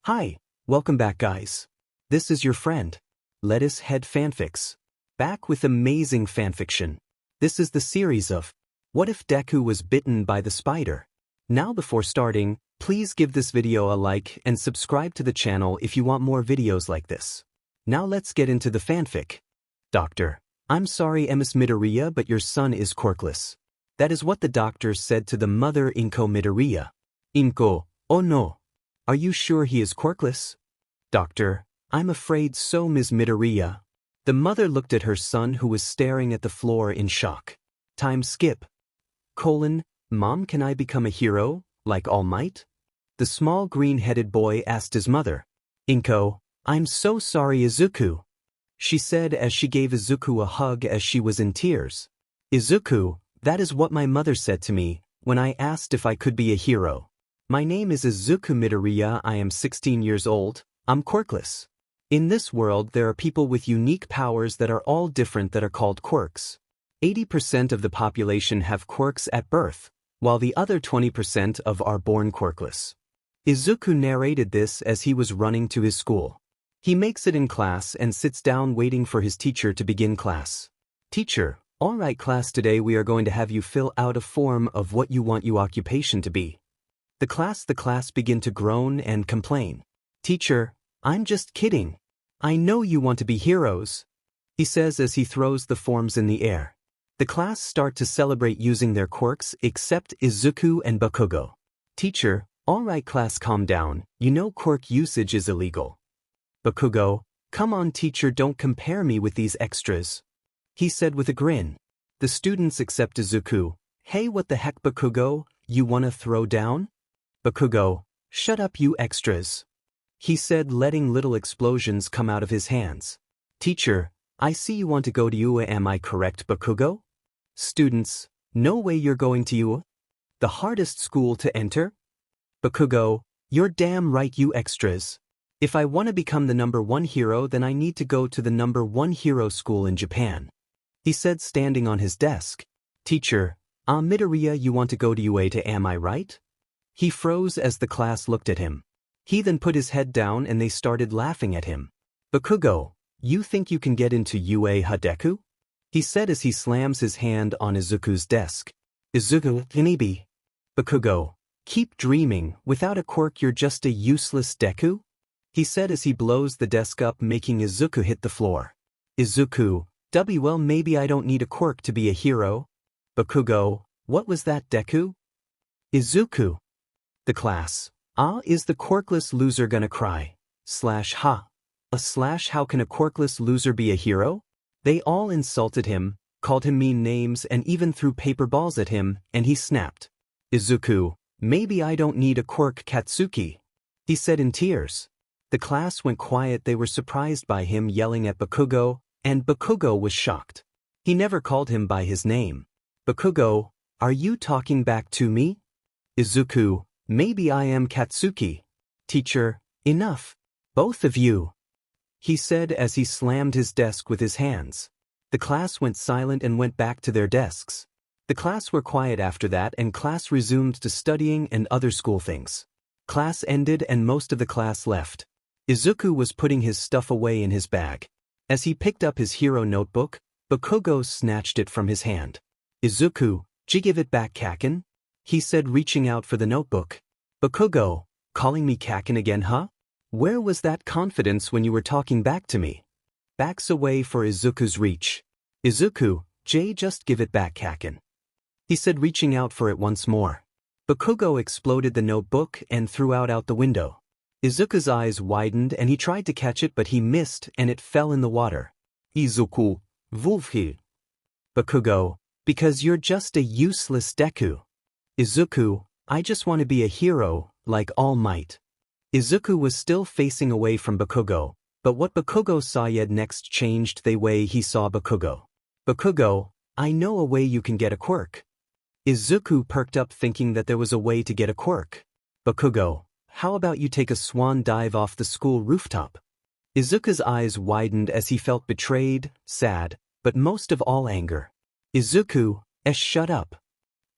Hi, welcome back guys. This is your friend, Lettuce Head Fanfics. Back with amazing fanfiction. This is the series of What If Deku Was Bitten by the Spider? Now before starting, please give this video a like and subscribe to the channel if you want more videos like this. Now let's get into the fanfic. Doctor, I'm sorry Ms. Midoriya, but your son is quirkless. That is what the doctor said to the mother Inko Midoriya. Inko, oh no. Are you sure he is quirkless? Doctor, I'm afraid so, Ms. Midoriya. The mother looked at her son who was staring at the floor in shock. Time skip. Mom, can I become a hero, like All Might? The small green-headed boy asked his mother. Inko, I'm so sorry Izuku. She said as she gave Izuku a hug as she was in tears. Izuku, that is what my mother said to me when I asked if I could be a hero. My name is Izuku Midoriya, I am 16 years old, I'm quirkless. In this world there are people with unique powers that are all different that are called quirks. 80% of the population have quirks at birth, while the other 20% are born quirkless. Izuku narrated this as he was running to his school. He makes it in class and sits down waiting for his teacher to begin class. Teacher, alright class, today we are going to have you fill out a form of what you want your occupation to be. The class begin to groan and complain. Teacher, I'm just kidding. I know you want to be heroes, he says as he throws the forms in the air. The class start to celebrate using their quirks except Izuku and Bakugo. Teacher, alright class, calm down, you know quirk usage is illegal. Bakugo, come on teacher, don't compare me with these extras, he said with a grin. The students except Izuku. Hey, what the heck Bakugo, you wanna throw down? Bakugo, shut up you extras, he said, letting little explosions come out of his hands. Teacher, I see you want to go to UA, am I correct Bakugo? Students, no way you're going to UA? The hardest school to enter? Bakugo, you're damn right you extras. If I want to become the #1 hero, then I need to go to the #1 hero school in Japan, he said, standing on his desk. Teacher, Midoriya, you want to go to UA, am I right? He froze as the class looked at him. He then put his head down and they started laughing at him. Bakugo, you think you can get into UA Deku? He said as he slams his hand on Izuku's desk. Izuku, Inibi. Bakugo, keep dreaming, without a quirk you're just a useless Deku? He said as he blows the desk up, making Izuku hit the floor. Izuku, well maybe I don't need a quirk to be a hero. Bakugo, what was that Deku? Izuku. The class. Is the quirkless loser gonna cry? Ha. How can a quirkless loser be a hero? They all insulted him, called him mean names and even threw paper balls at him, and he snapped. Izuku, maybe I don't need a quirk Katsuki, he said in tears. The class went quiet, they were surprised by him yelling at Bakugo, and Bakugo was shocked. He never called him by his name. Bakugo, are you talking back to me? Izuku, maybe I am Katsuki. Teacher, enough. Both of you, he said as he slammed his desk with his hands. The class went silent and went back to their desks. The class were quiet after that, and class resumed to studying and other school things. Class ended and most of the class left. Izuku was putting his stuff away in his bag. As he picked up his hero notebook, Bakugo snatched it from his hand. Izuku, give it back Kaken? He said, reaching out for the notebook. Bakugo, calling me Kaken again, huh? Where was that confidence when you were talking back to me? Backs away for Izuku's reach. Izuku, just give it back Kaken, he said, reaching out for it once more. Bakugo exploded the notebook and threw out the window. Izuku's eyes widened and he tried to catch it, but he missed and it fell in the water. Izuku, Vulfhi. Bakugo, because you're just a useless Deku. Izuku, I just want to be a hero, like All Might. Izuku was still facing away from Bakugo, but what Bakugo saw next changed the way he saw Bakugo. Bakugo, I know a way you can get a quirk. Izuku perked up, thinking that there was a way to get a quirk. Bakugo, how about you take a swan dive off the school rooftop? Izuku's eyes widened as he felt betrayed, sad, but most of all anger. Izuku, shut up,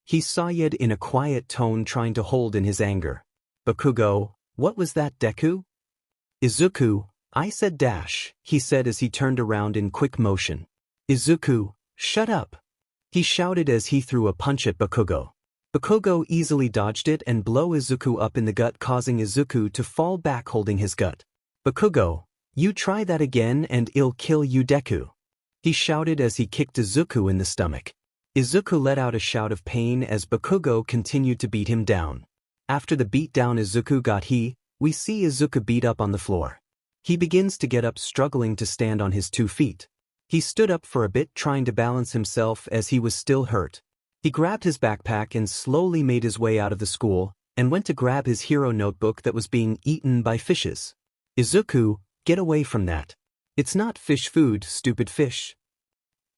he said in a quiet tone, trying to hold in his anger. Bakugo, what was that Deku? Izuku, I said dash, he said as he turned around in quick motion. Izuku, shut up! He shouted as he threw a punch at Bakugo. Bakugo easily dodged it and blew Izuku up in the gut, causing Izuku to fall back holding his gut. Bakugo, you try that again and I'll kill you, Deku. He shouted as he kicked Izuku in the stomach. Izuku let out a shout of pain as Bakugo continued to beat him down. After the beatdown Izuku got, we see Izuku beat up on the floor. He begins to get up, struggling to stand on his 2 feet. He stood up for a bit, trying to balance himself as he was still hurt. He grabbed his backpack and slowly made his way out of the school, and went to grab his hero notebook that was being eaten by fishes. Izuku, get away from that. It's not fish food, stupid fish,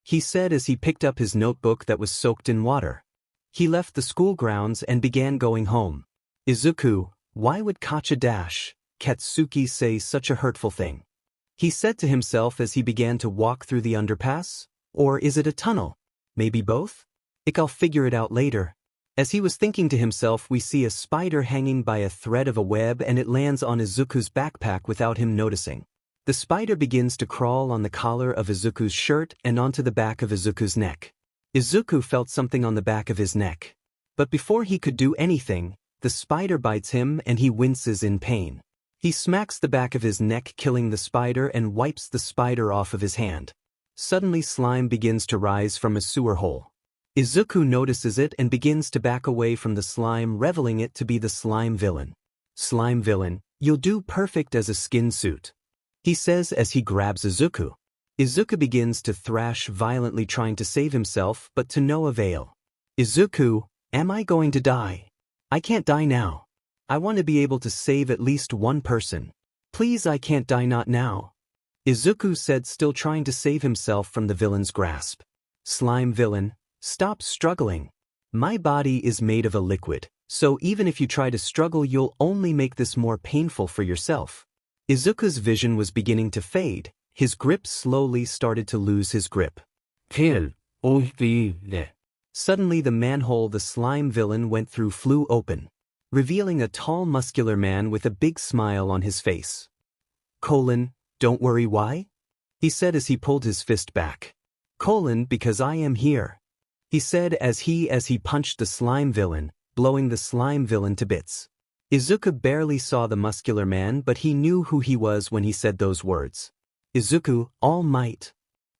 he said as he picked up his notebook that was soaked in water. He left the school grounds and began going home. Izuku, why would Katsuki say such a hurtful thing? He said to himself as he began to walk through the underpass. Or is it a tunnel? Maybe both? I'll figure it out later. As he was thinking to himself, we see a spider hanging by a thread of a web and it lands on Izuku's backpack without him noticing. The spider begins to crawl on the collar of Izuku's shirt and onto the back of Izuku's neck. Izuku felt something on the back of his neck. But before he could do anything, the spider bites him and he winces in pain. He smacks the back of his neck, killing the spider, and wipes the spider off of his hand. Suddenly slime begins to rise from a sewer hole. Izuku notices it and begins to back away from the slime, revealing it to be the slime villain. Slime villain, you'll do perfect as a skin suit, he says as he grabs Izuku. Izuku begins to thrash violently, trying to save himself, but to no avail. Izuku, am I going to die? I can't die now. I want to be able to save at least one person. Please, I can't die, not now, Izuku said, still trying to save himself from the villain's grasp. Slime villain, stop struggling. My body is made of a liquid, so even if you try to struggle, you'll only make this more painful for yourself. Izuku's vision was beginning to fade. His grip slowly started to lose his grip. Suddenly the manhole the slime villain went through flew open, revealing a tall muscular man with a big smile on his face. Don't worry, why? He said as he pulled his fist back. Because I am here, he said as he punched the slime villain, blowing the slime villain to bits. Izuku barely saw the muscular man, but he knew who he was when he said those words. Izuku, All Might,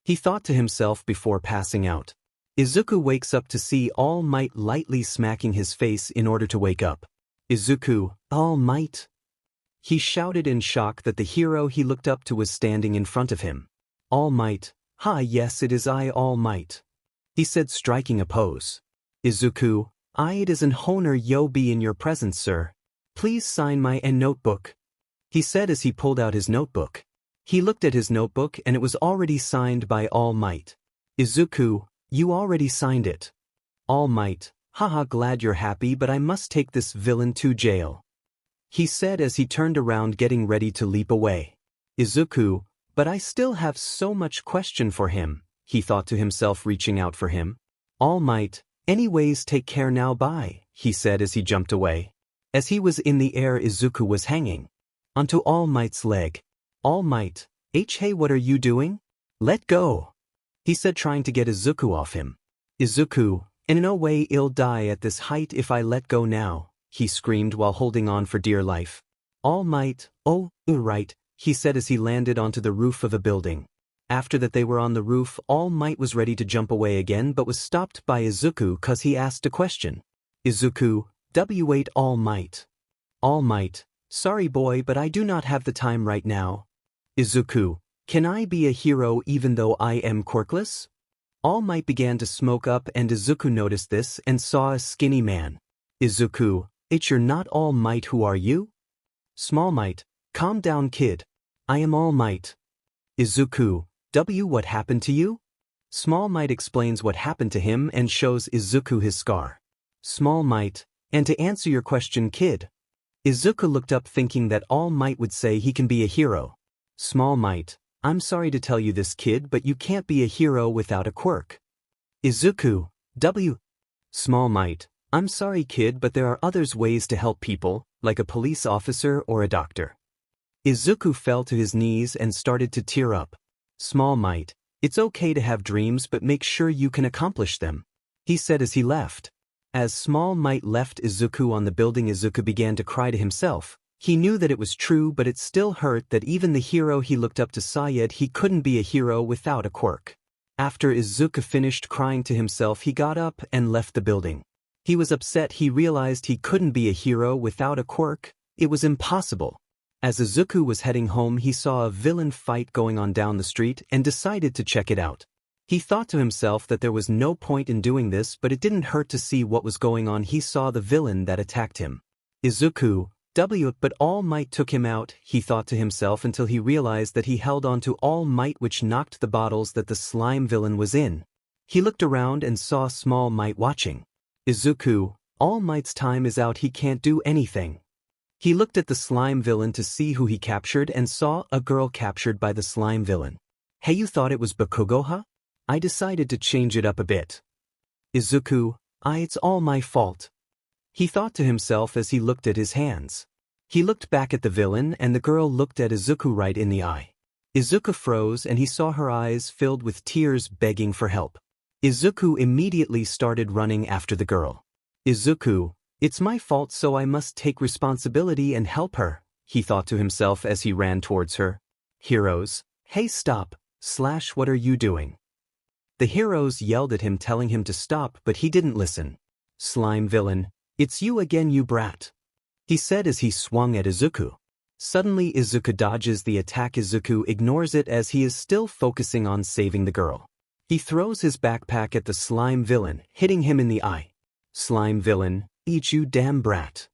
he thought to himself before passing out. Izuku wakes up to see All Might lightly smacking his face in order to wake up. Izuku, All Might, he shouted in shock that the hero he looked up to was standing in front of him. All Might, yes, it is I, All Might, he said, striking a pose. Izuku, it is an honor yo be in your presence, sir. Please sign my notebook, he said as he pulled out his notebook. He looked at his notebook and it was already signed by All Might. Izuku, you already signed it. All Might, glad you're happy, but I must take this villain to jail, he said as he turned around, getting ready to leap away. Izuku, but I still have so much question for him, he thought to himself, reaching out for him. All Might, anyways, take care now, bye, he said as he jumped away. As he was in the air, Izuku was hanging onto All Might's leg. All Might, hey, what are you doing? Let go, he said, trying to get Izuku off him. Izuku, in no way I'll die at this height if I let go now, he screamed while holding on for dear life. All Might, right, he said as he landed onto the roof of a building. After that they were on the roof, All Might was ready to jump away again but was stopped by Izuku cause he asked a question. Izuku, wait, All Might. All Might, sorry boy, but I do not have the time right now. Izuku, can I be a hero even though I am quirkless? All Might began to smoke up and Izuku noticed this and saw a skinny man. Izuku, you're not All Might, who are you? Small Might, calm down kid. I am All Might. Izuku, what happened to you? Small Might explains what happened to him and shows Izuku his scar. Small Might, and to answer your question, kid. Izuku looked up thinking that All Might would say he can be a hero. Small Might, I'm sorry to tell you this kid, but you can't be a hero without a quirk. Izuku, Small Might, I'm sorry kid, but there are others ways to help people, like a police officer or a doctor. Izuku fell to his knees and started to tear up. Small Might, it's okay to have dreams but make sure you can accomplish them, he said as he left. As Small Might left Izuku on the building, Izuku began to cry to himself. He knew that it was true, but it still hurt that even the hero he looked up to saw, yet he couldn't be a hero without a quirk. After Izuku finished crying to himself, he got up and left the building. He was upset. He realized he couldn't be a hero without a quirk. It was impossible. As Izuku was heading home, he saw a villain fight going on down the street and decided to check it out. He thought to himself that there was no point in doing this, but it didn't hurt to see what was going on. He saw the villain that attacked him. Izuku, but All Might took him out, he thought to himself, until he realized that he held on to All Might, which knocked the bottles that the slime villain was in. He looked around and saw Small Might watching. Izuku, All Might's time is out, he can't do anything. He looked at the slime villain to see who he captured and saw a girl captured by the slime villain. Hey, you thought it was Bakugo, huh? I decided to change it up a bit. Izuku, it's all my fault, he thought to himself as he looked at his hands. He looked back at the villain and the girl looked at Izuku right in the eye. Izuku froze and he saw her eyes filled with tears begging for help. Izuku immediately started running after the girl. Izuku, it's my fault, so I must take responsibility and help her, he thought to himself as he ran towards her. Heroes, hey, stop, what are you doing? The heroes yelled at him telling him to stop, but he didn't listen. Slime villain, it's you again, you brat, he said as he swung at Izuku. Suddenly Izuku dodges the attack. Izuku ignores it as he is still focusing on saving the girl. He throws his backpack at the slime villain, hitting him in the eye. Slime villain, eat you damn brat,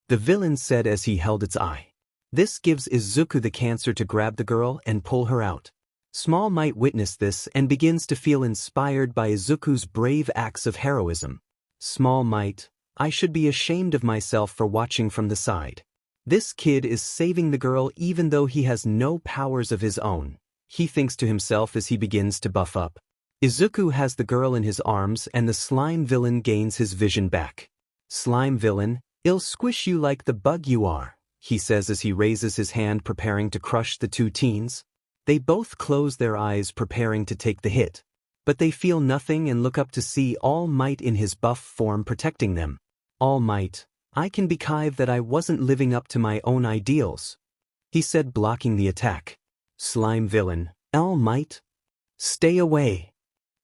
the villain said as he held its eye. This gives Izuku the cancer to grab the girl and pull her out. Small Might witnessed this and begins to feel inspired by Izuku's brave acts of heroism. Small Might, I should be ashamed of myself for watching from the side. This kid is saving the girl even though he has no powers of his own, he thinks to himself as he begins to buff up. Izuku has the girl in his arms and the slime villain gains his vision back. Slime villain, I'll squish you like the bug you are, he says as he raises his hand preparing to crush the two teens. They both close their eyes preparing to take the hit. But they feel nothing and look up to see All Might in his buff form protecting them. All Might, I can believe that I wasn't living up to my own ideals, he said, blocking the attack. Slime villain, All Might, stay away,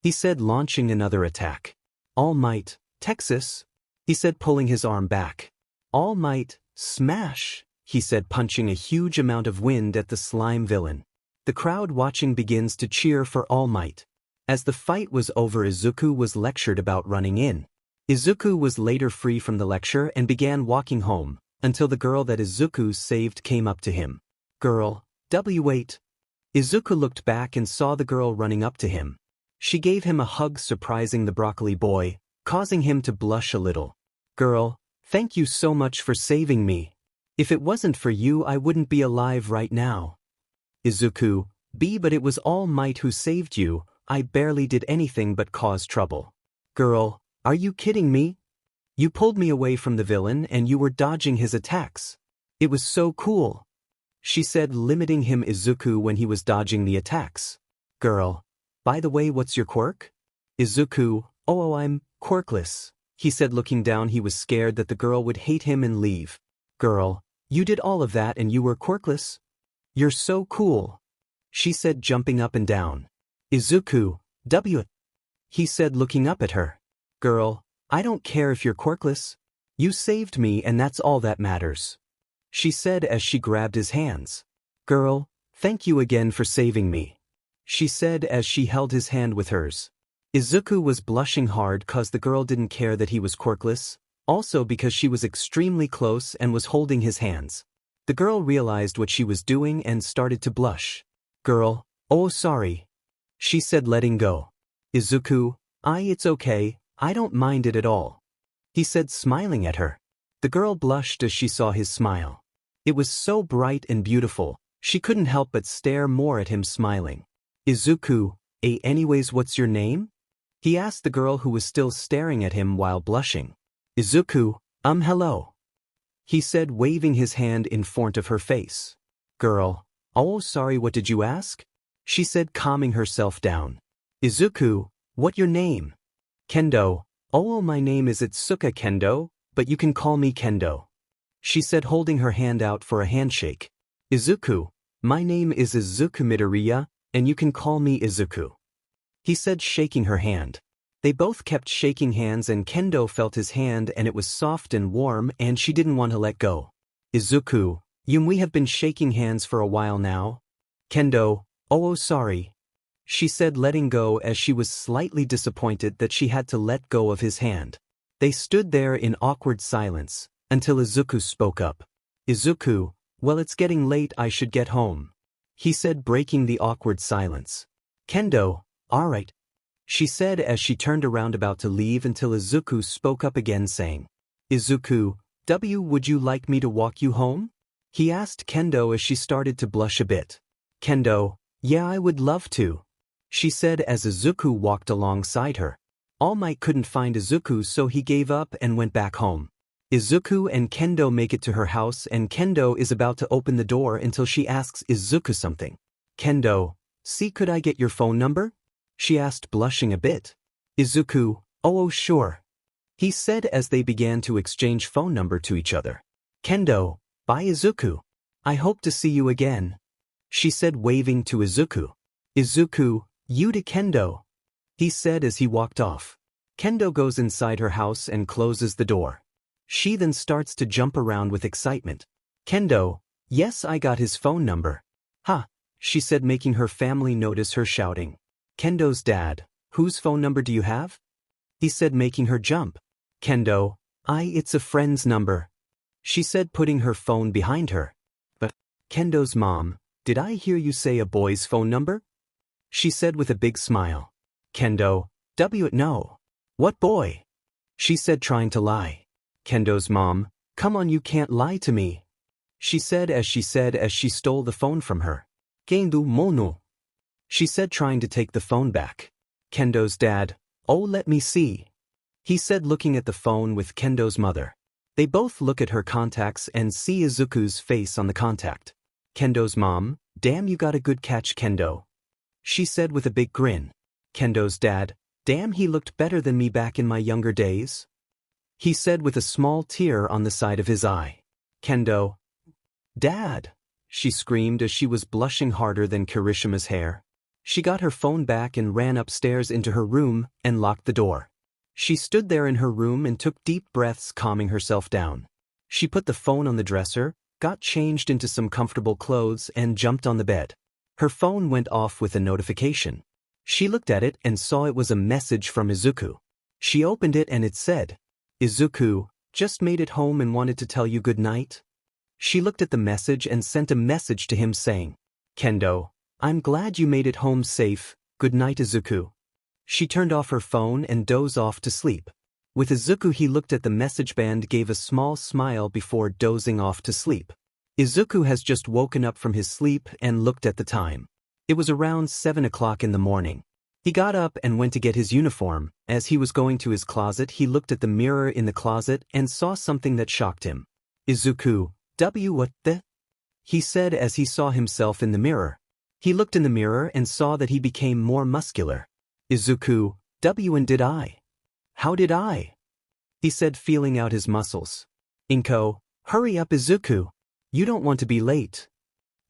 he said, launching another attack. All Might, Texas, he said, pulling his arm back. All Might, smash, he said, punching a huge amount of wind at the slime villain. The crowd watching begins to cheer for All Might. As the fight was over, Izuku was lectured about running in. Izuku was later free from the lecture and began walking home, until the girl that Izuku saved came up to him. Girl, wait. Izuku looked back and saw the girl running up to him. She gave him a hug, surprising the broccoli boy, causing him to blush a little. Girl, thank you so much for saving me. If it wasn't for you, I wouldn't be alive right now. Izuku, but it was All Might who saved you. I barely did anything but cause trouble. Girl, are you kidding me? You pulled me away from the villain and you were dodging his attacks. It was so cool, she said, limiting him. Izuku when he was dodging the attacks. Girl, by the way, what's your quirk? Izuku, I'm quirkless, he said, looking down. He was scared that the girl would hate him and leave. Girl, you did all of that and you were quirkless? You're so cool, she said, jumping up and down. Izuku, he said, looking up at her. Girl, I don't care if you're quirkless. You saved me and that's all that matters, she said as she grabbed his hands. Girl, thank you again for saving me, she said as she held his hand with hers. Izuku was blushing hard cause the girl didn't care that he was quirkless, also because she was extremely close and was holding his hands. The girl realized what she was doing and started to blush. Girl, sorry, she said, letting go. Izuku, it's okay, I don't mind it at all, he said, smiling at her. The girl blushed as she saw his smile. It was so bright and beautiful, she couldn't help but stare more at him, smiling. Izuku, anyways, what's your name? He asked the girl who was still staring at him while blushing. Izuku, hello, he said, waving his hand in front of her face. Girl, oh sorry, what did you ask? She said, calming herself down. Izuku, what your name? Kendo, oh my name is Itsuka Kendo, but you can call me Kendo. She said, holding her hand out for a handshake. Izuku, my name is Izuku Midoriya, and you can call me Izuku. He said, shaking her hand. They both kept shaking hands and Kendo felt his hand and it was soft and warm and she didn't want to let go. Izuku, we have been shaking hands for a while now. Kendo, oh sorry. She said, letting go as she was slightly disappointed that she had to let go of his hand. They stood there in awkward silence, until Izuku spoke up. Izuku, well it's getting late, I should get home. He said, breaking the awkward silence. Kendo, alright. She said as she turned around about to leave until Izuku spoke up again saying, Izuku, would you like me to walk you home? He asked Kendo as she started to blush a bit. Kendo, yeah I would love to. She said as Izuku walked alongside her. All Might couldn't find Izuku so he gave up and went back home. Izuku and Kendo make it to her house and Kendo is about to open the door until she asks Izuku something. Kendo, see could I get your phone number? She asked blushing a bit. Izuku, oh sure. He said as they began to exchange phone number to each other. Kendo, bye Izuku. I hope to see you again. She said waving to Izuku. Izuku, you to Kendo. He said as he walked off. Kendo goes inside her house and closes the door. She then starts to jump around with excitement. Kendo, yes I got his phone number. Huh, she said making her family notice her shouting. Kendo's dad, whose phone number do you have? He said making her jump. Kendo, it's a friend's number. She said putting her phone behind her. But, Kendo's mom, did I hear you say a boy's phone number? She said with a big smile. Kendo, no. What boy? She said trying to lie. Kendo's mom, come on you can't lie to me. She said as she stole the phone from her. Gendu mono. She said trying to take the phone back. Kendo's dad, oh let me see. He said looking at the phone with Kendo's mother. They both look at her contacts and see Izuku's face on the contact. Kendo's mom, damn you got a good catch Kendo. She said with a big grin. Kendo's dad, damn he looked better than me back in my younger days. He said with a small tear on the side of his eye. Kendo. Dad! She screamed as she was blushing harder than Kirishima's hair. She got her phone back and ran upstairs into her room and locked the door. She stood there in her room and took deep breaths calming herself down. She put the phone on the dresser, got changed into some comfortable clothes and jumped on the bed. Her phone went off with a notification. She looked at it and saw it was a message from Izuku. She opened it and it said, Izuku, just made it home and wanted to tell you good night. She looked at the message and sent a message to him saying, Kendo, I'm glad you made it home safe, good night Izuku. She turned off her phone and dozed off to sleep. With Izuku he looked at the message band, gave a small smile before dozing off to sleep. Izuku has just woken up from his sleep and looked at the time. It was around 7 o'clock in the morning. He got up and went to get his uniform. As he was going to his closet he looked at the mirror in the closet and saw something that shocked him. Izuku, what the? He said as he saw himself in the mirror. He looked in the mirror and saw that he became more muscular. Izuku, and did I? How did I? He said feeling out his muscles. Inko, hurry up Izuku. You don't want to be late.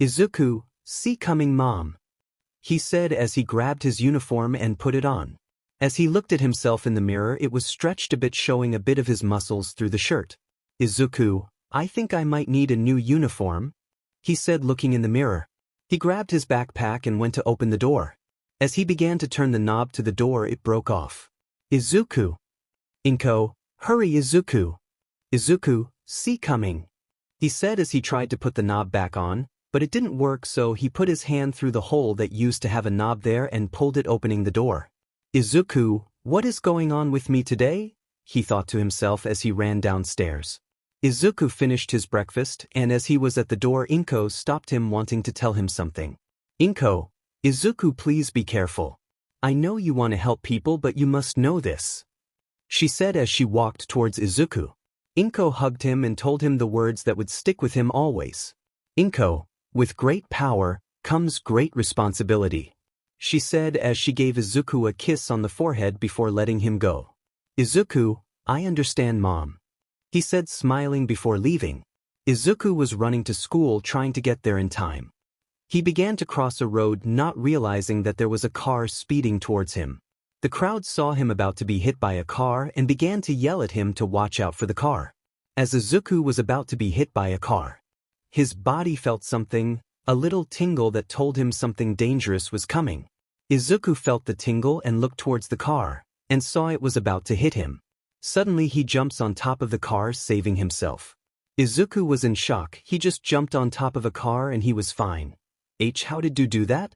Izuku, see coming mom. He said as he grabbed his uniform and put it on. As he looked at himself in the mirror it was stretched a bit showing a bit of his muscles through the shirt. Izuku, I think I might need a new uniform. He said looking in the mirror. He grabbed his backpack and went to open the door. As he began to turn the knob to the door it broke off. Izuku. Inko, hurry Izuku. Izuku, see coming. He said as he tried to put the knob back on, but it didn't work so he put his hand through the hole that used to have a knob there and pulled it opening the door. Izuku, what is going on with me today? He thought to himself as he ran downstairs. Izuku finished his breakfast and as he was at the door Inko stopped him wanting to tell him something. Inko, Izuku please be careful. I know you want to help people but you must know this. She said as she walked towards Izuku. Inko hugged him and told him the words that would stick with him always. Inko, With great power comes great responsibility, she said as she gave Izuku a kiss on the forehead before letting him go. Izuku, I understand, Mom, he said, smiling before leaving. Izuku was running to school trying to get there in time. He began to cross a road not realizing that there was a car speeding towards him. The crowd saw him about to be hit by a car and began to yell at him to watch out for the car. As Izuku was about to be hit by a car, his body felt something, a little tingle that told him something dangerous was coming. Izuku felt the tingle and looked towards the car, and saw it was about to hit him. Suddenly he jumps on top of the car, saving himself. Izuku was in shock. He just jumped on top of a car and he was fine. How did you do that?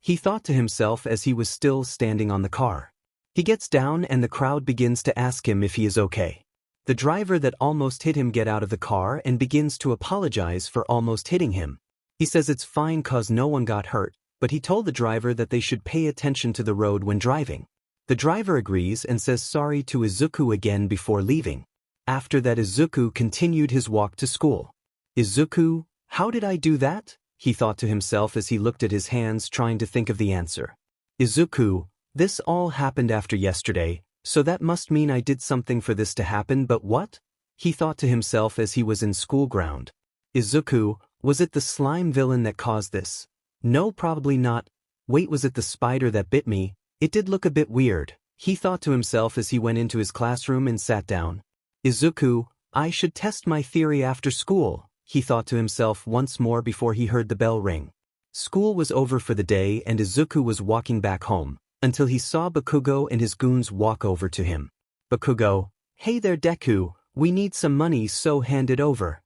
He thought to himself as he was still standing on the car. He gets down and the crowd begins to ask him if he is okay. The driver that almost hit him gets out of the car and begins to apologize for almost hitting him. He says it's fine cause no one got hurt, but he told the driver that they should pay attention to the road when driving. The driver agrees and says sorry to Izuku again before leaving. After that, Izuku continued his walk to school. Izuku, how did I do that? He thought to himself as he looked at his hands trying to think of the answer. Izuku, this all happened after yesterday, so that must mean I did something for this to happen, but what? He thought to himself as he was in school ground. Izuku, was it the slime villain that caused this? No, probably not. Wait, was it the spider that bit me? It did look a bit weird, he thought to himself as he went into his classroom and sat down. Izuku, I should test my theory after school, he thought to himself once more before he heard the bell ring. School was over for the day and Izuku was walking back home, until he saw Bakugo and his goons walk over to him. Bakugo, hey there Deku, we need some money so hand it over,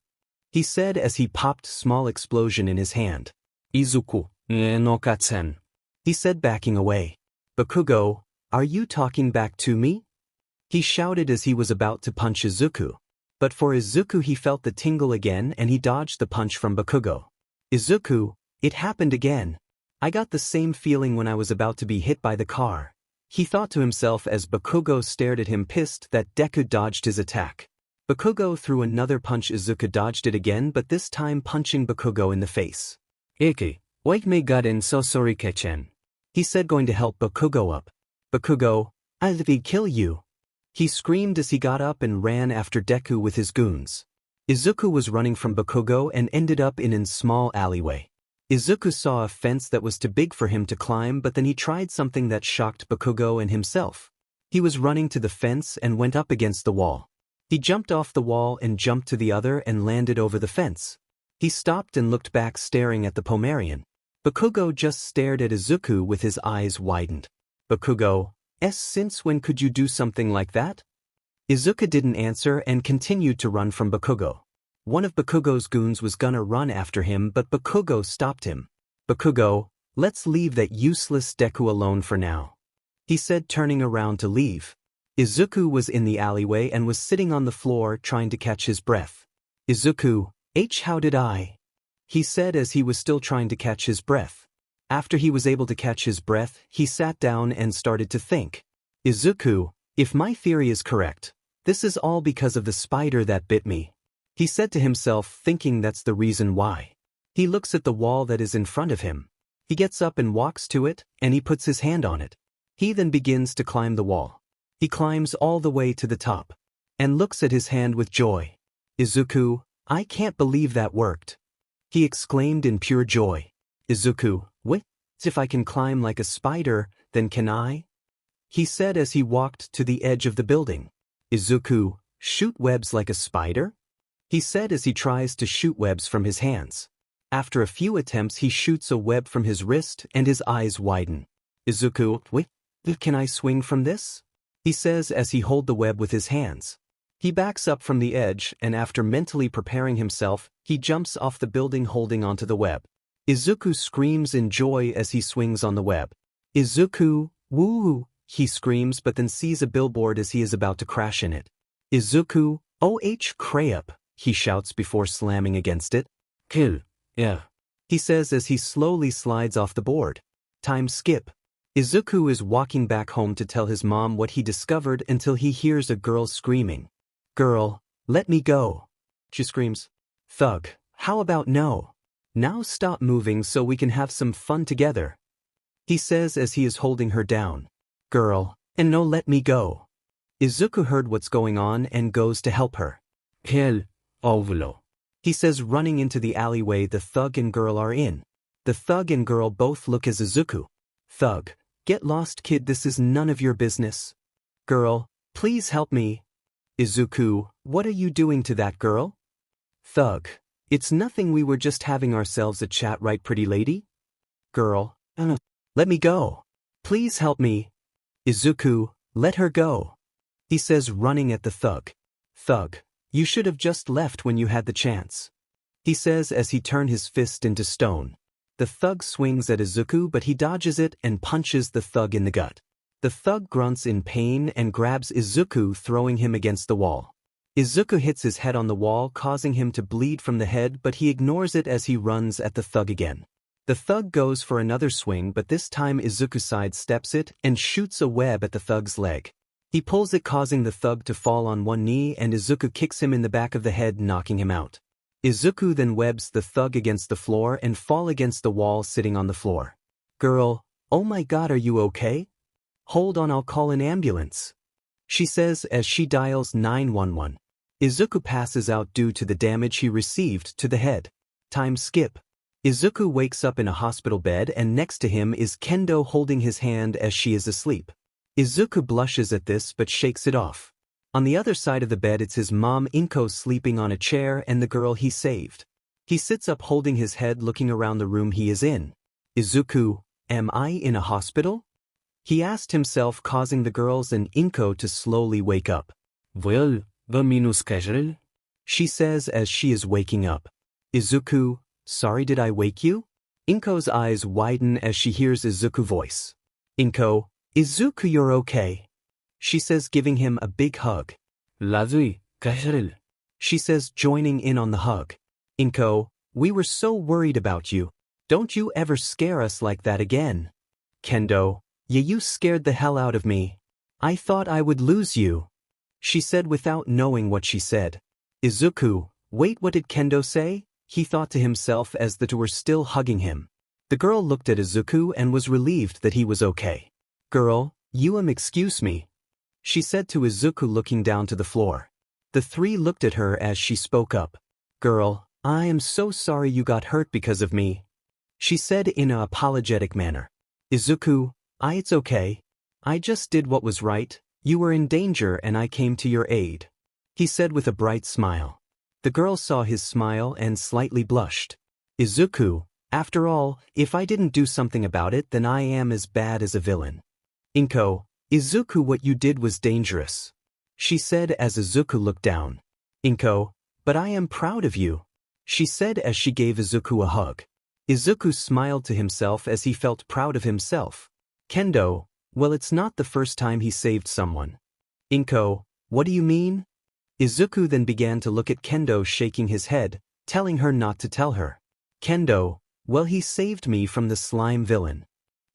he said as he popped small explosion in his hand. Izuku, no katsen, he said backing away. Bakugo, are you talking back to me? He shouted as he was about to punch Izuku. But for Izuku he felt the tingle again and he dodged the punch from Bakugo. Izuku, it happened again. I got the same feeling when I was about to be hit by the car, he thought to himself as Bakugo stared at him pissed that Deku dodged his attack. Bakugo threw another punch. Izuku dodged it again, but this time punching Bakugo in the face. Iki, wake me got in so sorry Kechen, he said, going to help Bakugo up. Bakugo, I'll kill you, he screamed as he got up and ran after Deku with his goons. Izuku was running from Bakugo and ended up in a small alleyway. Izuku saw a fence that was too big for him to climb, but then he tried something that shocked Bakugo and himself. He was running to the fence and went up against the wall. He jumped off the wall and jumped to the other and landed over the fence. He stopped and looked back, staring at the Pomerian. Bakugo just stared at Izuku with his eyes widened. Bakugo, since when could you do something like that? Izuku didn't answer and continued to run from Bakugo. One of Bakugo's goons was gonna run after him, but Bakugo stopped him. Bakugo, let's leave that useless Deku alone for now, he said, turning around to leave. Izuku was in the alleyway and was sitting on the floor trying to catch his breath. Izuku, how did I? He said as he was still trying to catch his breath. After he was able to catch his breath, he sat down and started to think. Izuku, if my theory is correct, this is all because of the spider that bit me, he said to himself, thinking that's the reason why. He looks at the wall that is in front of him. He gets up and walks to it, and he puts his hand on it. He then begins to climb the wall. He climbs all the way to the top, and looks at his hand with joy. Izuku, I can't believe that worked, he exclaimed in pure joy. Izuku, what? If I can climb like a spider, then can I? He said as he walked to the edge of the building. Izuku, shoot webs like a spider? He said as he tries to shoot webs from his hands. After a few attempts he shoots a web from his wrist and his eyes widen. Izuku, what? Can I swing from this? He says as he holds the web with his hands. He backs up from the edge and after mentally preparing himself, he jumps off the building holding onto the web. Izuku screams in joy as he swings on the web. Izuku, woo, he screams but then sees a billboard as he is about to crash in it. Izuku, crap, he shouts before slamming against it. Kill, yeah, he says as he slowly slides off the board. Time skip. Izuku is walking back home to tell his mom what he discovered until he hears a girl screaming. Girl, let me go. She screams. Thug, how about no? Now stop moving so we can have some fun together, he says as he is holding her down. Girl, and no, let me go. Izuku heard what's going on and goes to help her. Hell, ovulo, he says, running into the alleyway the thug and girl are in. The thug and girl both look as Izuku. Thug, get lost kid, this is none of your business. Girl, please help me. Izuku, what are you doing to that girl? Thug, it's nothing, we were just having ourselves a chat, right pretty lady? Girl, let me go. Please help me. Izuku, let her go, he says, running at the thug. Thug, you should have just left when you had the chance, he says as he turned his fist into stone. The thug swings at Izuku, but he dodges it and punches the thug in the gut. The thug grunts in pain and grabs Izuku, throwing him against the wall. Izuku hits his head on the wall, causing him to bleed from the head, but he ignores it as he runs at the thug again. The thug goes for another swing, but this time Izuku sidesteps it and shoots a web at the thug's leg. He pulls it, causing the thug to fall on one knee, and Izuku kicks him in the back of the head, knocking him out. Izuku then webs the thug against the floor and fall against the wall, sitting on the floor. Girl, oh my god, are you okay? Hold on, I'll call an ambulance, she says as she dials 911. Izuku passes out due to the damage he received to the head. Time skip. Izuku wakes up in a hospital bed, and next to him is Kendo holding his hand as she is asleep. Izuku blushes at this but shakes it off. On the other side of the bed it's his mom Inko sleeping on a chair and the girl he saved. He sits up holding his head, looking around the room he is in. Izuku, am I in a hospital? He asked himself, causing the girls and Inko to slowly wake up. Well, the minus casual, she says as she is waking up. Izuku, sorry, did I wake you? Inko's eyes widen as she hears Izuku's voice. Inko, Izuku, you're okay, she says, giving him a big hug. Lazui, casual, she says, joining in on the hug. Inko, we were so worried about you. Don't you ever scare us like that again. Kendo, yeah, you scared the hell out of me. I thought I would lose you, she said without knowing what she said. Izuku, wait, what did Kendo say? He thought to himself as the two were still hugging him. The girl looked at Izuku and was relieved that he was okay. Girl, you excuse me, she said to Izuku, looking down to the floor. The three looked at her as she spoke up. Girl, I am so sorry you got hurt because of me, she said in an apologetic manner. Izuku, it's okay. I just did what was right. You were in danger and I came to your aid, he said with a bright smile. The girl saw his smile and slightly blushed. Izuku, after all, if I didn't do something about it, then I am as bad as a villain. Inko, Izuku, what you did was dangerous, she said as Izuku looked down. Inko, but I am proud of you, she said as she gave Izuku a hug. Izuku smiled to himself as he felt proud of himself. Kendo, well, it's not the first time he saved someone. Inko, what do you mean? Izuku then began to look at Kendo, shaking his head, telling her not to tell her. Kendo, well, he saved me from the slime villain.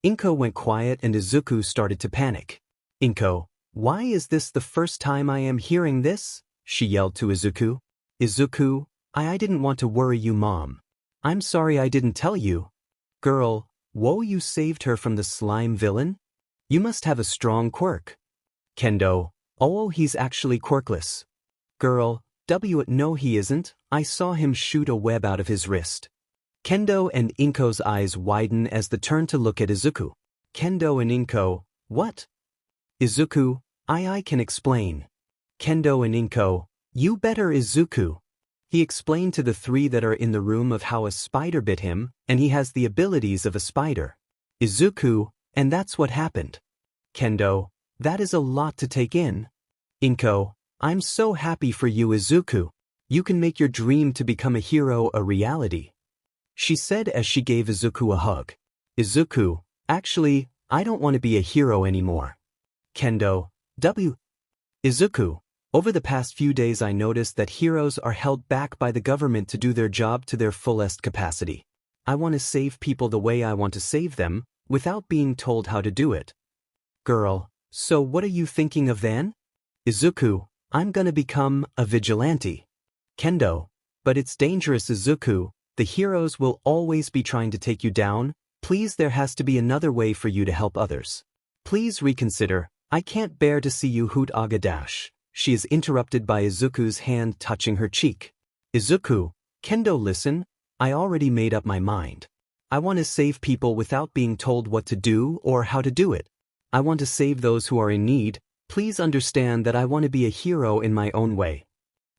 Inko went quiet and Izuku started to panic. Inko, why is this the first time I am hearing this? She yelled to Izuku. Izuku, I didn't want to worry you, Mom. I'm sorry I didn't tell you. Girl, whoa, you saved her from the slime villain? You must have a strong quirk. Kendo, oh, he's actually quirkless. Girl, no he isn't, I saw him shoot a web out of his wrist. Kendo and Inko's eyes widen as they turn to look at Izuku. Kendo and Inko, what? Izuku, I can explain. Kendo and Inko, you better Izuku. He explained to the three that are in the room of how a spider bit him, and he has the abilities of a spider. Izuku, and that's what happened. Kendo, that is a lot to take in. Inko, I'm so happy for you, Izuku. You can make your dream to become a hero a reality, she said as she gave Izuku a hug. Izuku, actually, I don't want to be a hero anymore. Kendo, Izuku, over the past few days I noticed that heroes are held back by the government to do their job to their fullest capacity. I want to save people the way I want to save them, without being told how to do it. Girl, so what are you thinking of then? Izuku, I'm gonna become a vigilante. Kendo, but it's dangerous, Izuku. The heroes will always be trying to take you down. Please, there has to be another way for you to help others. Please reconsider. I can't bear to see you hoot aga dash. She is interrupted by Izuku's hand touching her cheek. Izuku, Kendo, listen. I already made up my mind. I want to save people without being told what to do or how to do it. I want to save those who are in need. Please understand that I want to be a hero in my own way.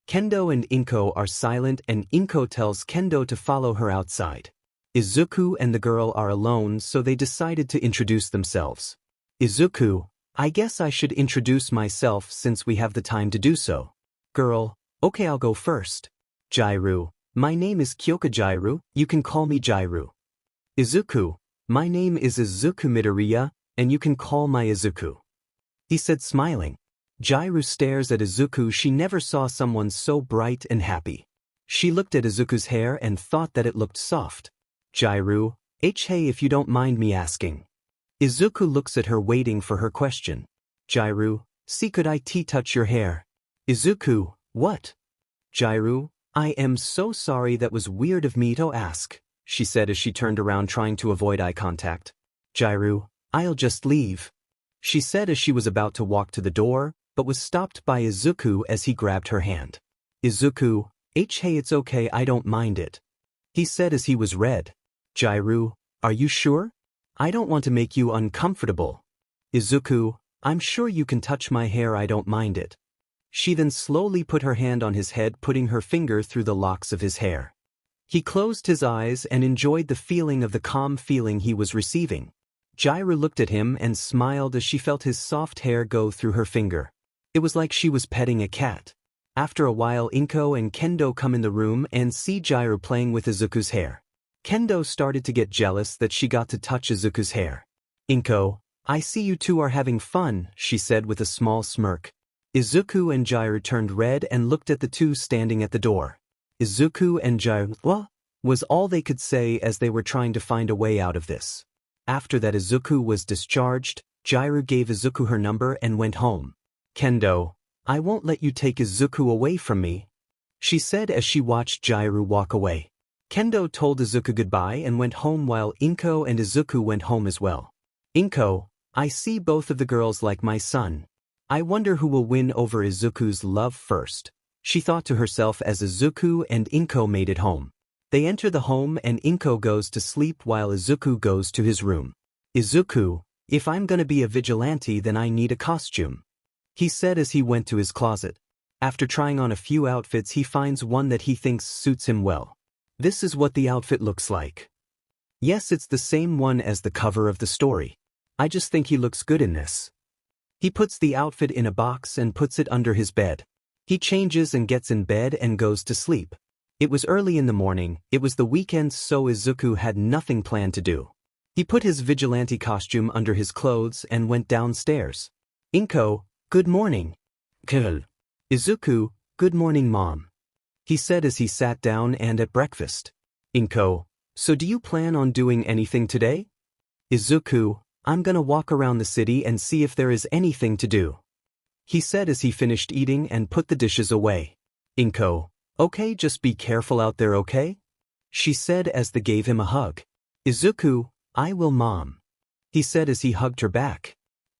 Kendo and Inko are silent and Inko tells Kendo to follow her outside. Izuku and the girl are alone, so they decided to introduce themselves. Izuku, I guess I should introduce myself since we have the time to do so. Girl, okay, I'll go first. Jairu, my name is Kyoka Jairu, you can call me Jairu. Izuku, my name is Izuku Midoriya, and you can call my Izuku. He said, smiling. Jairu stares at Izuku. She never saw someone so bright and happy. She looked at Izuku's hair and thought that it looked soft. Jairu, hey, if you don't mind me asking. Izuku looks at her waiting for her question. Jairu, see, could I touch your hair? Izuku, what? Jairu, I am so sorry, that was weird of me to ask, she said as she turned around trying to avoid eye contact. Jairu, I'll just leave, she said as she was about to walk to the door, but was stopped by Izuku as he grabbed her hand. Izuku, hey, it's okay, I don't mind it, he said as he was red. Jairu, are you sure? I don't want to make you uncomfortable. Izuku, I'm sure you can touch my hair, I don't mind it. She then slowly put her hand on his head, putting her finger through the locks of his hair. He closed his eyes and enjoyed the feeling of the calm feeling he was receiving. Jairu looked at him and smiled as she felt his soft hair go through her finger. It was like she was petting a cat. After a while, Inko and Kendo come in the room and see Jairu playing with Izuku's hair. Kendo started to get jealous that she got to touch Izuku's hair. Inko, I see you two are having fun, she said with a small smirk. Izuku and Jairu turned red and looked at the two standing at the door. Izuku and Jairu, what? Was all they could say as they were trying to find a way out of this. After that, Izuku was discharged. Jairu gave Izuku her number and went home. Kendo, I won't let you take Izuku away from me, she said as she watched Jairu walk away. Kendo told Izuku goodbye and went home while Inko and Izuku went home as well. Inko, I see both of the girls like my son. I wonder who will win over Izuku's love first, she thought to herself as Izuku and Inko made it home. They enter the home and Inko goes to sleep while Izuku goes to his room. Izuku, if I'm gonna be a vigilante, then I need a costume, he said as he went to his closet. After trying on a few outfits, he finds one that he thinks suits him well. This is what the outfit looks like. Yes, it's the same one as the cover of the story. I just think he looks good in this. He puts the outfit in a box and puts it under his bed. He changes and gets in bed and goes to sleep. It was early in the morning, it was the weekend, so Izuku had nothing planned to do. He put his vigilante costume under his clothes and went downstairs. Inko, good morning. Izuku, good morning, Mom, he said as he sat down and ate breakfast. Inko, so do you plan on doing anything today? Izuku, I'm gonna walk around the city and see if there is anything to do, he said as he finished eating and put the dishes away. Inko, okay, just be careful out there, okay? She said as they gave him a hug. Izuku, I will, Mom, he said as he hugged her back.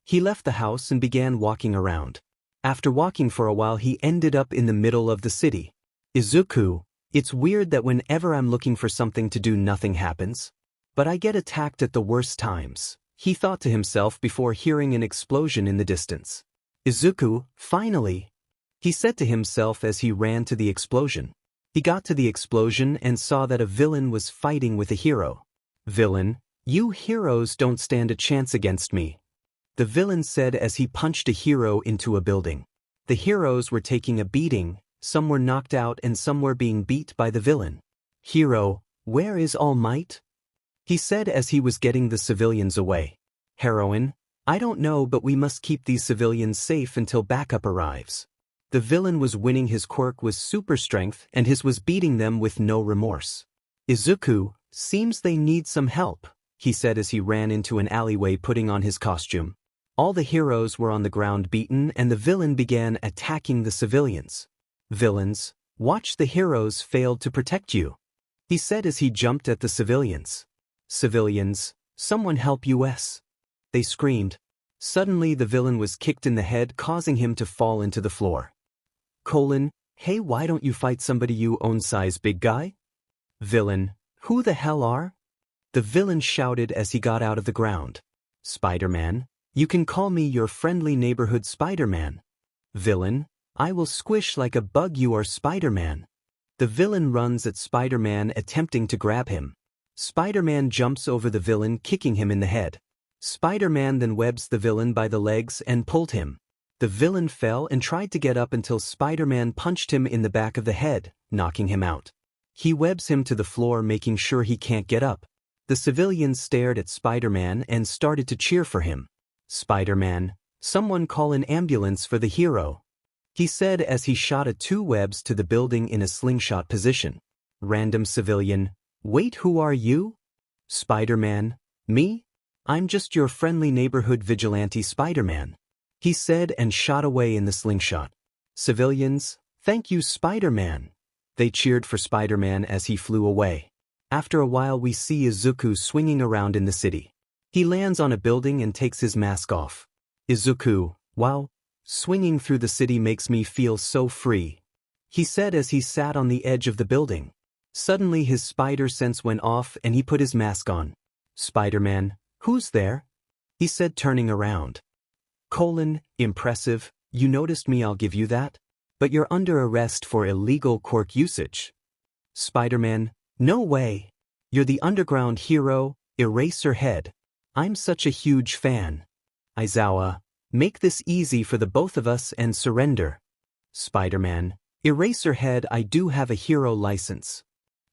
He left the house and began walking around. After walking for a while, he ended up in the middle of the city. Izuku, it's weird that whenever I'm looking for something to do, nothing happens. But I get attacked at the worst times, he thought to himself before hearing an explosion in the distance. Izuku, finally, he said to himself as he ran to the explosion. He got to the explosion and saw that a villain was fighting with a hero. Villain, you heroes don't stand a chance against me, the villain said as he punched a hero into a building. The heroes were taking a beating, some were knocked out and some were being beat by the villain. Hero, where is All Might? He said as he was getting the civilians away. Heroine, I don't know, but we must keep these civilians safe until backup arrives. The villain was winning. His quirk was super strength and his was beating them with no remorse. Izuku, seems they need some help, he said as he ran into an alleyway putting on his costume. All the heroes were on the ground beaten and the villain began attacking the civilians. Villains, watch, the heroes failed to protect you. he said as he jumped at the civilians. Civilians, someone help us. They screamed. Suddenly the villain was kicked in the head, causing him to fall into the floor. Hey, why don't you fight somebody you own size big guy? Villain, who the hell are? The villain shouted as he got out of the ground. Spider-Man, you can call me your friendly neighborhood Spider-Man. Villain, I will squish like a bug, you are Spider-Man. The villain runs at Spider-Man, attempting to grab him. Spider-Man jumps over the villain, kicking him in the head. Spider-Man then webs the villain by the legs and pulled him. The villain fell and tried to get up until Spider-Man punched him in the back of the head, knocking him out. He webs him to the floor, making sure he can't get up. The civilians stared at Spider-Man and started to cheer for him. Spider-Man, someone call an ambulance for the hero, he said as he shot 2 webs to the building in a slingshot position. Random civilian, wait, who are you? Spider-Man, me? I'm just your friendly neighborhood vigilante Spider-Man, he said and shot away in the slingshot. Civilians, thank you Spider-Man. They cheered for Spider-Man as he flew away. After a while we see Izuku swinging around in the city. He lands on a building and takes his mask off. Izuku, wow, swinging through the city makes me feel so free, he said as he sat on the edge of the building. Suddenly his spider sense went off and he put his mask on. Spider-Man, who's there? He said, turning around. Impressive, you noticed me, I'll give you that. But you're under arrest for illegal quirk usage. Spider-Man, no way. You're the underground hero, Eraserhead. I'm such a huge fan. Aizawa, make this easy for the both of us and surrender. Spider-Man, Eraserhead, I do have a hero license.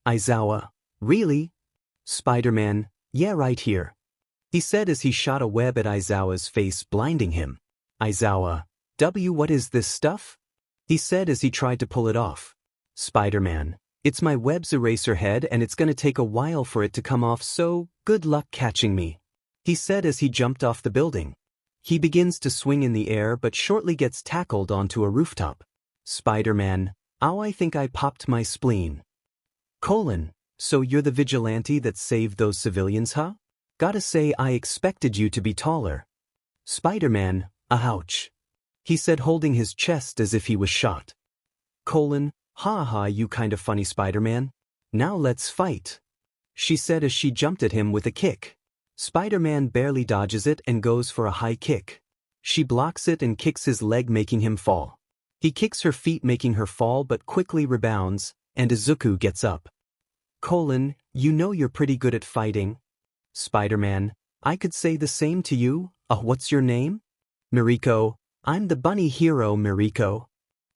Aizawa, really? Spider-Man, yeah, right here, he said as he shot a web at Aizawa's face, blinding him. Aizawa, what is this stuff? He said as he tried to pull it off. Spider-Man, it's my web's Eraserhead and it's gonna take a while for it to come off, so good luck catching me, he said as he jumped off the building. He begins to swing in the air but shortly gets tackled onto a rooftop. Spider-Man, ow, I think I popped my spleen. So you're the vigilante that saved those civilians, huh? Gotta say I expected you to be taller. Spider-Man, ouch, he said, holding his chest as if he was shot. Ha ha, you kinda funny Spider-Man. Now let's fight, she said as she jumped at him with a kick. Spider-Man barely dodges it and goes for a high kick. She blocks it and kicks his leg, making him fall. He kicks her feet, making her fall, but quickly rebounds, and Izuku gets up. You know you're pretty good at fighting. Spider-Man, I could say the same to you. What's your name? Miriko, I'm the bunny hero, Miriko.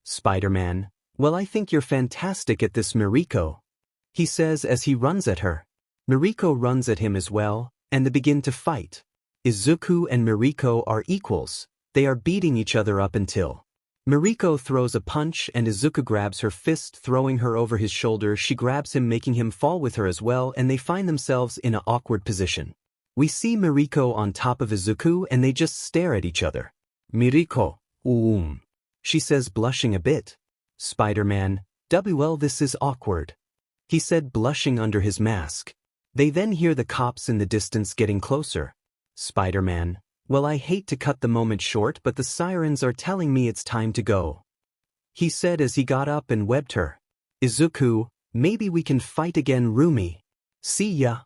Spider-Man, well, I think you're fantastic at this, Miriko, he says as he runs at her. Miriko runs at him as well, and they begin to fight. Izuku and Miriko are equals. They are beating each other up until Miriko throws a punch and Izuku grabs her fist, throwing her over his shoulder. She grabs him, making him fall with her as well, and they find themselves in an awkward position. We see Miriko on top of Izuku and they just stare at each other. Miriko, she says, blushing a bit. Spider-Man, well, this is awkward, he said, blushing under his mask. They then hear the cops in the distance getting closer. Spider-Man, well, I hate to cut the moment short, but the sirens are telling me it's time to go, he said as he got up and webbed her. Izuku, maybe we can fight again, Rumi. See ya,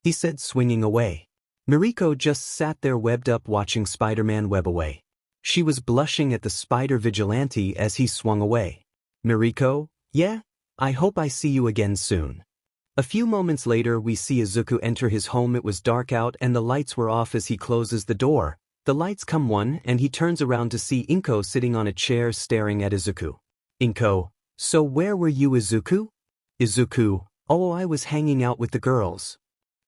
he said, swinging away. Miriko just sat there webbed up, watching Spider-Man web away. She was blushing at the spider vigilante as he swung away. Miriko, yeah, I hope I see you again soon. A few moments later we see Izuku enter his home. It was dark out and the lights were off. As he closes the door, the lights come on and he turns around to see Inko sitting on a chair staring at Izuku. Inko, so where were you, Izuku? Izuku, oh, I was hanging out with the girls,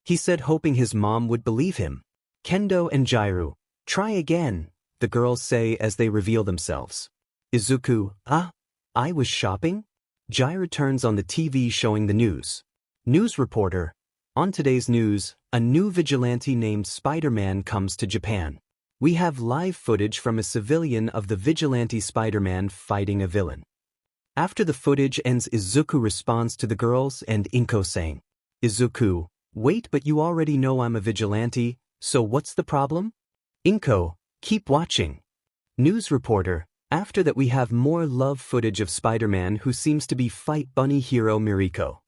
he said, hoping his mom would believe him. Kendo and Jairu, try again, the girls say as they reveal themselves. Izuku, I was shopping? Jairu turns on the TV showing the news. News reporter, on today's news, a new vigilante named Spider-Man comes to Japan. We have live footage from a civilian of the vigilante Spider-Man fighting a villain. After the footage ends, Izuku responds to the girls and Inko saying, Izuku, wait, but you already know I'm a vigilante, so what's the problem? Inko, keep watching. News reporter, after that we have more love footage of Spider-Man who seems to be fight bunny hero Miriko.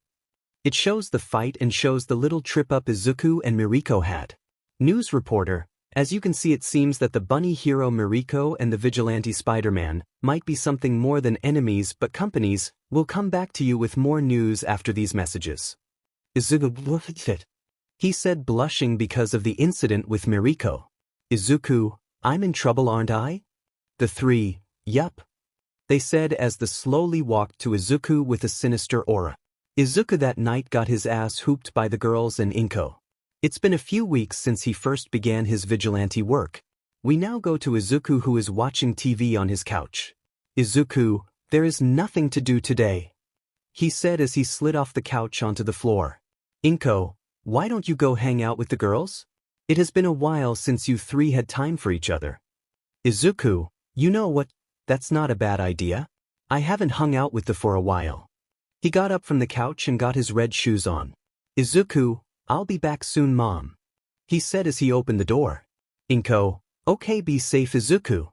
It shows the fight and shows the little trip up Izuku and Miriko had. News reporter, as you can see, it seems that the bunny hero Miriko and the vigilante Spider-Man might be something more than enemies but companies. Will come back to you with more news after these messages. Izuku blushed. He said, blushing because of the incident with Miriko. Izuku, I'm in trouble, aren't I? The three, yup. They said as they slowly walked to Izuku with a sinister aura. Izuku that night got his ass hooped by the girls and Inko. It's been a few weeks since he first began his vigilante work. We now go to Izuku who is watching TV on his couch. Izuku, there is nothing to do today, he said as he slid off the couch onto the floor. Inko, why don't you go hang out with the girls? It has been a while since you three had time for each other. Izuku, you know what? That's not a bad idea. I haven't hung out with them for a while. He got up from the couch and got his red shoes on. Izuku, I'll be back soon, Mom, he said as he opened the door. Inko, okay, be safe, Izuku.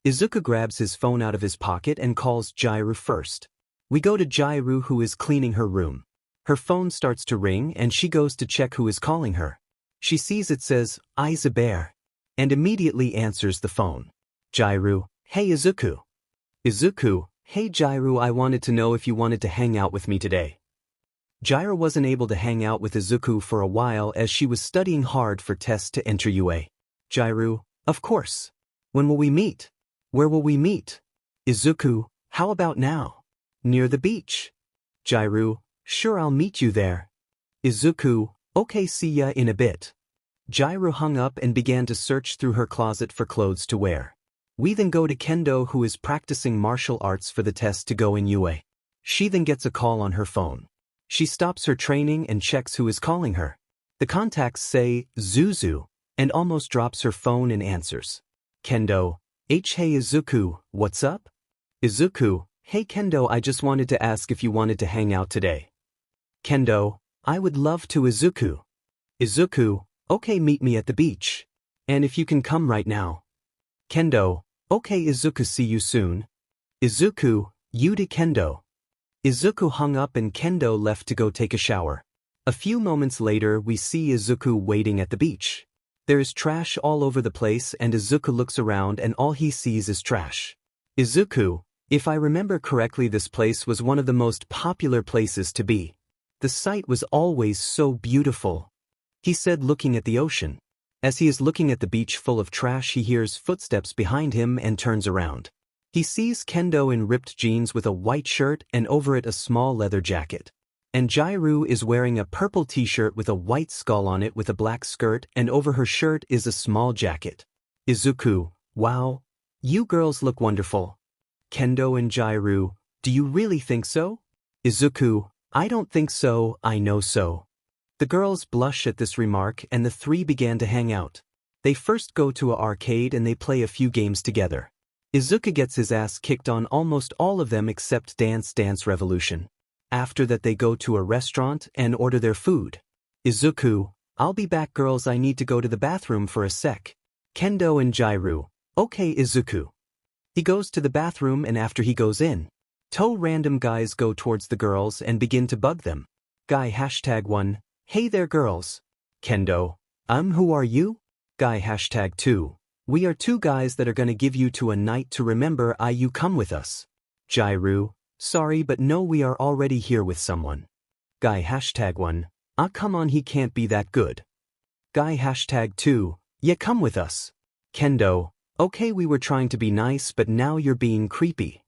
Izuku grabs his phone out of his pocket and calls Jairu first. We go to Jairu who is cleaning her room. Her phone starts to ring and she goes to check who is calling her. She sees it says, Izubear, and immediately answers the phone. Jairu, hey Izuku. Izuku, hey Jairu, I wanted to know if you wanted to hang out with me today. Jairu wasn't able to hang out with Izuku for a while as she was studying hard for tests to enter UA. Jairu, of course. When will we meet? Where will we meet? Izuku, how about now? Near the beach. Jairu, sure, I'll meet you there. Izuku, okay, see ya in a bit. Jairu hung up and began to search through her closet for clothes to wear. We then go to Kendo who is practicing martial arts for the test to go in UA. She then gets a call on her phone. She stops her training and checks who is calling her. The contacts say, Zuzu, and almost drops her phone and answers. Kendo, hey Izuku, what's up? Izuku, hey Kendo, I just wanted to ask if you wanted to hang out today. Kendo, I would love to, Izuku. Izuku, okay, meet me at the beach. And if you can come right now. Kendo, okay Izuku, see you soon. Izuku, you to Kendo. Izuku hung up and Kendo left to go take a shower. A few moments later we see Izuku waiting at the beach. There is trash all over the place and Izuku looks around and all he sees is trash. Izuku, if I remember correctly, this place was one of the most popular places to be. The sight was always so beautiful, he said, looking at the ocean. As he is looking at the beach full of trash, he hears footsteps behind him and turns around. He sees Kendo in ripped jeans with a white shirt and over it a small leather jacket. And Jairu is wearing a purple t-shirt with a white skull on it with a black skirt, and over her shirt is a small jacket. Izuku, wow, you girls look wonderful. Kendo and Jairu, do you really think so? Izuku, I don't think so, I know so. The girls blush at this remark and the three began to hang out. They first go to an arcade and they play a few games together. Izuku gets his ass kicked on almost all of them except Dance Dance Revolution. After that they go to a restaurant and order their food. Izuku, I'll be back girls, I need to go to the bathroom for a sec. Kendo and Jairu, okay Izuku. He goes to the bathroom and after he goes in, two random guys go towards the girls and begin to bug them. Guy #1, hey there girls. Kendo, who are you? Guy #2, we are two guys that are gonna give you to a night to remember. You come with us. Jairu, sorry but no, we are already here with someone. Guy #1, come on, he can't be that good. Guy #2, yeah, come with us. Kendo, okay, we were trying to be nice but now you're being creepy.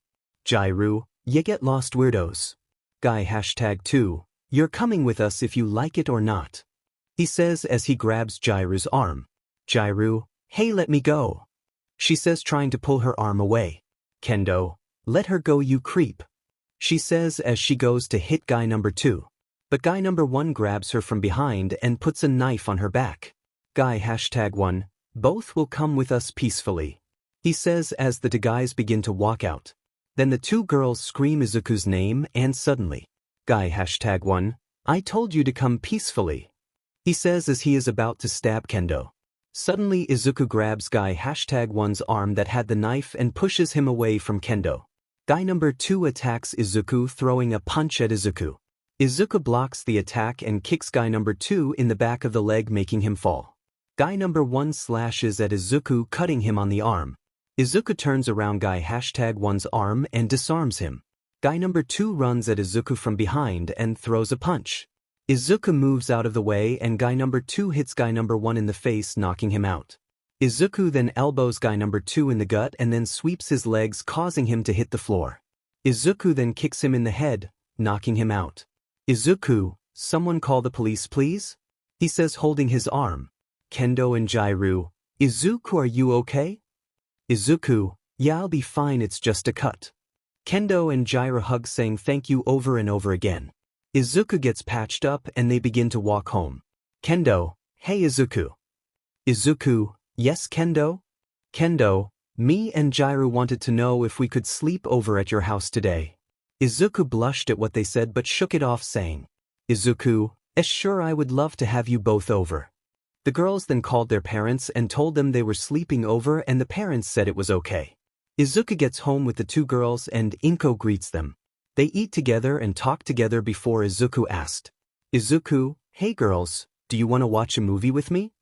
Jairu, yeah, get lost weirdos. Guy #2, you're coming with us if you like it or not, he says as he grabs Jairu's arm. Jairu, hey, let me go, she says, trying to pull her arm away. Kendo, let her go, you creep, she says as she goes to hit guy #2. But guy #1 grabs her from behind and puts a knife on her back. Guy #1, both will come with us peacefully, he says as the two guys begin to walk out. Then the two girls scream Izuku's name and suddenly, Guy #1, I told you to come peacefully. He says as he is about to stab Kendo. Suddenly Izuku grabs Guy #1's arm that had the knife and pushes him away from Kendo. Guy number 2 attacks Izuku, throwing a punch at Izuku. Izuku blocks the attack and kicks Guy number 2 in the back of the leg, making him fall. Guy number 1 slashes at Izuku, cutting him on the arm. Izuku turns around Guy #1's arm and disarms him. Guy number 2 runs at Izuku from behind and throws a punch. Izuku moves out of the way and Guy number 2 hits Guy number 1 in the face, knocking him out. Izuku then elbows Guy number 2 in the gut and then sweeps his legs, causing him to hit the floor. Izuku then kicks him in the head, knocking him out. Izuku, someone call the police please? He says, holding his arm. Kendo and Jairu, Izuku, are you okay? Izuku, yeah, I'll be fine, it's just a cut. Kendo and Jairu hug, saying thank you over and over again. Izuku gets patched up and they begin to walk home. Kendo, hey Izuku. Izuku, yes Kendo? Kendo, me and Jairu wanted to know if we could sleep over at your house today. Izuku blushed at what they said but shook it off, saying, Izuku, sure, I would love to have you both over. The girls then called their parents and told them they were sleeping over, and the parents said it was okay. Izuku gets home with the two girls and Inko greets them. They eat together and talk together before Izuku asked, Izuku, hey girls, do you want to watch a movie with me?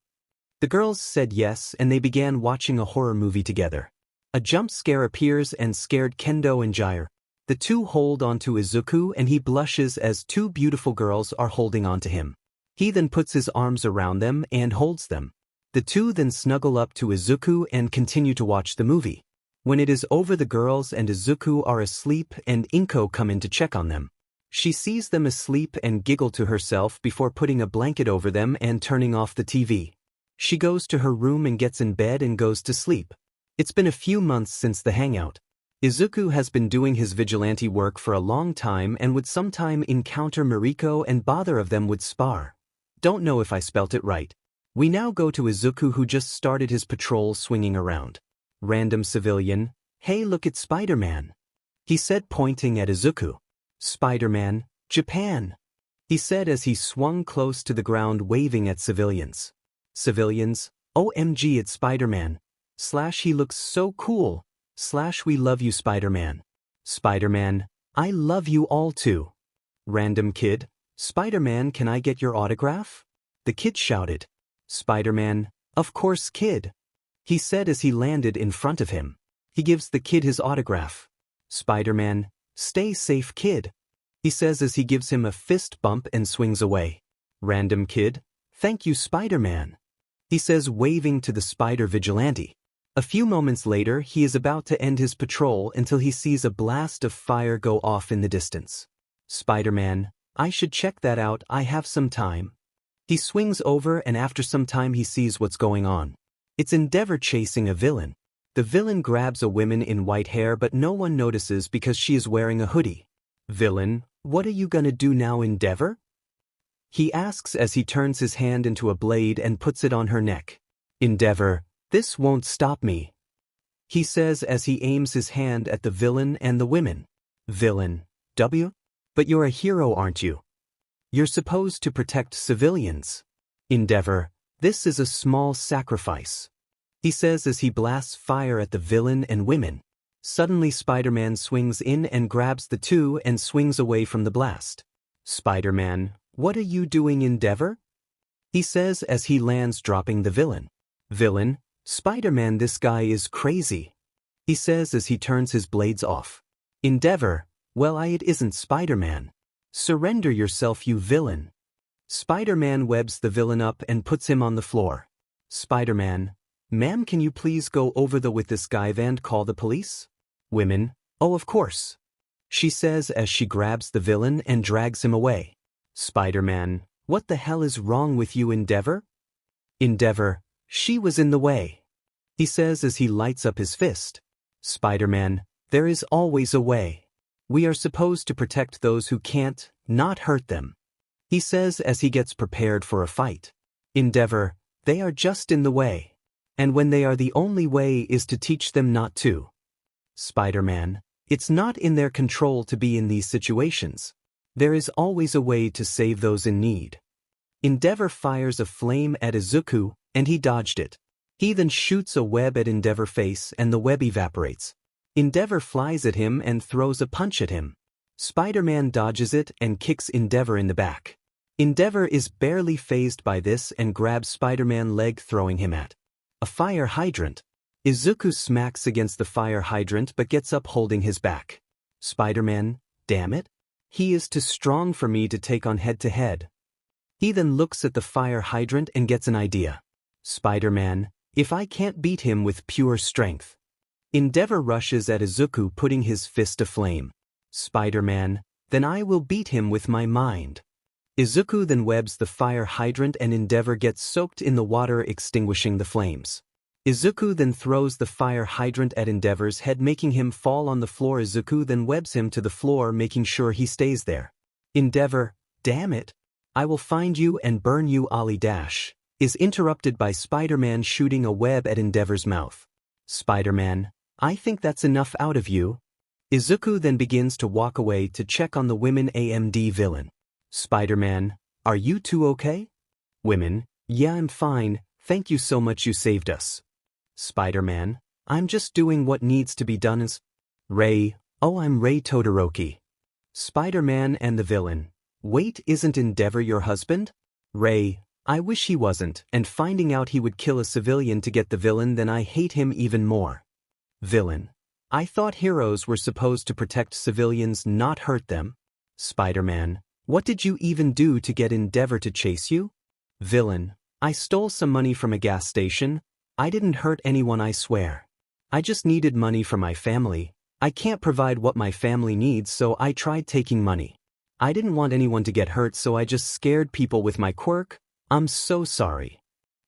The girls said yes and they began watching a horror movie together. A jump scare appears and scared Kendo and Jairu. The two hold onto Izuku and he blushes as two beautiful girls are holding onto him. He then puts his arms around them and holds them. The two then snuggle up to Izuku and continue to watch the movie. When it is over, the girls and Izuku are asleep and Inko come in to check on them. She sees them asleep and giggle to herself before putting a blanket over them and turning off the TV. She goes to her room and gets in bed and goes to sleep. It's been a few months since the hangout. Izuku has been doing his vigilante work for a long time and would sometime encounter Mariko and bother of them would spar. Don't know if I spelt it right. We now go to Izuku, who just started his patrol, swinging around. Random civilian, hey look at Spider-Man. He said, pointing at Izuku. Spider-Man, Japan. He said as he swung close to the ground, waving at civilians. Civilians, OMG, it's Spider-Man. / he looks so cool. / we love you Spider-Man. Spider-Man, I love you all too. Random kid, Spider-Man, can I get your autograph? The kid shouted. Spider-Man, of course kid. He said as he landed in front of him. He gives the kid his autograph. Spider-Man, stay safe kid. He says as he gives him a fist bump and swings away. Random kid, thank you Spider-Man. He says, waving to the spider vigilante. A few moments later, he is about to end his patrol until he sees a blast of fire go off in the distance. Spider-Man, I should check that out, I have some time. He swings over and after some time he sees what's going on. It's Endeavor chasing a villain. The villain grabs a woman in white hair but no one notices because she is wearing a hoodie. Villain, what are you gonna do now Endeavor? He asks as he turns his hand into a blade and puts it on her neck. Endeavor, this won't stop me. He says as he aims his hand at the villain and the women. Villain, W? But you're a hero, aren't you? You're supposed to protect civilians. Endeavor, this is a small sacrifice. He says as he blasts fire at the villain and women. Suddenly Spider-Man swings in and grabs the two and swings away from the blast. Spider-Man, what are you doing Endeavor? He says as he lands, dropping the villain. Villain, Spider-Man, this guy is crazy. He says as he turns his blades off. Endeavor, well, it isn't Spider-Man. Surrender yourself, you villain. Spider-Man webs the villain up and puts him on the floor. Spider-Man, ma'am, can you please go over with this guy and call the police? Women, oh of course. She says as she grabs the villain and drags him away. Spider-Man, what the hell is wrong with you Endeavor? Endeavor, she was in the way. He says as he lights up his fist. Spider-Man, there is always a way. We are supposed to protect those who can't, not hurt them. He says as he gets prepared for a fight. Endeavor, they are just in the way. And when they are, the only way is to teach them not to. Spider-Man, It's not in their control to be in these situations. There is always a way to save those in need. Endeavor fires a flame at Izuku, and he dodged it. He then shoots a web at Endeavor's face and the web evaporates. Endeavor flies at him and throws a punch at him. Spider-Man dodges it and kicks Endeavor in the back. Endeavor is barely fazed by this and grabs Spider-Man's leg, throwing him at a fire hydrant. Izuku smacks against the fire hydrant but gets up holding his back. Spider-Man, damn it. He is too strong for me to take on head-to-head. He then looks at the fire hydrant and gets an idea. Spider-Man, if I can't beat him with pure strength. Endeavor rushes at Izuku, putting his fist aflame. Spider-Man, then I will beat him with my mind. Izuku then webs the fire hydrant and Endeavor gets soaked in the water, extinguishing the flames. Izuku then throws the fire hydrant at Endeavor's head, making him fall on the floor. Izuku then webs him to the floor, making sure he stays there. Endeavor, damn it. I will find you and burn you. Ollie dash is interrupted by Spider-Man shooting a web at Endeavor's mouth. Spider-Man, I think that's enough out of you. Izuku then begins to walk away to check on the women. AMD villain. Spider-Man, are you two okay? Women, yeah, I'm fine, thank you so much, you saved us. Spider-Man, I'm just doing what needs to be done. Ray, oh, I'm Ray Todoroki. Spider-Man and the villain, wait, isn't Endeavor your husband? Ray, I wish he wasn't, and finding out he would kill a civilian to get the villain, then I hate him even more. Villain, I thought heroes were supposed to protect civilians, not hurt them. Spider-Man, what did you even do to get Endeavor to chase you? Villain, I stole some money from a gas station. I didn't hurt anyone, I swear. I just needed money for my family. I can't provide what my family needs, so I tried taking money. I didn't want anyone to get hurt, so I just scared people with my quirk. I'm so sorry.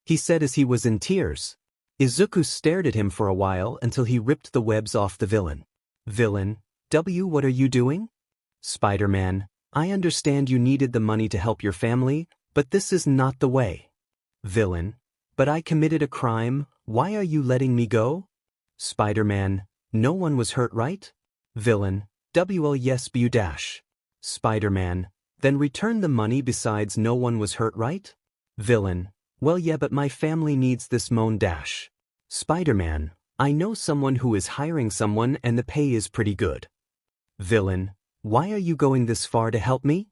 He said as he was in tears. Izuku stared at him for a while until he ripped the webs off the villain. Villain, what are you doing? Spider-Man, I understand you needed the money to help your family, but this is not the way. Villain, but I committed a crime, why are you letting me go? Spider-Man, no one was hurt, right? Villain, yes, you dash. Spider-Man, then return the money, besides no one was hurt, right? Villain, well yeah, but my family needs this moan dash. Spider-Man, I know someone who is hiring someone and the pay is pretty good. Villain, why are you going this far to help me?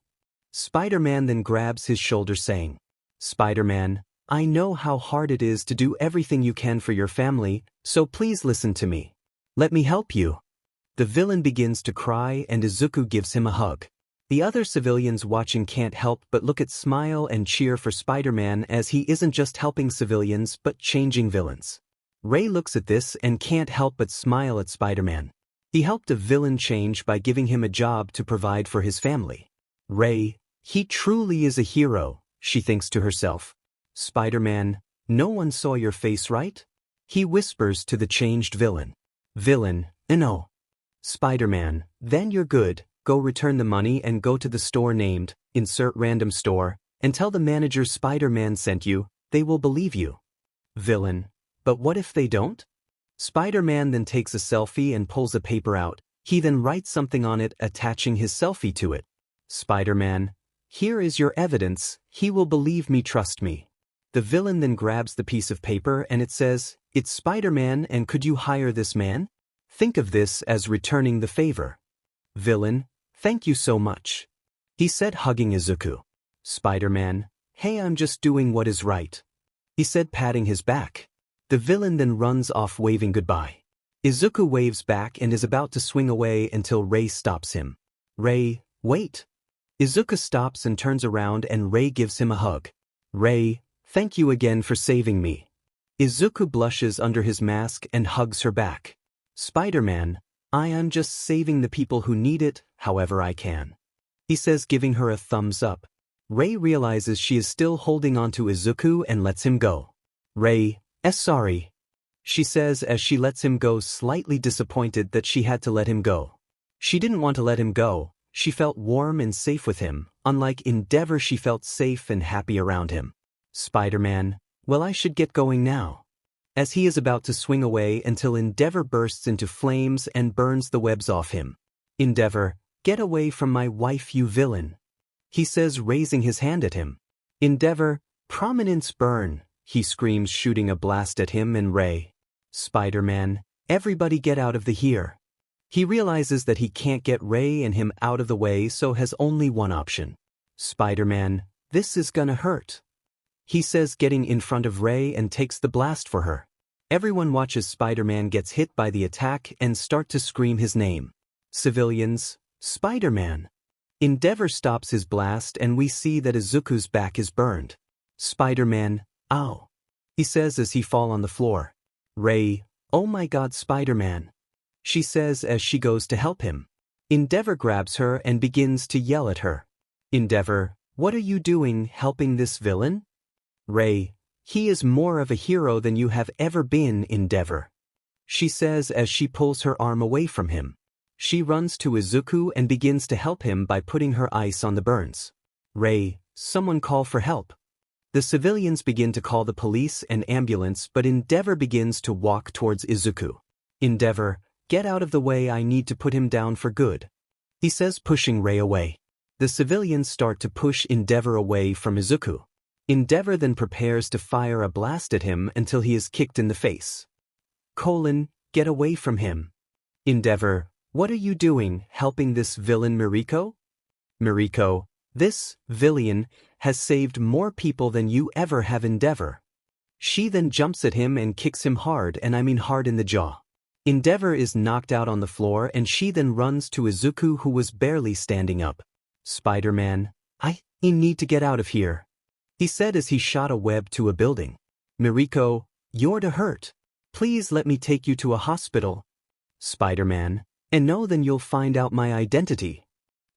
Spider-Man then grabs his shoulder saying, Spider-Man, I know how hard it is to do everything you can for your family, so please listen to me. Let me help you. The villain begins to cry and Izuku gives him a hug. The other civilians watching can't help but look at, smile and cheer for Spider-Man, as he isn't just helping civilians but changing villains. Ray looks at this and can't help but smile at Spider-Man. He helped a villain change by giving him a job to provide for his family. Ray, he truly is a hero, she thinks to herself. Spider-Man, no one saw your face, right? He whispers to the changed villain. Villain, no. Spider-Man, then you're good, go return the money and go to the store named, insert random store, and tell the manager Spider-Man sent you, they will believe you. Villain, but what if they don't? Spider-Man then takes a selfie and pulls a paper out. He then writes something on it, attaching his selfie to it. Spider-Man, here is your evidence, he will believe me, trust me. The villain then grabs the piece of paper and it says, it's Spider-Man, and could you hire this man? Think of this as returning the favor. Villain, thank you so much. He said, hugging Izuku. Spider-Man, hey, I'm just doing what is right. He said, patting his back. The villain then runs off waving goodbye. Izuku waves back and is about to swing away until Ray stops him. Ray, wait. Izuku stops and turns around and Ray gives him a hug. Ray, thank you again for saving me. Izuku blushes under his mask and hugs her back. Spider-Man, I am just saving the people who need it, however I can. He says, giving her a thumbs up. Ray realizes she is still holding on to Izuku and lets him go. Ray, sorry. She says as she lets him go, slightly disappointed that she had to let him go. She didn't want to let him go, she felt warm and safe with him, unlike Endeavor she felt safe and happy around him. Spider-Man, well, I should get going now. as he is about to swing away until Endeavor bursts into flames and burns the webs off him. Endeavor, get away from my wife, you villain, he says, raising his hand at him. Endeavor, prominence burn, he screams, shooting a blast at him and Ray. Spider-Man, everybody get out of the here. He realizes that he can't get Ray and him out of the way, so has only one option. Spider-Man, this is gonna hurt, he says, getting in front of Ray and takes the blast for her. Everyone watches Spider-Man gets hit by the attack and start to scream his name. Civilians, Spider-Man. Endeavor stops his blast and we see that Izuku's back is burned. Spider-Man, ow, he says as he fall on the floor. Ray, oh my god, Spider-Man, she says as she goes to help him. Endeavor grabs her and begins to yell at her. Endeavor, what are you doing helping this villain? Ray, he is more of a hero than you have ever been, Endeavor, she says as she pulls her arm away from him. She runs to Izuku and begins to help him by putting her ice on the burns. Ray, someone call for help. The civilians begin to call the police and ambulance, but Endeavor begins to walk towards Izuku. Endeavor, get out of the way, I need to put him down for good, he says, pushing Ray away. The civilians start to push Endeavor away from Izuku. Endeavor then prepares to fire a blast at him until he is kicked in the face. Get away from him. Endeavor, what are you doing helping this villain Mariko? Mariko, this villain has saved more people than you ever have, Endeavor. She then jumps at him and kicks him hard, and I mean hard, in the jaw. Endeavor is knocked out on the floor and she then runs to Izuku, who was barely standing up. Spider-Man, I need to get out of here, he said as he shot a web to a building. Mariko, you're to hurt. Please let me take you to a hospital. Spider-Man, and no, then you'll find out my identity.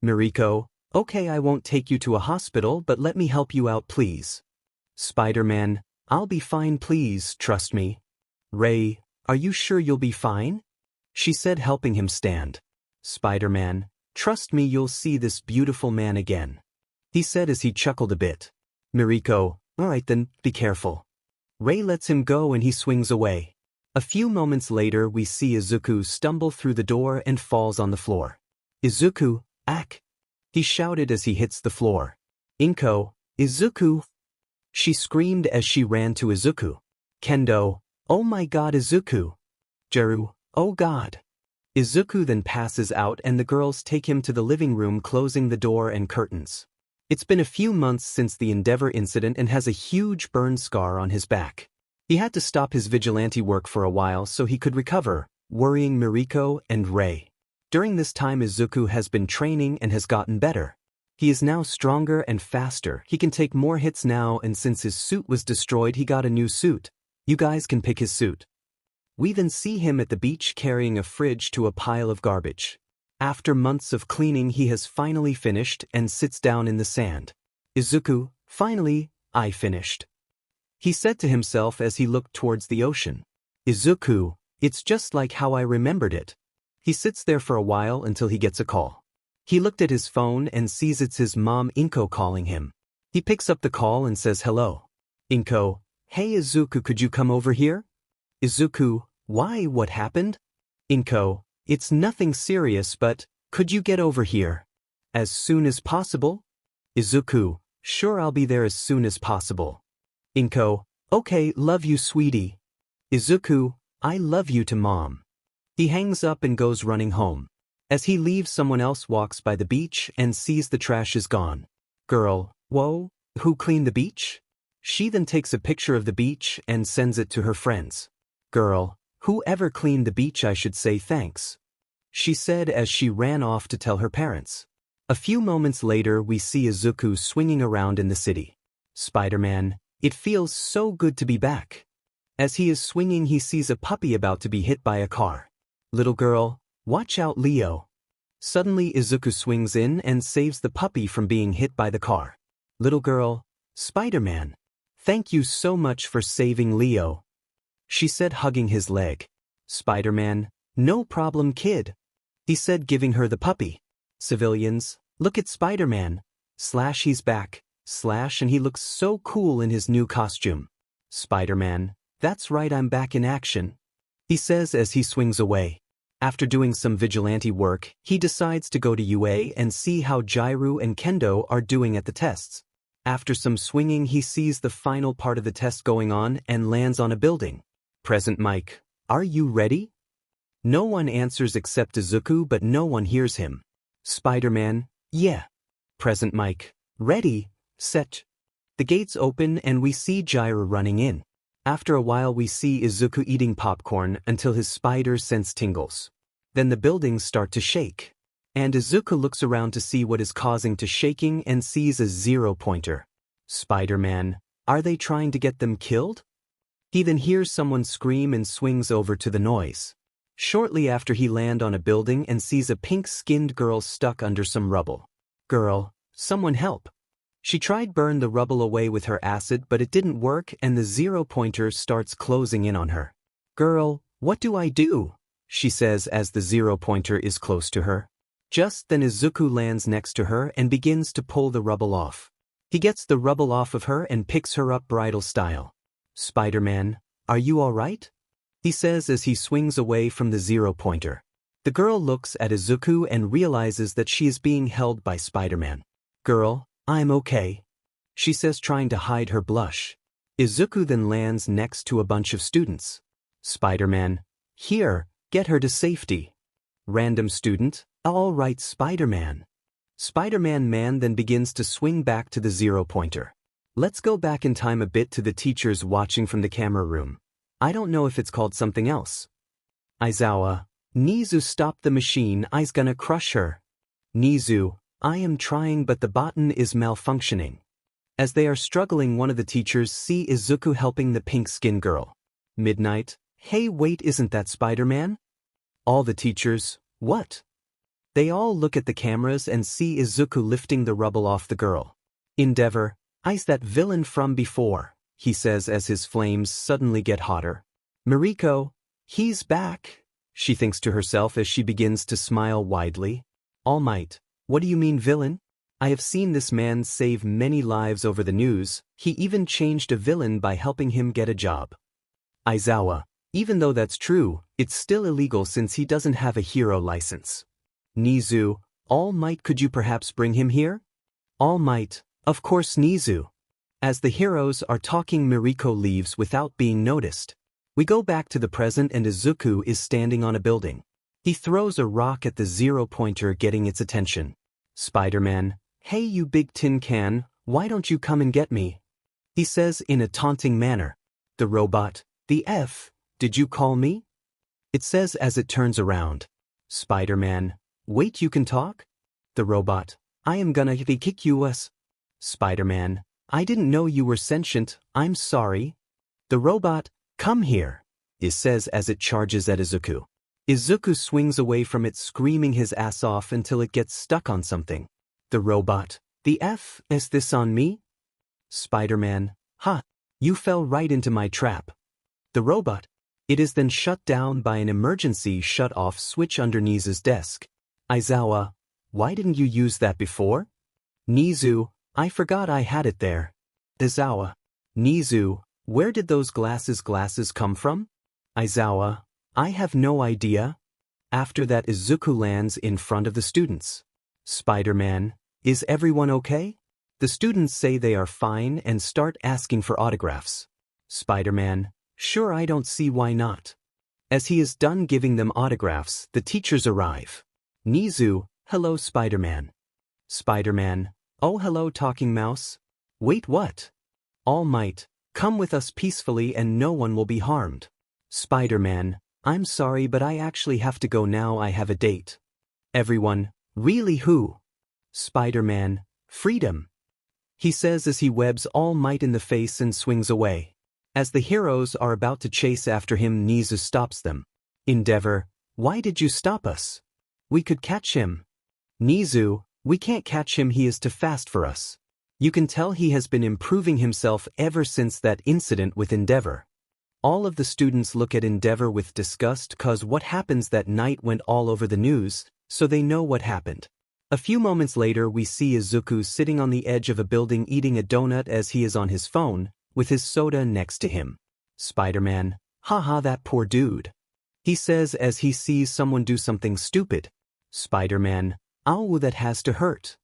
Mariko, okay, I won't take you to a hospital, but let me help you out, please. Spider-Man, I'll be fine, please, trust me. Ray, are you sure you'll be fine? She said, helping him stand. Spider-Man, trust me, you'll see this beautiful man again, he said as he chuckled a bit. Mariko, alright then, be careful. Ray lets him go and he swings away. A few moments later we see Izuku stumble through the door and falls on the floor. Izuku, ack, he shouted as he hits the floor. Inko, Izuku, she screamed as she ran to Izuku. Kendo, oh my god, Izuku. Jeru, oh god. Izuku then passes out and the girls take him to the living room, closing the door and curtains. It's been a few months since the Endeavor incident and has a huge burn scar on his back. He had to stop his vigilante work for a while so he could recover, worrying Mariko and Ray. During this time Izuku has been training and has gotten better. He is now stronger and faster, he can take more hits now, and since his suit was destroyed he got a new suit. You guys can pick his suit. We then see him at the beach carrying a fridge to a pile of garbage. After months of cleaning he has finally finished and sits down in the sand. Izuku, finally, I finished, he said to himself as he looked towards the ocean. Izuku, it's just like how I remembered it. He sits there for a while until he gets a call. He looked at his phone and sees it's his mom Inko calling him. He picks up the call and says hello. Inko, hey Izuku, could you come over here? Izuku, why, what happened? Inko, it's nothing serious, but could you get over here as soon as possible? Izuku, sure, I'll be there as soon as possible. Inko, okay, love you, sweetie. Izuku, I love you to mom. He hangs up and goes running home. As he leaves, someone else walks by the beach and sees the trash is gone. Girl, whoa, who cleaned the beach? She then takes a picture of the beach and sends it to her friends. Girl, whoever cleaned the beach, I should say thanks, she said as she ran off to tell her parents. A few moments later we see Izuku swinging around in the city. Spider-Man, it feels so good to be back. As he is swinging he sees a puppy about to be hit by a car. Little girl, watch out, Leo. Suddenly Izuku swings in and saves the puppy from being hit by the car. Little girl, Spider-Man, thank you so much for saving Leo, she said, hugging his leg. Spider-Man, no problem, kid, he said, giving her the puppy. Civilians, look at Spider-Man, / he's back, / and he looks so cool in his new costume. Spider-Man, That's right, I'm back in action, he says as he swings away. After doing some vigilante work, he decides to go to UA and see how Jairu and Kendo are doing at the tests. After some swinging, he sees the final part of the test going on and lands on a building. Present mic. Are you ready? No one answers except Izuku, but no one hears him. Spider-Man. Yeah. Present mic. Ready, set. The gates open and we see Jairu running in. After a while we see Izuku eating popcorn until his spider sense tingles. Then the buildings start to shake. And Izuku looks around to see what is causing the shaking and sees a zero-pointer. Spider-Man. Are they trying to get them killed? He then hears someone scream and swings over to the noise. Shortly after he lands on a building and sees a pink-skinned girl stuck under some rubble. Girl, someone help. She tried burn the rubble away with her acid, but it didn't work and the zero-pointer starts closing in on her. Girl, what do I do? She says as the zero-pointer is close to her. Just then Izuku lands next to her and begins to pull the rubble off. He gets the rubble off of her and picks her up bridal style. Spider-Man, are you alright? He says as he swings away from the zero-pointer. The girl looks at Izuku and realizes that she is being held by Spider-Man. Girl, I'm okay, she says, trying to hide her blush. Izuku then lands next to a bunch of students. Spider-Man, here, get her to safety. Random student, all right, Spider-Man. Spider-Man then begins to swing back to the zero-pointer. Let's go back in time a bit to the teachers watching from the camera room. I don't know if it's called something else. Aizawa, Nizu, stop the machine, I's gonna crush her. Nizu, I am trying but the button is malfunctioning. As they are struggling, one of the teachers see Izuku helping the pink-skinned girl. Midnight, hey wait, isn't that Spider-Man? All the teachers, what? They all look at the cameras and see Izuku lifting the rubble off the girl. Endeavor, I's that villain from before, he says as his flames suddenly get hotter. Mariko, he's back, she thinks to herself as she begins to smile widely. All Might, what do you mean villain? I have seen this man save many lives over the news, he even changed a villain by helping him get a job. Aizawa, even though that's true, it's still illegal since he doesn't have a hero license. Nizu, All Might, could you perhaps bring him here? All Might, of course Nizu. As the heroes are talking, Mariko leaves without being noticed. We go back to the present and Izuku is standing on a building. He throws a rock at the zero-pointer, getting its attention. Spider-Man, hey you big tin can, why don't you come and get me? He says in a taunting manner. The robot, the F, did you call me? It says as it turns around. Spider-Man, wait, you can talk? The robot, I am gonna kick you us. Spider-Man, I didn't know you were sentient, I'm sorry. The robot, come here, it says as it charges at Izuku. Izuku swings away from it, screaming his ass off until it gets stuck on something. The robot, the F, is this on me? Spider-Man, ha, you fell right into my trap. The robot, it is then shut down by an emergency shut-off switch under Nizu's desk. Aizawa, why didn't you use that before? Nizu, I forgot I had it there. Aizawa, Nizu, where did those glasses come from? Aizawa, I have no idea. After that, Izuku lands in front of the students. Spider-Man, is everyone okay? The students say they are fine and start asking for autographs. Spider-Man, sure, I don't see why not. As he is done giving them autographs, the teachers arrive. Nizu, hello Spider-Man. Spider-Man, oh hello Talking Mouse. Wait, what? All Might, come with us peacefully and no one will be harmed. Spider-Man, I'm sorry but I actually have to go now, I have a date. Everyone, really, who? Spider-Man, freedom. He says as he webs All Might in the face and swings away. As the heroes are about to chase after him, Nizu stops them. Endeavor, why did you stop us? We could catch him. Nizu, we can't catch him, he is too fast for us. You can tell he has been improving himself ever since that incident with Endeavor. All of the students look at Endeavor with disgust cause what happens that night went all over the news, so they know what happened. A few moments later we see Izuku sitting on the edge of a building eating a donut as he is on his phone, with his soda next to him. Spider-Man, haha, that poor dude. He says as he sees someone do something stupid. Spider-Man, ow, that has to hurt.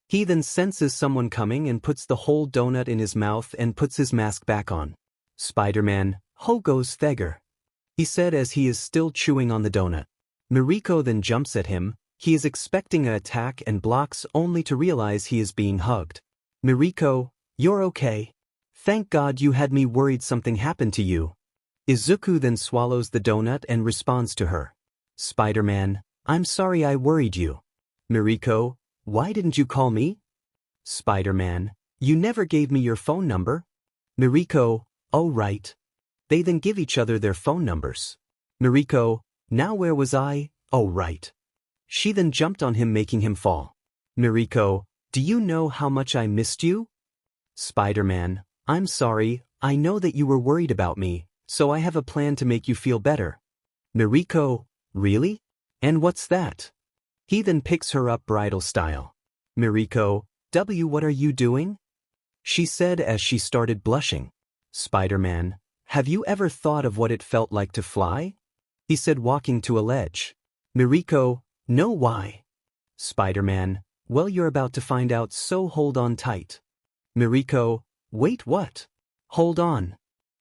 He then senses someone coming and puts the whole donut in his mouth and puts his mask back on. Spider-Man, ho goes Thegger. He said as he is still chewing on the donut. Mariko then jumps at him. He is expecting an attack and blocks only to realize he is being hugged. Mariko, you're okay. Thank God you had me worried something happened to you. Izuku then swallows the donut and responds to her. Spider-Man, I'm sorry I worried you. Mariko, why didn't you call me? Spider-Man, you never gave me your phone number. Mariko, oh right. They then give each other their phone numbers. Mariko, now where was I? Oh right. She then jumped on him making him fall. Mariko, do you know how much I missed you? Spider-Man, I'm sorry, I know that you were worried about me, so I have a plan to make you feel better. Mariko, really? And what's that? He then picks her up bridal style. Mariko, what are you doing? She said as she started blushing. Spider-Man, have you ever thought of what it felt like to fly? He said walking to a ledge. Mariko, no, why? Spider-Man, well, you're about to find out, so hold on tight. Mariko, wait, what? Hold on.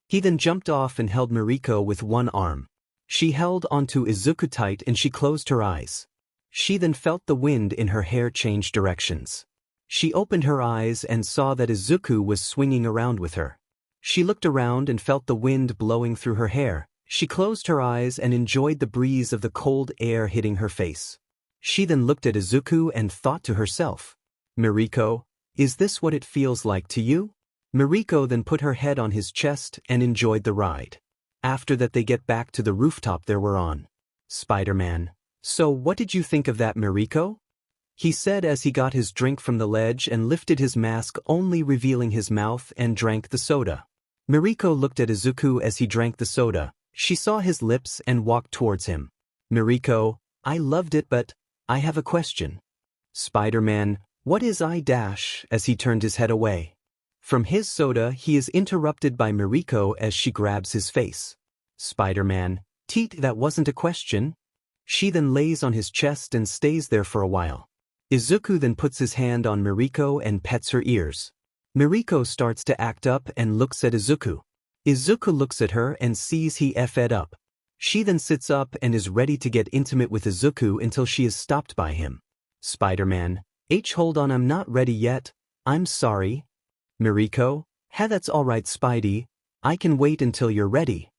He then jumped off and held Mariko with one arm. She held onto Izuku tight and she closed her eyes. She then felt the wind in her hair change directions. She opened her eyes and saw that Izuku was swinging around with her. She looked around and felt the wind blowing through her hair. She closed her eyes and enjoyed the breeze of the cold air hitting her face. She then looked at Izuku and thought to herself, Mariko, is this what it feels like to you? Mariko then put her head on his chest and enjoyed the ride. After that they get back to the rooftop they were on. Spider-Man, so what did you think of that, Mariko? He said as he got his drink from the ledge and lifted his mask, only revealing his mouth, and drank the soda. Mariko looked at Izuku as he drank the soda. She saw his lips and walked towards him. Mariko, I loved it, but I have a question. Spider-Man, what is I dash, as he turned his head away. From his soda he is interrupted by Mariko as she grabs his face. Spider-Man, teat, that wasn't a question. She then lays on his chest and stays there for a while. Izuku then puts his hand on Mariko and pets her ears. Mariko starts to act up and looks at Izuku. Izuku looks at her and sees he f'd up. She then sits up and is ready to get intimate with Izuku until she is stopped by him. Spider-Man, hold on, I'm not ready yet, I'm sorry. Mariko, that's alright Spidey, I can wait until you're ready.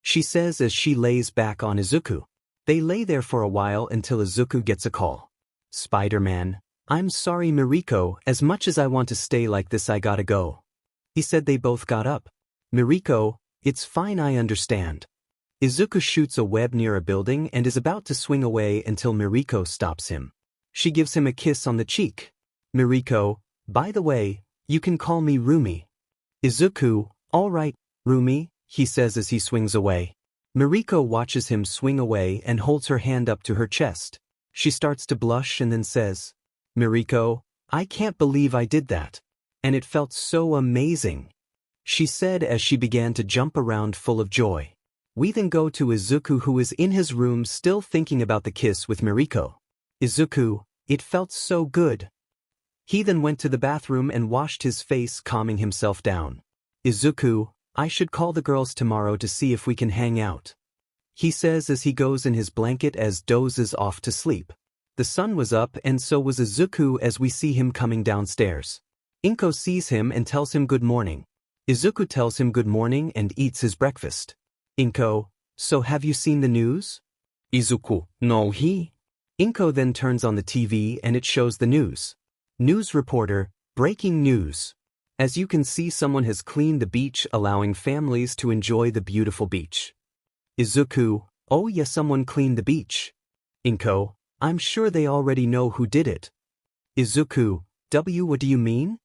She says as she lays back on Izuku. They lay there for a while until Izuku gets a call. Spider-Man, I'm sorry Mariko, as much as I want to stay like this I gotta go. He said. They both got up. Mariko, it's fine, I understand. Izuku shoots a web near a building and is about to swing away until Mariko stops him. She gives him a kiss on the cheek. Mariko, by the way, you can call me Rumi. Izuku, alright, Rumi, he says as he swings away. Mariko watches him swing away and holds her hand up to her chest. She starts to blush and then says, Mariko, I can't believe I did that. And it felt so amazing. She said as she began to jump around full of joy. We then go to Izuku, who is in his room still thinking about the kiss with Mariko. Izuku, it felt so good. He then went to the bathroom and washed his face, calming himself down. Izuku, I should call the girls tomorrow to see if we can hang out. He says as he goes in his blanket as dozes off to sleep. The sun was up and so was Izuku as we see him coming downstairs. Inko sees him and tells him good morning. Izuku tells him good morning and eats his breakfast. Inko, so have you seen the news? Izuku, no. Inko then turns on the TV and it shows the news. News reporter, breaking news. As you can see, someone has cleaned the beach, allowing families to enjoy the beautiful beach. Izuku, oh yeah, someone cleaned the beach. Inko, I'm sure they already know who did it. Izuku, what do you mean?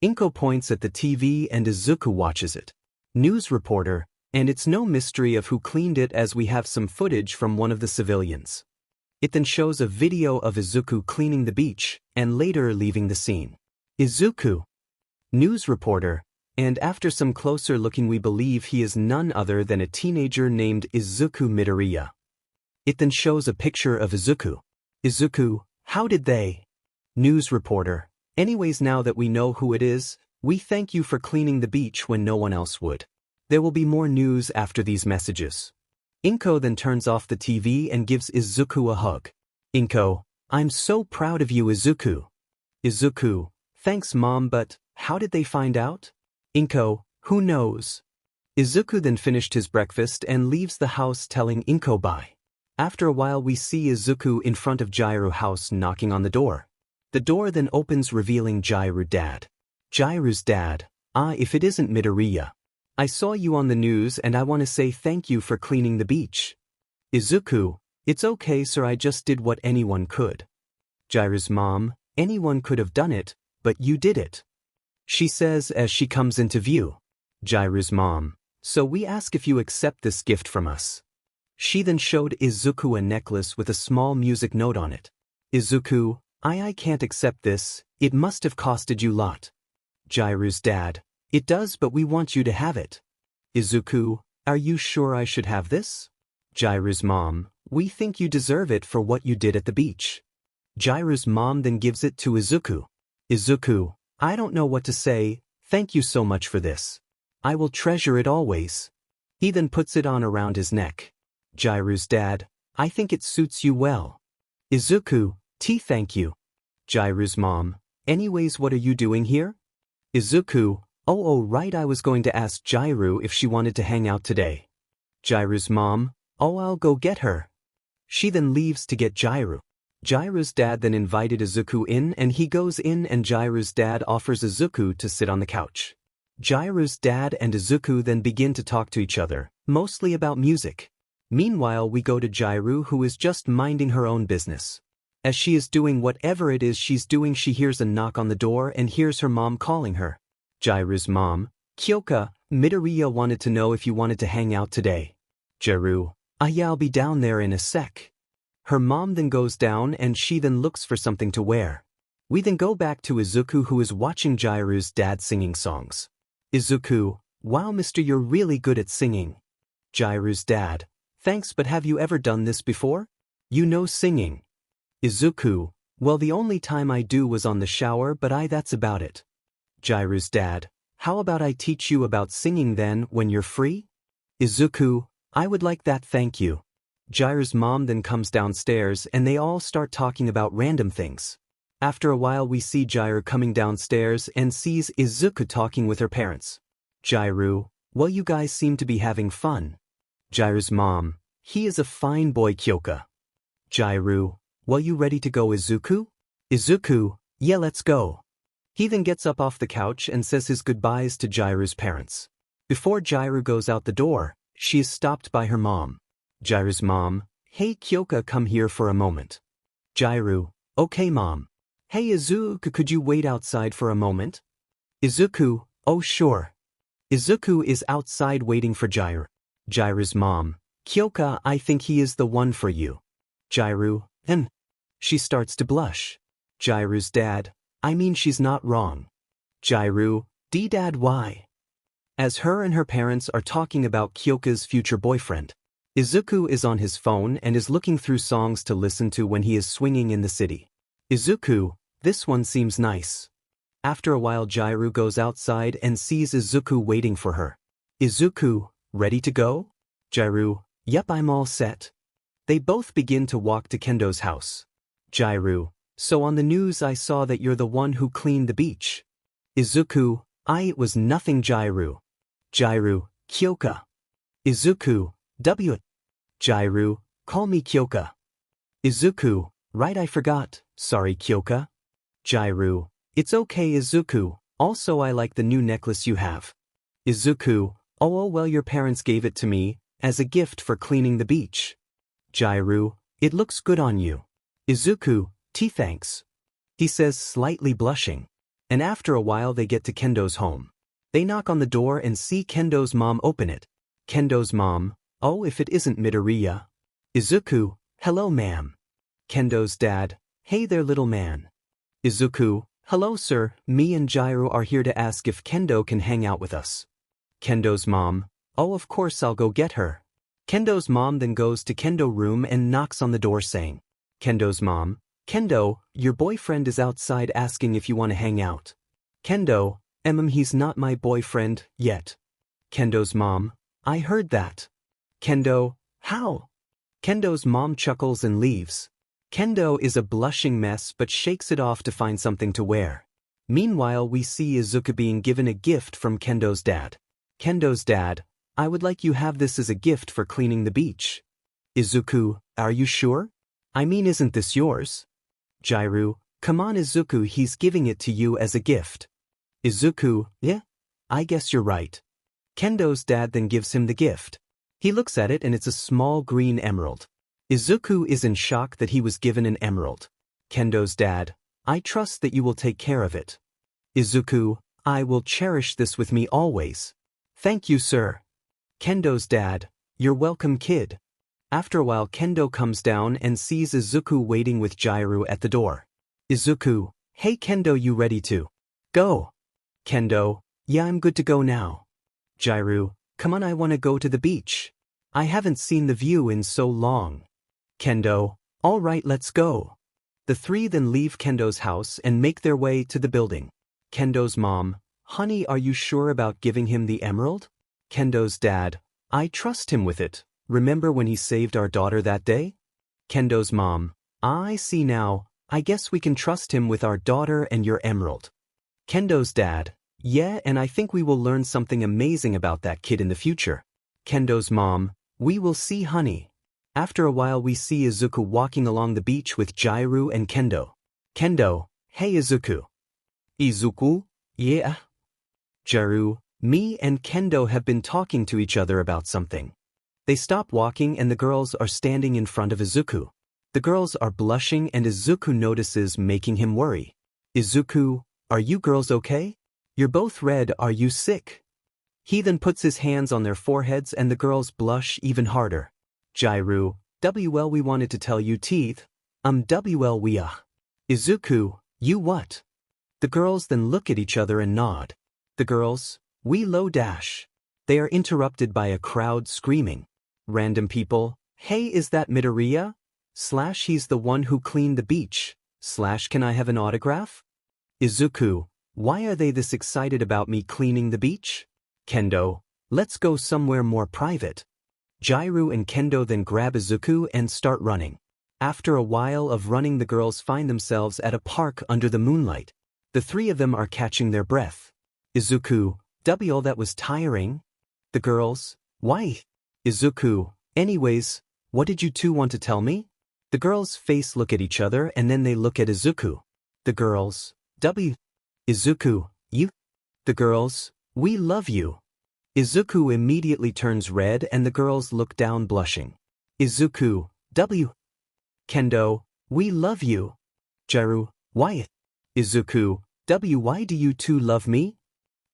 Inko points at the TV and Izuku watches it. News reporter, and it's no mystery of who cleaned it as we have some footage from one of the civilians. It then shows a video of Izuku cleaning the beach and later leaving the scene. Izuku. News reporter, And after some closer looking we believe he is none other than a teenager named Izuku Midoriya. It then shows a picture of Izuku. Izuku, how did they? News reporter. Anyways, now that we know who it is, we thank you for cleaning the beach when no one else would. There will be more news after these messages. Inko then turns off the TV and gives Izuku a hug. Inko, I'm so proud of you, Izuku. Izuku, thanks mom, but how did they find out? Inko, who knows? Izuku then finished his breakfast and leaves the house telling Inko bye. After a while we see Izuku in front of Jiru's house knocking on the door. The door then opens revealing Jiru's dad. Jiru's dad, if it isn't Midoriya. I saw you on the news and I want to say thank you for cleaning the beach. Izuku, it's okay sir, I just did what anyone could. Jiru's mom, anyone could have done it, but you did it. She says as she comes into view. Jiru's mom, so we ask if you accept this gift from us. She then showed Izuku a necklace with a small music note on it. Izuku, I can't accept this, it must have costed you lot. Jiru's dad, it does, but we want you to have it. Izuku, are you sure I should have this? Jiru's mom, we think you deserve it for what you did at the beach. Jiru's mom then gives it to Izuku. Izuku, I don't know what to say, thank you so much for this. I will treasure it always. He then puts it on around his neck. Jiru's dad, I think it suits you well. Izuku, thank you. Jiru's mom, anyways, what are you doing here? Izuku, oh right, I was going to ask Jiru if she wanted to hang out today. Jiru's mom, I'll go get her. She then leaves to get Jiru. Jiru's dad then invited Izuku in and he goes in and Jiru's dad offers Izuku to sit on the couch. Jiru's dad and Izuku then begin to talk to each other, mostly about music. Meanwhile we go to Jiru, who is just minding her own business. As she is doing whatever it is she's doing, she hears a knock on the door and hears her mom calling her. Jiru's mom, Kyoka, Midoriya wanted to know if you wanted to hang out today. Jiru, yeah, I'll be down there in a sec. Her mom then goes down and she then looks for something to wear. We then go back to Izuku, who is watching Jiru's dad singing songs. Izuku, wow mister, you're really good at singing. Jiru's dad, thanks, but have you ever done this before? You know singing. Izuku, well, the only time I do was on the shower, but that's about it. Jiru's dad, how about I teach you about singing then when you're free? Izuku, I would like that, thank you. Jiru's mom then comes downstairs and they all start talking about random things. After a while we see Jiru coming downstairs and sees Izuku talking with her parents. Jiru, well, you guys seem to be having fun. Jiru's mom, he is a fine boy, Kyoka. Jiru, well, you ready to go, Izuku? Izuku, yeah, let's go. He then gets up off the couch and says his goodbyes to Jiru's parents. Before Jiru goes out the door, she is stopped by her mom. Jiru's mom, hey Kyoka, come here for a moment. Jiru, okay mom. Hey Izuku, could you wait outside for a moment? Izuku, oh sure. Izuku is outside waiting for Jiru. Jiru's mom, Kyoka, I think he is the one for you. Jiru, She starts to blush. Jiru's dad, I mean, she's not wrong. Jiru, dad, why? As her and her parents are talking about Kyoka's future boyfriend, Izuku is on his phone and is looking through songs to listen to when he is swinging in the city. Izuku, this one seems nice. After a while Jiru goes outside and sees Izuku waiting for her. Izuku, ready to go? Jiru, yep, I'm all set. They both begin to walk to Kendo's house. Jiru, so on the news I saw that you're the one who cleaned the beach. Izuku, it was nothing, Jiru. Jiru, Kyoka. Izuku, W. Jiru, call me Kyoka. Izuku, right, I forgot, sorry Kyoka. Jiru, it's okay Izuku, also I like the new necklace you have. Izuku, oh well, your parents gave it to me, as a gift for cleaning the beach. Jiru, it looks good on you. Izuku, thanks. He says, slightly blushing. And after a while they get to Kendo's home. They knock on the door and see Kendo's mom open it. Kendo's mom, if it isn't Midoriya. Izuku, hello ma'am. Kendo's dad, hey there little man. Izuku, Hello sir, me and Jairu are here to ask if Kendo can hang out with us. Kendo's mom, oh of course I'll go get her. Kendo's mom then goes to Kendo's room and knocks on the door saying, Kendo's mom, Kendo, your boyfriend is outside asking if you want to hang out. Kendo, he's not my boyfriend, yet. Kendo's mom, I heard that. Kendo, how? Kendo's mom chuckles and leaves. Kendo is a blushing mess but shakes it off to find something to wear. Meanwhile we see Izuku being given a gift from Kendo's dad. Kendo's dad, I would like you have this as a gift for cleaning the beach. Izuku, are you sure? I mean isn't this yours? Jairu, come on Izuku, he's giving it to you as a gift. Izuku, yeah, I guess you're right. Kendo's dad then gives him the gift. He looks at it and it's a small green emerald. Izuku is in shock that he was given an emerald. Kendo's dad, I trust that you will take care of it. Izuku, I will cherish this with me always. Thank you, sir. Kendo's dad, you're welcome, kid. After a while Kendo comes down and sees Izuku waiting with Jairu at the door. Izuku, hey Kendo, you ready to go? Kendo, yeah, I'm good to go now. Jairu, come on, I want to go to the beach. I haven't seen the view in so long. Kendo, all right, let's go. The three then leave Kendo's house and make their way to the building. Kendo's mom, honey, are you sure about giving him the emerald? Kendo's dad, I trust him with it. Remember when he saved our daughter that day? Kendo's mom, I see now. I guess we can trust him with our daughter and your emerald. Kendo's dad, yeah, and I think we will learn something amazing about that kid in the future. Kendo's mom, we will see, honey. After a while we see Izuku walking along the beach with Jairu and Kendo. Kendo, hey Izuku. Izuku, yeah. Jairu, me and Kendo have been talking to each other about something. They stop walking and the girls are standing in front of Izuku. The girls are blushing and Izuku notices, making him worry. Izuku, are you girls okay? You're both red, are you sick? He then puts his hands on their foreheads and the girls blush even harder. Jairu, well we wanted to tell you teeth. Well we Izuku, you what? The girls then look at each other and nod. The girls, we low dash. They are interrupted by a crowd screaming. Random people, hey is that midoriya? / he's the one who cleaned the beach. / can I have an autograph? Izuku, why are they this excited about me cleaning the beach? Kendo, let's go somewhere more private. Jairu and Kendo then grab Izuku and start running. After a while of running the girls find themselves at a park under the moonlight. The three of them are catching their breath. Izuku, that was tiring. The girls, why? Izuku, anyways, what did you two want to tell me? The girls' face look at each other and then they look at Izuku. The girls, Izuku, you? The girls, we love you. Izuku immediately turns red and the girls look down blushing. Izuku, Kendo, we love you. Jairu, why? Izuku, why do you two love me?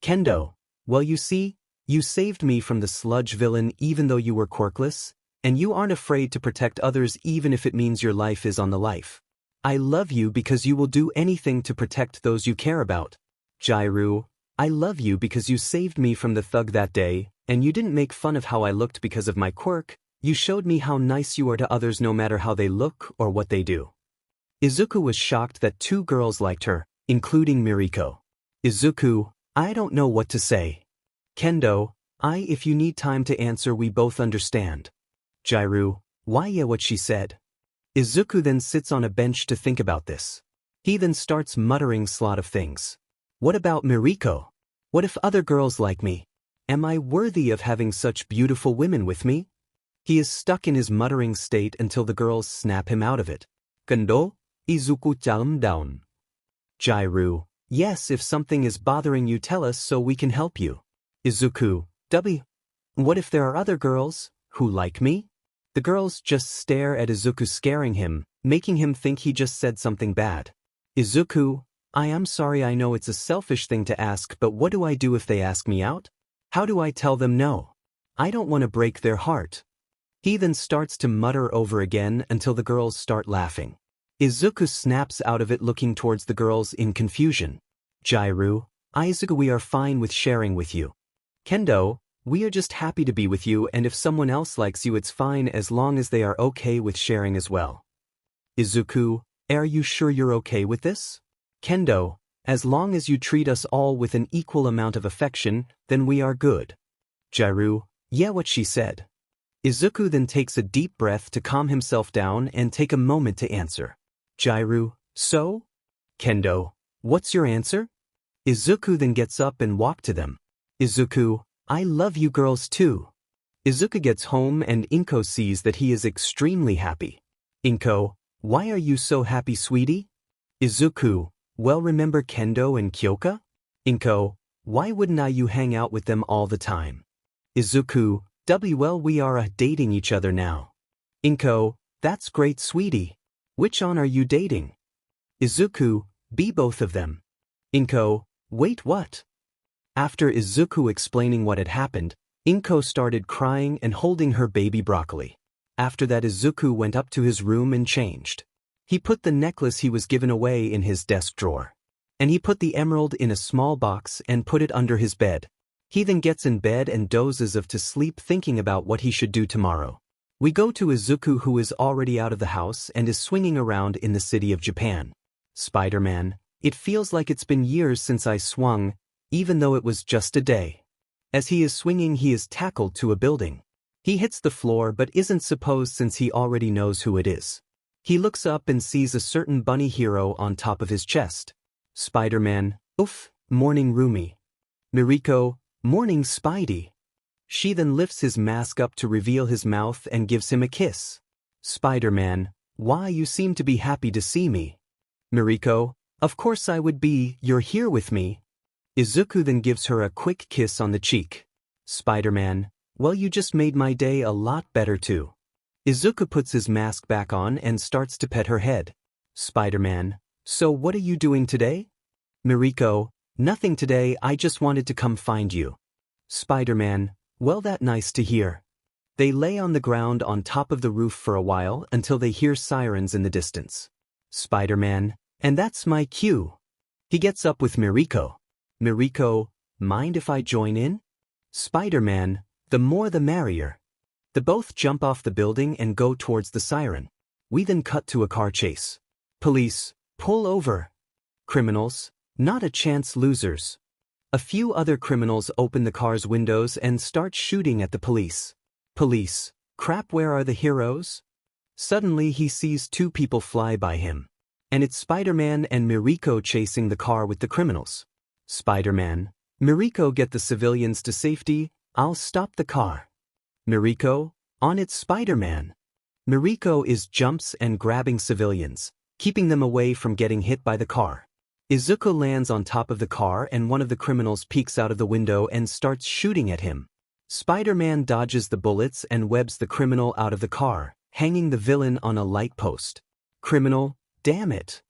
Kendo, well you see, you saved me from the sludge villain even though you were quirkless, and you aren't afraid to protect others even if it means your life is on the life. I love you because you will do anything to protect those you care about. Jairu, I love you because you saved me from the thug that day, and you didn't make fun of how I looked because of my quirk. You showed me how nice you are to others no matter how they look or what they do. Izuku was shocked that two girls liked her, including Miriko. Izuku, I don't know what to say. Kendo, if you need time to answer we both understand. Jairu, why yeah what she said. Izuku then sits on a bench to think about this. He then starts muttering a lot of things. What about Miriko? What if other girls like me? Am I worthy of having such beautiful women with me? He is stuck in his muttering state until the girls snap him out of it. Kendo, Izuku calm down. Jairu, yes, if something is bothering you tell us so we can help you. Izuku, what if there are other girls who like me? The girls just stare at Izuku scaring him, making him think he just said something bad. Izuku, I am sorry, I know it's a selfish thing to ask, but what do I do if they ask me out? How do I tell them no? I don't want to break their heart. He then starts to mutter over again until the girls start laughing. Izuku snaps out of it looking towards the girls in confusion. Jairu, Izuku, we are fine with sharing with you. Kendo, we are just happy to be with you, and if someone else likes you it's fine as long as they are okay with sharing as well. Izuku, are you sure you're okay with this? Kendo, as long as you treat us all with an equal amount of affection, then we are good. Jairu, yeah, what she said. Izuku then takes a deep breath to calm himself down and take a moment to answer. Jairu, so? Kendo, what's your answer? Izuku then gets up and walks to them. Izuku, I love you girls too. Izuku gets home and Inko sees that he is extremely happy. Inko, why are you so happy, sweetie? Izuku, well, remember Kendo and Kyoka? Inko, why wouldn't you hang out with them all the time? Izuku, well, we are dating each other now. Inko, that's great, sweetie. Which one are you dating? Izuku, both of them. Inko, wait, what? After Izuku explaining what had happened, Inko started crying and holding her baby broccoli. After that, Izuku went up to his room and changed. He put the necklace he was given away in his desk drawer. And he put the emerald in a small box and put it under his bed. He then gets in bed and dozes off to sleep thinking about what he should do tomorrow. We go to Izuku, who is already out of the house and is swinging around in the city of Japan. Spider-Man, it feels like it's been years since I swung, even though it was just a day. As he is swinging, he is tackled to a building. He hits the floor but isn't supposed since he already knows who it is. He looks up and sees a certain bunny hero on top of his chest. Spider-Man, oof, morning Rumi. Miriko, morning Spidey. She then lifts his mask up to reveal his mouth and gives him a kiss. Spider-Man, why, you seem to be happy to see me. Miriko, of course I would be, you're here with me. Izuku then gives her a quick kiss on the cheek. Spider-Man, well, you just made my day a lot better too. Izuku puts his mask back on and starts to pet her head. Spider-Man, so what are you doing today? Miriko, nothing today, I just wanted to come find you. Spider-Man, well, that's nice to hear. They lay on the ground on top of the roof for a while until they hear sirens in the distance. Spider-Man, and that's my cue. He gets up with Miriko. Miriko, mind if I join in? Spider-Man, the more the merrier. They both jump off the building and go towards the siren. We then cut to a car chase. Police, pull over. Criminals, not a chance, losers. A few other criminals open the car's windows and start shooting at the police. Police, crap, where are the heroes? Suddenly he sees two people fly by him. And it's Spider-Man and Miriko chasing the car with the criminals. Spider-Man, Miriko, get the civilians to safety, I'll stop the car. Miriko, on it, Spider-Man. Miriko jumps and grabbing civilians, keeping them away from getting hit by the car. Izuku lands on top of the car and one of the criminals peeks out of the window and starts shooting at him. Spider-Man dodges the bullets and webs the criminal out of the car, hanging the villain on a light post. Criminal, damn it.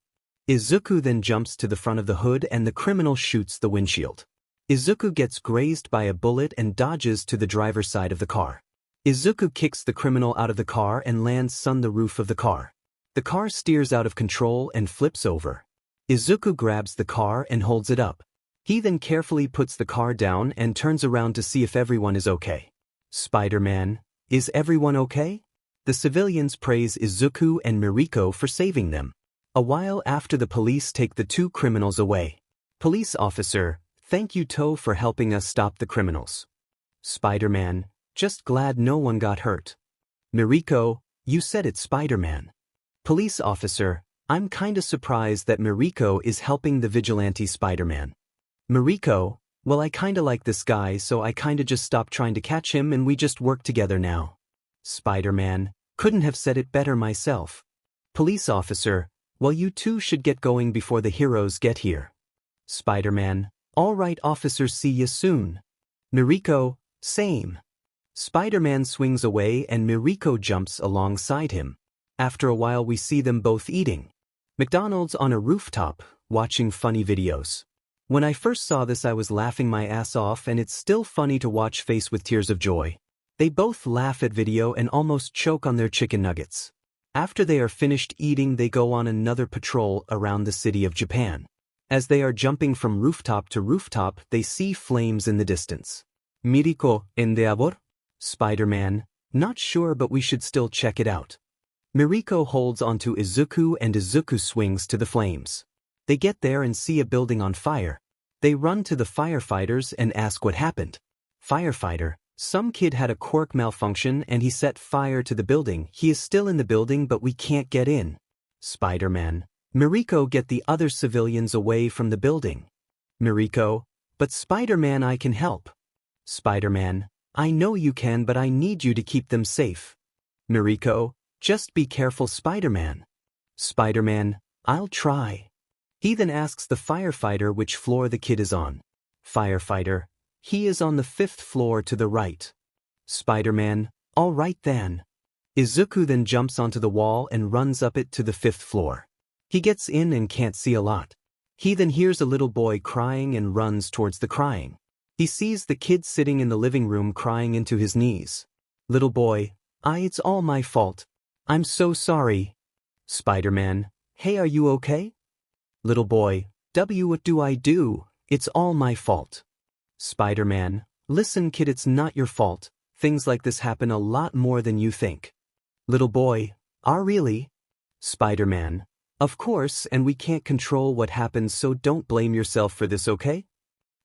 Izuku then jumps to the front of the hood and the criminal shoots the windshield. Izuku gets grazed by a bullet and dodges to the driver's side of the car. Izuku kicks the criminal out of the car and lands on the roof of the car. The car steers out of control and flips over. Izuku grabs the car and holds it up. He then carefully puts the car down and turns around to see if everyone is okay. Spider-Man, is everyone okay? The civilians praise Izuku and Miriko for saving them. A while after, the police take the two criminals away. Police officer, thank you To for helping us stop the criminals. Spider-Man, just glad no one got hurt. Miriko, you said it, Spider-Man. Police officer, I'm kinda surprised that Miriko is helping the vigilante Spider-Man. Miriko, well, I kinda like this guy, so I kinda just stopped trying to catch him and we just work together now. Spider-Man, couldn't have said it better myself. Police officer, well, you two should get going before the heroes get here. Spider-Man, all right officer, see you soon. Miriko, same. Spider-Man swings away and Miriko jumps alongside him. After a while we see them both eating McDonald's on a rooftop, watching funny videos. When I first saw this I was laughing my ass off, and it's still funny to watch face with tears of joy. They both laugh at video and almost choke on their chicken nuggets. After they are finished eating, they go on another patrol around the city of Japan. As they are jumping from rooftop to rooftop, they see flames in the distance. Miriko, endeavor? Spider-Man, not sure, but we should still check it out. Miriko holds onto Izuku and Izuku swings to the flames. They get there and see a building on fire. They run to the firefighters and ask what happened. Firefighter, some kid had a quirk malfunction and he set fire to the building. He is still in the building but we can't get in. Spider-Man, Miriko, get the other civilians away from the building. Miriko, but Spider-Man, I can help. Spider-Man, I know you can, but I need you to keep them safe. Miriko, just be careful, Spider-Man. Spider-Man, I'll try. He then asks the firefighter which floor the kid is on. Firefighter, he is on the 5th floor to the right. Spider-Man, all right then. Izuku then jumps onto the wall and runs up it to the 5th floor. He gets in and can't see a lot. He then hears a little boy crying and runs towards the crying. He sees the kid sitting in the living room crying into his knees. Little boy, it's all my fault. I'm so sorry. Spider-Man, hey, are you okay? Little boy, what do I do? It's all my fault. Spider-Man, listen kid, it's not your fault. Things like this happen a lot more than you think. Little boy, really? Spider-Man, of course, and we can't control what happens, so don't blame yourself for this, okay?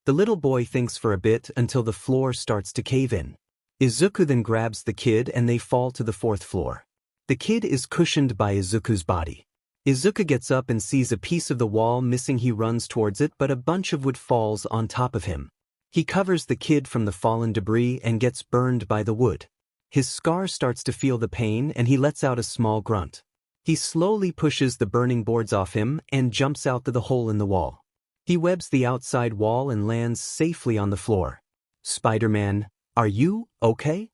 The little boy thinks for a bit until the floor starts to cave in. Izuku then grabs the kid and they fall to the 4th floor. The kid is cushioned by Izuku's body. Izuku gets up and sees a piece of the wall missing. He runs towards it, but a bunch of wood falls on top of him. He covers the kid from the fallen debris and gets burned by the wood. His scar starts to feel the pain and he lets out a small grunt. He slowly pushes the burning boards off him and jumps out to the hole in the wall. He webs the outside wall and lands safely on the floor. Spider-Man, are you okay?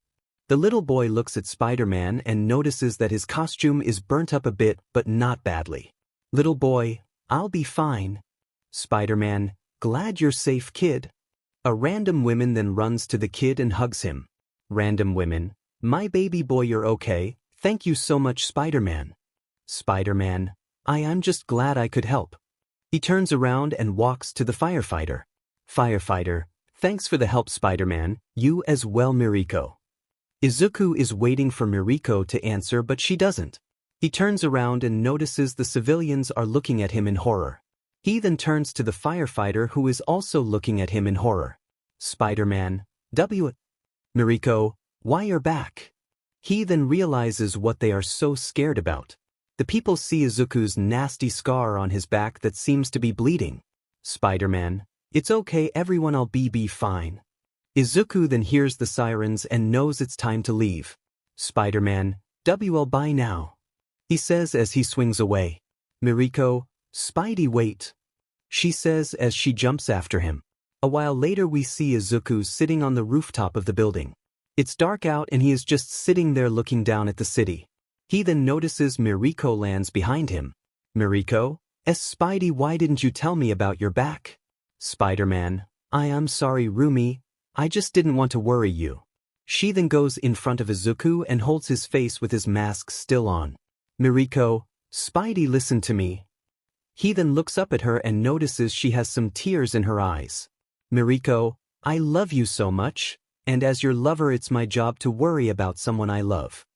The little boy looks at Spider-Man and notices that his costume is burnt up a bit, but not badly. Little boy, I'll be fine. Spider-Man, glad you're safe, kid. A random woman then runs to the kid and hugs him. Random women, my baby boy, you're okay, thank you so much, Spider-Man. Spider-Man, I'm just glad I could help. He turns around and walks to the firefighter. Firefighter, thanks for the help, Spider-Man, you as well, Miriko. Izuku is waiting for Miriko to answer, but she doesn't. He turns around and notices the civilians are looking at him in horror. He then turns to the firefighter who is also looking at him in horror. Spider-Man, Miriko, why you're back? He then realizes what they are so scared about. The people see Izuku's nasty scar on his back that seems to be bleeding. Spider-Man, it's okay everyone, I'll be fine. Izuku then hears the sirens and knows it's time to leave. Spider-Man, bye now. He says as he swings away. Miriko, Spidey, wait. She says as she jumps after him. A while later we see Izuku sitting on the rooftop of the building. It's dark out and he is just sitting there looking down at the city. He then notices Miriko lands behind him. Miriko, Spidey, why didn't you tell me about your back? Spider-Man, I'm sorry, Rumi. I just didn't want to worry you. She then goes in front of Izuku and holds his face with his mask still on. Miriko, Spidey, listen to me. He then looks up at her and notices she has some tears in her eyes. Miriko, I love you so much, and as your lover it's my job to worry about someone I love.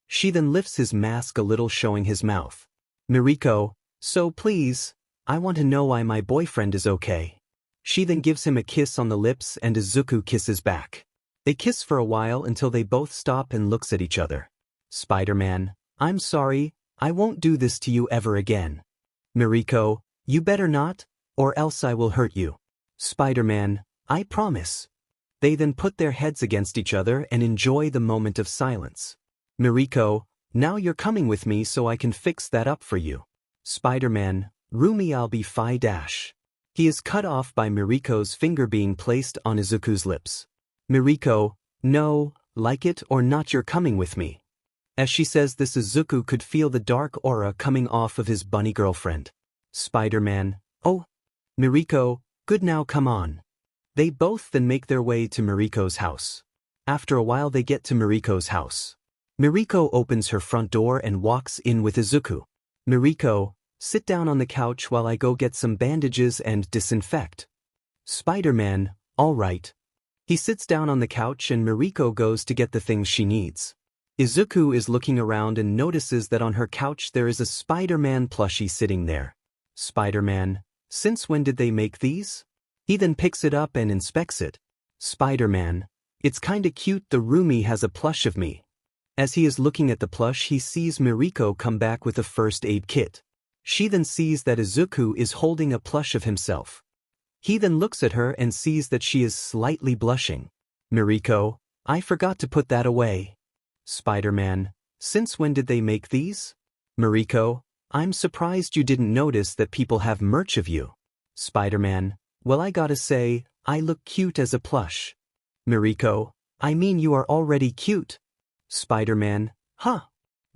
She then lifts his mask a little, showing his mouth. Miriko, so please, I want to know why my boyfriend is okay. She then gives him a kiss on the lips and Izuku kisses back. They kiss for a while until they both stop and looks at each other. Spider-Man, I'm sorry, I won't do this to you ever again. Miriko, you better not, or else I will hurt you. Spider-Man, I promise. They then put their heads against each other and enjoy the moment of silence. Miriko, now you're coming with me so I can fix that up for you. Spider-Man, Rumi, I'll be fi dash. He is cut off by Miriko's finger being placed on Izuku's lips. Miriko, no, like it or not, you're coming with me. As she says this, Izuku could feel the dark aura coming off of his bunny girlfriend. Spider-Man, oh, Miriko, good, now come on. They both then make their way to Miriko's house. After a while they get to Miriko's house. Miriko opens her front door and walks in with Izuku. Miriko, sit down on the couch while I go get some bandages and disinfect. Spider-Man, all right. He sits down on the couch and Miriko goes to get the things she needs. Izuku is looking around and notices that on her couch there is a Spider-Man plushie sitting there. Spider-Man, since when did they make these? He then picks it up and inspects it. Spider-Man, it's kinda cute, the roomie has a plush of me. As he is looking at the plush, he sees Miriko come back with a first aid kit. She then sees that Izuku is holding a plush of himself. He then looks at her and sees that she is slightly blushing. Miriko, I forgot to put that away. Spider-Man, since when did they make these? Miriko, I'm surprised you didn't notice that people have merch of you. Spider-Man, well, I gotta say, I look cute as a plush. Miriko, I mean you are already cute. Spider-Man, huh?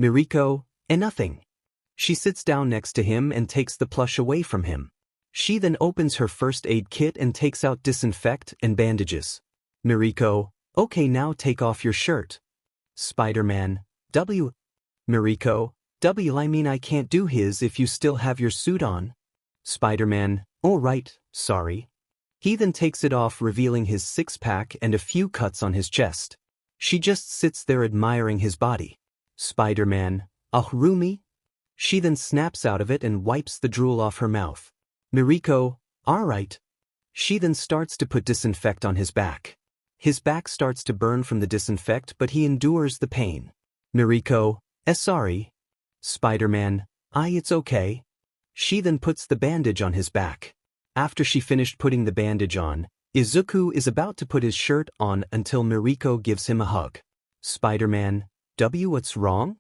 Miriko, nothing. She sits down next to him and takes the plush away from him. She then opens her first aid kit and takes out disinfect and bandages. Miriko, okay, now take off your shirt. Spider-Man, W. Miriko, W, I mean I can't do his if you still have your suit on. Spider-Man, all right, sorry. He then takes it off, revealing his six-pack and a few cuts on his chest. She just sits there admiring his body. Spider-Man, roomie? She then snaps out of it and wipes the drool off her mouth. Miriko, alright. She then starts to put disinfect on his back. His back starts to burn from the disinfect, but he endures the pain. Miriko, sorry. Spider-Man, it's okay. She then puts the bandage on his back. After she finished putting the bandage on, Izuku is about to put his shirt on until Miriko gives him a hug. Spider-Man, W, what's wrong?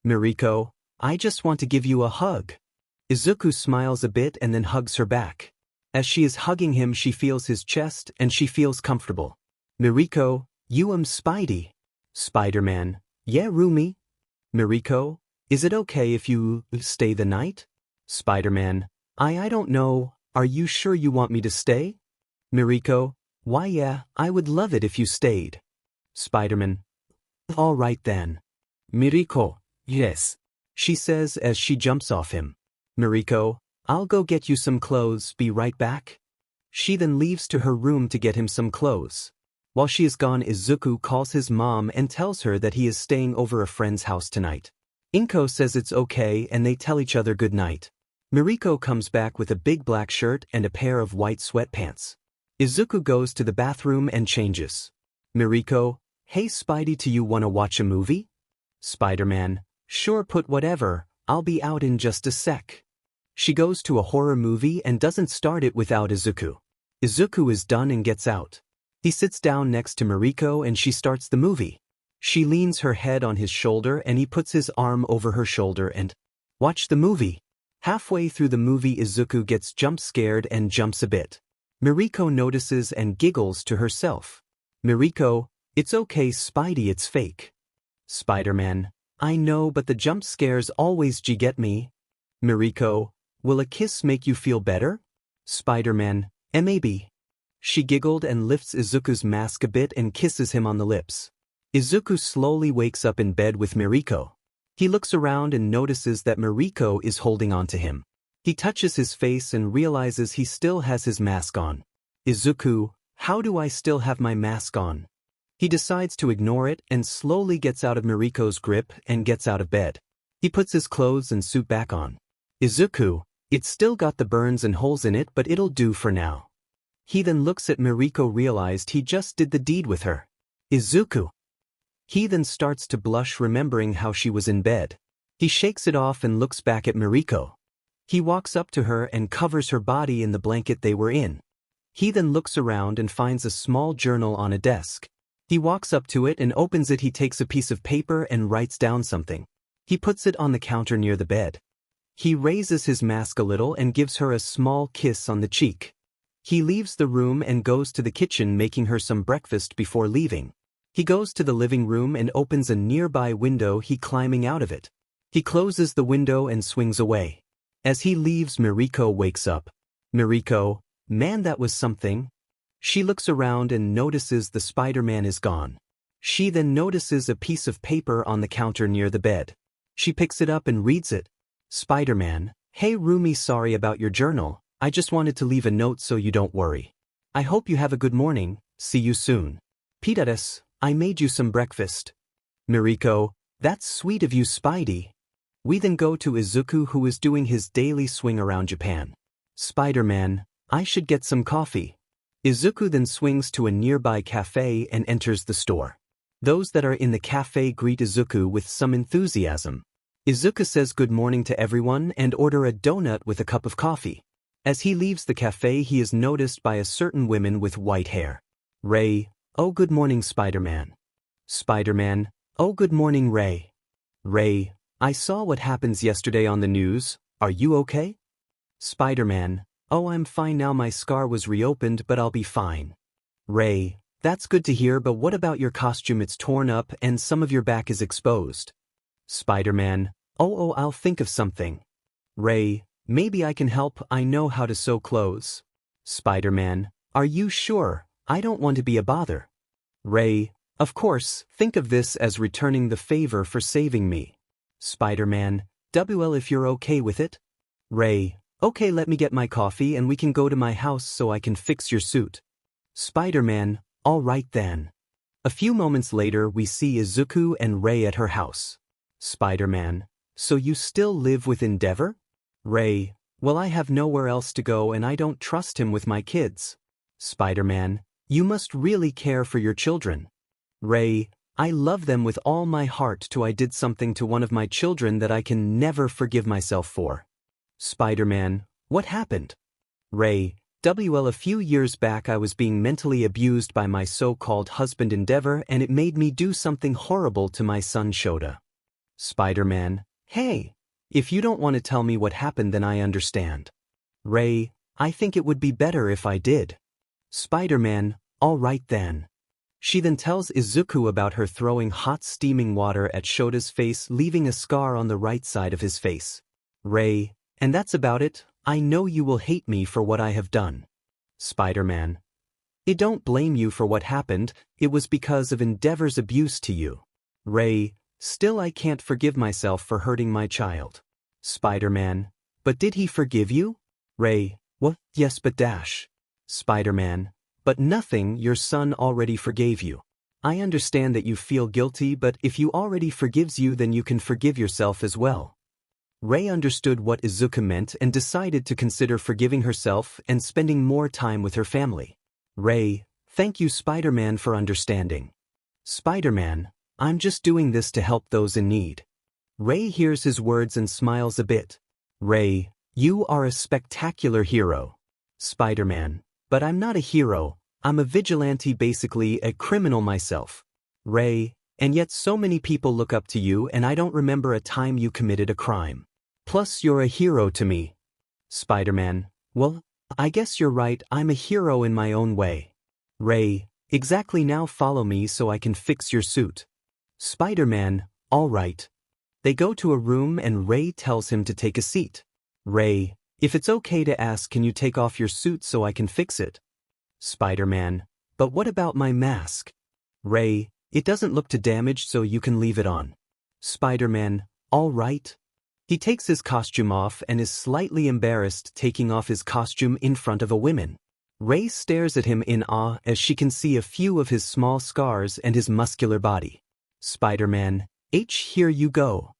Miriko, I just want to give you a hug. Izuku smiles a bit and then hugs her back. As she is hugging him, she feels his chest and she feels comfortable. Miriko, you Spidey. Spider-Man, yeah, roomie. Miriko, is it okay if you stay the night? Spider-Man, I don't know, are you sure you want me to stay? Miriko, why yeah, I would love it if you stayed. Spider-Man, all right then. Miriko, yes, she says as she jumps off him. Miriko, I'll go get you some clothes, be right back. She then leaves to her room to get him some clothes. While she is gone, Izuku calls his mom and tells her that he is staying over a friend's house tonight. Inko says it's okay and they tell each other good night. Miriko comes back with a big black shirt and a pair of white sweatpants. Izuku goes to the bathroom and changes. Miriko, hey Spidey, do you wanna watch a movie? Spider-Man, sure, put whatever, I'll be out in just a sec. She goes to a horror movie and doesn't start it without Izuku. Izuku is done and gets out. He sits down next to Miriko and she starts the movie. She leans her head on his shoulder and he puts his arm over her shoulder and watch the movie. Halfway through the movie, Izuku gets jump scared and jumps a bit. Miriko notices and giggles to herself. Miriko, it's okay Spidey, it's fake. Spider-Man, I know, but the jump scares always get me. Miriko, will a kiss make you feel better? Spider-Man, maybe. She giggled and lifts Izuku's mask a bit and kisses him on the lips. Izuku slowly wakes up in bed with Miriko. He looks around and notices that Miriko is holding on to him. He touches his face and realizes he still has his mask on. Izuku, how do I still have my mask on? He decides to ignore it and slowly gets out of Miriko's grip and gets out of bed. He puts his clothes and suit back on. Izuku, it's still got the burns and holes in it, but it'll do for now. He then looks at Miriko, realized he just did the deed with her. Izuku. He then starts to blush, remembering how she was in bed. He shakes it off and looks back at Miriko. He walks up to her and covers her body in the blanket they were in. He then looks around and finds a small journal on a desk. He walks up to it and opens it. He takes a piece of paper and writes down something. He puts it on the counter near the bed. He raises his mask a little and gives her a small kiss on the cheek. He leaves the room and goes to the kitchen, making her some breakfast before leaving. He goes to the living room and opens a nearby window. He climbing out of it. He closes the window and swings away. As he leaves, Miriko wakes up. Miriko, man, that was something. She looks around and notices the Spider-Man is gone. She then notices a piece of paper on the counter near the bed. She picks it up and reads it. Spider-Man, hey Rumi, sorry about your journal, I just wanted to leave a note so you don't worry. I hope you have a good morning, see you soon. Pitatus, I made you some breakfast. Miriko, that's sweet of you Spidey. We then go to Izuku who is doing his daily swing around Japan. Spider-Man, I should get some coffee. Izuku then swings to a nearby cafe and enters the store. Those that are in the cafe greet Izuku with some enthusiasm. Izuku says good morning to everyone and order a donut with a cup of coffee. As he leaves the cafe he is noticed by a certain woman with white hair. Ray, oh good morning Spider-Man. Spider-Man, oh good morning Ray. Ray, I saw what happens yesterday on the news, are you okay? Spider-Man, oh I'm fine now, my scar was reopened but I'll be fine. Ray, that's good to hear, but what about your costume? It's torn up and some of your back is exposed. Spider-Man, oh I'll think of something. Ray, maybe I can help, I know how to sew clothes. Spider-Man, are you sure? I don't want to be a bother. Ray, of course, think of this as returning the favor for saving me. Spider-Man, well if you're okay with it. Ray, okay, let me get my coffee and we can go to my house so I can fix your suit. Spider-Man, all right then. A few moments later we see Izuku and Ray at her house. Spider-Man, so you still live with Endeavor? Ray, well I have nowhere else to go and I don't trust him with my kids. Spider-Man, you must really care for your children. Ray, I love them with all my heart till I did something to one of my children that I can never forgive myself for. Spider-Man, what happened? Ray, well a few years back I was being mentally abused by my so-called husband Endeavor and it made me do something horrible to my son Shota. Spider-Man, hey, if you don't want to tell me what happened then I understand. Ray, I think it would be better if I did. Spider-Man, all right then. She then tells Izuku about her throwing hot steaming water at Shota's face, leaving a scar on the right side of his face. Ray, and that's about it, I know you will hate me for what I have done. Spider-Man, I don't blame you for what happened, it was because of Endeavor's abuse to you. Ray, still I can't forgive myself for hurting my child. Spider-Man, but did he forgive you? Ray, what? Yes but dash. Spider-Man, but nothing, your son already forgave you. I understand that you feel guilty, but if you already forgives you then you can forgive yourself as well. Ray understood what Izuku meant and decided to consider forgiving herself and spending more time with her family. Ray, thank you Spider-Man for understanding. Spider-Man, I'm just doing this to help those in need. Ray hears his words and smiles a bit. Ray, you are a spectacular hero. Spider-Man, but I'm not a hero, I'm a vigilante, basically a criminal myself. Ray, and yet so many people look up to you and I don't remember a time you committed a crime. Plus you're a hero to me. Spider-Man, well, I guess you're right, I'm a hero in my own way. Ray, exactly, now follow me so I can fix your suit. Spider-Man, all right. They go to a room and Ray tells him to take a seat. Ray, if it's okay to ask, can you take off your suit so I can fix it? Spider-Man, but what about my mask? Ray, it doesn't look too damaged so you can leave it on. Spider-Man, all right. He takes his costume off and is slightly embarrassed taking off his costume in front of a woman. Ray stares at him in awe as she can see a few of his small scars and his muscular body. Spider-Man, here you go.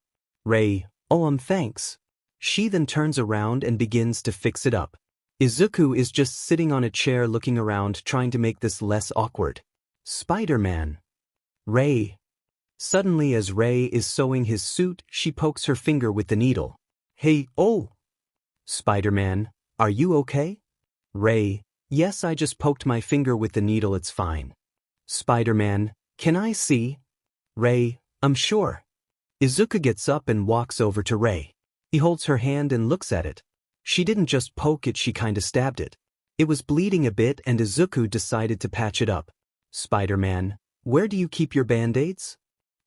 Ray, thanks. She then turns around and begins to fix it up. Izuku is just sitting on a chair looking around trying to make this less awkward. Spider-Man. Ray. Suddenly as Ray is sewing his suit, she pokes her finger with the needle. Hey, oh! Spider-Man, are you okay? Ray, yes, I just poked my finger with the needle, it's fine. Spider-Man, can I see? Ray, I'm sure. Izuku gets up and walks over to Ray. He holds her hand and looks at it. She didn't just poke it, she kinda stabbed it. It was bleeding a bit and Izuku decided to patch it up. Spider-Man, where do you keep your band-aids?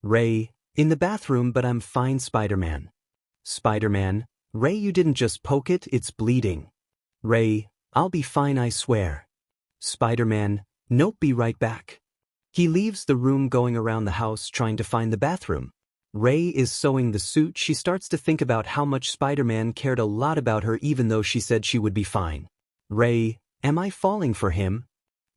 Ray, in the bathroom, but I'm fine, Spider-Man. Spider-Man, Ray, you didn't just poke it, it's bleeding. Ray, I'll be fine, I swear. Spider-Man, nope, be right back. He leaves the room going around the house trying to find the bathroom. Rei is sewing the suit. She starts to think about how much Spider-Man cared a lot about her even though she said she would be fine. Rei, am I falling for him?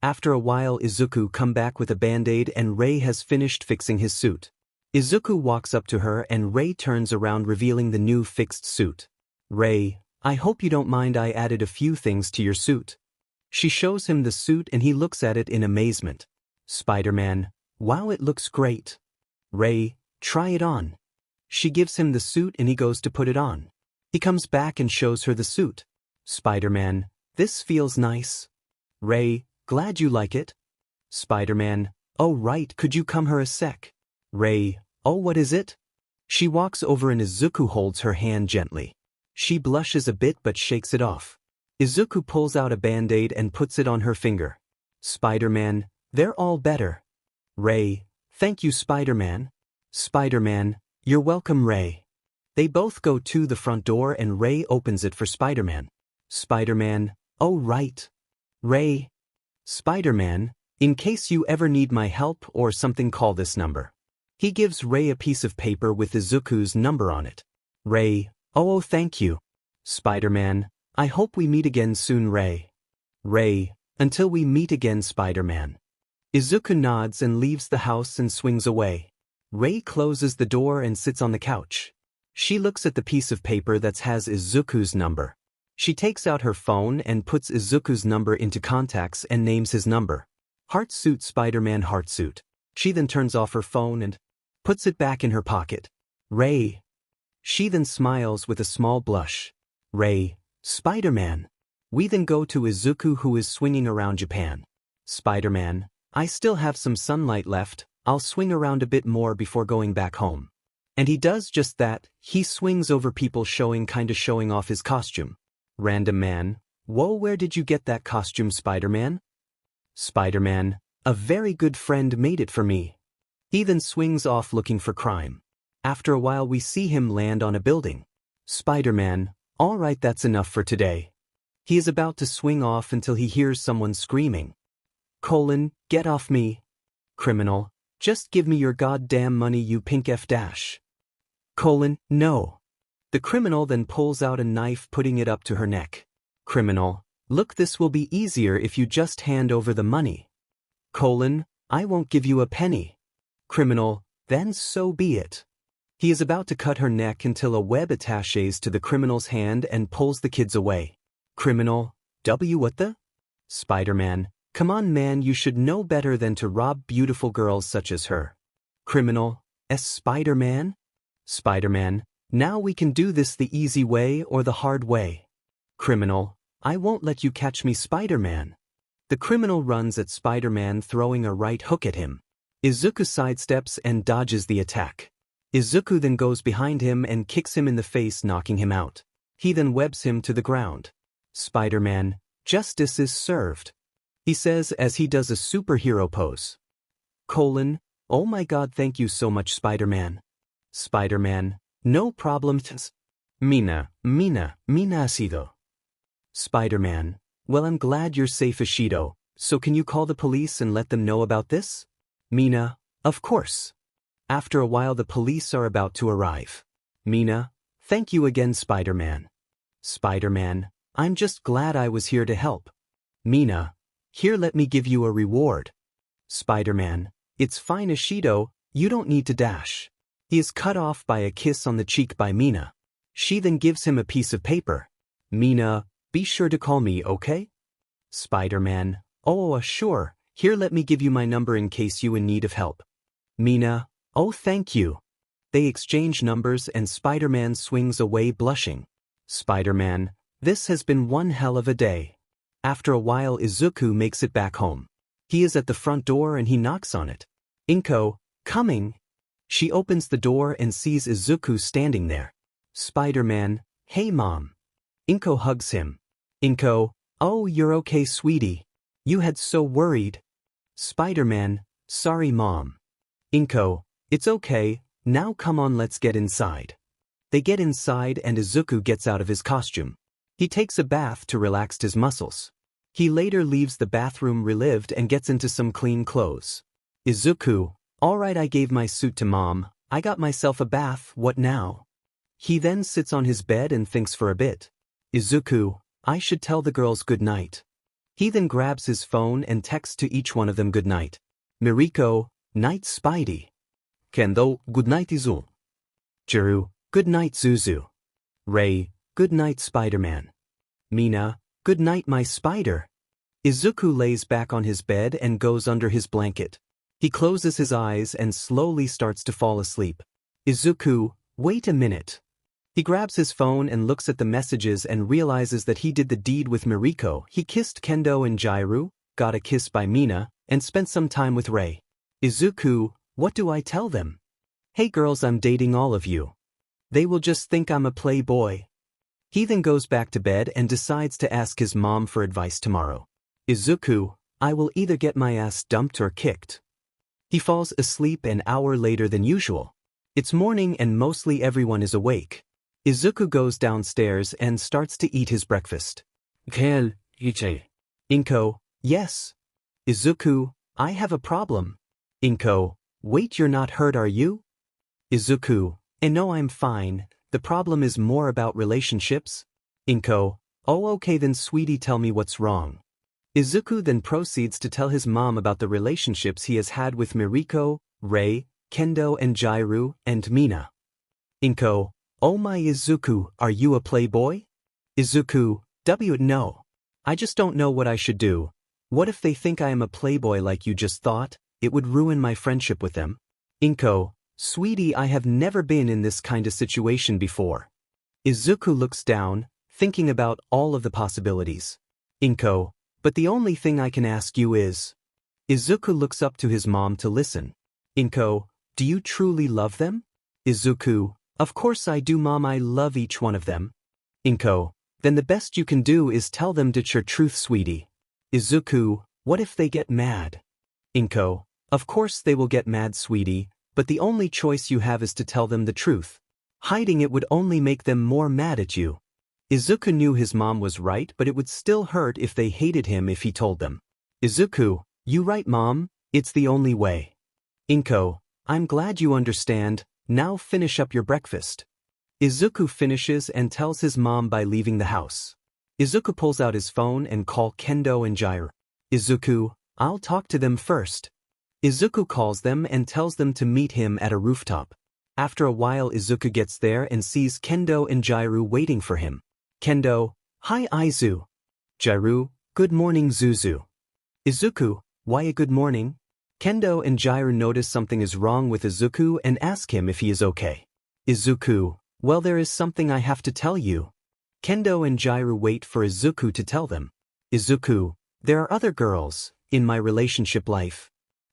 After a while Izuku come back with a band-aid and Rei has finished fixing his suit. Izuku walks up to her and Rei turns around revealing the new fixed suit. Rei, I hope you don't mind I added a few things to your suit. She shows him the suit and he looks at it in amazement. Spider-Man, wow, it looks great. Rei, try it on. She gives him the suit and he goes to put it on. He comes back and shows her the suit. Spider-Man, this feels nice. Rei, glad you like it. Spider-Man, oh right, could you come here a sec? Rei, oh what is it? She walks over and Izuku holds her hand gently. She blushes a bit but shakes it off. Izuku pulls out a band-aid and puts it on her finger. Spider-Man, they're all better. Rei, thank you Spider-Man. Spider-Man, you're welcome Rei. They both go to the front door and Rei opens it for Spider-Man. Spider-Man, oh right. Rei. Spider-Man, in case you ever need my help or something call this number. He gives Rei a piece of paper with Izuku's number on it. Rei, oh thank you. Spider-Man, I hope we meet again soon Rei. Rei, until we meet again Spider-Man. Izuku nods and leaves the house and swings away. Rei closes the door and sits on the couch. She looks at the piece of paper that has Izuku's number. She takes out her phone and puts Izuku's number into contacts and names his number. Heartsuit Spider-Man Heartsuit. She then turns off her phone and puts it back in her pocket. Rei. She then smiles with a small blush. Rei, Spider-Man. We then go to Izuku who is swinging around Japan. Spider-Man, I still have some sunlight left, I'll swing around a bit more before going back home. And he does just that, he swings over people kinda showing off his costume. Random man, whoa where did you get that costume Spider-Man? Spider-Man, a very good friend made it for me. He then swings off looking for crime. After a while we see him land on a building. Spider-Man, alright that's enough for today. He is about to swing off until he hears someone screaming. Get off me. Criminal, just give me your goddamn money you pink F dash. No. The criminal then pulls out a knife putting it up to her neck. Criminal, look this will be easier if you just hand over the money. I won't give you a penny. Criminal, then so be it. He is about to cut her neck until a web attaches to the criminal's hand and pulls the kids away. Criminal, what the? Spider-Man, come on man you should know better than to rob beautiful girls such as her. Criminal, Spider-Man? Spider-Man, now we can do this the easy way or the hard way. Criminal, I won't let you catch me Spider-Man. The criminal runs at Spider-Man throwing a right hook at him. Izuku sidesteps and dodges the attack. Izuku then goes behind him and kicks him in the face knocking him out. He then webs him to the ground. Spider-Man, justice is served. He says as he does a superhero pose. Oh my god thank you so much Spider-Man. Spider-Man, no problem Mina Asido. Spider-Man, well I'm glad you're safe Ashido, so can you call the police and let them know about this? Mina, of course. After a while the police are about to arrive. Mina, thank you again Spider-Man. Spider-Man, I'm just glad I was here to help. Mina, here let me give you a reward. Spider-Man, it's fine Ashido, you don't need to dash. He is cut off by a kiss on the cheek by Mina. She then gives him a piece of paper. Mina, be sure to call me, okay? Spider-Man, oh sure, here let me give you my number in case you in need of help. Mina, oh thank you. They exchange numbers and Spider-Man swings away blushing. Spider-Man, this has been one hell of a day. After a while Izuku makes it back home. He is at the front door and he knocks on it. Inko, coming. She opens the door and sees Izuku standing there. Spider-Man, hey mom. Inko hugs him. Inko, oh you're okay sweetie. You had so worried. Spider-Man, sorry mom. Inko, it's okay, now come on let's get inside. They get inside and Izuku gets out of his costume. He takes a bath to relax his muscles. He later leaves the bathroom relieved and gets into some clean clothes. Izuku, alright, I gave my suit to mom, I got myself a bath, what now? He then sits on his bed and thinks for a bit. Izuku, I should tell the girls good night. He then grabs his phone and texts to each one of them good night. Miriko, night Spidey. Kendo, good night Izu. Jiru, good night Zuzu. Rei, good night Spider-Man. Mina, good night my spider. Izuku lays back on his bed and goes under his blanket. He closes his eyes and slowly starts to fall asleep. Izuku, wait a minute. He grabs his phone and looks at the messages and realizes that he did the deed with Miriko. He kissed Kendo and Jiru, got a kiss by Mina, and spent some time with Rei. Izuku, what do I tell them? Hey girls, I'm dating all of you. They will just think I'm a playboy. He then goes back to bed and decides to ask his mom for advice tomorrow. Izuku, I will either get my ass dumped or kicked. He falls asleep an hour later than usual. It's morning and mostly everyone is awake. Izuku goes downstairs and starts to eat his breakfast. Inko, yes. Izuku, I have a problem. Inko, wait, you're not hurt, are you? Izuku, no, I'm fine. The problem is more about relationships. Inko, oh okay then sweetie, tell me what's wrong. Izuku then proceeds to tell his mom about the relationships he has had with Miriko, Rei, Kendo and Jiru, and Mina. Inko, oh my Izuku, are you a playboy? Izuku, no. I just don't know what I should do. What if they think I am a playboy like you just thought? It would ruin my friendship with them. Inko, sweetie, I have never been in this kind of situation before. Izuku looks down, thinking about all of the possibilities. Inko, but the only thing I can ask you is... Izuku looks up to his mom to listen. Inko, do you truly love them? Izuku, of course I do mom, I love each one of them. Inko, then the best you can do is tell them the truth sweetie. Izuku, what if they get mad? Inko, of course they will get mad sweetie, but the only choice you have is to tell them the truth. Hiding it would only make them more mad at you. Izuku knew his mom was right, but it would still hurt if they hated him if he told them. Izuku, you right mom, it's the only way. Inko, I'm glad you understand, now finish up your breakfast. Izuku finishes and tells his mom by leaving the house. Izuku pulls out his phone and calls Kendo and Jiru. Izuku, I'll talk to them first. Izuku calls them and tells them to meet him at a rooftop. After a while Izuku gets there and sees Kendo and Jiru waiting for him. Kendo, hi Izu. Jiru, good morning Zuzu. Izuku, why a good morning? Kendo and Jiru notice something is wrong with Izuku and ask him if he is okay. Izuku, well there is something I have to tell you. Kendo and Jiru wait for Izuku to tell them. Izuku, there are other girls in my relationship life.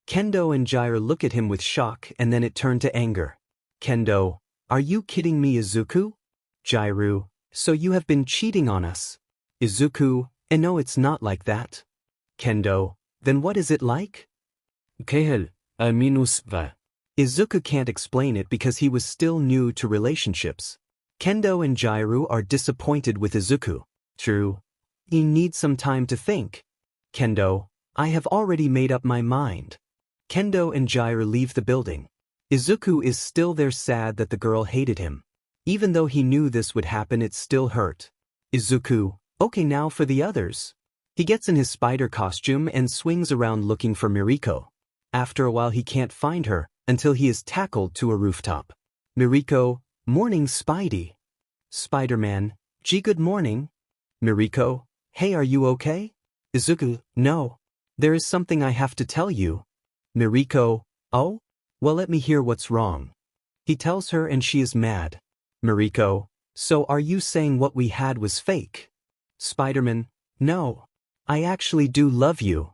Kendo and Jiru look at him with shock and then it turned to anger. Kendo, are you kidding me Izuku? Jiru, so you have been cheating on us. Izuku, no it's not like that. Kendo, then what is it like? Izuku can't explain it because he was still new to relationships. Kendo and Jiru are disappointed with Izuku. True. He needs some time to think. Kendo, I have already made up my mind. Kendo and Jiru leave the building. Izuku is still there sad that the girl hated him. Even though he knew this would happen, it still hurt. Izuku, okay now for the others. He gets in his spider costume and swings around looking for Miriko. After a while he can't find her, until he is tackled to a rooftop. Miriko, morning Spidey. Spider-Man, gee good morning. Miriko, hey are you okay? Izuku, no. There is something I have to tell you. Miriko, oh? Well let me hear what's wrong. He tells her and she is mad. Miriko, so are you saying what we had was fake? Spider-Man, no. I actually do love you.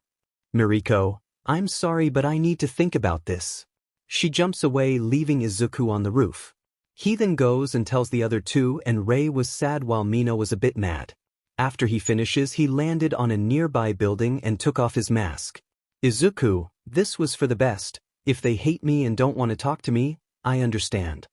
Miriko, I'm sorry but I need to think about this. She jumps away leaving Izuku on the roof. He then goes and tells the other two and Rei was sad while Mina was a bit mad. After he finishes he landed on a nearby building and took off his mask. Izuku, this was for the best. If they hate me and don't want to talk to me, I understand.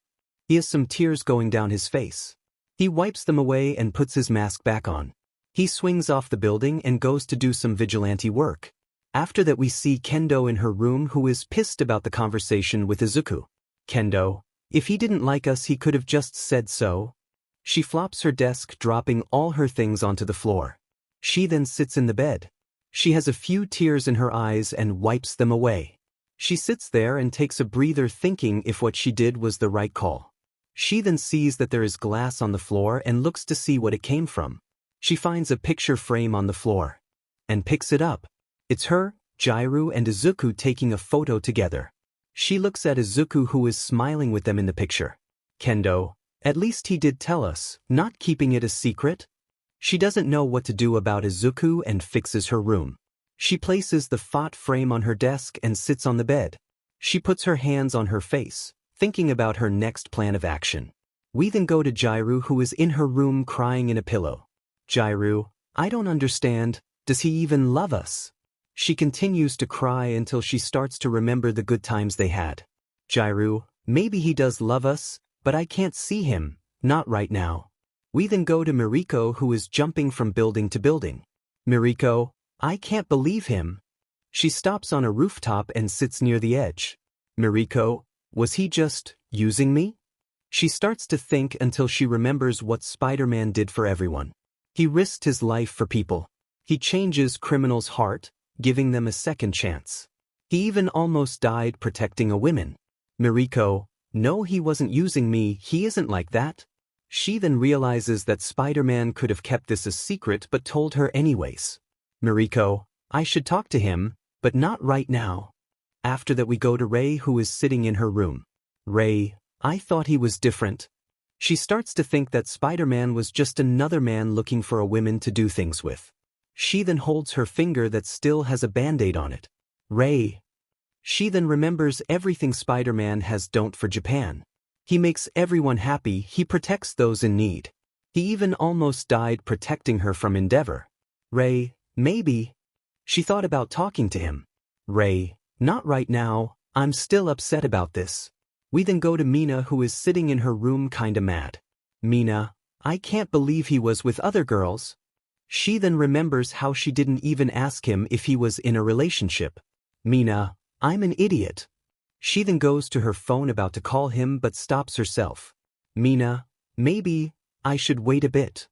He has some tears going down his face. He wipes them away and puts his mask back on. He swings off the building and goes to do some vigilante work. After that we see Kendo in her room who is pissed about the conversation with Izuku. Kendo, if he didn't like us he could have just said so. She flops her desk, dropping all her things onto the floor. She then sits in the bed. She has a few tears in her eyes and wipes them away. She sits there and takes a breather, thinking if what she did was the right call. She then sees that there is glass on the floor and looks to see what it came from. She finds a picture frame on the floor and picks it up. It's her, Jiraiya and Izuku taking a photo together. She looks at Izuku who is smiling with them in the picture. Kendo, at least he did tell us, not keeping it a secret. She doesn't know what to do about Izuku and fixes her room. She places the font frame on her desk and sits on the bed. She puts her hands on her face, thinking about her next plan of action. We then go to Jiraiya who is in her room crying in a pillow. Jiraiya, I don't understand, does he even love us? She continues to cry until she starts to remember the good times they had. Jiraiya, maybe he does love us, but I can't see him, not right now. We then go to Miriko who is jumping from building to building. Miriko, I can't believe him. She stops on a rooftop and sits near the edge. Miriko, was he just using me? She starts to think until she remembers what Spider-Man did for everyone. He risked his life for people. He changes criminals' heart, giving them a second chance. He even almost died protecting a woman. Miriko, no, he wasn't using me, he isn't like that. She then realizes that Spider-Man could have kept this a secret but told her anyways. Miriko, I should talk to him, but not right now. After that we go to Rei who is sitting in her room. Rei, I thought he was different. She starts to think that Spider-Man was just another man looking for a woman to do things with. She then holds her finger that still has a band-aid on it. Rei. She then remembers everything Spider-Man has done for Japan. He makes everyone happy, he protects those in need. He even almost died protecting her from Endeavor. Rei, maybe. She thought about talking to him. Rei, not right now, I'm still upset about this. We then go to Mina who is sitting in her room kinda mad. Mina, I can't believe he was with other girls. She then remembers how she didn't even ask him if he was in a relationship. Mina, I'm an idiot. She then goes to her phone about to call him but stops herself. Mina, maybe I should wait a bit.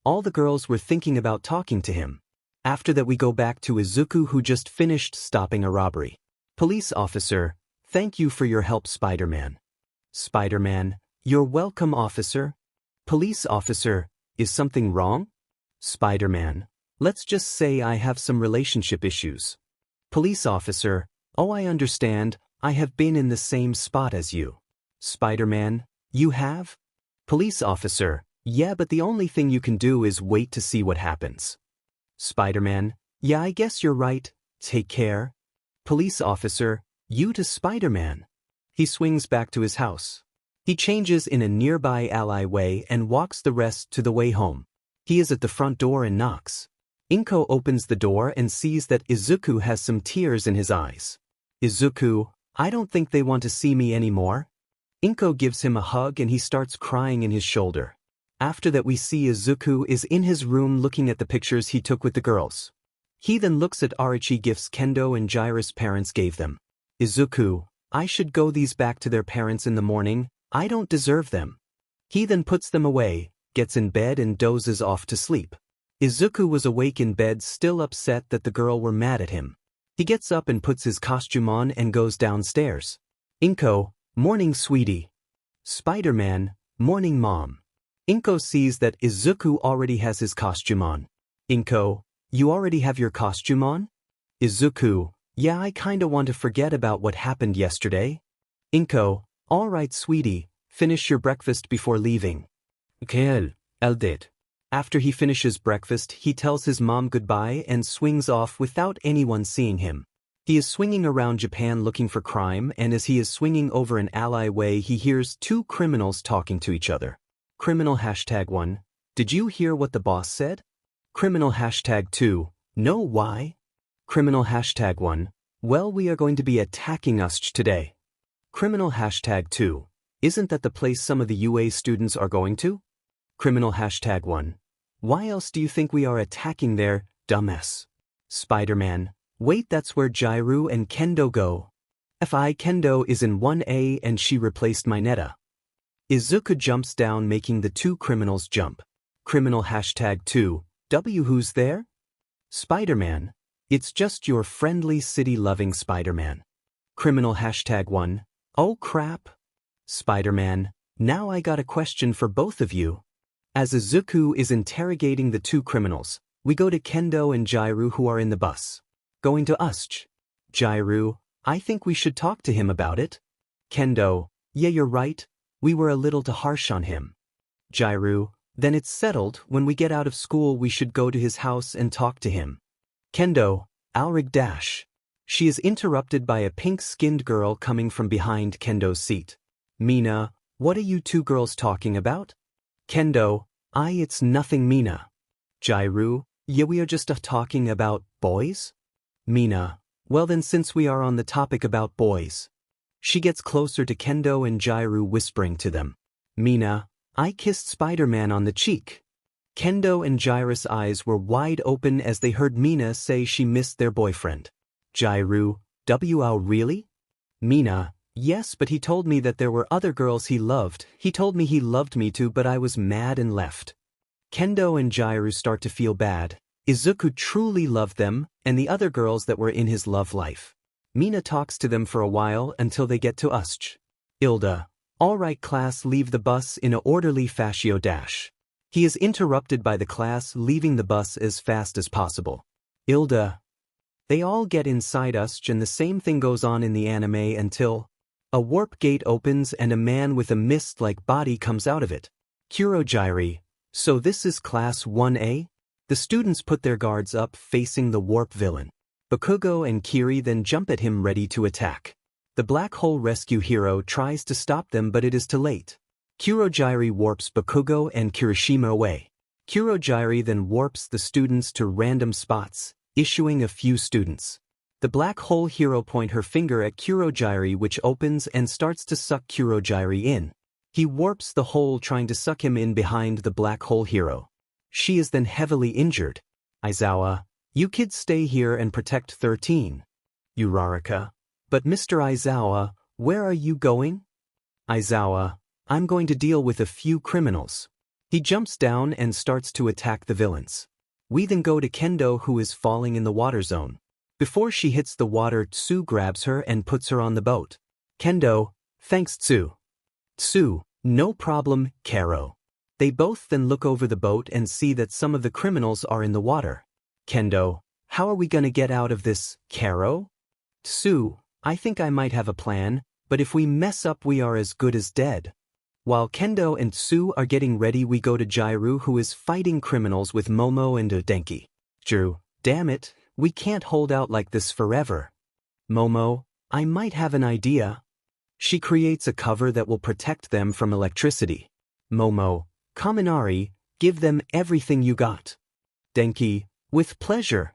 All the girls were thinking about talking to him. After that we go back to Izuku who just finished stopping a robbery. Police officer, thank you for your help, Spider-Man. Spider-Man, you're welcome, officer. Police officer, is something wrong? Spider-Man, let's just say I have some relationship issues. Police officer, oh, I understand, I have been in the same spot as you. Spider-Man, you have? Police officer, yeah, but the only thing you can do is wait to see what happens. Spider-Man, yeah, I guess you're right, take care. Police officer, you to Spider-Man. He swings back to his house. He changes in a nearby alleyway and walks the rest to the way home. He is at the front door and knocks. Inko opens the door and sees that Izuku has some tears in his eyes. Izuku, I don't think they want to see me anymore. Inko gives him a hug and he starts crying in his shoulder. After that we see Izuku is in his room looking at the pictures he took with the girls. He then looks at Arachi gifts Kendo and Jiraiya's parents gave them. Izuku, I should go these back to their parents in the morning, I don't deserve them. He then puts them away, gets in bed and dozes off to sleep. Izuku was awake in bed still upset that the girl were mad at him. He gets up and puts his costume on and goes downstairs. Inko, morning sweetie. Spider-Man, morning mom. Inko sees that Izuku already has his costume on. Inko, you already have your costume on? Izuku, yeah, I kinda want to forget about what happened yesterday. Inko, alright sweetie, finish your breakfast before leaving. Okay, I'll did. After he finishes breakfast, he tells his mom goodbye and swings off without anyone seeing him. He is swinging around Japan looking for crime, and as he is swinging over an alleyway he hears two criminals talking to each other. Criminal #1, did you hear what the boss said? Criminal #2, no why? Criminal #1, well we are going to be attacking us today. Criminal #2, isn't that the place some of the UA students are going to? Criminal #1, why else do you think we are attacking there, dumbass? Spider-Man, Wait, that's where Jairu and Kendo go. Fi Kendo is in 1A and she replaced Mineta. Izuku jumps down making the two criminals jump. Criminal hashtag 2, W who's there? Spider-Man. It's just your friendly city-loving Spider-Man. Criminal hashtag 1, oh crap. Spider-Man, now I got a question for both of you. As Izuku is interrogating the two criminals, we go to Kendo and Jairu who are in the bus. Going to Usch. Jairu, I think we should talk to him about it. Kendo, yeah, you're right, we were a little too harsh on him. Jairu, then it's settled, when we get out of school we should go to his house and talk to him. Kendo, Alrig dash. She is interrupted by a pink-skinned girl coming from behind Kendo's seat. Mina, what are you two girls talking about? Kendo, it's nothing Mina. Jairu, yeah, we are just talking about boys? Mina, well then since we are on the topic about boys. She gets closer to Kendo and Jairu whispering to them. Mina, I kissed Spider-Man on the cheek. Kendo and Jairu's eyes were wide open as they heard Mina say she missed their boyfriend. Jairu, really? Mina, yes, but he told me that there were other girls he loved. He told me he loved me too, but I was mad and left. Kendo and Jairu start to feel bad. Izuku truly loved them, and the other girls that were in his love life. Mina talks to them for a while until they get to Usch. Ilda, all right class, leave the bus in a orderly fascio dash. He is interrupted by the class leaving the bus as fast as possible. Ilda. They all get inside Usch and the same thing goes on in the anime until a warp gate opens and a man with a mist-like body comes out of it. Kurojairi, so this is class 1A? The students put their guards up facing the warp villain. Bakugo and Kiri then jump at him ready to attack. The black hole rescue hero tries to stop them but it is too late. Kurojairi warps Bakugo and Kirishima away. Kurojairi then warps the students to random spots, issuing a few students. The black hole hero point her finger at Kurojairi which opens and starts to suck Kurojairi in. He warps the hole trying to suck him in behind the black hole hero. She is then heavily injured. Aizawa, you kids stay here and protect 13. Uraraka, but Mr. Aizawa, where are you going? Aizawa, I'm going to deal with a few criminals. He jumps down and starts to attack the villains. We then go to Kendo who is falling in the water zone. Before she hits the water, Tsu grabs her and puts her on the boat. Kendo, thanks Tsu. Tsu, no problem, Karo. They both then look over the boat and see that some of the criminals are in the water. Kendo, how are we gonna get out of this, Karo? Tsu, I think I might have a plan, but if we mess up we are as good as dead. While Kendo and Tsu are getting ready we go to Jairu who is fighting criminals with Momo and Denki. Drew, damn it, we can't hold out like this forever. Momo, I might have an idea. She creates a cover that will protect them from electricity. Momo, Kaminari, give them everything you got. Denki, with pleasure.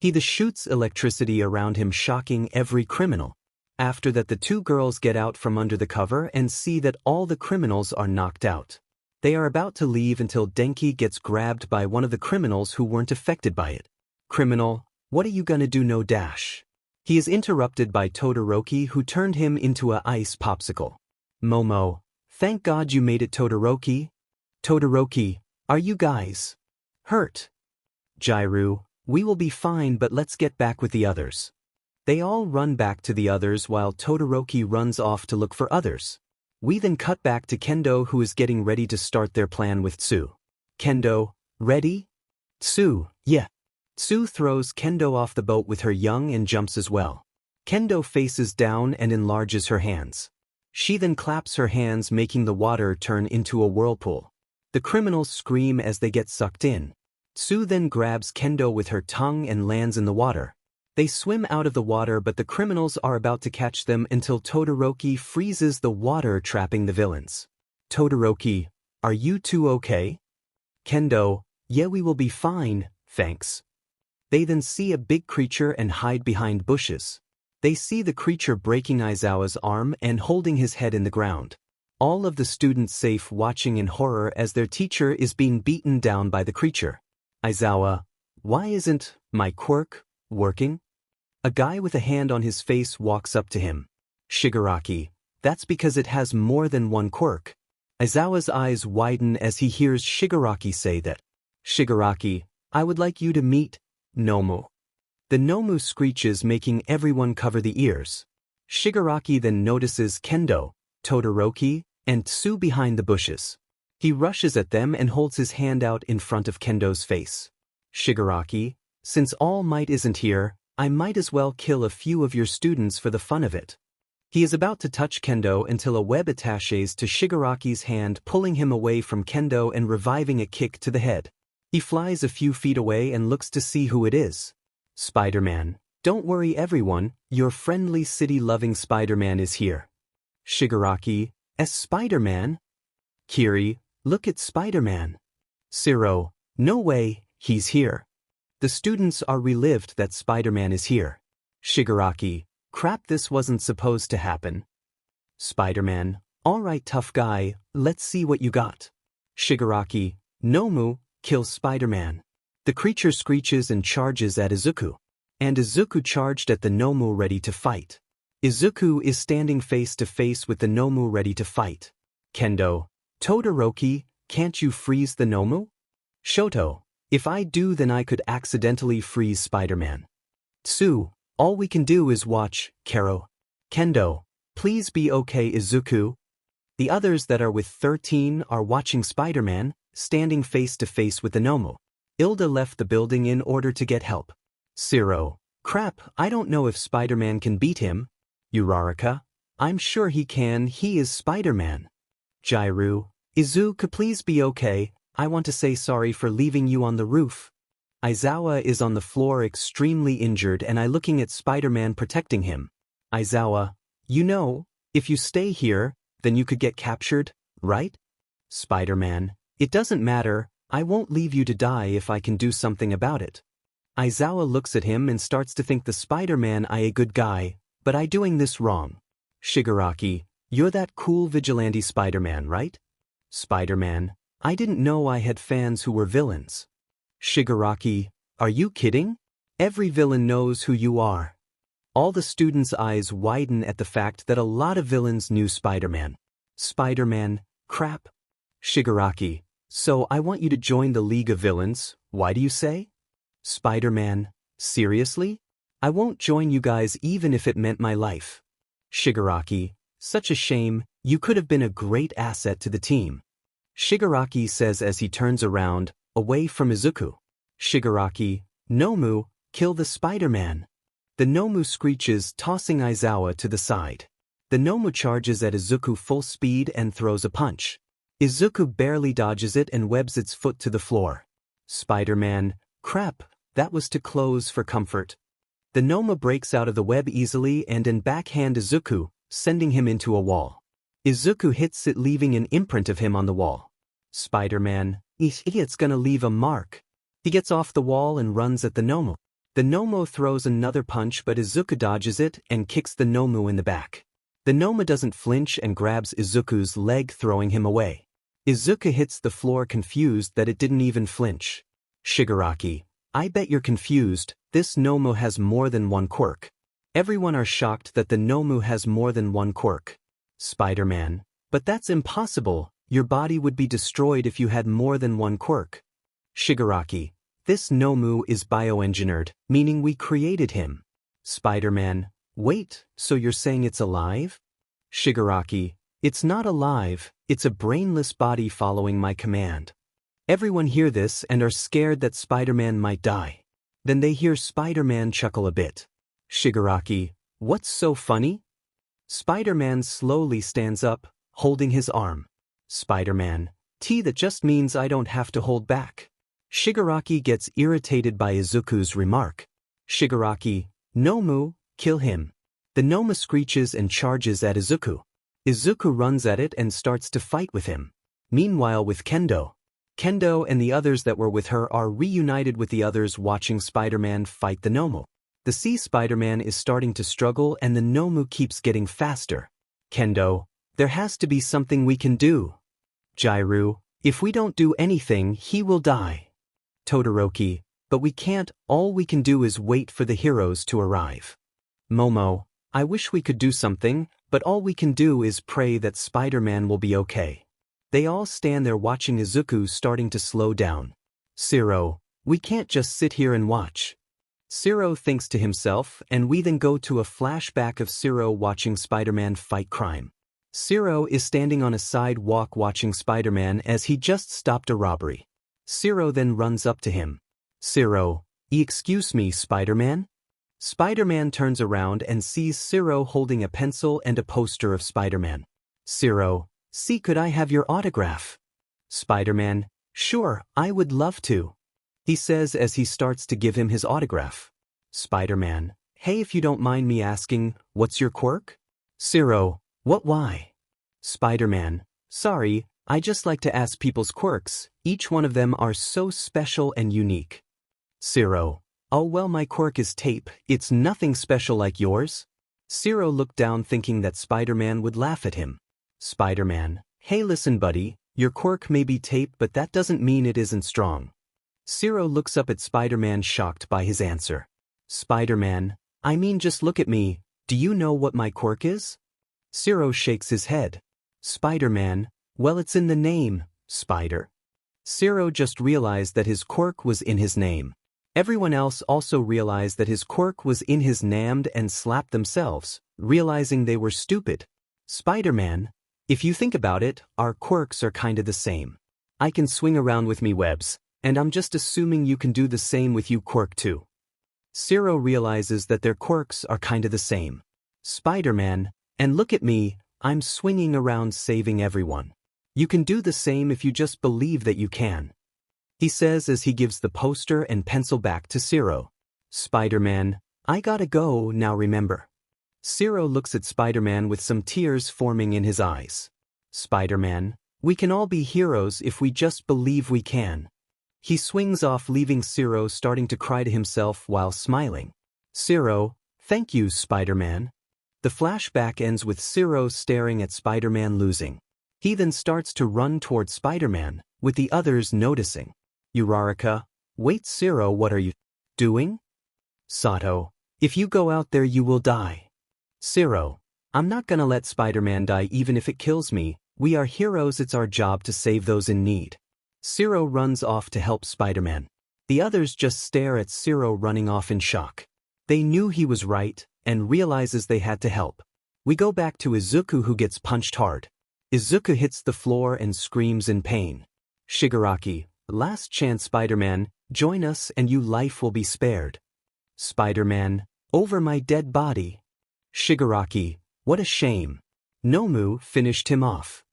He shoots electricity around him shocking every criminal. After that the two girls get out from under the cover and see that all the criminals are knocked out. They are about to leave until Denki gets grabbed by one of the criminals who weren't affected by it. Criminal, what are you gonna do no dash? He is interrupted by Todoroki who turned him into a ice popsicle. Momo, thank God you made it Todoroki. Todoroki, are you guys hurt? Jairu, we will be fine but let's get back with the others. They all run back to the others while Todoroki runs off to look for others. We then cut back to Kendo who is getting ready to start their plan with Tsu. Kendo, ready? Tsu, yeah. Tsu throws Kendo off the boat with her young and jumps as well. Kendo faces down and enlarges her hands. She then claps her hands making the water turn into a whirlpool. The criminals scream as they get sucked in. Tsu then grabs Kendo with her tongue and lands in the water. They swim out of the water but the criminals are about to catch them until Todoroki freezes the water trapping the villains. Todoroki, are you two okay? Kendo, yeah we will be fine, thanks. They then see a big creature and hide behind bushes. They see the creature breaking Aizawa's arm and holding his head in the ground. All of the students safe watching in horror as their teacher is being beaten down by the creature. Aizawa, why isn't my quirk working? A guy with a hand on his face walks up to him. Shigaraki, that's because it has more than one quirk. Aizawa's eyes widen as he hears Shigaraki say that. Shigaraki, I would like you to meet Nomu. The Nomu screeches, making everyone cover the ears. Shigaraki then notices Kendo, Todoroki, and Tsu behind the bushes. He rushes at them and holds his hand out in front of Kendo's face. Shigaraki, since All Might isn't here, I might as well kill a few of your students for the fun of it. He is about to touch Kendo until a web attaches to Shigaraki's hand, pulling him away from Kendo and reviving a kick to the head. He flies a few feet away and looks to see who it is. Spider-Man. Don't worry everyone, your friendly city-loving Spider-Man is here. Shigaraki, as Spider-Man? Kiri, look at Spider-Man. Zero, no way, he's here. The students are relieved that Spider-Man is here. Shigaraki, crap, this wasn't supposed to happen. Spider-Man, alright tough guy, let's see what you got. Shigaraki, Nomu, kill Spider-Man. The creature screeches and charges at Izuku. And Izuku charged at the Nomu ready to fight. Izuku is standing face to face with the Nomu ready to fight. Kendo, Todoroki, can't you freeze the Nomu? Shoto, if I do then I could accidentally freeze Spider-Man. Tsu, all we can do is watch, Kero. Kendo, please be okay Izuku. The others that are with 13 are watching Spider-Man, standing face to face with the Nomu. Ilda left the building in order to get help. Zero, crap, I don't know if Spider-Man can beat him. Uraraka, I'm sure he can, he is Spider-Man. Jairu, Izuku please be okay, I want to say sorry for leaving you on the roof. Aizawa is on the floor extremely injured and I looking at Spider-Man protecting him. Aizawa, you know, if you stay here, then you could get captured, right? Spider-Man, it doesn't matter, I won't leave you to die if I can do something about it. Aizawa looks at him and starts to think the Spider-Man I a good guy, but I doing this wrong. Shigaraki, you're that cool vigilante Spider-Man, right? Spider-Man, I didn't know I had fans who were villains. Shigaraki, are you kidding? Every villain knows who you are. All the students' eyes widen at the fact that a lot of villains knew Spider-Man. Spider-Man, crap. Shigaraki, so I want you to join the League of Villains, why do you say? Spider-Man, seriously? I won't join you guys even if it meant my life. Shigaraki, such a shame, you could have been a great asset to the team. Shigaraki says as he turns around, away from Izuku. Shigaraki, Nomu, kill the Spider-Man. The Nomu screeches, tossing Aizawa to the side. The Nomu charges at Izuku full speed and throws a punch. Izuku barely dodges it and webs its foot to the floor. Spider-Man, crap, that was too close for comfort. The Nomu breaks out of the web easily and then backhand Izuku, sending him into a wall. Izuku hits it, leaving an imprint of him on the wall. Spider-Man, this idiot's gonna leave a mark. He gets off the wall and runs at the Nomu. The Nomu throws another punch but Izuku dodges it and kicks the Nomu in the back. The Nomu doesn't flinch and grabs Izuku's leg, throwing him away. Izuku hits the floor, confused that it didn't even flinch. Shigaraki, I bet you're confused, this Nomu has more than one quirk. Everyone are shocked that the Nomu has more than one quirk. Spider-Man, but that's impossible, your body would be destroyed if you had more than one quirk. Shigaraki, this Nomu is bioengineered, meaning we created him. Spider-Man, wait, so you're saying it's alive? Shigaraki, it's not alive, it's a brainless body following my command. Everyone hear this and are scared that Spider-Man might die. Then they hear Spider-Man chuckle a bit. Shigaraki, what's so funny? Spider-Man slowly stands up, holding his arm. Spider-Man, that just means I don't have to hold back. Shigaraki gets irritated by Izuku's remark. Shigaraki, Nomu, kill him. The Nomu screeches and charges at Izuku. Izuku runs at it and starts to fight with him. Meanwhile with Kendo. Kendo and the others that were with her are reunited with the others watching Spider-Man fight the Nomu. The Sea Spider-Man is starting to struggle and the Nomu keeps getting faster. Kendo, there has to be something we can do. Jairu, if we don't do anything, he will die. Todoroki, But we can't, all we can do is wait for the heroes to arrive. Momo, I wish we could do something, but all we can do is pray that Spider-Man will be okay. They all stand there watching Izuku starting to slow down. Zero, we can't just sit here and watch. Zero thinks to himself, and we then go to a flashback of Zero watching Spider-Man fight crime. Zero is standing on a sidewalk watching Spider-Man as he just stopped a robbery. Zero then runs up to him. Zero, excuse me, Spider-Man? Spider-Man turns around and sees Zero holding a pencil and a poster of Spider-Man. Zero, see, could I have your autograph? Spider-Man, sure, I would love to. He says as he starts to give him his autograph. Spider-Man, hey, if you don't mind me asking, what's your quirk? Zero, what, why? Spider-Man, sorry, I just like to ask people's quirks, each one of them are so special and unique. Zero, oh well, my quirk is tape, it's nothing special like yours. Zero looked down thinking that Spider-Man would laugh at him. Spider-Man, hey listen buddy, your quirk may be tape but that doesn't mean it isn't strong. Zero looks up at Spider-Man shocked by his answer. Spider-Man, I mean just look at me, do you know what my quirk is? Zero shakes his head. Spider-Man, well it's in the name, Spider. Zero just realized that his quirk was in his name. Everyone else also realized that his quirk was in his named and slapped themselves, realizing they were stupid. Spider-Man, if you think about it, our quirks are kinda the same. I can swing around with me webs, and I'm just assuming you can do the same with you quirk too. Zero realizes that their quirks are kinda the same. Spider-Man, and look at me, I'm swinging around saving everyone. You can do the same if you just believe that you can. He says as he gives the poster and pencil back to Zero. Spider-Man, I gotta go now remember. Zero looks at Spider-Man with some tears forming in his eyes. Spider-Man, we can all be heroes if we just believe we can. He swings off leaving Zero starting to cry to himself while smiling. Zero, thank you Spider-Man. The flashback ends with Zero staring at Spider-Man losing. He then starts to run toward Spider-Man, with the others noticing. Uraraka, wait Zero, what are you doing? Sato, if you go out there you will die. Zero, I'm not gonna let Spider-Man die even if it kills me, we are heroes, it's our job to save those in need. Zero runs off to help Spider-Man. The others just stare at Zero running off in shock. They knew he was right, and realizes they had to help. We go back to Izuku who gets punched hard. Izuku hits the floor and screams in pain. Shigaraki, last chance Spider-Man, join us and your life will be spared. Spider-Man, over my dead body. Shigaraki, what a shame. Nomu finished him off.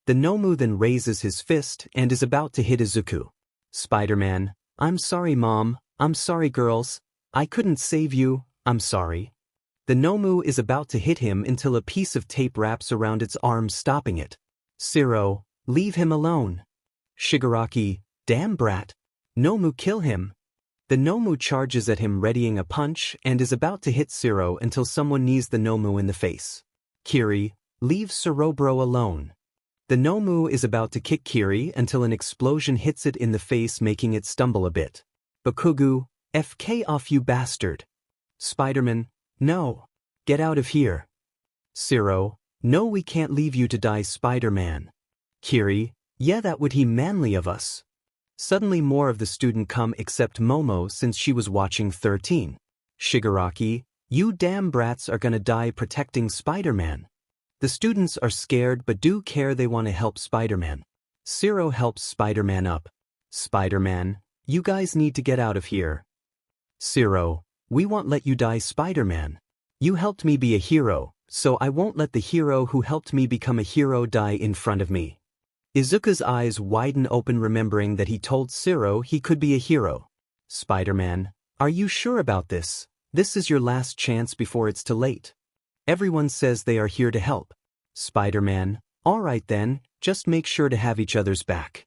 The Nomu then raises his fist and is about to hit Izuku. Spider-Man, I'm sorry Mom, I'm sorry girls, I couldn't save you, I'm sorry. The Nomu is about to hit him until a piece of tape wraps around its arm stopping it. Zero, leave him alone. Shigaraki, damn brat. Nomu, kill him. The Nomu charges at him readying a punch and is about to hit Zero until someone knees the Nomu in the face. Kiri, leave Sorobro alone. The Nomu is about to kick Kiri until an explosion hits it in the face making it stumble a bit. Bakugu, FK off you bastard. Spider-Man, no. Get out of here. Zero, no we can't leave you to die Spider-Man. Kiri, yeah that would he manly of us. Suddenly more of the student come except Momo since she was watching 13. Shigaraki, you damn brats are gonna die protecting Spider-Man. The students are scared but do care, they want to help Spider-Man. Zero helps Spider-Man up. Spider-Man, you guys need to get out of here. Zero, we won't let you die Spider-Man. You helped me be a hero, so I won't let the hero who helped me become a hero die in front of me. Izuku's eyes widen open remembering that he told Zero he could be a hero. Spider-Man, are you sure about this? This is your last chance before it's too late. Everyone says they are here to help. Spider-Man, alright then, just make sure to have each other's back.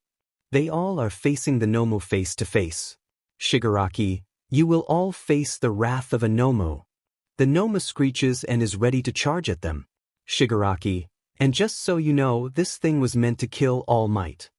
They all are facing the Nomu face to face. Shigaraki, you will all face the wrath of a Nomu. The Nomu screeches and is ready to charge at them. Shigaraki, and just so you know, this thing was meant to kill All Might.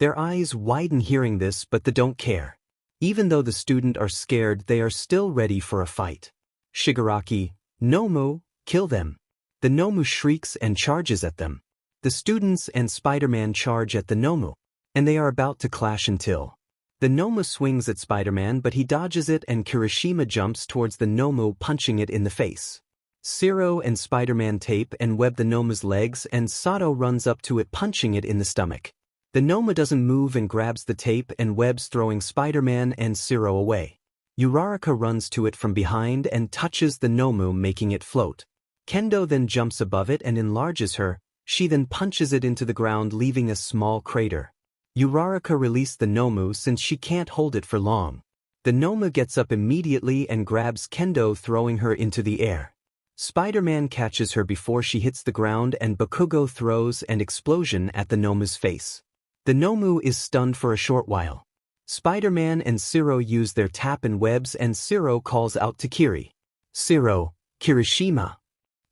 Their eyes widen hearing this but they don't care. Even though the students are scared, they are still ready for a fight. Shigaraki, Nomu, kill them. The Nomu shrieks and charges at them. The students and Spider-Man charge at the Nomu, and they are about to clash until the Nomu swings at Spider-Man, but he dodges it and Kirishima jumps towards the Nomu, punching it in the face. Zero and Spider-Man tape and web the Nomu's legs, and Sato runs up to it, punching it in the stomach. The Nomu doesn't move and grabs the tape and webs, throwing Spider-Man and Zero away. Uraraka runs to it from behind and touches the Nomu, making it float. Kendo then jumps above it and enlarges her. She then punches it into the ground, leaving a small crater. Uraraka released the Nomu since she can't hold it for long. The Nomu gets up immediately and grabs Kendo, throwing her into the air. Spider-Man catches her before she hits the ground, and Bakugo throws an explosion at the Nomu's face. The Nomu is stunned for a short while. Spider-Man and Zero use their tap and webs, and Zero calls out to Kiri. Zero, Kirishima.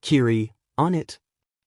Kiri, on it,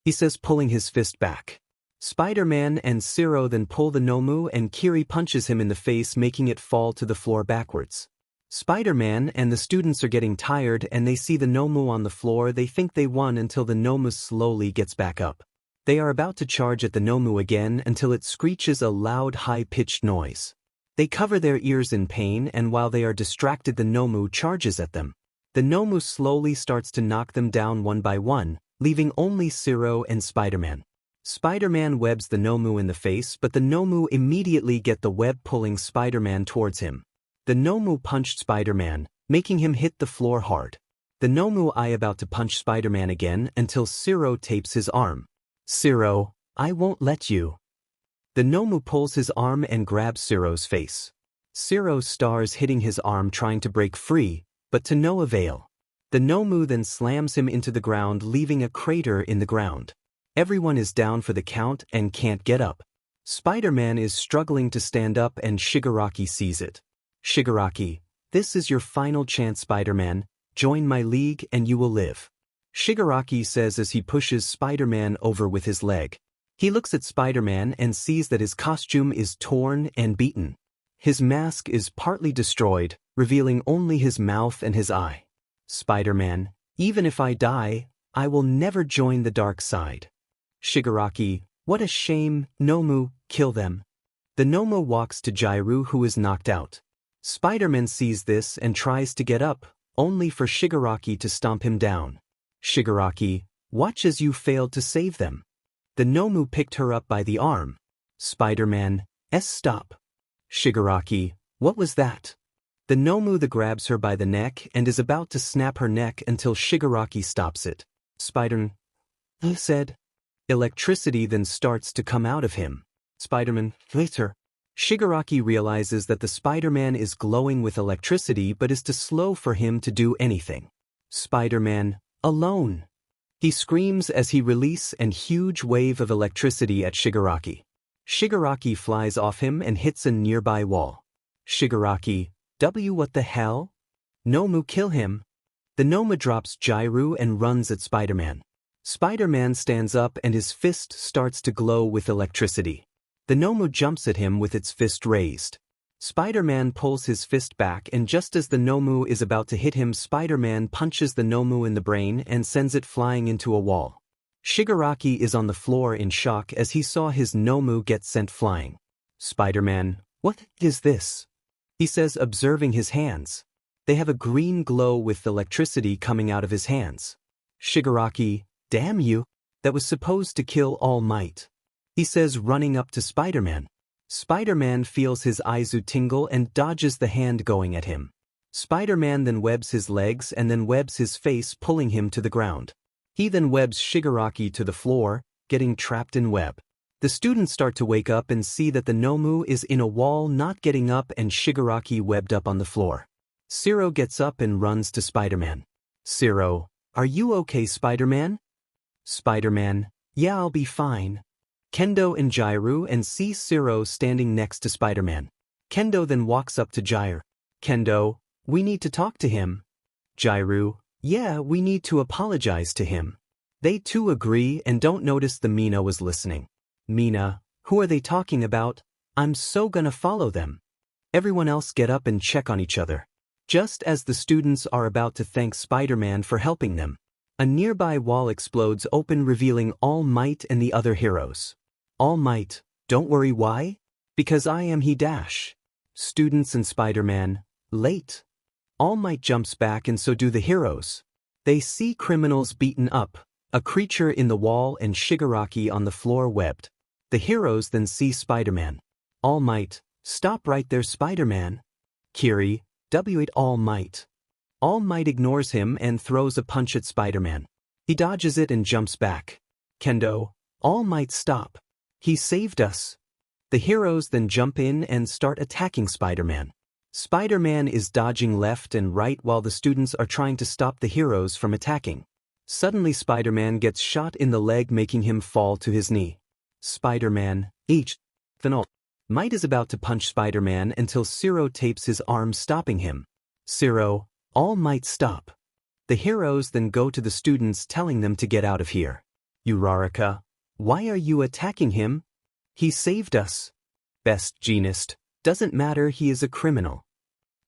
he says, pulling his fist back. Spider-Man and Zero then pull the Nomu, and Kiri punches him in the face, making it fall to the floor backwards. Spider-Man and the students are getting tired and they see the Nomu on the floor. They think they won until the Nomu slowly gets back up. They are about to charge at the Nomu again until it screeches a loud, high-pitched noise. They cover their ears in pain, and while they are distracted, the Nomu charges at them. The Nomu slowly starts to knock them down one by one, leaving only Zero and Spider-Man. Spider-Man webs the Nomu in the face, but the Nomu immediately get the web, pulling Spider-Man towards him. The Nomu punched Spider-Man, making him hit the floor hard. The Nomu about to punch Spider-Man again until Zero tapes his arm. Zero, I won't let you. The Nomu pulls his arm and grabs Zero's face. Zero stars hitting his arm, trying to break free, but to no avail. The Nomu then slams him into the ground, leaving a crater in the ground. Everyone is down for the count and can't get up. Spider-Man is struggling to stand up and Shigaraki sees it. Shigaraki, this is your final chance, Spider-Man. Join my league and you will live. Shigaraki says as he pushes Spider-Man over with his leg. He looks at Spider-Man and sees that his costume is torn and beaten. His mask is partly destroyed, revealing only his mouth and his eye. Spider-Man, even if I die, I will never join the dark side. Shigaraki, what a shame. Nomu, kill them. The Nomu walks to Jairu, who is knocked out. Spider-Man sees this and tries to get up, only for Shigaraki to stomp him down. Shigaraki, watch as you failed to save them. The Nomu picked her up by the arm. Spider-Man, stop. Shigaraki, what was that? The Nomu grabs her by the neck and is about to snap her neck until Shigaraki stops it. Spider-Man said. Electricity then starts to come out of him. Spider-Man, later. Shigaraki realizes that the Spider-Man is glowing with electricity but is too slow for him to do anything. Spider-Man, alone. He screams as he releases a huge wave of electricity at Shigaraki. Shigaraki flies off him and hits a nearby wall. Shigaraki, what the hell? Nomu, kill him. The Nomu drops Jairu and runs at Spider-Man. Spider-Man stands up and his fist starts to glow with electricity. The Nomu jumps at him with its fist raised. Spider-Man pulls his fist back, and just as the Nomu is about to hit him, Spider-Man punches the Nomu in the brain and sends it flying into a wall. Shigaraki is on the floor in shock as he saw his Nomu get sent flying. Spider-Man, what is this? He says, observing his hands. They have a green glow with electricity coming out of his hands. Shigaraki, damn you, that was supposed to kill All Might. He says, running up to Spider-Man. Spider-Man feels his izuku tingle and dodges the hand going at him. Spider-Man then webs his legs and then webs his face, pulling him to the ground. He then webs Shigaraki to the floor, getting trapped in web. The students start to wake up and see that the Nomu is in a wall, not getting up, and Shigaraki webbed up on the floor. Zero gets up and runs to Spider-Man. Zero, are you okay, Spider-Man? Spider-Man, yeah, I'll be fine. Kendo and Jairu and see Zero standing next to Spider-Man. Kendo then walks up to Jairu. Kendo, we need to talk to him. Jairu, yeah, we need to apologize to him. They too agree and don't notice the Mina was listening. Mina, who are they talking about? I'm so gonna follow them. Everyone else get up and check on each other. Just as the students are about to thank Spider-Man for helping them, a nearby wall explodes open, revealing All Might and the other heroes. All Might, don't worry, why? Because I am he dash. Students and Spider-Man, late. All Might jumps back and so do the heroes. They see criminals beaten up, a creature in the wall and Shigaraki on the floor webbed. The heroes then see Spider-Man. All Might, stop right there, Spider-Man. Kiri, W8 All Might. All Might ignores him and throws a punch at Spider-Man. He dodges it and jumps back. Kendo, All Might, stop. He saved us. The heroes then jump in and start attacking Spider-Man. Spider-Man is dodging left and right while the students are trying to stop the heroes from attacking. Suddenly Spider-Man gets shot in the leg, making him fall to his knee. Spider-Man, All Might is about to punch Spider-Man until Zero tapes his arm, stopping him. Zero, All Might, stop. The heroes then go to the students, telling them to get out of here. Uraraka, why are you attacking him? He saved us. Best Jeanist, doesn't matter, he is a criminal.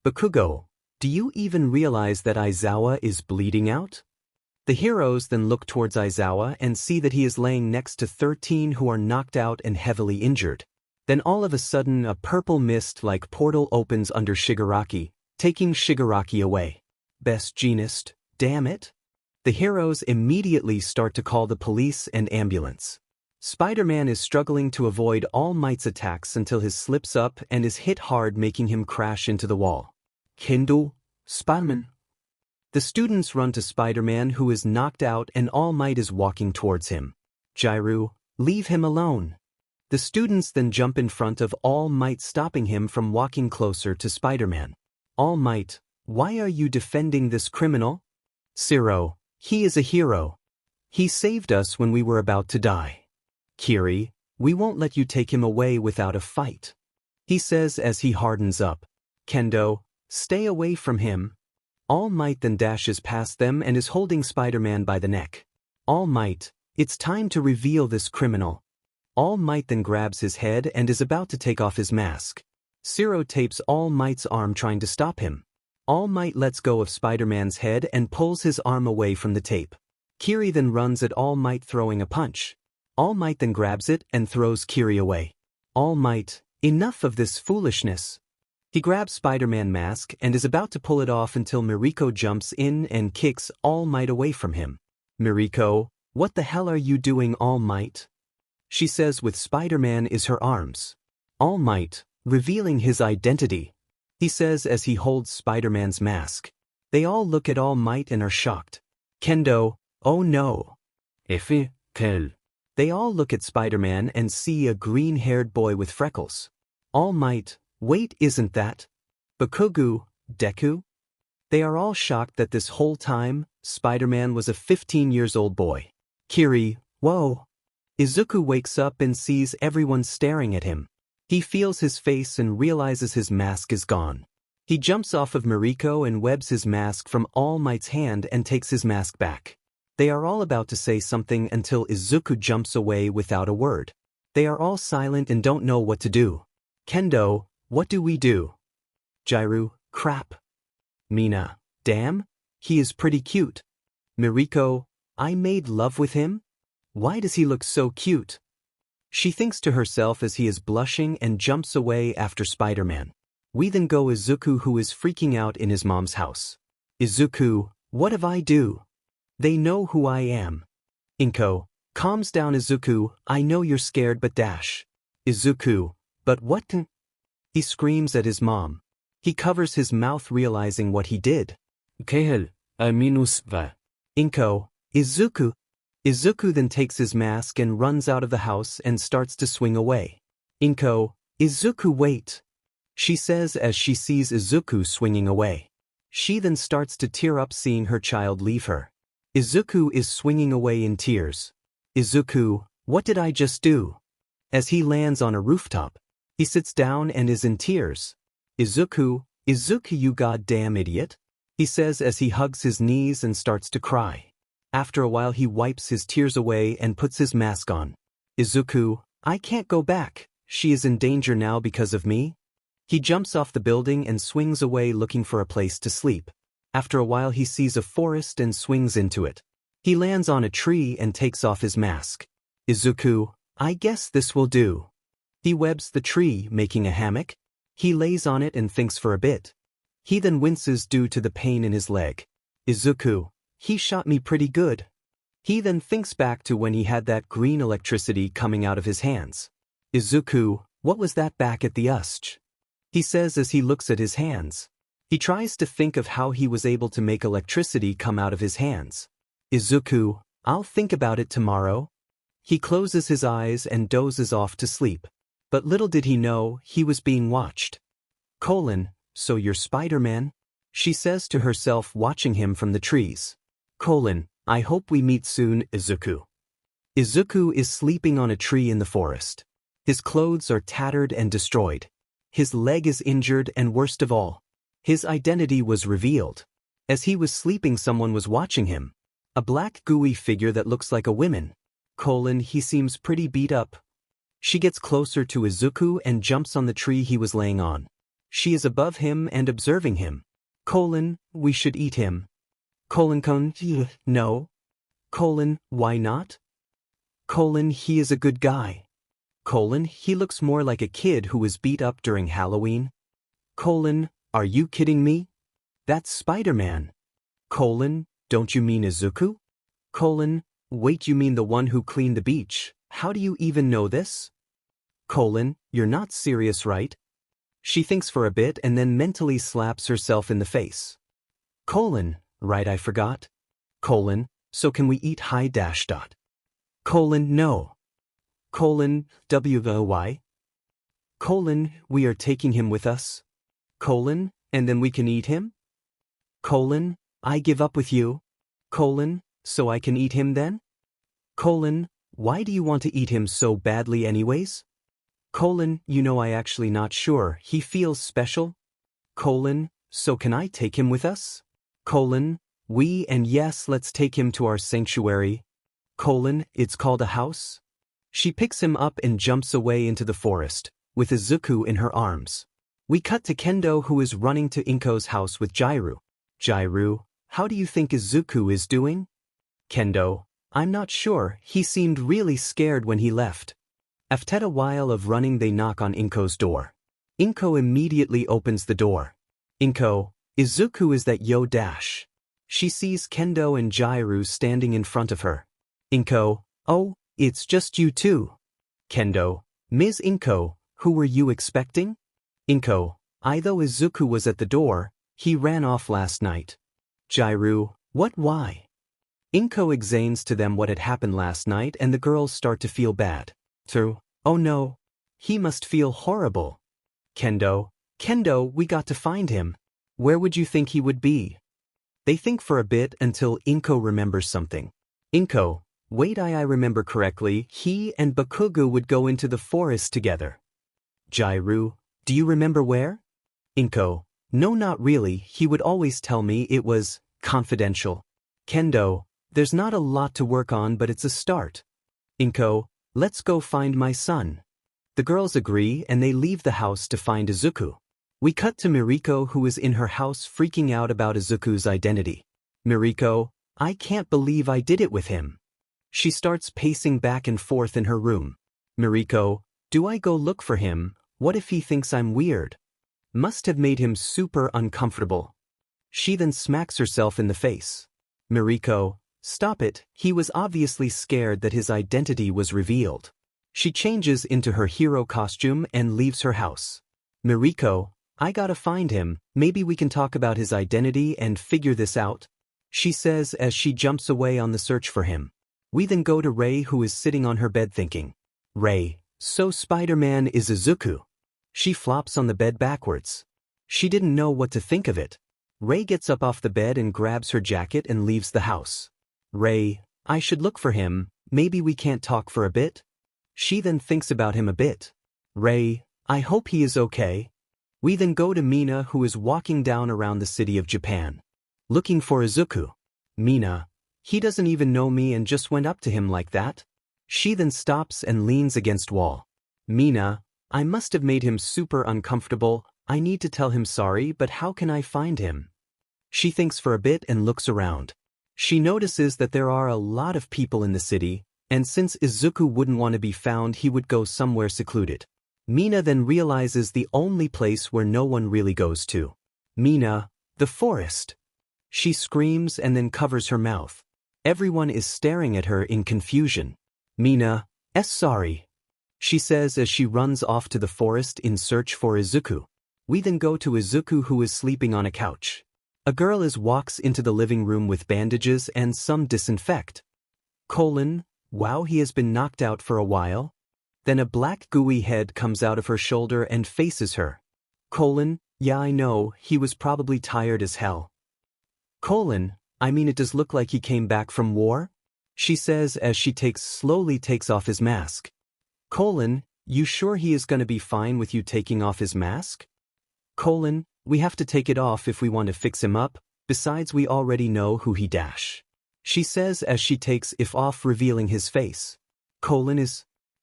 Bakugo, do you even realize that Aizawa is bleeding out? The heroes then look towards Aizawa and see that he is laying next to 13 who are knocked out and heavily injured. Then all of a sudden a purple mist-like portal opens under Shigaraki, taking Shigaraki away. Best Jeanist, damn it. The heroes immediately start to call the police and ambulance. Spider-Man is struggling to avoid All Might's attacks until he slips up and is hit hard, making him crash into the wall. Kendo, Spider-Man. The students run to Spider-Man, who is knocked out, and All Might is walking towards him. Jairu, leave him alone. The students then jump in front of All Might, stopping him from walking closer to Spider-Man. All Might, why are you defending this criminal? Zero, he is a hero. He saved us when we were about to die. Kiri, we won't let you take him away without a fight. He says as he hardens up. Kendo, stay away from him. All Might then dashes past them and is holding Spider-Man by the neck. All Might, it's time to reveal this criminal. All Might then grabs his head and is about to take off his mask. Zero tapes All Might's arm, trying to stop him. All Might lets go of Spider-Man's head and pulls his arm away from the tape. Kiri then runs at All Might, throwing a punch. All Might then grabs it and throws Kiri away. All Might, enough of this foolishness. He grabs Spider-Man's mask and is about to pull it off until Miriko jumps in and kicks All Might away from him. Miriko, what the hell are you doing, All Might? She says with Spider-Man is her arms. All Might, revealing his identity. He says as he holds Spider-Man's mask. They all look at All Might and are shocked. Kendo, oh no. Quel. They all look at Spider-Man and see a green-haired boy with freckles. All Might, wait, isn't that Bakugo, Deku? They are all shocked that this whole time, Spider-Man was a 15-year-old boy. Kiri, whoa. Izuku wakes up and sees everyone staring at him. He feels his face and realizes his mask is gone. He jumps off of Miriko and webs his mask from All Might's hand and takes his mask back. They are all about to say something until Izuku jumps away without a word. They are all silent and don't know what to do. Kendo, what do we do? Jairu, crap. Mina, damn, he is pretty cute. Miriko, I made love with him? Why does he look so cute? She thinks to herself as he is blushing and jumps away after Spider-Man. We then go Izuku, who is freaking out in his mom's house. Izuku, what have I do? They know who I am. Inko, calms down Izuku, I know you're scared but dash. Izuku, but what? He screams at his mom. He covers his mouth, realizing what he did. Kehel, a minus va. Inko, Izuku. Izuku then takes his mask and runs out of the house and starts to swing away. Inko, Izuku, wait. She says as she sees Izuku swinging away. She then starts to tear up seeing her child leave her. Izuku is swinging away in tears. Izuku, what did I just do? As he lands on a rooftop, he sits down and is in tears. Izuku, you goddamn idiot, he says as he hugs his knees and starts to cry. After a while he wipes his tears away and puts his mask on. Izuku, I can't go back, she is in danger now because of me. He jumps off the building and swings away looking for a place to sleep. After a while he sees a forest and swings into it. He lands on a tree and takes off his mask. Izuku, I guess this will do. He webs the tree, making a hammock. He lays on it and thinks for a bit. He then winces due to the pain in his leg. Izuku, he shot me pretty good. He then thinks back to when he had that green electricity coming out of his hands. Izuku, what was that back at the USJ? He says as he looks at his hands. He tries to think of how he was able to make electricity come out of his hands. Izuku, I'll think about it tomorrow. He closes his eyes and dozes off to sleep. But little did he know he was being watched. So you're Spider-Man? She says to herself watching him from the trees. I hope we meet soon, Izuku. Izuku is sleeping on a tree in the forest. His clothes are tattered and destroyed. His leg is injured and worst of all, his identity was revealed. As he was sleeping someone was watching him. A black gooey figure that looks like a woman. He seems pretty beat up. She gets closer to Izuku and jumps on the tree he was laying on. She is above him and observing him. We should eat him. No. Why not? He is a good guy. He looks more like a kid who was beat up during Halloween. Are you kidding me? That's Spider-Man. Don't you mean Izuku? Wait, you mean the one who cleaned the beach? How do you even know this? You're not serious, right? She thinks for a bit and then mentally slaps herself in the face. Right, I forgot. So can we eat high dash dot? No. Why? We are taking him with us. And then we can eat him? I give up with you. So I can eat him then? Why do you want to eat him so badly anyways? I actually not sure. He feels special. So can I take him with us? And yes, let's take him to our sanctuary. It's called a house. She picks him up and jumps away into the forest, with Izuku in her arms. We cut to Kendo who is running to Inko's house with Jairu. Jairu, how do you think Izuku is doing? Kendo, I'm not sure, he seemed really scared when he left. After a while of running they knock on Inko's door. Inko immediately opens the door. Inko, Izuku is that yo dash. She sees Kendo and Jairu standing in front of her. Inko, oh, it's just you two. Kendo, Ms. Inko, who were you expecting? Inko, though Izuku was at the door, he ran off last night. Jairu, why? Inko explains to them what had happened last night and the girls start to feel bad. Oh no. He must feel horrible. Kendo, we got to find him. Where would you think he would be? They think for a bit until Inko remembers something. Inko, wait, I remember correctly, he and Bakugo would go into the forest together. Jairu, do you remember where? Inko, no, not really, he would always tell me it was confidential. Kendo, there's not a lot to work on but it's a start. Inko, let's go find my son. The girls agree and they leave the house to find Izuku. We cut to Miriko who is in her house freaking out about Izuku's identity. Miriko, I can't believe I did it with him. She starts pacing back and forth in her room. Miriko, do I go look for him? What if he thinks I'm weird? Must have made him super uncomfortable. She then smacks herself in the face. Miriko, stop it, he was obviously scared that his identity was revealed. She changes into her hero costume and leaves her house. Miriko, I gotta find him, maybe we can talk about his identity and figure this out, she says as she jumps away on the search for him. We then go to Rei who is sitting on her bed thinking. Rei, so Spider-Man is Izuku. She flops on the bed backwards. She didn't know what to think of it. Rei gets up off the bed and grabs her jacket and leaves the house. Rei, I should look for him, maybe we can't talk for a bit? She then thinks about him a bit. Rei, I hope he is okay. We then go to Mina who is walking down around the city of Japan. Looking for Izuku. Mina, he doesn't even know me and just went up to him like that. She then stops and leans against wall. Mina, I must have made him super uncomfortable, I need to tell him sorry, but how can I find him? She thinks for a bit and looks around. She notices that there are a lot of people in the city, and since Izuku wouldn't want to be found, he would go somewhere secluded. Mina then realizes the only place where no one really goes to. Mina, the forest. She screams and then covers her mouth. Everyone is staring at her in confusion. Mina, sorry, she says as she runs off to the forest in search for Izuku. We then go to Izuku, who is sleeping on a couch. A girl walks into the living room with bandages and some disinfect. Wow, he has been knocked out for a while. Then a black gooey head comes out of her shoulder and faces her. Yeah, I know, he was probably tired as hell. I mean, it does look like he came back from war? She says as she slowly takes off his mask. You sure he is gonna be fine with you taking off his mask? We have to take it off if we want to fix him up, besides we already know who he dash. She says as she takes it off, revealing his face.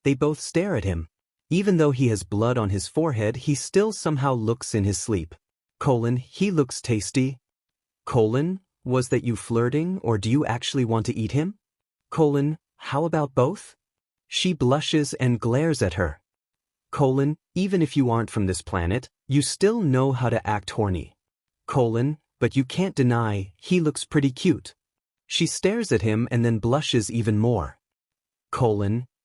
They both stare at him. Even though he has blood on his forehead, he still somehow looks in his sleep. He looks tasty. Was that you flirting, or do you actually want to eat him? How about both? She blushes and glares at her. Even if you aren't from this planet, you still know how to act horny. But you can't deny, he looks pretty cute. She stares at him and then blushes even more.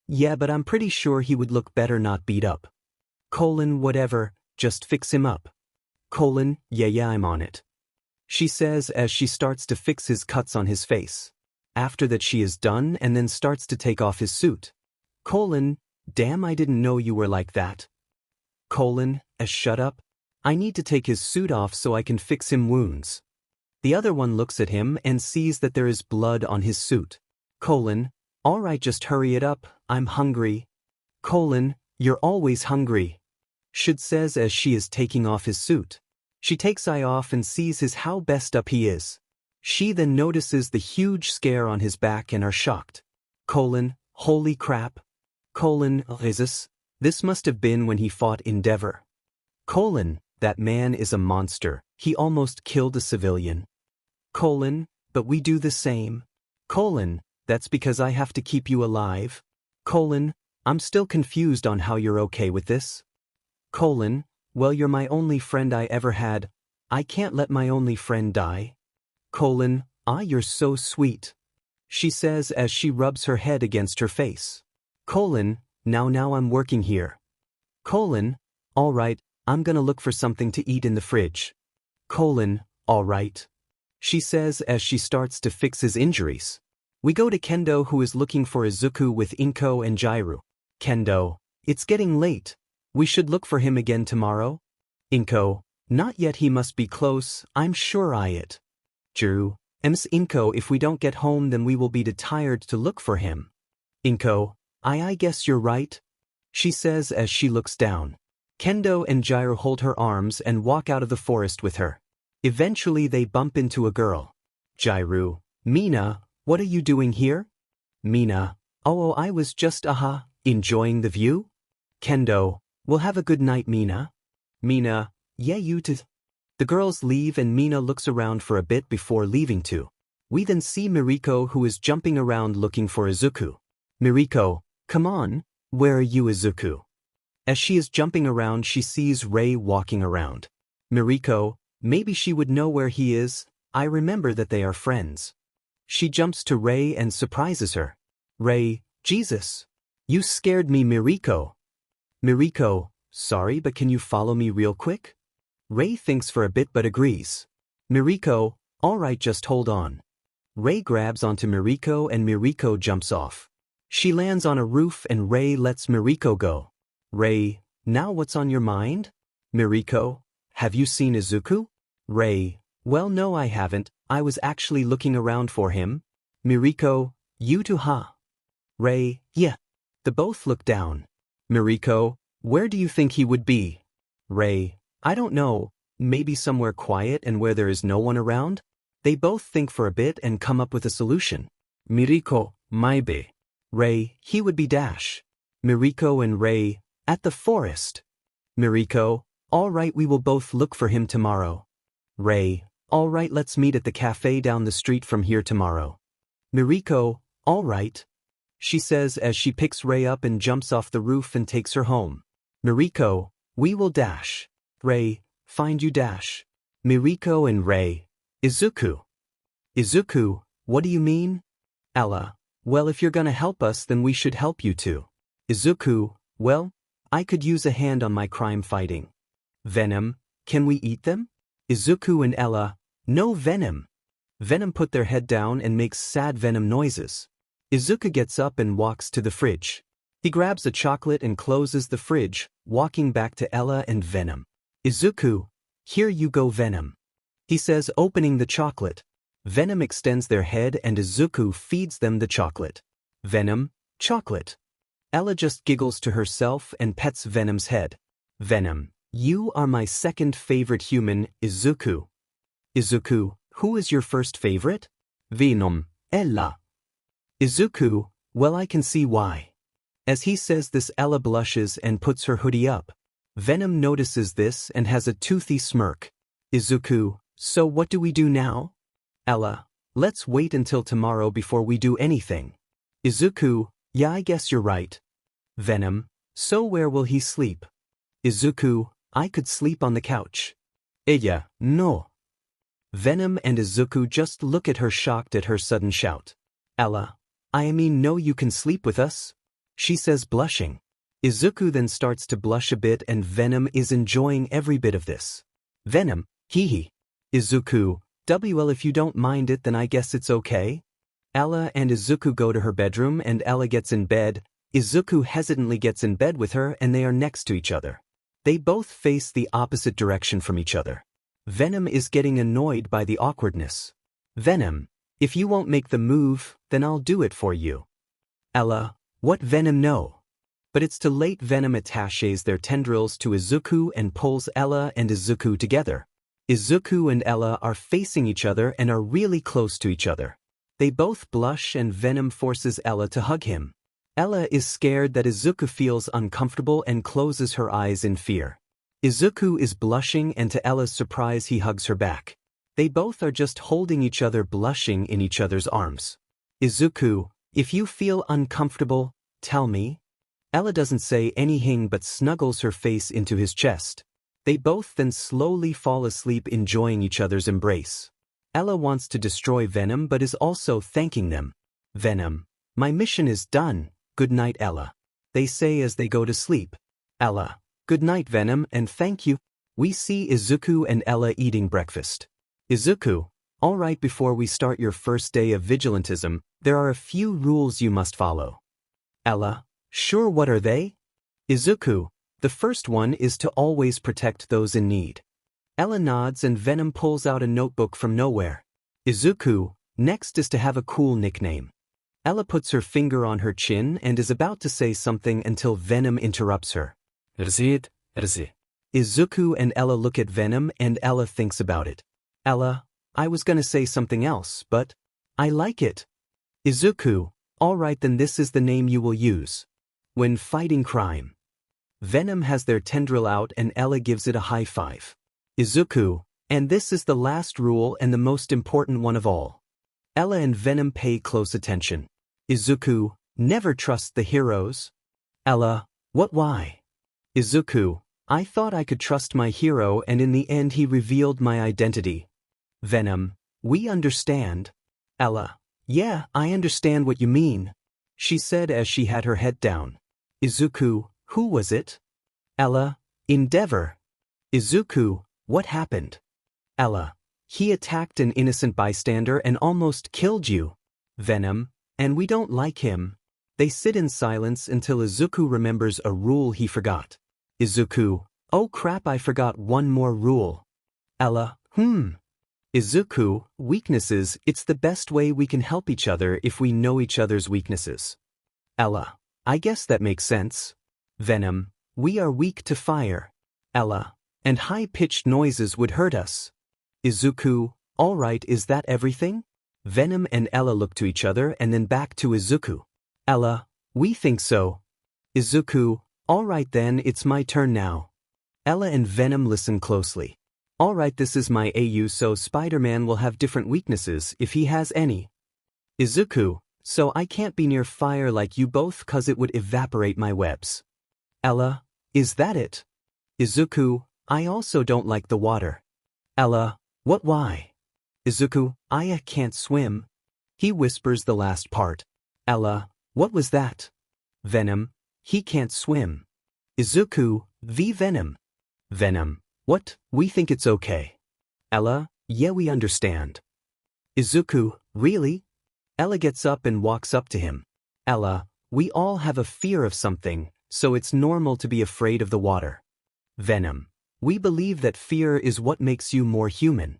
Yeah, but I'm pretty sure he would look better not beat up. Whatever, just fix him up. Yeah, I'm on it. She says as she starts to fix his cuts on his face. After that she is done and then starts to take off his suit. Damn, I didn't know you were like that. Shut up. I need to take his suit off so I can fix him wounds. The other one looks at him and sees that there is blood on his suit. Alright, just hurry it up, I'm hungry. You're always hungry. Shud says as she is taking off his suit. She takes eye off and sees how best up he is. She then notices the huge scare on his back and are shocked. Holy crap. This must have been when he fought Endeavor. That man is a monster, he almost killed a civilian. But we do the same. That's because I have to keep you alive. I'm still confused on how you're okay with this. Well, you're my only friend I ever had. I can't let my only friend die. You're so sweet. She says as she rubs her head against her face. Now I'm working here. Alright, I'm gonna look for something to eat in the fridge. Alright. She says as she starts to fix his injuries. We go to Kendo, who is looking for Izuku with Inko and Jairu. Kendo, it's getting late. We should look for him again tomorrow. Inko, not yet, he must be close, I'm sure it. Jairu, Inko, if we don't get home then we will be too tired to look for him. Inko, I guess you're right. She says as she looks down. Kendo and Jairu hold her arms and walk out of the forest with her. Eventually they bump into a girl. Jairu, Mina, what are you doing here? Mina, oh, I was just, enjoying the view? Kendo, we'll have a good night, Mina. Mina, yeah, you too. The girls leave and Mina looks around for a bit before leaving too. We then see Miriko, who is jumping around looking for Izuku. Miriko, come on, where are you, Izuku? As she is jumping around, she sees Rei walking around. Miriko, maybe she would know where he is, I remember that they are friends. She jumps to Rei and surprises her. Rei, Jesus. You scared me, Miriko. Miriko, sorry, but can you follow me real quick? Rei thinks for a bit but agrees. Miriko, alright, just hold on. Rei grabs onto Miriko and Miriko jumps off. She lands on a roof and Rei lets Miriko go. Rei, now what's on your mind? Miriko, have you seen Izuku? Rei, well, no, I haven't, I was actually looking around for him. Miriko, you too, huh? Rei, yeah. The both look down. Miriko, where do you think he would be? Rei, I don't know, maybe somewhere quiet and where there is no one around? They both think for a bit and come up with a solution. Miriko, maybe. Rei, he would be dash. Miriko and Rei, at the forest. Miriko, alright, we will both look for him tomorrow. Ray, alright, let's meet at the cafe down the street from here tomorrow. Miriko, alright, she says as she picks Ray up and jumps off the roof and takes her home. Miriko, we will dash. Ray, find you dash. Miriko and Ray. Izuku. Izuku, what do you mean? Ella, well, if you're gonna help us, then we should help you too. Izuku, well, I could use a hand on my crime fighting. Venom, can we eat them? Izuku and Ella, no Venom. Venom put their head down and makes sad Venom noises. Izuku gets up and walks to the fridge. He grabs a chocolate and closes the fridge, walking back to Ella and Venom. Izuku, here you go Venom. He says, opening the chocolate. Venom extends their head and Izuku feeds them the chocolate. Venom, chocolate. Ella just giggles to herself and pets Venom's head. Venom, you are my second favorite human, Izuku. Izuku, who is your first favorite? Venom, Ella. Izuku, well, I can see why. As he says this, Ella blushes and puts her hoodie up. Venom notices this and has a toothy smirk. Izuku, so what do we do now? Ella, let's wait until tomorrow before we do anything. Izuku, yeah, I guess you're right. Venom, so where will he sleep? Izuku, I could sleep on the couch. Ella, no. Venom and Izuku just look at her, shocked at her sudden shout. Ella, I mean, no, you can sleep with us, she says, blushing. Izuku then starts to blush a bit and Venom is enjoying every bit of this. Venom, hee hee. Izuku, well, if you don't mind it, then I guess it's okay. Ella and Izuku go to her bedroom and Ella gets in bed. Izuku hesitantly gets in bed with her and they are next to each other. They both face the opposite direction from each other. Venom is getting annoyed by the awkwardness. Venom, if you won't make the move, then I'll do it for you. Ella, what? Venom, no. But it's too late. Venom attaches their tendrils to Izuku and pulls Ella and Izuku together. Izuku and Ella are facing each other and are really close to each other. They both blush and Venom forces Ella to hug him. Ella is scared that Izuku feels uncomfortable and closes her eyes in fear. Izuku is blushing and to Ella's surprise he hugs her back. They both are just holding each other, blushing in each other's arms. Izuku, if you feel uncomfortable, tell me. Ella doesn't say anything but snuggles her face into his chest. They both then slowly fall asleep, enjoying each other's embrace. Ella wants to destroy Venom but is also thanking them. Venom, my mission is done. Good night, Ella. They say as they go to sleep. Ella, good night, Venom, and thank you. We see Izuku and Ella eating breakfast. Izuku, all right, before we start your first day of vigilantism, there are a few rules you must follow. Ella, sure, what are they? Izuku, the first one is to always protect those in need. Ella nods and Venom pulls out a notebook from nowhere. Izuku, next is to have a cool nickname. Ella puts her finger on her chin and is about to say something until Venom interrupts her. Izuku and Ella look at Venom and Ella thinks about it. Ella, I was gonna say something else, but I like it. Izuku, alright, then this is the name you will use. When fighting crime. Venom has their tendril out and Ella gives it a high five. Izuku, and this is the last rule and the most important one of all. Ella and Venom pay close attention. Izuku, never trust the heroes. Ella, what, why? Izuku, I thought I could trust my hero and in the end he revealed my identity. Venom, we understand. Ella, yeah, I understand what you mean, she said as she had her head down. Izuku, who was it? Ella, Endeavor. Izuku, what happened? Ella, he attacked an innocent bystander and almost killed you. Venom, and we don't like him. They sit in silence until Izuku remembers a rule he forgot. Izuku, oh crap, I forgot one more rule. Ella, Izuku, weaknesses, it's the best way we can help each other if we know each other's weaknesses. Ella, I guess that makes sense. Venom, we are weak to fire. Ella, and high-pitched noises would hurt us. Izuku, alright, is that everything? Venom and Ella look to each other and then back to Izuku. Ella, we think so. Izuku, alright then, it's my turn now. Ella and Venom listen closely. Alright, this is my AU, so Spider-Man will have different weaknesses if he has any. Izuku, so I can't be near fire like you both cause it would evaporate my webs. Ella, is that it? Izuku, I also don't like the water. Ella, what why? Izuku, I can't swim. He whispers the last part. Ella, what was that? Venom, he can't swim. Izuku, v Venom. Venom, what, we think it's okay. Ella, yeah, we understand. Izuku, really? Ella gets up and walks up to him. Ella, we all have a fear of something, so it's normal to be afraid of the water. Venom, we believe that fear is what makes you more human.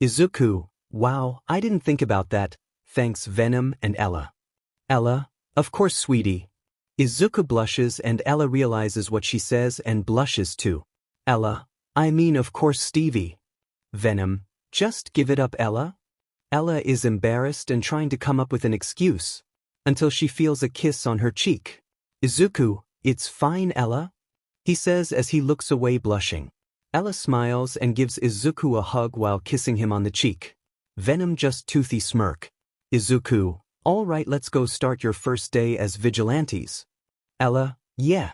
Izuku, wow, I didn't think about that, thanks Venom and Ella. Ella, of course sweetie. Izuku blushes and Ella realizes what she says and blushes too. Ella, I mean of course Stevie. Venom, just give it up Ella. Ella is embarrassed and trying to come up with an excuse, until she feels a kiss on her cheek. Izuku, it's fine Ella. He says as he looks away blushing. Ella smiles and gives Izuku a hug while kissing him on the cheek. Venom just toothy smirk. Izuku, alright, let's go start your first day as vigilantes. Ella, yeah.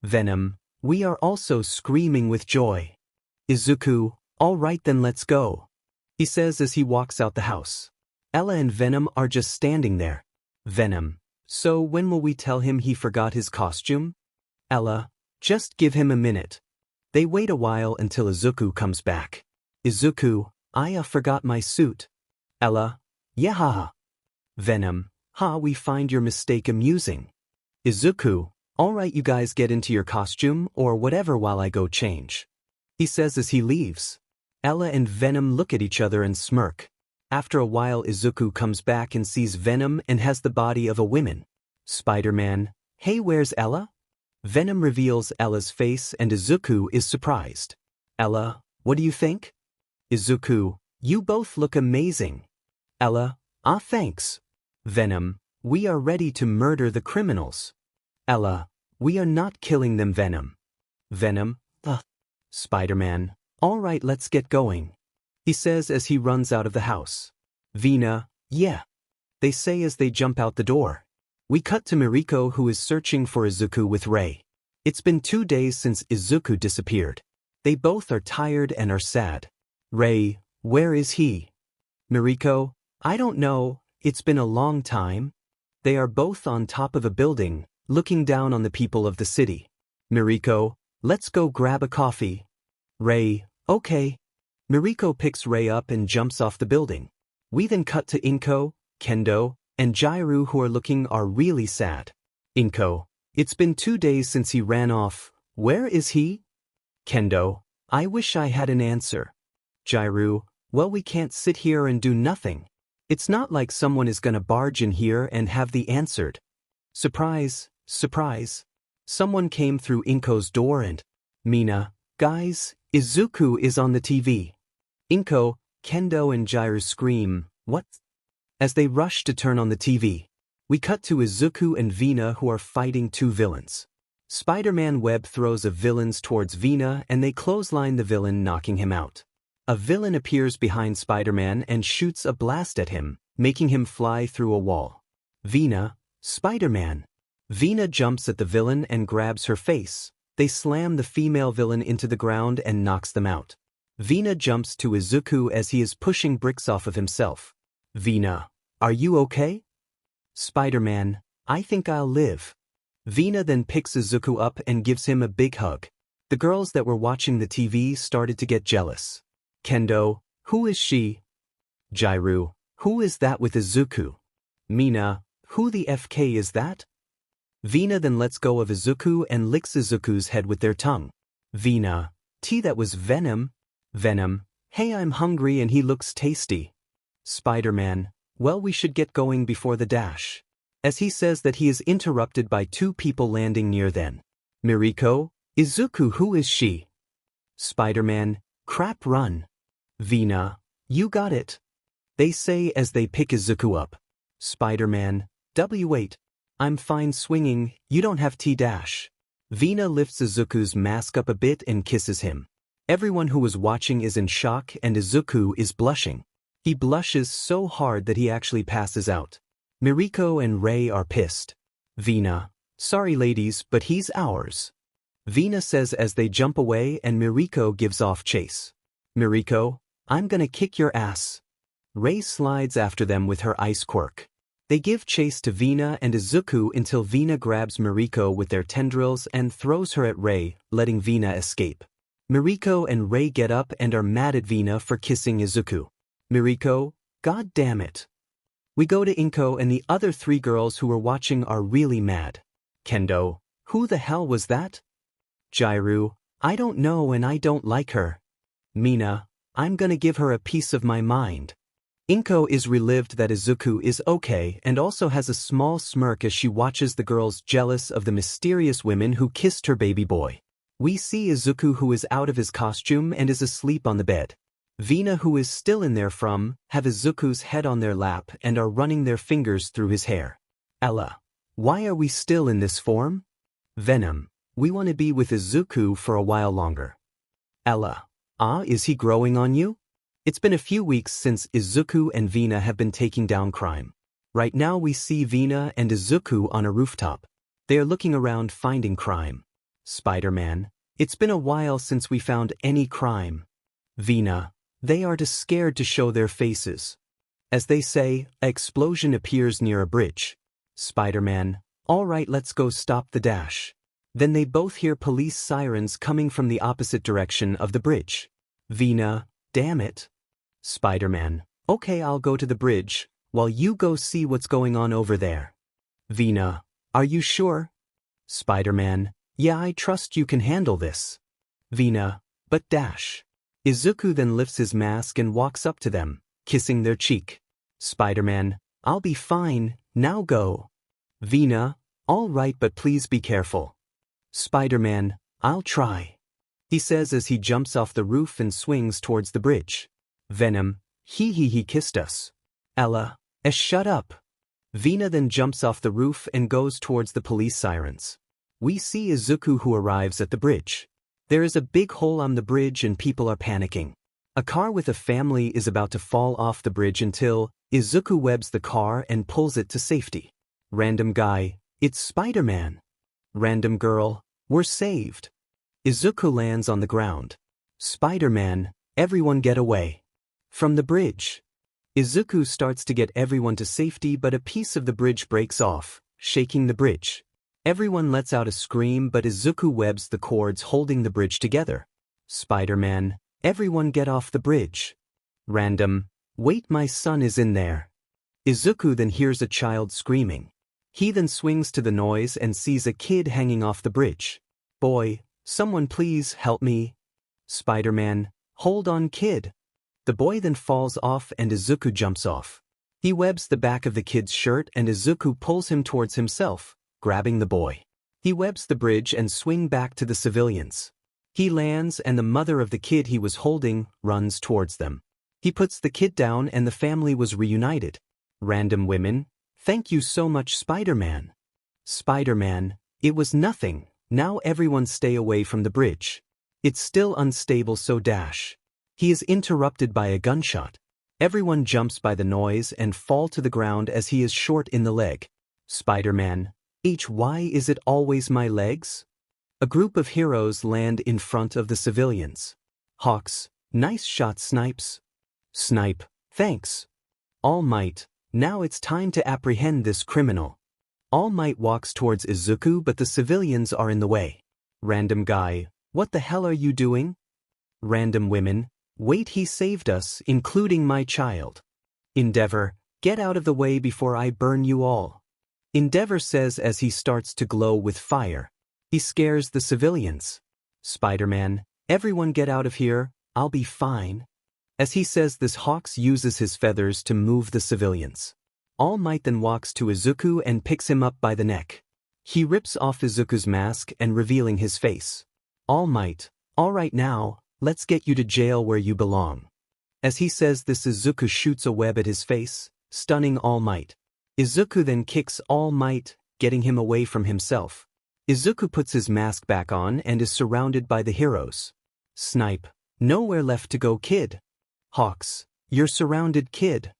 Venom, we are also screaming with joy. Izuku, alright then let's go. He says as he walks out the house. Ella and Venom are just standing there. Venom, so when will we tell him he forgot his costume? Ella, just give him a minute. They wait a while until Izuku comes back. Izuku, I forgot my suit. Ella, yeah haha. Venom, we find your mistake amusing. Izuku, alright you guys get into your costume or whatever while I go change. He says as he leaves. Ella and Venom look at each other and smirk. After a while Izuku comes back and sees Venom and has the body of a woman. Spider-Man, hey where's Ella? Venom reveals Ella's face and Izuku is surprised. Ella, what do you think? Izuku, you both look amazing. Ella, thanks. Venom, we are ready to murder the criminals. Ella, we are not killing them Venom. Venom, Spider-Man, alright let's get going. He says as he runs out of the house. Vina, yeah. They say as they jump out the door. We cut to Miriko who is searching for Izuku with Rei. It's been 2 days since Izuku disappeared. They both are tired and are sad. Rei, where is he? Miriko, I don't know, it's been a long time. They are both on top of a building, looking down on the people of the city. Miriko, let's go grab a coffee. Rei, okay. Miriko picks Rei up and jumps off the building. We then cut to Inko, Kendo, and Jairu who are really sad. Inko, it's been 2 days since he ran off. Where is he? Kendo, I wish I had an answer. Jairu, well we can't sit here and do nothing. It's not like someone is gonna barge in here and have the answered. Surprise, surprise. Someone came through Inko's door and, Mina, guys, Izuku is on the TV. Inko, Kendo and Jairu scream, what? As they rush to turn on the TV. We cut to Izuku and Vina who are fighting 2 villains. Spider-Man web throws a villains towards Vina and they clothesline the villain knocking him out. A villain appears behind Spider-Man and shoots a blast at him, making him fly through a wall. Vina, Spider-Man. Vina jumps at the villain and grabs her face. They slam the female villain into the ground and knocks them out. Vina jumps to Izuku as he is pushing bricks off of himself. Vina, are you okay? Spider-Man, I think I'll live. Vina then picks Izuku up and gives him a big hug. The girls that were watching the TV started to get jealous. Kendo, who is she? Jairu, who is that with Izuku? Mina, who the FK is that? Vina then lets go of Izuku and licks Izuku's head with their tongue. Vina, that was Venom. Venom, hey I'm hungry and he looks tasty. Spider-Man, well we should get going before the dash. As he says that he is interrupted by 2 people landing near then. Miriko, Izuku who is she? Spider-Man, crap run. Vina, you got it. They say as they pick Izuku up. Spider-Man, W8. I'm fine swinging, you don't have T-dash. Vina lifts Izuku's mask up a bit and kisses him. Everyone who was watching is in shock and Izuku is blushing. He blushes so hard that he actually passes out. Miriko and Rei are pissed. Vina, sorry ladies, but he's ours. Vina says as they jump away and Miriko gives off chase. Miriko, I'm gonna kick your ass. Rei slides after them with her ice quirk. They give chase to Vina and Izuku until Vina grabs Miriko with their tendrils and throws her at Rei, letting Vina escape. Miriko and Rei get up and are mad at Vina for kissing Izuku. Miriko, god damn it. We go to Inko and the other 3 girls who were watching are really mad. Kendo, who the hell was that? Jairu, I don't know and I don't like her. Mina, I'm gonna give her a piece of my mind. Inko is relieved that Izuku is okay and also has a small smirk as she watches the girls jealous of the mysterious women who kissed her baby boy. We see Izuku who is out of his costume and is asleep on the bed. Vina who is still in there have Izuku's head on their lap and are running their fingers through his hair. Ella, why are we still in this form? Venom, we want to be with Izuku for a while longer. Ella, is he growing on you? It's been a few weeks since Izuku and Vina have been taking down crime. Right now we see Vina and Izuku on a rooftop. They are looking around finding crime. Spider-Man, it's been a while since we found any crime. Vina, they are too scared to show their faces. As they say, an explosion appears near a bridge. Spider-Man, alright, let's go stop the dash. Then they both hear police sirens coming from the opposite direction of the bridge. Vina, damn it. Spider-Man, okay, I'll go to the bridge, while you go see what's going on over there. Vina, are you sure? Spider-Man, yeah, I trust you can handle this. Vina, but dash. Izuku then lifts his mask and walks up to them, kissing their cheek. Spider-Man, I'll be fine, now go. Vina, all right, but please be careful. Spider-Man, I'll try. He says as he jumps off the roof and swings towards the bridge. Venom, he kissed us. Ella, shut up. Vina then jumps off the roof and goes towards the police sirens. We see Izuku who arrives at the bridge. There is a big hole on the bridge and people are panicking. A car with a family is about to fall off the bridge until Izuku webs the car and pulls it to safety. Random guy, it's Spider-Man. Random girl, we're saved. Izuku lands on the ground. Spider-Man, everyone get away. From the bridge. Izuku starts to get everyone to safety, but a piece of the bridge breaks off, shaking the bridge. Everyone lets out a scream, but Izuku webs the cords holding the bridge together. Spider-Man, everyone get off the bridge. Random, wait, my son is in there. Izuku then hears a child screaming. He then swings to the noise and sees a kid hanging off the bridge. Boy, someone please help me. Spider-Man, hold on kid. The boy then falls off and Izuku jumps off. He webs the back of the kid's shirt and Izuku pulls him towards himself, grabbing the boy. He webs the bridge and swings back to the civilians. He lands and the mother of the kid he was holding runs towards them. He puts the kid down and the family was reunited. Random women, thank you so much Spider-Man. Spider-Man, it was nothing, now everyone stay away from the bridge. It's still unstable so dash. He is interrupted by a gunshot. Everyone jumps by the noise and fall to the ground as he is short in the leg. Spider-Man, why is it always my legs? A group of heroes land in front of the civilians. Hawks, nice shot Snipes. Snipe, thanks. All Might, now it's time to apprehend this criminal. All Might walks towards Izuku but the civilians are in the way. Random guy, what the hell are you doing? Random women, wait, he saved us, including my child. Endeavor, get out of the way before I burn you all. Endeavor says as he starts to glow with fire. He scares the civilians. Spider-Man, everyone get out of here, I'll be fine. As he says this, Hawks uses his feathers to move the civilians. All Might then walks to Izuku and picks him up by the neck. He rips off Izuku's mask and revealing his face. All Might, alright now, let's get you to jail where you belong. As he says this, Izuku shoots a web at his face, stunning All Might. Izuku then kicks All Might, getting him away from himself. Izuku puts his mask back on and is surrounded by the heroes. Snipe. Nowhere left to go, kid. Hawks. You're surrounded, kid.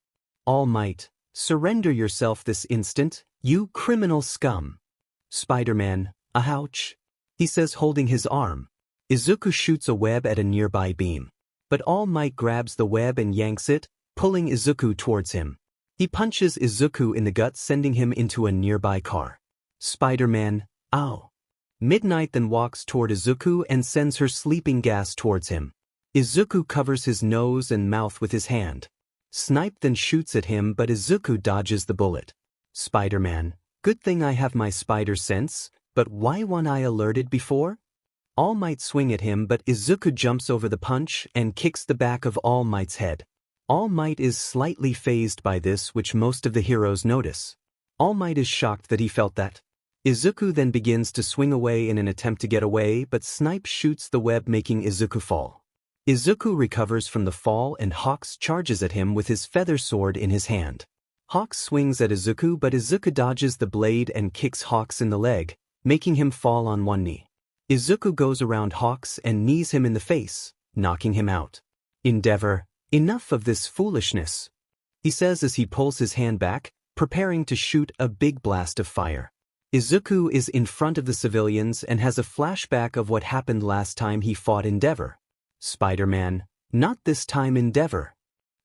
All Might. Surrender yourself this instant, you criminal scum. Spider-Man. Ouch. He says, holding his arm. Izuku shoots a web at a nearby beam. But All Might grabs the web and yanks it, pulling Izuku towards him. He punches Izuku in the gut, sending him into a nearby car. Spider-Man. Ow. Midnight then walks toward Izuku and sends her sleeping gas towards him. Izuku covers his nose and mouth with his hand. Snipe then shoots at him, but Izuku dodges the bullet. Spider-Man. Good thing I have my spider sense, but why wasn't I alerted before? All Might swing at him, but Izuku jumps over the punch and kicks the back of All Might's head. All Might is slightly fazed by this, which most of the heroes notice. All Might is shocked that he felt that. Izuku then begins to swing away in an attempt to get away, but Snipe shoots the web, making Izuku fall. Izuku recovers from the fall and Hawks charges at him with his feather sword in his hand. Hawks swings at Izuku, but Izuku dodges the blade and kicks Hawks in the leg, making him fall on one knee. Izuku goes around Hawks and knees him in the face, knocking him out. Endeavor. Enough of this foolishness, he says as he pulls his hand back, preparing to shoot a big blast of fire. Izuku is in front of the civilians and has a flashback of what happened last time he fought Endeavor. Spider-Man. Not this time, Endeavor,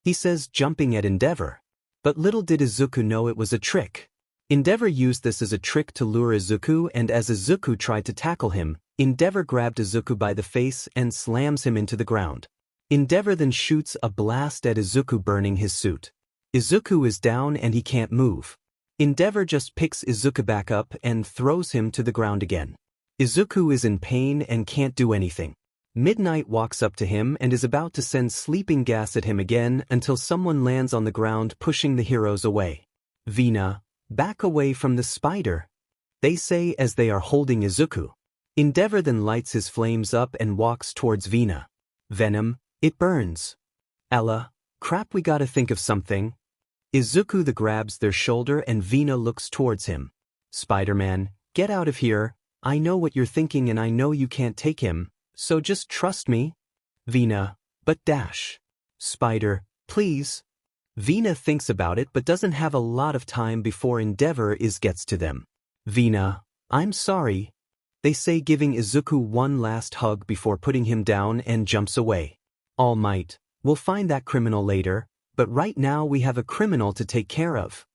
he says, jumping at Endeavor. But little did Izuku know it was a trick. Endeavor used this as a trick to lure Izuku, and as Izuku tried to tackle him, Endeavor grabbed Izuku by the face and slams him into the ground. Endeavor then shoots a blast at Izuku, burning his suit. Izuku is down and he can't move. Endeavor just picks Izuku back up and throws him to the ground again. Izuku is in pain and can't do anything. Midnight walks up to him and is about to send sleeping gas at him again until someone lands on the ground, pushing the heroes away. Vina. Back away from the spider, they say as they are holding Izuku. Endeavor then lights his flames up and walks towards Vina. Venom. It burns. Ella. Crap, we gotta think of something. Izuku the grabs their shoulder and Vina looks towards him. Spider-Man. Get out of here. I know what you're thinking and I know you can't take him, so just trust me. Vina. But Dash. Spider. Please. Vina thinks about it but doesn't have a lot of time before Endeavor gets to them. Vina. I'm sorry, they say, giving Izuku one last hug before putting him down, and jumps away. All Might. We'll find that criminal later, but right now we have a criminal to take care of.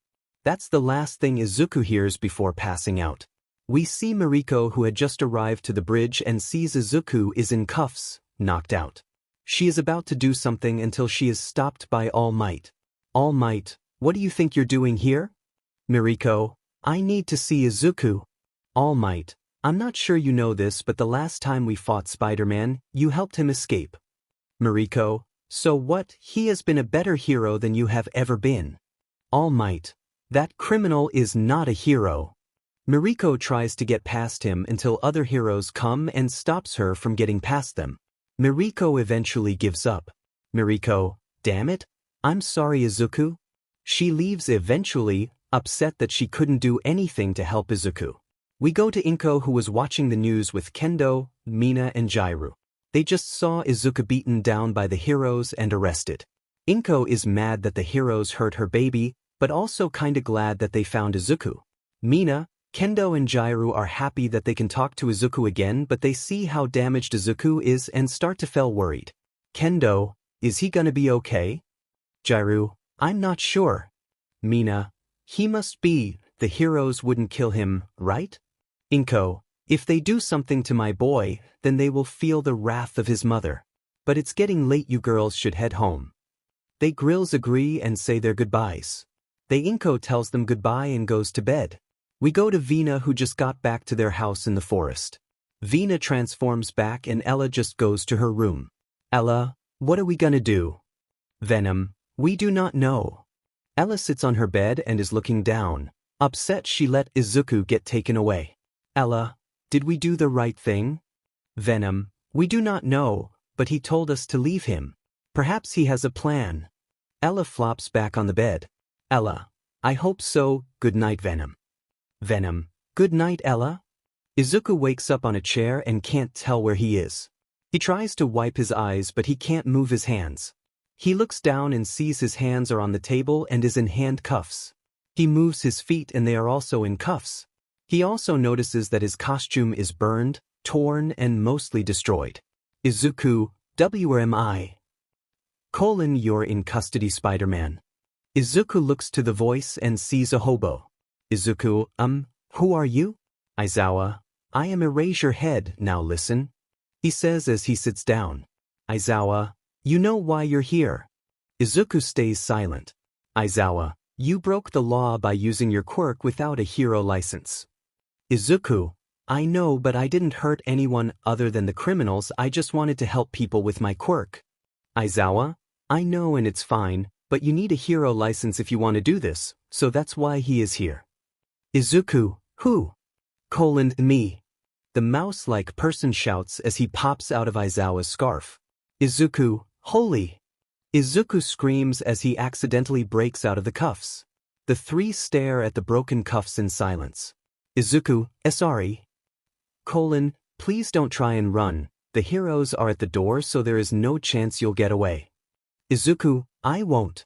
That's the last thing Izuku hears before passing out. We see Mariko, who had just arrived to the bridge and sees Izuku is in cuffs, knocked out. She is about to do something until she is stopped by All Might. All Might, what do you think you're doing here? Mariko. I need to see Izuku. All Might. I'm not sure you know this, but the last time we fought Spider-Man, you helped him escape. Mariko. So what? He has been a better hero than you have ever been. All Might. That criminal is not a hero. Mariko tries to get past him until other heroes come and stops her from getting past them. Mariko eventually gives up. Mariko. Damn it. I'm sorry, Izuku. She leaves eventually, upset that she couldn't do anything to help Izuku. We go to Inko, who was watching the news with Kendo, Mina and Jairu. They just saw Izuku beaten down by the heroes and arrested. Inko is mad that the heroes hurt her baby, but also kinda glad that they found Izuku. Mina, Kendo and Jairu are happy that they can talk to Izuku again, but they see how damaged Izuku is and start to feel worried. Kendo, is he gonna be okay? Jairu, I'm not sure. Mina, he must be, the heroes wouldn't kill him, right? Inko, if they do something to my boy, then they will feel the wrath of his mother. But it's getting late, you girls should head home. They grills agree and say their goodbyes. Inko tells them goodbye and goes to bed. We go to Vina, who just got back to their house in the forest. Vina transforms back and Ella just goes to her room. Ella, what are we gonna do? Venom, we do not know. Ella sits on her bed and is looking down, upset she let Izuku get taken away. Ella, did we do the right thing? Venom, we do not know, but he told us to leave him. Perhaps he has a plan. Ella flops back on the bed. Ella, I hope so, good night, Venom. Venom, good night, Ella. Izuku wakes up on a chair and can't tell where he is. He tries to wipe his eyes but he can't move his hands. He looks down and sees his hands are on the table and is in handcuffs. He moves his feet and they are also in cuffs. He also notices that his costume is burned, torn, and mostly destroyed. Izuku, WMI. You're in custody, Spider-Man. Izuku looks to the voice and sees a hobo. Izuku, who are you? Aizawa, I am Erase Your Head, now listen. He says as he sits down. Aizawa, you know why you're here. Izuku stays silent. Aizawa, you broke the law by using your quirk without a hero license. Izuku, I know, but I didn't hurt anyone other than the criminals. I just wanted to help people with my quirk. Aizawa, I know and it's fine, but you need a hero license if you want to do this, so that's why he is here. Izuku, who? Me. The mouse-like person shouts as he pops out of Aizawa's scarf. Izuku, holy! Izuku screams as he accidentally breaks out of the cuffs. The three stare at the broken cuffs in silence. Izuku, sorry. Please don't try and run. The heroes are at the door, so there is no chance you'll get away. Izuku, I won't.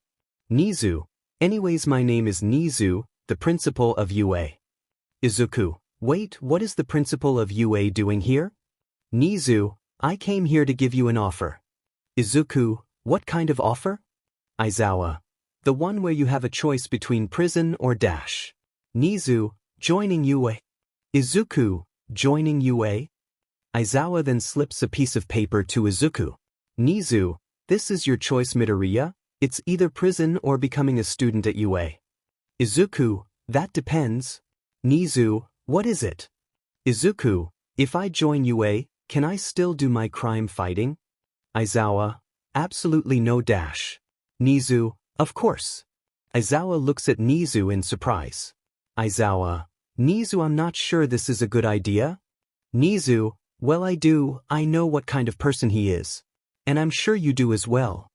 Nizu, anyways, my name is Nizu, the principal of UA. Izuku, wait, what is the principal of UA doing here? Nizu, I came here to give you an offer. Izuku, what kind of offer? Aizawa, the one where you have a choice between prison or dash. Nizu, joining UA. Izuku, joining UA? Aizawa then slips a piece of paper to Izuku. Nizu, this is your choice, midoriya. It's either prison or becoming a student at UA. Izuku, that depends. Nizu, what is it? Izuku, if I join UA, can I still do my crime fighting? Aizawa, absolutely no dash. Nizu, of course. Aizawa looks at Nizu in surprise. Aizawa, Nizu, I'm not sure this is a good idea. Nizu, well, I know what kind of person he is. And I'm sure you do as well.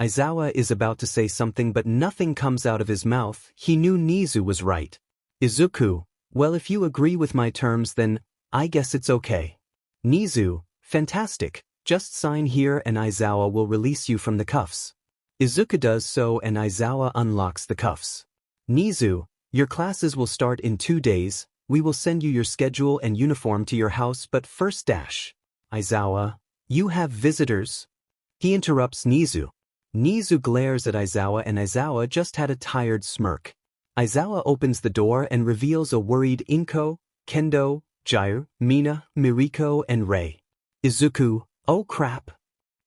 Aizawa is about to say something but nothing comes out of his mouth. He knew Nizu was right. Izuku, well, if you agree with my terms then, I guess it's okay. Nizu, fantastic, just sign here and Aizawa will release you from the cuffs. Izuku does so and Aizawa unlocks the cuffs. Nizu, your classes will start in 2 days. We will send you your schedule and uniform to your house, but first dash. Aizawa, you have visitors? He interrupts Nizu. Nizu glares at Aizawa and Aizawa just had a tired smirk. Aizawa opens the door and reveals a worried Inko, Kendo, Jiru, Mina, Miriko, and Rei. Izuku, oh crap.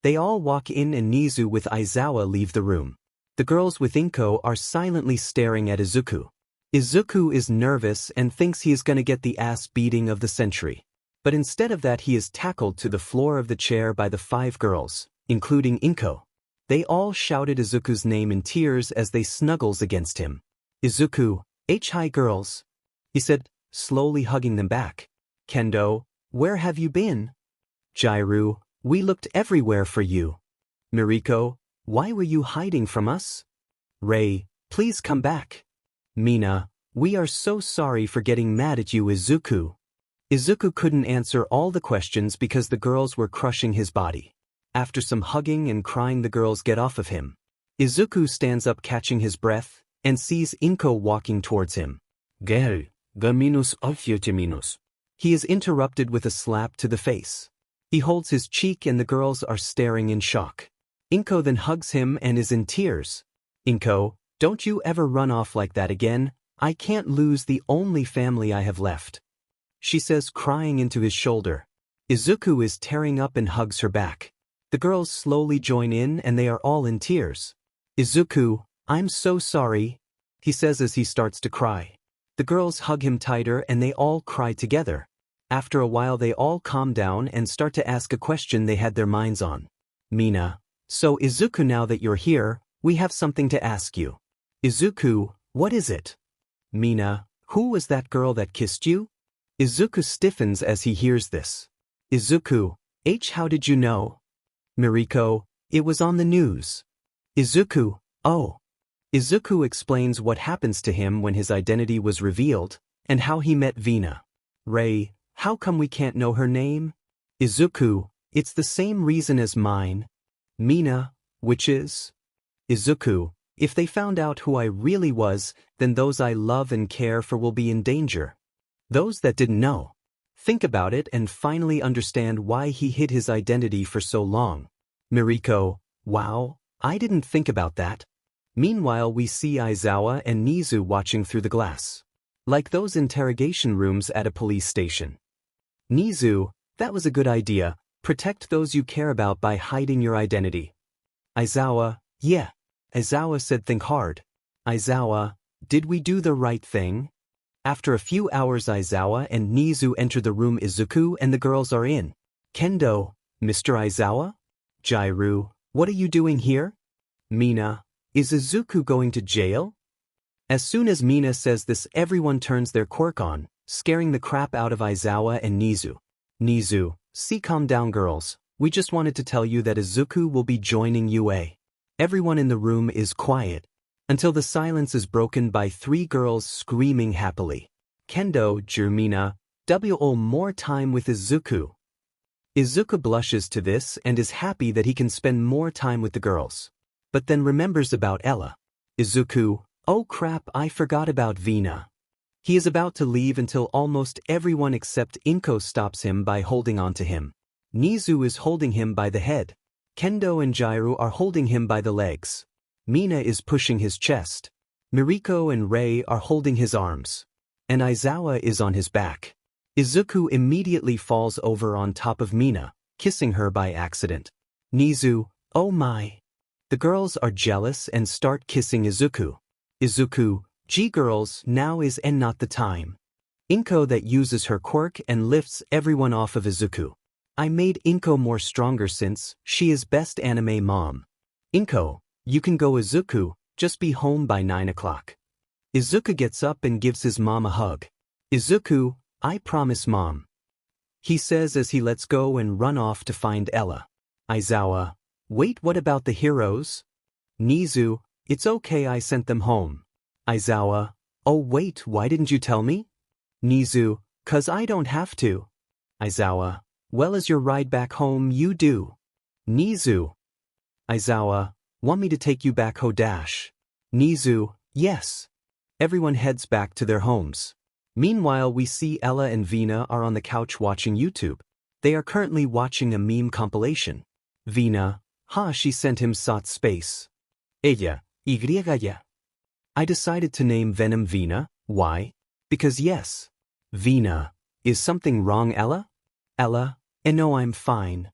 They all walk in and Nizu with Aizawa leave the room. The girls with Inko are silently staring at Izuku. Izuku is nervous and thinks he is gonna get the ass beating of the century. But instead of that he is tackled to the floor of the chair by the 5 girls, including Inko. They all shouted Izuku's name in tears as they snuggles against him. Izuku, hi girls. He said, slowly hugging them back. Kendo, where have you been? Jiru, we looked everywhere for you. Miriko, why were you hiding from us? Rei, please come back. Mina, we are so sorry for getting mad at you, Izuku. Izuku couldn't answer all the questions because the girls were crushing his body. After some hugging and crying, the girls get off of him. Izuku stands up catching his breath and sees Inko walking towards him. He is interrupted with a slap to the face. He holds his cheek and the girls are staring in shock. Inko then hugs him and is in tears. Inko, don't you ever run off like that again. I can't lose the only family I have left. She says, crying into his shoulder. Izuku is tearing up and hugs her back. The girls slowly join in and they are all in tears. Izuku, I'm so sorry, he says as he starts to cry. The girls hug him tighter and they all cry together. After a while they all calm down and start to ask a question they had their minds on. Mina, so Izuku, now that you're here, we have something to ask you. Izuku, what is it? Mina, who was that girl that kissed you? Izuku stiffens as he hears this. Izuku, how did you know? Miriko, it was on the news. Izuku, oh. Izuku explains what happens to him when his identity was revealed, and how he met Vina. Rei, How come we can't know her name? Izuku, it's the same reason as mine. Mina, which is? Izuku, if they found out who I really was, then those I love and care for will be in danger. Those that didn't know. Think about it and finally understand why he hid his identity for so long. Miriko, wow, I didn't think about that. Meanwhile, we see Aizawa and Nizu watching through the glass. Like those interrogation rooms at a police station. Nizu, that was a good idea. Protect those you care about by hiding your identity. Aizawa, yeah. Aizawa said think hard. Aizawa, did we do the right thing? After a few hours, Aizawa and Nizu enter the room Izuku and the girls are in. Kendo, Mr. Aizawa? Jairu, what are you doing here? Mina, is Izuku going to jail? As soon as Mina says this, everyone turns their quirk on, scaring the crap out of Aizawa and Nizu. Nizu, see, calm down girls, we just wanted to tell you that Izuku will be joining UA. Everyone in the room is quiet, until the silence is broken by three girls screaming happily. Kendo, Jermina, wo more time with Izuku. Izuku blushes to this and is happy that he can spend more time with the girls. But then remembers about Ella. Izuku, oh crap, I forgot about Vina. He is about to leave until almost everyone except Inko stops him by holding on to him. Nizu is holding him by the head. Kendo and Jairu are holding him by the legs. Mina is pushing his chest. Miriko and Rei are holding his arms. And Aizawa is on his back. Izuku immediately falls over on top of Mina, kissing her by accident. Nizu, oh my. The girls are jealous and start kissing Izuku. Izuku, gee girls, now is and not the time. Inko that uses her quirk and lifts everyone off of Izuku. I made Inko more stronger since she is best anime mom. Inko, you can go Izuku, just be home by 9 o'clock. Izuku gets up and gives his mom a hug. Izuku, I promise mom. He says as he lets go and run off to find Ella. Aizawa, wait, what about the heroes? Nizu, it's okay, I sent them home. Aizawa, oh wait, why didn't you tell me? Nizu, 'cause I don't have to. Aizawa, well, as your ride back home you do. Nizu. Aizawa, want me to take you back ho dash? Nizu, yes. Everyone heads back to their homes. Meanwhile, we see Ella and Vina are on the couch watching YouTube. They are currently watching a meme compilation. Vina, she sent him Sot Space. Ella, Y. I decided to name Venom Vina. Why? Because yes. Vina, is something wrong, Ella? Ella, no, I'm fine.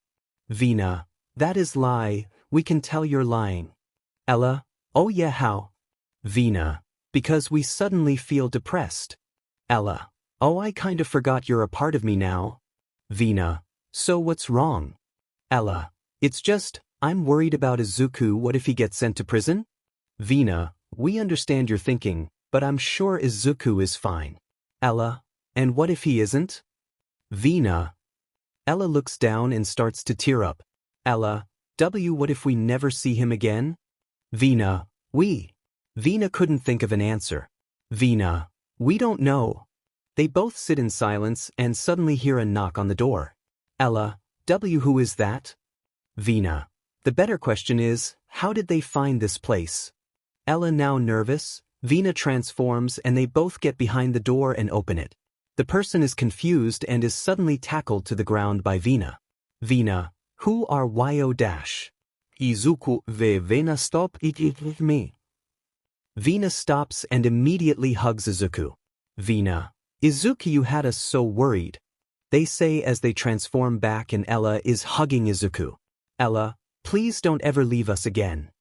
Vina, that is lie, we can tell you're lying. Ella, oh yeah, how? Vina, because we suddenly feel depressed. Ella, oh, I kind of forgot you're a part of me now. Vina, so what's wrong? Ella, it's just, I'm worried about Izuku. What if he gets sent to prison? Vina, we understand your thinking, but I'm sure Izuku is fine. Ella, and what if he isn't? Vina. Ella looks down and starts to tear up. Ella, what if we never see him again? Vina, we. Vina couldn't think of an answer. Vina, we don't know. They both sit in silence and suddenly hear a knock on the door. Ella, who is that? Vina, the better question is, how did they find this place? Ella now nervous, Vina transforms and they both get behind the door and open it. The person is confused and is suddenly tackled to the ground by Vina. Vina, who are yo dash? Izuku Vina stop it me. Vina stops and immediately hugs Izuku. Vina, Izuku, you had us so worried. They say as they transform back and Ella is hugging Izuku. Ella, please don't ever leave us again.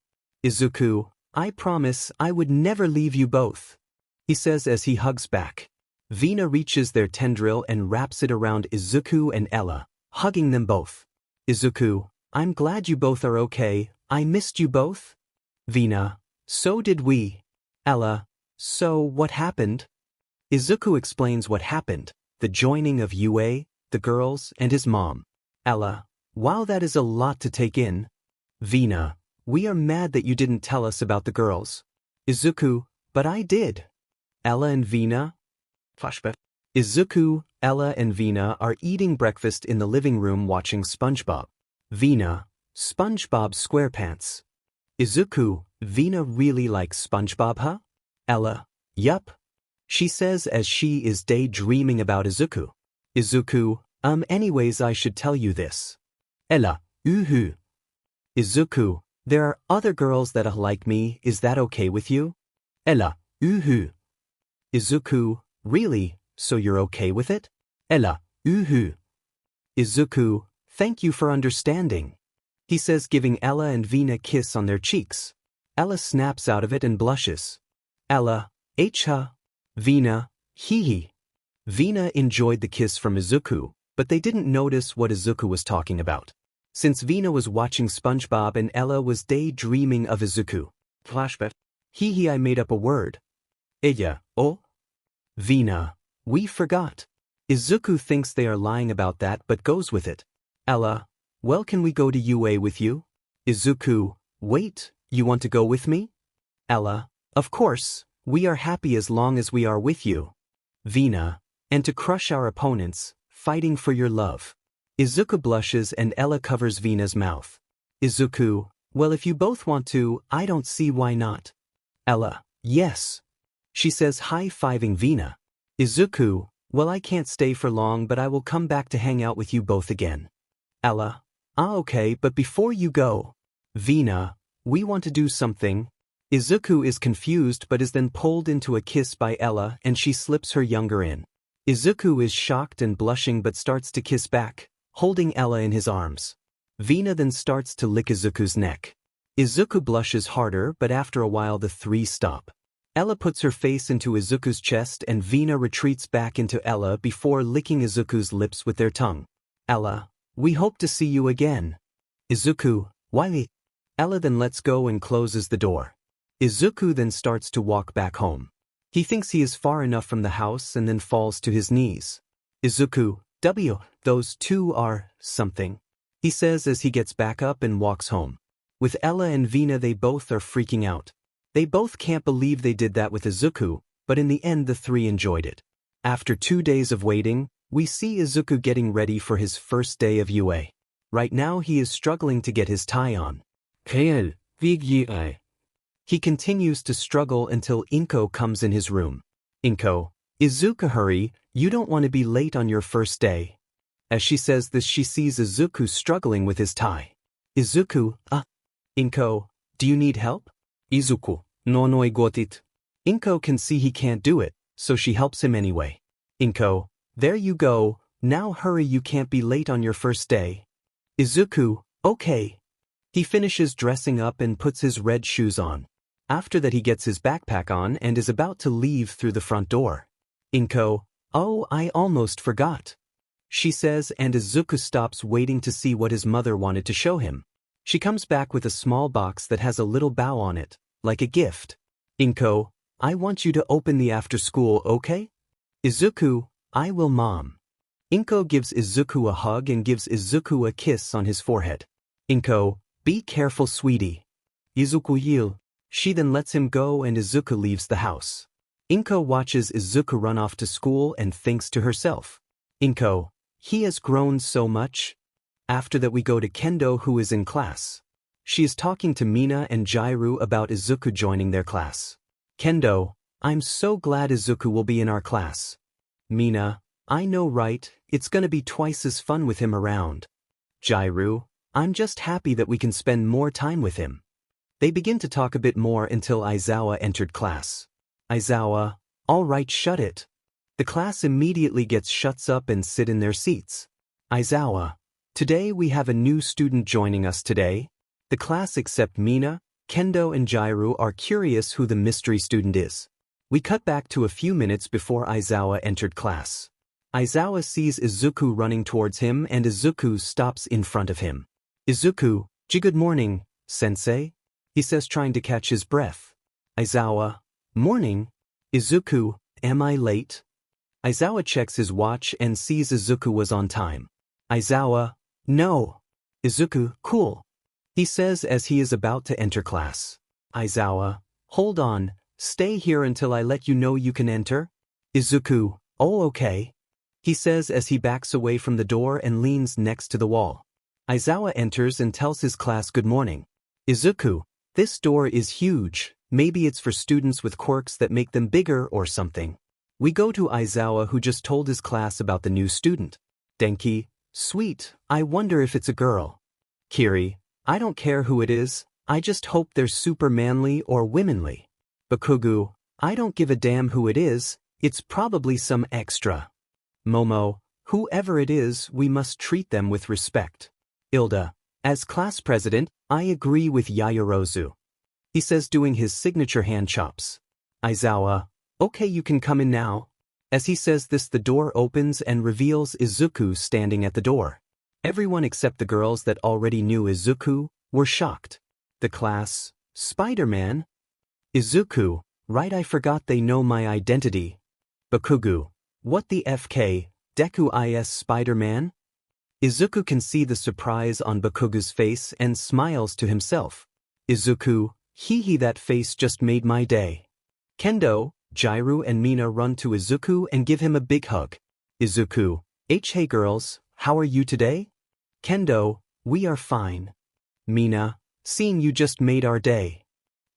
Izuku, I promise I would never leave you both. He says as he hugs back. Vina reaches their tendril and wraps it around Izuku and Ella, hugging them both. Izuku, I'm glad you both are okay, I missed you both. Vina, so did we. Ella, so what happened? Izuku explains what happened, the joining of UA, the girls, and his mom. Ella, wow, that is a lot to take in. Vina, we are mad that you didn't tell us about the girls. Izuku, but I did. Ella and Vina. Flashback. Izuku, Ella and Vina are eating breakfast in the living room watching SpongeBob. Vina, SpongeBob SquarePants. Izuku, Vina really likes SpongeBob, huh? Ella, yup. She says as she is daydreaming about Izuku. Izuku, anyways I should tell you this. Ella, uhu. Izuku, there are other girls that are like me, is that okay with you? Ella, uhu. Izuku, really, so you're okay with it? Ella, uhu. Izuku, thank you for understanding. He says giving Ella and Vina a kiss on their cheeks. Ella snaps out of it and blushes. Ella, ha. Vina, hee. Vina enjoyed the kiss from Izuku, but they didn't notice what Izuku was talking about. Since Vina was watching SpongeBob and Ella was daydreaming of Izuku. Flashback. Hee I made up a word. Ella, oh? Vina, we forgot. Izuku thinks they are lying about that but goes with it. Ella, well can we go to UA with you? Izuku, wait, you want to go with me? Ella, of course, we are happy as long as we are with you. Vina, and to crush our opponents, fighting for your love. Izuku blushes and Ella covers Vina's mouth. Izuku, well if you both want to, I don't see why not. Ella, yes. She says high-fiving Vina. Izuku, well I can't stay for long but I will come back to hang out with you both again. Ella, okay but before you go. Vina, we want to do something. Izuku is confused but is then pulled into a kiss by Ella and she slips her younger in. Izuku is shocked and blushing but starts to kiss back, holding Ella in his arms. Vina then starts to lick Izuku's neck. Izuku blushes harder but after a while the three stop. Ella puts her face into Izuku's chest and Vina retreats back into Ella before licking Izuku's lips with their tongue. Ella, we hope to see you again. Izuku, why? Ella then lets go and closes the door. Izuku then starts to walk back home. He thinks he is far enough from the house and then falls to his knees. Izuku, those two are something. He says as he gets back up and walks home. With Ella and Vina they both are freaking out. They both can't believe they did that with Izuku, but in the end the three enjoyed it. After 2 days of waiting, we see Izuku getting ready for his first day of UA. Right now he is struggling to get his tie on. BGMI. He continues to struggle until Inko comes in his room. Inko, Izuku hurry, you don't want to be late on your first day. As she says this she sees Izuku struggling with his tie. Izuku, Inko, do you need help? Izuku, no gotit. Inko can see he can't do it, so she helps him anyway. Inko, there you go, now hurry you can't be late on your first day. Izuku, okay. He finishes dressing up and puts his red shoes on. After that he gets his backpack on and is about to leave through the front door. Inko, oh I almost forgot. She says and Izuku stops waiting to see what his mother wanted to show him. She comes back with a small box that has a little bow on it, like a gift. Inko, I want you to open the after school, okay? Izuku, I will mom. Inko gives Izuku a hug and gives Izuku a kiss on his forehead. Inko, be careful sweetie. Izuku yield. She then lets him go and Izuku leaves the house. Inko watches Izuku run off to school and thinks to herself. Inko, he has grown so much. After that we go to Kendo who is in class. She is talking to Mina and Jairu about Izuku joining their class. Kendo, I'm so glad Izuku will be in our class. Mina, I know right, it's gonna be twice as fun with him around. Jairu, I'm just happy that we can spend more time with him. They begin to talk a bit more until Aizawa entered class. Aizawa, all right shut it. The class immediately gets shuts up and sit in their seats. Aizawa, today we have a new student joining us today. The class except Mina, Kendo and Jairu are curious who the mystery student is. We cut back to a few minutes before Aizawa entered class. Aizawa sees Izuku running towards him and Izuku stops in front of him. Izuku, good morning, sensei. He says trying to catch his breath. Aizawa, morning. Izuku, am I late? Aizawa checks his watch and sees Izuku was on time. Aizawa, no. Izuku, cool. He says as he is about to enter class. Aizawa, hold on, stay here until I let you know you can enter. Izuku, Oh okay. He says as he backs away from the door and leans next to the wall. Aizawa enters and tells his class good morning. Izuku, this door is huge, maybe it's for students with quirks that make them bigger or something. We go to Aizawa who just told his class about the new student. Denki, sweet, I wonder if it's a girl. Kiri, I don't care who it is, I just hope they're super manly or womanly. Bakugu, I don't give a damn who it is, it's probably some extra. Momo, whoever it is, we must treat them with respect. Ilda, as class president, I agree with Yaoyorozu. He says doing his signature hand chops. Aizawa, okay you can come in now. As he says this the door opens and reveals Izuku standing at the door. Everyone except the girls that already knew Izuku were shocked. The class, Spider-Man? Izuku, right I forgot they know my identity. Bakugu, what the FK, Deku is Spider-Man? Izuku can see the surprise on Bakugu's face and smiles to himself. Izuku, hee that face just made my day. Kendo, Jairu and Mina run to Izuku and give him a big hug. Izuku, hey girls, how are you today? Kendo, we are fine. Mina, seeing you just made our day.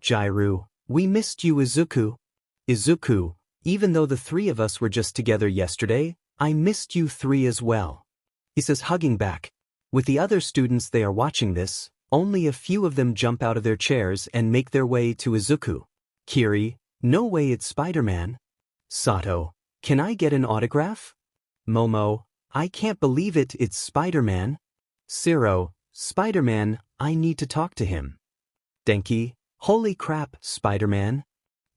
Jairu, we missed you Izuku. Izuku, even though the three of us were just together yesterday, I missed you three as well. He says hugging back. With the other students they are watching this, only a few of them jump out of their chairs and make their way to Izuku. Kiri, no way it's Spider-Man. Sato, can I get an autograph? Momo, I can't believe it's Spider-Man. Siro, Spider-Man, I need to talk to him. Denki, holy crap, Spider-Man.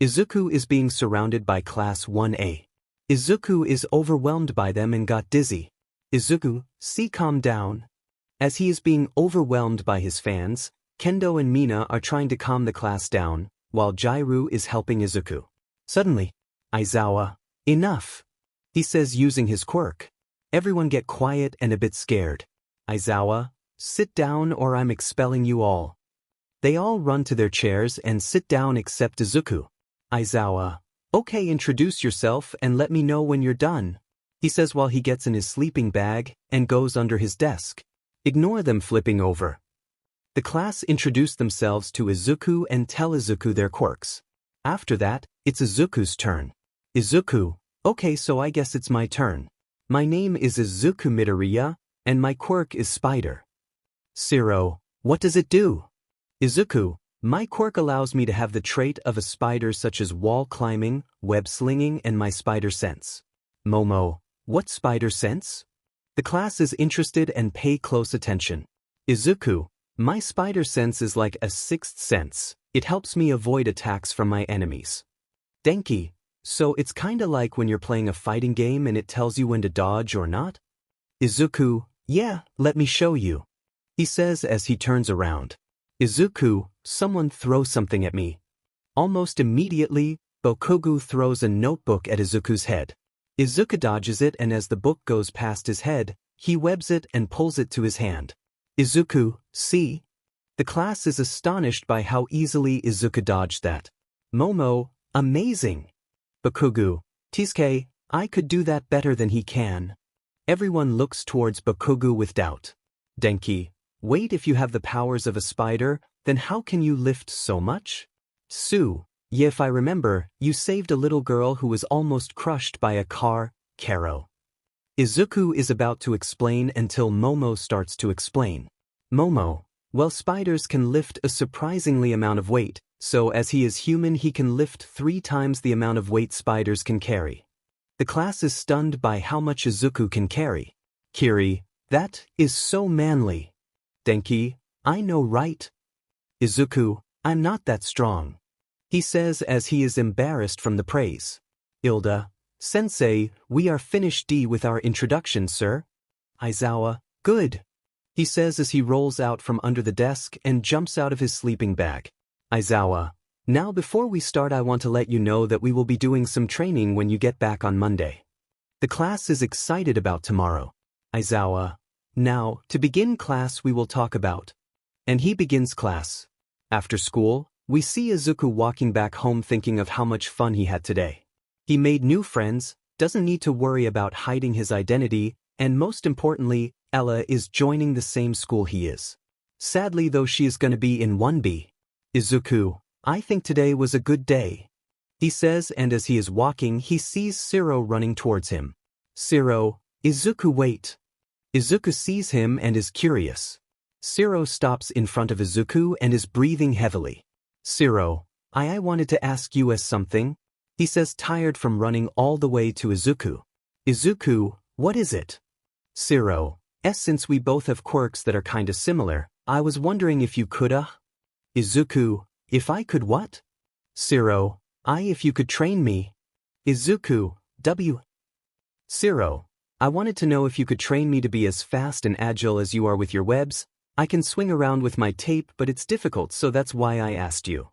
Izuku is being surrounded by Class 1A. Izuku is overwhelmed by them and got dizzy. Izuku, calm down. As he is being overwhelmed by his fans, Kendo and Mina are trying to calm the class down, while Jairu is helping Izuku. Suddenly, Aizawa, enough. He says using his quirk. Everyone get quiet and a bit scared. Aizawa, sit down or I'm expelling you all. They all run to their chairs and sit down except Izuku. Aizawa, okay introduce yourself and let me know when you're done. He says while he gets in his sleeping bag and goes under his desk. Ignore them flipping over. The class introduce themselves to Izuku and tell Izuku their quirks. After that, it's Izuku's turn. Izuku, okay so I guess it's my turn. My name is Izuku Midoriya, and my quirk is Spider. Siro, what does it do? Izuku, my quirk allows me to have the trait of a spider such as wall climbing, web slinging and my spider sense. Momo, what spider sense? The class is interested and pay close attention. Izuku, my spider sense is like a sixth sense. It helps me avoid attacks from my enemies. Denki, so it's kinda like when you're playing a fighting game and it tells you when to dodge or not? Izuku, yeah, let me show you. He says as he turns around. Izuku, someone throw something at me. Almost immediately, Bokugu throws a notebook at Izuku's head. Izuku dodges it and as the book goes past his head, he webs it and pulls it to his hand. Izuku, see? The class is astonished by how easily Izuku dodged that. Momo, amazing. Bakugu, Tisuke, I could do that better than he can. Everyone looks towards Bakugu with doubt. Denki, wait if you have the powers of a spider, then how can you lift so much? Sue, yeah if I remember, you saved a little girl who was almost crushed by a car, Karo. Izuku is about to explain until Momo starts to explain. Momo, well spiders can lift a surprisingly amount of weight, so as he is human he can lift 3 times the amount of weight spiders can carry. The class is stunned by how much Izuku can carry. Kiri, that is so manly. Denki, I know right? Izuku, I'm not that strong. He says as he is embarrassed from the praise. Ilda, Sensei, we are finished with our introduction, sir. Aizawa, good. He says as he rolls out from under the desk and jumps out of his sleeping bag. Aizawa, now before we start I want to let you know that we will be doing some training when you get back on Monday. The class is excited about tomorrow. Aizawa, now, to begin class we will talk about. And he begins class. After school, we see Izuku walking back home thinking of how much fun he had today. He made new friends, doesn't need to worry about hiding his identity, and most importantly, Ella is joining the same school he is. Sadly though, she is gonna be in 1B. Izuku, I think today was a good day, he says, and as he is walking he sees Shiro running towards him. Shiro, Izuku, wait. Izuku sees him and is curious. Shiro stops in front of Izuku and is breathing heavily. Shiro, I wanted to ask you something, he says, tired from running all the way to Izuku. Izuku, what is it? Shiro, since we both have quirks that are kinda similar, I was wondering if you could Izuku, if I could what? Shiro, if you could train me. Izuku, Shiro, I wanted to know if you could train me to be as fast and agile as you are with your webs. I can swing around with my tape, but it's difficult, so that's why I asked you.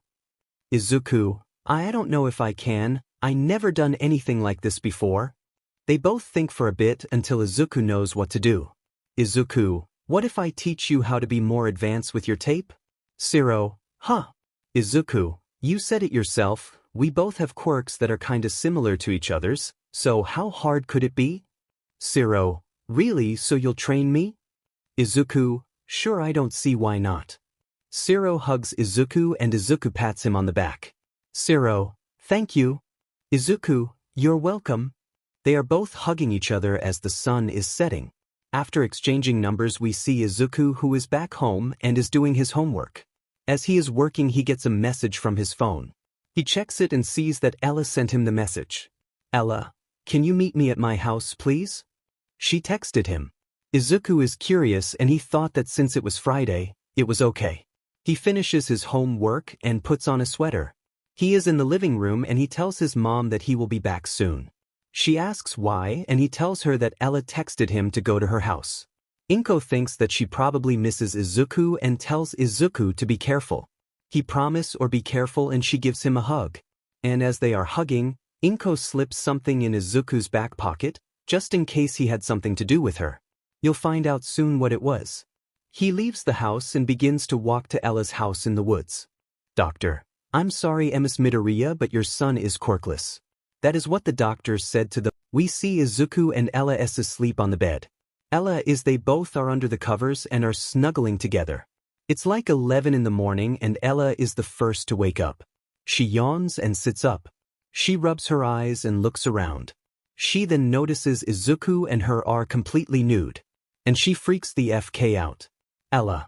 Izuku, I don't know if I can. I never done anything like this before. They both think for a bit until Izuku knows what to do. Izuku, what if I teach you how to be more advanced with your tape? Shiro, Izuku, you said it yourself, we both have quirks that are kinda similar to each other's, so how hard could it be? Shiro, really, so you'll train me? Izuku, sure, I don't see why not. Shiro hugs Izuku and Izuku pats him on the back. Shiro, thank you. Izuku, you're welcome. They are both hugging each other as the sun is setting. After exchanging numbers, we see Izuku, who is back home and is doing his homework. As he is working, he gets a message from his phone. He checks it and sees that Ella sent him the message. Ella, can you meet me at my house, please? She texted him. Izuku is curious and he thought that since it was Friday, it was okay. He finishes his homework and puts on a sweater. He is in the living room and he tells his mom that he will be back soon. She asks why and he tells her that Ella texted him to go to her house. Inko thinks that she probably misses Izuku and tells Izuku to be careful. He promises or be careful and she gives him a hug. And as they are hugging, Inko slips something in Izuku's back pocket, just in case he had something to do with her. You'll find out soon what it was. He leaves the house and begins to walk to Ella's house in the woods. Doctor, I'm sorry Ms. Midoriya, but your son is quirkless. That is what the doctor said to the... We see Izuku and Ella asleep on the bed. Ella is they both are under the covers and are snuggling together. It's like 11 in the morning and Ella is the first to wake up. She yawns and sits up. She rubs her eyes and looks around. She then notices Izuku and her are completely nude. And she freaks the FK out. Ella,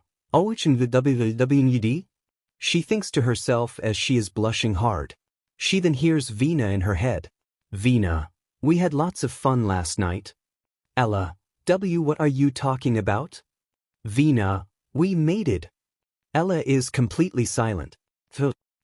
she thinks to herself as she is blushing hard. She then hears Vina in her head. Vina, we had lots of fun last night. Ella, what are you talking about? Vina, we mated. Ella is completely silent.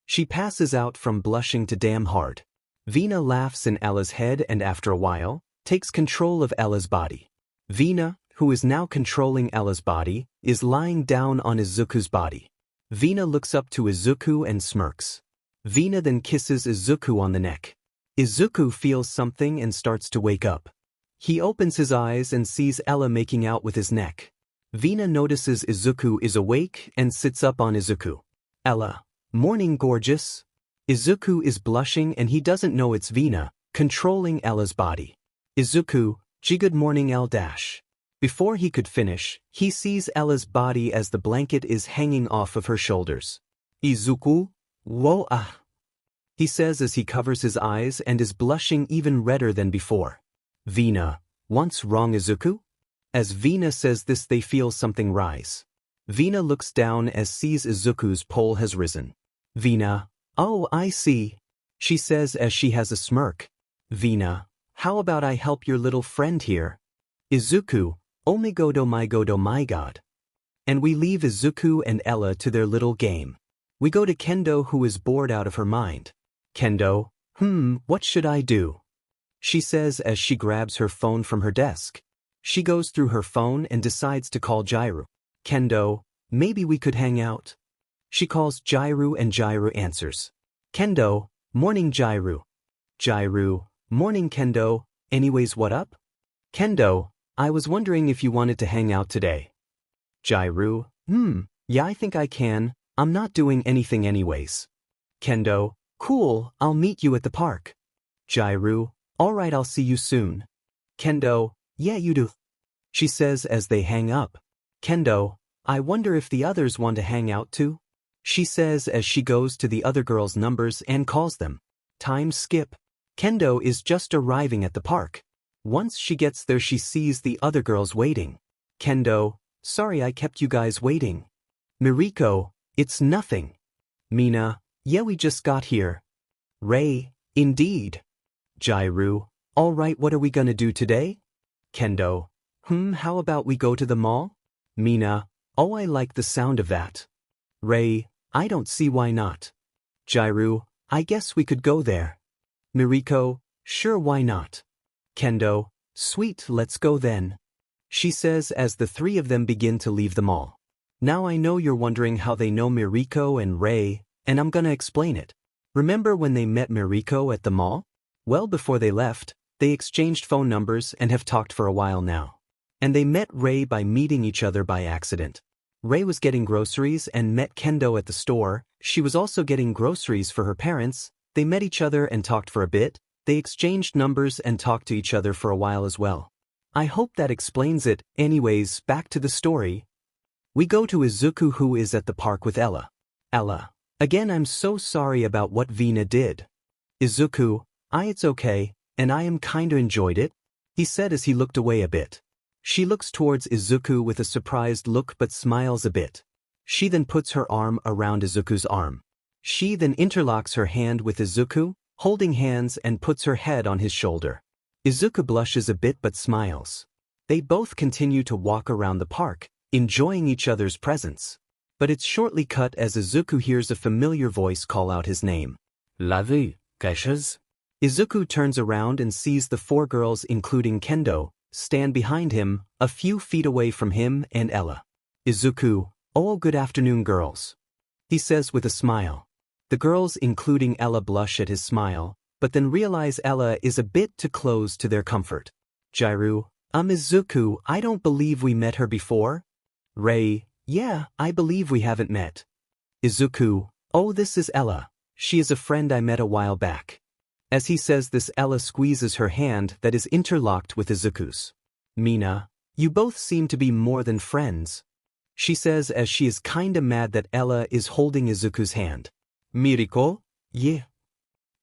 She passes out from blushing to damn hard. Vina laughs in Ella's head and after a while, takes control of Ella's body. Vina, who is now controlling Ella's body, is lying down on Izuku's body. Vina looks up to Izuku and smirks. Vina then kisses Izuku on the neck. Izuku feels something and starts to wake up. He opens his eyes and sees Ella making out with his neck. Vina notices Izuku is awake and sits up on Izuku. Ella, morning gorgeous. Izuku is blushing and he doesn't know it's Vina, controlling Ella's body. Izuku, good morning L-. Before he could finish, he sees Ella's body as the blanket is hanging off of her shoulders. Izuku, whoa he says as he covers his eyes and is blushing even redder than before. Vina, what's wrong Izuku? As Vina says this they feel something rise. Vina looks down as sees Izuku's pole has risen. Vina, oh I see, she says as she has a smirk. Vina, how about I help your little friend here? Izuku, omigodo my god. And we leave Izuku and Ella to their little game. We go to Kendo who is bored out of her mind. Kendo, what should I do? She says as she grabs her phone from her desk. She goes through her phone and decides to call Jairu. Kendo, maybe we could hang out. She calls Jairu and Jairu answers. Kendo, morning Jairu. Jairu, morning Kendo, anyways what up? Kendo, I was wondering if you wanted to hang out today. Jairu, yeah I think I can, I'm not doing anything anyways. Kendo, cool, I'll meet you at the park. Jairu, Alright, I'll see you soon. Kendo, yeah you do. She says as they hang up. Kendo, I wonder if the others want to hang out too? She says as she goes to the other girls' numbers and calls them. Time skip. Kendo is just arriving at the park. Once she gets there she sees the other girls waiting. Kendo, sorry I kept you guys waiting. Miriko, it's nothing. Mina, yeah we just got here. Ray, indeed. Jairu, alright what are we gonna do today? Kendo, how about we go to the mall? Mina, oh I like the sound of that. Ray, I don't see why not. Jairu, I guess we could go there. Miriko, sure why not. Kendo, sweet let's go then. She says as the three of them begin to leave the mall. Now I know you're wondering how they know Miriko and Ray, and I'm gonna explain it. Remember when they met Miriko at the mall? Well before they left, they exchanged phone numbers and have talked for a while now. And they met Ray by meeting each other by accident. Ray was getting groceries and met Kendo at the store. She was also getting groceries for her parents. They met each other and talked for a bit. They exchanged numbers and talked to each other for a while as well. I hope that explains it. Anyways, back to the story. We go to Izuku who is at the park with Ella. Ella, again I'm so sorry about what Vina did. Izuku, it's okay, and I kinda enjoyed it, he said as he looked away a bit. She looks towards Izuku with a surprised look but smiles a bit. She then puts her arm around Izuku's arm. She then interlocks her hand with Izuku, holding hands and puts her head on his shoulder. Izuku blushes a bit but smiles. They both continue to walk around the park, enjoying each other's presence. But it's shortly cut as Izuku hears a familiar voice call out his name. La vie, caches? Izuku turns around and sees the four girls including Kendo, stand behind him, a few feet away from him and Ella. Izuku, oh good afternoon girls. He says with a smile. The girls including Ella blush at his smile, but then realize Ella is a bit too close to their comfort. Jairu, Izuku, I don't believe we met her before. Ray, yeah, I believe we haven't met. Izuku, oh this is Ella. She is a friend I met a while back. As he says this Ella squeezes her hand that is interlocked with Izuku's. Mina, you both seem to be more than friends. She says as she is kinda mad that Ella is holding Izuku's hand. Miriko, yeah.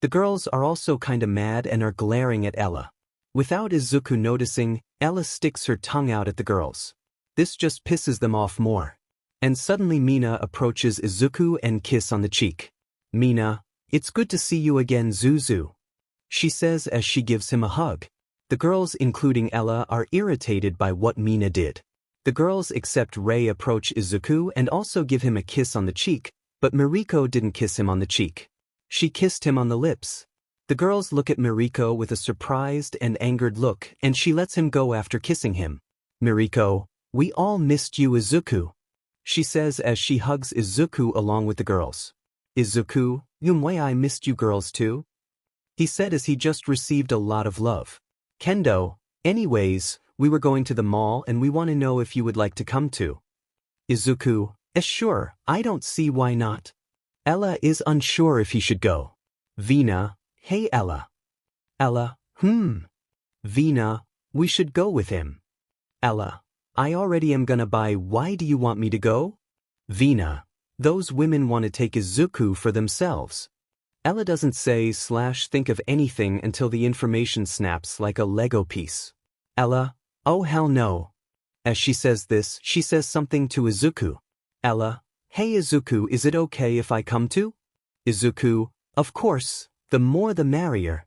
The girls are also kinda mad and are glaring at Ella. Without Izuku noticing, Ella sticks her tongue out at the girls. This just pisses them off more. And suddenly Mina approaches Izuku and kiss on the cheek. Mina, it's good to see you again Zuzu. She says as she gives him a hug. The girls including Ella are irritated by what Mina did. The girls except Ray approach Izuku and also give him a kiss on the cheek, but Miriko didn't kiss him on the cheek. She kissed him on the lips. The girls look at Miriko with a surprised and angered look and she lets him go after kissing him. Miriko, we all missed you Izuku. She says as she hugs Izuku along with the girls. Izuku, I missed you girls too. He said as he just received a lot of love. Kendo, anyways, we were going to the mall and we want to know if you would like to come too. Izuku, sure, I don't see why not. Ella is unsure if he should go. Vina, hey Ella. Ella, Vina, we should go with him. Ella, I already am gonna buy. Why do you want me to go? Vina, those women want to take Izuku for themselves. Ella doesn't say/think of anything until the information snaps like a Lego piece. Ella, oh hell no. As she says this, she says something to Izuku. Ella, hey Izuku, is it okay if I come too? Izuku, of course, the more the merrier.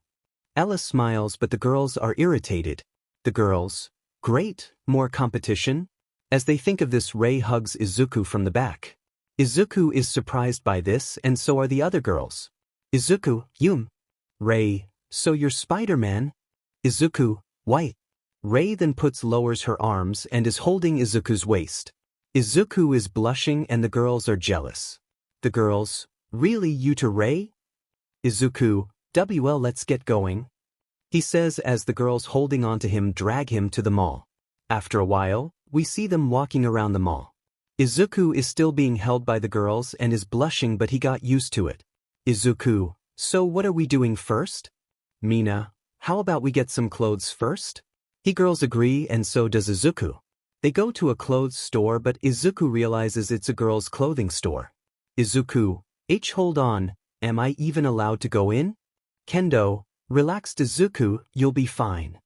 Ella smiles but the girls are irritated. The girls, great, more competition? As they think of this, Ray hugs Izuku from the back. Izuku is surprised by this and so are the other girls. Izuku, Ray, so you're Spider-Man? Izuku, white. Ray then lowers her arms and is holding Izuku's waist. Izuku is blushing and the girls are jealous. The girls, really you to Ray? Izuku, well let's get going. He says as the girls holding onto him drag him to the mall. After a while, we see them walking around the mall. Izuku is still being held by the girls and is blushing but he got used to it. Izuku, so what are we doing first? Mina, how about we get some clothes first? He girls agree and so does Izuku. They go to a clothes store but Izuku realizes it's a girl's clothing store. Izuku, hold on, am I even allowed to go in? Kendo, relax Izuku, you'll be fine.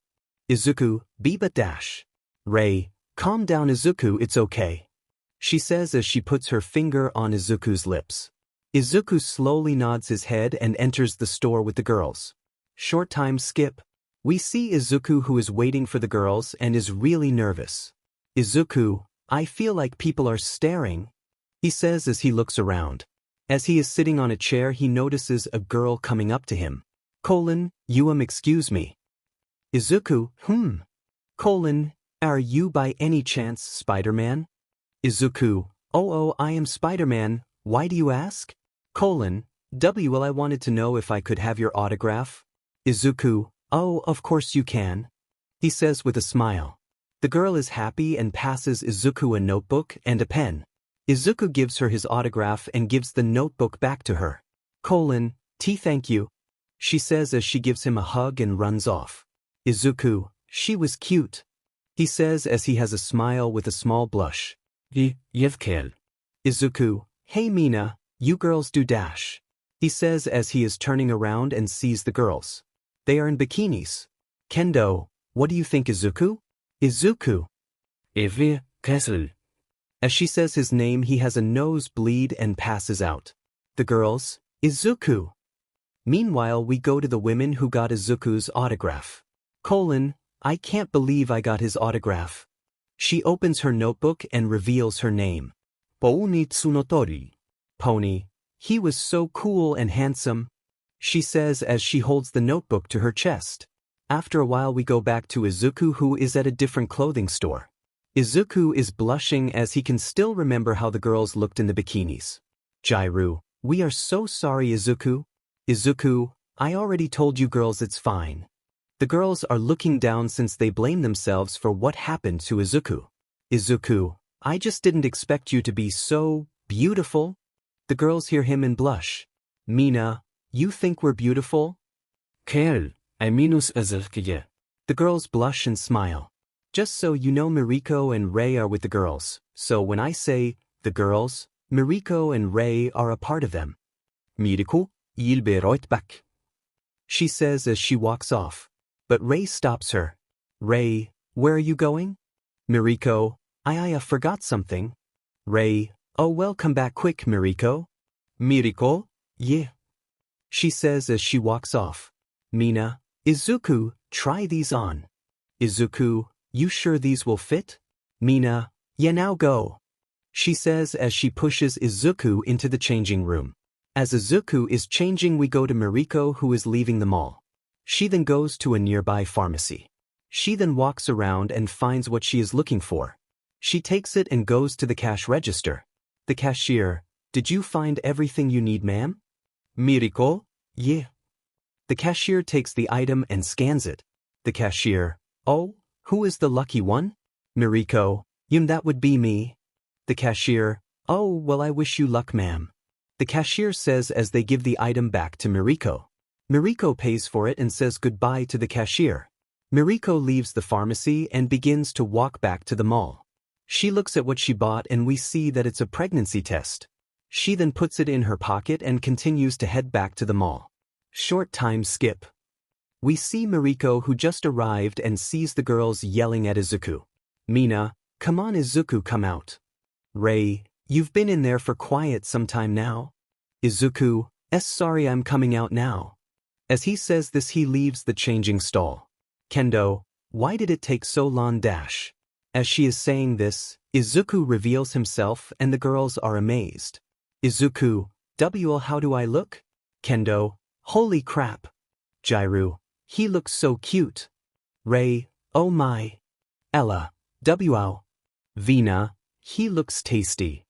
Izuku, Biba dash. Rei, calm down Izuku, it's okay. She says as she puts her finger on Izuku's lips. Izuku slowly nods his head and enters the store with the girls. Short time skip. We see Izuku who is waiting for the girls and is really nervous. Izuku, I feel like people are staring, he says as he looks around. As he is sitting on a chair he notices a girl coming up to him. Excuse me. Izuku, are you by any chance Spider-Man? Izuku, I am Spider-Man, why do you ask? I wanted to know if I could have your autograph. Izuku, oh, of course you can, he says with a smile. The girl is happy and passes Izuku a notebook and a pen. Izuku gives her his autograph and gives the notebook back to her. Thank you, she says as she gives him a hug and runs off. Izuku, she was cute, he says as he has a smile with a small blush. Izuku, hey Mina, you girls do dash, he says as he is turning around and sees the girls. They are in bikinis. Kendo, what do you think Izuku? Izuku. Kessel. As she says his name he has a nosebleed and passes out. The girls, Izuku. Meanwhile we go to the women who got Izuku's autograph. I can't believe I got his autograph. She opens her notebook and reveals her name. Pony Tsunotori. Pony. He was so cool and handsome, she says as she holds the notebook to her chest. After a while we go back to Izuku who is at a different clothing store. Izuku is blushing as he can still remember how the girls looked in the bikinis. Jairu, we are so sorry Izuku. Izuku, I already told you girls it's fine. The girls are looking down since they blame themselves for what happened to Izuku. Izuku, I just didn't expect you to be so beautiful. The girls hear him and blush. Mina, you think we're beautiful? The girls blush and smile. Just so you know Miriko and Rei are with the girls, so when I say the girls, Miriko and Rei are a part of them. Miriko, il be right back, she says as she walks off. But Rei stops her. Rei, where are you going? Miriko, I forgot something. Rei, oh well come back quick Miriko. Miriko, yeah, she says as she walks off. Mina, Izuku, try these on. Izuku, you sure these will fit? Mina, yeah now go, she says as she pushes Izuku into the changing room. As Izuku is changing we go to Miriko who is leaving the mall. She then goes to a nearby pharmacy. She then walks around and finds what she is looking for. She takes it and goes to the cash register. The cashier, did you find everything you need ma'am? Miriko, yeah. The cashier takes the item and scans it. The cashier, oh, who is the lucky one? Miriko, that would be me. The cashier, oh well I wish you luck ma'am. The cashier says as they give the item back to Miriko. Miriko pays for it and says goodbye to the cashier. Miriko leaves the pharmacy and begins to walk back to the mall. She looks at what she bought and we see that it's a pregnancy test. She then puts it in her pocket and continues to head back to the mall. Short time skip. We see Miriko who just arrived and sees the girls yelling at Izuku. Mina, come on Izuku come out. Rei, you've been in there for quite some time now. Izuku, sorry I'm coming out now. As he says this he leaves the changing stall. Kendo, why did it take so long dash? As she is saying this, Izuku reveals himself and the girls are amazed. Izuku, how do I look? Kendo, holy crap. Jairu, he looks so cute. Rei, oh my. Ella, Vina, he looks tasty.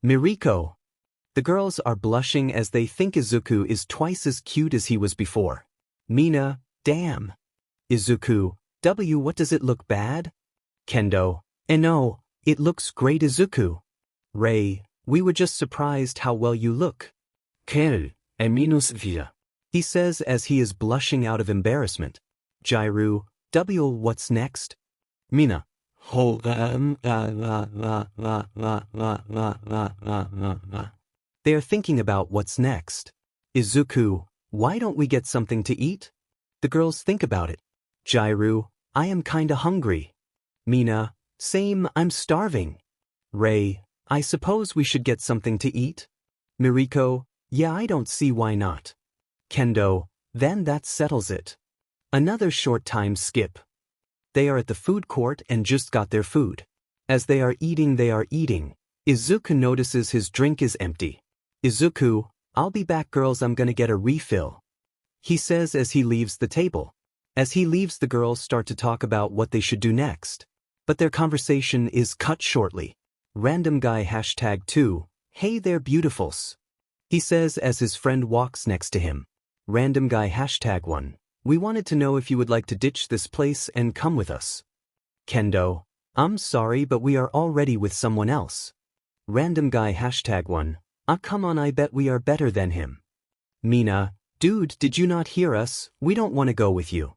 Miriko. The girls are blushing as they think Izuku is twice as cute as he was before. Mina, damn. Izuku, what does it look bad? Kendo, no, it looks great Izuku. Rei, we were just surprised how well you look. He says as he is blushing out of embarrassment. Jairu, what's next? Mina. They are thinking about what's next. Izuku, why don't we get something to eat? The girls think about it. Jairu, I am kinda hungry. Mina, same, I'm starving. Rei, I suppose we should get something to eat? Miriko, yeah, I don't see why not. Kendo, then that settles it. Another short time skip. They are at the food court and just got their food. As they are eating, Izuku notices his drink is empty. Izuku, I'll be back girls, I'm gonna get a refill. He says as he leaves the table. As he leaves, the girls start to talk about what they should do next. But their conversation is cut shortly. Random guy #2, hey there beautifuls. He says as his friend walks next to him. Random guy #1, we wanted to know if you would like to ditch this place and come with us. Kendo, I'm sorry but we are already with someone else. Random guy #1, ah come on, I bet we are better than him. Mina, dude, did you not hear us? We don't want to go with you.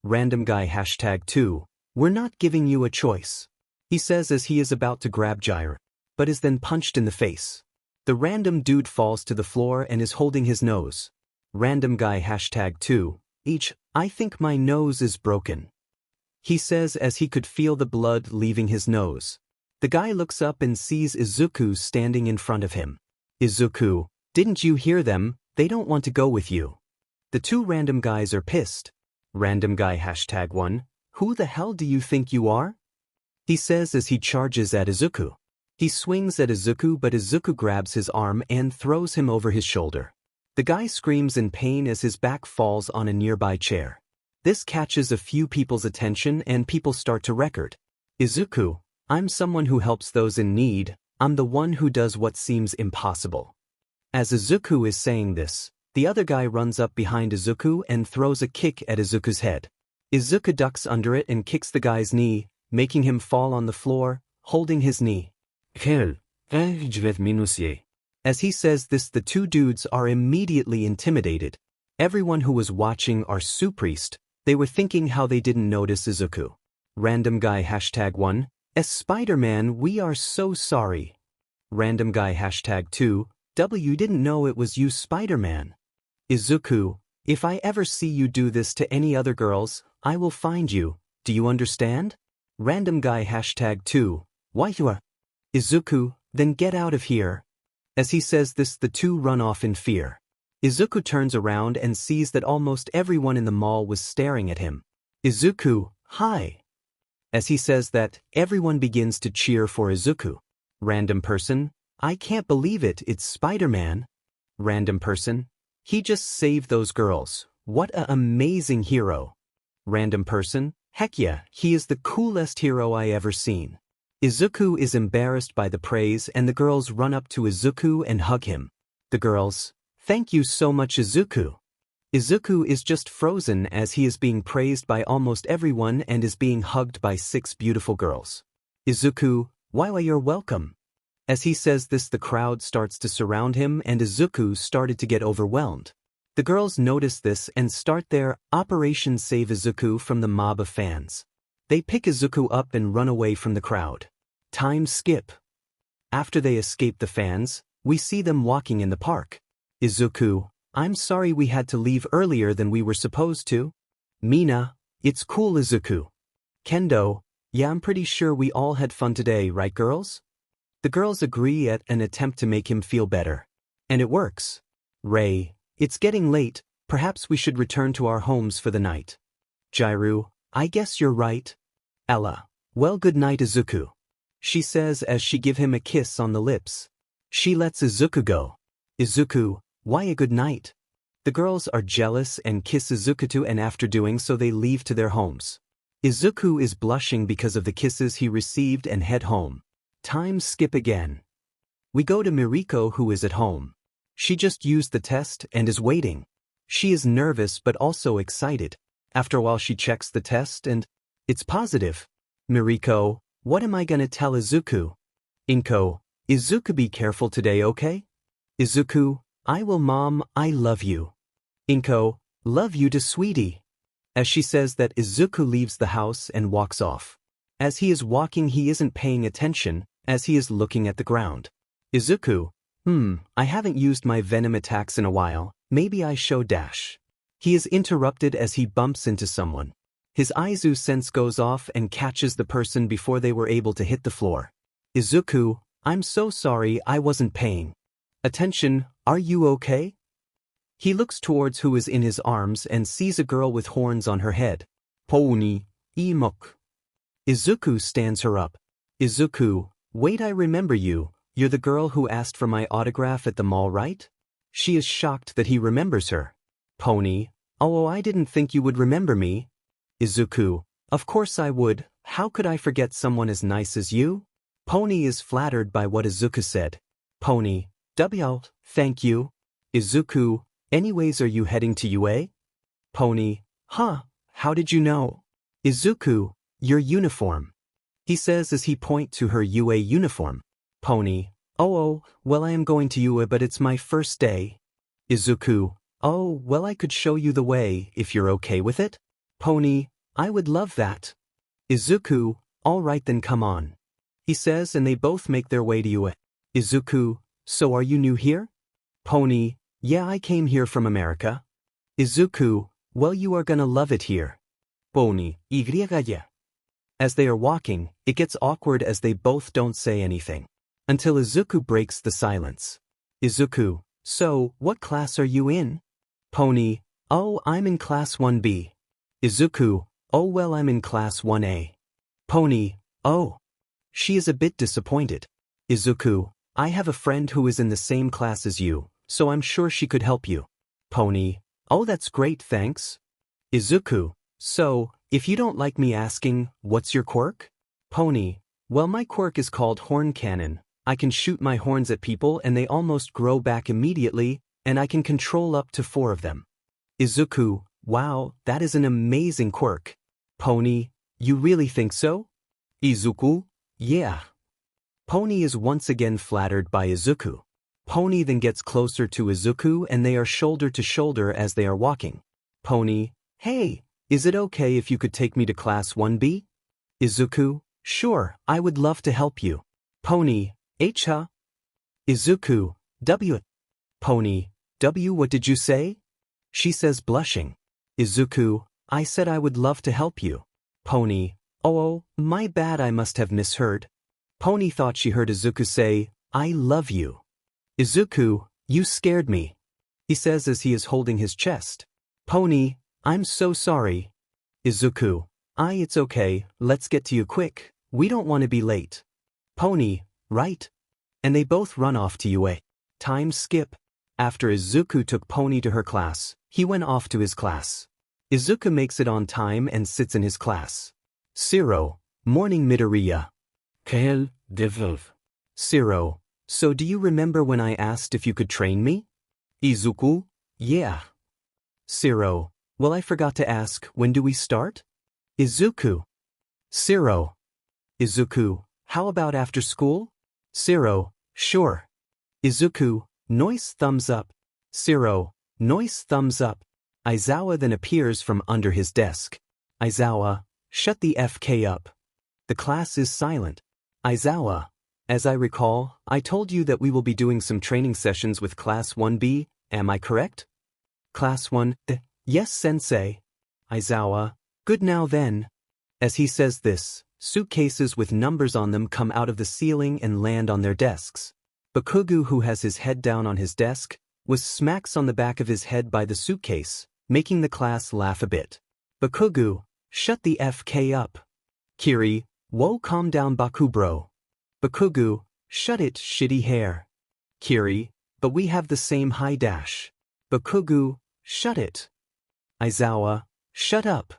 Random guy #2, we're not giving you a choice. He says as he is about to grab Jairu, but is then punched in the face. The random dude falls to the floor and is holding his nose. Random guy #2, I think my nose is broken. He says as he could feel the blood leaving his nose. The guy looks up and sees Izuku standing in front of him. Izuku, didn't you hear them? They don't want to go with you. The two random guys are pissed. Random guy #1, who the hell do you think you are? He says as he charges at Izuku. He swings at Izuku but Izuku grabs his arm and throws him over his shoulder. The guy screams in pain as his back falls on a nearby chair. This catches a few people's attention and people start to record. Izuku, I'm someone who helps those in need, I'm the one who does what seems impossible. As Izuku is saying this, the other guy runs up behind Izuku and throws a kick at Izuku's head. Izuku ducks under it and kicks the guy's knee, making him fall on the floor, holding his knee. As he says this, the two dudes are immediately intimidated. Everyone who was watching are surprised. They were thinking how they didn't notice Izuku. Random guy #1, as Spider-Man we are so sorry. Random guy #2, W didn't know it was you Spider-Man. Izuku, if I ever see you do this to any other girls, I will find you, do you understand? Random guy #2, why you are? Izuku, then get out of here. As he says this, the two run off in fear. Izuku turns around and sees that almost everyone in the mall was staring at him. Izuku, hi. As he says that, everyone begins to cheer for Izuku. Random person, I can't believe it, it's Spider-Man. Random person, he just saved those girls, what an amazing hero. Random person, heck yeah, he is the coolest hero I ever seen. Izuku is embarrassed by the praise and the girls run up to Izuku and hug him. The girls, thank you so much Izuku. Izuku is just frozen as he is being praised by almost everyone and is being hugged by 6 beautiful girls. Izuku, why you're welcome. As he says this, the crowd starts to surround him and Izuku started to get overwhelmed. The girls notice this and start their Operation Save Izuku from the mob of fans. They pick Izuku up and run away from the crowd. Time skip. After they escape the fans, we see them walking in the park. Izuku, I'm sorry we had to leave earlier than we were supposed to. Mina, it's cool Izuku. Kendo, yeah, I'm pretty sure we all had fun today, right girls? The girls agree at an attempt to make him feel better. And it works. Rei, it's getting late, perhaps we should return to our homes for the night. Jairu, I guess you're right. Ella, well good night Izuku. She says as she give him a kiss on the lips. She lets Izuku go. Izuku, why a good night? The girls are jealous and kiss Izuku too, and after doing so they leave to their homes. Izuku is blushing because of the kisses he received and head home. Time skip again. We go to Miriko who is at home. She just used the test and is waiting. She is nervous but also excited. After a while she checks the test and it's positive. Miriko, what am I gonna tell Izuku? Inko, Izuku be careful today, okay? Izuku, I will mom, I love you. Inko, love you to sweetie. As she says that, Izuku leaves the house and walks off. As he is walking, he isn't paying attention, as he is looking at the ground. Izuku, I haven't used my venom attacks in a while, maybe I show dash. He is interrupted as he bumps into someone. His Izu sense goes off and catches the person before they were able to hit the floor. Izuku, I'm so sorry, I wasn't paying attention, are you okay? He looks towards who is in his arms and sees a girl with horns on her head. Pouni, imok. Izuku stands her up. Izuku, wait, I remember you, you're the girl who asked for my autograph at the mall, right? She is shocked that he remembers her. Pony, oh, I didn't think you would remember me. Izuku, of course I would, how could I forget someone as nice as you? Pony is flattered by what Izuku said. Pony, thank you. Izuku, anyways, are you heading to UA? Pony, how did you know? Izuku, your uniform. He says as he points to her UA uniform. Pony, well I am going to UA but it's my first day. Izuku, oh, well I could show you the way if you're okay with it. Pony, I would love that. Izuku, alright then come on. He says and they both make their way to UA. Izuku, so are you new here? Pony, yeah, I came here from America. Izuku, well you are gonna love it here. Pony, yeah. As they are walking, it gets awkward as they both don't say anything. Until Izuku breaks the silence. Izuku, so, what class are you in? Pony, oh, I'm in class 1B. Izuku, oh well I'm in class 1A. Pony, oh. She is a bit disappointed. Izuku, I have a friend who is in the same class as you, so I'm sure she could help you. Pony, oh that's great thanks. Izuku, so, if you don't like me asking, what's your quirk? Pony, well my quirk is called horn cannon. I can shoot my horns at people and they almost grow back immediately, and I can control up to 4 of them. Izuku, wow, that is an amazing quirk. Pony, you really think so? Izuku, yeah. Pony is once again flattered by Izuku. Pony then gets closer to Izuku and they are shoulder to shoulder as they are walking. Pony, hey, is it okay if you could take me to class 1B? Izuku, sure, I would love to help you. Pony, H-huh? Izuku, W. Pony, W, what did you say? She says blushing. Izuku, I said I would love to help you. Pony, oh, my bad, I must have misheard. Pony thought she heard Izuku say, I love you. Izuku, you scared me. He says as he is holding his chest. Pony, I'm so sorry. Izuku, it's okay, let's get to you quick, we don't want to be late. Pony, right? And they both run off to UA. Time skip. After Izuku took Pony to her class, he went off to his class. Izuku makes it on time and sits in his class. Zero, morning midoriya. Quel devolve. Zero, so do you remember when I asked if you could train me? Izuku, yeah. Zero, well I forgot to ask, when do we start? Izuku. Zero. Izuku, how about after school? Zero, sure. Izuku, noise thumbs up. Zero, noise thumbs up. Aizawa then appears from under his desk. Aizawa, shut the FK up. The class is silent. Aizawa, as I recall, I told you that we will be doing some training sessions with class 1B, am I correct? Class 1, yes sensei. Aizawa, good now then. As he says this, suitcases with numbers on them come out of the ceiling and land on their desks. Bakugu, who has his head down on his desk, was smacks on the back of his head by the suitcase, making the class laugh a bit. Bakugu, shut the FK up. Kiri, whoa calm down Baku bro. Bakugu, shut it shitty hair. Kiri, but we have the same high dash. Bakugu, shut it. Aizawa, shut up.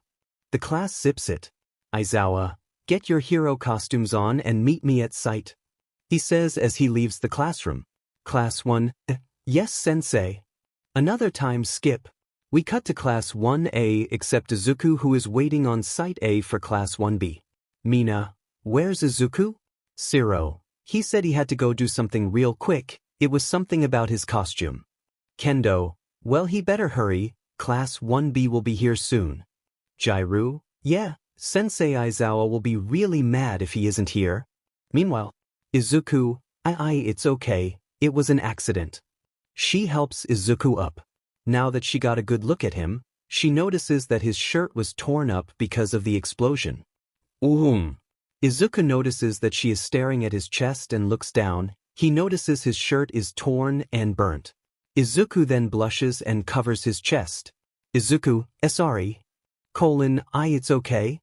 The class zips it. Aizawa, get your hero costumes on and meet me at site. He says as he leaves the classroom. Class 1, yes sensei. Another time skip. We cut to class 1A except Izuku, who is waiting on site A for class 1B. Mina, where's Izuku? Zero. He said he had to go do something real quick, it was something about his costume. Kendo, well he better hurry, class 1B will be here soon. Jairu, yeah, Sensei Aizawa will be really mad if he isn't here. Meanwhile, Izuku, it's okay, it was an accident. She helps Izuku up. Now that she got a good look at him, she notices that his shirt was torn up because of the explosion. Izuku notices that she is staring at his chest and looks down. He notices his shirt is torn and burnt. Izuku then blushes and covers his chest. Izuku, sorry. It's okay.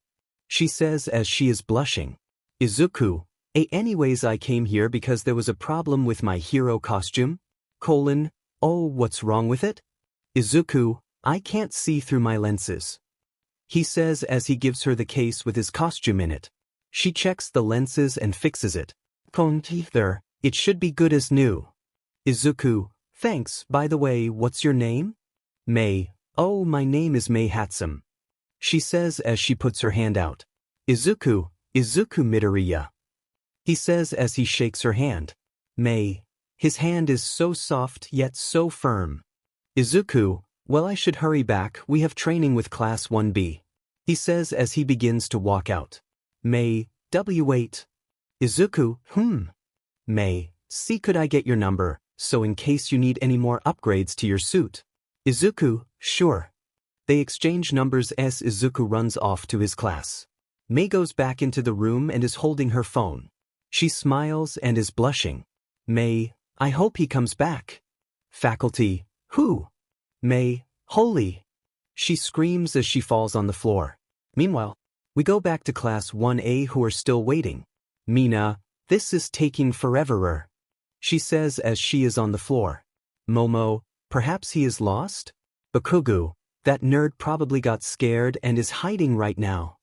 She says as she is blushing. Izuku, anyways I came here because there was a problem with my hero costume. Oh, what's wrong with it? Izuku, I can't see through my lenses. He says as he gives her the case with his costume in it. She checks the lenses and fixes it. There, it should be good as new. Izuku, thanks, by the way, what's your name? Mei. Oh, my name is Mei Hatsum. She says as she puts her hand out. Izuku midoriya. He says as he shakes her hand. Mei. His hand is so soft yet so firm. Izuku, well I should hurry back, we have training with class 1B. He says as he begins to walk out. Mei, W8. Izuku, Mei, see could I get your number, so in case you need any more upgrades to your suit. Izuku, sure. They exchange numbers as Izuku runs off to his class. Mei goes back into the room and is holding her phone. She smiles and is blushing. Mei, I hope he comes back. Faculty, who? Mei, holy. She screams as she falls on the floor. Meanwhile, we go back to class 1A who are still waiting. Mina, this is taking forever. She says as she is on the floor. Momo, perhaps he is lost? Bakugu, that nerd probably got scared and is hiding right now.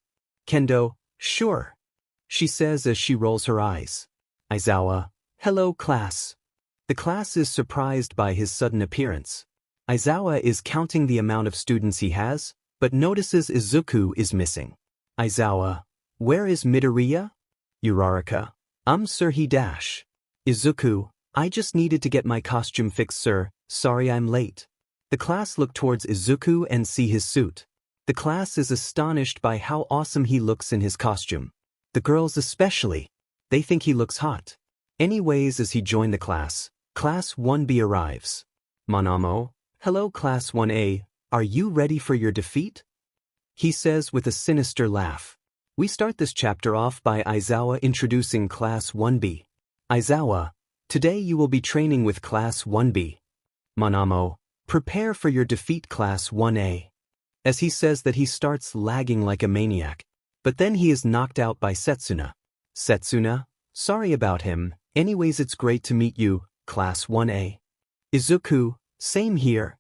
Kendo, sure. She says as she rolls her eyes. Aizawa, hello class. The class is surprised by his sudden appearance. Aizawa is counting the amount of students he has, but notices Izuku is missing. Aizawa, where is Midoriya? Uraraka, sir he dash. Izuku, I just needed to get my costume fixed sir, sorry I'm late. The class look towards Izuku and see his suit. The class is astonished by how awesome he looks in his costume. The girls especially. They think he looks hot. Anyways as he joined the class 1B arrives. Manamo, hello class 1A, are you ready for your defeat? He says with a sinister laugh. We start this chapter off by Aizawa introducing class 1B. Aizawa, today you will be training with class 1B. Manamo, prepare for your defeat class 1A. As he says that he starts lagging like a maniac. But then he is knocked out by Setsuna. Setsuna, sorry about him, anyways it's great to meet you, class 1A. Izuku, same here.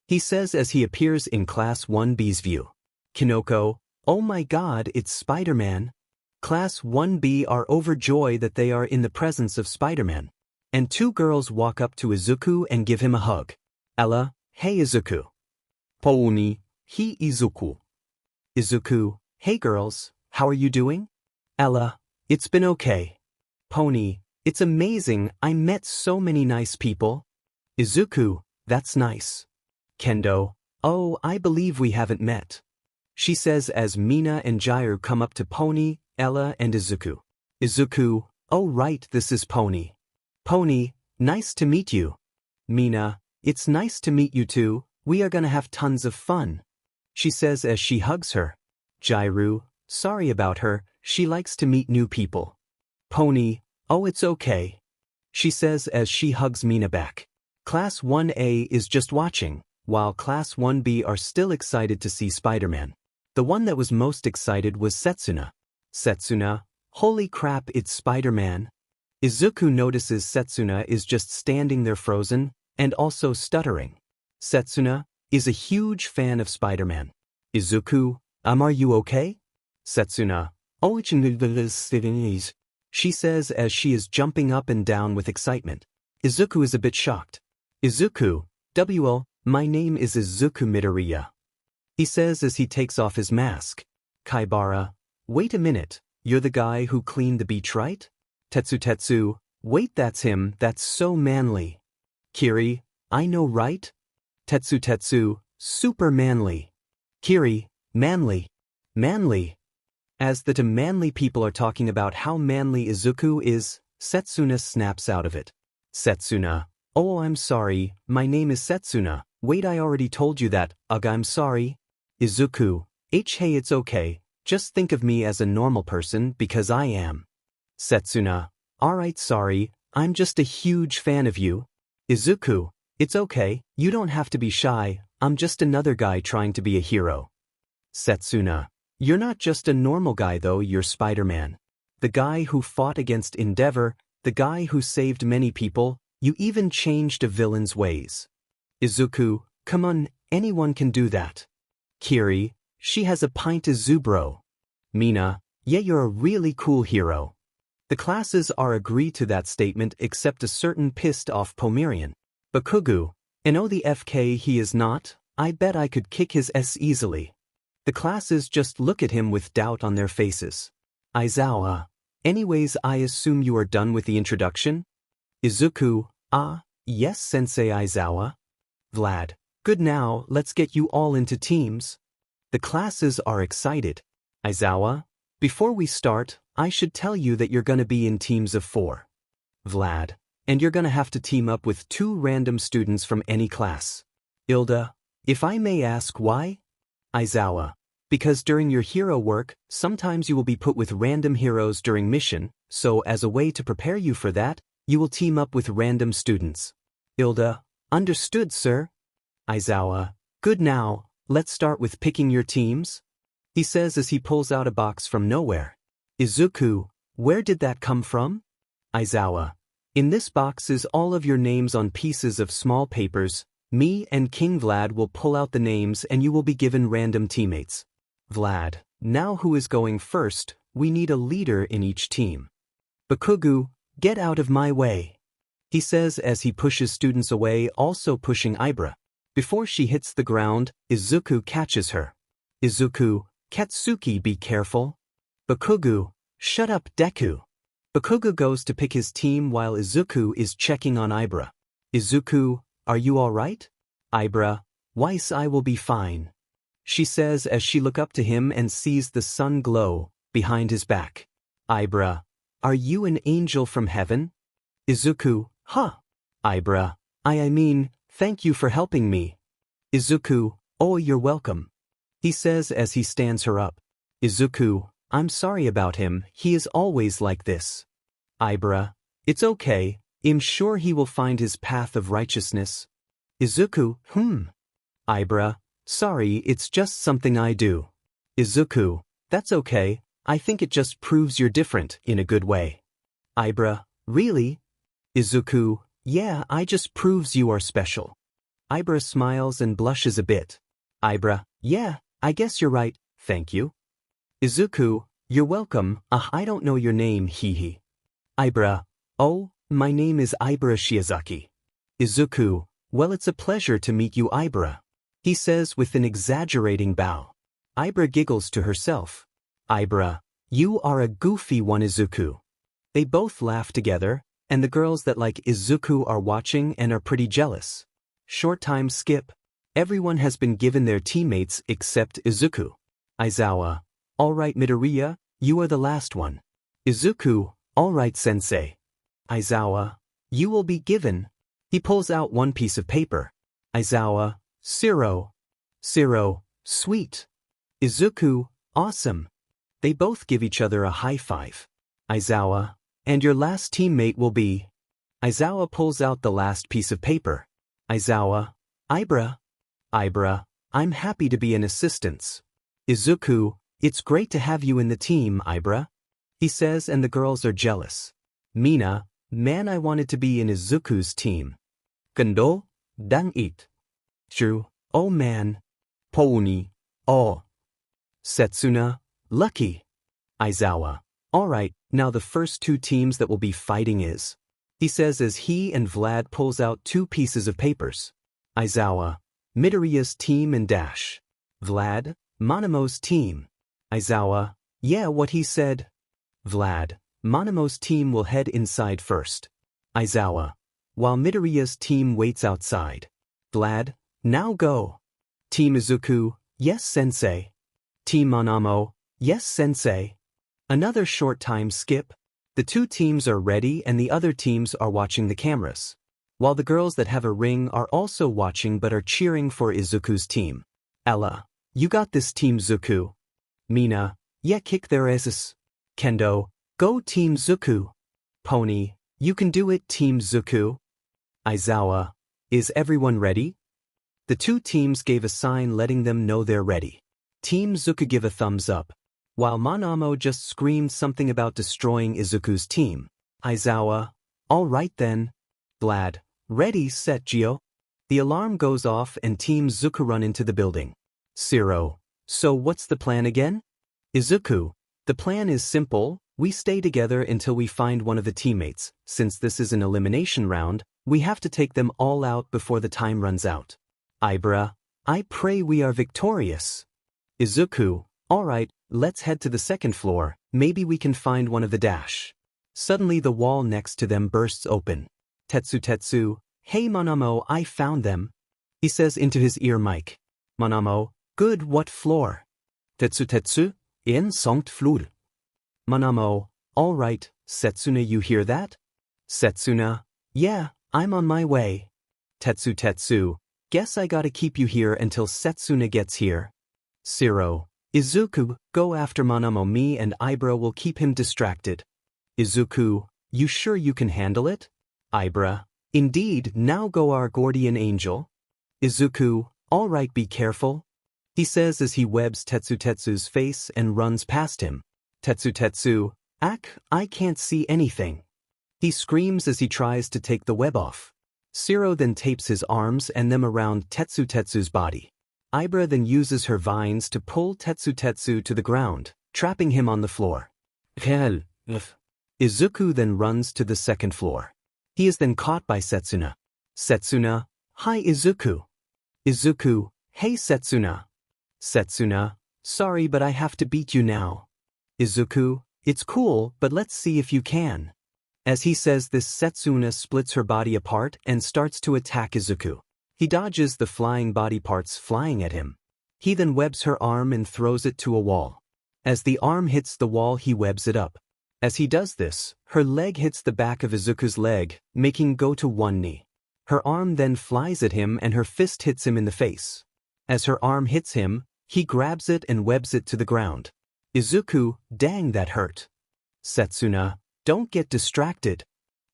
He says as he appears in class 1B's view. Kinoko, oh my god it's Spider-Man. Class 1B are overjoyed that they are in the presence of Spider-Man. And two girls walk up to Izuku and give him a hug. Ella, hey Izuku. Pouni, hi Izuku. Izuku, hey girls, how are you doing? Ella, it's been okay. Pony, it's amazing, I met so many nice people. Izuku, that's nice. Kendo, oh I believe we haven't met. She says as Mina and Jairu come up to Pony, Ella and Izuku. Izuku, oh right this is Pony. Pony, nice to meet you. Mina, it's nice to meet you too, we are gonna have tons of fun. She says as she hugs her. Jairu, sorry about her, she likes to meet new people. Pony, oh it's okay. She says as she hugs Mina back. Class 1A is just watching, while Class 1B are still excited to see Spider-Man. The one that was most excited was Setsuna. Setsuna, holy crap it's Spider-Man. Izuku notices Setsuna is just standing there frozen, and also stuttering. Setsuna is a huge fan of Spider-Man. Izuku, are you okay? Setsuna, oh it's she says as she is jumping up and down with excitement. Izuku is a bit shocked. Izuku, my name is Izuku Midoriya. He says as he takes off his mask. Kaibara, wait a minute, you're the guy who cleaned the beach right? Tetsu, wait that's him, that's so manly. Kiri, I know right? Tetsu, super manly. Kiri, manly. Manly. As the two manly people are talking about how manly Izuku is, Setsuna snaps out of it. Setsuna. Oh, I'm sorry, my name is Setsuna. Wait, I already told you that. Ugh, I'm sorry. Izuku. Hey, it's okay. Just think of me as a normal person because I am. Setsuna. Alright, sorry, I'm just a huge fan of you. Izuku. It's okay, you don't have to be shy, I'm just another guy trying to be a hero. Setsuna. You're not just a normal guy though, you're Spider-Man. The guy who fought against Endeavor, the guy who saved many people, you even changed a villain's ways. Izuku. Come on, anyone can do that. Kiri. She has a pint of Zubro. Mina. Yeah, you're a really cool hero. The classes are agree to that statement except a certain pissed off Pomerian. Bakugu. And oh the FK he is not, I bet I could kick his ass easily. The classes just look at him with doubt on their faces. Aizawa. Anyways, I assume you are done with the introduction? Izuku. Ah, yes Sensei Aizawa. Vlad. Good, now let's get you all into teams. The classes are excited. Aizawa. Before we start, I should tell you that you're gonna be in teams of 4. Vlad. And you're gonna have to team up with 2 random students from any class. Ilda. If I may ask why? Aizawa. Because during your hero work, sometimes you will be put with random heroes during mission, so as a way to prepare you for that, you will team up with random students. Ilda. Understood, sir. Aizawa. Good, now, let's start with picking your teams. He says as he pulls out a box from nowhere. Izuku, where did that come from? Aizawa. In this box is all of your names on pieces of small papers. Me and King Vlad will pull out the names and you will be given random teammates. Vlad. Now who is going first? We need a leader in each team. Bakugu, get out of my way. He says as he pushes students away, also pushing Ibra. Before she hits the ground, Izuku catches her. Izuku. Katsuki, be careful. Bakugu. Shut up, Deku. Bakugu goes to pick his team while Izuku is checking on Ibra. Izuku, are you alright? Ibra. Weiss, I will be fine. She says as she looks up to him and sees the sun glow behind his back. Ibra. Are you an angel from heaven? Izuku. Huh. Ibra. I mean, thank you for helping me. Izuku. Oh, you're welcome. He says as he stands her up. Izuku. I'm sorry about him, he is always like this. Ibra. It's okay, I'm sure he will find his path of righteousness. Izuku. Ibra. Sorry, it's just something I do. Izuku. That's okay, I think it just proves you're different in a good way. Ibra. Really? Izuku. Yeah, I just proves you are special. Ibra smiles and blushes a bit. Ibra. Yeah, I guess you're right, thank you. Izuku. You're welcome, I don't know your name, hehe. Ibra. Oh, my name is Ibra Shiozaki. Izuku. Well, it's a pleasure to meet you, Ibra. He says with an exaggerating bow. Ibra giggles to herself. Ibra. You are a goofy one, Izuku. They both laugh together, and the girls that like Izuku are watching and are pretty jealous. Short time skip. Everyone has been given their teammates except Izuku. Aizawa. Alright Midoriya, you are the last one. Izuku. Alright sensei. Aizawa. You will be given. He pulls out one piece of paper. Aizawa. Zero. Sweet. Izuku. Awesome. They both give each other a high five. Aizawa. And your last teammate will be. Aizawa pulls out the last piece of paper. Aizawa. Ibra. Ibra. I'm happy to be an assistant. Izuku. It's great to have you in the team, Ibra. He says, and the girls are jealous. Mina. Man, I wanted to be in Izuku's team. Kendo. Dang it. True. Oh man. Pony. Oh. Setsuna. Lucky. Aizawa. Alright, now the first 2 teams that will be fighting is. He says as he and Vlad pulls out 2 pieces of papers. Aizawa. Midoriya's team and Dash. Vlad. Monomo's team. Aizawa. Yeah, what he said. Vlad. Monomo's team will head inside first. Aizawa. While Midoriya's team waits outside. Vlad. Now go. Team Izuku. Yes, sensei. Team Monamo, yes sensei. Another short time skip. The two teams are ready and the other teams are watching the cameras. While the girls that have a ring are also watching but are cheering for Izuku's team. Ella, you got this Team Zuku. Mina, yeah kick their asses. Kendo, go Team Zuku. Pony, you can do it Team Zuku. Aizawa, is everyone ready? The two teams gave a sign letting them know they're ready. Team Zuku give a thumbs up, while Monamo just screamed something about destroying Izuku's team. Aizawa, all right then. Glad, ready set Gio. The alarm goes off and Team Zuku run into the building. Zero, so what's the plan again? Izuku, the plan is simple, we stay together until we find one of the teammates. Since this is an elimination round, we have to take them all out before the time runs out. Ibra, I pray we are victorious. Izuku, alright, let's head to the second floor, maybe we can find one of the dash. Suddenly the wall next to them bursts open. Tetsu, hey Monamo, I found them. He says into his ear mic. Monamo, good, what floor? Tetsu, in Sankt Flur. Monamo, alright, Setsuna, you hear that? Setsuna, yeah, I'm on my way. Tetsu, guess I gotta keep you here until Setsuna gets here. Zero, Izuku, go after Monamo, me and Ibra will keep him distracted. Izuku, you sure you can handle it? Ibra, indeed, now go our guardian angel. Izuku, alright, be careful. He says as he webs Tetsu's face and runs past him. Tetsu, I can't see anything. He screams as he tries to take the web off. Zero then tapes his arms and them around Tetsu's body. Ibra then uses her vines to pull Tetsu to the ground, trapping him on the floor. Izuku then runs to the second floor. He is then caught by Setsuna. Setsuna, hi Izuku. Izuku, hey Setsuna. Setsuna, sorry but I have to beat you now. Izuku, it's cool but let's see if you can. As he says this, Setsuna splits her body apart and starts to attack Izuku. He dodges the flying body parts flying at him. He then webs her arm and throws it to a wall. As the arm hits the wall, he webs it up. As he does this, her leg hits the back of Izuku's leg, making go to one knee. Her arm then flies at him and her fist hits him in the face. As her arm hits him, he grabs it and webs it to the ground. Izuku, dang that hurt. Setsuna, don't get distracted.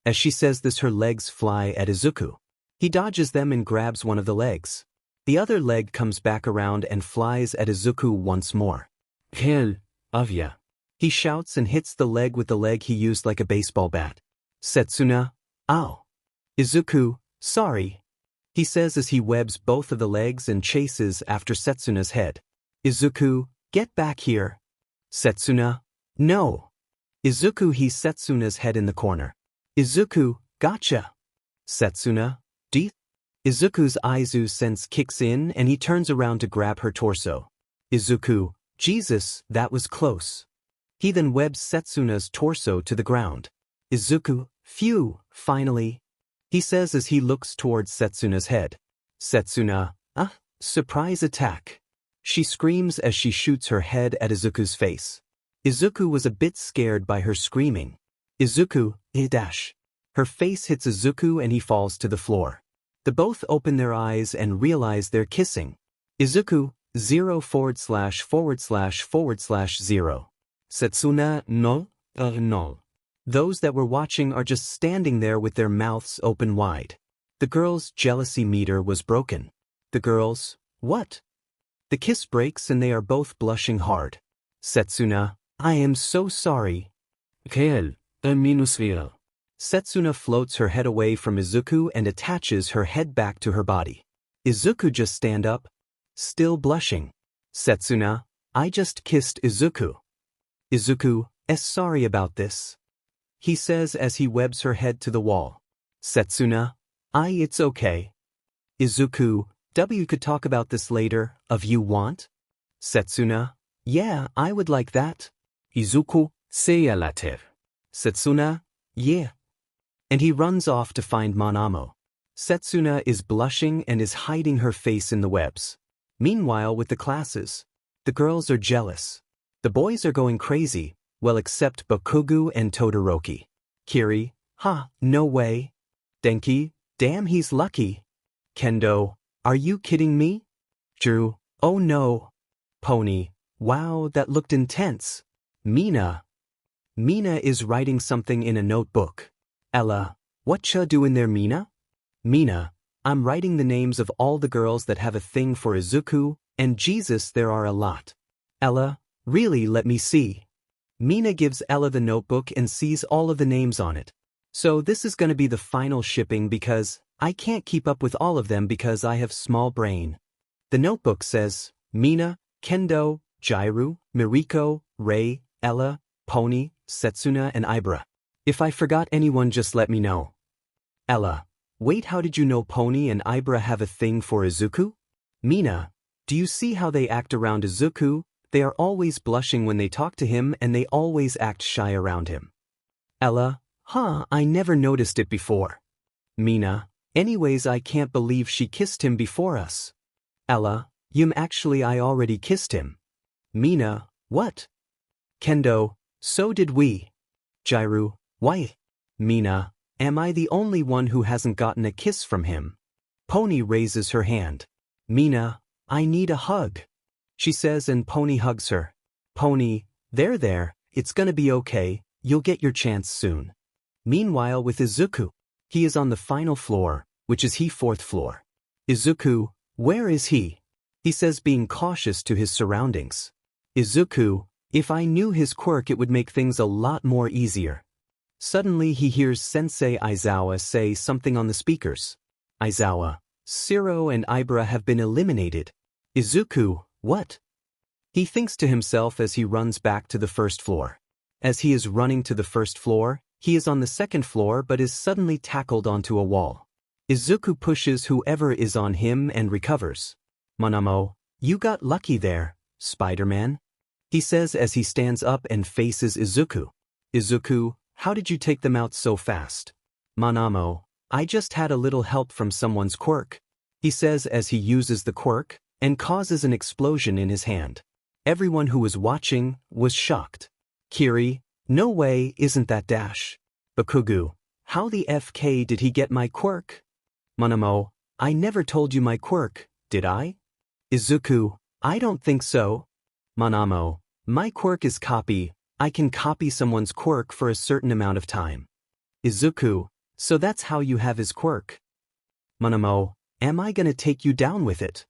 As she says this, her legs fly at Izuku. He dodges them and grabs one of the legs. The other leg comes back around and flies at Izuku once more. Hell, avya. He shouts and hits the leg with the leg he used like a baseball bat. Setsuna, ow. Izuku, sorry. He says as he webs both of the legs and chases after Setsuna's head. Izuku, get back here. Setsuna, no. Izuku, he's Setsuna's head in the corner. Izuku, gotcha. Setsuna, D. Izuku's Aizu sense kicks in and he turns around to grab her torso. Izuku, Jesus, that was close. He then webs Setsuna's torso to the ground. Izuku, phew, finally. He says as he looks towards Setsuna's head. Setsuna, surprise attack. She screams as she shoots her head at Izuku's face. Izuku was a bit scared by her screaming. Izuku, dash. Her face hits Izuku and he falls to the floor. The both open their eyes and realize they're kissing. Izuku, 0 / 0. Setsuna, no, no. Those that were watching are just standing there with their mouths open wide. The girls' jealousy meter was broken. The girls, what? The kiss breaks and they are both blushing hard. Setsuna, I am so sorry. Setsuna floats her head away from Izuku and attaches her head back to her body. Izuku just stand up, still blushing. Setsuna, I just kissed Izuku. Izuku, sorry about this. He says as he webs her head to the wall. Setsuna, it's okay. Izuku, W could talk about this later, if you want? Setsuna, yeah, I would like that. Izuku, say later. Setsuna, yeah. And he runs off to find Monamo. Setsuna is blushing and is hiding her face in the webs. Meanwhile with the classes. The girls are jealous. The boys are going crazy, well except Bakugo and Todoroki. Kiri, no way. Denki, damn he's lucky. Kendo, are you kidding me? Drew, oh no. Pony, wow that looked intense. Mina is writing something in a notebook. Ella, what ya doing there Mina? Mina, I'm writing the names of all the girls that have a thing for Izuku, and Jesus there are a lot. Ella, really let me see. Mina gives Ella the notebook and sees all of the names on it. So this is gonna be the final shipping because I can't keep up with all of them because I have small brain. The notebook says, Mina, Kendo, Jairu, Miriko, Rei, Ella, Pony, Setsuna and Ibra. If I forgot anyone just let me know. Ella, wait how did you know Pony and Ibra have a thing for Izuku? Mina, do you see how they act around Izuku? They are always blushing when they talk to him and they always act shy around him. Ella, I never noticed it before. Mina, anyways I can't believe she kissed him before us. Ella, actually I already kissed him. Mina, what? Kendo, so did we. Jairu, why? Mina, am I the only one who hasn't gotten a kiss from him? Pony raises her hand. Mina, I need a hug. She says and Pony hugs her. Pony, there, it's gonna be okay, you'll get your chance soon. Meanwhile with Izuku, he is on the final floor, which is he fourth floor. Izuku, where is he? He says being cautious to his surroundings. Izuku, if I knew his quirk it would make things a lot more easier. Suddenly he hears Sensei Aizawa say something on the speakers. Aizawa, Shiro and Ibra have been eliminated. Izuku, what? He thinks to himself as he runs back to the first floor. As he is running to the first floor, he is on the second floor but is suddenly tackled onto a wall. Izuku pushes whoever is on him and recovers. Monamo, you got lucky there, Spider-Man. He says as he stands up and faces Izuku. Izuku, how did you take them out so fast? Monamo, I just had a little help from someone's quirk. He says as he uses the quirk and causes an explosion in his hand. Everyone who was watching was shocked. Kiri, no way isn't that Dash. Bakugo, how the FK did he get my quirk? Monamo, I never told you my quirk, did I? Izuku, I don't think so. Monamo, my quirk is copy, I can copy someone's quirk for a certain amount of time. Izuku, so that's how you have his quirk. Monamo, am I gonna take you down with it?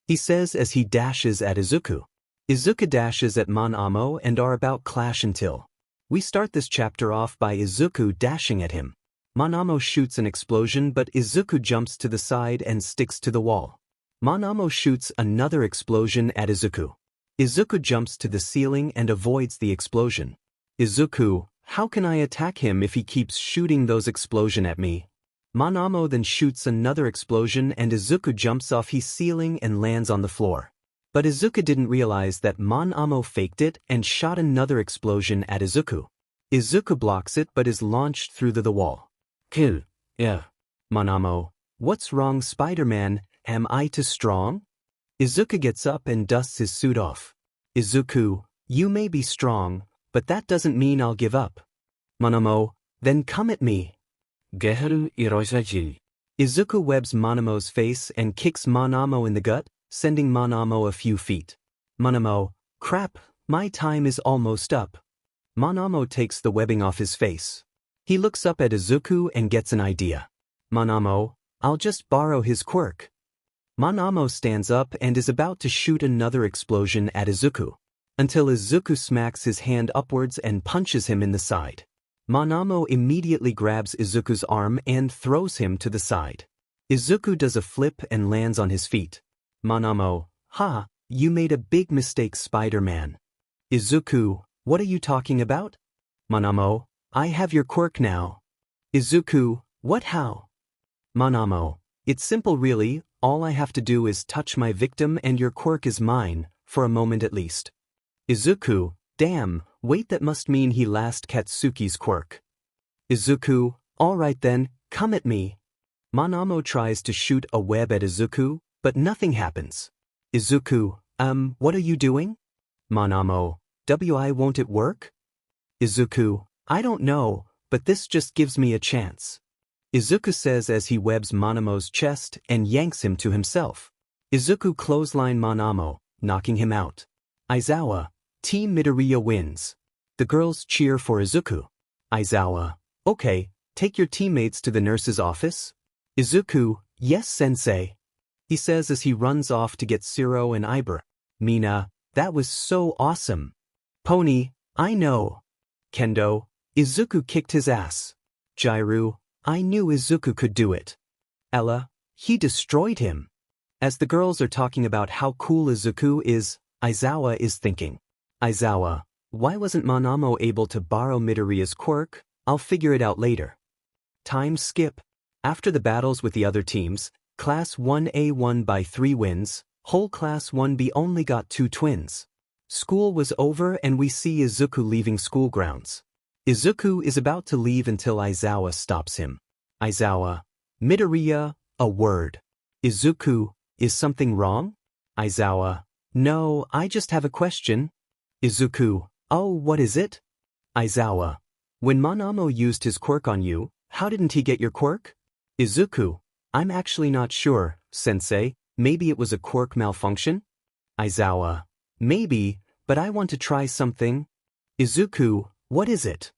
He says as he dashes at Izuku. Izuku dashes at Monamo and are about clash until. We start this chapter off by Izuku dashing at him. Monamo shoots an explosion but Izuku jumps to the side and sticks to the wall. Monamo shoots another explosion at Izuku. Izuku jumps to the ceiling and avoids the explosion. Izuku, how can I attack him if he keeps shooting those explosions at me? Monamo then shoots another explosion and Izuku jumps off his ceiling and lands on the floor. But Izuku didn't realize that Monamo faked it and shot another explosion at Izuku. Izuku blocks it but is launched through the wall. Kill. Yeah. Monamo, what's wrong Spider-Man, am I too strong? Izuku gets up and dusts his suit off. Izuku, you may be strong, but that doesn't mean I'll give up. Monamo, then come at me. Geharu Iroisaji. Izuku webs Monamo's face and kicks Monamo in the gut, sending Monamo a few feet. Monamo, crap, my time is almost up. Monamo takes the webbing off his face. He looks up at Izuku and gets an idea. Monamo, I'll just borrow his quirk. Monamo stands up and is about to shoot another explosion at Izuku, until Izuku smacks his hand upwards and punches him in the side. Monamo immediately grabs Izuku's arm and throws him to the side. Izuku does a flip and lands on his feet. Monamo, you made a big mistake Spider-Man. Izuku, what are you talking about? Monamo, I have your quirk now. Izuku, what how? Monamo, it's simple really, all I have to do is touch my victim and your quirk is mine, for a moment at least. Izuku, damn, wait that must mean he lost Katsuki's quirk. Izuku, alright then, come at me. Monamo tries to shoot a web at Izuku, but nothing happens. Izuku, what are you doing? Manamo, won't it work? Izuku, I don't know, but this just gives me a chance. Izuku says as he webs Manamo's chest and yanks him to himself. Izuku clothesline Manamo, knocking him out. Aizawa, Team Midoriya wins. The girls cheer for Izuku. Aizawa, okay, take your teammates to the nurse's office? Izuku, yes sensei. He says as he runs off to get Siro and Ibra. Mina, that was so awesome. Pony, I know. Kendo, Izuku kicked his ass. Jairu, I knew Izuku could do it. Ella, he destroyed him. As the girls are talking about how cool Izuku is, Aizawa is thinking. Aizawa, why wasn't Manamo able to borrow Midoriya's quirk? I'll figure it out later. Time skip. After the battles with the other teams, Class 1A won by 3 wins, whole Class 1B only got 2 twins. School was over and we see Izuku leaving school grounds. Izuku is about to leave until Aizawa stops him. Aizawa, Midoriya, a word. Izuku, is something wrong? Aizawa, no, I just have a question. Izuku, oh, what is it? Aizawa, when Manamo used his quirk on you, how didn't he get your quirk? Izuku, I'm actually not sure, sensei, maybe it was a quirk malfunction? Aizawa, maybe, but I want to try something. Izuku, what is it?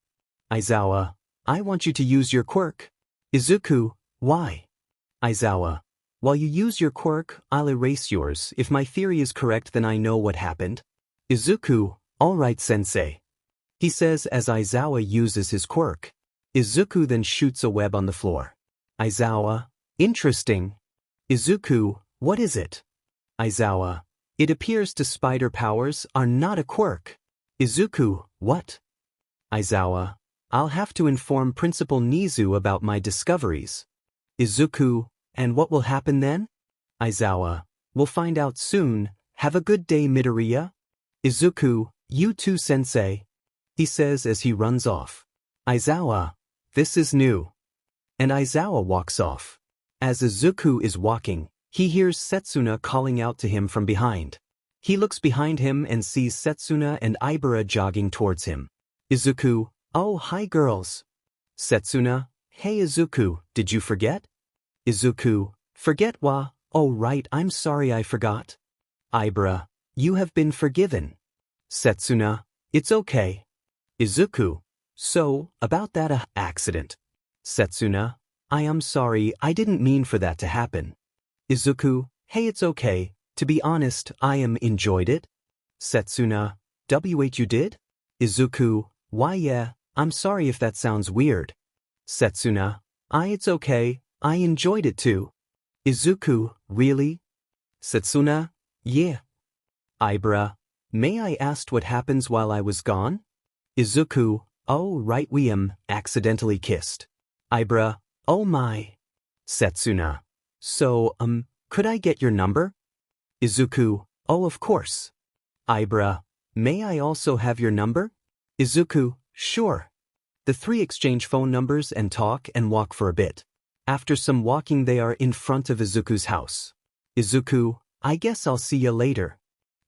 Aizawa, I want you to use your quirk. Izuku, why? Aizawa, while you use your quirk, I'll erase yours. If my theory is correct, then I know what happened. Izuku, alright sensei. He says as Aizawa uses his quirk. Izuku then shoots a web on the floor. Aizawa, interesting. Izuku, what is it? Aizawa, it appears to spider powers are not a quirk. Izuku, what? Aizawa, I'll have to inform Principal Nizu about my discoveries. Izuku, and what will happen then? Aizawa, we'll find out soon. Have a good day, Midoriya. Izuku, you too, sensei. He says as he runs off. Aizawa, this is new. And Aizawa walks off. As Izuku is walking, he hears Setsuna calling out to him from behind. He looks behind him and sees Setsuna and Ibara jogging towards him. Izuku, oh hi girls. Setsuna, hey Izuku, did you forget? Izuku, forget wa, oh right, I'm sorry I forgot. Ibara, you have been forgiven. Setsuna, it's okay. Izuku, so, about that accident. Setsuna, I am sorry, I didn't mean for that to happen. Izuku, hey it's okay, to be honest, I enjoyed it. Setsuna, you did? Izuku, why yeah, I'm sorry if that sounds weird. Setsuna, it's okay, I enjoyed it too. Izuku, really? Setsuna, yeah. Ibara, may I ask what happens while I was gone? Izuku, oh right we accidentally kissed. Ibara, oh my. Setsuna, so, could I get your number? Izuku, oh of course. Ibara, may I also have your number? Izuku, sure. The three exchange phone numbers and talk and walk for a bit. After some walking they are in front of Izuku's house. Izuku, I guess I'll see you later.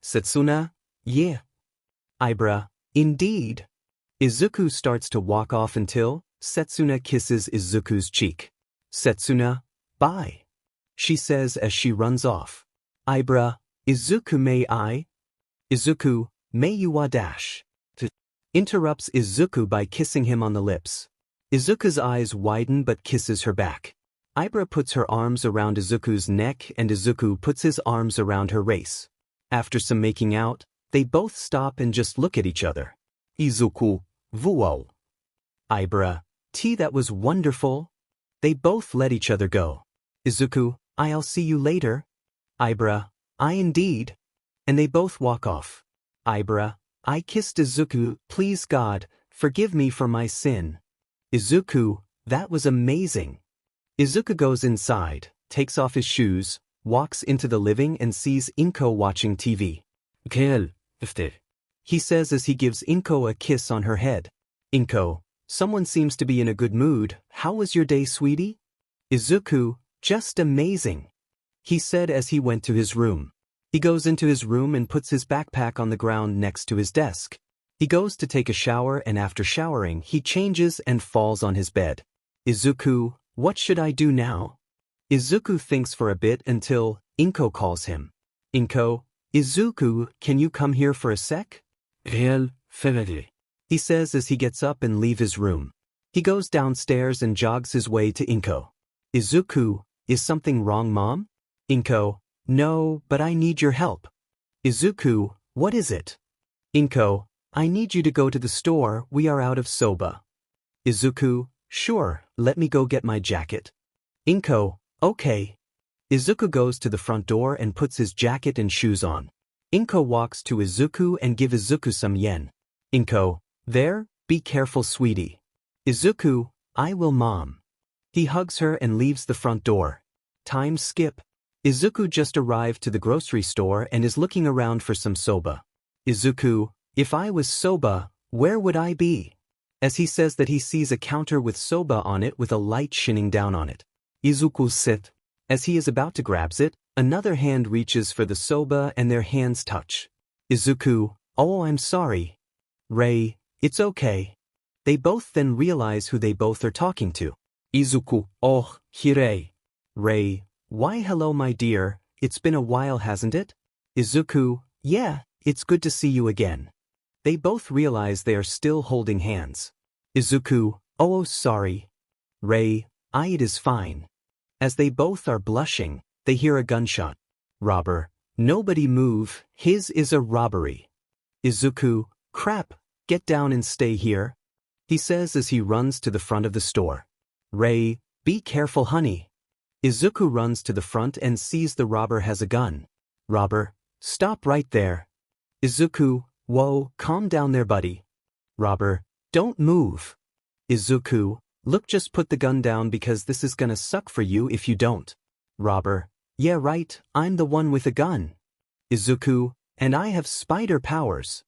Setsuna, yeah. Ibara, indeed. Izuku starts to walk off until Setsuna kisses Izuku's cheek. Setsuna, bye. She says as she runs off. Ibara, Izuku may I? Izuku, may you wa dash. Interrupts Izuku by kissing him on the lips. Izuku's eyes widen but kisses her back. Ibara puts her arms around Izuku's neck and Izuku puts his arms around her waist. After some making out, they both stop and just look at each other. Izuku, vuo. Ibara, that was wonderful. They both let each other go. Izuku, I'll see you later. Ibara, I indeed. And they both walk off. Ibara, I kissed Izuku, please God, forgive me for my sin. Izuku, that was amazing. Izuku goes inside, takes off his shoes, walks into the living and sees Inko watching TV. He says as he gives Inko a kiss on her head. Inko, someone seems to be in a good mood. How was your day, sweetie? Izuku, just amazing. He said as he went to his room. He goes into his room and puts his backpack on the ground next to his desk. He goes to take a shower and after showering he changes and falls on his bed. Izuku, what should I do now? Izuku thinks for a bit until Inko calls him. Inko, Izuku, can you come here for a sec? Réel, Ferrari. He says as he gets up and leave his room. He goes downstairs and jogs his way to Inko. Izuku, is something wrong, Mom? Inko, no, but I need your help. Izuku, what is it? Inko, I need you to go to the store, we are out of soba. Izuku, sure, let me go get my jacket. Inko, okay. Izuku goes to the front door and puts his jacket and shoes on. Inko walks to Izuku and give Izuku some yen. Inko, there, be careful sweetie. Izuku, I will Mom. He hugs her and leaves the front door. Time skip. Izuku just arrived to the grocery store and is looking around for some soba. Izuku, if I was soba, where would I be? As he says that he sees a counter with soba on it with a light shining down on it. Izuku sit. As he is about to grab it, another hand reaches for the soba and their hands touch. Izuku, oh I'm sorry. Rei, it's okay. They both then realize who they both are talking to. Izuku, oh, Hirei. Rei, why hello my dear, it's been a while hasn't it? Izuku, yeah, it's good to see you again. They both realize they are still holding hands. Izuku, oh sorry. Rei, it is fine. As they both are blushing, they hear a gunshot. Robber, nobody move, his is a robbery. Izuku, crap, get down and stay here. He says as he runs to the front of the store. Rei, be careful honey. Izuku runs to the front and sees the robber has a gun. Robber, stop right there. Izuku, whoa, calm down there buddy. Robber, don't move. Izuku, look just put the gun down because this is gonna suck for you if you don't. Robber, yeah right, I'm the one with a gun. Izuku, and I have spider powers.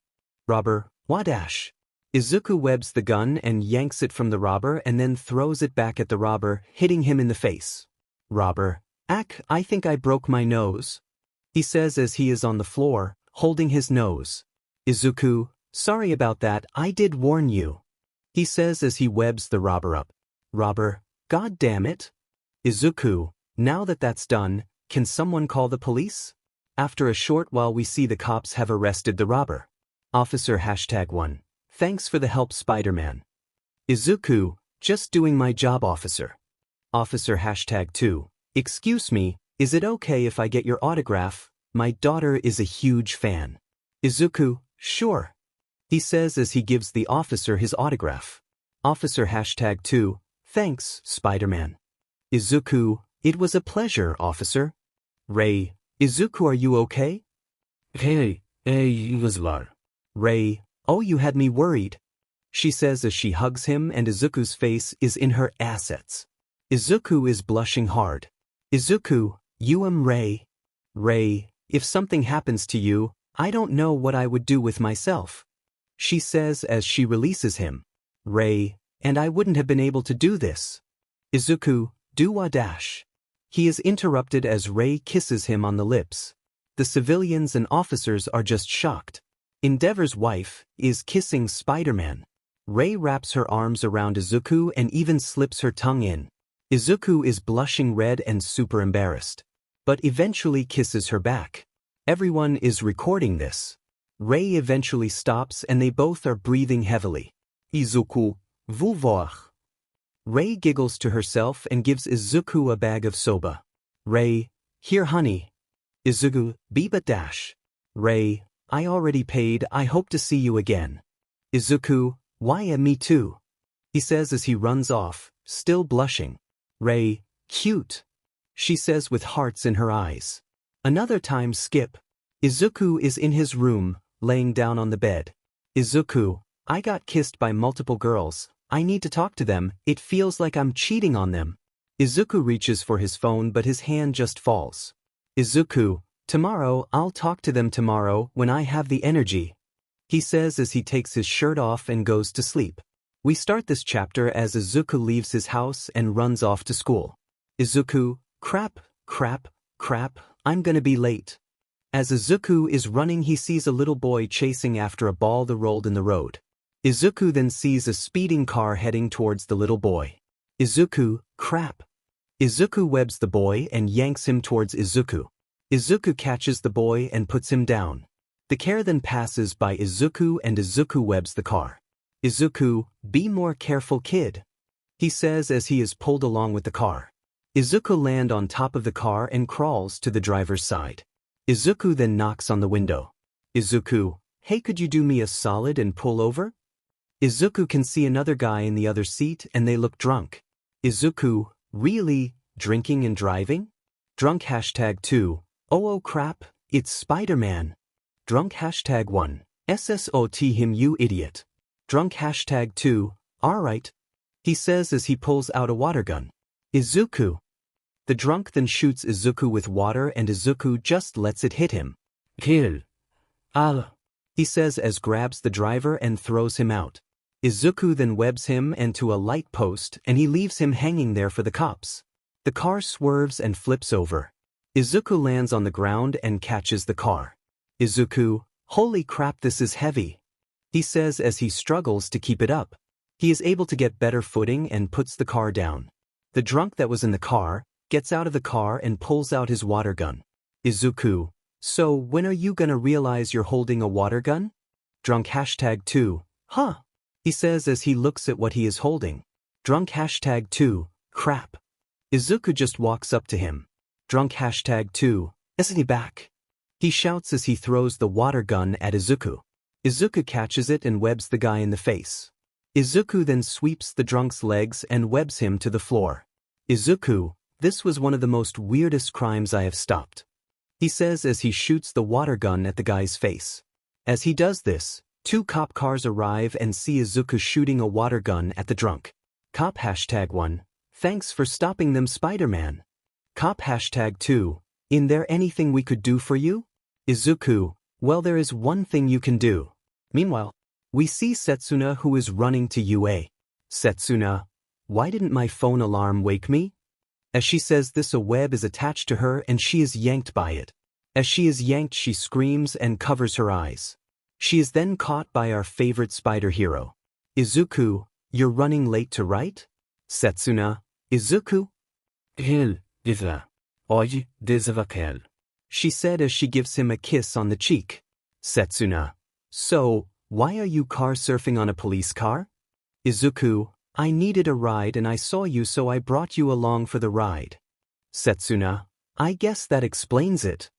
Robber, wadash. Izuku webs the gun and yanks it from the robber and then throws it back at the robber, hitting him in the face. Robber, I think I broke my nose. He says as he is on the floor, holding his nose. Izuku, sorry about that, I did warn you. He says as he webs the robber up. Robber, god damn it. Izuku, now that that's done, can someone call the police? After a short while we see the cops have arrested the robber. Officer #1. Thanks for the help Spider-Man. Izuku, just doing my job officer. Officer #2. Excuse me, is it okay if I get your autograph? My daughter is a huge fan. Izuku, sure. He says as he gives the officer his autograph. Officer #2. Thanks, Spider-Man. Izuku, it was a pleasure, officer. Rei, Izuku, are you okay? Hey, Yuzlar. Rei, oh you had me worried. She says as she hugs him and Izuku's face is in her assets. Izuku is blushing hard. Izuku, you am Rei. Rei, if something happens to you, I don't know what I would do with myself. She says as she releases him. Rei, and I wouldn't have been able to do this. Izuku, do wadash. He is interrupted as Rei kisses him on the lips. The civilians and officers are just shocked. Endeavor's wife is kissing Spider-Man. Rei wraps her arms around Izuku and even slips her tongue in. Izuku is blushing red and super embarrassed, but eventually kisses her back. Everyone is recording this. Rei eventually stops and they both are breathing heavily. Izuku, vous voir. Rei giggles to herself and gives Izuku a bag of soba. Rei, here honey. Izuku, biba dash. Rei, I already paid, I hope to see you again. Izuku, why me too? He says as he runs off, still blushing. Rei, cute. She says with hearts in her eyes. Another time skip. Izuku is in his room, laying down on the bed. Izuku, I got kissed by multiple girls, I need to talk to them, it feels like I'm cheating on them. Izuku reaches for his phone but his hand just falls. Izuku, tomorrow I'll talk to them tomorrow when I have the energy. He says as he takes his shirt off and goes to sleep. We start this chapter as Izuku leaves his house and runs off to school. Izuku, crap, I'm gonna be late. As Izuku is running, he sees a little boy chasing after a ball that rolled in the road. Izuku then sees a speeding car heading towards the little boy. Izuku, crap. Izuku webs the boy and yanks him towards Izuku. Izuku catches the boy and puts him down. The car then passes by Izuku and Izuku webs the car. Izuku, be more careful, kid, he says as he is pulled along with the car. Izuku lands on top of the car and crawls to the driver's side. Izuku then knocks on the window. Izuku, hey, could you do me a solid and pull over? Izuku can see another guy in the other seat and they look drunk. Izuku, really, drinking and driving? Drunk #2, oh crap, it's Spider-Man. Drunk #1, SSOT him, you idiot. Drunk #2, alright, he says as he pulls out a water gun. Izuku. The drunk then shoots Izuku with water and Izuku just lets it hit him. Kill. Al. He says as grabs the driver and throws him out. Izuku then webs him into a light post and he leaves him hanging there for the cops. The car swerves and flips over. Izuku lands on the ground and catches the car. Izuku, holy crap, this is heavy, he says as he struggles to keep it up. He is able to get better footing and puts the car down. The drunk that was in the car gets out of the car and pulls out his water gun. Izuku, so when are you gonna realize you're holding a water gun? Drunk #2, huh? He says as he looks at what he is holding. Drunk #2, crap. Izuku just walks up to him. Drunk #2, isn't he back? He shouts as he throws the water gun at Izuku. Izuku catches it and webs the guy in the face. Izuku then sweeps the drunk's legs and webs him to the floor. Izuku, this was one of the most weirdest crimes I have stopped, he says as he shoots the water gun at the guy's face. As he does this, 2 cop cars arrive and see Izuku shooting a water gun at the drunk. Cop #1, thanks for stopping them, Spider-Man. Cop #2, is there anything we could do for you? Izuku, well, there is one thing you can do. Meanwhile, we see Setsuna who is running to UA. Setsuna, why didn't my phone alarm wake me? As she says this, a web is attached to her and she is yanked by it. As she is yanked, she screams and covers her eyes. She is then caught by our favorite spider hero. Izuku, you're running late to write? Setsuna, Izuku? Kill. Dizra. Oj, dizvakel. She said as she gives him a kiss on the cheek. Setsuna, so, why are you car surfing on a police car? Izuku, I needed a ride and I saw you so I brought you along for the ride. Setsuna, I guess that explains it.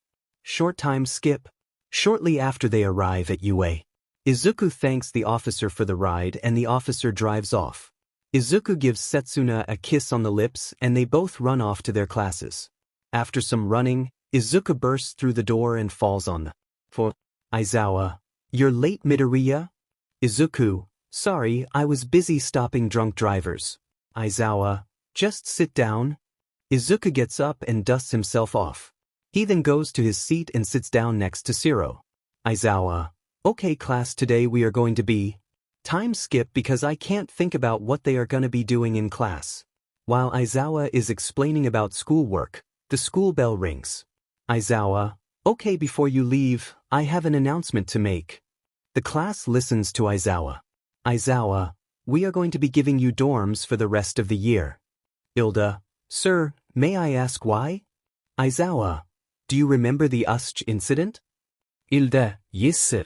Short time skip. Shortly after they arrive at UA, Izuku thanks the officer for the ride and the officer drives off. Izuku gives Setsuna a kiss on the lips and they both run off to their classes. After some running, Izuku bursts through the door and falls on the floor. Aizawa, you're late, midoriya? Izuku, sorry, I was busy stopping drunk drivers. Aizawa, just sit down. Izuku gets up and dusts himself off. He then goes to his seat and sits down next to Shiro. Aizawa, okay class, today we are going to be time skip because I can't think about what they are gonna be doing in class. While Aizawa is explaining about schoolwork, the school bell rings. Aizawa, okay, before you leave, I have an announcement to make. The class listens to Aizawa. Aizawa, we are going to be giving you dorms for the rest of the year. Ilda, sir, may I ask why? Aizawa, do you remember the USCH incident? Ilda, yes sir.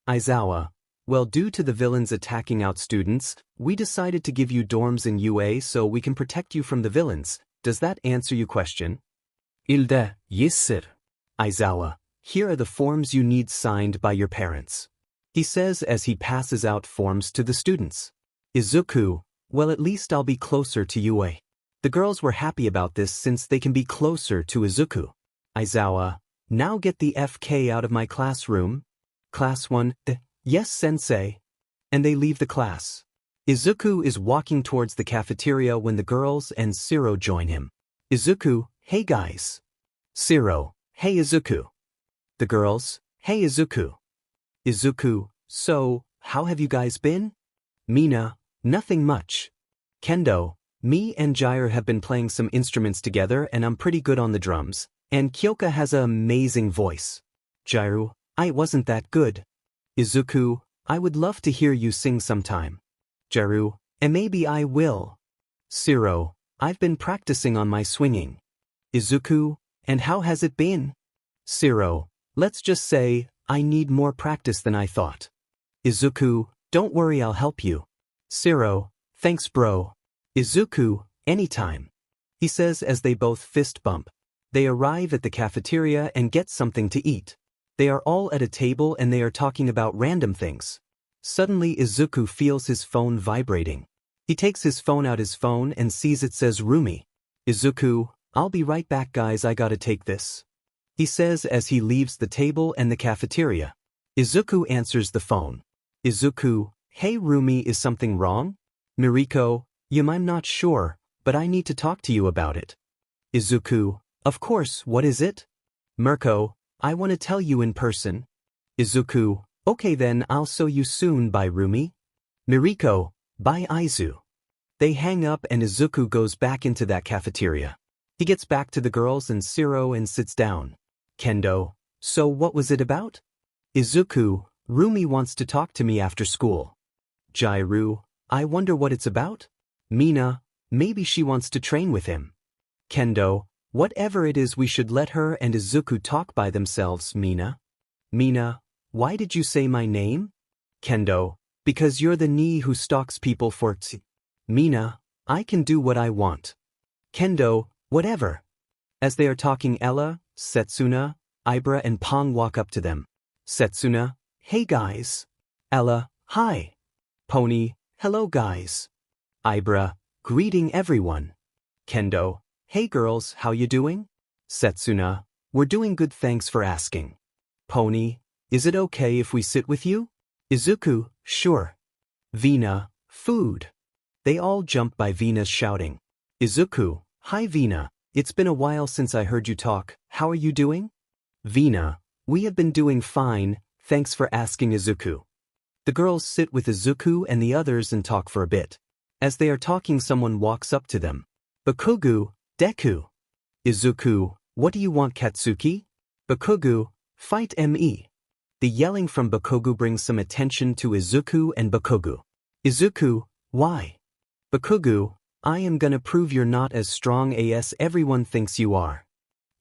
Aizawa, well, due to the villains attacking out students, we decided to give you dorms in UA so we can protect you from the villains. Does that answer your question? Ilda, yes sir. Aizawa, here are the forms you need signed by your parents, he says as he passes out forms to the students. Izuku, well, at least I'll be closer to UA. The girls were happy about this since they can be closer to Izuku. Aizawa, now get the FK out of my classroom. Class 1, yes sensei. And they leave the class. Izuku is walking towards the cafeteria when the girls and Shiro join him. Izuku, hey guys. Shiro, hey Izuku. The girls, hey Izuku. Izuku, so, how have you guys been? Mina, nothing much. Kendo, me and Jair have been playing some instruments together and I'm pretty good on the drums. And Kyoka has an amazing voice. Jairu, I wasn't that good. Izuku, I would love to hear you sing sometime. Jairu, and maybe I will. Shiro, I've been practicing on my swinging. Izuku, and how has it been? Shiro, let's just say, I need more practice than I thought. Izuku, don't worry, I'll help you. Shiro, thanks bro. Izuku, anytime. He says as they both fist bump. They arrive at the cafeteria and get something to eat. They are all at a table and they are talking about random things. Suddenly Izuku feels his phone vibrating. He takes his phone out and sees it says Rumi. Izuku, I'll be right back guys, I gotta take this. He says as he leaves the table and the cafeteria. Izuku answers the phone. Izuku, hey Rumi, is something wrong? Miriko, I'm not sure, but I need to talk to you about it. Izuku, of course, what is it? Mirko, I want to tell you in person. Izuku, okay then, I'll show you soon, bye Rumi. Miriko, bye Izu. They hang up and Izuku goes back into that cafeteria. He gets back to the girls and Shiro and sits down. Kendo, so what was it about? Izuku, Rumi wants to talk to me after school. Jairu, I wonder what it's about? Mina, maybe she wants to train with him. Kendo, whatever it is, we should let her and Izuku talk by themselves. Mina, why did you say my name? Kendo, because you're the knee who stalks people for Mina, I can do what I want. Kendo, whatever. As they are talking, Ella, Setsuna, Ibra and Pong walk up to them. Setsuna, hey guys. Ella, hi. Pony, hello guys. Ibra, greeting everyone. Kendo, hey girls, how you doing? Setsuna, we're doing good, thanks for asking. Pony, is it okay if we sit with you? Izuku, sure. Vina, food. They all jump by Vina's shouting. Izuku, hi Vina, it's been a while since I heard you talk, how are you doing? Vina, we have been doing fine, thanks for asking Izuku. The girls sit with Izuku and the others and talk for a bit. As they are talking, someone walks up to them. Bakugu, Deku. Izuku, what do you want Katsuki? Bakugu, fight me. The yelling from Bakugu brings some attention to Izuku and Bakugu. Izuku, why? Bakugu, I am gonna prove you're not as strong as everyone thinks you are.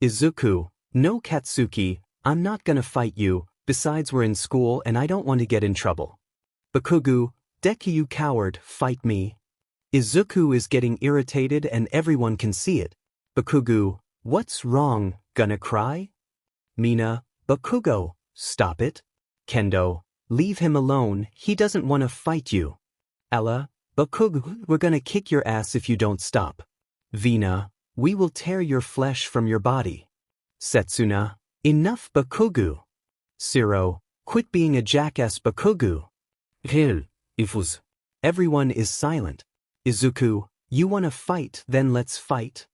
Izuku, no Katsuki, I'm not gonna fight you, besides we're in school and I don't want to get in trouble. Bakugu, Deku, you coward, fight me. Izuku is getting irritated and everyone can see it. Bakugu, what's wrong, gonna cry? Mina, Bakugo, stop it. Kendo, leave him alone, he doesn't want to fight you. Ella, Bakugu, we're gonna kick your ass if you don't stop. Vina, we will tear your flesh from your body. Setsuna, enough Bakugu. Shiro, quit being a jackass Bakugu. Hell, ifus. Everyone is silent. Izuku, you wanna fight, then let's fight.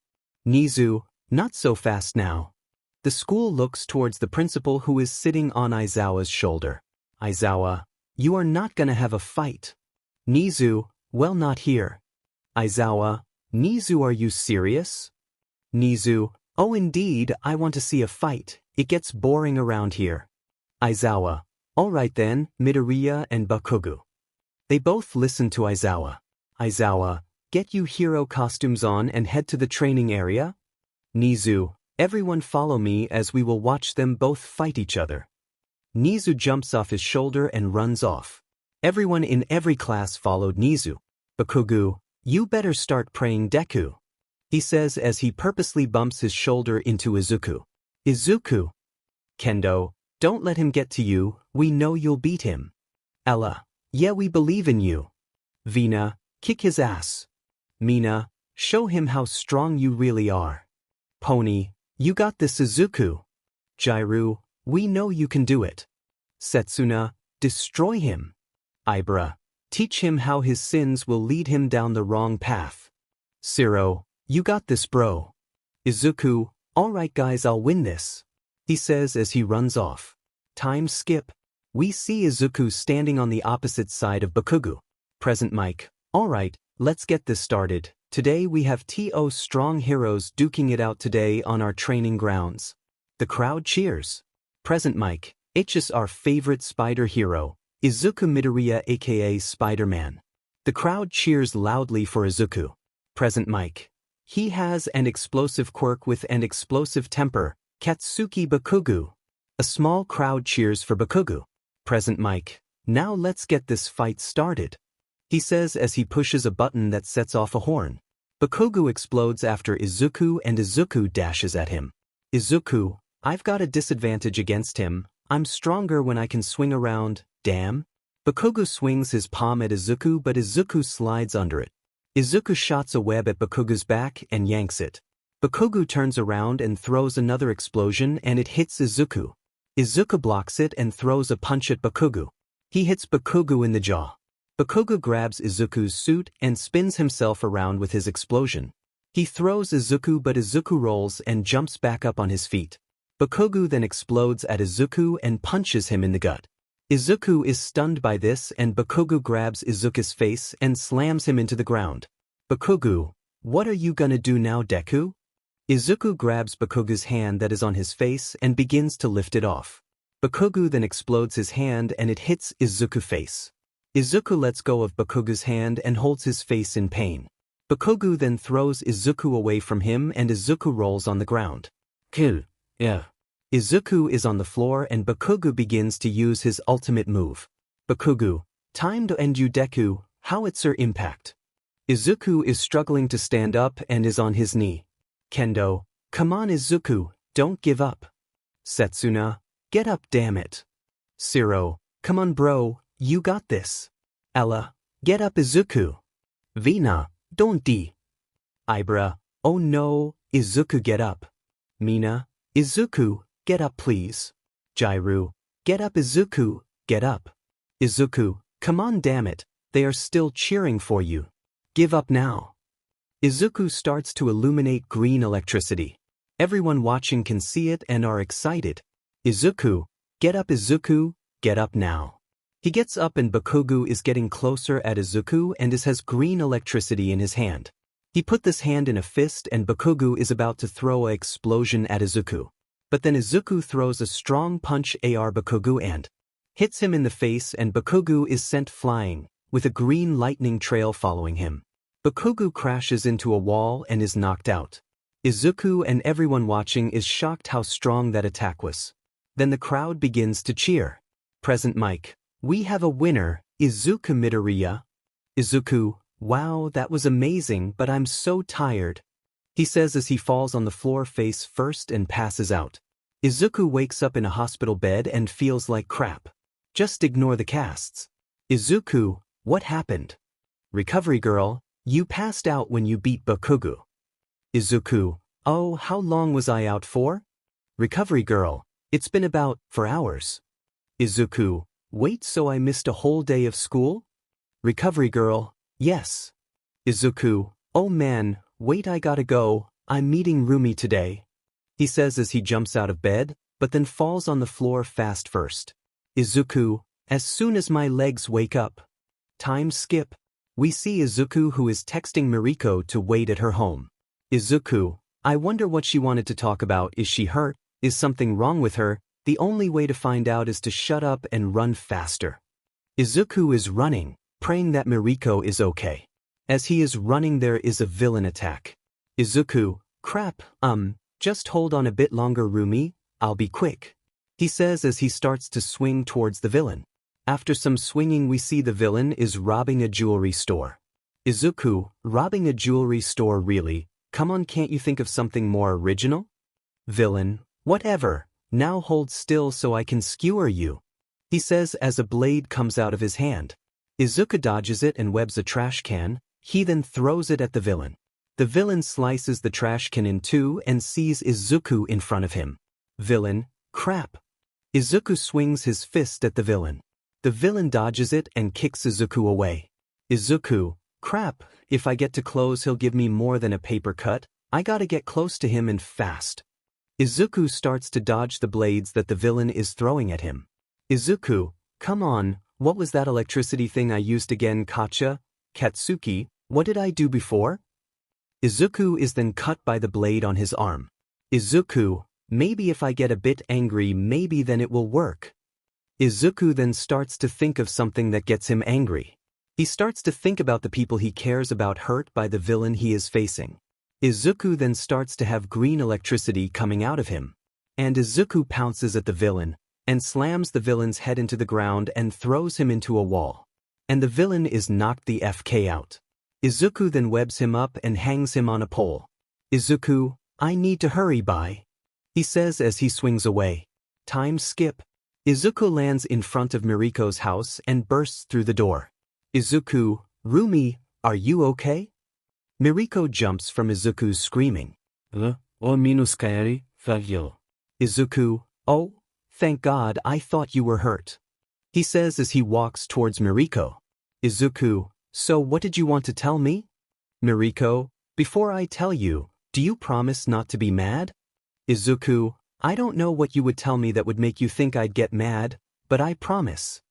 Nizu, not so fast now. The school looks towards the principal who is sitting on Aizawa's shoulder. Aizawa, you are not gonna have a fight. Nizu, well, not here. Aizawa, Nizu, are you serious? Nizu, oh indeed, I want to see a fight, it gets boring around here. Aizawa, alright then, Midoriya and Bakugu. They both listen to Aizawa. Aizawa, get you hero costumes on and head to the training area. Nizu, everyone follow me as we will watch them both fight each other. Nizu jumps off his shoulder and runs off. Everyone in every class followed Nizu. Bakugu, you better start praying Deku. He says as he purposely bumps his shoulder into Izuku. Izuku. Kendo, don't let him get to you, we know you'll beat him. Ella, yeah, we believe in you. Vina, kick his ass. Mina, show him how strong you really are. Pony, you got this Izuku. Jairu, we know you can do it. Setsuna, destroy him. Ibra, teach him how his sins will lead him down the wrong path. Shiro, you got this bro. Izuku, alright guys, I'll win this. He says as he runs off. Time skip. We see Izuku standing on the opposite side of Bakugu. Present mic. Alright, let's get this started. Today we have TO strong heroes duking it out today on our training grounds. The crowd cheers. Present mic. It's just our favorite spider hero, Izuku Midoriya aka Spider-Man. The crowd cheers loudly for Izuku. Present mic. He has an explosive quirk with an explosive temper, Katsuki Bakugu. A small crowd cheers for Bakugu. Present mic. Now let's get this fight started, he says as he pushes a button that sets off a horn. Bakugu explodes after Izuku and Izuku dashes at him. Izuku, I've got a disadvantage against him. I'm stronger when I can swing around, damn. Bakugu swings his palm at Izuku but Izuku slides under it. Izuku shots a web at Bakugu's back and yanks it. Bakugu turns around and throws another explosion and it hits Izuku. Izuku blocks it and throws a punch at Bakugu. He hits Bakugu in the jaw. Bakugu grabs Izuku's suit and spins himself around with his explosion. He throws Izuku but Izuku rolls and jumps back up on his feet. Bakugu then explodes at Izuku and punches him in the gut. Izuku is stunned by this and Bakugu grabs Izuku's face and slams him into the ground. Bakugu, what are you gonna do now, Deku? Izuku grabs Bakugu's hand that is on his face and begins to lift it off. Bakugu then explodes his hand and it hits Izuku's face. Izuku lets go of Bakugu's hand and holds his face in pain. Bakugu then throws Izuku away from him and Izuku rolls on the ground. Kill. Yeah. Izuku is on the floor and Bakugu begins to use his ultimate move. Bakugu, time to end you, Deku, howitzer impact. Izuku is struggling to stand up and is on his knee. Kendo, come on Izuku, don't give up. Setsuna, get up damn it. Siro, come on bro, you got this. Ella, get up Izuku. Vina, don't die. Ibra, oh no, Izuku get up. Mina, Izuku, get up please. Jairu, get up Izuku, get up. Izuku, come on damn it, they are still cheering for you. Give up now. Izuku starts to illuminate green electricity. Everyone watching can see it and are excited. Izuku, get up now. He gets up and Bakugu is getting closer at Izuku and has green electricity in his hand. He put this hand in a fist and Bakugu is about to throw an explosion at Izuku. But then Izuku throws a strong punch at Bakugu and hits him in the face and Bakugu is sent flying, with a green lightning trail following him. Bakugu crashes into a wall and is knocked out. Izuku and everyone watching is shocked how strong that attack was. Then the crowd begins to cheer. Present mic. We have a winner, Izuku Midoriya. Izuku, wow, that was amazing, but I'm so tired, he says as he falls on the floor face first and passes out. Izuku wakes up in a hospital bed and feels like crap. Just ignore the casts. Izuku, what happened? Recovery girl, you passed out when you beat Bakugu. Izuku, oh, how long was I out for? Recovery girl, it's been about 4 hours. Izuku, wait, so I missed a whole day of school? Recovery girl, yes. Izuku, oh man, wait, I gotta go, I'm meeting Rumi today, he says as he jumps out of bed, but then falls on the floor fast first. Izuku, as soon as my legs wake up. Time skip. We see Izuku who is texting Mariko to wait at her home. Izuku, I wonder what she wanted to talk about. Is she hurt? Is something wrong with her? The only way to find out is to shut up and run faster. Izuku is running, praying that Mariko is okay. As he is running, there is a villain attack. Izuku, crap, just hold on a bit longer, Rumi, I'll be quick, he says as he starts to swing towards the villain. After some swinging, we see the villain is robbing a jewelry store. Izuku, robbing a jewelry store, really? Come on, can't you think of something more original? Villain, whatever, now hold still so I can skewer you, he says as a blade comes out of his hand. Izuku dodges it and webs a trash can. He then throws it at the villain. The villain slices the trash can in two and sees Izuku in front of him. Villain, crap. Izuku swings his fist at the villain. The villain dodges it and kicks Izuku away. Izuku, crap, if I get too close he'll give me more than a paper cut, I gotta get close to him and fast. Izuku starts to dodge the blades that the villain is throwing at him. Izuku, come on, what was that electricity thing I used again, Katsuki, what did I do before? Izuku is then cut by the blade on his arm. Izuku, Maybe if I get a bit angry, maybe then it will work. Izuku then starts to think of something that gets him angry. He starts to think about the people he cares about hurt by the villain he is facing. Izuku then starts to have green electricity coming out of him. And Izuku pounces at the villain, and slams the villain's head into the ground and throws him into a wall. And the villain is knocked the FK out. Izuku then webs him up and hangs him on a pole. Izuku, I need to hurry, bye, he says as he swings away. Time skip. Izuku lands in front of Miriko's house and bursts through the door. Izuku, Rumi, are you okay? Miriko jumps from Izuku's screaming. O minus kaeri, fagil. Izuku, oh, thank God, I thought you were hurt, he says as he walks towards Miriko. Izuku, so what did you want to tell me? Miriko, before I tell you, do you promise not to be mad? Izuku, I don't know what you would tell me that would make you think I'd get mad, but I promise.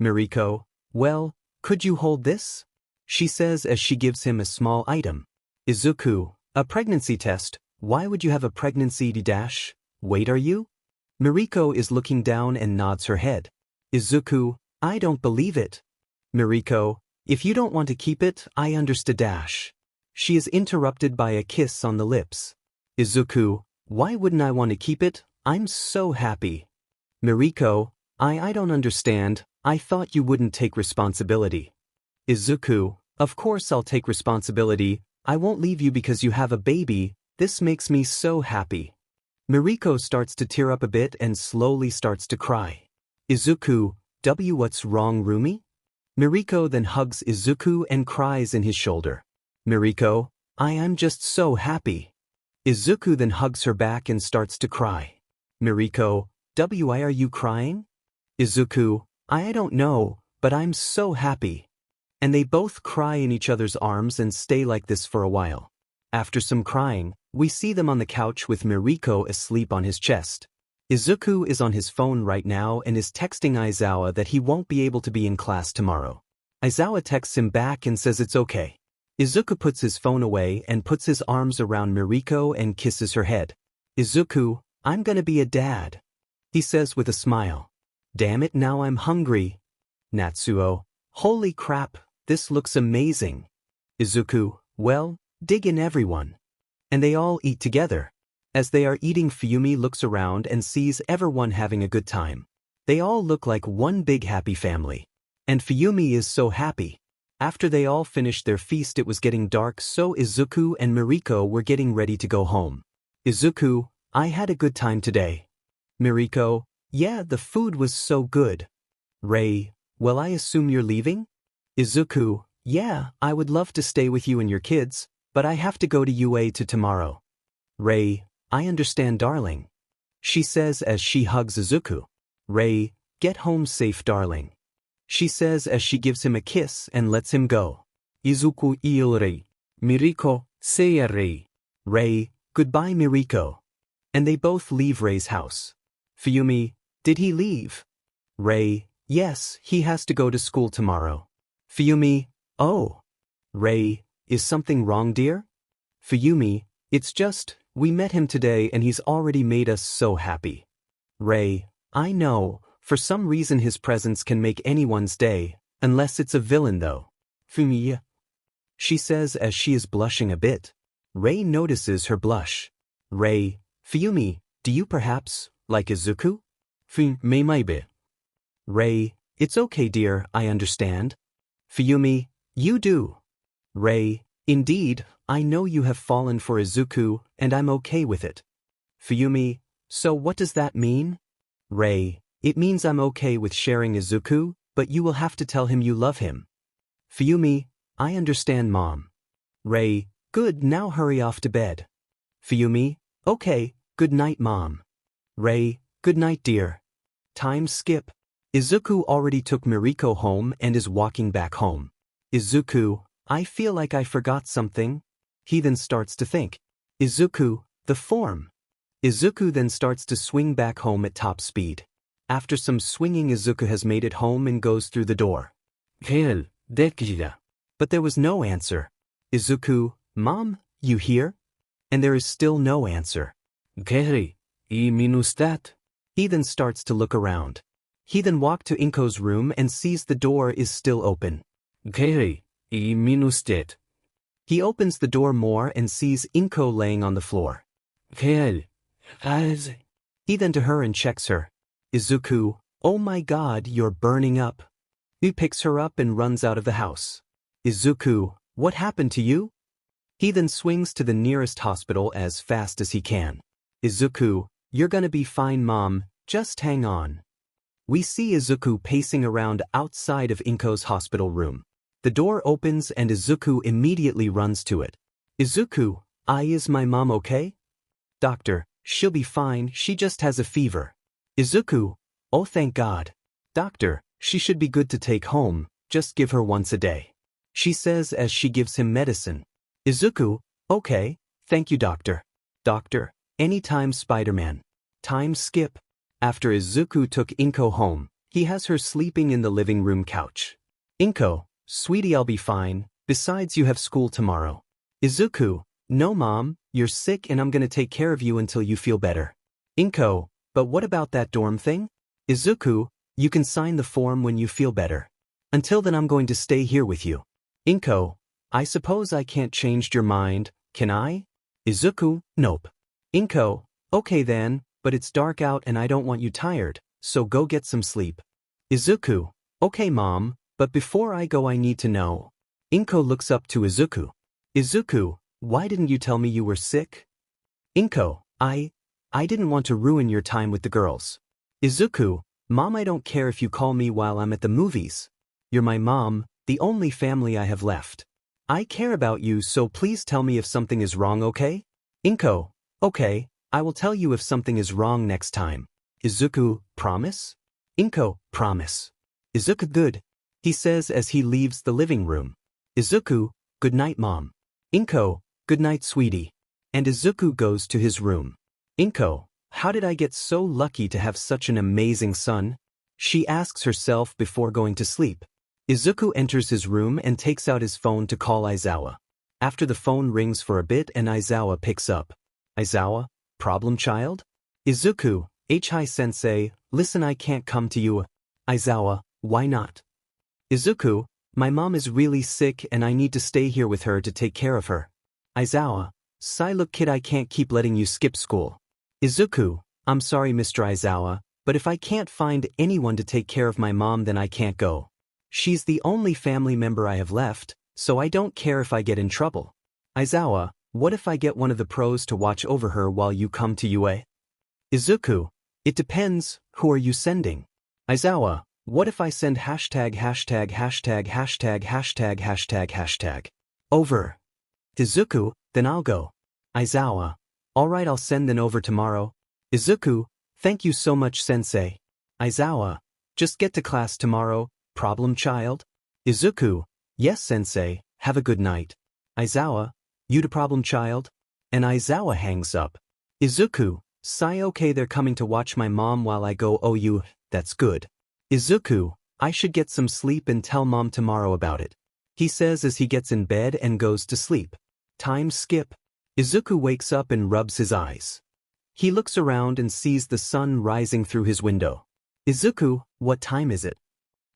Miriko, well, could you hold this? She says as she gives him a small item. Izuku, a pregnancy test, why would you have a pregnancy dash? Wait, are you? Miriko is looking down and nods her head. Izuku, I don't believe it. Miriko, if you don't want to keep it, I understand dash. She is interrupted by a kiss on the lips. Izuku, why wouldn't I want to keep it? I'm so happy. Miriko, I don't understand, I thought you wouldn't take responsibility. Izuku, of course I'll take responsibility, I won't leave you because you have a baby, this makes me so happy. Miriko starts to tear up a bit and slowly starts to cry. Izuku, what's wrong, Rumi? Miriko then hugs Izuku and cries in his shoulder. Miriko, I am just so happy. Izuku then hugs her back and starts to cry. Miriko, why are you crying? Izuku, I don't know, but I'm so happy. And they both cry in each other's arms and stay like this for a while. After some crying, we see them on the couch with Miriko asleep on his chest. Izuku is on his phone right now and is texting Aizawa that he won't be able to be in class tomorrow. Aizawa texts him back and says it's okay. Izuku puts his phone away and puts his arms around Miriko and kisses her head. Izuku, I'm gonna be a dad, he says with a smile. Damn it, now I'm hungry. Natsuo, holy crap, this looks amazing. Izuku, well, dig in everyone. And they all eat together. As they are eating, Fuyumi looks around and sees everyone having a good time. They all look like one big happy family. And Fuyumi is so happy. After they all finished their feast, it was getting dark, so Izuku and Miriko were getting ready to go home. Izuku, I had a good time today. Miriko, yeah, the food was so good. Rei, well, I assume you're leaving? Izuku, yeah, I would love to stay with you and your kids, but I have to go to UA tomorrow. Rei, I understand, darling, she says as she hugs Izuku. Rei, get home safe, darling, she says as she gives him a kiss and lets him go. Izuku il Rei. Miriko, sei Rei. Rei, goodbye, Miriko. And they both leave Rei's house. Fuyumi, did he leave? Rei, yes, he has to go to school tomorrow. Fuyumi, oh. Rei, is something wrong, dear? Fuyumi, it's just, we met him today and he's already made us so happy. Rei, I know, for some reason his presence can make anyone's day, unless it's a villain though. Fuyumi, she says as she is blushing a bit. Rei notices her blush. Rei, Fuyumi, do you perhaps like Izuku? Fuyumi, maybe. Rei, it's okay, dear, I understand. Fuyumi, you do. Rei, indeed, I know you have fallen for Izuku, and I'm okay with it. Fuyumi, so what does that mean? Rei, it means I'm okay with sharing Izuku, but you will have to tell him you love him. Fuyumi, I understand, Mom. Rei, good, now hurry off to bed. Fuyumi, okay, good night, Mom. Rei, good night, dear. Time skip. Izuku already took Miriko home and is walking back home. Izuku, I feel like I forgot something. He then starts to think. Izuku, the form. Izuku then starts to swing back home at top speed. After some swinging, Izuku has made it home and goes through the door. Hell, dekida. But there was no answer. Izuku, Mom, you here? And there is still no answer. Gehri, E minus that. He then starts to look around. He then walks to Inko's room and sees the door is still open. Gary, E minus that. He opens the door more and sees Inko laying on the floor. Kael. As. He then to her and checks her. Izuku, oh my god, you're burning up. He picks her up and runs out of the house. Izuku, what happened to you? He then swings to the nearest hospital as fast as he can. Izuku, you're gonna be fine, mom, just hang on. We see Izuku pacing around outside of Inko's hospital room. The door opens and Izuku immediately runs to it. Izuku, is my mom okay? Doctor, she'll be fine, she just has a fever. Izuku, oh thank God. Doctor, she should be good to take home, just give her once a day. She says as she gives him medicine. Izuku, okay, thank you doctor. Doctor, anytime Spider-Man. Time skip. After Izuku took Inko home, he has her sleeping in the living room couch. Inko, sweetie, I'll be fine, besides you have school tomorrow. Izuku, no mom, you're sick and I'm gonna take care of you until you feel better. Inko, but what about that dorm thing? Izuku, you can sign the form when you feel better. Until then I'm going to stay here with you. Inko, I suppose I can't change your mind, can I? Izuku, nope. Inko, okay then, but it's dark out and I don't want you tired, so go get some sleep. Izuku, okay mom, but before I go I need to know. Inko looks up to Izuku. Izuku, why didn't you tell me you were sick? Inko, I didn't want to ruin your time with the girls. Izuku, mom, I don't care if you call me while I'm at the movies. You're my mom, the only family I have left. I care about you, so please tell me if something is wrong, okay? Inko, okay, I will tell you if something is wrong next time. Izuku, promise? Inko, promise. Izuku, good. He says as he leaves the living room. Izuku, good night mom. Inko, good night sweetie. And Izuku goes to his room. Inko, how did I get so lucky to have such an amazing son? She asks herself before going to sleep. Izuku enters his room and takes out his phone to call Aizawa. After the phone rings for a bit and Aizawa picks up. Aizawa, problem child? Izuku, hi sensei, listen, I can't come to you. Aizawa, why not? Izuku, my mom is really sick and I need to stay here with her to take care of her. Aizawa, sigh, look kid, I can't keep letting you skip school. Izuku, I'm sorry Mr. Aizawa, but if I can't find anyone to take care of my mom then I can't go. She's the only family member I have left, so I don't care if I get in trouble. Aizawa, what if I get one of the pros to watch over her while you come to UA? Izuku, it depends, who are you sending? Aizawa, what if I send hashtag hashtag hashtag hashtag hashtag hashtag hashtag? Over. Izuku, then I'll go. Aizawa, alright, I'll send then over tomorrow. Izuku, thank you so much sensei. Aizawa, just get to class tomorrow, problem child? Izuku, yes sensei, have a good night. Aizawa, you the problem child? And Aizawa hangs up. Izuku, sigh, okay, they're coming to watch my mom while I go, oh you, that's good. Izuku, I should get some sleep and tell mom tomorrow about it. He says as he gets in bed and goes to sleep. Time skip. Izuku wakes up and rubs his eyes. He looks around and sees the sun rising through his window. Izuku, what time is it?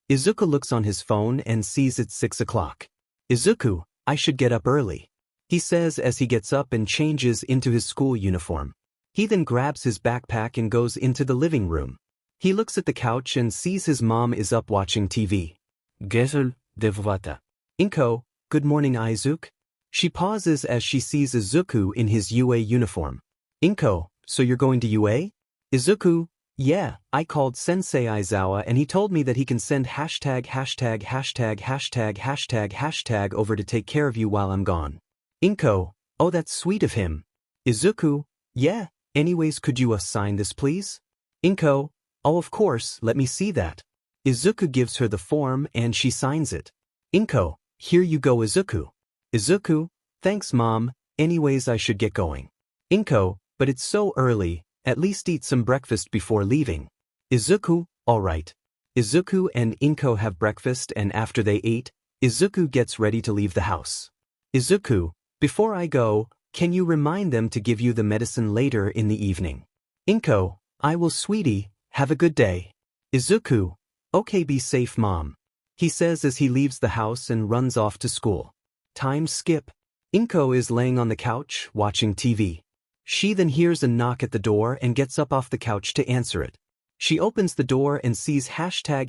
Izuku looks on his phone and sees it's 6 o'clock. Izuku, I should get up early. He says as he gets up and changes into his school uniform. He then grabs his backpack and goes into the living room. He looks at the couch and sees his mom is up watching TV. Gesel, devvata. Inko, good morning Izuku. She pauses as she sees Izuku in his UA uniform. Inko, so you're going to UA? Izuku, yeah, I called Sensei Aizawa and he told me that he can send hashtag hashtag hashtag hashtag hashtag hashtag over to take care of you while I'm gone. Inko, oh that's sweet of him. Izuku, yeah, anyways could you sign this please? Inko, oh of course, let me see that. Izuku gives her the form and she signs it. Inko, here you go Izuku. Izuku, thanks mom, anyways I should get going. Inko, but it's so early, at least eat some breakfast before leaving. Izuku, alright. Izuku and Inko have breakfast and after they eat, Izuku gets ready to leave the house. Izuku, before I go, can you remind them to give you the medicine later in the evening? Inko, I will sweetie, have a good day. Izuku, okay be safe mom. He says as he leaves the house and runs off to school. Time skip. Inko is laying on the couch, watching TV. She then hears a knock at the door and gets up off the couch to answer it. She opens the door and sees hashtag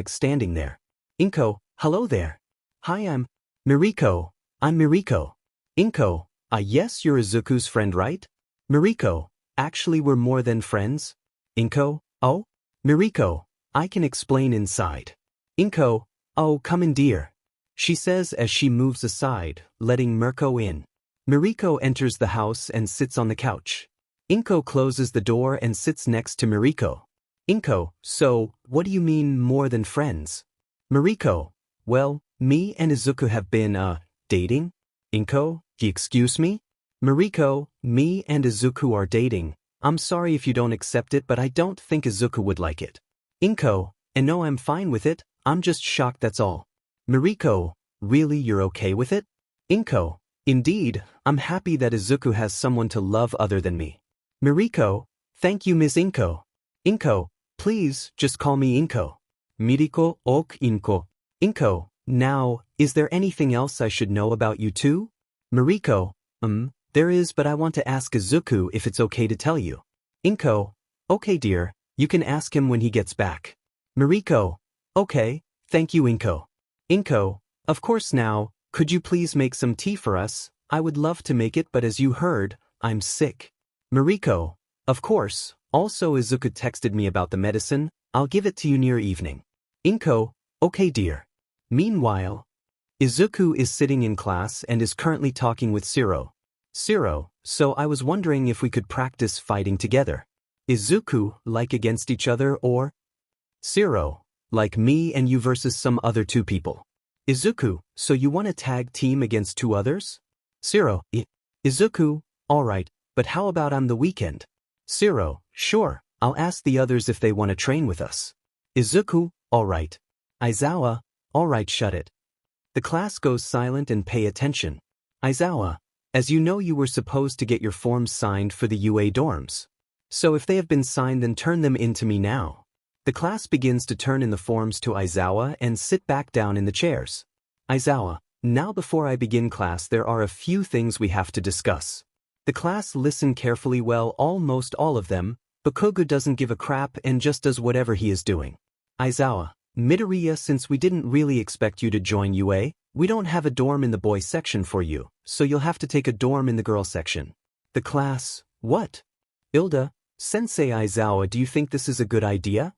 standing there. Inko, hello there. Hi, I'm Miriko. I'm Miriko. Inko, yes, you're Izuku's friend, right? Miriko, actually we're more than friends. Inko, oh? Miriko, I can explain inside. Inko, oh, come in dear. She says as she moves aside, letting Mirko in. Miriko enters the house and sits on the couch. Inko closes the door and sits next to Miriko. Inko, so, what do you mean more than friends? Miriko, well, me and Izuku have been, dating? Inko, excuse me? Miriko, me and Izuku are dating. I'm sorry if you don't accept it, but I don't think Izuku would like it. Inko, and no, I'm fine with it, I'm just shocked, that's all. Miriko, really you're okay with it? Inko, indeed, I'm happy that Izuku has someone to love other than me. Miriko, thank you Miss Inko. Inko, please, just call me Inko. Miriko, ok Inko. Inko, now, is there anything else I should know about you too? Miriko, there is, but I want to ask Izuku if it's okay to tell you. Inko, okay dear, you can ask him when he gets back. Miriko, okay, thank you Inko. Inko, of course now, could you please make some tea for us? I would love to make it, but as you heard, I'm sick. Miriko, of course, also Izuku texted me about the medicine, I'll give it to you near evening. Inko, okay dear. Meanwhile, Izuku is sitting in class and is currently talking with Shiro. Shiro, so I was wondering if we could practice fighting together. Izuku, like against each other or? Shiro, like me and you versus some other two people. Izuku, so you want to tag team against two others? Shiro, Izuku, alright, but how about on the weekend? Shiro, sure, I'll ask the others if they want to train with us. Izuku, alright. Aizawa, alright, shut it. The class goes silent and pay attention. Aizawa, as you know you were supposed to get your forms signed for the UA dorms. So if they have been signed then turn them in to me now. The class begins to turn in the forms to Aizawa and sit back down in the chairs. Aizawa, now before I begin class there are a few things we have to discuss. The class listen carefully, well, almost all of them, but Kogu doesn't give a crap and just does whatever he is doing. Aizawa, midoriya, since we didn't really expect you to join UA, we don't have a dorm in the boys section for you, so you'll have to take a dorm in the girls section. The class, what? Ilda, Sensei Aizawa, do you think this is a good idea?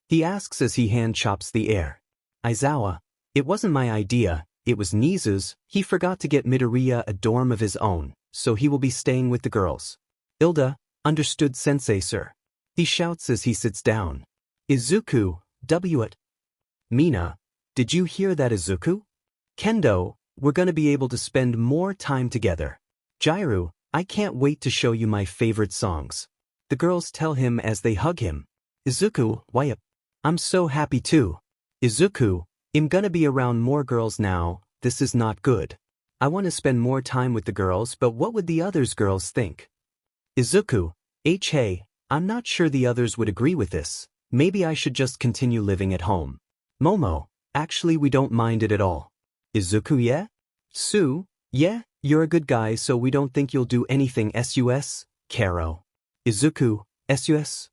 He asks as he hand chops the air. Aizawa, it wasn't my idea, it was Nizu's, he forgot to get midoriya a dorm of his own, so he will be staying with the girls. Ilda, understood Sensei sir. He shouts as he sits down. Izuku, it. Mina, did you hear that Izuku? Kendo, we're gonna be able to spend more time together. Jairu, I can't wait to show you my favorite songs. The girls tell him as they hug him. Izuku, why I'm so happy too. Izuku, I'm gonna be around more girls now, this is not good. I want to spend more time with the girls, but what would the others girls think? Izuku, hey, I'm not sure the others would agree with this. Maybe I should just continue living at home. Momo, actually we don't mind it at all. Izuku, yeah? Sue, yeah, you're a good guy so we don't think you'll do anything sus. Karo. Izuku, sus.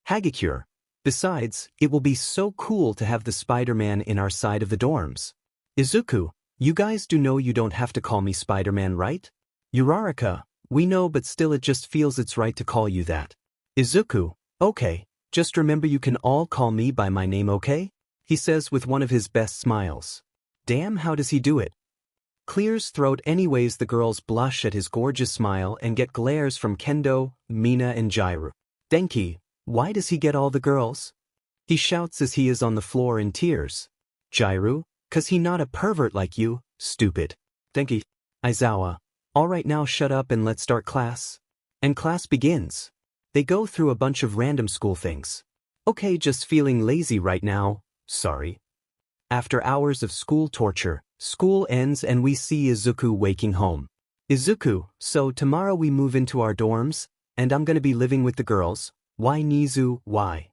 Hagakure. Besides, it will be so cool to have the Spider-Man in our side of the dorms. Izuku, you guys do know you don't have to call me Spider-Man, right? Uraraka, we know, but still it just feels it's right to call you that. Izuku, okay, just remember you can all call me by my name, okay? He says with one of his best smiles. Damn, how does he do it? Clears throat. Anyways, the girls blush at his gorgeous smile and get glares from Kendo, Mina and Jairu. Denki, why does he get all the girls? He shouts as he is on the floor in tears. Jairu, 'cause he not a pervert like you, stupid. Denki. Aizawa, alright now shut up and let's start class. And class begins. They go through a bunch of random school things. Okay, just feeling lazy right now, sorry. After hours of school torture, school ends and we see Izuku waking home. Izuku, so tomorrow we move into our dorms, and I'm gonna be living with the girls. Why Nizu, why?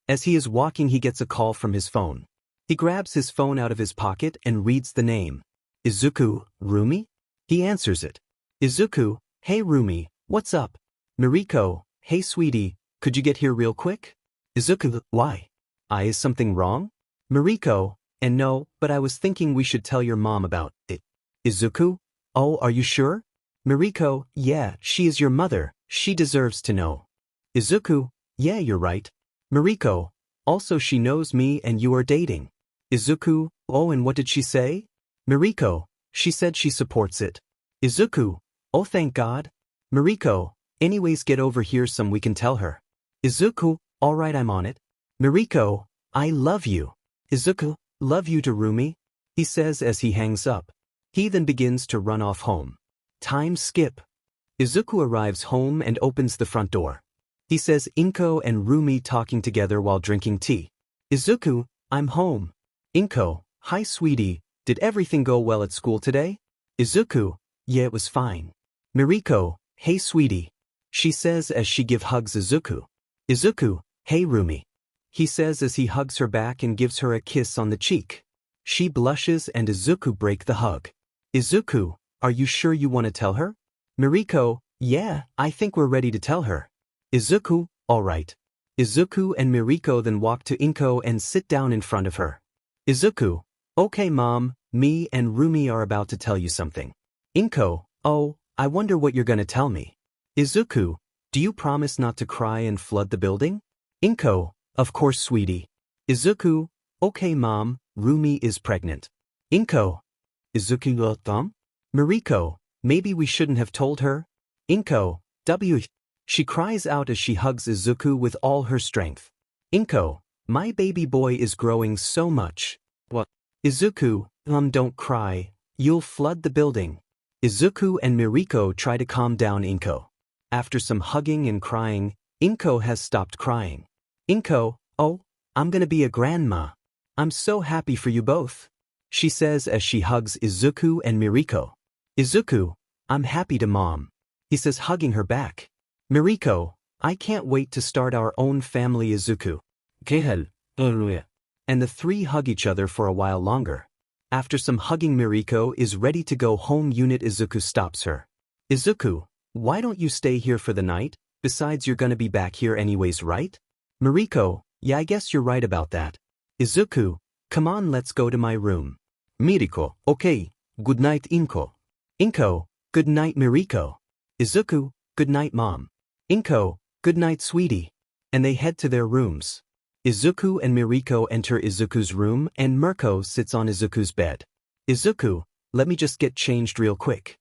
As he is walking he gets a call from his phone. He grabs his phone out of his pocket and reads the name. Izuku, Rumi? He answers it. Izuku, hey Rumi, what's up? Miriko, hey sweetie, could you get here real quick? Izuku, why? Is something wrong? Miriko, and no, but I was thinking we should tell your mom about it. Izuku, oh, are you sure? Miriko, yeah, she is your mother, she deserves to know. Izuku, yeah, you're right. Miriko, also she knows me and you are dating. Izuku, oh, and what did she say? Miriko, she said she supports it. Izuku, oh, thank God. Miriko, anyways, get over here some we can tell her. Izuku, alright, I'm on it. Miriko, I love you. Izuku, love you to Rumi, he says as he hangs up. He then begins to run off home. Time skip. Izuku arrives home and opens the front door. He says Inko and Rumi talking together while drinking tea. Izuku, I'm home. Inko, hi sweetie, did everything go well at school today? Izuku, yeah, it was fine. Miriko, hey sweetie, she says as she give hugs Izuku. Izuku, hey Rumi, he says as he hugs her back and gives her a kiss on the cheek. She blushes and Izuku break the hug. Izuku, are you sure you want to tell her? Miriko, yeah, I think we're ready to tell her. Izuku, alright. Izuku and Miriko then walk to Inko and sit down in front of her. Izuku, okay mom, me and Rumi are about to tell you something. Inko, oh, I wonder what you're gonna tell me. Izuku, do you promise not to cry and flood the building? Inko, of course sweetie. Izuku, okay mom, Rumi is pregnant. Inko, Izuku thumb? Miriko, maybe we shouldn't have told her? Inko, she cries out as she hugs Izuku with all her strength. Inko, my baby boy is growing so much. What? Izuku, don't cry, you'll flood the building. Izuku and Miriko try to calm down Inko. After some hugging and crying, Inko has stopped crying. Inko, oh, I'm gonna be a grandma. I'm so happy for you both, she says as she hugs Izuku and Miriko. Izuku, I'm happy to mom, he says hugging her back. Miriko, I can't wait to start our own family Izuku. And the three hug each other for a while longer. After some hugging Miriko is ready to go home unit Izuku stops her. Izuku, why don't you stay here for the night? Besides you're gonna be back here anyways, right? Miriko, yeah, I guess you're right about that. Izuku, come on, let's go to my room. Miriko, okay, good night Inko. Inko, good night Miriko. Izuku, good night mom. Inko, good night sweetie. And they head to their rooms. Izuku and Miriko enter Izuku's room and Mirko sits on Izuku's bed. Izuku, let me just get changed real quick,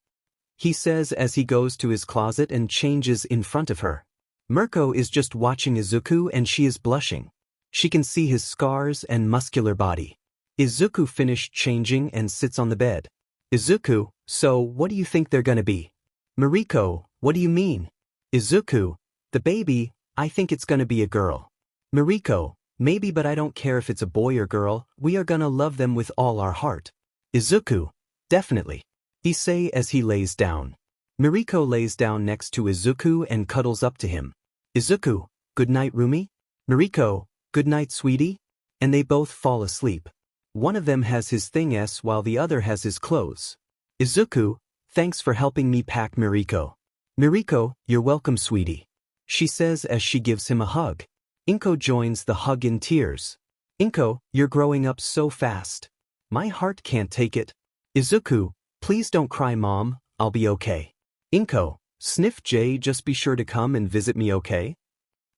he says as he goes to his closet and changes in front of her. Mirko is just watching Izuku and she is blushing. She can see his scars and muscular body. Izuku finished changing and sits on the bed. Izuku, so what do you think they're gonna be? Miriko, what do you mean? Izuku, the baby, I think it's gonna be a girl. Miriko, maybe, but I don't care if it's a boy or girl, we are gonna love them with all our heart. Izuku, definitely, he say as he lays down. Miriko lays down next to Izuku and cuddles up to him. Izuku, good night Rumi? Miriko, good night sweetie? And they both fall asleep. One of them has his things while the other has his clothes. Izuku, thanks for helping me pack Miriko. Miriko, you're welcome sweetie, she says as she gives him a hug. Inko joins the hug in tears. Inko, you're growing up so fast. My heart can't take it. Izuku, please don't cry mom, I'll be okay. Inko, sniff J, just be sure to come and visit me, okay?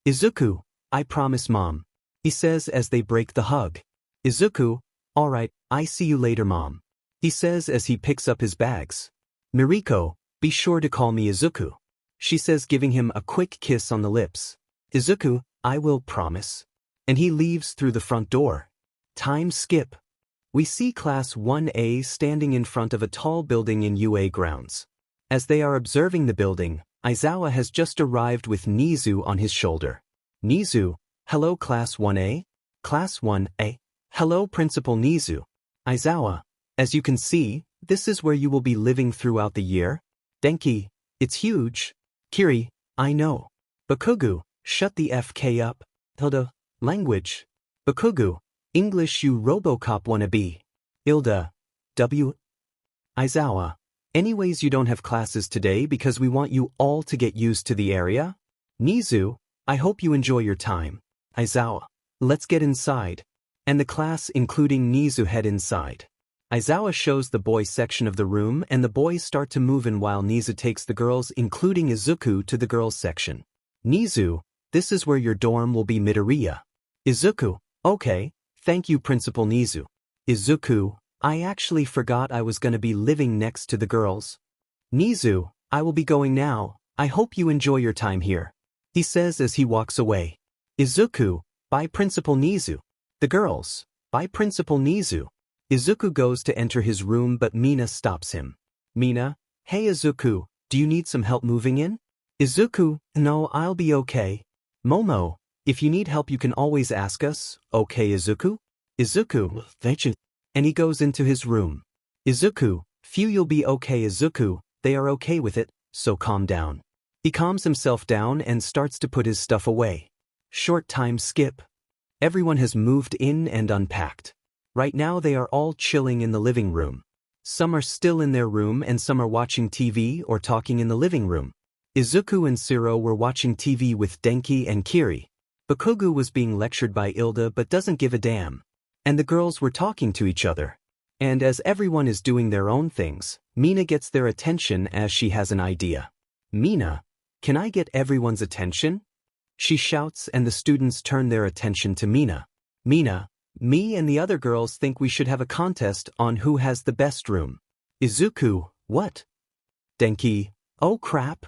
Izuku, I promise mom, he says as they break the hug. Izuku, alright, I see you later mom, he says as he picks up his bags. Miriko, be sure to call me Izuku, she says giving him a quick kiss on the lips. Izuku, I will promise. And he leaves through the front door. Time skip. We see Class 1A standing in front of a tall building in UA grounds. As they are observing the building, Aizawa has just arrived with Nizu on his shoulder. Nizu, hello Class 1A? Class 1A. Hello Principal Nizu. Aizawa, as you can see, this is where you will be living throughout the year. Denki, it's huge. Kiri, I know. Bakugu, shut the FK up. Hilda, language. Bakugu, English you Robocop wannabe. Hilda, W. Aizawa, anyways you don't have classes today because we want you all to get used to the area. Nizu, I hope you enjoy your time. Aizawa, let's get inside. And the class including Nizu head inside. Aizawa shows the boys section of the room and the boys start to move in while Nizu takes the girls including Izuku to the girls section. Nizu, this is where your dorm will be midoriya. Izuku, okay, thank you Principal Nizu. Izuku, I actually forgot I was gonna be living next to the girls. Nizu, I will be going now, I hope you enjoy your time here. He says as he walks away. Izuku, bye Principal Nizu. The girls, bye Principal Nizu. Izuku goes to enter his room but Mina stops him. Mina, hey Izuku, do you need some help moving in? Izuku, no, I'll be okay. Momo, if you need help you can always ask us, okay Izuku? Izuku, thank you. And he goes into his room. Izuku, phew you'll be okay Izuku, they are okay with it, so calm down. He calms himself down and starts to put his stuff away. Short time skip. Everyone has moved in and unpacked. Right now they are all chilling in the living room. Some are still in their room and some are watching TV or talking in the living room. Izuku and Shiro were watching TV with Denki and Kiri. Bakugu was being lectured by Hilda but doesn't give a damn. And the girls were talking to each other. And as everyone is doing their own things, Mina gets their attention as she has an idea. Mina, can I get everyone's attention? She shouts and the students turn their attention to Mina. Mina, me and the other girls think we should have a contest on who has the best room. Izuku, what? Denki, oh crap.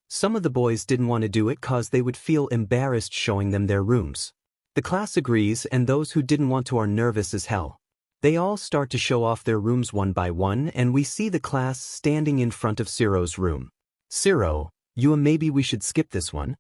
Some of the boys didn't want to do it cause they would feel embarrassed showing them their rooms. The class agrees and those who didn't want to are nervous as hell. They all start to show off their rooms one by one and we see the class standing in front of Shiro's room. Shiro, maybe we should skip this one.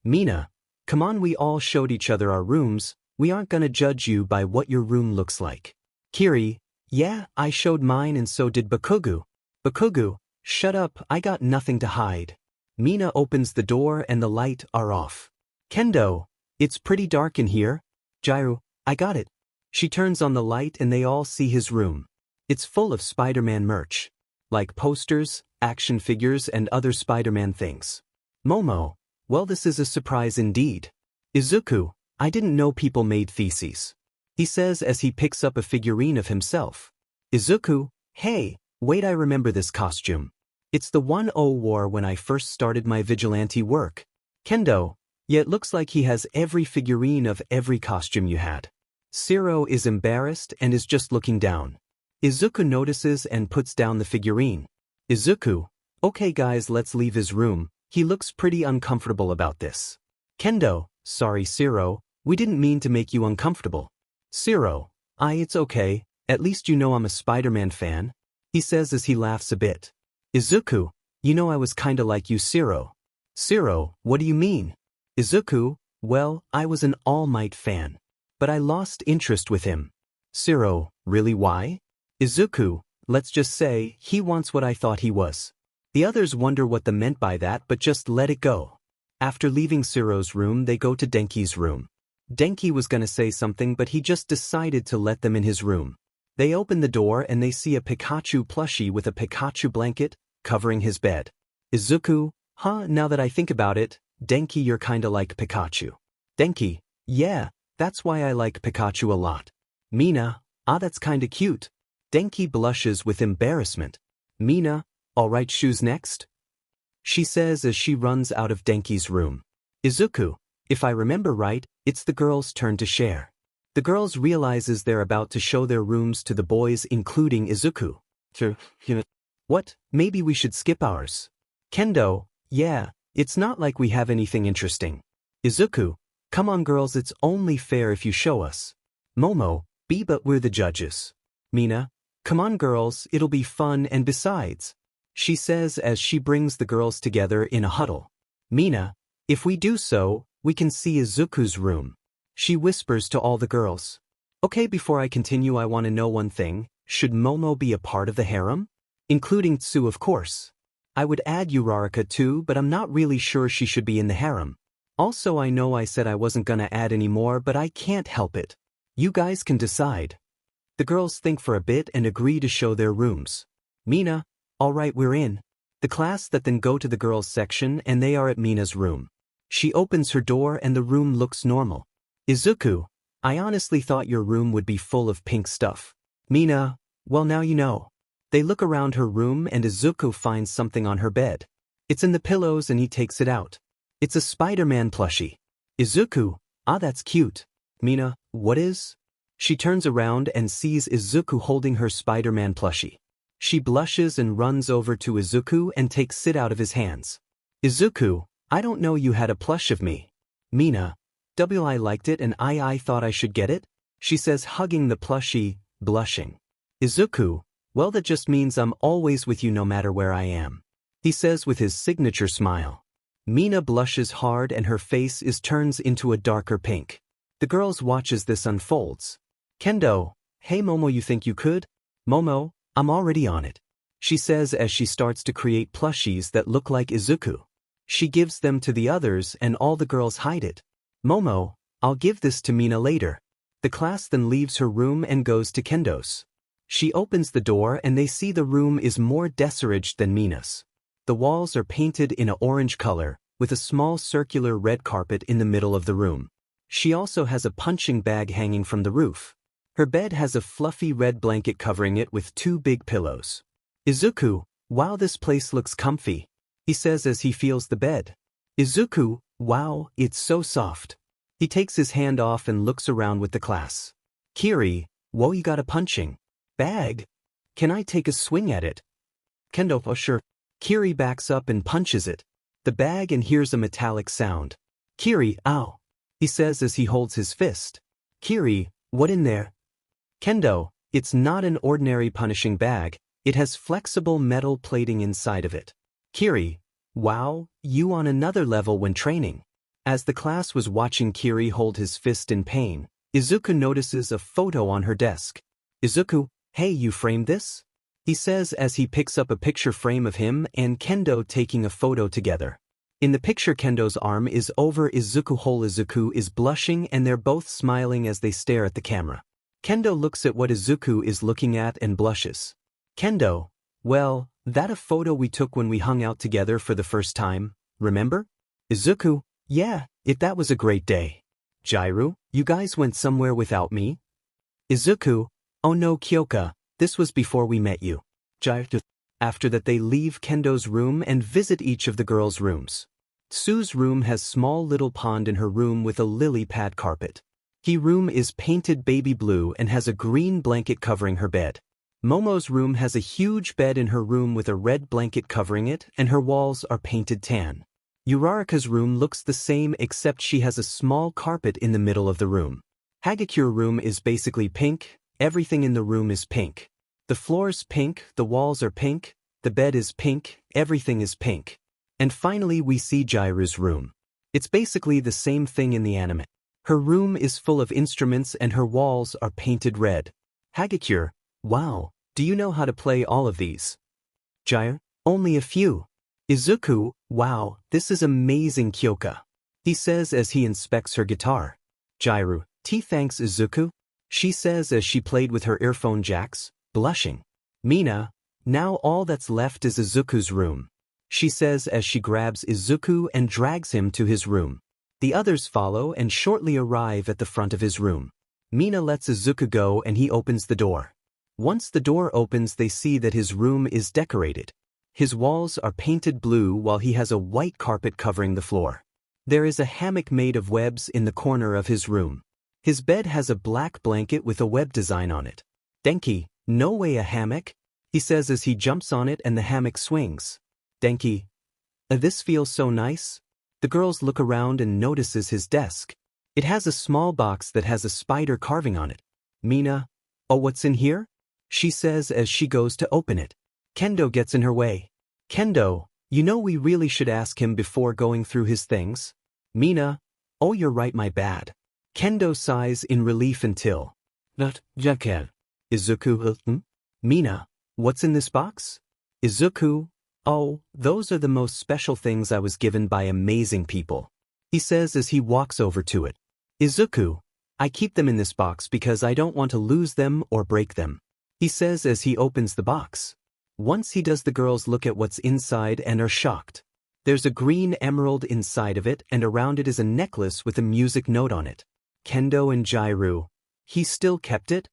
Mina, come on we all showed each other our rooms, we aren't gonna judge you by what your room looks like. Kiri, yeah, I showed mine and so did Bakugu. Bakugu, shut up, I got nothing to hide. Mina opens the door and the light are off. Kendo, it's pretty dark in here. Jiru, I got it. She turns on the light and they all see his room. It's full of Spider-Man merch. Like posters, action figures and other Spider-Man things. Momo, well this is a surprise indeed. Izuku, I didn't know people made feces. He says as he picks up a figurine of himself. Izuku, hey, wait I remember this costume. It's the one I wore when I first started my vigilante work. Kendo, yeah it looks like he has every figurine of every costume you had. Shiro is embarrassed and is just looking down. Izuku notices and puts down the figurine. Izuku, okay guys let's leave his room, he looks pretty uncomfortable about this. Kendo, sorry Shiro, we didn't mean to make you uncomfortable. Shiro, it's okay, at least you know I'm a Spider-Man fan. He says as he laughs a bit. Izuku, I was kinda like you Shiro. Shiro, what do you mean? Izuku, well, I was an All Might fan. But I lost interest with him. Shiro, really why? Izuku, let's just say, he wants what I thought he was. The others wonder what they meant by that but just let it go. After leaving Shiro's room they go to Denki's room. Denki was gonna say something but he just decided to let them in his room. They open the door and they see a Pikachu plushie with a Pikachu blanket covering his bed. Izuku, now that I think about it, Denki you're kinda like Pikachu. Denki, yeah, that's why I like Pikachu a lot. Mina, that's kinda cute. Denki blushes with embarrassment. Mina, alright shoes next? She says as she runs out of Denki's room. Izuku, if I remember right, it's the girls' turn to share. The girls realizes they're about to show their rooms to the boys including Izuku. What, maybe we should skip ours. Kendo, yeah, it's not like we have anything interesting. Izuku, come on girls it's only fair if you show us. Momo, but we're the judges. Mina, come on girls, it'll be fun and besides. She says as she brings the girls together in a huddle. Mina, if we do so, we can see Izuku's room. She whispers to all the girls. Okay before I continue I want to know one thing, should Momo be a part of the harem? Including Tsu of course. I would add Uraraka too, but I'm not really sure she should be in the harem. Also, I know I said I wasn't gonna add any more, but I can't help it. You guys can decide. The girls think for a bit and agree to show their rooms. Mina, alright, we're in. The class that then go to the girls section and they are at Mina's room. She opens her door and the room looks normal. Izuku, I honestly thought your room would be full of pink stuff. Mina, well now you know. They look around her room and Izuku finds something on her bed. It's in the pillows and he takes it out. It's a Spider-Man plushie. Izuku, ah, that's cute. Mina, what is? She turns around and sees Izuku holding her Spider-Man plushie. She blushes and runs over to Izuku and takes it out of his hands. Izuku, I don't know you had a plush of me. Mina, I liked it and I thought I should get it? She says, hugging the plushie, blushing. Izuku, well, that just means I'm always with you no matter where I am. He says with his signature smile. Mina blushes hard and her face turns into a darker pink. The girls watch as this unfolds. Kendo, hey Momo, you think you could? Momo, I'm already on it. She says as she starts to create plushies that look like Izuku. She gives them to the others and all the girls hide it. Momo, I'll give this to Mina later. The class then leaves her room and goes to Kendo's. She opens the door and they see the room is more disarranged than Mina's. The walls are painted in an orange color, with a small circular red carpet in the middle of the room. She also has a punching bag hanging from the roof. Her bed has a fluffy red blanket covering it with 2 big pillows. Izuku, wow, this place looks comfy. He says as he feels the bed. Izuku, wow, it's so soft. He takes his hand off and looks around with the class. Kiri, whoa, you got a punching bag? Can I take a swing at it? Kendo, oh sure. Kiri backs up and punches it. The bag and hears a metallic sound. Kiri, ow. He says as he holds his fist. Kiri, what in there? Kendo, it's not an ordinary punishing bag, it has flexible metal plating inside of it. Kiri, wow, you on another level when training. As the class was watching Kiri hold his fist in pain, Izuku notices a photo on her desk. Izuku, hey, you framed this? He says as he picks up a picture frame of him and Kendo taking a photo together. In the picture, Kendo's arm is over Izuku. Izuku is blushing and they're both smiling as they stare at the camera. Kendo looks at what Izuku is looking at and blushes. Kendo, well, that a photo we took when we hung out together for the first time, remember? Izuku, yeah, that was a great day. Jairu, you guys went somewhere without me? Izuku, oh no Kyoka, this was before we met you. Jairu. After that they leave Kendo's room and visit each of the girls' rooms. Sue's room has small little pond in her room with a lily pad carpet. Key's room is painted baby blue and has a green blanket covering her bed. Momo's room has a huge bed in her room with a red blanket covering it and her walls are painted tan. Uraraka's room looks the same except she has a small carpet in the middle of the room. Hagakure room is basically pink, everything in the room is pink. The floor's pink, the walls are pink, the bed is pink, everything is pink. And finally we see Jairu's room. It's basically the same thing in the anime. Her room is full of instruments and her walls are painted red. Hagakure, wow, do you know how to play all of these? Jairu, only a few. Izuku, wow, this is amazing Kyoka. He says as he inspects her guitar. Jairu, thanks Izuku. She says as she played with her earphone jacks, blushing. Mina, now all that's left is Izuku's room. She says as she grabs Izuku and drags him to his room. The others follow and shortly arrive at the front of his room. Mina lets Izuku go and he opens the door. Once the door opens they see that his room is decorated. His walls are painted blue while he has a white carpet covering the floor. There is a hammock made of webs in the corner of his room. His bed has a black blanket with a web design on it. Denki, no way a hammock? He says as he jumps on it and the hammock swings. Denki, this feels so nice. The girls look around and notices his desk. It has a small box that has a spider carving on it. Mina, oh, what's in here? She says as she goes to open it. Kendo gets in her way. Kendo, you know we really should ask him before going through his things. Mina, oh you're right, my bad. Kendo sighs in relief until. Not Jakel. Izuku, Mina, what's in this box? Izuku, Oh, those are the most special things I was given by amazing people. He says as he walks over to it. Izuku, I keep them in this box because I don't want to lose them or break them. He says as he opens the box. Once he does, the girls look at what's inside and are shocked. There's a green emerald inside of it, and around it is a necklace with a music note on it. Kendo and Jairu. He still kept it?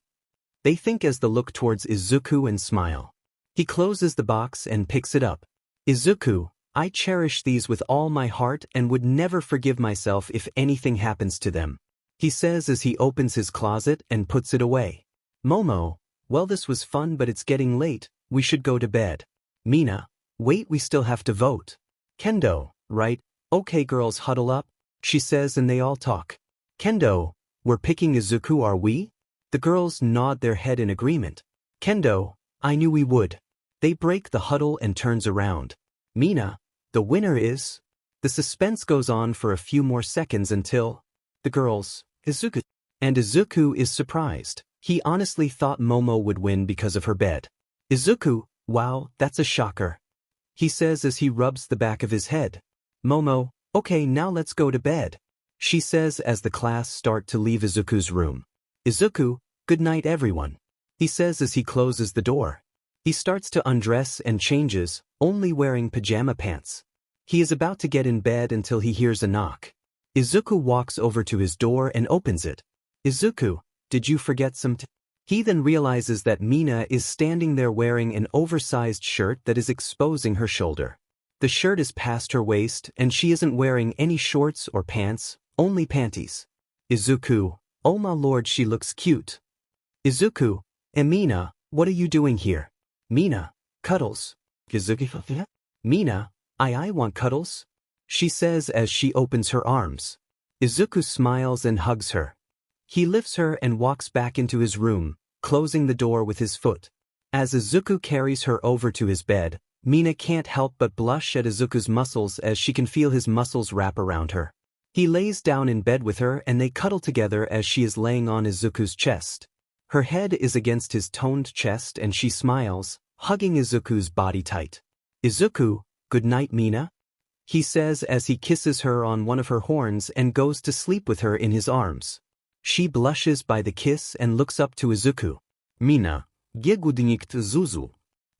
They think as they look towards Izuku and smile. He closes the box and picks it up. Izuku, I cherish these with all my heart and would never forgive myself if anything happens to them. He says as he opens his closet and puts it away. Momo, well, this was fun, but it's getting late, we should go to bed. Mina, wait, we still have to vote. Kendo, right, okay girls, huddle up, she says, and they all talk. Kendo, we're picking Izuku, are we? The girls nod their head in agreement. Kendo, I knew we would. They break the huddle and turns around. Mina, the winner is... The suspense goes on for a few more seconds until... The girls, Izuku. And Izuku is surprised. He honestly thought Momo would win because of her bed. Izuku, wow, that's a shocker. He says as he rubs the back of his head. Momo, okay, now let's go to bed. She says as the class start to leave Izuku's room. Izuku, good night everyone. He says as he closes the door. He starts to undress and changes, only wearing pajama pants. He is about to get in bed until he hears a knock. Izuku walks over to his door and opens it. Izuku, did you forget some He then realizes that Mina is standing there wearing an oversized shirt that is exposing her shoulder. The shirt is past her waist and she isn't wearing any shorts or pants, only panties. Izuku, oh my lord, she looks cute. Izuku, and Mina, what are you doing here? Mina, cuddles. Izuku, Mina, I want cuddles. She says as she opens her arms. Izuku smiles and hugs her. He lifts her and walks back into his room, closing the door with his foot. As Izuku carries her over to his bed, Mina can't help but blush at Izuku's muscles as she can feel his muscles wrap around her. He lays down in bed with her and they cuddle together as she is laying on Izuku's chest. Her head is against his toned chest and she smiles, hugging Izuku's body tight. Izuku, good night Mina. He says as he kisses her on one of her horns and goes to sleep with her in his arms. She blushes by the kiss and looks up to Izuku. Mina, giegudnikt zuzu.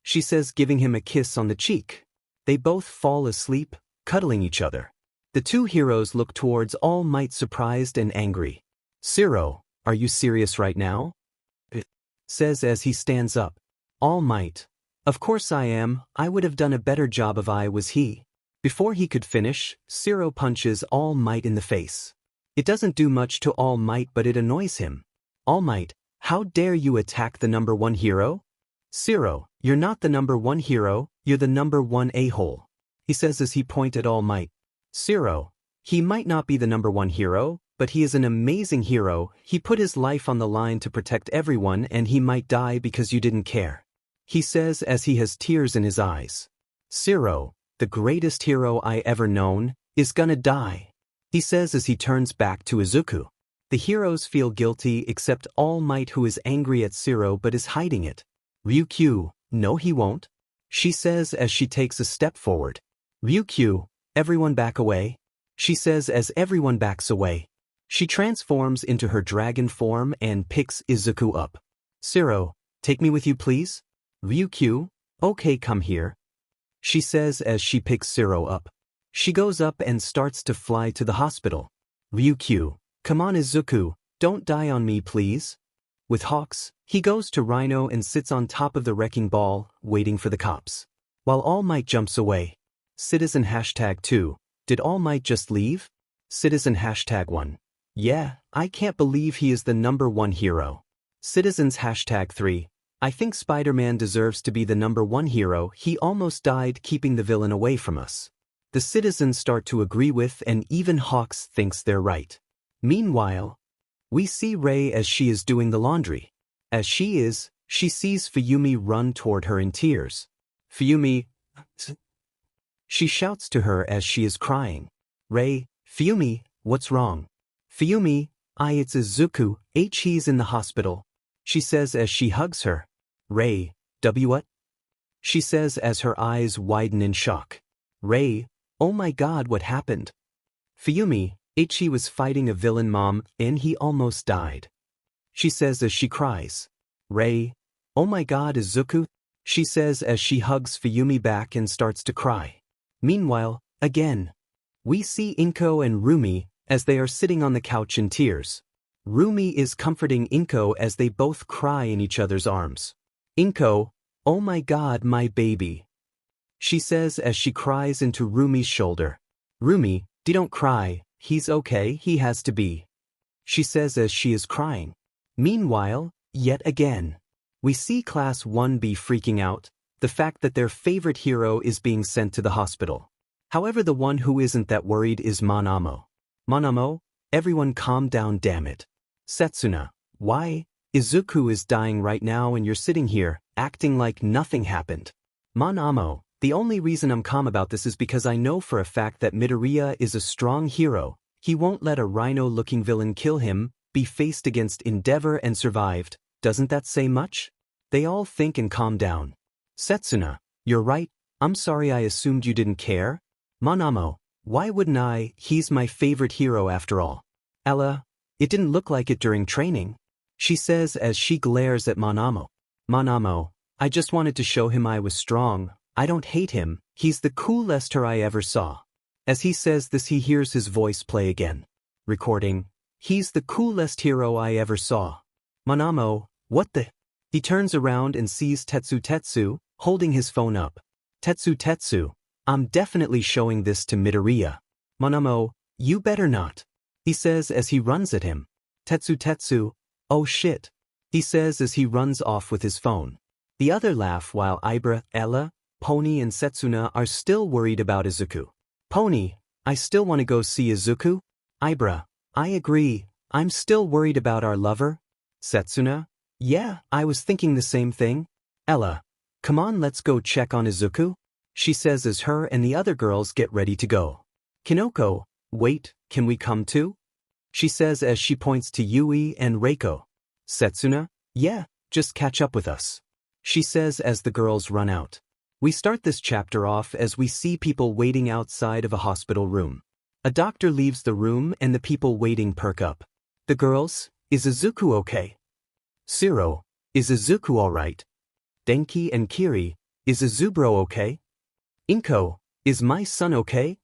She says, giving him a kiss on the cheek. They both fall asleep, cuddling each other. The two heroes look towards All Might surprised and angry. Zero, are you serious right now? Says as he stands up. All Might. Of course I am, I would have done a better job if I was he. Before he could finish, Zero punches All Might in the face. It doesn't do much to All Might, but it annoys him. All Might, how dare you attack the number one hero? Zero, you're not the number one hero, you're the number one a-hole. He says as he points at All Might. Zero, he might not be the number one hero, but he is an amazing hero. He put his life on the line to protect everyone and he might die because you didn't care. He says as he has tears in his eyes. Zero, the greatest hero I ever known, is gonna die. He says as he turns back to Izuku. The heroes feel guilty except All Might, who is angry at Zero but is hiding it. Ryukyu, no he won't. She says as she takes a step forward. Ryukyu, everyone back away. She says as everyone backs away. She transforms into her dragon form and picks Izuku up. Zero, take me with you please? Ryukyu, okay, come here. She says as she picks Zero up. She goes up and starts to fly to the hospital. Ryukyu, come on Izuku, don't die on me please. With Hawks, he goes to Rhino and sits on top of the wrecking ball, waiting for the cops. While All Might jumps away. Citizen #2, did All Might just leave? Citizen #1. Yeah, I can't believe he is the number one hero. Citizens #3, I think Spider-Man deserves to be the number one hero, he almost died keeping the villain away from us. The citizens start to agree with and even Hawks thinks they're right. Meanwhile, we see Rei as she is doing the laundry. As she sees Fuyumi run toward her in tears. Fuyumi, she shouts to her as she is crying. Rei, Fuyumi, what's wrong? Fuyumi, it's Izuku, he's in the hospital. She says as she hugs her. Rei, what? she says as her eyes widen in shock. Rei, oh my god, what happened? Fuyumi, Ichi was fighting a villain mom and he almost died. She says as she cries. Rei, oh my god, Izuku? She says as she hugs Fuyumi back and starts to cry. Meanwhile, again, we see Inko and Rumi as they are sitting on the couch in tears. Rumi is comforting Inko as they both cry in each other's arms. Inko, oh my god, my baby. She says as she cries into Rumi's shoulder. Rumi, don't cry, he's okay, he has to be. She says as she is crying. Meanwhile, yet again, we see Class 1B freaking out, the fact that their favorite hero is being sent to the hospital. However, the one who isn't that worried is Monamo. Monamo, everyone calm down, damn it. Setsuna, why? Izuku is dying right now and you're sitting here, acting like nothing happened. Monamo, the only reason I'm calm about this is because I know for a fact that Midoriya is a strong hero. He won't let a rhino-looking villain kill him, be faced against Endeavor and survived. Doesn't that say much? They all think and calm down. Setsuna, you're right, I'm sorry I assumed you didn't care. Monamo, why wouldn't I? He's my favorite hero after all. Ella, it didn't look like it during training. She says as she glares at Monamo. Monamo, I just wanted to show him I was strong. I don't hate him, he's the coolest I ever saw. As he says this, he hears his voice play again. Recording, he's the coolest hero I ever saw. Monamo, what the? He turns around and sees Tetsu, holding his phone up. Tetsu, I'm definitely showing this to Midoriya. Monamo, you better not. He says as he runs at him. Tetsu, oh shit. He says as he runs off with his phone. The other laugh while Ibra, Ella, Pony and Setsuna are still worried about Izuku. Pony, I still want to go see Izuku. Ibra, I agree, I'm still worried about our lover. Setsuna, yeah, I was thinking the same thing. Ella, come on, let's go check on Izuku. She says as her and the other girls get ready to go. Kinoko, wait, can we come too? She says as she points to Yui and Reiko. Setsuna, yeah, just catch up with us. She says as the girls run out. We start this chapter off as we see people waiting outside of a hospital room. A doctor leaves the room and the people waiting perk up. The girls, is Izuku okay? Shiro, is Izuku alright? Denki and Kiri, is Izubro okay? Inko, is my son okay?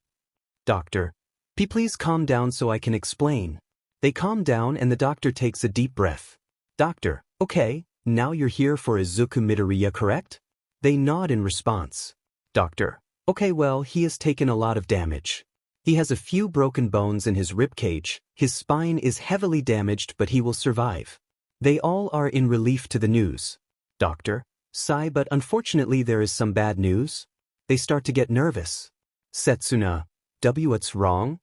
Doctor, please calm down so I can explain. They calm down and the doctor takes a deep breath. Doctor, okay, now you're here for Izuku Midoriya, correct? They nod in response. Doctor, okay, well, he has taken a lot of damage. He has a few broken bones in his ribcage, his spine is heavily damaged but he will survive. They all are in relief to the news. Doctor, sigh, but unfortunately there is some bad news. They start to get nervous. Setsuna, what's wrong?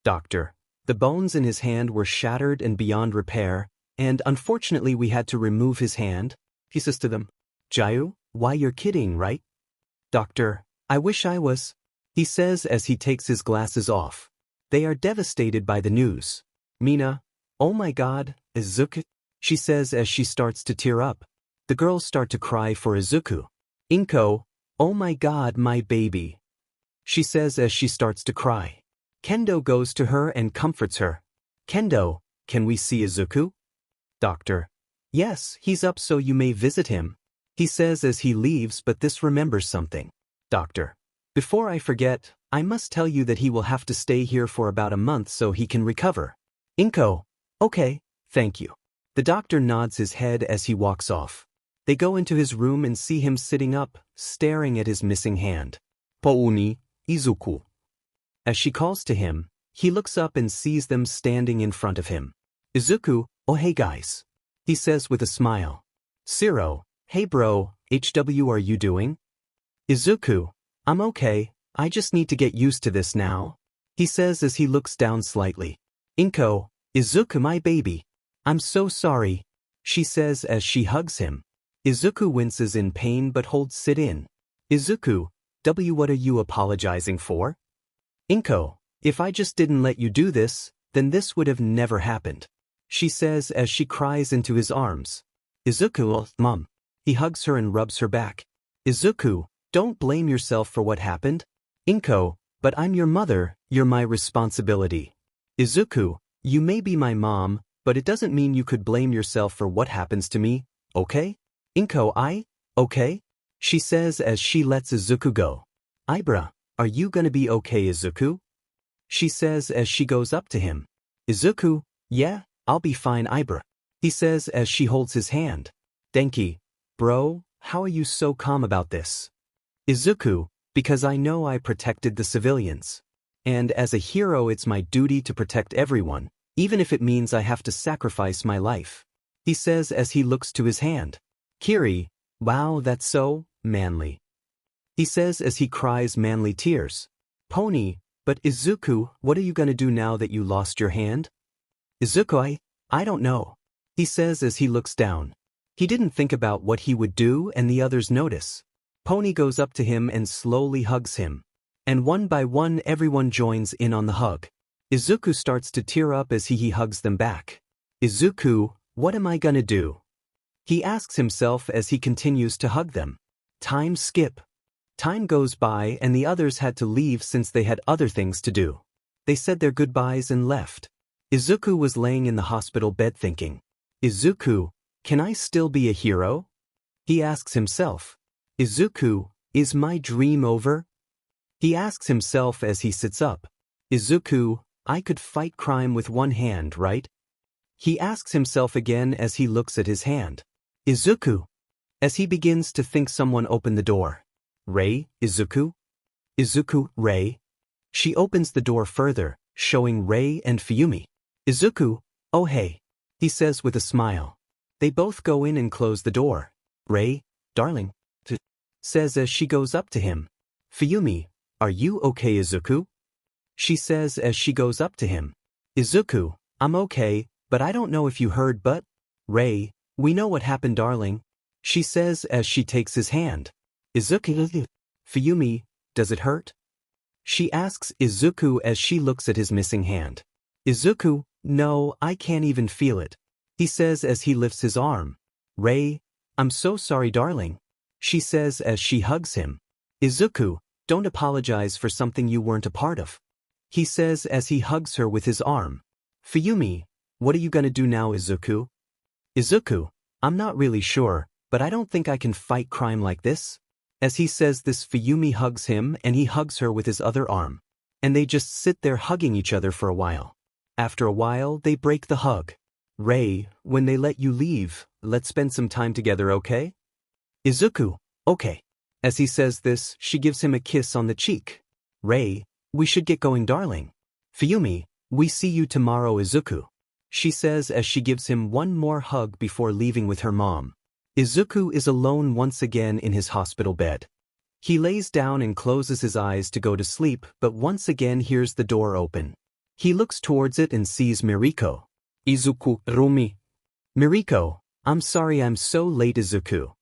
Doctor, the bones in his hand were shattered and beyond repair, and unfortunately we had to remove his hand. He says to them, Jayu, why you're kidding, right? Doctor, I wish I was. He says as he takes his glasses off. They are devastated by the news. Mina, oh my god, Izuku, she says as she starts to tear up. The girls start to cry for Izuku. Inko, oh my god, my baby. She says as she starts to cry. Kendo goes to her and comforts her. Kendo, can we see Izuku? Doctor, yes, he's up so you may visit him. He says as he leaves, but this remembers something. Doctor, before I forget, I must tell you that he will have to stay here for about a month so he can recover. Inko, okay, thank you. The doctor nods his head as he walks off. They go into his room and see him sitting up, staring at his missing hand. Pouni, Izuku. As she calls to him, he looks up and sees them standing in front of him. Izuku, oh hey guys. He says with a smile. Shiro, hey bro, HW are you doing? Izuku, I'm okay, I just need to get used to this now. He says as he looks down slightly. Inko, Izuku my baby. I'm so sorry. She says as she hugs him. Izuku winces in pain but holds it in. Izuku, what are you apologizing for? Inko, if I just didn't let you do this, then this would have never happened. She says as she cries into his arms. Izuku, Mom. He hugs her and rubs her back. Izuku, don't blame yourself for what happened. Inko, but I'm your mother, you're my responsibility. Izuku, you may be my mom, but it doesn't mean you could blame yourself for what happens to me, okay? Inko, okay? She says as she lets Izuku go. Ibra, are you gonna be okay, Izuku? She says as she goes up to him. Izuku, yeah, I'll be fine, Ibra. He says as she holds his hand. Denki, bro, how are you so calm about this? Izuku, because I know I protected the civilians. And as a hero it's my duty to protect everyone, even if it means I have to sacrifice my life. He says as he looks to his hand. Kiri, wow, that's so manly. He says as he cries manly tears. Pony, but Izuku, what are you gonna do now that you lost your hand? Izuku, I don't know. He says as he looks down. He didn't think about what he would do and the others notice. Pony goes up to him and slowly hugs him. And one by one everyone joins in on the hug. Izuku starts to tear up as he hugs them back. Izuku, what am I gonna do? He asks himself as he continues to hug them. Time skip. Time goes by and the others had to leave since they had other things to do. They said their goodbyes and left. Izuku was laying in the hospital bed thinking. Izuku, can I still be a hero? He asks himself. Izuku, is my dream over? He asks himself as he sits up. Izuku, I could fight crime with one hand, right? He asks himself again as he looks at his hand. Izuku. As he begins to think someone opened the door. Rei, Izuku? Izuku, Rei. She opens the door further, showing Rei and Fuyumi. Izuku, oh hey. He says with a smile. They both go in and close the door. Rei, darling, says as she goes up to him. Fuyumi, are you okay, Izuku? She says as she goes up to him. Izuku, I'm okay, but I don't know if you heard but... Rei, we know what happened, darling. She says as she takes his hand. Izuku, Fuyumi, does it hurt? She asks Izuku as she looks at his missing hand. Izuku, no, I can't even feel it. He says as he lifts his arm. Rei, I'm so sorry, darling. She says as she hugs him. Izuku, don't apologize for something you weren't a part of. He says as he hugs her with his arm. Fuyumi, what are you gonna do now, Izuku? Izuku, I'm not really sure, but I don't think I can fight crime like this. As he says this, Fuyumi hugs him and he hugs her with his other arm. And they just sit there hugging each other for a while. After a while, they break the hug. Rei, when they let you leave, let's spend some time together, okay? Izuku, okay. As he says this, she gives him a kiss on the cheek. Rei, we should get going, darling. Fuyumi, we see you tomorrow, Izuku. She says as she gives him one more hug before leaving with her mom. Izuku is alone once again in his hospital bed. He lays down and closes his eyes to go to sleep, but once again hears the door open. He looks towards it and sees Miriko. Izuku, Rumi. Miriko, I'm sorry I'm so late, Izuku.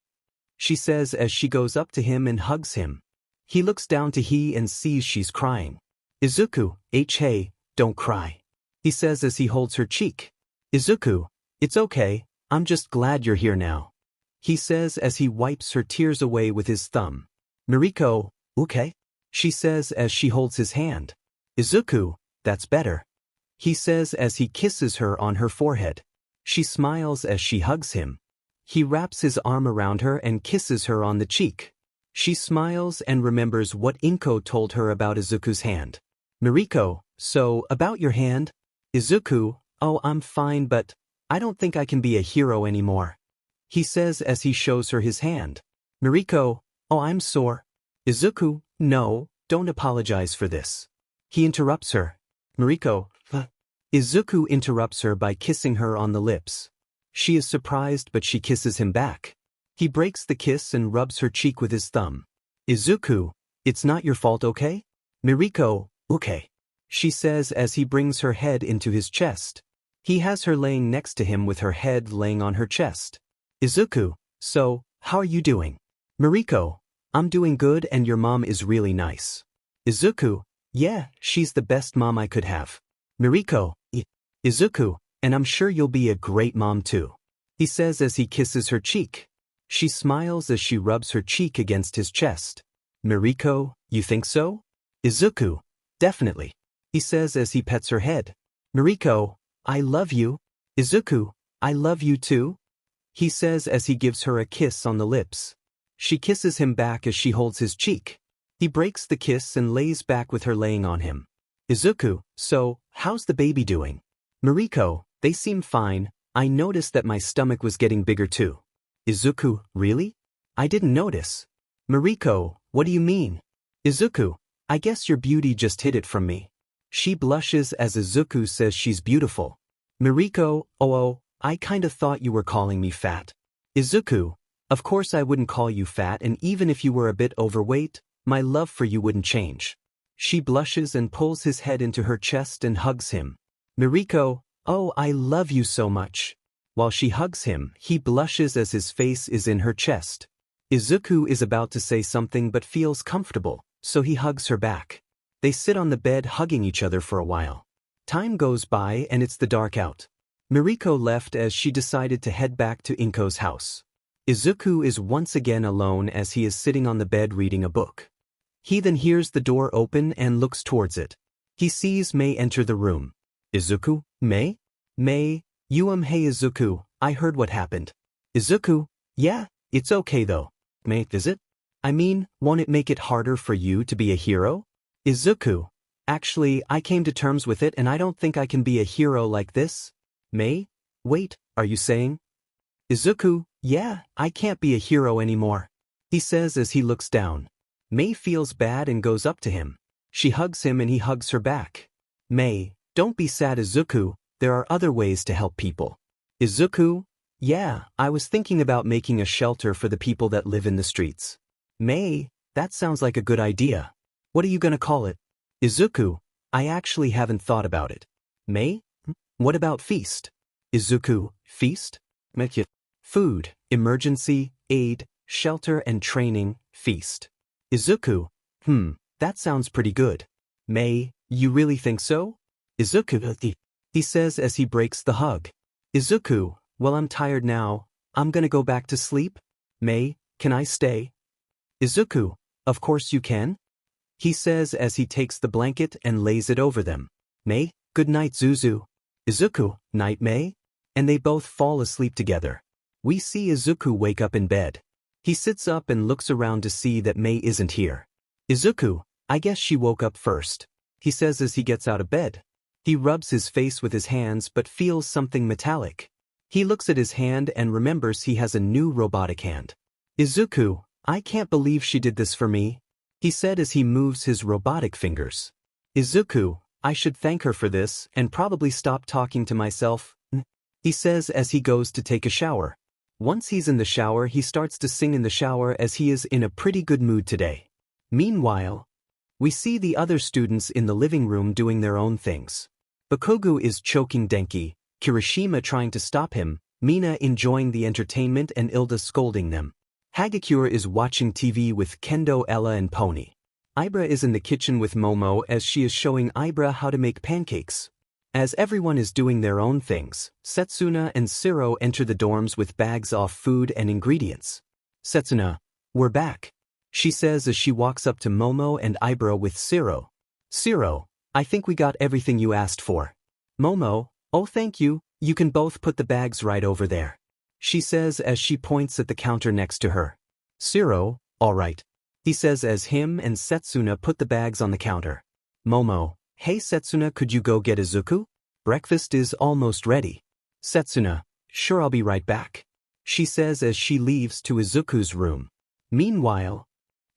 She says as she goes up to him and hugs him. He looks down to he and sees she's crying. Izuku, hey, don't cry. He says as he holds her cheek. Izuku, it's okay, I'm just glad you're here now. He says as he wipes her tears away with his thumb. Miriko, okay? She says as she holds his hand. Izuku, that's better. He says as he kisses her on her forehead. She smiles as she hugs him. He wraps his arm around her and kisses her on the cheek. She smiles and remembers what Inko told her about Izuku's hand. Miriko, so, about your hand? Izuku, oh, I'm fine, but I don't think I can be a hero anymore. He says as he shows her his hand. Miriko, oh, I'm sore. Izuku, no, don't apologize for this. He interrupts her. Miriko, Izuku interrupts her by kissing her on the lips. She is surprised but she kisses him back. He breaks the kiss and rubs her cheek with his thumb. Izuku, it's not your fault, okay? Miriko, okay. She says as he brings her head into his chest. He has her laying next to him with her head laying on her chest. Izuku, so, how are you doing? Miriko, I'm doing good and your mom is really nice. Izuku, yeah, she's the best mom I could have. Miriko, Izuku, and I'm sure you'll be a great mom too. He says as he kisses her cheek. She smiles as she rubs her cheek against his chest. Miriko, you think so? Izuku, definitely. He says as he pets her head. Miriko, I love you. Izuku, I love you too. He says as he gives her a kiss on the lips. She kisses him back as she holds his cheek. He breaks the kiss and lays back with her laying on him. Izuku, so, how's the baby doing? Miriko, they seem fine. I noticed that my stomach was getting bigger too. Izuku, really? I didn't notice. Miriko, what do you mean? Izuku, I guess your beauty just hid it from me. She blushes as Izuku says she's beautiful. Miriko, oh, I kinda thought you were calling me fat. Izuku, of course I wouldn't call you fat, and even if you were a bit overweight, my love for you wouldn't change. She blushes and pulls his head into her chest and hugs him. Miriko, oh, I love you so much. While she hugs him, he blushes as his face is in her chest. Izuku is about to say something but feels comfortable, so he hugs her back. They sit on the bed hugging each other for a while. Time goes by and it's the dark out. Miriko left as she decided to head back to Inko's house. Izuku is once again alone as he is sitting on the bed reading a book. He then hears the door open and looks towards it. He sees Mei enter the room. Izuku, Mei? Mei, hey Izuku, I heard what happened. Izuku, yeah, it's okay though. Mei, is it? I mean, won't it make it harder for you to be a hero? Izuku, actually, I came to terms with it and I don't think I can be a hero like this. Mei? Wait, are you saying? Izuku, yeah, I can't be a hero anymore. He says as he looks down. Mei feels bad and goes up to him. She hugs him and he hugs her back. Mei, don't be sad Izuku, there are other ways to help people. Izuku, yeah, I was thinking about making a shelter for the people that live in the streets. Mei, that sounds like a good idea. What are you gonna call it? Izuku, I actually haven't thought about it. Mei? What about feast? Izuku, feast? Food, emergency, aid, shelter and training, feast. Izuku, that sounds pretty good. Mei, you really think so? Izuku, he says as he breaks the hug. Izuku, well I'm tired now, I'm gonna go back to sleep. Mei, can I stay? Izuku, of course you can. He says as he takes the blanket and lays it over them. Mei, good night Zuzu. Izuku, night Mei? And they both fall asleep together. We see Izuku wake up in bed. He sits up and looks around to see that Mei isn't here. Izuku, I guess she woke up first. He says as he gets out of bed. He rubs his face with his hands but feels something metallic. He looks at his hand and remembers he has a new robotic hand. Izuku, I can't believe she did this for me. He said as he moves his robotic fingers. Izuku, I should thank her for this and probably stop talking to myself. He says as he goes to take a shower. Once he's in the shower, he starts to sing in the shower as he is in a pretty good mood today. Meanwhile, we see the other students in the living room doing their own things. Bakugo is choking Denki, Kirishima trying to stop him, Mina enjoying the entertainment and Ilda scolding them. Hagakure is watching TV with Kendo, Ella and Pony. Ibra is in the kitchen with Momo as she is showing Ibra how to make pancakes. As everyone is doing their own things, Setsuna and Siro enter the dorms with bags of food and ingredients. Setsuna, we're back. She says as she walks up to Momo and Ibra with Siro. Siro, I think we got everything you asked for. Momo, oh thank you, you can both put the bags right over there. She says as she points at the counter next to her. Siro, all right. He says as him and Setsuna put the bags on the counter. Momo, hey Setsuna, could you go get Izuku? Breakfast is almost ready. Setsuna, sure I'll be right back. She says as she leaves to Izuku's room. Meanwhile,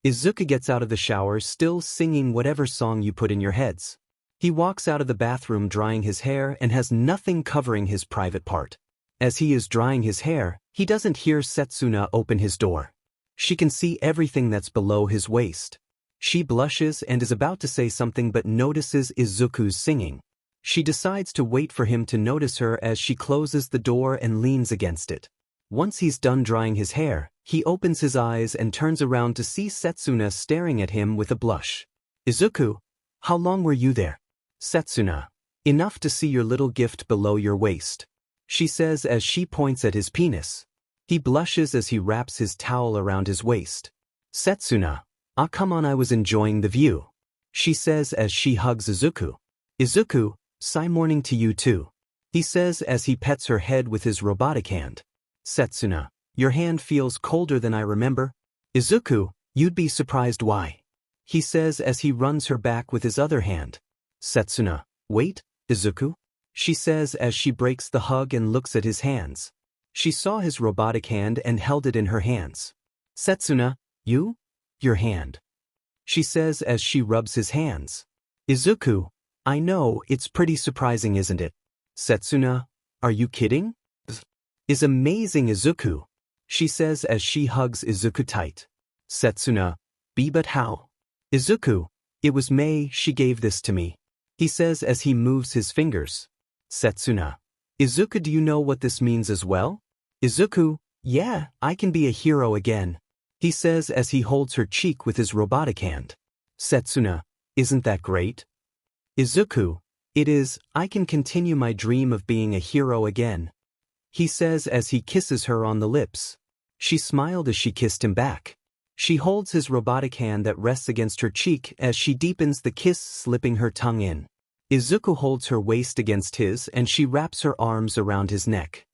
Izuku gets out of the shower still singing whatever song you put in your heads. He walks out of the bathroom drying his hair and has nothing covering his private part. As he is drying his hair, he doesn't hear Setsuna open his door. She can see everything that's below his waist. She blushes and is about to say something but notices Izuku's singing. She decides to wait for him to notice her as she closes the door and leans against it. Once he's done drying his hair, he opens his eyes and turns around to see Setsuna staring at him with a blush. Izuku, how long were you there? Setsuna, enough to see your little gift below your waist. She says as she points at his penis. He blushes as he wraps his towel around his waist. Setsuna. Ah, come on, I was enjoying the view. She says as she hugs Izuku. Izuku, sigh morning to you too. He says as he pets her head with his robotic hand. Setsuna, your hand feels colder than I remember. Izuku, you'd be surprised why. He says as he runs her back with his other hand. Setsuna, wait, Izuku? She says as she breaks the hug and looks at his hands. She saw his robotic hand and held it in her hands. Setsuna, you? Your hand. She says as she rubs his hands. Izuku, I know, it's pretty surprising, isn't it? Setsuna, are you kidding? Is amazing, Izuku. She says as she hugs Izuku tight. Setsuna, but how? Izuku, it was Mei, she gave this to me. He says as he moves his fingers. Setsuna, Izuku, do you know what this means as well? Izuku, yeah, I can be a hero again. He says as he holds her cheek with his robotic hand. Setsuna, isn't that great? Izuku, it is, I can continue my dream of being a hero again. He says as he kisses her on the lips. She smiled as she kissed him back. She holds his robotic hand that rests against her cheek as she deepens the kiss, slipping her tongue in. Izuku holds her waist against his and she wraps her arms around his neck.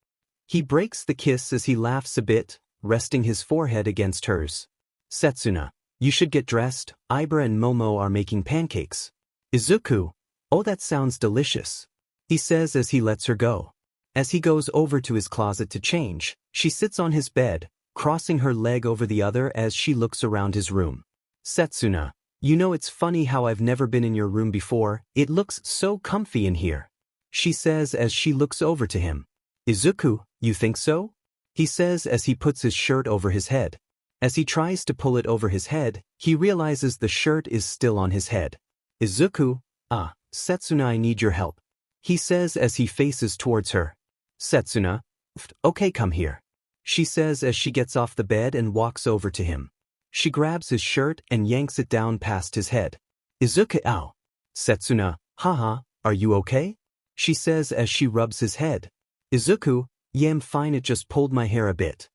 He breaks the kiss as he laughs a bit, resting his forehead against hers. Setsuna, you should get dressed, Ibra and Momo are making pancakes. Izuku, oh, that sounds delicious. He says as he lets her go. As he goes over to his closet to change, she sits on his bed, crossing her leg over the other as she looks around his room. Setsuna, you know, it's funny how I've never been in your room before, it looks so comfy in here. She says as she looks over to him. Izuku, you think so? He says as he puts his shirt over his head. As he tries to pull it over his head, he realizes the shirt is still on his head. Izuku, Setsuna, I need your help. He says as he faces towards her. Setsuna, okay, come here. She says as she gets off the bed and walks over to him. She grabs his shirt and yanks it down past his head. Izuku, ow. Setsuna, haha, are you okay? She says as she rubs his head. Izuku, yeah, I'm fine, it just pulled my hair a bit.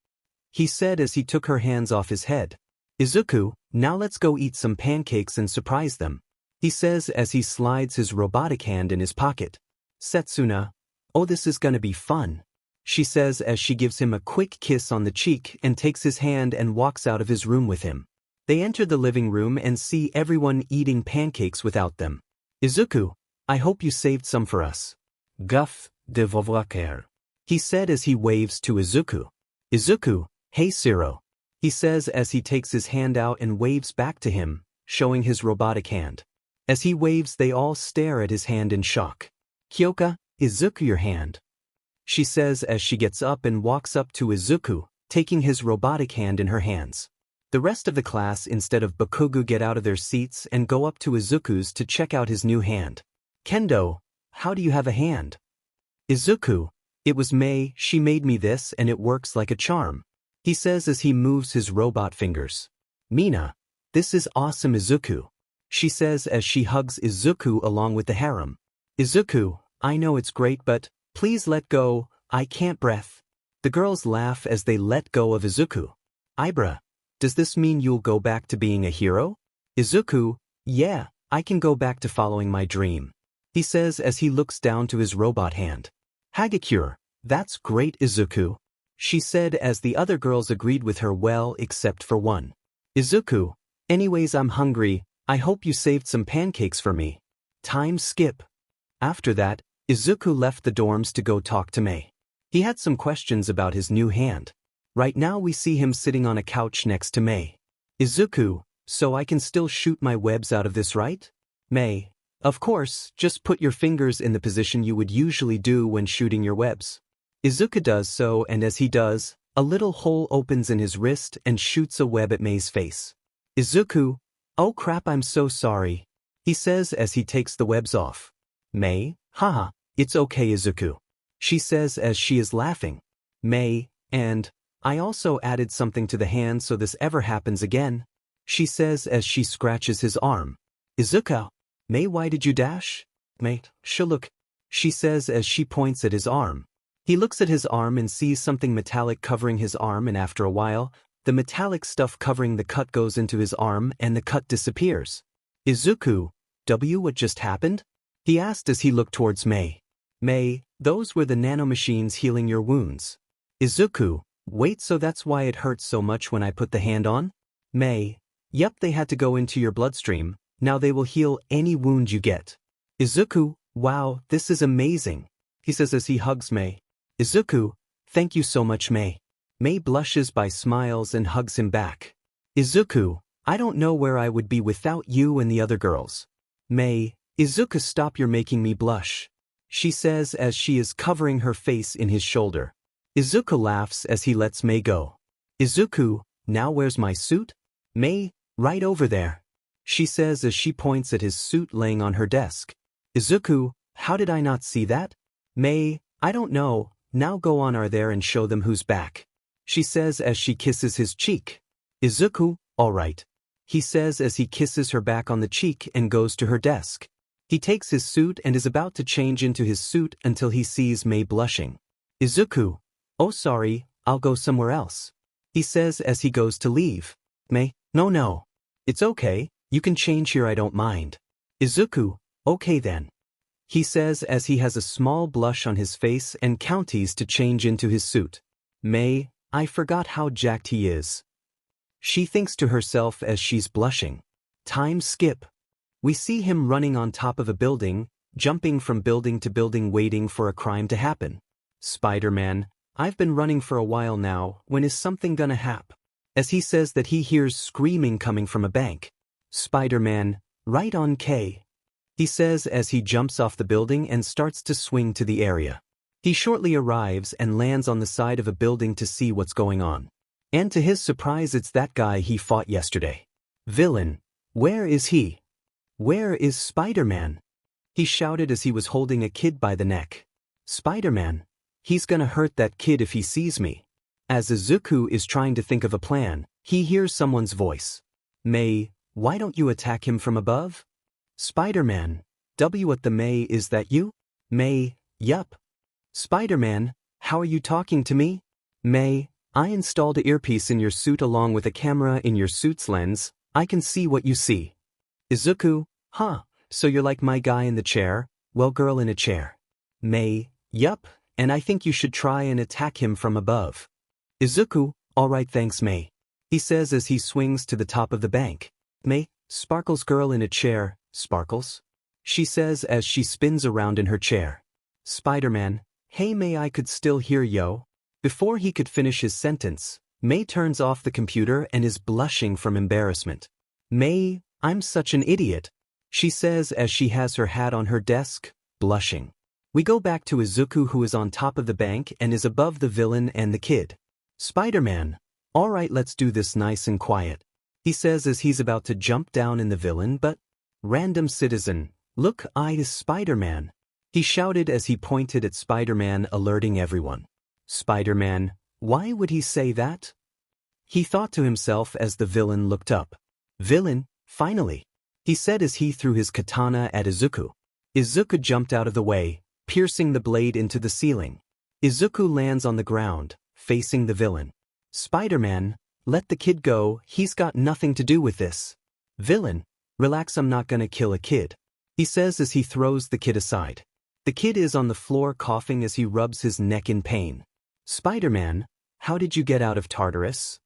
He said as he took her hands off his head. Izuku, now let's go eat some pancakes and surprise them. He says as he slides his robotic hand in his pocket. Setsuna, oh, this is gonna be fun. She says as she gives him a quick kiss on the cheek and takes his hand and walks out of his room with him. They enter the living room and see everyone eating pancakes without them. Izuku, I hope you saved some for us. Gaff, de Vovraker. He said as he waves to Izuku. Izuku, hey Siro. He says as he takes his hand out and waves back to him, showing his robotic hand. As he waves, they all stare at his hand in shock. Kyoka, Izuku, your hand. She says as she gets up and walks up to Izuku, taking his robotic hand in her hands. The rest of the class, instead of Bakugo, get out of their seats and go up to Izuku's to check out his new hand. Kendo, how do you have a hand? Izuku, it was Mei, she made me this and it works like a charm. He says as he moves his robot fingers. Mina, this is awesome, Izuku. She says as she hugs Izuku along with the harem. Izuku, I know it's great, but please let go, I can't breath. The girls laugh as they let go of Izuku. Ibra, does this mean you'll go back to being a hero? Izuku, yeah, I can go back to following my dream. He says as he looks down to his robot hand. Hagakure, that's great, Izuku. She said as the other girls agreed with her, well, except for one. Izuku, anyways, I'm hungry, I hope you saved some pancakes for me. Time skip. After that, Izuku left the dorms to go talk to Mei. He had some questions about his new hand. Right now we see him sitting on a couch next to Mei. Izuku, so I can still shoot my webs out of this, right? Mei, of course, just put your fingers in the position you would usually do when shooting your webs. Izuku does so, and as he does, a little hole opens in his wrist and shoots a web at Mei's face. Izuku, oh crap, I'm so sorry. He says as he takes the webs off. Mei, haha, it's okay, Izuku. She says as she is laughing. Mei, and I also added something to the hand so this ever happens again. She says as she scratches his arm. Izuku, Mei, why did you dash? Mate, look. She says as she points at his arm. He looks at his arm and sees something metallic covering his arm, and after a while, the metallic stuff covering the cut goes into his arm and the cut disappears. Izuku, what just happened? He asked as he looked towards Mei. Mei, those were the nanomachines healing your wounds. Izuku, wait, so that's why it hurts so much when I put the hand on? Mei, yep, they had to go into your bloodstream, now they will heal any wound you get. Izuku, wow, this is amazing, he says as he hugs Mei. Izuku, thank you so much, Mei. Mei blushes by smiles and hugs him back. Izuku, I don't know where I would be without you and the other girls. Mei, Izuku, stop, you're making me blush, she says as she is covering her face in his shoulder. Izuku laughs as he lets Mei go. Izuku, now where's my suit? Mei, right over there, she says as she points at his suit laying on her desk. Izuku, how did I not see that? Mei, I don't know, now go on are there and show them who's back, she says as she kisses his cheek. Izuku, alright, he says as he kisses her back on the cheek and goes to her desk. He takes his suit and is about to change into his suit until he sees Mei blushing. Izuku, oh sorry, I'll go somewhere else, he says as he goes to leave. Mei, no. It's okay, you can change here, I don't mind. Izuku, okay then, he says as he has a small blush on his face and counties to change into his suit. Mei, I forgot how jacked he is, she thinks to herself as she's blushing. Time skip. We see him running on top of a building, jumping from building to building waiting for a crime to happen. Spider-Man, I've been running for a while now, when is something gonna happen? As he says that he hears screaming coming from a bank. Spider-Man, right on K, he says as he jumps off the building and starts to swing to the area. He shortly arrives and lands on the side of a building to see what's going on. And to his surprise, it's that guy he fought yesterday. Villain, where is he? Where is Spider-Man? He shouted as he was holding a kid by the neck. Spider-Man, he's gonna hurt that kid if he sees me. As Izuku is trying to think of a plan, he hears someone's voice. Mei, why don't you attack him from above? Spider-Man, what the Mei, is that you? Mei, yup. Spider-Man, how are you talking to me? Mei, I installed an earpiece in your suit along with a camera in your suit's lens, I can see what you see. Izuku, huh, so you're like my guy in the chair, well girl in a chair. Mei, yup, and I think you should try and attack him from above. Izuku, alright thanks Mei, he says as he swings to the top of the bank. Mei, Sparkles girl in a chair, Sparkles, she says as she spins around in her chair. Spider-Man, hey Mei, I could still hear yo. Before he could finish his sentence, Mei turns off the computer and is blushing from embarrassment. Mei, I'm such an idiot, she says as she has her hat on her desk, blushing. We go back to Izuku, who is on top of the bank and is above the villain and the kid. Spider-Man, alright, let's do this nice and quiet, he says as he's about to jump down in the villain, but random citizen, look, I is Spider-Man, he shouted as he pointed at Spider-Man, alerting everyone. Spider-Man, why would he say that? He thought to himself as the villain looked up. Villain, finally, he said as he threw his katana at Izuku. Izuku jumped out of the way, piercing the blade into the ceiling. Izuku lands on the ground, facing the villain. Spider-Man, let the kid go, he's got nothing to do with this. Villain, relax, I'm not gonna kill a kid, he says as he throws the kid aside. The kid is on the floor coughing as he rubs his neck in pain. Spider-Man, how did you get out of Tartarus?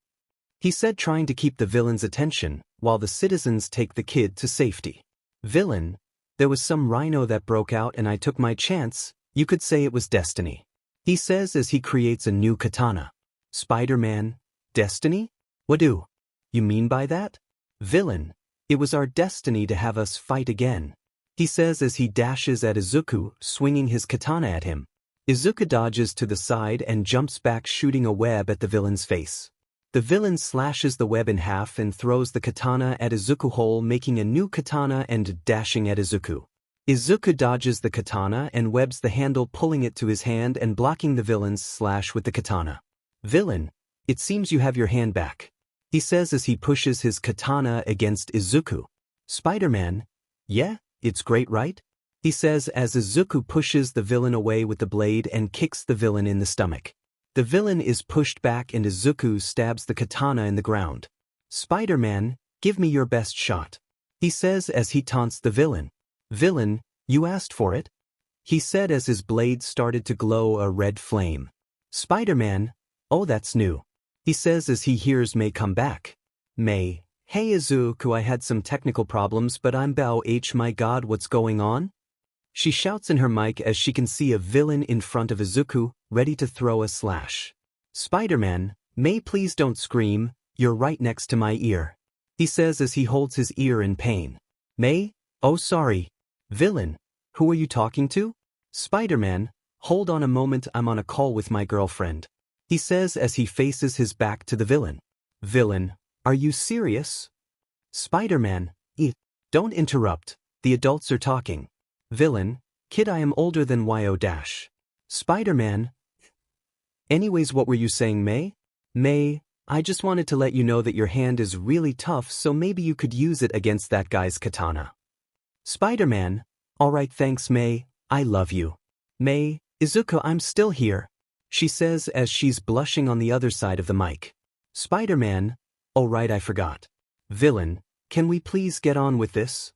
He said, trying to keep the villain's attention, while the citizens take the kid to safety. Villain, there was some rhino that broke out and I took my chance, you could say it was destiny, he says as he creates a new katana. Spider-Man, destiny? What do you mean by that? Villain, it was our destiny to have us fight again, he says as he dashes at Izuku, swinging his katana at him. Izuku dodges to the side and jumps back, shooting a web at the villain's face. The villain slashes the web in half and throws the katana at Izuku whole, making a new katana and dashing at Izuku. Izuku dodges the katana and webs the handle, pulling it to his hand and blocking the villain's slash with the katana. Villain, it seems you have your hand back, he says as he pushes his katana against Izuku. Spider-Man, yeah, it's great right? he says as Izuku pushes the villain away with the blade and kicks the villain in the stomach. The villain is pushed back and Izuku stabs the katana in the ground. Spider-Man, give me your best shot, he says as he taunts the villain. Villain, you asked for it, he said as his blade started to glow a red flame. Spider-Man, oh that's new, he says as he hears Mei come back. Mei, hey Izuku, I had some technical problems but I'm my god, what's going on? She shouts in her mic as she can see a villain in front of Izuku, ready to throw a slash. Spider-Man, Mei please don't scream, you're right next to my ear, he says as he holds his ear in pain. Mei, oh sorry. Villain, who are you talking to? Spider-Man, hold on a moment, I'm on a call with my girlfriend, he says as he faces his back to the villain. Villain, are you serious? Spider-Man, don't interrupt, the adults are talking. Villain, kid I am older than yo dash. Spider-Man, anyways what were you saying Mei? Mei, I just wanted to let you know that your hand is really tough so maybe you could use it against that guy's katana. Spider-Man, alright thanks Mei, I love you. Mei, Izuku I'm still here, she says as she's blushing on the other side of the mic. Spider-Man, oh right I forgot. Villain, can we please get on with this?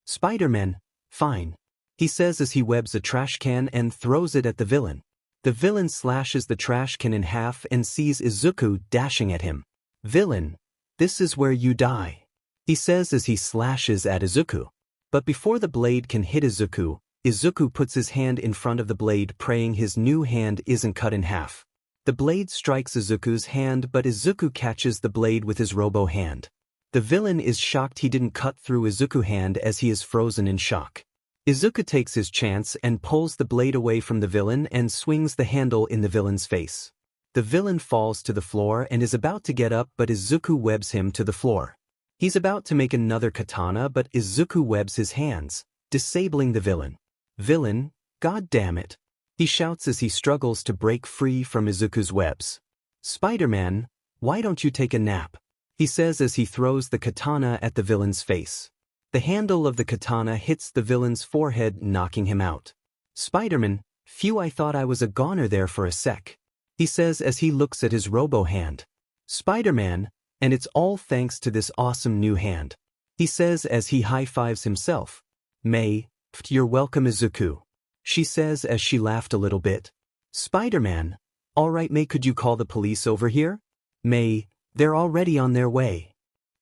Spider-Man, fine, he says as he webs a trash can and throws it at the villain. The villain slashes the trash can in half and sees Izuku dashing at him. Villain, this is where you die, he says as he slashes at Izuku. But before the blade can hit Izuku, Izuku puts his hand in front of the blade praying his new hand isn't cut in half. The blade strikes Izuku's hand but Izuku catches the blade with his robo hand. The villain is shocked he didn't cut through Izuku's hand as he is frozen in shock. Izuku takes his chance and pulls the blade away from the villain and swings the handle in the villain's face. The villain falls to the floor and is about to get up but Izuku webs him to the floor. He's about to make another katana but Izuku webs his hands, disabling the villain. Villain, god damn it, he shouts as he struggles to break free from Izuku's webs. Spider-Man, why don't you take a nap, he says as he throws the katana at the villain's face. The handle of the katana hits the villain's forehead knocking him out. Spider-Man, phew I thought I was a goner there for a sec, he says as he looks at his robo hand. Spider-Man, and it's all thanks to this awesome new hand, he says as he high-fives himself. Mei, you're welcome Izuku, she says as she laughed a little bit. Spider-Man, alright Mei could you call the police over here? Mei, they're already on their way.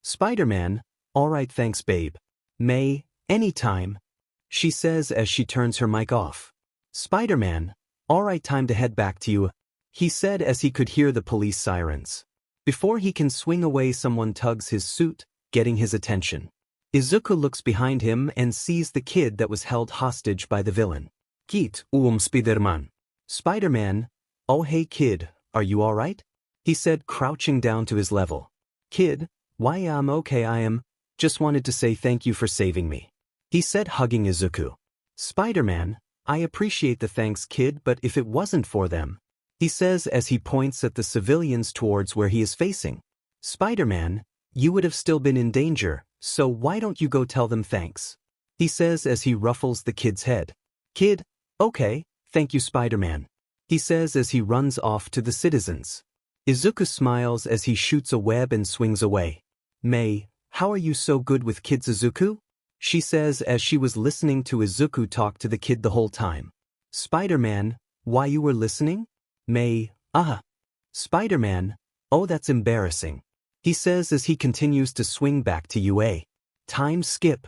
Spider-Man, alright thanks babe. Mei, anytime, she says as she turns her mic off. Spider-Man, alright time to head back to you, he said as he could hear the police sirens. Before he can swing away someone tugs his suit, getting his attention. Izuku looks behind him and sees the kid that was held hostage by the villain. Kit, Spider-Man. Spider-Man, oh hey kid, are you alright? He said crouching down to his level. Kid, why I'm okay I am, just wanted to say thank you for saving me, he said hugging Izuku. Spider-Man, I appreciate the thanks kid but if it wasn't for them, he says as he points at the civilians towards where he is facing. Spider-Man, you would have still been in danger, so why don't you go tell them thanks, he says as he ruffles the kid's head. Kid, okay, thank you Spider-Man, he says as he runs off to the citizens. Izuku smiles as he shoots a web and swings away. Mei, how are you so good with kids Izuku? She says as she was listening to Izuku talk to the kid the whole time. Spider-Man, why you were listening? Mei, Spider-Man, oh that's embarrassing, he says as he continues to swing back to UA. Time skip.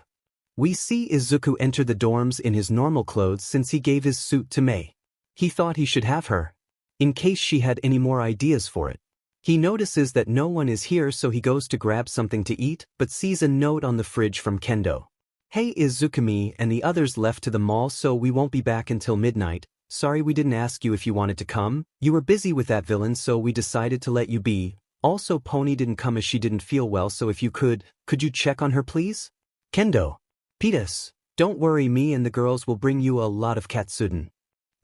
We see Izuku enter the dorms in his normal clothes since he gave his suit to Mei. He thought he should have her, in case she had any more ideas for it. He notices that no one is here so he goes to grab something to eat but sees a note on the fridge from Kendo. Hey Izukami and the others left to the mall so we won't be back until midnight. Sorry we didn't ask you if you wanted to come, you were busy with that villain so we decided to let you be. Also Pony didn't come as she didn't feel well so if you could you check on her please? Kendo. Pitas, don't worry me and the girls will bring you a lot of katsuden.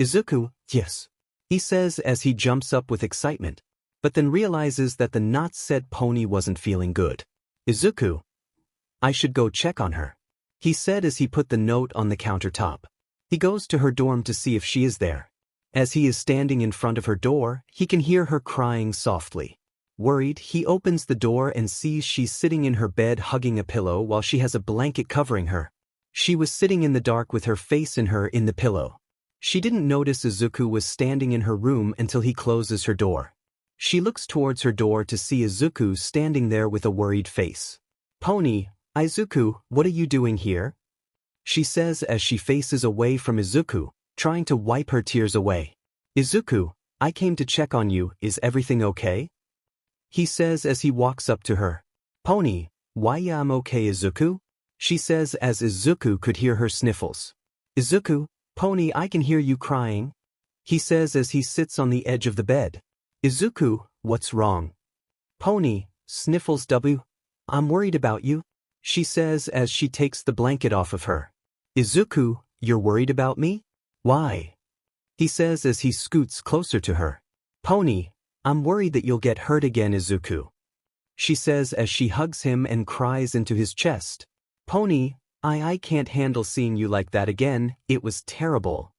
Izuku, yes, he says as he jumps up with excitement, but then realizes that the not said Pony wasn't feeling good. Izuku, I should go check on her. he said as he put the note on the countertop. He goes to her dorm to see if she is there. As he is standing in front of her door, he can hear her crying softly. Worried, he opens the door and sees she's sitting in her bed hugging a pillow while she has a blanket covering her. She was sitting in the dark with her face in the pillow. She didn't notice Izuku was standing in her room until he closes her door. She looks towards her door to see Izuku standing there with a worried face. "Pony, Izuku, what are you doing here?" she says as she faces away from Izuku, trying to wipe her tears away. "Izuku, I came to check on you, is everything okay?" he says as he walks up to her. "Pony, why yeah I'm okay Izuku?" she says as Izuku could hear her sniffles. "Izuku, Pony I can hear you crying," he says as he sits on the edge of the bed. "Izuku, what's wrong?" "Pony," sniffles W. "I'm worried about you," she says as she takes the blanket off of her. "Izuku, you're worried about me? Why?" he says as he scoots closer to her. "Pony, I'm worried that you'll get hurt again Izuku," she says as she hugs him and cries into his chest. "Pony, I can't handle seeing you like that again, it was terrible,"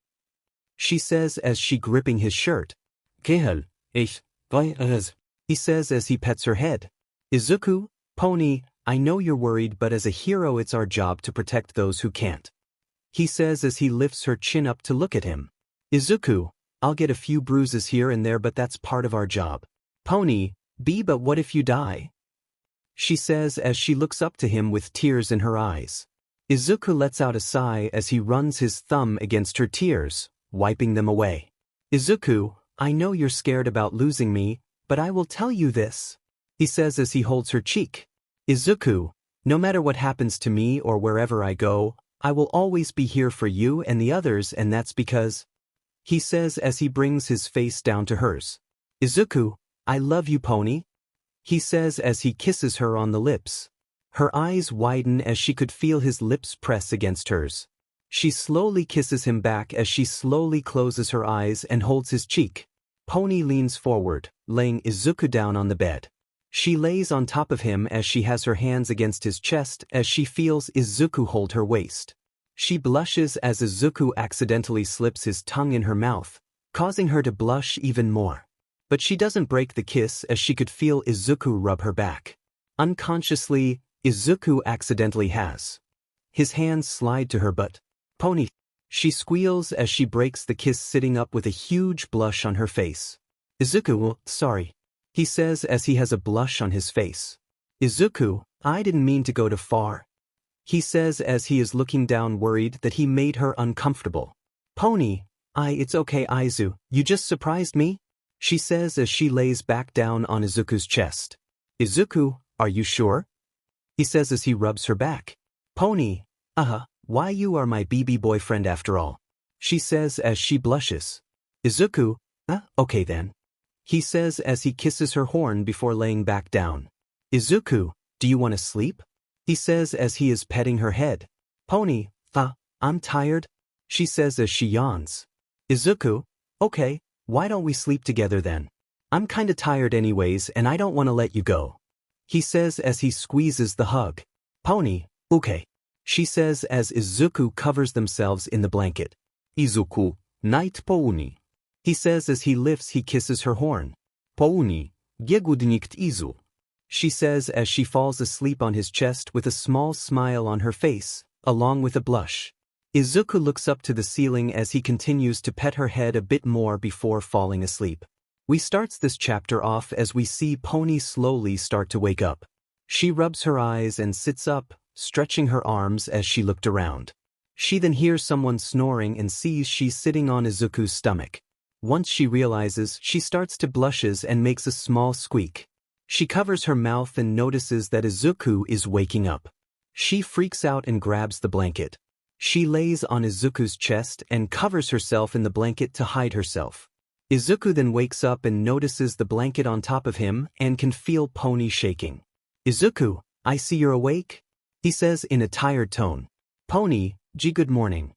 she says as she gripping his shirt. Gehel, ich weiß, he says as he pets her head. "Izuku, Pony, I know you're worried but as a hero it's our job to protect those who can't," he says as he lifts her chin up to look at him. "Izuku, I'll get a few bruises here and there but that's part of our job. Pony, but what if you die?" she says as she looks up to him with tears in her eyes. Izuku lets out a sigh as he runs his thumb against her tears, wiping them away. "Izuku, I know you're scared about losing me, but I will tell you this," he says as he holds her cheek. "Izuku, no matter what happens to me or wherever I go, I will always be here for you and the others and that's because," he says as he brings his face down to hers. "Izuku, I love you Pony," he says as he kisses her on the lips. Her eyes widen as she could feel his lips press against hers. She slowly kisses him back as she slowly closes her eyes and holds his cheek. Pony leans forward, laying Izuku down on the bed. She lays on top of him as she has her hands against his chest as she feels Izuku hold her waist. She blushes as Izuku accidentally slips his tongue in her mouth, causing her to blush even more. But she doesn't break the kiss as she could feel Izuku rub her back. Unconsciously, Izuku accidentally has. His hands slide to her butt. "Pony," she squeals as she breaks the kiss sitting up with a huge blush on her face. "Izuku, sorry," he says as he has a blush on his face. "Izuku, I didn't mean to go too far," he says as he is looking down worried that he made her uncomfortable. "Pony, it's okay Izu, you just surprised me," she says as she lays back down on Izuku's chest. "Izuku, are you sure?" he says as he rubs her back. "Pony, why you are my BB boyfriend after all," she says as she blushes. "Izuku, okay then," he says as he kisses her horn before laying back down. "Izuku, do you want to sleep?" he says as he is petting her head. "Pony, I'm tired," she says as she yawns. "Izuku, okay, why don't we sleep together then? I'm kinda tired anyways and I don't want to let you go," he says as he squeezes the hug. "Pony, okay," she says as Izuku covers themselves in the blanket. "Izuku, night Pony," he says as he kisses her horn. "Pony, gegudnikt Izu," she says as she falls asleep on his chest with a small smile on her face, along with a blush. Izuku looks up to the ceiling as he continues to pet her head a bit more before falling asleep. We starts this chapter off as we see Pony slowly start to wake up. She rubs her eyes and sits up, stretching her arms as she looked around. She then hears someone snoring and sees she's sitting on Izuku's stomach. Once she realizes, she starts to blushes and makes a small squeak. She covers her mouth and notices that Izuku is waking up. She freaks out and grabs the blanket. She lays on Izuku's chest and covers herself in the blanket to hide herself. Izuku then wakes up and notices the blanket on top of him and can feel Pony shaking. "Izuku, I see you're awake," he says in a tired tone. "Pony, good morning,"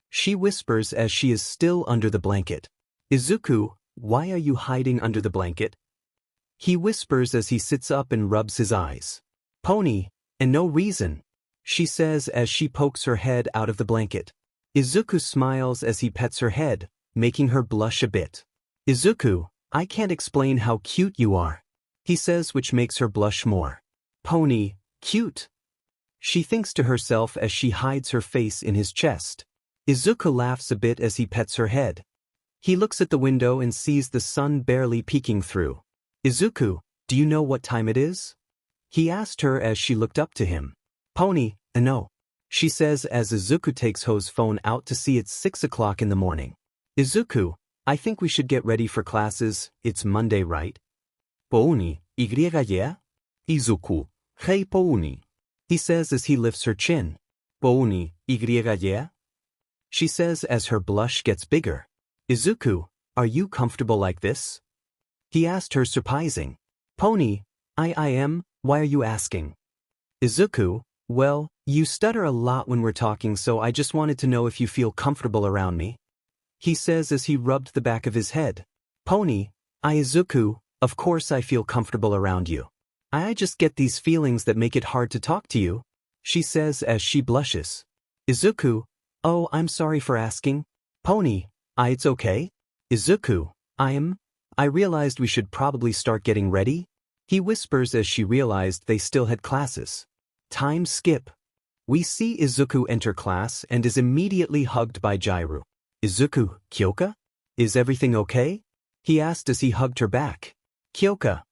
she whispers as she is still under the blanket. "Izuku, why are you hiding under the blanket?" he whispers as he sits up and rubs his eyes. "Pony, and no reason," she says as she pokes her head out of the blanket. Izuku smiles as he pets her head, making her blush a bit. Izuku, I can't explain how cute you are, he says, which makes her blush more. Pony, cute. She thinks to herself as she hides her face in his chest. Izuku laughs a bit as he pets her head. He looks at the window and sees the sun barely peeking through. Izuku, do you know what time it is? He asked her as she looked up to him. Pony, no, she says as Izuku takes Ho's phone out to see it's 6 o'clock in the morning. Izuku, I think we should get ready for classes, it's Monday, right? Pony, yeah? Izuku, hey Pony, he says as he lifts her chin. Pony, yeah? She says as her blush gets bigger. Izuku, are you comfortable like this? He asked her, surprising. Pony, I am, why are you asking? Izuku, well, you stutter a lot when we're talking, so I just wanted to know if you feel comfortable around me. He says as he rubbed the back of his head. Pony, Izuku, of course I feel comfortable around you. I just get these feelings that make it hard to talk to you, she says as she blushes. Izuku, oh, I'm sorry for asking. Pony, it's okay. Izuku, I realized we should probably start getting ready, he whispers as she realized they still had classes. Time skip. We see Izuku enter class and is immediately hugged by Jairu. Izuku, Kyoka? Is everything okay? He asked as he hugged her back. Kyoka,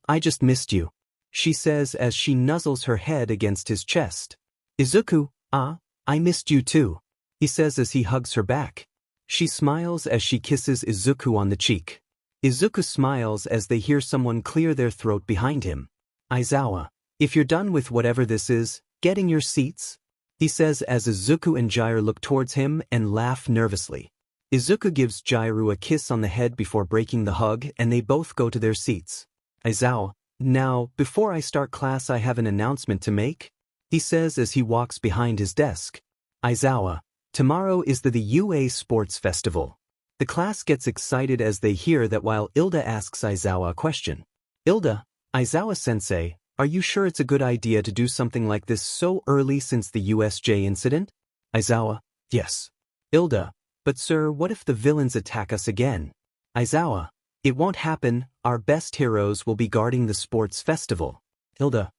I just missed you, she says as she nuzzles her head against his chest. Izuku, I missed you too, he says as he hugs her back. She smiles as she kisses Izuku on the cheek. Izuku smiles as they hear someone clear their throat behind him. Aizawa, if you're done with whatever this is, get in your seats, he says as Izuku and Jairu look towards him and laugh nervously. Izuku gives Jairu a kiss on the head before breaking the hug and they both go to their seats. Aizawa, now, before I start class I have an announcement to make, he says as he walks behind his desk. Aizawa, tomorrow is the UA Sports Festival. The class gets excited as they hear that while Ilda asks Aizawa a question. Ilda, Aizawa-sensei, are you sure it's a good idea to do something like this so early since the USJ incident? Aizawa, yes. Ilda, but sir, what if the villains attack us again? Aizawa, it won't happen, our best heroes will be guarding the sports festival. Ilda,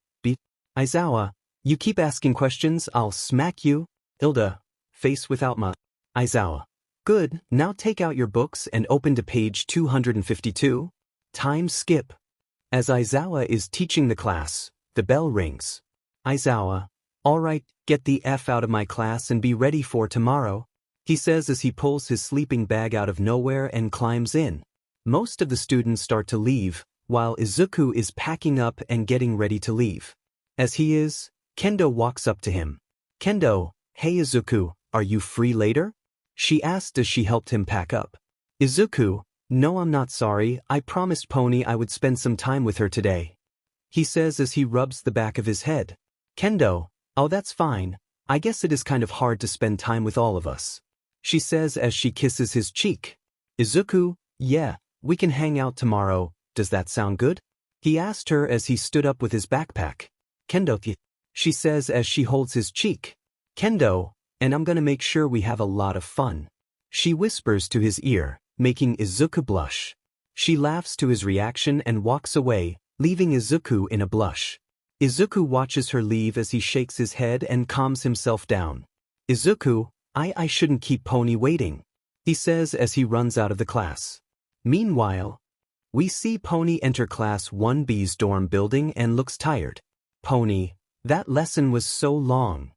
Aizawa, you keep asking questions, I'll smack you. Ilda, face without ma. Aizawa, good, now take out your books and open to page 252. Time skip. As Aizawa is teaching the class, the bell rings. Aizawa, all right, get the F out of my class and be ready for tomorrow, he says as he pulls his sleeping bag out of nowhere and climbs in. Most of the students start to leave, while Izuku is packing up and getting ready to leave. As he is, Kendo walks up to him. Kendo, hey Izuku, are you free later? She asked as she helped him pack up. Izuku, no, I'm not sorry, I promised Pony I would spend some time with her today, he says as he rubs the back of his head. Kendo, oh that's fine, I guess it is kind of hard to spend time with all of us, she says as she kisses his cheek. Izuku, yeah, we can hang out tomorrow, does that sound good? He asked her as he stood up with his backpack. Kendo, she says as she holds his cheek. Kendo, and I'm gonna make sure we have a lot of fun, she whispers to his ear, making Izuku blush. She laughs to his reaction and walks away, leaving Izuku in a blush. Izuku watches her leave as he shakes his head and calms himself down. Izuku, I shouldn't keep Pony waiting, he says as he runs out of the class. Meanwhile, we see Pony enter class 1B's dorm building and looks tired. Pony, that lesson was so long,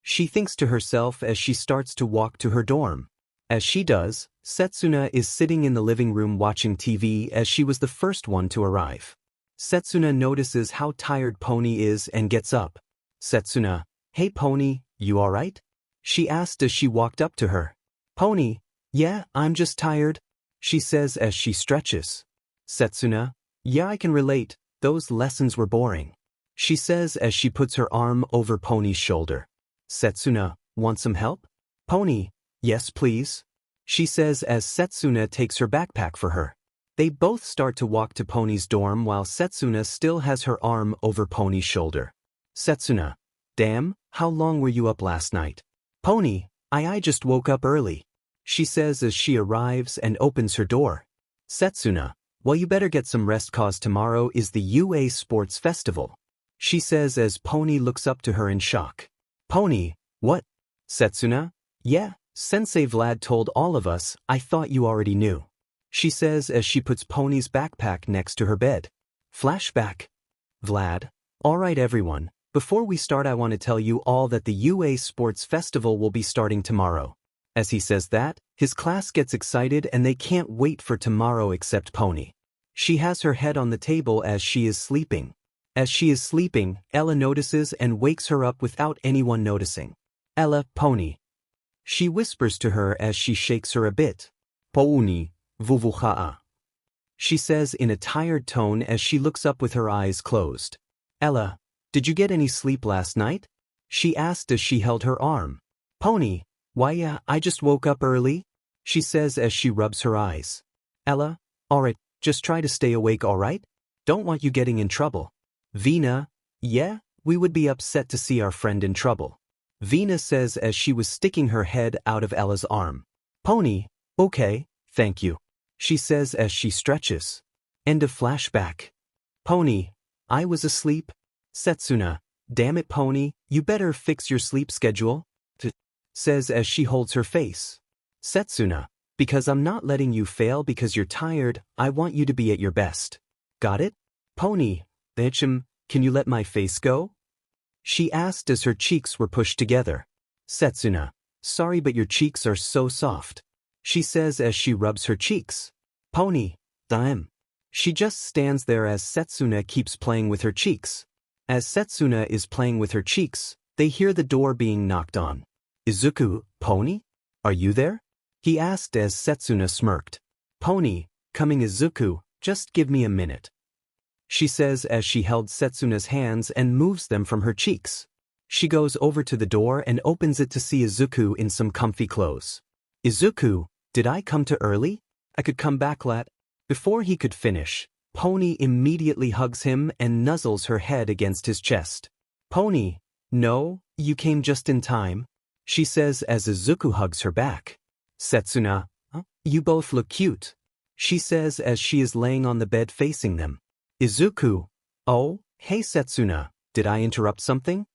she thinks to herself as she starts to walk to her dorm. As she does, Setsuna is sitting in the living room watching TV as she was the first one to arrive. Setsuna notices how tired Pony is and gets up. Setsuna, hey Pony, you alright? She asked as she walked up to her. Pony, yeah, I'm just tired, she says as she stretches. Setsuna, yeah, I can relate, those lessons were boring, she says as she puts her arm over Pony's shoulder. Setsuna, want some help? Pony, yes please, she says as Setsuna takes her backpack for her. They both start to walk to Pony's dorm while Setsuna still has her arm over Pony's shoulder. Setsuna, Damn, how long were you up last night? Pony, I just woke up early. She says as she arrives and opens her door. Setsuna, well you better get some rest cause tomorrow is the UA Sports Festival. She says as Pony looks up to her in shock. Pony, what? Setsuna, yeah, Sensei Vlad told all of us, I thought you already knew. She says as she puts Pony's backpack next to her bed. Flashback. Vlad, alright everyone, before we start I want to tell you all that the UA Sports Festival will be starting tomorrow. As he says that, his class gets excited and they can't wait for tomorrow except Pony. She has her head on the table as she is sleeping. As she is sleeping, Ella notices and wakes her up without anyone noticing. Ella, Pony. She whispers to her as she shakes her a bit. Pony, vuvuha'a. She says in a tired tone as she looks up with her eyes closed. Ella, did you get any sleep last night? She asked as she held her arm. Pony, why I just woke up early, she says as she rubs her eyes. Ella, alright, just try to stay awake alright? Don't want you getting in trouble. Vina, yeah, we would be upset to see our friend in trouble. Vina says as she was sticking her head out of Ella's arm. Pony, okay, thank you. She says as she stretches. End of flashback. Pony, I was asleep. Setsuna, damn it Pony, you better fix your sleep schedule. Says as she holds her face. Setsuna, because I'm not letting you fail because you're tired, I want you to be at your best. Got it? Pony, can you let my face go? She asked as her cheeks were pushed together. Setsuna, sorry but your cheeks are so soft. She says as she rubs her cheeks. Pony, damn. She just stands there as Setsuna keeps playing with her cheeks. As Setsuna is playing with her cheeks, they hear the door being knocked on. Izuku, Pony? Are you there? He asked as Setsuna smirked. Pony, coming Izuku, just give me a minute. She says as she held Setsuna's hands and moves them from her cheeks. She goes over to the door and opens it to see Izuku in some comfy clothes. Izuku, did I come too early? I could come back late. Before he could finish, Pony immediately hugs him and nuzzles her head against his chest. Pony, no, you came just in time. She says as Izuku hugs her back. Setsuna, you both look cute. She says as she is laying on the bed facing them. Izuku, oh, hey Setsuna, did I interrupt something?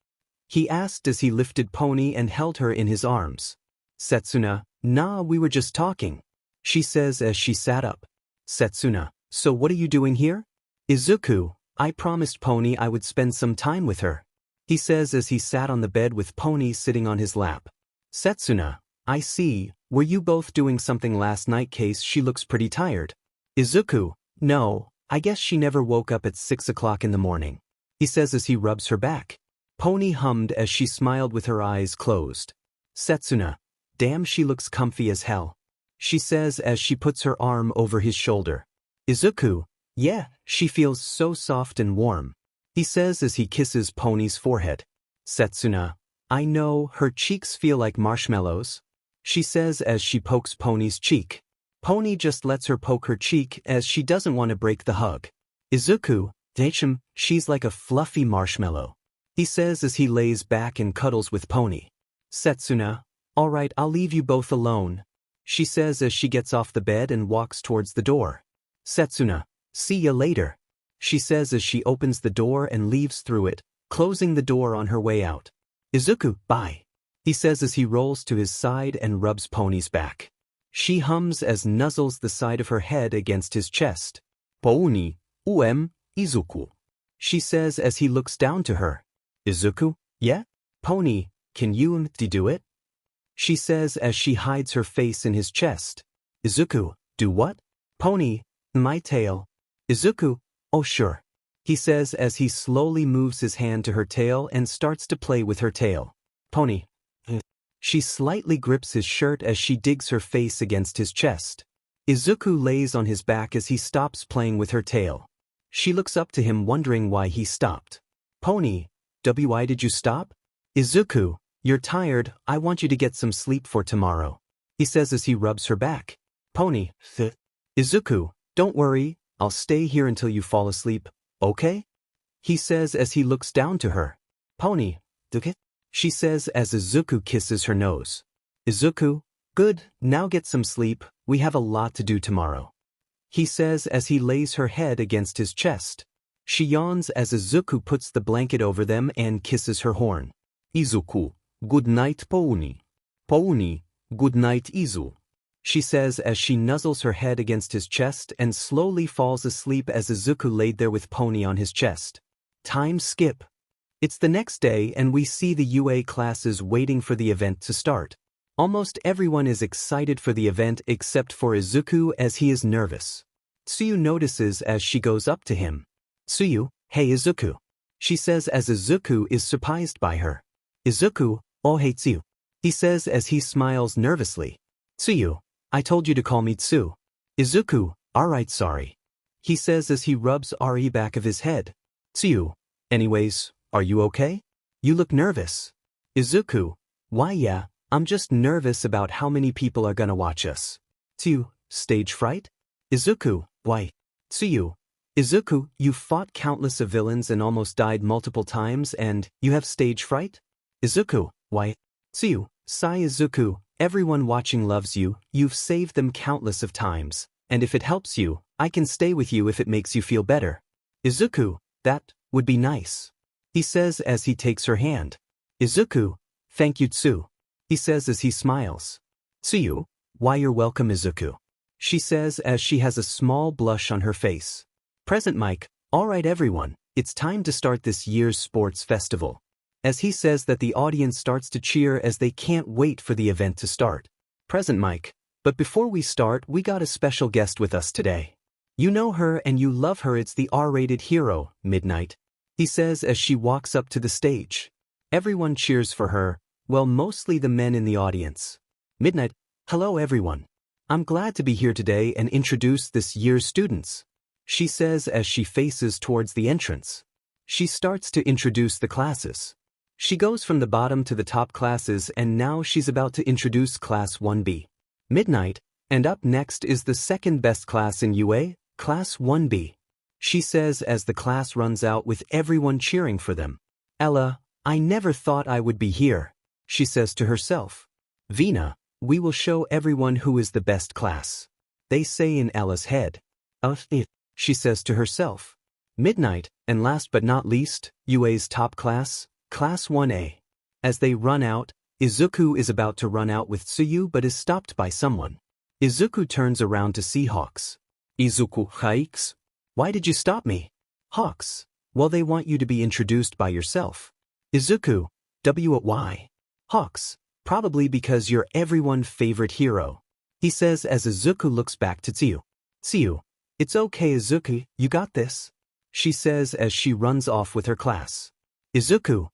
He asked as he lifted Pony and held her in his arms. Setsuna, nah, we were just talking. She says as she sat up. Setsuna, so what are you doing here? Izuku, I promised Pony I would spend some time with her. He says as he sat on the bed with Pony sitting on his lap. Setsuna, I see, were you both doing something last night case she looks pretty tired? Izuku, no, I guess she never woke up at 6 o'clock in the morning. He says as he rubs her back. Pony hummed as she smiled with her eyes closed. Setsuna, damn she looks comfy as hell. She says as she puts her arm over his shoulder. Izuku, yeah, she feels so soft and warm. He says as he kisses Pony's forehead. Setsuna, I know, her cheeks feel like marshmallows. She says as she pokes Pony's cheek. Pony just lets her poke her cheek as she doesn't want to break the hug. Izuku, she's like a fluffy marshmallow. He says as he lays back and cuddles with Pony. Setsuna, alright, I'll leave you both alone. She says as she gets off the bed and walks towards the door. Setsuna, see ya later. She says as she opens the door and leaves through it, closing the door on her way out. Izuku, bye. He says as he rolls to his side and rubs Pony's back. She hums as nuzzles the side of her head against his chest. Pony, izuku. She says as he looks down to her. Izuku, yeah? Pony, can you do it? She says as she hides her face in his chest. Izuku, do what? Pony, my tail. Izuku, oh sure. He says as he slowly moves his hand to her tail and starts to play with her tail. Pony. She slightly grips his shirt as she digs her face against his chest. Izuku lays on his back as he stops playing with her tail. She looks up to him wondering why he stopped. Pony, why did you stop? Izuku, you're tired, I want you to get some sleep for tomorrow. He says as he rubs her back. Pony, Izuku, don't worry, I'll stay here until you fall asleep, okay? He says as he looks down to her. Pony, Okay? She says as Izuku kisses her nose. Izuku, good, now get some sleep, we have a lot to do tomorrow. He says as he lays her head against his chest. She yawns as Izuku puts the blanket over them and kisses her horn. Izuku, good night Pouni. Pouni, good night Izu. She says as she nuzzles her head against his chest and slowly falls asleep as Izuku laid there with Pony on his chest. Time skip. It's the next day and we see the UA classes waiting for the event to start. Almost everyone is excited for the event except for Izuku as he is nervous. Tsuyu notices as she goes up to him. Tsuyu, hey Izuku. She says as Izuku is surprised by her. Izuku, oh hey Tsuyu. He says as he smiles nervously. Tsuyu, I told you to call me Tsu. Izuku, alright sorry. He says as he rubs Ari back of his head. Tsuyu, anyways, are you okay? You look nervous. Izuku, why yeah, I'm just nervous about how many people are gonna watch us. Tsuyu, stage fright? Izuku, why? Tsuyu, Izuku, you fought countless of villains and almost died multiple times and you have stage fright? Izuku, why? Tsuyu, sigh Izuku, everyone watching loves you, you've saved them countless of times, and if it helps you, I can stay with you if it makes you feel better. Izuku, that would be nice. He says as he takes her hand. Izuku, thank you Tsu. He says as he smiles. Tsuyu, why you're welcome Izuku. She says as she has a small blush on her face. Present mic, alright everyone, it's time to start this year's sports festival. As he says that the audience starts to cheer as they can't wait for the event to start. Present mic, but before we start we got a special guest with us today. You know her and you love her, it's the R-rated hero, Midnight. He says as she walks up to the stage. Everyone cheers for her, well mostly the men in the audience. Midnight, hello everyone. I'm glad to be here today and introduce this year's students. She says as she faces towards the entrance. She starts to introduce the classes. She goes from the bottom to the top classes and now she's about to introduce Class 1B. Midnight, and up next is the second best class in UA, Class 1B. She says as the class runs out with everyone cheering for them. Ella, I never thought I would be here, she says to herself. Vina, we will show everyone who is the best class. They say in Ella's head. She says to herself. Midnight, and last but not least, UA's top class, Class 1A. As they run out, Izuku is about to run out with Tsuyu but is stopped by someone. Izuku turns around to see Hawks. Izuku, Hikes? Why did you stop me? Hawks, well they want you to be introduced by yourself. Izuku, why? Hawks, probably because you're everyone's favorite hero. He says as Izuku looks back to Tsuyu. Tsuyu, it's okay Izuku, you got this. She says as she runs off with her class. Izuku,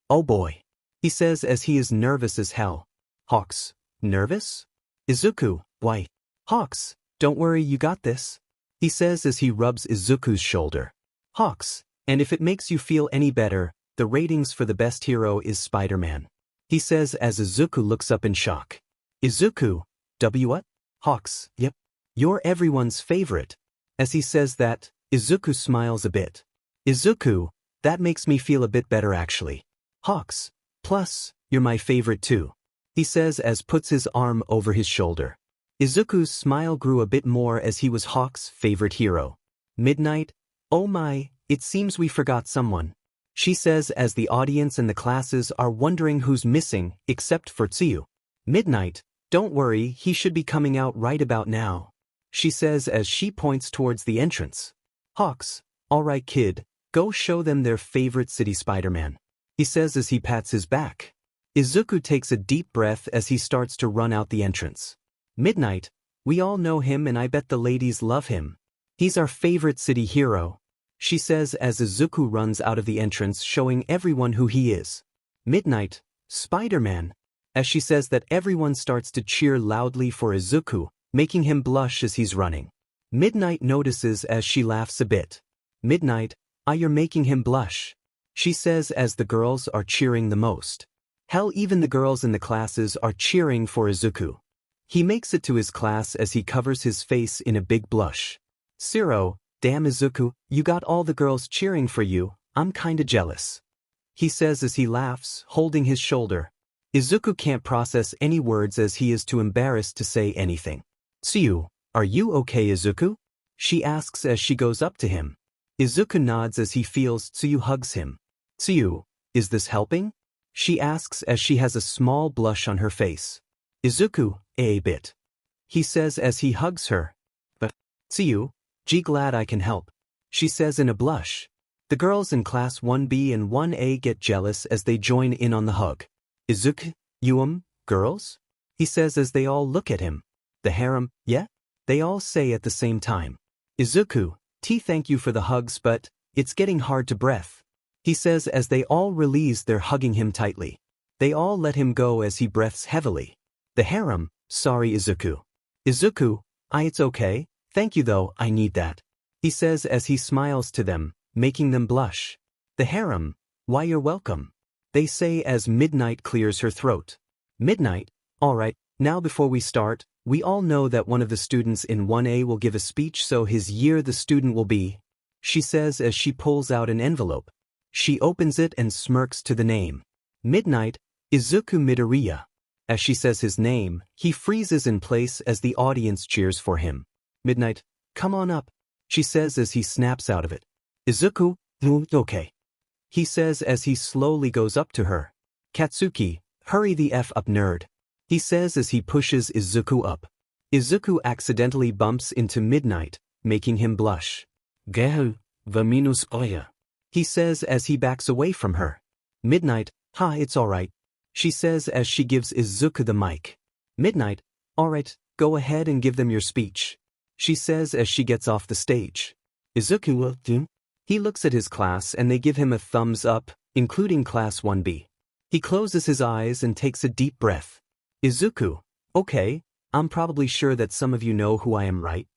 oh boy. He says as he is nervous as hell. Hawks, nervous? Izuku, why? Hawks, don't worry you got this. He says as he rubs Izuku's shoulder. Hawks, and if it makes you feel any better, the ratings for the best hero is Spider-Man. He says as Izuku looks up in shock. Izuku, what? Hawks, yep. You're everyone's favorite. As he says that, Izuku smiles a bit. Izuku, that makes me feel a bit better actually. Hawks, plus, you're my favorite too. He says as puts his arm over his shoulder. Izuku's smile grew a bit more as he was Hawks' favorite hero. Midnight, oh my, it seems we forgot someone. She says as the audience and the classes are wondering who's missing, except for Tsuyu. Midnight, don't worry, he should be coming out right about now. She says as she points towards the entrance. Hawks, alright kid, go show them their favorite city Spider-Man. He says as he pats his back. Izuku takes a deep breath as he starts to run out the entrance. Midnight, we all know him and I bet the ladies love him. He's our favorite city hero. She says as Izuku runs out of the entrance showing everyone who he is. Midnight, Spider-Man. As she says that everyone starts to cheer loudly for Izuku, making him blush as he's running. Midnight notices as she laughs a bit. Midnight, you're making him blush. She says as the girls are cheering the most. Hell, even the girls in the classes are cheering for Izuku. He makes it to his class as he covers his face in a big blush. Zero, damn Izuku, you got all the girls cheering for you, I'm kinda jealous. he says as he laughs, holding his shoulder. Izuku can't process any words as he is too embarrassed to say anything. Tsuyu, are you okay, Izuku? She asks as she goes up to him. Izuku nods as he feels Tsuyu hugs him. Tsuyu, is this helping? She asks as she has a small blush on her face. Izuku, a bit. He says as he hugs her. But, Tsuyu, glad I can help. She says in a blush. The girls in class 1B and 1A get jealous as they join in on the hug. Izuku, girls? He says as they all look at him. The harem, yeah? They all say at the same time. Izuku, thank you for the hugs but, it's getting hard to breath. He says as they all release their hugging him tightly. They all let him go as he breaths heavily. The harem, sorry Izuku. Izuku, it's okay, thank you though, I need that. He says as he smiles to them, making them blush. The harem, why you're welcome. They say as Midnight clears her throat. Midnight, alright, now before we start, we all know that one of the students in 1A will give a speech so his year the student will be. She says as she pulls out an envelope. She opens it and smirks to the name. Midnight, Izuku Midoriya. As she says his name, he freezes in place as the audience cheers for him. Midnight, come on up, she says as he snaps out of it. Izuku, okay. He says as he slowly goes up to her. Katsuki, hurry the F up nerd. He says as he pushes Izuku up. Izuku accidentally bumps into Midnight, making him blush. Gehu, vaminus oya. He says as he backs away from her. Midnight, it's alright. She says as she gives Izuku the mic. Midnight, alright, go ahead and give them your speech. She says as she gets off the stage. Izuku will do. He looks at his class and they give him a thumbs up, including class 1B. He closes his eyes and takes a deep breath. Izuku, okay, I'm probably sure that some of you know who I am, right?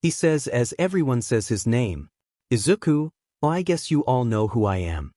He says as everyone says his name. Izuku, I guess you all know who I am.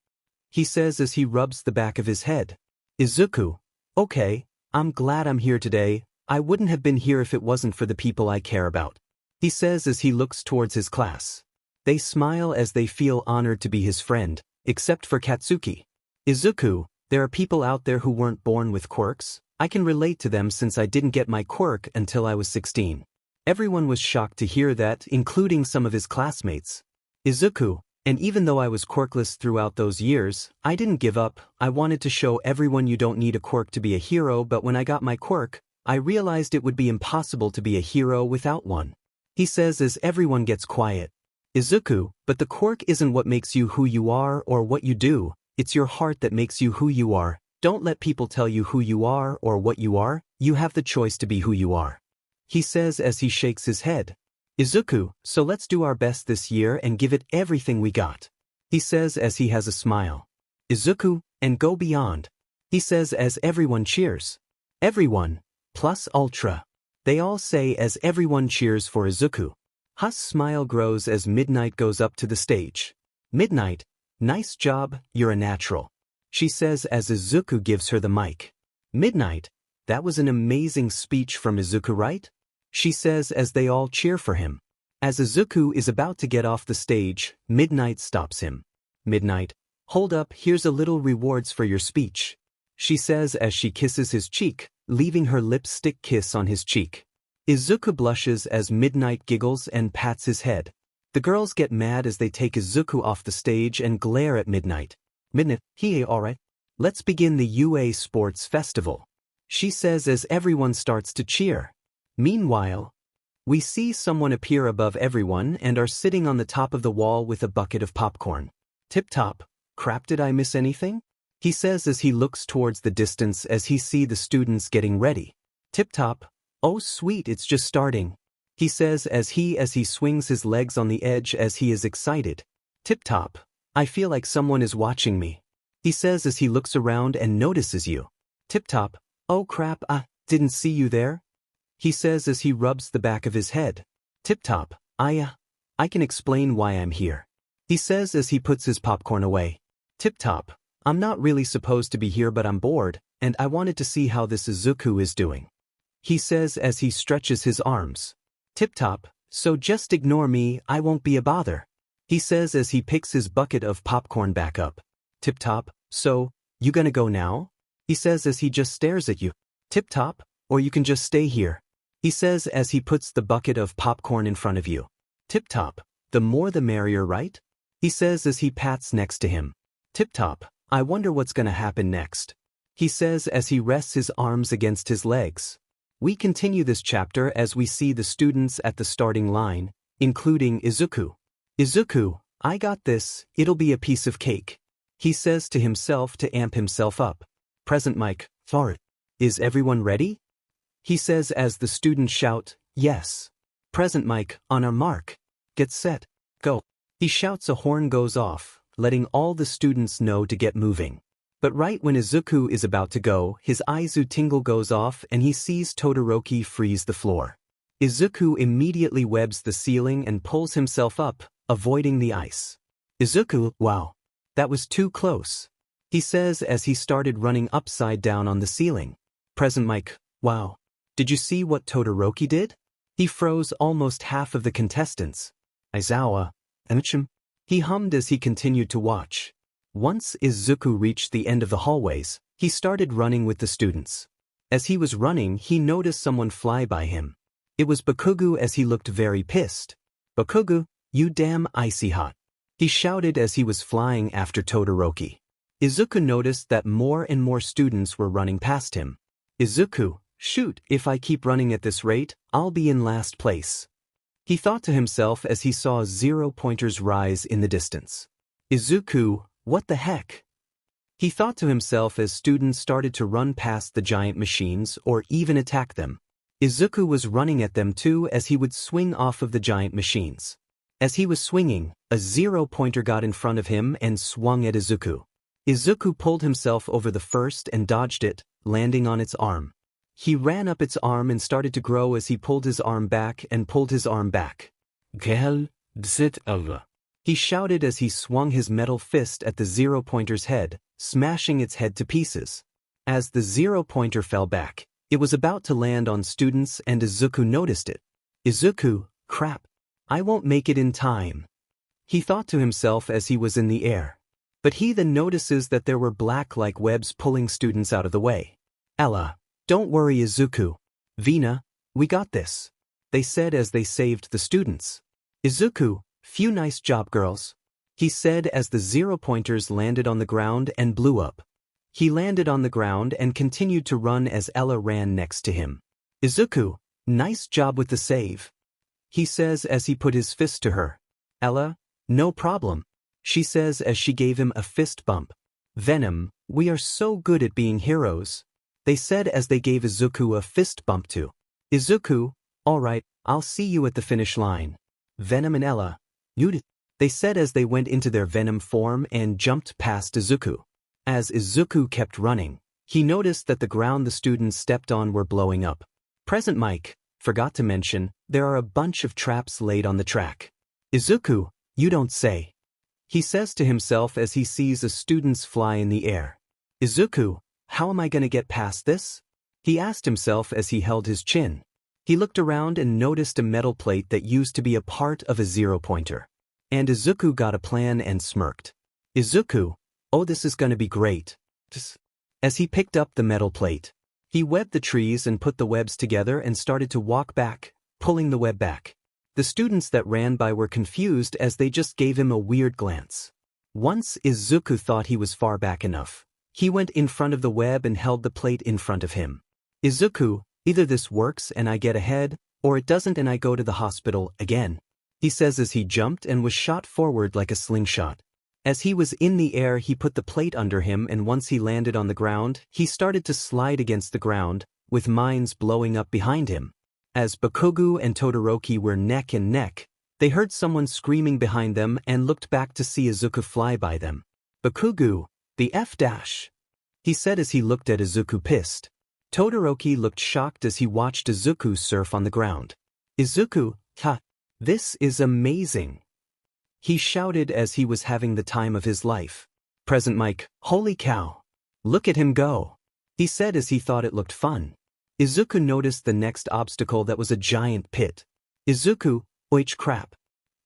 He says as he rubs the back of his head. Izuku, okay, I'm glad I'm here today, I wouldn't have been here if it wasn't for the people I care about. He says as he looks towards his class. They smile as they feel honored to be his friend, except for Katsuki. Izuku, there are people out there who weren't born with quirks. I can relate to them since I didn't get my quirk until I was 16. Everyone was shocked to hear that, including some of his classmates. Izuku, and even though I was quirkless throughout those years, I didn't give up. I wanted to show everyone you don't need a quirk to be a hero, but when I got my quirk, I realized it would be impossible to be a hero without one. He says as everyone gets quiet. Izuku, but the quirk isn't what makes you who you are or what you do, it's your heart that makes you who you are. Don't let people tell you who you are or what you are, you have the choice to be who you are. He says as he shakes his head. Izuku, so let's do our best this year and give it everything we got. He says as he has a smile. Izuku, and go beyond. He says as everyone cheers. Everyone, plus ultra. They all say as everyone cheers for Izuku. Hu's smile grows as Midnight goes up to the stage. Midnight, nice job, you're a natural. She says as Izuku gives her the mic. Midnight, that was an amazing speech from Izuku, right? She says as they all cheer for him. As Izuku is about to get off the stage, Midnight stops him. Midnight, hold up, here's a little rewards for your speech. She says as she kisses his cheek, leaving her lipstick kiss on his cheek. Izuku blushes as Midnight giggles and pats his head. The girls get mad as they take Izuku off the stage and glare at Midnight. Midnight, alright. Let's begin the UA Sports Festival. She says as everyone starts to cheer. Meanwhile, we see someone appear above everyone and are sitting on the top of the wall with a bucket of popcorn. Tip-top, crap, did I miss anything? He says as he looks towards the distance as he sees the students getting ready. Tip-top, oh sweet, it's just starting. He says as he swings his legs on the edge as he is excited. Tip-top, I feel like someone is watching me. He says as he looks around and notices you. Tip-top, oh crap, didn't see you there. He says as he rubs the back of his head. Tip-top, I can explain why I'm here. He says as he puts his popcorn away. Tip-top, I'm not really supposed to be here but I'm bored, and I wanted to see how this Izuku is doing. He says as he stretches his arms. Tip-top, so just ignore me, I won't be a bother. He says as he picks his bucket of popcorn back up. Tip-top, So, you gonna go now? He says as he just stares at you. Tip-top, or you can just stay here. He says as he puts the bucket of popcorn in front of you. Tip-top, the more the merrier, right? He says as he pats next to him. Tip-top, I wonder what's gonna happen next. He says as he rests his arms against his legs. We continue this chapter as we see the students at the starting line, including Izuku. Izuku, I got this, it'll be a piece of cake. He says to himself to amp himself up. Present mic, fart. Is everyone ready? He says as the students shout, yes. Present mic, on our mark. Get set, go. He shouts, a horn goes off, letting all the students know to get moving. But right when Izuku is about to go, his izu tingle goes off and he sees Todoroki freeze the floor. Izuku immediately webs the ceiling and pulls himself up, avoiding the ice. Izuku, wow. That was too close. He says as he started running upside down on the ceiling. Present mic, wow. Did you see what Todoroki did? He froze almost half of the contestants. Aizawa, Emichim. He hummed as he continued to watch. Once Izuku reached the end of the hallways, he started running with the students. As he was running, he noticed someone fly by him. It was Bakugo as he looked very pissed. Bakugo, you damn icy hot. He shouted as he was flying after Todoroki. Izuku noticed that more and more students were running past him. Izuku, shoot, if I keep running at this rate, I'll be in last place. He thought to himself as he saw 0 pointers rise in the distance. Izuku, what the heck? He thought to himself as students started to run past the giant machines or even attack them. Izuku was running at them too as he would swing off of the giant machines. As he was swinging, a 0 pointer got in front of him and swung at Izuku. Izuku pulled himself over the first and dodged it, landing on its arm. He ran up its arm and started to grow as he pulled his arm back and pulled his arm back. Gel, dzit alva. He shouted as he swung his metal fist at the 0 pointer's head, smashing its head to pieces. As the 0 pointer fell back, it was about to land on students and Izuku noticed it. Izuku, crap. I won't make it in time. He thought to himself as he was in the air. But he then notices that there were black-like webs pulling students out of the way. Ella, don't worry Izuku. Vina, we got this. They said as they saved the students. Izuku, phew, nice job girls. He said as the 0 pointers landed on the ground and blew up. He landed on the ground and continued to run as Ella ran next to him. Izuku, nice job with the save. He says as he put his fist to her. Ella, no problem. She says as she gave him a fist bump. Venom, we are so good at being heroes. They said as they gave Izuku a fist bump too. Izuku, alright, I'll see you at the finish line. Venom and Ella, you'd. They said as they went into their Venom form and jumped past Izuku. As Izuku kept running, he noticed that the ground the students stepped on were blowing up. Present mic, forgot to mention, there are a bunch of traps laid on the track. Izuku, you don't say. He says to himself as he sees a student's fly in the air. Izuku, how am I gonna get past this? He asked himself as he held his chin. He looked around and noticed a metal plate that used to be a part of a 0 pointer. And Izuku got a plan and smirked. Izuku, oh, this is gonna be great. As he picked up the metal plate, he webbed the trees and put the webs together and started to walk back, pulling the web back. The students that ran by were confused as they just gave him a weird glance. Once Izuku thought he was far back enough, he went in front of the web and held the plate in front of him. Izuku, either this works and I get ahead, or it doesn't and I go to the hospital again. He says as he jumped and was shot forward like a slingshot. As he was in the air, he put the plate under him and once he landed on the ground, he started to slide against the ground, with mines blowing up behind him. As Bakugo and Todoroki were neck and neck, they heard someone screaming behind them and looked back to see Izuku fly by them. Bakugo, the F dash. He said as he looked at Izuku pissed. Todoroki looked shocked as he watched Izuku surf on the ground. Izuku, ha, this is amazing. He shouted as he was having the time of his life. Present mic, holy cow. Look at him go. He said as he thought it looked fun. Izuku noticed the next obstacle that was a giant pit. Izuku, oich crap.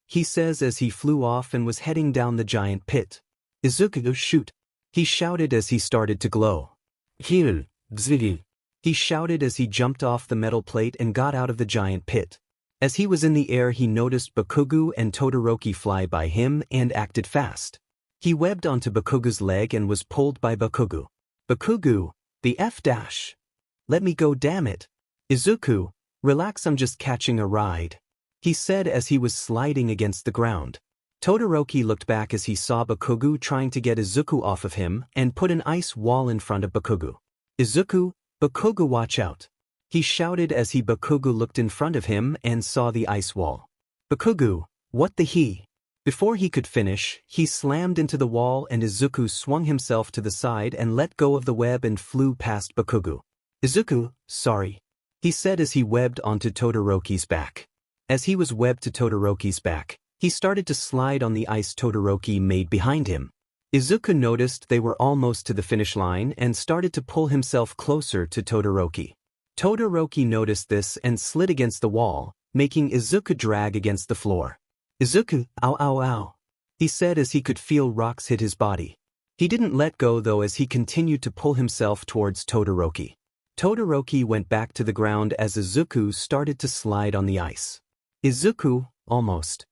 He says as he flew off and was heading down the giant pit. Izuku, shoot. He shouted as he started to glow. Here, Ziggy. He shouted as he jumped off the metal plate and got out of the giant pit. As he was in the air, he noticed Bakugo and Todoroki fly by him and acted fast. He webbed onto Bakugo's leg and was pulled by Bakugo. Bakugo, the F dash. Let me go, damn it. Izuku, relax, I'm just catching a ride, he said as he was sliding against the ground. Todoroki looked back as he saw Bakugo trying to get Izuku off of him and put an ice wall in front of Bakugo. Izuku, Bakugo, watch out, he shouted as Bakugo looked in front of him and saw the ice wall. Bakugo, what the he? Before he could finish, he slammed into the wall and Izuku swung himself to the side and let go of the web and flew past Bakugo. Izuku, sorry, he said as he webbed onto Todoroki's back. As he was webbed to Todoroki's back, he started to slide on the ice Todoroki made behind him. Izuku noticed they were almost to the finish line and started to pull himself closer to Todoroki. Todoroki noticed this and slid against the wall, making Izuku drag against the floor. Izuku, ow ow ow, he said as he could feel rocks hit his body. He didn't let go though as he continued to pull himself towards Todoroki. Todoroki went back to the ground as Izuku started to slide on the ice. Izuku, almost,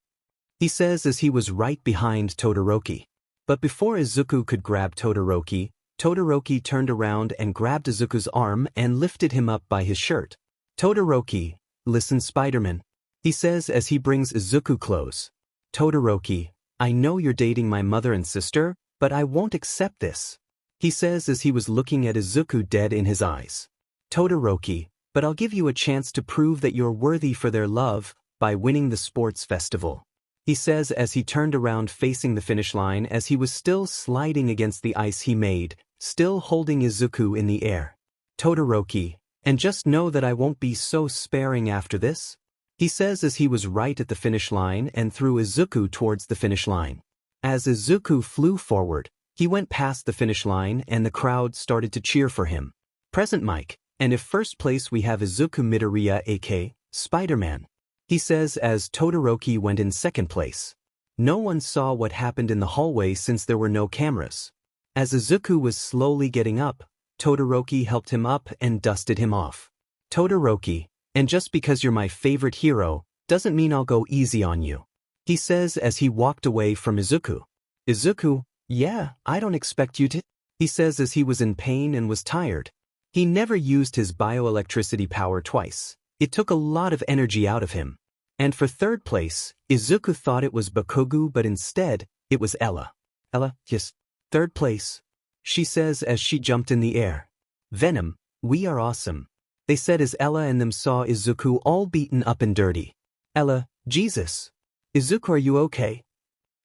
he says as he was right behind Todoroki. But before Izuku could grab Todoroki, Todoroki turned around and grabbed Izuku's arm and lifted him up by his shirt. Todoroki, listen, Spider-Man, he says as he brings Izuku close. Todoroki, I know you're dating my mother and sister, but I won't accept this, he says as he was looking at Izuku dead in his eyes. Todoroki, but I'll give you a chance to prove that you're worthy for their love by winning the sports festival, he says as he turned around facing the finish line as he was still sliding against the ice he made, still holding Izuku in the air. Todoroki, and just know that I won't be so sparing after this, he says as he was right at the finish line and threw Izuku towards the finish line. As Izuku flew forward, he went past the finish line and the crowd started to cheer for him. Present mic, and if first place we have Izuku Midoriya aka Spider-Man, he says as Todoroki went in second place. No one saw what happened in the hallway since there were no cameras. As Izuku was slowly getting up, Todoroki helped him up and dusted him off. Todoroki, and just because you're my favorite hero, doesn't mean I'll go easy on you, he says as he walked away from Izuku. Izuku, yeah, I don't expect you to, he says as he was in pain and was tired. He never used his bioelectricity power twice. It took a lot of energy out of him. And for third place, Izuku thought it was Bakugo but instead, it was Ella. Ella, yes. Third place, she says as she jumped in the air. Venom, we are awesome, they said as Ella and them saw Izuku all beaten up and dirty. Ella, Jesus. Izuku, are you okay?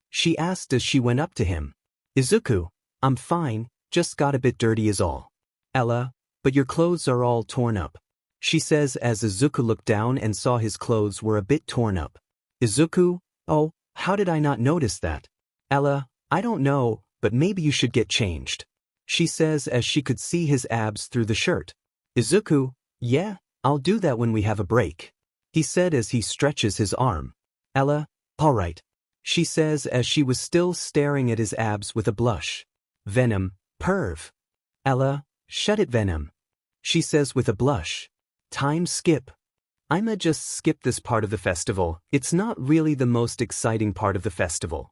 She asked as she went up to him. Izuku, I'm fine, just got a bit dirty is all. Ella, but your clothes are all torn up, she says as Izuku looked down and saw his clothes were a bit torn up. Izuku, oh, how did I not notice that? Ella, I don't know, but maybe you should get changed, she says as she could see his abs through the shirt. Izuku, yeah, I'll do that when we have a break, he said as he stretches his arm. Ella, alright, she says as she was still staring at his abs with a blush. Venom, perv. Ella, shut it, Venom, she says with a blush. Time skip. I'ma just skip this part of the festival, it's not really the most exciting part of the festival.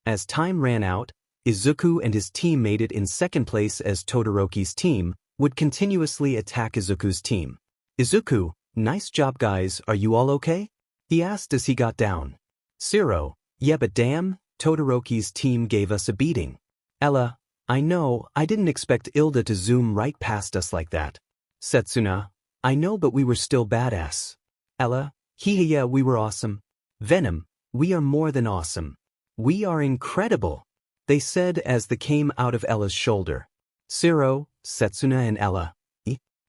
As time ran out, Izuku and his team made it in second place as Todoroki's team would continuously attack Izuku's team. Izuku, nice job guys, are you all okay? He asked as he got down. Zero, yeah but damn, Todoroki's team gave us a beating. Ella, I know, I didn't expect Ilda to zoom right past us like that. Setsuna, I know but we were still badass. Ella, yeah we were awesome. Venom, we are more than awesome. We are incredible, they said as they came out of Ella's shoulder. Zero, Setsuna and Ella.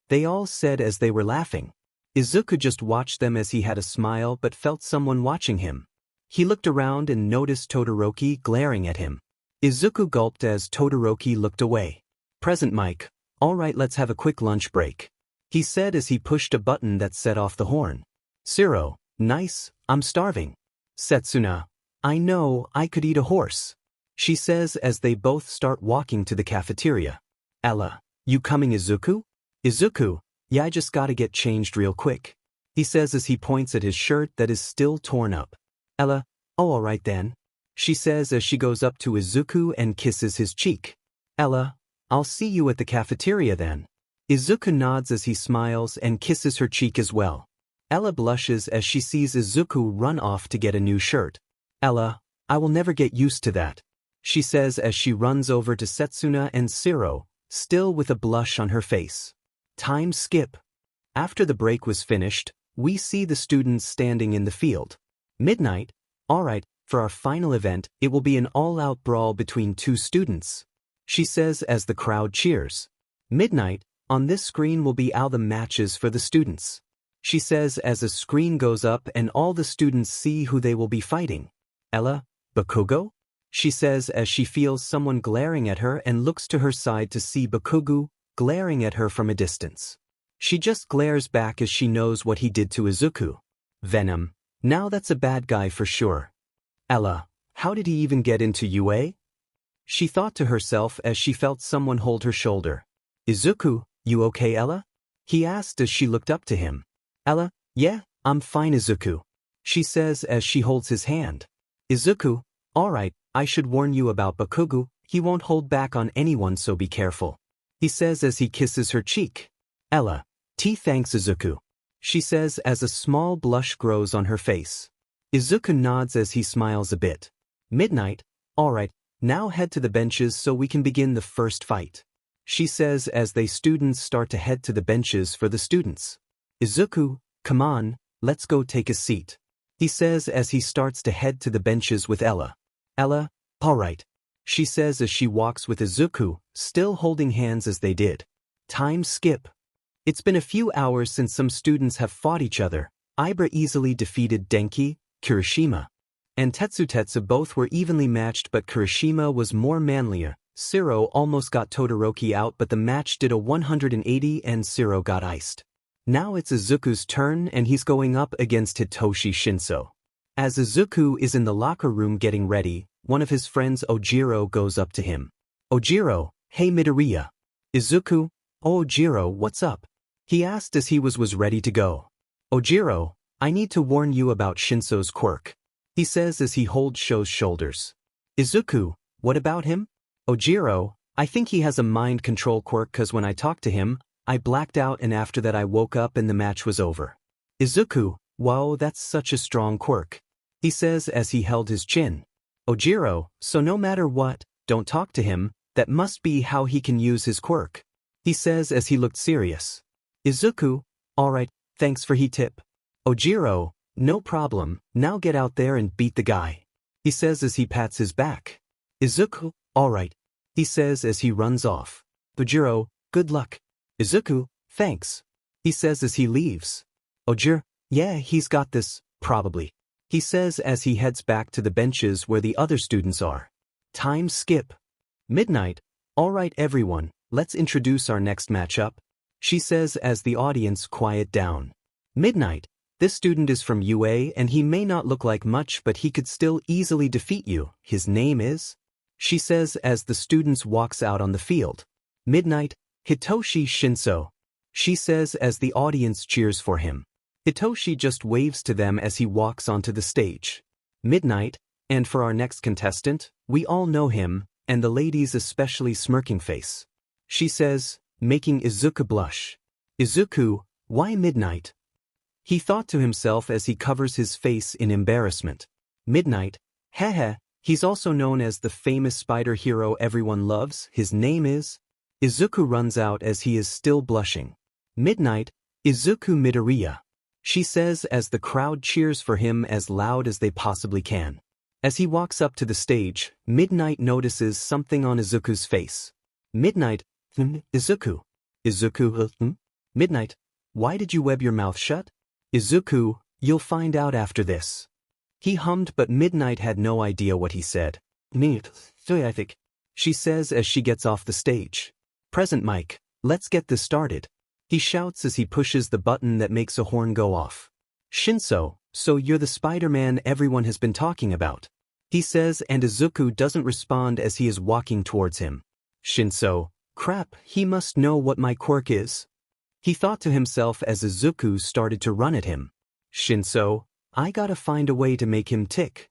They all said as they were laughing. Izuku just watched them as he had a smile but felt someone watching him. He looked around and noticed Todoroki glaring at him. Izuku gulped as Todoroki looked away. Present mic, alright let's have a quick lunch break, he said as he pushed a button that set off the horn. Zero, nice, I'm starving. Setsuna, I know, I could eat a horse. she says as they both start walking to the cafeteria. Ella, you coming, Izuku? Izuku, yeah, I just gotta get changed real quick, he says as he points at his shirt that is still torn up. Ella, oh, alright then, she says as she goes up to Izuku and kisses his cheek. Ella, I'll see you at the cafeteria then. Izuku nods as he smiles and kisses her cheek as well. Ella blushes as she sees Izuku run off to get a new shirt. Ella, I will never get used to that, she says as she runs over to Setsuna and Shiro, still with a blush on her face. Time skip. After the break was finished, we see the students standing in the field. Midnight, alright, for our final event, it will be an all-out brawl between two students, she says as the crowd cheers. Midnight, on this screen will be all the matches for the students, she says as a screen goes up and all the students see who they will be fighting. Ella, Bakugo? She says as she feels someone glaring at her and looks to her side to see Bakugo glaring at her from a distance. She just glares back as she knows what he did to Izuku. Venom, now that's a bad guy for sure. Ella, how did he even get into UA? She thought to herself as she felt someone hold her shoulder. Izuku, you okay, Ella? He asked as she looked up to him. Ella, yeah, I'm fine, Izuku, she says as she holds his hand. Izuku, alright, I should warn you about Bakugo, he won't hold back on anyone, so be careful, he says as he kisses her cheek. Ella, thanks, Izuku, she says as a small blush grows on her face. Izuku nods as he smiles a bit. Midnight, alright, now head to the benches so we can begin the first fight, she says as they students start to head to the benches for the students. Izuku, come on, let's go take a seat, he says as he starts to head to the benches with Ella. Ella, alright, she says as she walks with Izuku, still holding hands as they did. Time skip. It's been a few hours since some students have fought each other. Ibra easily defeated Denki, Kirishima, and Tetsu. Both were evenly matched, but Kirishima was more manlier. Shiro almost got Todoroki out, but the match did a 180 and Shiro got iced. Now it's Izuku's turn and he's going up against Hitoshi Shinso. As Izuku is in the locker room getting ready, one of his friends Ojiro goes up to him. Ojiro, hey Midoriya. Izuku, oh Ojiro, what's up? He asked as he was ready to go. Ojiro, I need to warn you about Shinso's quirk, he says as he holds Sho's shoulders. Izuku, what about him? Ojiro, I think he has a mind control quirk cause when I talked to him, I blacked out and after that I woke up and the match was over. Izuku, wow, that's such a strong quirk, he says as he held his chin. Ojiro, so no matter what, don't talk to him, that must be how he can use his quirk, he says as he looked serious. Izuku, alright, thanks for he tip. Ojiro, no problem, now get out there and beat the guy, he says as he pats his back. Izuku, alright, he says as he runs off. Ojiro, good luck. Izuku, thanks, he says as he leaves. Ojiro, yeah, he's got this, probably, he says as he heads back to the benches where the other students are. Time skip. Midnight, alright everyone, let's introduce our next matchup, she says as the audience quiet down. Midnight, this student is from UA and he may not look like much but he could still easily defeat you. His name is? She says as the students walks out on the field. Midnight, Hitoshi Shinso, she says as the audience cheers for him. Hitoshi just waves to them as he walks onto the stage. Midnight, and for our next contestant, we all know him, and the ladies especially smirking face. She says, making Izuku blush. Izuku, why Midnight? He thought to himself as he covers his face in embarrassment. Midnight, heh, he's also known as the famous spider hero everyone loves, his name is? Izuku runs out as he is still blushing. Midnight, Izuku Midoriya, she says as the crowd cheers for him as loud as they possibly can. As he walks up to the stage, Midnight notices something on Izuku's face. Midnight, Izuku. Izuku, Midnight, why did you web your mouth shut? Izuku, you'll find out after this. He hummed but Midnight had no idea what he said. I think, she says as she gets off the stage. Present mic, let's get this started, he shouts as he pushes the button that makes a horn go off. Shinso, so you're the Spider-Man everyone has been talking about. he says, and Izuku doesn't respond as he is walking towards him. Shinso, crap, he must know what my quirk is. He thought to himself as Izuku started to run at him. Shinso, I gotta find a way to make him tick.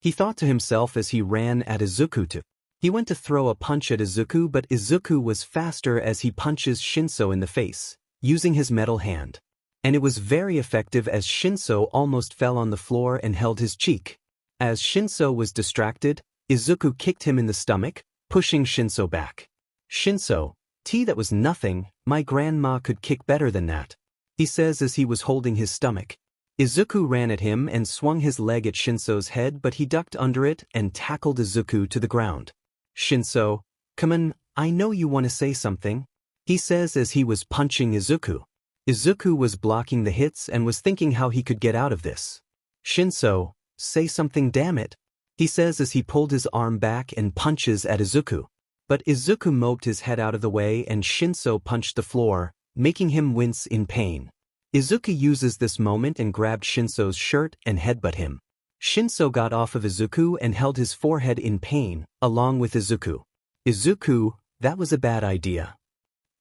He thought to himself as he ran at Izuku too. He went to throw a punch at Izuku, but Izuku was faster as he punches Shinso in the face, using his metal hand. And it was very effective as Shinso almost fell on the floor and held his cheek. As Shinso was distracted, Izuku kicked him in the stomach, pushing Shinso back. Shinso, that was nothing, my grandma could kick better than that, he says as he was holding his stomach. Izuku ran at him and swung his leg at Shinso's head, but he ducked under it and tackled Izuku to the ground. Shinso, come on, I know you want to say something, he says as he was punching Izuku. Izuku was blocking the hits and was thinking how he could get out of this. Shinso, say something, damn it, he says as he pulled his arm back and punches at Izuku. But Izuku moped his head out of the way and Shinso punched the floor, making him wince in pain. Izuku uses this moment and grabbed Shinso's shirt and headbutt him. Shinso got off of Izuku and held his forehead in pain, along with Izuku. Izuku, that was a bad idea,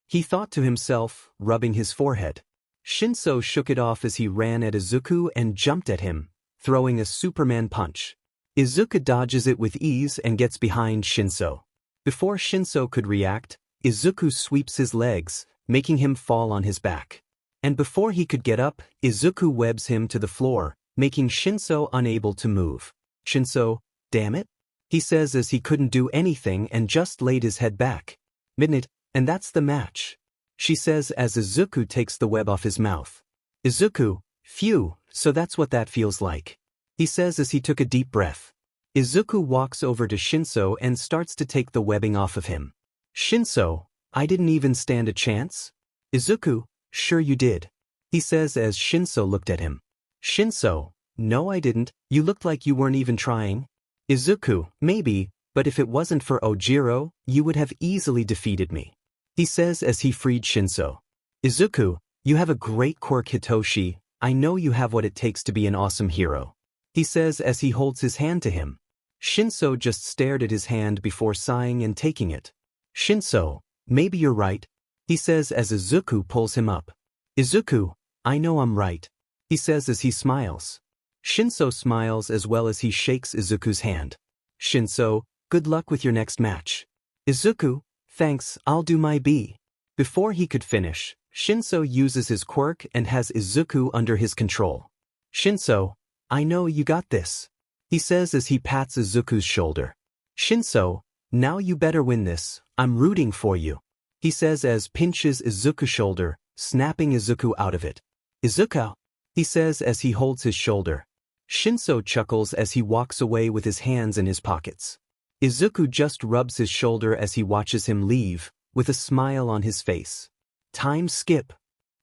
he thought to himself, rubbing his forehead. Shinso shook it off as he ran at Izuku and jumped at him, throwing a Superman punch. Izuku dodges it with ease and gets behind Shinso. Before Shinso could react, Izuku sweeps his legs, making him fall on his back. And before he could get up, Izuku webs him to the floor, making Shinso unable to move. Shinso, damn it, he says as he couldn't do anything and just laid his head back. Midnight, and that's the match, she says as Izuku takes the web off his mouth. Izuku, phew, so that's what that feels like, he says as he took a deep breath. Izuku walks over to Shinso and starts to take the webbing off of him. Shinso, I didn't even stand a chance? Izuku, sure you did, he says as Shinso looked at him. Shinso, no I didn't, you looked like you weren't even trying. Izuku, maybe, but if it wasn't for Ojiro, you would have easily defeated me, he says as he freed Shinso. Izuku, you have a great quirk, Hitoshi, I know you have what it takes to be an awesome hero, he says as he holds his hand to him. Shinso just stared at his hand before sighing and taking it. Shinso, maybe you're right, he says as Izuku pulls him up. Izuku, I know I'm right, he says as he smiles. Shinso smiles as well as he shakes Izuku's hand. Shinso, good luck with your next match. Izuku, thanks, I'll do my best. Before he could finish, Shinso uses his quirk and has Izuku under his control. Shinso, I know you got this, he says as he pats Izuku's shoulder. Shinso, now you better win this, I'm rooting for you, he says as pinches Izuku's shoulder, snapping Izuku out of it. Izuku, he says as he holds his shoulder. Shinso chuckles as he walks away with his hands in his pockets. Izuku just rubs his shoulder as he watches him leave, with a smile on his face. Time skip.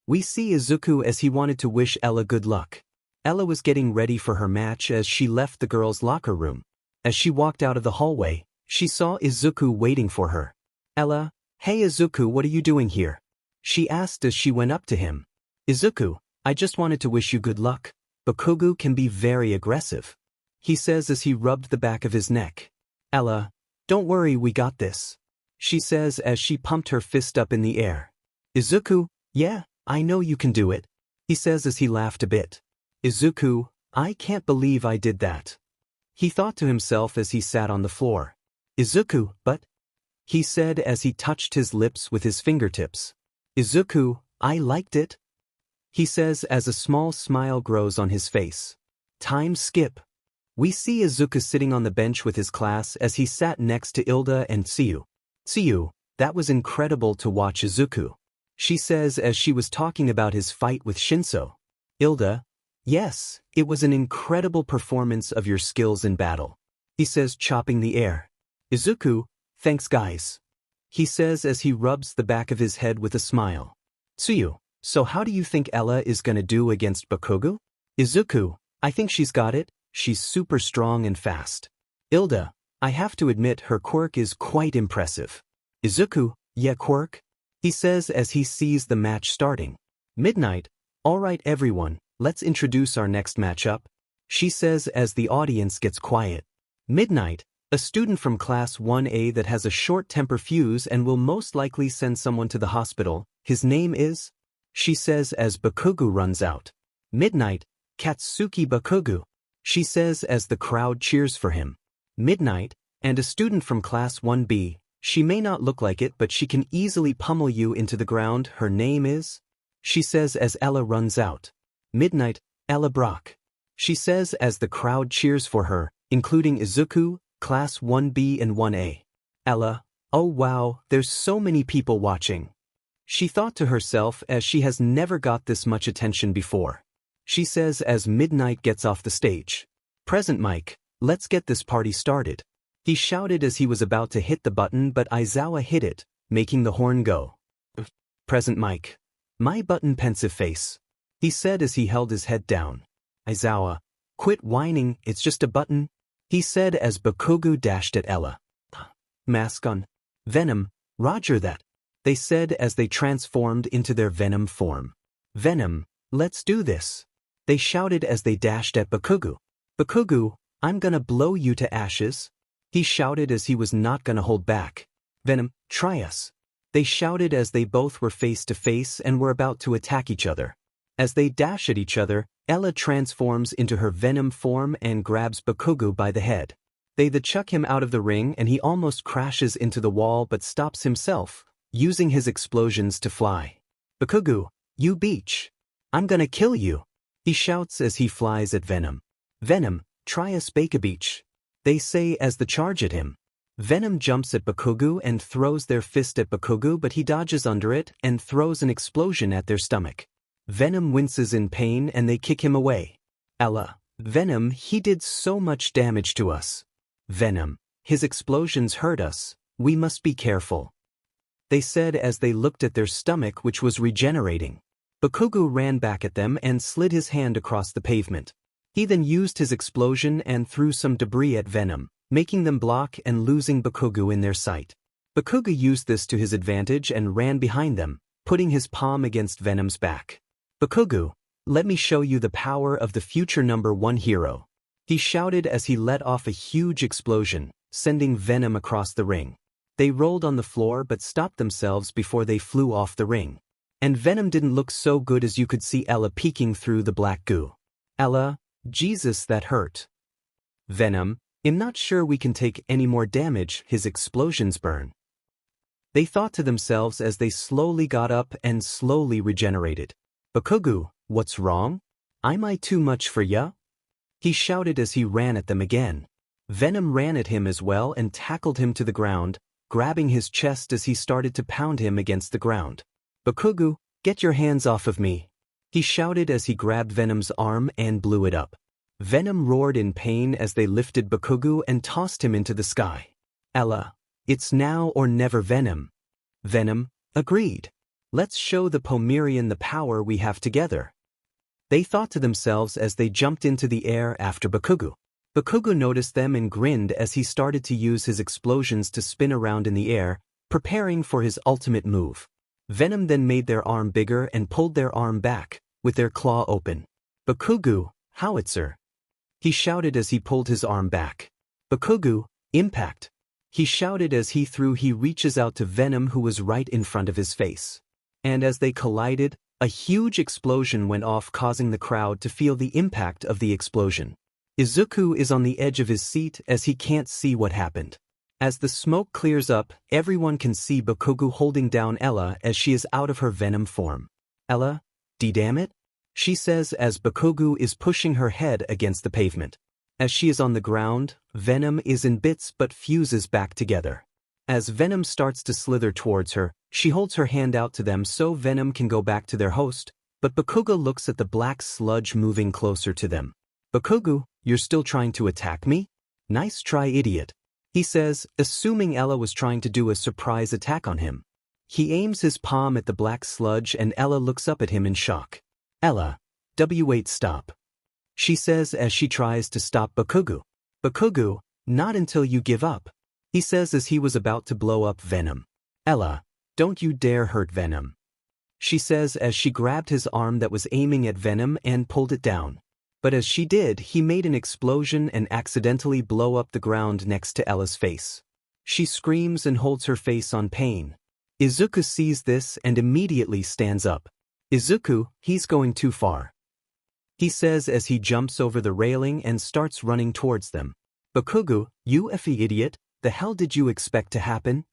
We see Izuku as he wanted to wish Ella good luck. Ella was getting ready for her match as she left the girls' locker room. As she walked out of the hallway, she saw Izuku waiting for her. Ella, hey Izuku, what are you doing here? She asked as she went up to him. Izuku, I just wanted to wish you good luck. Bakugo can be very aggressive, he says as he rubbed the back of his neck. Ella, don't worry, we got this, she says as she pumped her fist up in the air. Izuku, yeah, I know you can do it, he says as he laughed a bit. Izuku, I can't believe I did that, he thought to himself as he sat on the floor. Izuku, but, he said as he touched his lips with his fingertips. Izuku, I liked it, he says as a small smile grows on his face. Time skip. We see Izuku sitting on the bench with his class as he sat next to Ilda and Tsuyu. Tsuyu, that was incredible to watch Izuku, she says as she was talking about his fight with Shinso. Ilda, yes, it was an incredible performance of your skills in battle, he says, chopping the air. Izuku, thanks guys, he says as he rubs the back of his head with a smile. Tsuyu, so how do you think Ella is gonna do against Bakugo? Izuku, I think she's got it, she's super strong and fast. Ilda, I have to admit her quirk is quite impressive. Izuku, yeah quirk? He says as he sees the match starting. Midnight, alright everyone, let's introduce our next matchup, she says as the audience gets quiet. Midnight, a student from class 1A that has a short temper fuse and will most likely send someone to the hospital. His name is? She says as Bakugo runs out. Midnight, Katsuki Bakugo. She says as the crowd cheers for him. Midnight, and a student from class 1B. She may not look like it, but she can easily pummel you into the ground. Her name is? She says as Ella runs out. Midnight, Ella Brock. She says as the crowd cheers for her, including Izuku, class 1B and 1A. Ella, oh wow, there's so many people watching. She thought to herself as she has never got this much attention before. She says as Midnight gets off the stage. Present mic, let's get this party started. He shouted as he was about to hit the button, but Aizawa hit it, making the horn go. Present mic. My button pensive face. He said as he held his head down. Aizawa, quit whining, it's just a button. He said as Bakugo dashed at Ella. Mask on. Venom, roger that. They said as they transformed into their Venom form. Venom, let's do this. They shouted as they dashed at Bakugo. Bakugo, I'm gonna blow you to ashes. He shouted as he was not gonna hold back. Venom, try us. They shouted as they both were face to face and were about to attack each other. As they dash at each other, Ella transforms into her Venom form and grabs Bakugo by the head. They chuck him out of the ring and he almost crashes into the wall but stops himself, using his explosions to fly. Bakugo, you beach. I'm gonna kill you. He shouts as he flies at Venom. Venom, try us Bake Beach. They say as they charge at him. Venom jumps at Bakugo and throws their fist at Bakugo, but he dodges under it and throws an explosion at their stomach. Venom winces in pain and they kick him away. Ella, Venom, he did so much damage to us. Venom, his explosions hurt us, we must be careful. They said as they looked at their stomach, which was regenerating. Bakugo ran back at them and slid his hand across the pavement. He then used his explosion and threw some debris at Venom, making them block and losing Bakugo in their sight. Bakugo used this to his advantage and ran behind them, putting his palm against Venom's back. Bakugo, let me show you the power of the future #1 hero. He shouted as he let off a huge explosion, sending Venom across the ring. They rolled on the floor but stopped themselves before they flew off the ring. And Venom didn't look so good as you could see Ella peeking through the black goo. Ella, Jesus, that hurt. Venom, I'm not sure we can take any more damage, his explosions burn. They thought to themselves as they slowly got up and slowly regenerated. Bakugo, what's wrong? Am I too much for ya? He shouted as he ran at them again. Venom ran at him as well and tackled him to the ground, grabbing his chest as he started to pound him against the ground. Bakugo, get your hands off of me. He shouted as he grabbed Venom's arm and blew it up. Venom roared in pain as they lifted Bakugo and tossed him into the sky. Ella, it's now or never Venom. Venom, agreed. Let's show the Pomerian the power we have together. They thought to themselves as they jumped into the air after Bakugo. Bakugo noticed them and grinned as he started to use his explosions to spin around in the air, preparing for his ultimate move. Venom then made their arm bigger and pulled their arm back, with their claw open. Bakugo, howitzer. He shouted as he pulled his arm back. Bakugo, impact. He shouted as he reaches out to Venom, who was right in front of his face. And as they collided, a huge explosion went off, causing the crowd to feel the impact of the explosion. Izuku is on the edge of his seat as he can't see what happened. As the smoke clears up, everyone can see Bakugo holding down Ella as she is out of her Venom form. Ella, damn it? She says as Bakugo is pushing her head against the pavement. As she is on the ground, Venom is in bits but fuses back together. As Venom starts to slither towards her, she holds her hand out to them so Venom can go back to their host, but Bakugo looks at the black sludge moving closer to them. Bakugo, you're still trying to attack me? Nice try, idiot. He says, assuming Ella was trying to do a surprise attack on him. He aims his palm at the black sludge and Ella looks up at him in shock. Ella, wait, stop. She says as she tries to stop Bakugo. Bakugo, not until you give up. He says as he was about to blow up Venom. Ella, don't you dare hurt Venom. She says as she grabbed his arm that was aiming at Venom and pulled it down. But as she did, he made an explosion and accidentally blow up the ground next to Ella's face. She screams and holds her face on pain. Izuku sees this and immediately stands up. Izuku, he's going too far, he says as he jumps over the railing and starts running towards them. Bakugo, you effing idiot, the hell did you expect to happen?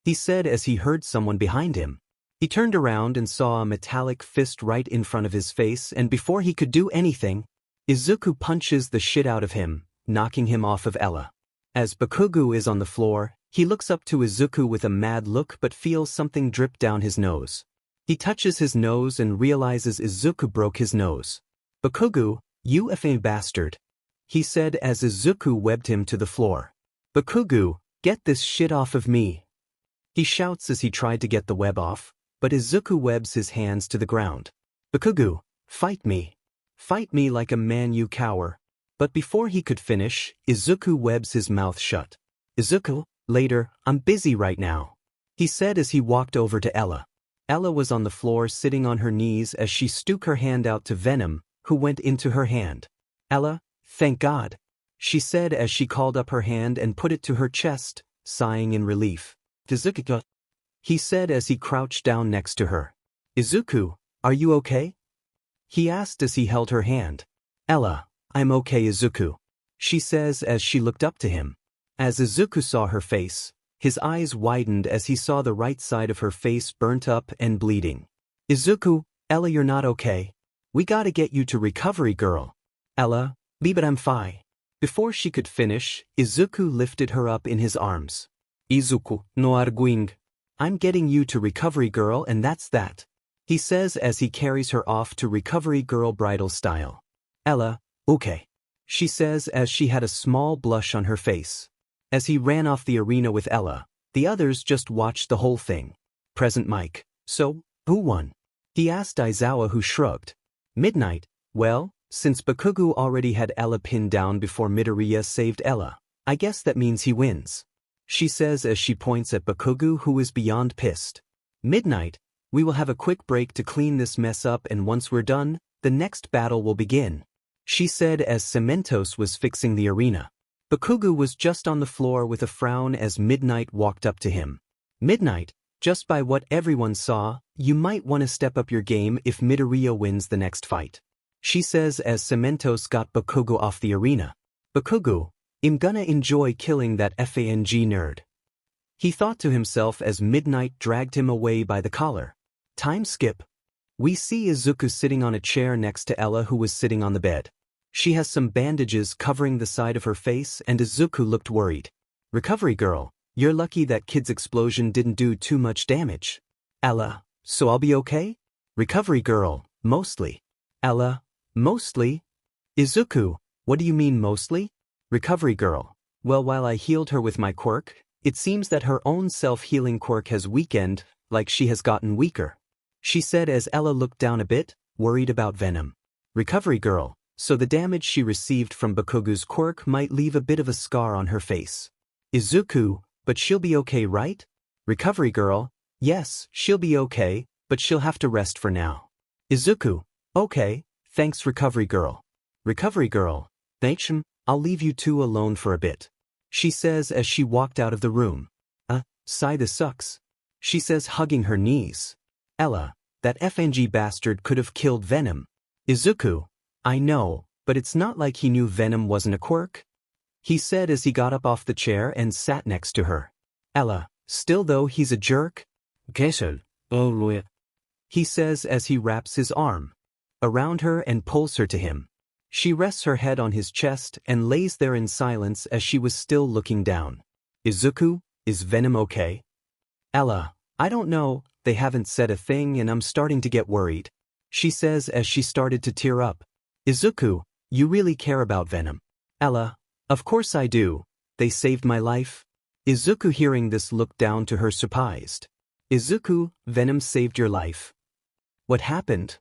He said as he heard someone behind him. He turned around and saw a metallic fist right in front of his face, and before he could do anything, Izuku punches the shit out of him, knocking him off of Ella. As Bakugo is on the floor, he looks up to Izuku with a mad look but feels something drip down his nose. He touches his nose and realizes Izuku broke his nose. Bakugo, you effing bastard, he said as Izuku webbed him to the floor. Bakugo, get this shit off of me, he shouts as he tried to get the web off, but Izuku webs his hands to the ground. Bakugo, fight me. Fight me like a man, you cower. But before he could finish, Izuku webs his mouth shut. Izuku, later, I'm busy right now, he said as he walked over to Ella. Ella was on the floor sitting on her knees as she stuck her hand out to Venom, who went into her hand. Ella, thank God, she said as she called up her hand and put it to her chest, sighing in relief. Izuku, he said as he crouched down next to her. Izuku, are you okay? He asked as he held her hand. Ella, I'm okay, Izuku, she says as she looked up to him. As Izuku saw her face, his eyes widened as he saw the right side of her face burnt up and bleeding. Izuku, Ella, you're not okay. We gotta get you to recovery, girl. Ella, but I'm fine. Before she could finish, Izuku lifted her up in his arms. Izuku, no arguing. I'm getting you to recovery, girl, and that's that, he says as he carries her off to recovery girl bridal style. Ella, okay, she says as she had a small blush on her face. As he ran off the arena with Ella, the others just watched the whole thing. Present Mike, so, who won? He asked Aizawa, who shrugged. Midnight, well, since Bakugo already had Ella pinned down before Midoriya saved Ella, I guess that means he wins, she says as she points at Bakugo, who is beyond pissed. Midnight, we will have a quick break to clean this mess up, and once we're done, the next battle will begin, she said as Cementos was fixing the arena. Bakugo was just on the floor with a frown as Midnight walked up to him. Midnight, just by what everyone saw, you might want to step up your game if Midoriya wins the next fight, she says as Cementos got Bakugo off the arena. Bakugo, I'm gonna enjoy killing that FANG nerd, he thought to himself as Midnight dragged him away by the collar. Time skip. We see Izuku sitting on a chair next to Ella, who was sitting on the bed. She has some bandages covering the side of her face and Izuku looked worried. Recovery girl, you're lucky that kid's explosion didn't do too much damage. Ella, so I'll be okay? Recovery girl, mostly. Ella, mostly? Izuku, what do you mean mostly? Recovery girl, well, while I healed her with my quirk, it seems that her own self-healing quirk has weakened, like she has gotten weaker, she said as Ella looked down a bit, worried about Venom. Recovery girl, so the damage she received from Bakugo's quirk might leave a bit of a scar on her face. Izuku, but she'll be okay, right? Recovery girl, yes, she'll be okay, but she'll have to rest for now. Izuku, okay, thanks recovery girl. Recovery girl, thanks, I'll leave you two alone for a bit, she says as she walked out of the room. Sigh, this sucks, she says, hugging her knees. Ella, that FNG bastard could have killed Venom. Izuku, I know, but it's not like he knew Venom wasn't a quirk, he said as he got up off the chair and sat next to her. Ella, still though he's a jerk? He says as he wraps his arm around her and pulls her to him. She rests her head on his chest and lays there in silence as she was still looking down. Izuku, is Venom okay? Ella, I don't know, they haven't said a thing and I'm starting to get worried, she says as she started to tear up. Izuku, you really care about Venom? Ella, of course I do, they saved my life. Izuku, hearing this, looked down to her surprised. Izuku, Venom saved your life? What happened?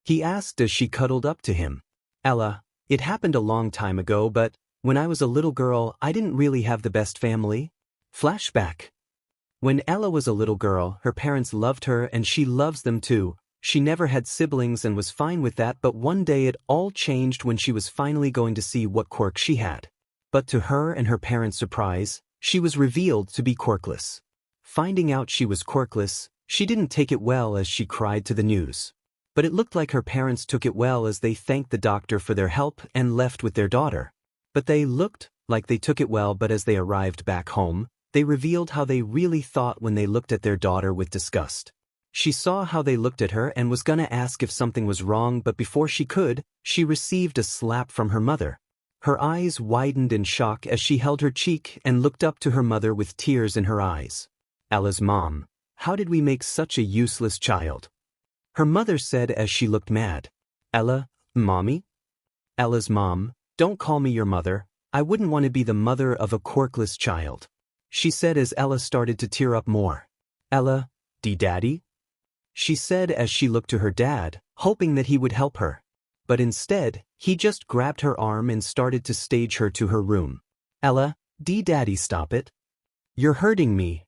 He asked as she cuddled up to him. Ella, it happened a long time ago, but when I was a little girl I didn't really have the best family. Flashback. When Ella was a little girl, her parents loved her and she loves them too. She never had siblings and was fine with that, but one day it all changed when she was finally going to see what quirk she had. But to her and her parents' surprise, she was revealed to be quirkless. Finding out she was quirkless, she didn't take it well as she cried to the news. But it looked like her parents took it well as they thanked the doctor for their help and left with their daughter. But they looked like they took it well, but as they arrived back home, they revealed how they really thought when they looked at their daughter with disgust. She saw how they looked at her and was gonna ask if something was wrong, but before she could, she received a slap from her mother. Her eyes widened in shock as she held her cheek and looked up to her mother with tears in her eyes. Ella's mom, how did we make such a useless child? Her mother said as she looked mad. Ella, mommy? Ella's mom, don't call me your mother, I wouldn't want to be the mother of a quirkless child. She said as Ella started to tear up more. Ella, daddy? She said as she looked to her dad, hoping that he would help her. But instead, he just grabbed her arm and started to stage her to her room. Ella, daddy, stop it. You're hurting me.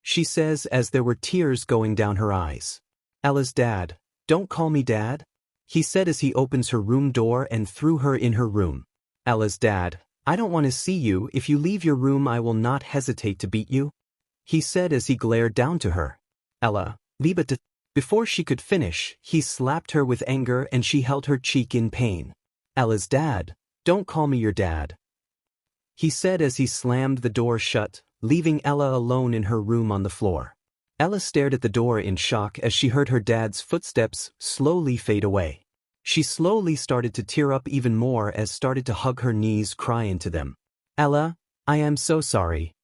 She says as there were tears going down her eyes. Ella's dad, don't call me dad. He said as he opens her room door and threw her in her room. Ella's dad, I don't want to see you. If you leave your room I will not hesitate to beat you. He said as he glared down to her. Ella, leave it. Before she could finish, he slapped her with anger and she held her cheek in pain. Ella's dad, don't call me your dad. He said as he slammed the door shut, leaving Ella alone in her room on the floor. Ella stared at the door in shock as she heard her dad's footsteps slowly fade away. She slowly started to tear up even more as started to hug her knees, cry into them. Ella, I am so sorry.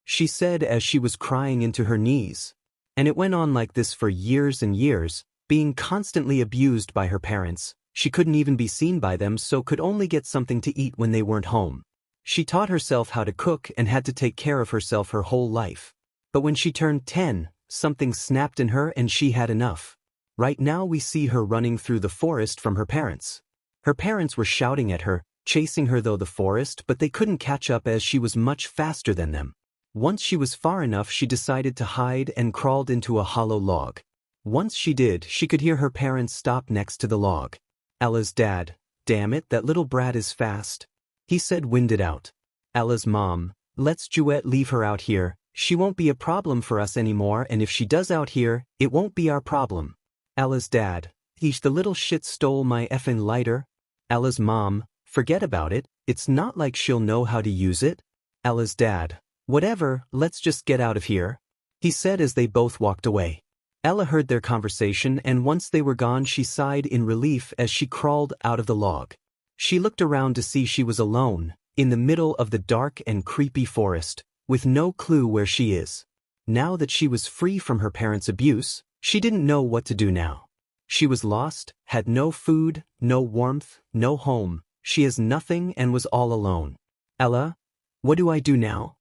She said as she was crying into her knees. And it went on like this for years and years, being constantly abused by her parents. She couldn't even be seen by them, so could only get something to eat when they weren't home. She taught herself how to cook and had to take care of herself her whole life. But when she turned 10, something snapped in her and she had enough. Right now we see her running through the forest from her parents. Her parents were shouting at her, chasing her through the forest, but they couldn't catch up as she was much faster than them. Once she was far enough, she decided to hide and crawled into a hollow log. Once she did, she could hear her parents stop next to the log. Ella's dad, damn it, that little brat is fast. He said, winded out. Ella's mom, let's Juliet leave her out here. She won't be a problem for us anymore, and if she does out here, it won't be our problem. Ella's dad, the little shit stole my effing lighter. Ella's mom, forget about it, it's not like she'll know how to use it. Ella's dad, whatever, let's just get out of here. He said as they both walked away. Ella heard their conversation and once they were gone she sighed in relief as she crawled out of the log. She looked around to see she was alone, in the middle of the dark and creepy forest, with no clue where she is. Now that she was free from her parents' abuse, she didn't know what to do now. She was lost, had no food, no warmth, no home, she has nothing and was all alone. Ella, what do I do now?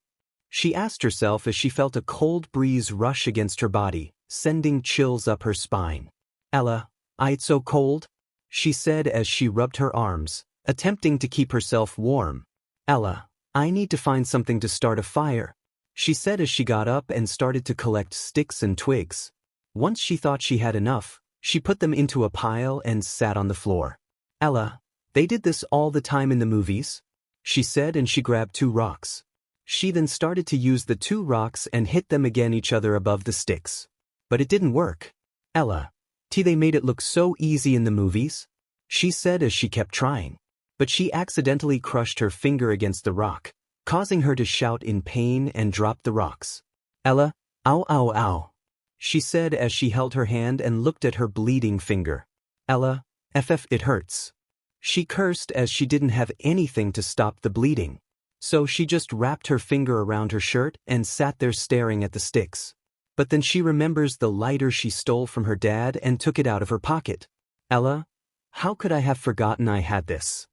She asked herself as she felt a cold breeze rush against her body, sending chills up her spine. Ella, it's so cold, she said as she rubbed her arms, attempting to keep herself warm. Ella, I need to find something to start a fire, she said as she got up and started to collect sticks and twigs. Once she thought she had enough, she put them into a pile and sat on the floor. Ella, they did this all the time in the movies, she said, and she grabbed 2 rocks. She then started to use the 2 rocks and hit them against each other above the sticks. But it didn't work. Ella, they made it look so easy in the movies, she said as she kept trying. But she accidentally crushed her finger against the rock, causing her to shout in pain and drop the rocks. Ella, ow ow ow, she said as she held her hand and looked at her bleeding finger. Ella, it hurts. She cursed as she didn't have anything to stop the bleeding. So she just wrapped her finger around her shirt and sat there staring at the sticks. But then she remembers the lighter she stole from her dad and took it out of her pocket. Ella, how could I have forgotten I had this?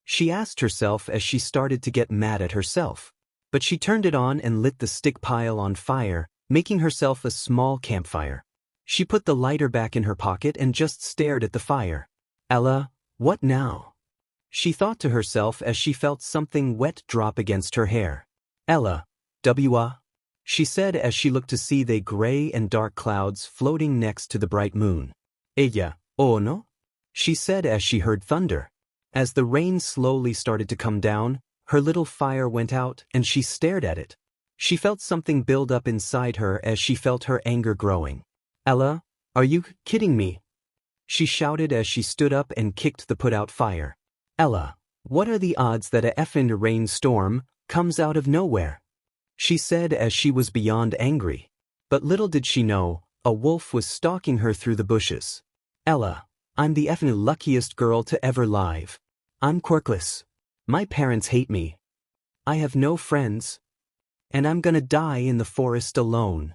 She asked herself as she started to get mad at herself. But she turned it on and lit the stick pile on fire, making herself a small campfire. She put the lighter back in her pocket and just stared at the fire. Ella, what now? She thought to herself as she felt something wet drop against her hair. Ella, she said as she looked to see the gray and dark clouds floating next to the bright moon. Ella, oh no? She said as she heard thunder. As the rain slowly started to come down, her little fire went out and she stared at it. She felt something build up inside her as she felt her anger growing. Ella, are you kidding me? She shouted as she stood up and kicked the put-out fire. Ella, what are the odds that a effin' rainstorm comes out of nowhere? She said as she was beyond angry. But little did she know, a wolf was stalking her through the bushes. Ella, I'm the effin' luckiest girl to ever live. I'm quirkless. My parents hate me. I have no friends. And I'm gonna die in the forest alone.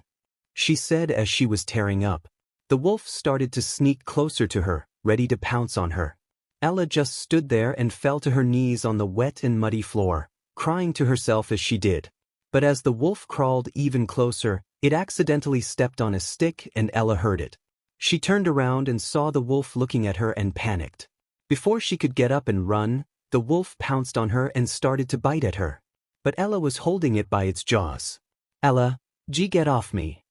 She said as she was tearing up. The wolf started to sneak closer to her, ready to pounce on her. Ella just stood there and fell to her knees on the wet and muddy floor, crying to herself as she did. But as the wolf crawled even closer, it accidentally stepped on a stick and Ella heard it. She turned around and saw the wolf looking at her and panicked. Before she could get up and run, the wolf pounced on her and started to bite at her. But Ella was holding it by its jaws. Ella, get off me.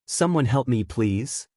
Someone help me please.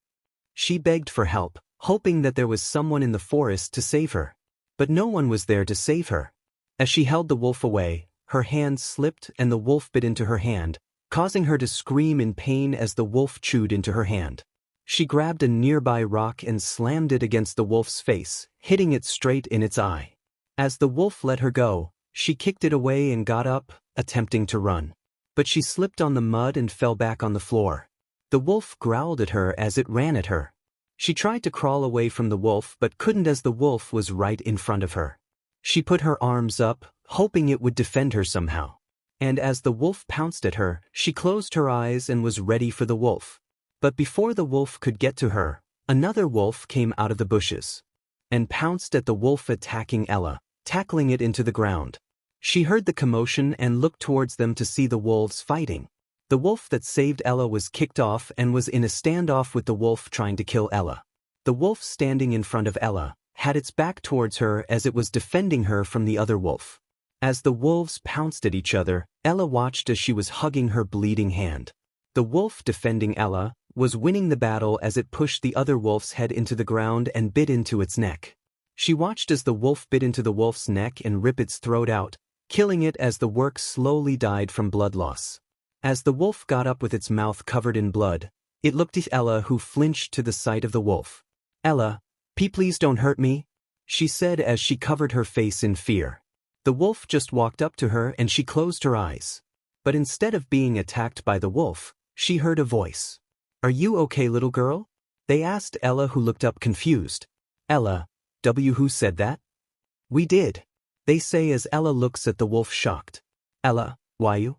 She begged for help, hoping that there was someone in the forest to save her. But no one was there to save her. As she held the wolf away, her hand slipped and the wolf bit into her hand, causing her to scream in pain as the wolf chewed into her hand. She grabbed a nearby rock and slammed it against the wolf's face, hitting it straight in its eye. As the wolf let her go, she kicked it away and got up, attempting to run. But she slipped on the mud and fell back on the floor. The wolf growled at her as it ran at her. She tried to crawl away from the wolf but couldn't as the wolf was right in front of her. She put her arms up, hoping it would defend her somehow. And as the wolf pounced at her, she closed her eyes and was ready for the wolf. But before the wolf could get to her, another wolf came out of the bushes and pounced at the wolf, attacking Ella, tackling it into the ground. She heard the commotion and looked towards them to see the wolves fighting. The wolf that saved Ella was kicked off and was in a standoff with the wolf trying to kill Ella. The wolf standing in front of Ella had its back towards her as it was defending her from the other wolf. As the wolves pounced at each other, Ella watched as she was hugging her bleeding hand. The wolf defending Ella was winning the battle as it pushed the other wolf's head into the ground and bit into its neck. She watched as the wolf bit into the wolf's neck and ripped its throat out, killing it as the work slowly died from blood loss. As the wolf got up with its mouth covered in blood, it looked at Ella, who flinched to the sight of the wolf. Ella, please don't hurt me, she said as she covered her face in fear. The wolf just walked up to her and she closed her eyes. But instead of being attacked by the wolf, she heard a voice. Are you okay, little girl? They asked Ella, who looked up confused. Ella, who said that? We did. They say as Ella looks at the wolf shocked. Ella, why you?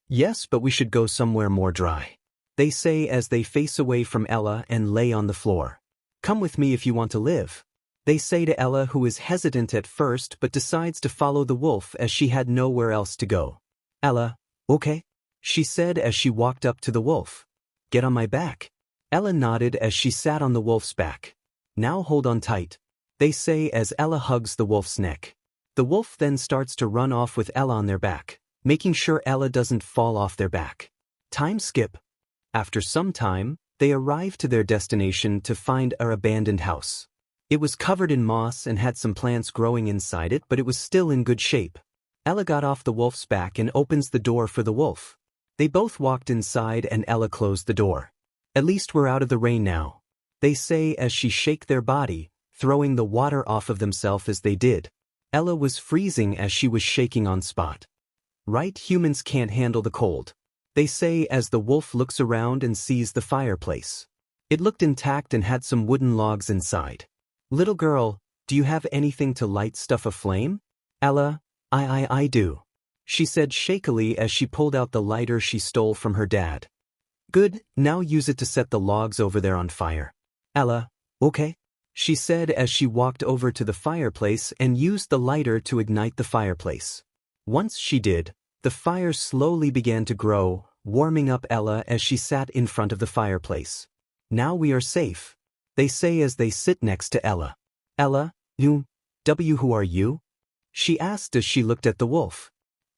Yes, but we should go somewhere more dry. They say as they face away from Ella and lay on the floor. Come with me if you want to live. They say to Ella, who is hesitant at first but decides to follow the wolf as she had nowhere else to go. Ella, okay? She said as she walked up to the wolf. Get on my back. Ella nodded as she sat on the wolf's back. Now hold on tight. They say as Ella hugs the wolf's neck. The wolf then starts to run off with Ella on their back, making sure Ella doesn't fall off their back. Time skip. After some time, they arrive to their destination to find an abandoned house. It was covered in moss and had some plants growing inside it, but it was still in good shape. Ella got off the wolf's back and opens the door for the wolf. They both walked inside and Ella closed the door. At least we're out of the rain now, they say as she shake their body, throwing the water off of themselves as they did. Ella was freezing as she was shaking on spot. Right, humans can't handle the cold, they say as the wolf looks around and sees the fireplace. It looked intact and had some wooden logs inside. Little girl, do you have anything to light stuff aflame? Ella, I do, she said shakily as she pulled out the lighter she stole from her dad. Good, now use it to set the logs over there on fire. Ella, okay, she said as she walked over to the fireplace and used the lighter to ignite the fireplace. Once she did, the fire slowly began to grow, warming up Ella as she sat in front of the fireplace. Now we are safe, they say as they sit next to Ella. Ella, who are you? She asked as she looked at the wolf.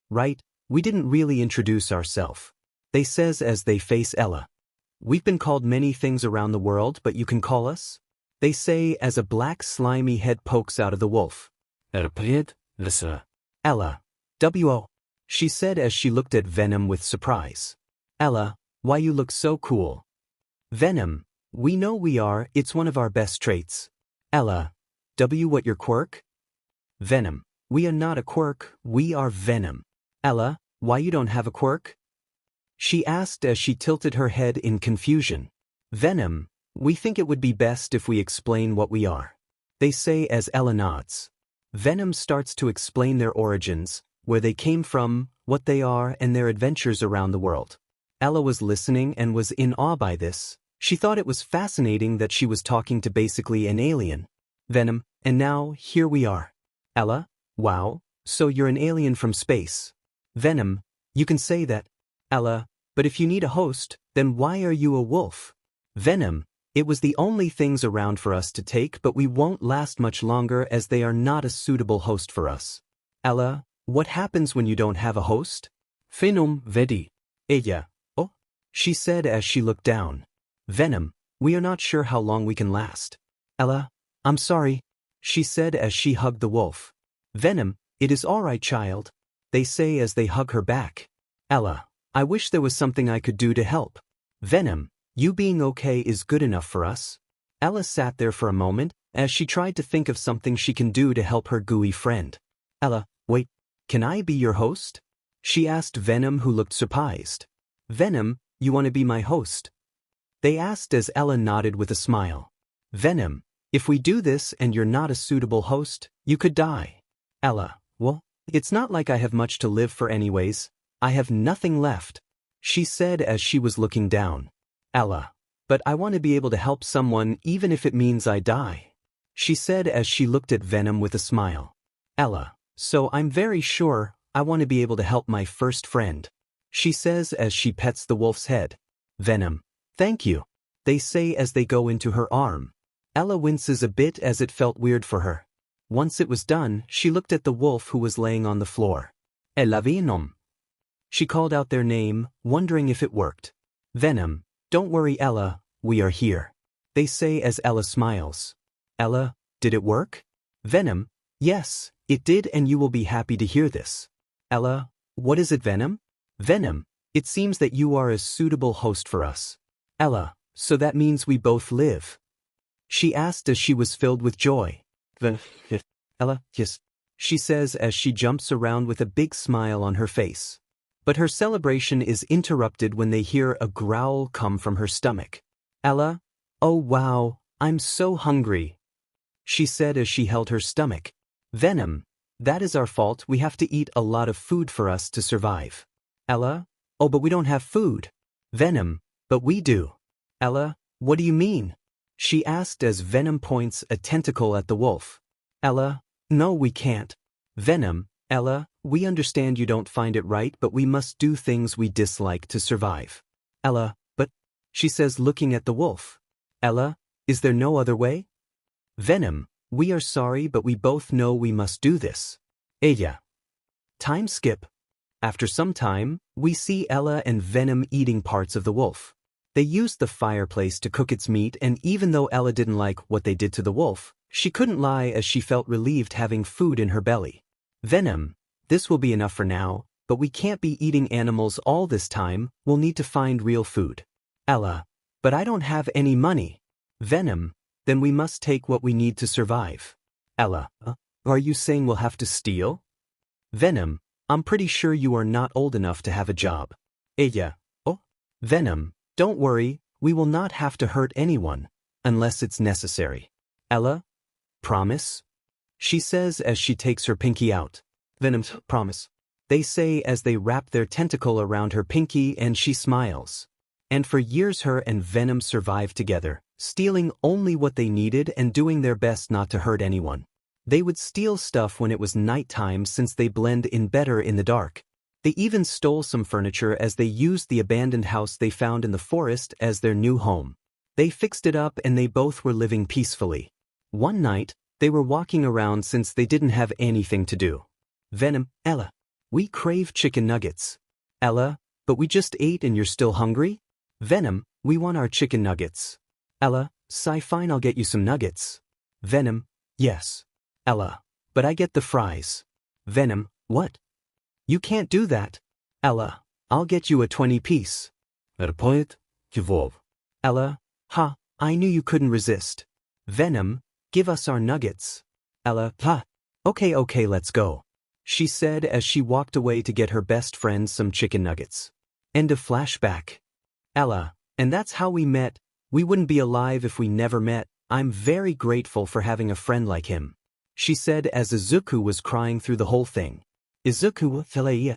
Right, we didn't really introduce ourselves, they says as they face Ella. We've been called many things around the world, but you can call us? they say as a black slimy head pokes out of the wolf. Erpred, lissa. Ella. W.O. She said as she looked at Venom with surprise. Ella, why you look so cool? Venom, we know we are, it's one of our best traits. Ella. W. What your quirk? Venom, we are not a quirk, we are Venom. Ella, why you don't have a quirk? She asked as she tilted her head in confusion. Venom, we think it would be best if we explain what we are. They say as Ella nods. Venom starts to explain their origins, where they came from, what they are, and their adventures around the world. Ella was listening and was in awe by this. She thought it was fascinating that she was talking to basically an alien. Venom, and now, here we are. Ella, wow, so you're an alien from space. Venom, you can say that. Ella, but if you need a host, then why are you a wolf? Venom, it was the only things around for us to take, but we won't last much longer as they are not a suitable host for us. Ella, what happens when you don't have a host? Venom, vedi. Ella, oh, she said as she looked down. Venom, we are not sure how long we can last. Ella, I'm sorry, she said as she hugged the wolf. Venom, it is all right, child, they say as they hug her back. Ella, I wish there was something I could do to help. Venom, you being okay is good enough for us. Ella sat there for a moment as she tried to think of something she can do to help her gooey friend. Ella, wait, can I be your host? She asked Venom, who looked surprised. Venom, you want to be my host? They asked as Ella nodded with a smile. Venom, if we do this and you're not a suitable host, you could die. Ella, well, it's not like I have much to live for anyways. I have nothing left, she said as she was looking down. Ella, but I want to be able to help someone even if it means I die, she said as she looked at Venom with a smile. Ella, so I'm very sure I want to be able to help my first friend, she says as she pets the wolf's head. Venom, thank you, they say as they go into her arm. Ella winces a bit as it felt weird for her. Once it was done, she looked at the wolf who was laying on the floor. Ella Venom. She called out their name, wondering if it worked. Venom, don't worry Ella, we are here, they say as Ella smiles. Ella, did it work? Venom, yes, it did, and you will be happy to hear this. Ella, what is it, Venom? Venom, it seems that you are a suitable host for us. Ella, so that means we both live? She asked as she was filled with joy. Ella, yes, she says as she jumps around with a big smile on her face. But her celebration is interrupted when they hear a growl come from her stomach. Ella, oh wow, I'm so hungry, she said as she held her stomach. Venom, that is our fault, we have to eat a lot of food for us to survive. Ella, oh but we don't have food. Venom, but we do. Ella, what do you mean? She asked as Venom points a tentacle at the wolf. Ella, no we can't. Venom, Ella, we understand you don't find it right, but we must do things we dislike to survive. Ella, but, she says looking at the wolf. Ella, is there no other way? Venom, we are sorry but we both know we must do this. Ella. Time skip. After some time, we see Ella and Venom eating parts of the wolf. They used the fireplace to cook its meat, and even though Ella didn't like what they did to the wolf, she couldn't lie as she felt relieved having food in her belly. Venom, this will be enough for now, but we can't be eating animals all this time, we'll need to find real food. Ella, but I don't have any money. Venom, then we must take what we need to survive. Ella, are you saying we'll have to steal? Venom, I'm pretty sure you are not old enough to have a job. Ella, oh, Venom, don't worry, we will not have to hurt anyone, unless it's necessary. Ella, promise? She says as she takes her pinky out. Venom, promise, they say as they wrap their tentacle around her pinky, and she smiles. And for years her and Venom survived together, stealing only what they needed and doing their best not to hurt anyone. They would steal stuff when it was nighttime since they blend in better in the dark. They even stole some furniture as they used the abandoned house they found in the forest as their new home. They fixed it up and they both were living peacefully. One night, they were walking around since they didn't have anything to do. Venom, Ella, we crave chicken nuggets. Ella, but we just ate and you're still hungry? Venom, we want our chicken nuggets. Ella, Sigh, fine, I'll get you some nuggets. Venom, yes. Ella, but I get the fries. Venom, what? You can't do that. Ella, I'll get you a 20-piece. Point, kivov. Ella, ha, I knew you couldn't resist. Venom, give us our nuggets. Ella, ha. Okay, let's go. She said as she walked away to get her best friend some chicken nuggets. End of flashback. Ella, and that's how we met. We wouldn't be alive if we never met. I'm very grateful for having a friend like him. She said as Izuku was crying through the whole thing. Izuku, Phileia.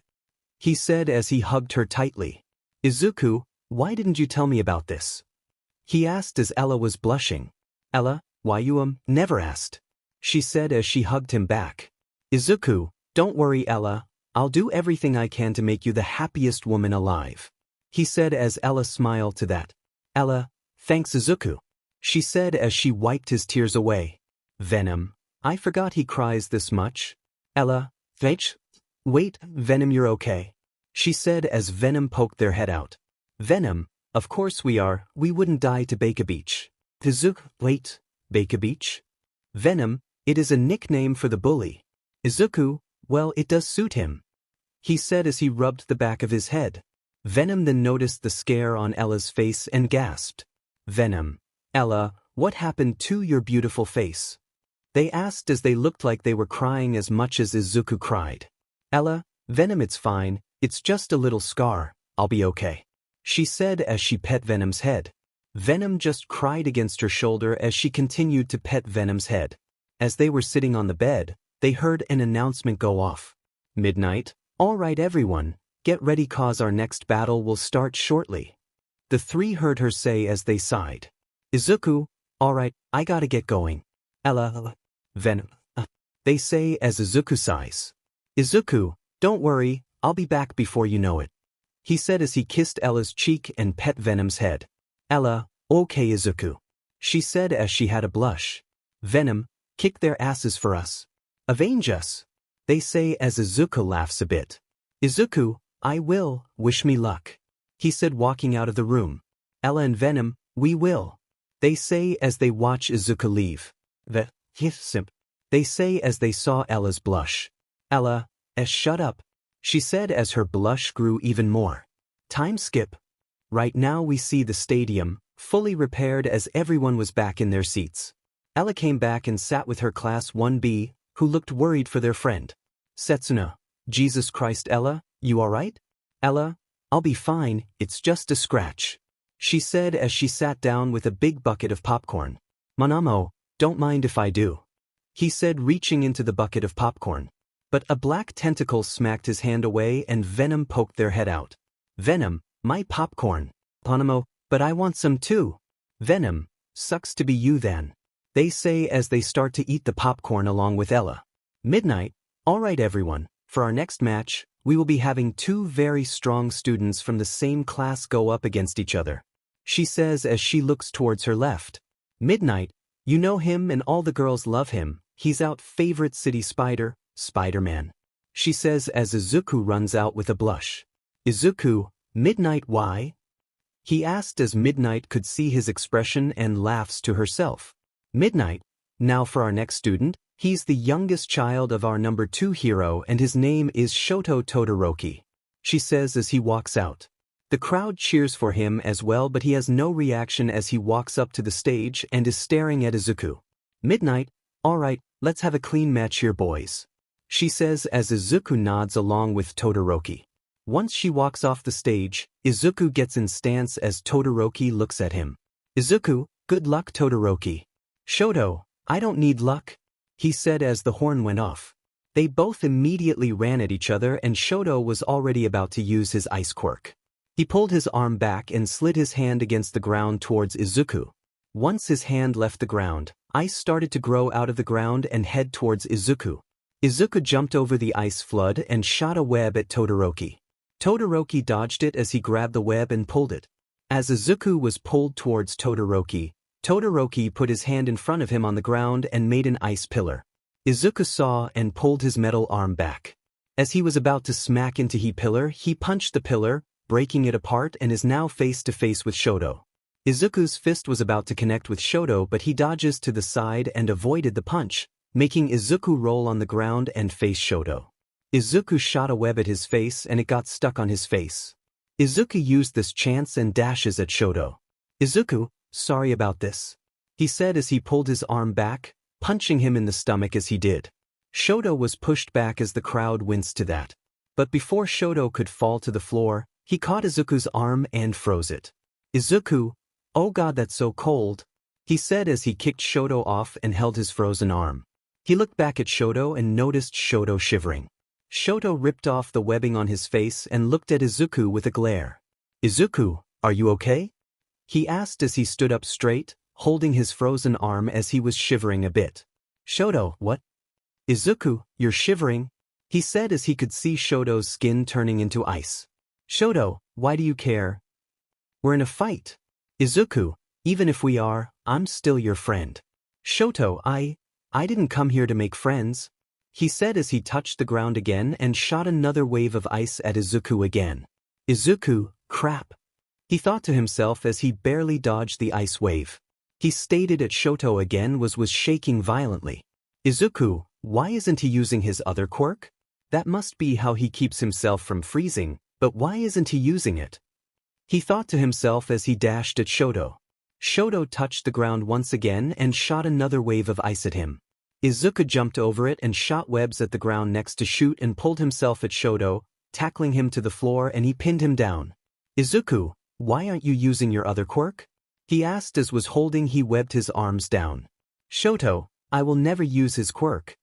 He said as he hugged her tightly. Izuku, why didn't you tell me about this? He asked as Ella was blushing. Ella, why you never asked? She said as she hugged him back. Izuku, don't worry Ella, I'll do everything I can to make you the happiest woman alive. He said as Ella smiled to that. Ella, thanks Izuku. She said as she wiped his tears away. Venom, I forgot he cries this much. Ella, wait, Venom, you're okay. She said as Venom poked their head out. Venom, of course we are, we wouldn't die to Bake a Beach. Izuku, wait, Bake a Beach? Venom, it is a nickname for the bully. Izuku, well, it does suit him. He said as he rubbed the back of his head. Venom then noticed the scare on Ella's face and gasped. Venom, Ella, what happened to your beautiful face? They asked as they looked like they were crying as much as Izuku cried. Ella, Venom, it's fine, it's just a little scar, I'll be okay. She said as she pet Venom's head. Venom just cried against her shoulder as she continued to pet Venom's head. As they were sitting on the bed, they heard an announcement go off. Midnight, all right everyone, get ready cause our next battle will start shortly. The three heard her say as they sighed. Izuku, all right, I gotta get going. Ella, Venom, they say as Izuku sighs. Izuku, don't worry, I'll be back before you know it. He said as he kissed Ella's cheek and pet Venom's head. Ella, okay Izuku. She said as she had a blush. Venom, kick their asses for us. Avenge us. They say as Izuku laughs a bit. Izuku, I will, wish me luck. He said walking out of the room. Ella and Venom, we will. They say as they watch Izuku leave. Simp. They say as they saw Ella's blush. Ella, shut up. She said as her blush grew even more. Time skip. Right now we see the stadium, fully repaired as everyone was back in their seats. Ella came back and sat with her class 1B, who looked worried for their friend. Setsuna, Jesus Christ Ella, you alright? Ella, I'll be fine, it's just a scratch. She said as she sat down with a big bucket of popcorn. Monamo, don't mind if I do. He said reaching into the bucket of popcorn. But a black tentacle smacked his hand away and Venom poked their head out. Venom, my popcorn. Monamo, but I want some too. Venom, sucks to be you then. They say as they start to eat the popcorn along with Ella. Midnight, alright everyone, for our next match, we will be having two very strong students from the same class go up against each other. She says as she looks towards her left. Midnight, you know him and all the girls love him, he's our favorite city spider, Spider-Man. She says as Izuku runs out with a blush. Izuku, Midnight why? He asked as Midnight could see his expression and laughs to herself. Midnight, now for our next student, he's the youngest child of our number 2 hero and his name is Shoto Todoroki. She says as he walks out. The crowd cheers for him as well but he has no reaction as he walks up to the stage and is staring at Izuku. Midnight, alright, let's have a clean match here boys. She says as Izuku nods along with Todoroki. Once she walks off the stage, Izuku gets in stance as Todoroki looks at him. Izuku, good luck Todoroki. Shoto, I don't need luck. He said as the horn went off. They both immediately ran at each other and Shoto was already about to use his ice quirk. He pulled his arm back and slid his hand against the ground towards Izuku. Once his hand left the ground, ice started to grow out of the ground and head towards Izuku. Izuku jumped over the ice flood and shot a web at Todoroki. Todoroki dodged it as he grabbed the web and pulled it. As Izuku was pulled towards Todoroki, Todoroki put his hand in front of him on the ground and made an ice pillar. Izuku saw and pulled his metal arm back. As he was about to smack into the pillar, he punched the pillar, breaking it apart and is now face to face with Shoto. Izuku's fist was about to connect with Shoto, but he dodges to the side and avoided the punch, making Izuku roll on the ground and face Shoto. Izuku shot a web at his face and it got stuck on his face. Izuku used this chance and dashes at Shoto. "Izuku, sorry about this," he said as he pulled his arm back, punching him in the stomach as he did. Shoto was pushed back as the crowd winced to that. But before Shoto could fall to the floor, he caught Izuku's arm and froze it. "Izuku, oh god, that's so cold," he said as he kicked Shoto off and held his frozen arm. He looked back at Shoto and noticed Shoto shivering. Shoto ripped off the webbing on his face and looked at Izuku with a glare. "Izuku, are you okay?" he asked as he stood up straight, holding his frozen arm as he was shivering a bit. "Shoto, what?" "Izuku, you're shivering," he said as he could see Shoto's skin turning into ice. "Shoto, why do you care? We're in a fight." "Izuku, even if we are, I'm still your friend." "Shoto, I didn't come here to make friends," he said as he touched the ground again and shot another wave of ice at Izuku again. "Izuku, crap," he thought to himself as he barely dodged the ice wave. He stated at Shoto again was shaking violently. "Izuku, why isn't he using his other quirk? That must be how he keeps himself from freezing, but why isn't he using it?" he thought to himself as he dashed at Shoto. Shoto touched the ground once again and shot another wave of ice at him. Izuku jumped over it and shot webs at the ground next to shoot and pulled himself at Shoto, tackling him to the floor, and he pinned him down. "Izuku, why aren't you using your other quirk?" he asked as was holding he webbed his arms down. "Shoto, I will never use his quirk,"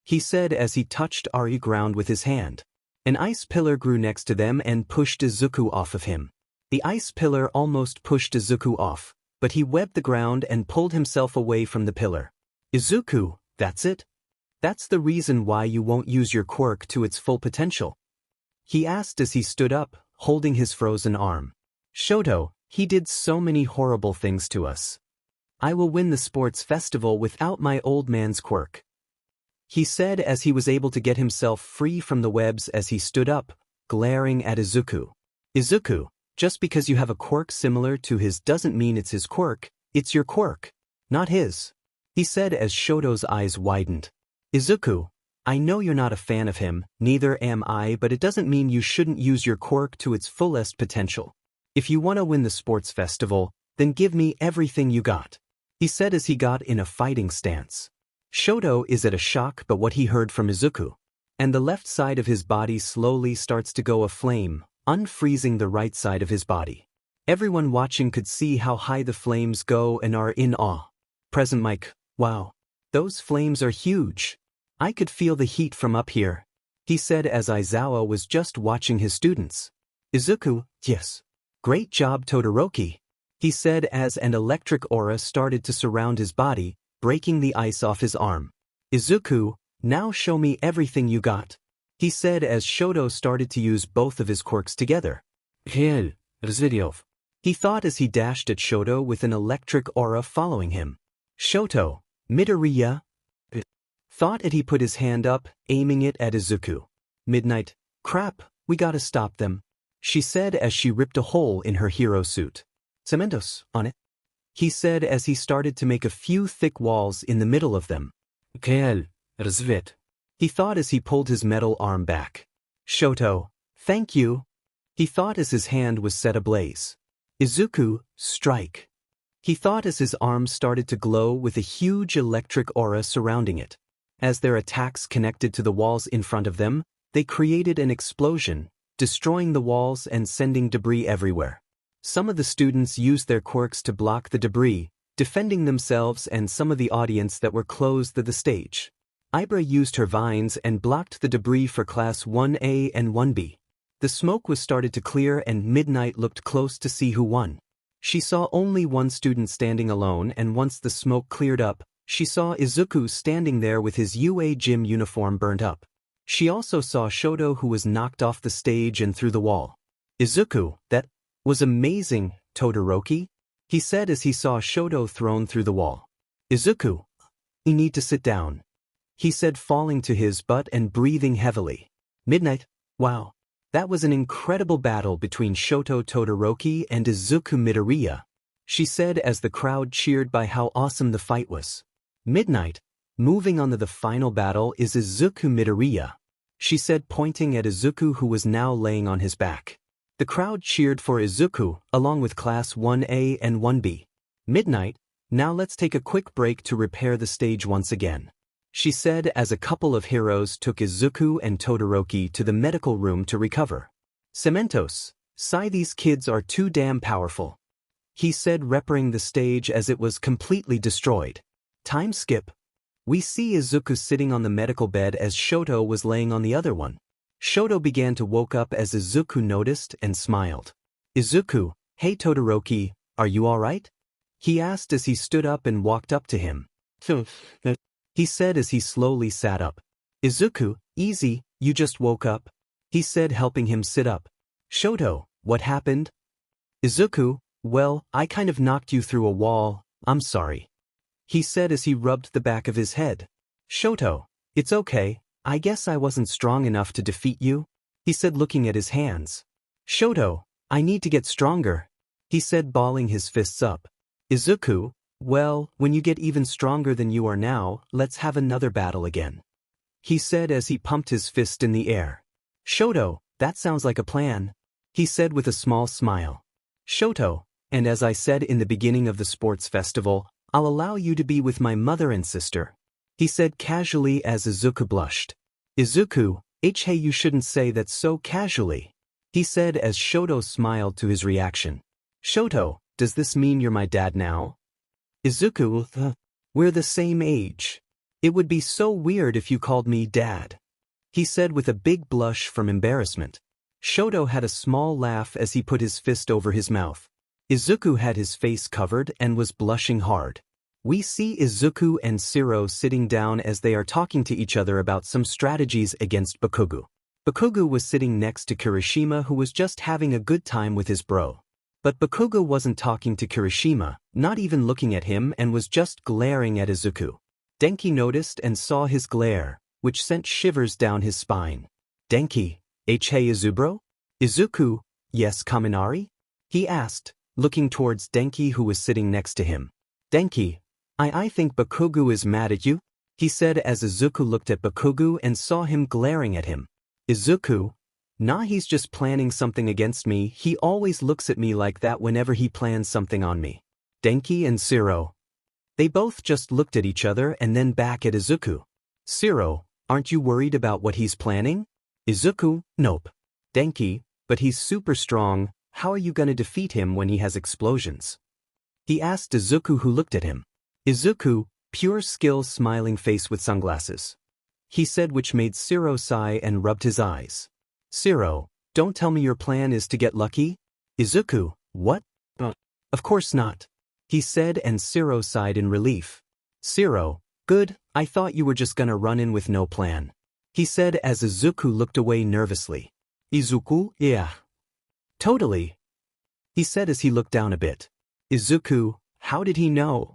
he said as he touched Ari ground with his hand. An ice pillar grew next to them and pushed Izuku off of him. The ice pillar almost pushed Izuku off, but he webbed the ground and pulled himself away from the pillar. "Izuku, that's it? That's the reason why you won't use your quirk to its full potential?" he asked as he stood up, holding his frozen arm. "Shoto, he did so many horrible things to us. I will win the sports festival without my old man's quirk," he said as he was able to get himself free from the webs as he stood up, glaring at Izuku. "Izuku, just because you have a quirk similar to his doesn't mean it's his quirk, it's your quirk, not his," he said as Shoto's eyes widened. "Izuku, I know you're not a fan of him, neither am I, but it doesn't mean you shouldn't use your quirk to its fullest potential. If you want to win the sports festival, then give me everything you got," he said as he got in a fighting stance. Shoto is at a shock by what he heard from Izuku, and the left side of his body slowly starts to go aflame, unfreezing the right side of his body. Everyone watching could see how high the flames go and are in awe. Present mic, "Wow, those flames are huge. I could feel the heat from up here," he said as Aizawa was just watching his students. "Izuku, yes. Great job Todoroki," he said as an electric aura started to surround his body, breaking the ice off his arm. "Izuku, now show me everything you got," he said as Shoto started to use both of his quirks together. "Hell, Razvidyov," he thought as he dashed at Shoto with an electric aura following him. "Shoto, midoriya," thought as he put his hand up, aiming it at Izuku. "Midnight, crap, we gotta stop them," she said as she ripped a hole in her hero suit. "Cementos on it," he said as he started to make a few thick walls in the middle of them. "Kel, Razvit," he thought as he pulled his metal arm back. "Shoto, thank you," he thought as his hand was set ablaze. "Izuku, strike," he thought as his arm started to glow with a huge electric aura surrounding it. As their attacks connected to the walls in front of them, they created an explosion, destroying the walls and sending debris everywhere. Some of the students used their quirks to block the debris, defending themselves, and some of the audience that were closed to the stage. Ibra used her vines and blocked the debris for Class 1A and 1B. The smoke was started to clear and Midnight looked close to see who won. She saw only one student standing alone, and once the smoke cleared up, she saw Izuku standing there with his UA gym uniform burnt up. She also saw Shoto, who was knocked off the stage and through the wall. "Izuku, that was amazing, Todoroki," he said as he saw Shoto thrown through the wall. "Izuku, you need to sit down," he said, falling to his butt and breathing heavily. "Midnight, wow. That was an incredible battle between Shoto Todoroki and Izuku Midoriya," she said as the crowd cheered by how awesome the fight was. Midnight, moving on to the final battle is Izuku Midoriya, she said pointing at Izuku who was now laying on his back. The crowd cheered for Izuku, along with Class 1A and 1B. Midnight, now let's take a quick break to repair the stage once again, she said as a couple of heroes took Izuku and Todoroki to the medical room to recover. Cementos, sigh, these kids are too damn powerful, he said, repairing the stage as it was completely destroyed. Time skip. We see Izuku sitting on the medical bed as Shoto was laying on the other one. Shoto began to woke up as Izuku noticed and smiled. Izuku, hey Todoroki, are you alright? He asked as he stood up and walked up to him. He said as he slowly sat up. Izuku, easy, you just woke up, he said, helping him sit up. Shoto, what happened? Izuku, well, I kind of knocked you through a wall, I'm sorry, he said as he rubbed the back of his head. Shoto, it's okay, I guess I wasn't strong enough to defeat you, he said, looking at his hands. Shoto, I need to get stronger, he said, balling his fists up. Izuku, well, when you get even stronger than you are now, let's have another battle again, he said as he pumped his fist in the air. Shoto, that sounds like a plan, he said with a small smile. Shoto, and as I said in the beginning of the sports festival, I'll allow you to be with my mother and sister, he said casually as Izuku blushed. Izuku, hey, you shouldn't say that so casually, he said as Shoto smiled to his reaction. Shoto, does this mean you're my dad now? Izuku, we're the same age. It would be so weird if you called me dad, he said with a big blush from embarrassment. Shoto had a small laugh as he put his fist over his mouth. Izuku had his face covered and was blushing hard. We see Izuku and Shiro sitting down as they are talking to each other about some strategies against Bakugo. Bakugo was sitting next to Kirishima, who was just having a good time with his bro. But Bakugo wasn't talking to Kirishima, not even looking at him, and was just glaring at Izuku. Denki noticed and saw his glare, which sent shivers down his spine. Denki, hey Izubro? Izuku, yes Kaminari? He asked, looking towards Denki who was sitting next to him. Denki, I think Bakugo is mad at you, he said as Izuku looked at Bakugo and saw him glaring at him. Izuku, nah, he's just planning something against me, he always looks at me like that whenever he plans something on me. Denki and Shiro. They both just looked at each other and then back at Izuku. Shiro, aren't you worried about what he's planning? Izuku, nope. Denki, but he's super strong, how are you gonna defeat him when he has explosions? He asked Izuku, who looked at him. Izuku, pure skill, smiling face with sunglasses, he said, which made Shiro sigh and rubbed his eyes. Shiro, don't tell me your plan is to get lucky? Izuku, what? Of course not, he said, and Shiro sighed in relief. Shiro, good, I thought you were just gonna run in with no plan, he said as Izuku looked away nervously. Izuku, yeah. Totally, he said as he looked down a bit. Izuku, how did he know?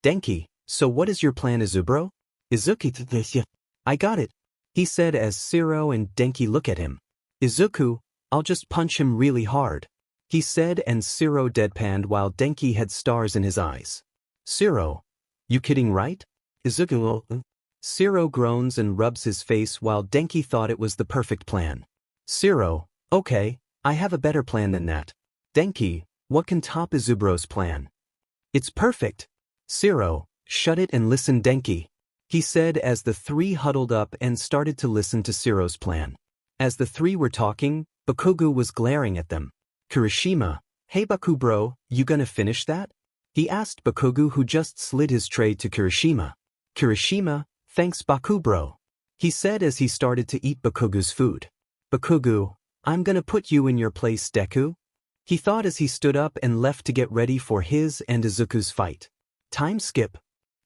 Denki, so what is your plan, Izubro? Izuku, I got it, he said as Shiro and Denki look at him. Izuku, I'll just punch him really hard, he said, and Shiro deadpanned while Denki had stars in his eyes. Shiro, you kidding, right? Izuku, Shiro groans and rubs his face while Denki thought it was the perfect plan. Shiro, okay, I have a better plan than that. Denki, what can top Izubro's plan? It's perfect. Shiro, shut it and listen, Denki, he said as the three huddled up and started to listen to Shiro's plan. As the three were talking, Bakugo was glaring at them. Kirishima, hey Bakubro, you gonna finish that? He asked Bakugo, who just slid his tray to Kirishima. Kirishima, thanks Bakubro, he said as he started to eat Bakugo's food. Bakugo, I'm gonna put you in your place, Deku, he thought as he stood up and left to get ready for his and Izuku's fight. Time skip.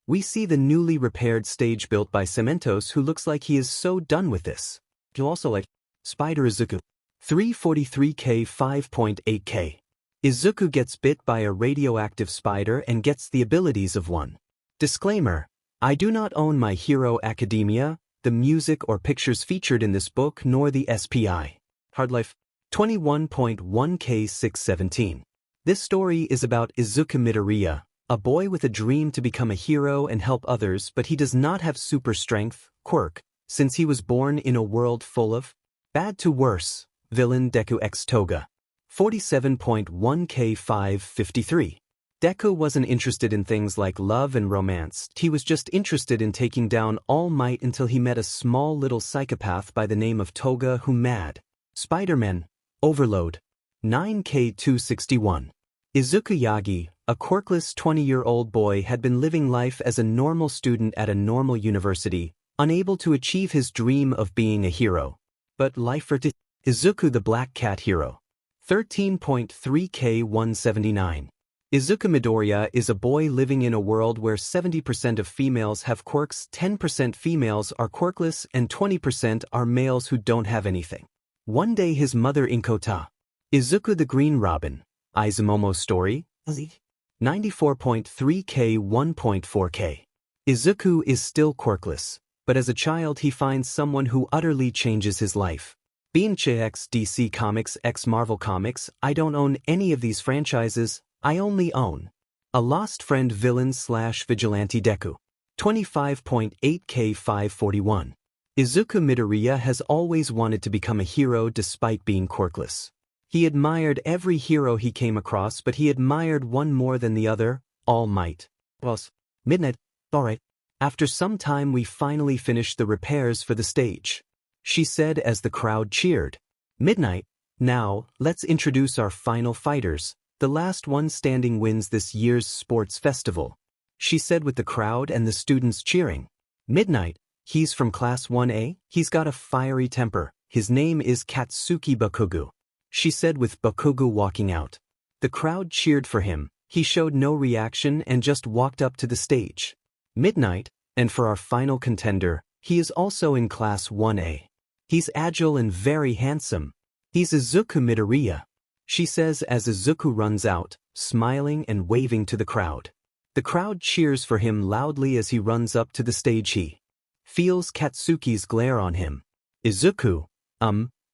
We see the newly repaired stage built by Cementos, who looks like he is so done with this. You also like Spider Izuku. 343K 5.8K. Izuku gets bit by a radioactive spider and gets the abilities of one. Disclaimer: I do not own My Hero Academia, the music or pictures featured in this book, nor the SPI. Hardlife. 21.1K 617. This story is about Izuku Midoriya, a boy with a dream to become a hero and help others, but he does not have super strength, quirk, since he was born in a world full of bad to worse, villain Deku x Toga. 47.1K553. Deku wasn't interested in things like love and romance, he was just interested in taking down All Might until he met a small little psychopath by the name of Toga who mad. Spider-Man. Overload. 9K261. Izuku Yagi, a quirkless 20-year-old boy, had been living life as a normal student at a normal university, unable to achieve his dream of being a hero. But life for Izuku the Black Cat Hero. 13.3K179. Izuku Midoriya is a boy living in a world where 70% of females have quirks, 10% females are quirkless, and 20% are males who don't have anything. One day his mother Inkota. Izuku the Green Robin. Izumomo Story. 94.3K1.4K. Izuku is still quirkless, but as a child he finds someone who utterly changes his life. BGMI x DC Comics x Marvel Comics. I don't own any of these franchises, I only own a lost friend villain / vigilante Deku. 25.8K541. Izuku Midoriya has always wanted to become a hero despite being quirkless. He admired every hero he came across, but he admired one more than the other, All Might. Boss. Midnight. Alright. After some time we finally finished the repairs for the stage, she said as the crowd cheered. Midnight. Now, let's introduce our final fighters. The last one standing wins this year's sports festival, she said with the crowd and the students cheering. Midnight. He's from Class 1A, he's got a fiery temper, his name is Katsuki Bakugu, she said with Bakugu walking out. The crowd cheered for him, he showed no reaction and just walked up to the stage. Midnight. And for our final contender, he is also in Class 1A. He's agile and very handsome. He's Izuku Midoriya, she says as Izuku runs out, smiling and waving to the crowd. The crowd cheers for him loudly as he runs up to the stage. He feels Katsuki's glare on him. Izuku,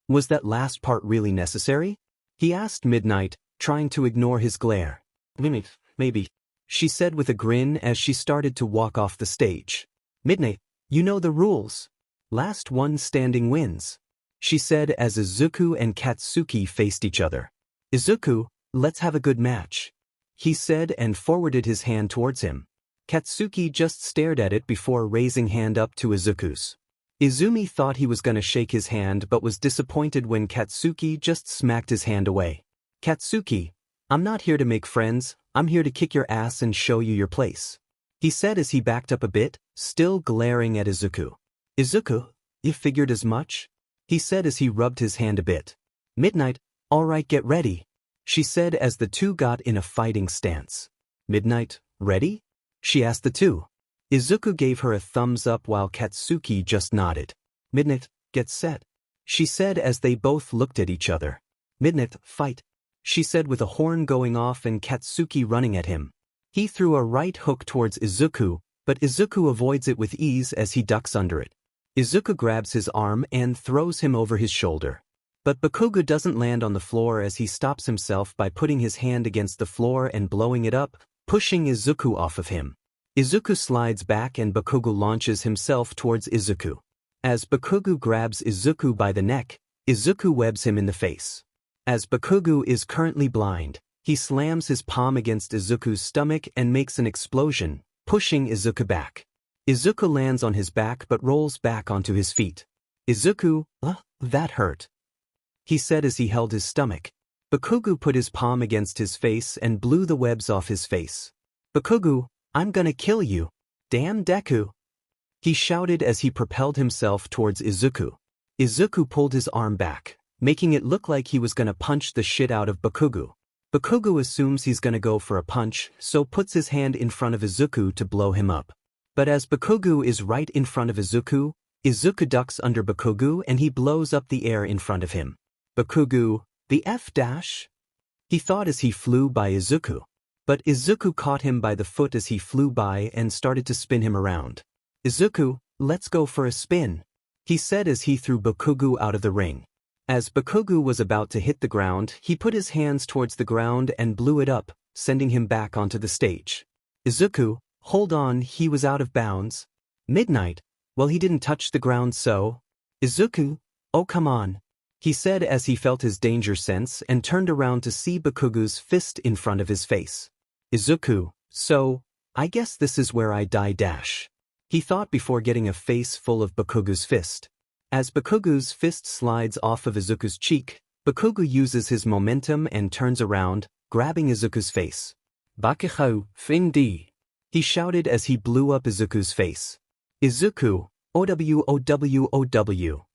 was that last part really necessary? He asked Midnight, trying to ignore his glare. Maybe, she said with a grin as she started to walk off the stage. Midnight, you know the rules. Last one standing wins, she said as Izuku and Katsuki faced each other. Izuku, let's have a good match, he said and forwarded his hand towards him. Katsuki just stared at it before raising hand up to Izuku's. Izumi thought he was gonna shake his hand but was disappointed when Katsuki just smacked his hand away. Katsuki, I'm not here to make friends, I'm here to kick your ass and show you your place, he said as he backed up a bit, still glaring at Izuku. Izuku, you figured as much, he said as he rubbed his hand a bit. Midnight, alright, get ready, she said as the two got in a fighting stance. Midnight, ready? She asked the two. Izuku gave her a thumbs up while Katsuki just nodded. Midnight, get set, she said as they both looked at each other. Midnight, fight, she said with a horn going off and Katsuki running at him. He threw a right hook towards Izuku, but Izuku avoids it with ease as he ducks under it. Izuku grabs his arm and throws him over his shoulder. But Bakugu doesn't land on the floor as he stops himself by putting his hand against the floor and blowing it up, pushing Izuku off of him. Izuku slides back and Bakugu launches himself towards Izuku. As Bakugu grabs Izuku by the neck, Izuku webs him in the face. As Bakugu is currently blind, he slams his palm against Izuku's stomach and makes an explosion, pushing Izuku back. Izuku lands on his back but rolls back onto his feet. Izuku, that hurt, he said as he held his stomach. Bakugu put his palm against his face and blew the webs off his face. Bakugu, I'm gonna kill you. Damn Deku, he shouted as he propelled himself towards Izuku. Izuku pulled his arm back, making it look like he was gonna punch the shit out of Bakugu. Bakugu assumes he's gonna go for a punch, so puts his hand in front of Izuku to blow him up. But as Bakugu is right in front of Izuku, Izuku ducks under Bakugu and he blows up the air in front of him. Bakugu, the F dash? He thought as he flew by Izuku. But Izuku caught him by the foot as he flew by and started to spin him around. Izuku, let's go for a spin, he said as he threw Bakugu out of the ring. As Bakugo was about to hit the ground, he put his hands towards the ground and blew it up, sending him back onto the stage. Izuku, hold on, he was out of bounds. Midnight, well, he didn't touch the ground, so. Izuku, oh come on, he said as he felt his danger sense and turned around to see Bakugo's fist in front of his face. Izuku, so, I guess this is where I die dash. He thought before getting a face full of Bakugo's fist. As Bakugo's fist slides off of Izuku's cheek, Bakugo uses his momentum and turns around, grabbing Izuku's face. Bakugo, Findi, he shouted as he blew up Izuku's face. Izuku, OWOWOW.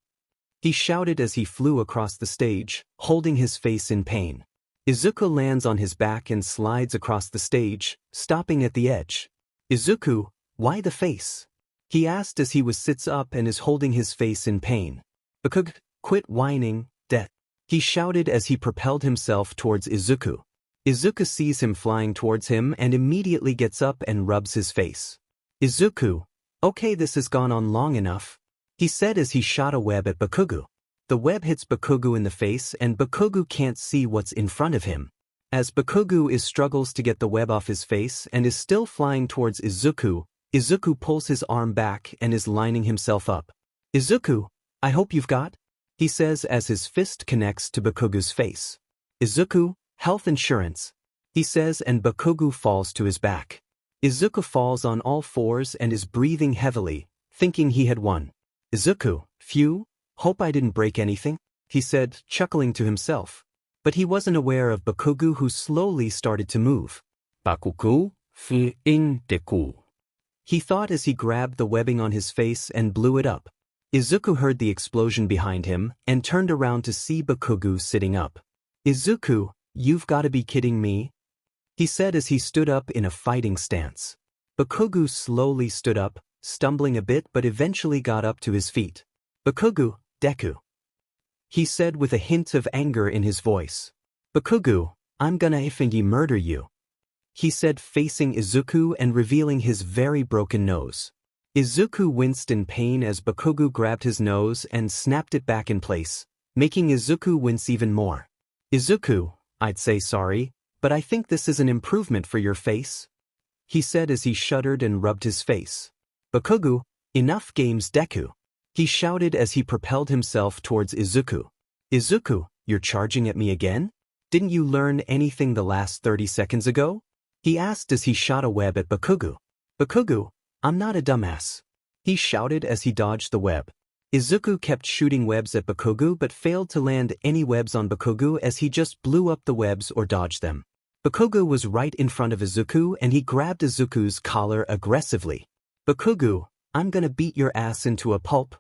He shouted as he flew across the stage, holding his face in pain. Izuku lands on his back and slides across the stage, stopping at the edge. Izuku, why the face? He asked as he sits up and is holding his face in pain. Bakugo, quit whining, death. He shouted as he propelled himself towards Izuku. Izuku sees him flying towards him and immediately gets up and rubs his face. Izuku, okay, this has gone on long enough, he said as he shot a web at Bakugo. The web hits Bakugo in the face and Bakugo can't see what's in front of him. As Bakugo struggles to get the web off his face and is still flying towards Izuku, Izuku pulls his arm back and is lining himself up. Izuku, I hope you've got, he says as his fist connects to Bakugo's face. Izuku, health insurance, he says and Bakugo falls to his back. Izuku falls on all fours and is breathing heavily, thinking he had won. Izuku, phew, hope I didn't break anything, he said, chuckling to himself. But he wasn't aware of Bakugo who slowly started to move. Bakugo, Deku. He thought as he grabbed the webbing on his face and blew it up. Izuku heard the explosion behind him and turned around to see Bakugo sitting up. Izuku, you've got to be kidding me, he said as he stood up in a fighting stance. Bakugo slowly stood up, stumbling a bit but eventually got up to his feet. Bakugo, Deku, he said with a hint of anger in his voice. Bakugo, I'm gonna effing murder you, he said facing Izuku and revealing his very broken nose. Izuku winced in pain as Bakugo grabbed his nose and snapped it back in place, making Izuku wince even more. Izuku, I'd say sorry, but I think this is an improvement for your face, he said as he shuddered and rubbed his face. Bakugo, enough games Deku, he shouted as he propelled himself towards Izuku. Izuku, you're charging at me again? Didn't you learn anything the last 30 seconds ago? He asked as he shot a web at Bakugo. Bakugo, I'm not a dumbass, he shouted as he dodged the web. Izuku kept shooting webs at Bakugo but failed to land any webs on Bakugo as he just blew up the webs or dodged them. Bakugo was right in front of Izuku and he grabbed Izuku's collar aggressively. Bakugo, I'm gonna beat your ass into a pulp,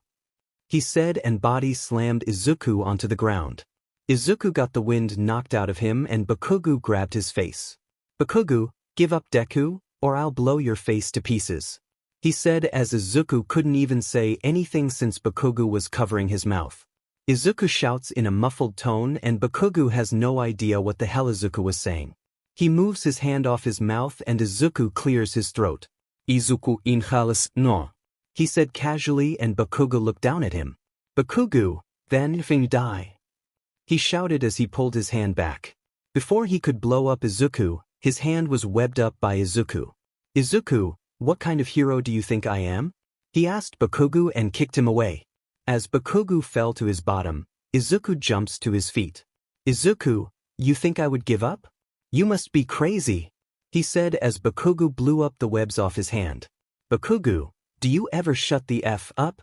he said and body slammed Izuku onto the ground. Izuku got the wind knocked out of him and Bakugo grabbed his face. Bakugo, give up Deku, or I'll blow your face to pieces, he said as Izuku couldn't even say anything since Bakugo was covering his mouth. Izuku shouts in a muffled tone and Bakugo has no idea what the hell Izuku was saying. He moves his hand off his mouth and Izuku clears his throat. Izuku inhalas no, he said casually and Bakugo looked down at him. Bakugo, then effing die, he shouted as he pulled his hand back. Before he could blow up Izuku, his hand was webbed up by Izuku. Izuku, what kind of hero do you think I am? He asked Bakugo and kicked him away. As Bakugo fell to his bottom, Izuku jumps to his feet. Izuku, you think I would give up? You must be crazy, he said as Bakugo blew up the webs off his hand. Bakugo, do you ever shut the F up?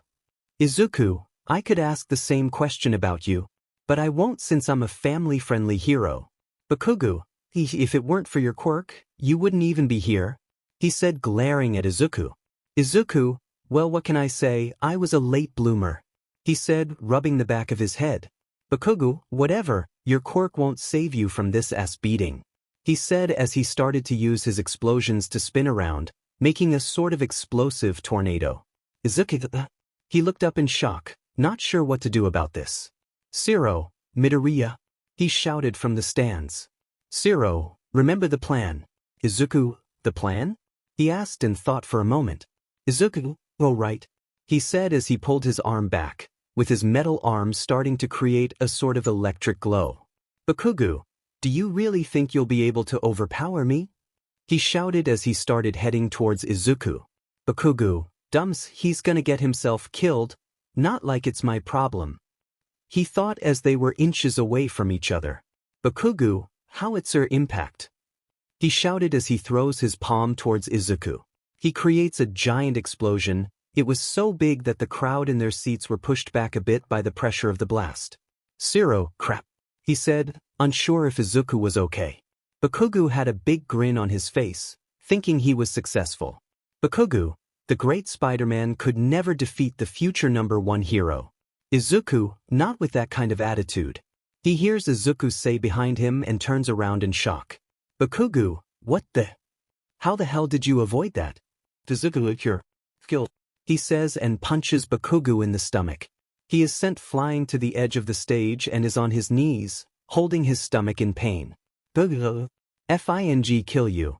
Izuku, I could ask the same question about you, but I won't since I'm a family-friendly hero. Bakugo, if it weren't for your quirk, you wouldn't even be here, he said glaring at Izuku. Izuku, well what can I say, I was a late bloomer, he said rubbing the back of his head. Bakugo, whatever, your quirk won't save you from this ass beating, he said as he started to use his explosions to spin around, making a sort of explosive tornado. Izuku, he looked up in shock, not sure what to do about this. Zero, midoriya, he shouted from the stands. Zero, remember the plan. Izuku, the plan? He asked and thought for a moment. Izuku, oh right, he said as he pulled his arm back. with his metal arms starting to create a sort of electric glow. Bakugo, do you really think you'll be able to overpower me? He shouted as he started heading towards Izuku. Bakugo, dumps, he's gonna get himself killed, not like it's my problem. He thought as they were inches away from each other. Bakugo, howitzer impact. He shouted as he throws his palm towards Izuku. He creates a giant explosion. It was so big that the crowd in their seats were pushed back a bit by the pressure of the blast. Zero, crap, he said, unsure if Izuku was okay. Bakugo had a big grin on his face, thinking he was successful. Bakugo, the great Spider-Man, could never defeat the future #1 hero. Izuku, not with that kind of attitude. He hears Izuku say behind him and turns around in shock. Bakugo, what the? How the hell did you avoid that? Izuku, your skill, he says and punches Bakugo in the stomach. He is sent flying to the edge of the stage and is on his knees, holding his stomach in pain. Fing kill you,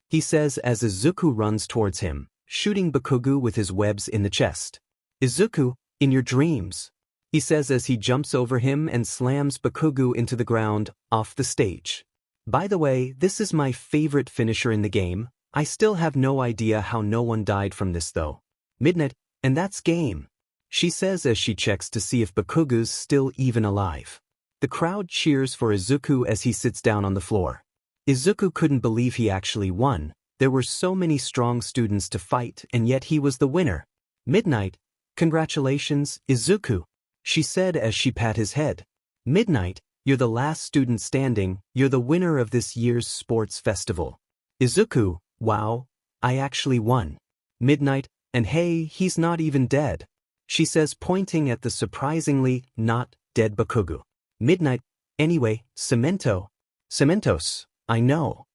he says as Izuku runs towards him, shooting Bakugo with his webs in the chest. Izuku, in your dreams, he says as he jumps over him and slams Bakugo into the ground, off the stage. By the way, this is my favorite finisher in the game. I still have no idea how no one died from this though. Midnight, and that's game, she says as she checks to see if Bakugo's still even alive. The crowd cheers for Izuku as he sits down on the floor. Izuku couldn't believe he actually won. There were so many strong students to fight and yet he was the winner. Midnight, congratulations, Izuku, she said as she pat his head. Midnight, you're the last student standing, you're the winner of this year's sports festival. Izuku, wow, I actually won. Midnight, and hey, he's not even dead, she says pointing at the surprisingly not dead Bakugo. Midnight, anyway, Cementos, I know,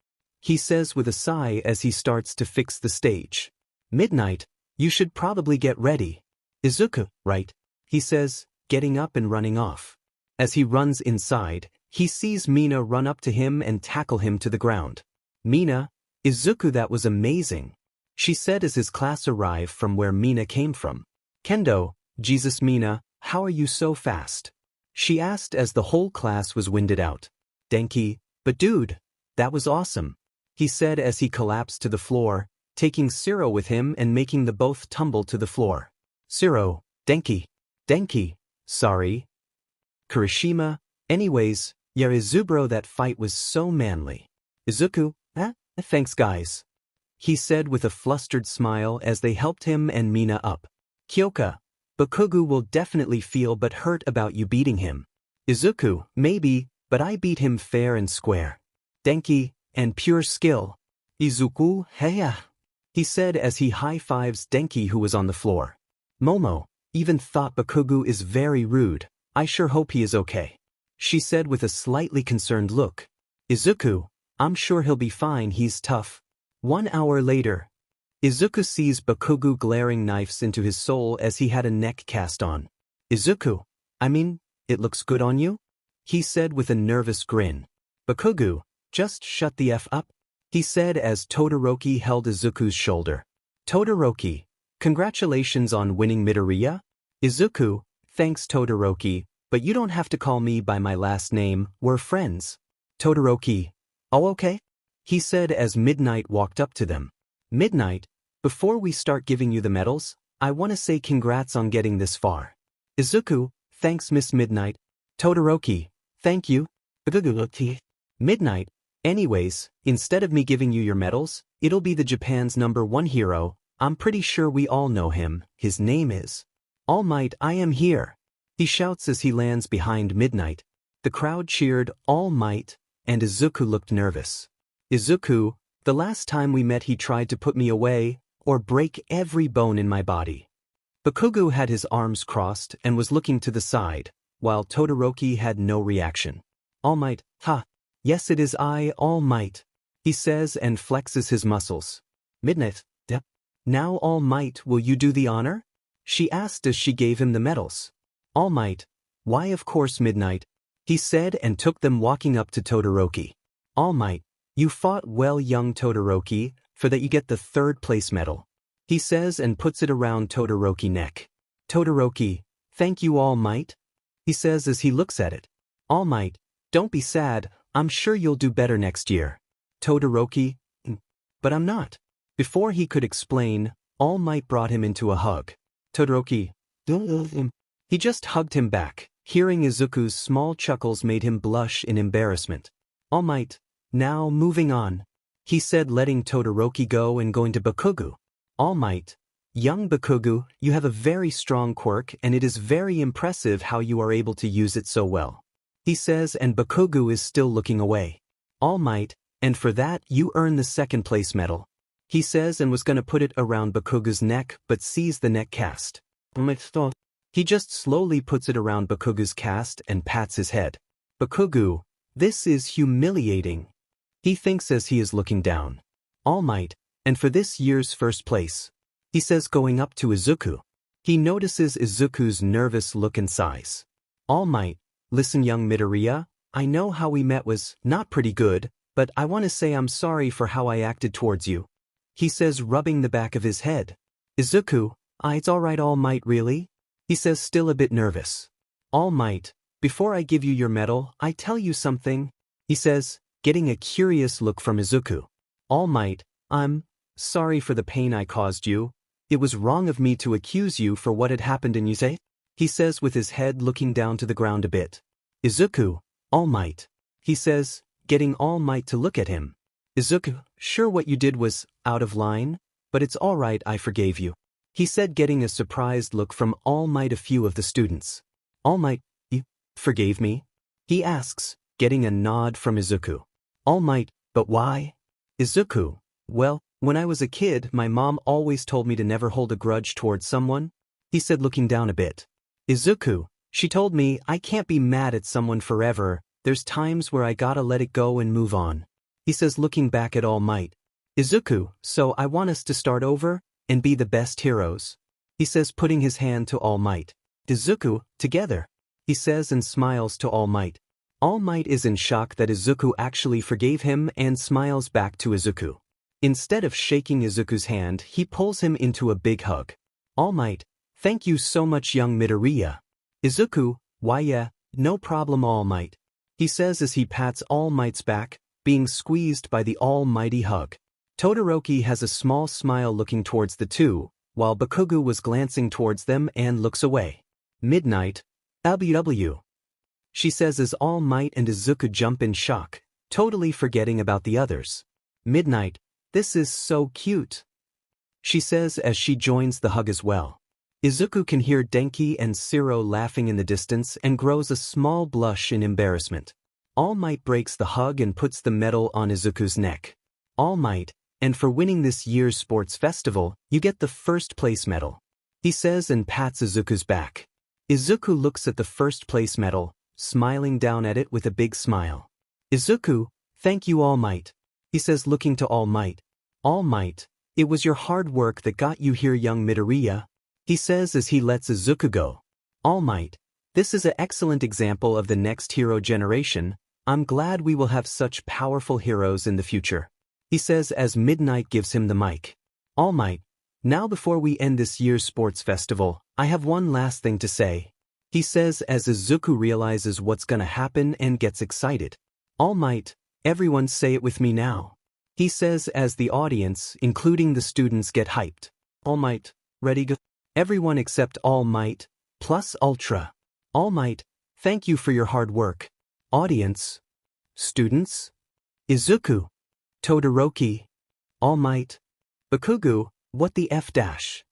he says with a sigh as he starts to fix the stage. Midnight, you should probably get ready. Izuku, right, he says, getting up and running off. As he runs inside, he sees Mina run up to him and tackle him to the ground. Mina, Izuku, that was amazing, she said as his class arrived from where Mina came from. Kendo, Jesus Mina, how are you so fast? She asked as the whole class was winded out. Denki, but dude, that was awesome, he said as he collapsed to the floor, taking Zero with him and making the both tumble to the floor. Zero, Denki, sorry. Kirishima, anyways, yeah Izubro, that fight was so manly. Izuku, thanks guys, he said with a flustered smile as they helped him and Mina up. Kyoka, Bakugo will definitely feel but hurt about you beating him. Izuku, maybe, but I beat him fair and square. Denki, and pure skill. Izuku, heya, he said as he high-fives Denki who was on the floor. Momo, even thought Bakugo is very rude. I sure hope he is okay, she said with a slightly concerned look. Izuku, I'm sure he'll be fine, he's tough. 1 hour later, Izuku sees Bakugo glaring knives into his soul as he had a neck cast on. Izuku, I mean, it looks good on you, he said with a nervous grin. Bakugo, just shut the F up, he said as Todoroki held Izuku's shoulder. Todoroki, congratulations on winning midoriya. Izuku, thanks Todoroki, but you don't have to call me by my last name, we're friends. Todoroki, oh okay, he said as Midnight walked up to them. Midnight, before we start giving you the medals, I want to say congrats on getting this far. Izuku, thanks Miss Midnight. Todoroki, thank you. Midnight, anyways, instead of me giving you your medals, it'll be the Japan's #1 hero. I'm pretty sure we all know him. His name is All Might. I am here, he shouts as he lands behind Midnight. The crowd cheered All Might, and Izuku looked nervous. Izuku, the last time we met he tried to put me away, or break every bone in my body. Bakugo had his arms crossed and was looking to the side, while Todoroki had no reaction. All Might, ha, yes it is I, All Might, he says and flexes his muscles. Midnight, now All Might, will you do the honor? She asked as she gave him the medals. All Might, why of course Midnight, he said and took them walking up to Todoroki. All Might, you fought well young Todoroki, for that you get the 3rd place medal, he says and puts it around Todoroki's neck. Todoroki, thank you All Might. He says as he looks at it. All Might, don't be sad, I'm sure you'll do better next year. Todoroki, but I'm not. Before he could explain, All Might brought him into a hug. Todoroki, he just hugged him back. Hearing Izuku's small chuckles made him blush in embarrassment. All Might, now moving on, he said, letting Todoroki go and going to Bakugu. All Might, young Bakugu, you have a very strong quirk and it is very impressive how you are able to use it so well. He says, and Bakugu is still looking away. All Might, and for that you earn the second place medal. He says and was gonna put it around Bakugu's neck but sees the neck cast. He just slowly puts it around Bakugu's cast and pats his head. Bakugu, this is humiliating. He thinks as he is looking down. All Might, and for this year's first place. He says going up to Izuku. He notices Izuku's nervous look and sighs. All Might, listen young midoriya, I know how we met was not pretty good, but I want to say I'm sorry for how I acted towards you. He says rubbing the back of his head. Izuku, it's alright All Might really? He says still a bit nervous. All Might, before I give you your medal, I tell you something. He says, getting a curious look from Izuku. All Might, I'm sorry for the pain I caused you. It was wrong of me to accuse you for what had happened in Yusei. He says with his head looking down to the ground a bit. Izuku, All Might. He says, getting All Might to look at him. Izuku, sure what you did was out of line, but it's alright I forgave you. He said getting a surprised look from All Might a few of the students. All Might, you forgave me? He asks, getting a nod from Izuku. All Might, but why? Izuku, well, when I was a kid my mom always told me to never hold a grudge towards someone. He said looking down a bit. Izuku, she told me I can't be mad at someone forever, there's times where I gotta let it go and move on. He says looking back at All Might. Izuku, so I want us to start over and be the best heroes. He says putting his hand to All Might. Izuku, together. He says and smiles to All Might. All Might is in shock that Izuku actually forgave him and smiles back to Izuku. Instead of shaking Izuku's hand, he pulls him into a big hug. All Might, thank you so much young midoriya. Izuku, why yeah, no problem All Might. He says as he pats All Might's back, being squeezed by the almighty hug. Todoroki has a small smile looking towards the two, while Bakugu was glancing towards them and looks away. Midnight, WW. She says as All Might and Izuku jump in shock, totally forgetting about the others. Midnight, this is so cute. She says as she joins the hug as well. Izuku can hear Denki and Shiro laughing in the distance and grows a small blush in embarrassment. All Might breaks the hug and puts the medal on Izuku's neck. All Might, and for winning this year's sports festival, you get the first place medal. He says and pats Izuku's back. Izuku looks at the first place medal, smiling down at it with a big smile. Izuku, thank you All Might. He says looking to All Might. All Might, it was your hard work that got you here young midoriya. He says as he lets Izuku go. All Might, this is an excellent example of the next hero generation. I'm glad we will have such powerful heroes in the future. He says as Midnight gives him the mic. All Might, now before we end this year's sports festival, I have one last thing to say. He says as Izuku realizes what's gonna happen and gets excited. All Might, everyone say it with me now. He says as the audience, including the students, get hyped. All Might, ready go. Everyone except All Might, plus Ultra. All Might, thank you for your hard work. Audience. Students. Izuku. Todoroki. All Might. Bakugu, what the F dash?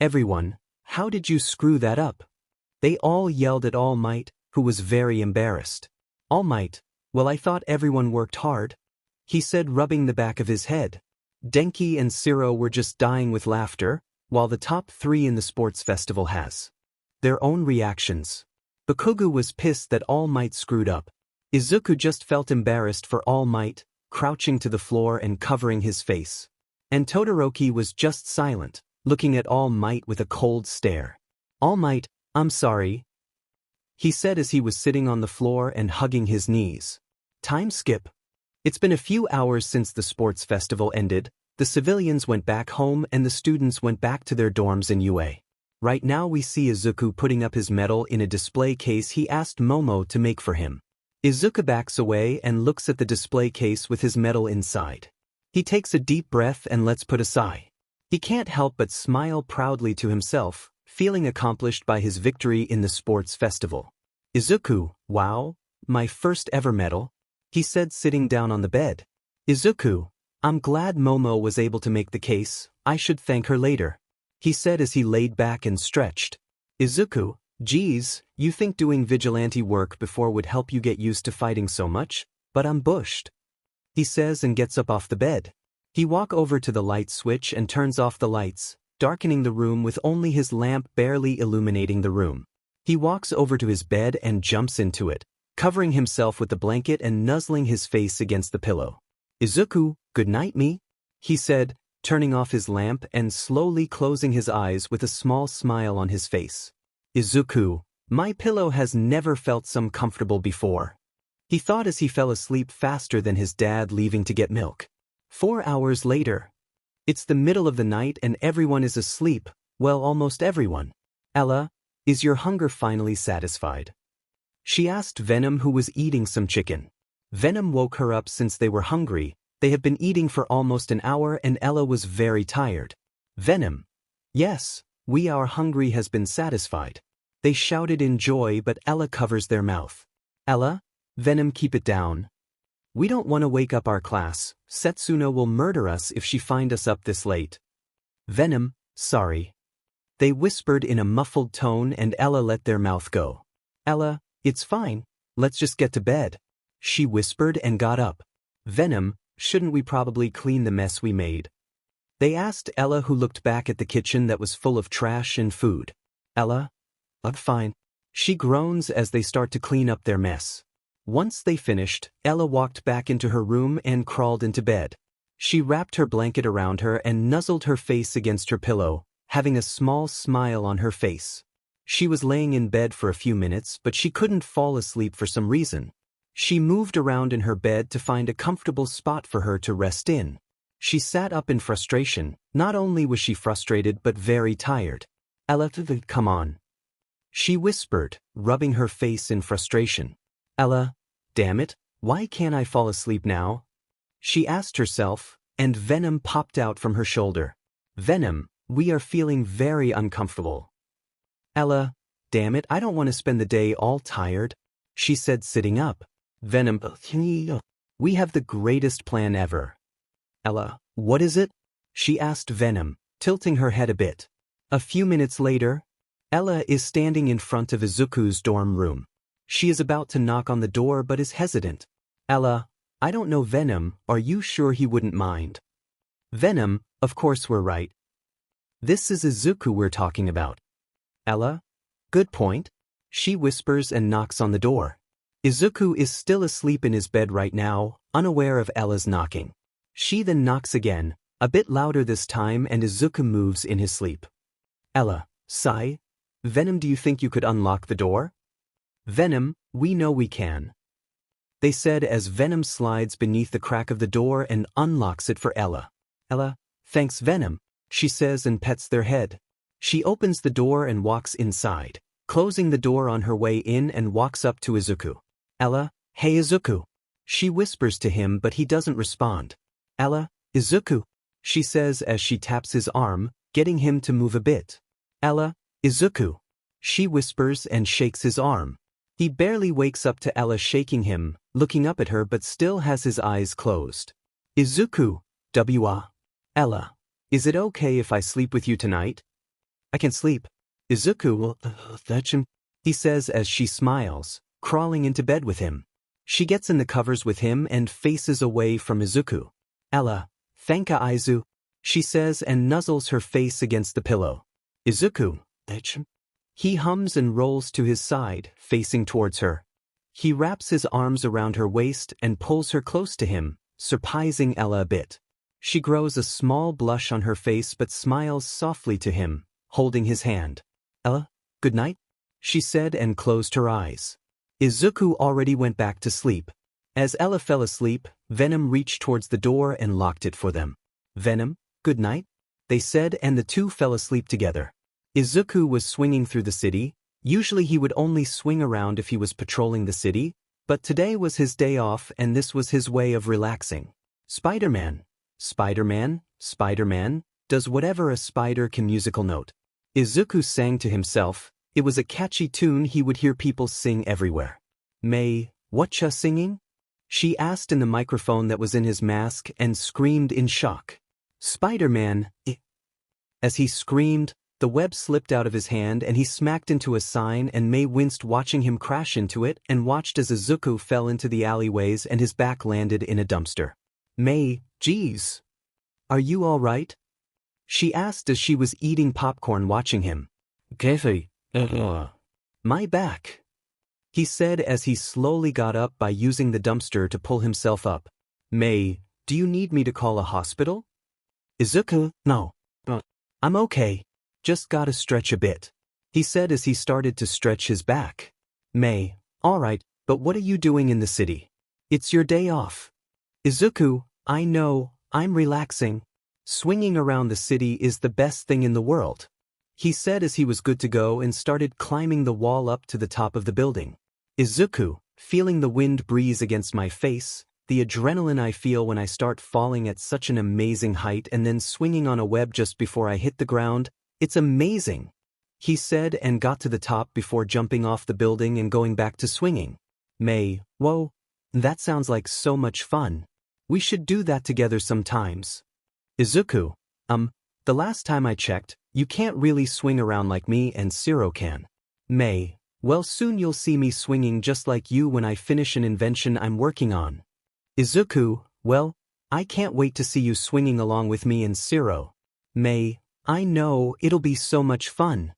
Everyone, how did you screw that up? They all yelled at All Might, who was very embarrassed. All Might, well I thought everyone worked hard. He said rubbing the back of his head. Denki and Shiro were just dying with laughter, while the top three in the sports festival has their own reactions. Bakugu was pissed that All Might screwed up. Izuku just felt embarrassed for All Might, crouching to the floor and covering his face. And Todoroki was just silent, looking at All Might with a cold stare. All Might, I'm sorry, he said as he was sitting on the floor and hugging his knees. Time skip. It's been a few hours since the sports festival ended, the civilians went back home and the students went back to their dorms in UA. Right now we see Izuku putting up his medal in a display case he asked Momo to make for him. Izuku backs away and looks at the display case with his medal inside. He takes a deep breath and lets put a sigh. He can't help but smile proudly to himself, feeling accomplished by his victory in the sports festival. Izuku, wow, my first ever medal, he said sitting down on the bed. Izuku, I'm glad Momo was able to make the case, I should thank her later, he said as he laid back and stretched. Izuku, geez, you think doing vigilante work before would help you get used to fighting so much, but I'm bushed, he says and gets up off the bed. He walks over to the light switch and turns off the lights, darkening the room with only his lamp barely illuminating the room. He walks over to his bed and jumps into it, covering himself with the blanket and nuzzling his face against the pillow. Izuku, good night me, he said, turning off his lamp and slowly closing his eyes with a small smile on his face. Izuku, my pillow has never felt so comfortable before, he thought as he fell asleep faster than his dad leaving to get milk. 4 hours later. It's the middle of the night and everyone is asleep, well, almost everyone. Ella, is your hunger finally satisfied? She asked Venom, who was eating some chicken. Venom woke her up since they were hungry. They have been eating for almost an hour and Ella was very tired. Venom, yes, our hungry has been satisfied. They shouted in joy, but Ella covers their mouth. Ella, Venom, keep it down. We don't want to wake up our class. Setsuno will murder us if she finds us up this late. Venom, sorry. They whispered in a muffled tone and Ella let their mouth go. Ella, it's fine, let's just get to bed, she whispered and got up. Venom, shouldn't we probably clean the mess we made? They asked Ella, who looked back at the kitchen that was full of trash and food. Ella, fine. She groans as they start to clean up their mess. Once they finished, Ella walked back into her room and crawled into bed. She wrapped her blanket around her and nuzzled her face against her pillow, having a small smile on her face. She was laying in bed for a few minutes, but she couldn't fall asleep for some reason. She moved around in her bed to find a comfortable spot for her to rest in. She sat up in frustration. Not only was she frustrated but very tired. Ella, come on, she whispered, rubbing her face in frustration. Ella, damn it, why can't I fall asleep now? She asked herself, and Venom popped out from her shoulder. Venom, we are feeling very uncomfortable. Ella, damn it, I don't want to spend the day all tired, she said sitting up. Venom, we have the greatest plan ever. Ella, what is it? She asked Venom, tilting her head a bit. A few minutes later, Ella is standing in front of Izuku's dorm room. She is about to knock on the door but is hesitant. Ella, I don't know Venom, are you sure he wouldn't mind? Venom, of course we're right. This is Izuku we're talking about. Ella, good point, she whispers and knocks on the door. Izuku is still asleep in his bed right now, unaware of Ella's knocking. She then knocks again, a bit louder this time, and Izuku moves in his sleep. Ella, sigh. Venom, do you think you could unlock the door? Venom, we know we can, they said as Venom slides beneath the crack of the door and unlocks it for Ella. Ella, thanks Venom, she says and pets their head. She opens the door and walks inside, closing the door on her way in and walks up to Izuku. Ella, hey Izuku, she whispers to him but he doesn't respond. Ella, Izuku, she says as she taps his arm, getting him to move a bit. Ella, Izuku, she whispers and shakes his arm. He barely wakes up to Ella shaking him, looking up at her but still has his eyes closed. Izuku, Ella, is it okay if I sleep with you tonight? I can sleep. Izuku, he says as she smiles, crawling into bed with him. She gets in the covers with him and faces away from Izuku. Ella, thanka Izu, she says and nuzzles her face against the pillow. Izuku, he hums and rolls to his side, facing towards her. He wraps his arms around her waist and pulls her close to him, surprising Ella a bit. She grows a small blush on her face but smiles softly to him, holding his hand. Ella, good night, she said and closed her eyes. Izuku already went back to sleep. As Ella fell asleep, Venom reached towards the door and locked it for them. Venom, good night, they said, and the two fell asleep together. Izuku was swinging through the city. Usually he would only swing around if he was patrolling the city, but today was his day off and this was his way of relaxing. Spider-Man, Spider-Man, Spider-Man, does whatever a spider can. Musical note. Izuku sang to himself. It was a catchy tune he would hear people sing everywhere. May, whatcha singing? She asked in the microphone that was in his mask and screamed in shock. Spider-Man, As he screamed, the web slipped out of his hand and he smacked into a sign and May winced watching him crash into it and watched as Izuku fell into the alleyways and his back landed in a dumpster. May, geez. Are you all right? She asked as she was eating popcorn watching him. My back. He said as he slowly got up by using the dumpster to pull himself up. May, do you need me to call a hospital? Izuku, no. I'm okay. Just gotta stretch a bit. He said as he started to stretch his back. May, alright, but what are you doing in the city? It's your day off. Izuku, I know, I'm relaxing. Swinging around the city is the best thing in the world. He said as he was good to go and started climbing the wall up to the top of the building. Izuku, feeling the wind breeze against my face, the adrenaline I feel when I start falling at such an amazing height and then swinging on a web just before I hit the ground, it's amazing. He said and got to the top before jumping off the building and going back to swinging. May, whoa, that sounds like so much fun. We should do that together sometimes. Izuku, the last time I checked, you can't really swing around like me and Shiro can. May, well soon you'll see me swinging just like you when I finish an invention I'm working on. Izuku, well, I can't wait to see you swinging along with me and Shiro. May, I know, it'll be so much fun.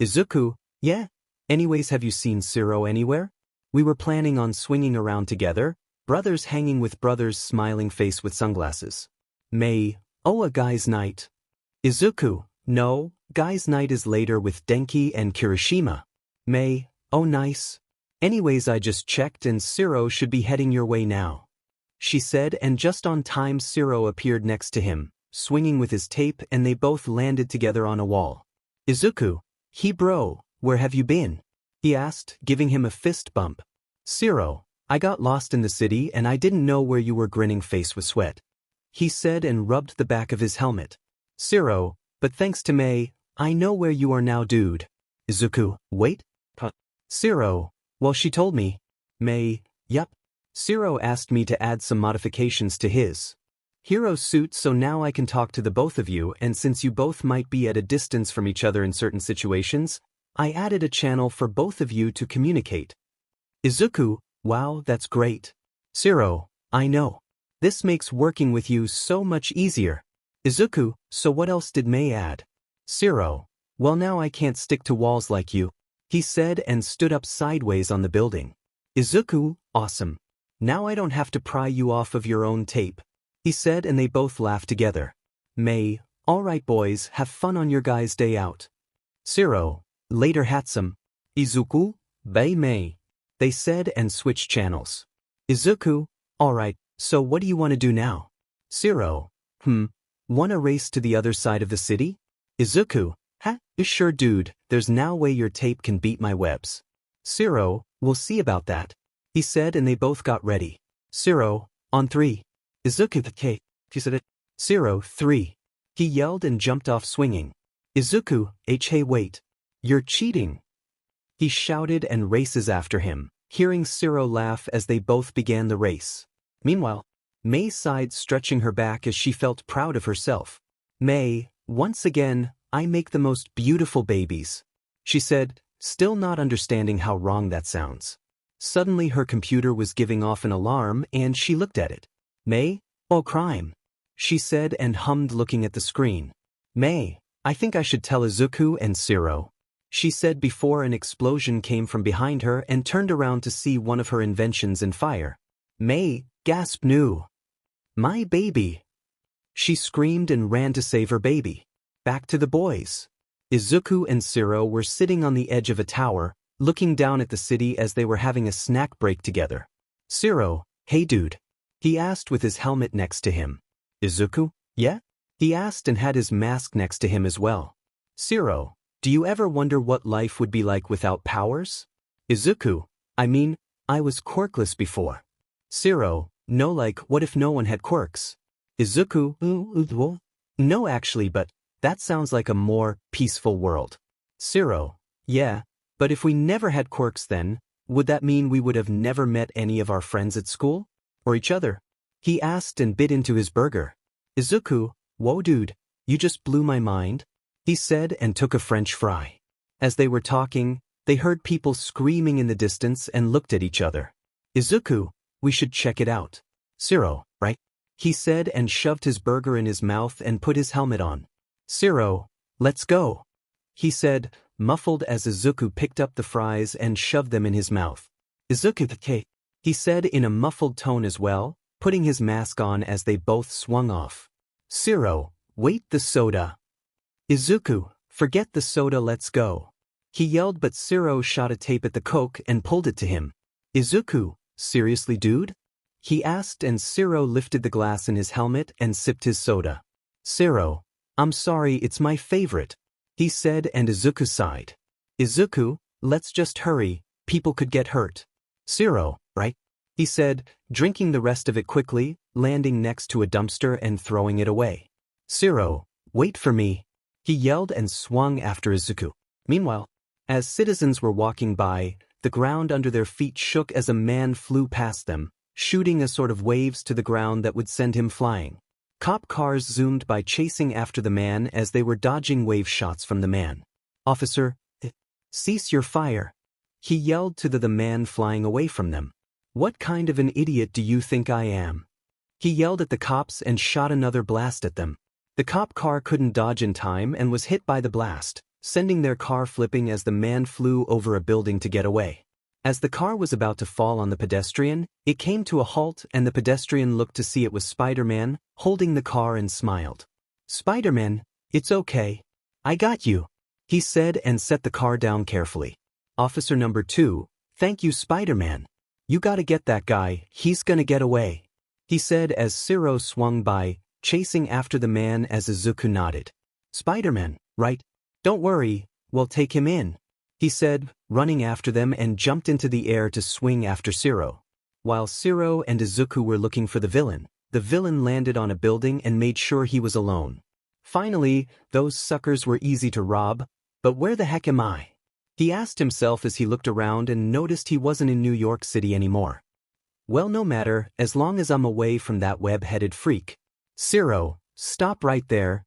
Izuku, yeah? Anyways, have you seen Shiro anywhere? We were planning on swinging around together, brothers hanging with brothers, smiling face with sunglasses. May, oh, a guy's night. Izuku, no, guy's night is later with Denki and Kirishima. May, oh nice. Anyways, I just checked and Shiro should be heading your way now. She said, and just on time Shiro appeared next to him, swinging with his tape, and they both landed together on a wall. Izuku, hey bro, where have you been? He asked, giving him a fist bump. Shiro, I got lost in the city and I didn't know where you were, grinning face with sweat. He said and rubbed the back of his helmet. Shiro, but thanks to May, I know where you are now, dude. Izuku, wait? Shiro, well she told me. May, yup. Shiro asked me to add some modifications to his hero suit so now I can talk to the both of you, and since you both might be at a distance from each other in certain situations, I added a channel for both of you to communicate. Izuku, wow, that's great. Shiro, I know. This makes working with you so much easier. Izuku, so what else did May add? Shiro, well now I can't stick to walls like you. He said and stood up sideways on the building. Izuku, awesome. Now I don't have to pry you off of your own tape. He said and they both laughed together. May, alright boys, have fun on your guys' day out. Shiro, later Hatsum. Izuku, bye May. They said and switched channels. Izuku, alright, so what do you want to do now? Shiro, wanna race to the other side of the city? Izuku, sure dude, there's no way your tape can beat my webs. Shiro, we'll see about that. He said and they both got ready. Shiro, on 3. Izuku, okay, he said it. Shiro, 3. He yelled and jumped off swinging. Izuku, hey wait. You're cheating. He shouted and races after him, hearing Shiro laugh as they both began the race. Meanwhile, May sighed, stretching her back as she felt proud of herself. May, once again, I make the most beautiful babies. She said, still not understanding how wrong that sounds. Suddenly her computer was giving off an alarm and she looked at it. May, oh crime. She said and hummed looking at the screen. May, I think I should tell Izuku and Shiro. She said before an explosion came from behind her and turned around to see one of her inventions in fire. May, gasped new. My baby. She screamed and ran to save her baby. Back to the boys. Izuku and Shiro were sitting on the edge of a tower, looking down at the city as they were having a snack break together. Shiro, hey dude. He asked with his helmet next to him. Izuku, yeah? He asked and had his mask next to him as well. Shiro, Do you ever wonder what life would be like without powers? Izuku, I was quirkless before. Shiro, no, like, what if no one had quirks? Izuku, no actually, but that sounds like a more peaceful world. Shiro, yeah, but if we never had quirks then, would that mean we would have never met any of our friends at school? Or each other? He asked and bit into his burger. Izuku, whoa dude, you just blew my mind, he said and took a French fry. As they were talking, they heard people screaming in the distance and looked at each other. Izuku, we should check it out. Shiro, right? He said and shoved his burger in his mouth and put his helmet on. Shiro, let's go, he said, muffled as Izuku picked up the fries and shoved them in his mouth. Izuku, he said in a muffled tone as well, putting his mask on as they both swung off. Shiro, wait, the soda. Izuku, forget the soda, let's go, he yelled, but Shiro shot a tape at the Coke and pulled it to him. Izuku, seriously dude? He asked, and Shiro lifted the glass in his helmet and sipped his soda. Shiro, I'm sorry, it's my favorite, he said, and Izuku sighed. Izuku, let's just hurry, people could get hurt. Shiro, right? He said, drinking the rest of it quickly, landing next to a dumpster and throwing it away. Shiro, wait for me, he yelled and swung after Izuku. Meanwhile, as citizens were walking by, the ground under their feet shook as a man flew past them, shooting a sort of waves to the ground that would send him flying. Cop cars zoomed by chasing after the man as they were dodging wave shots from the man. Officer, cease your fire, he yelled to the man flying away from them. What kind of an idiot do you think I am? He yelled at the cops and shot another blast at them. The cop car couldn't dodge in time and was hit by the blast, sending their car flipping as the man flew over a building to get away. As the car was about to fall on the pedestrian, it came to a halt and the pedestrian looked to see it was Spider-Man, holding the car, and smiled. Spider-Man, it's okay. I got you, he said and set the car down carefully. Officer number 2, thank you Spider-Man. You gotta get that guy, he's gonna get away, he said as Shiro swung by, chasing after the man as Izuku nodded. Spider-Man, right? Don't worry, we'll take him in, he said, running after them, and jumped into the air to swing after Shiro. While Shiro and Izuku were looking for the villain landed on a building and made sure he was alone. Finally, those suckers were easy to rob, but where the heck am I? He asked himself as he looked around and noticed he wasn't in New York City anymore. Well, no matter, as long as I'm away from that web-headed freak. Shiro, stop right there,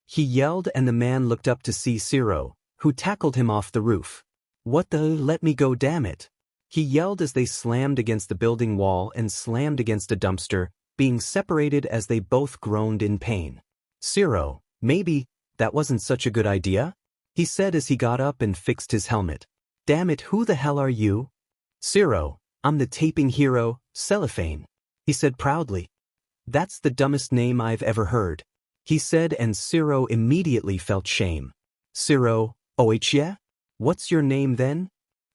he yelled, and the man looked up to see Shiro, who tackled him off the roof. What the, let me go, damn it, he yelled as they slammed against the building wall and slammed against a dumpster, being separated as they both groaned in pain. Shiro, maybe that wasn't such a good idea, he said as he got up and fixed his helmet. Damn it, who the hell are you? Shiro, I'm the taping hero, Cellophane, he said proudly. That's the dumbest name I've ever heard, he said, and Shiro immediately felt shame. Shiro, yeah? What's your name then?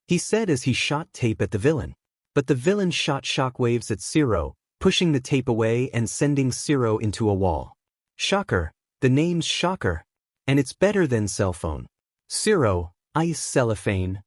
He said as he shot tape at the villain. But the villain shot shockwaves at Shiro, pushing the tape away and sending Shiro into a wall. Shocker, the name's Shocker. And it's better than cell phone. Shiro, ice cellophane,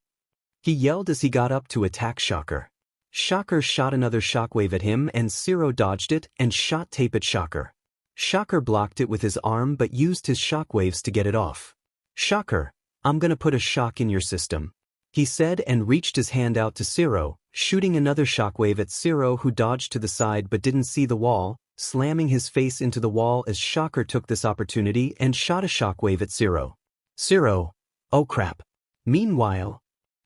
he yelled as he got up to attack Shocker. Shocker shot another shockwave at him and Shiro dodged it and shot tape at Shocker. Shocker blocked it with his arm but used his shockwaves to get it off. Shocker, I'm gonna put a shock in your system, he said and reached his hand out to Shiro, shooting another shockwave at Shiro, who dodged to the side but didn't see the wall, slamming his face into the wall as Shocker took this opportunity and shot a shockwave at Shiro. Shiro, oh crap. Meanwhile,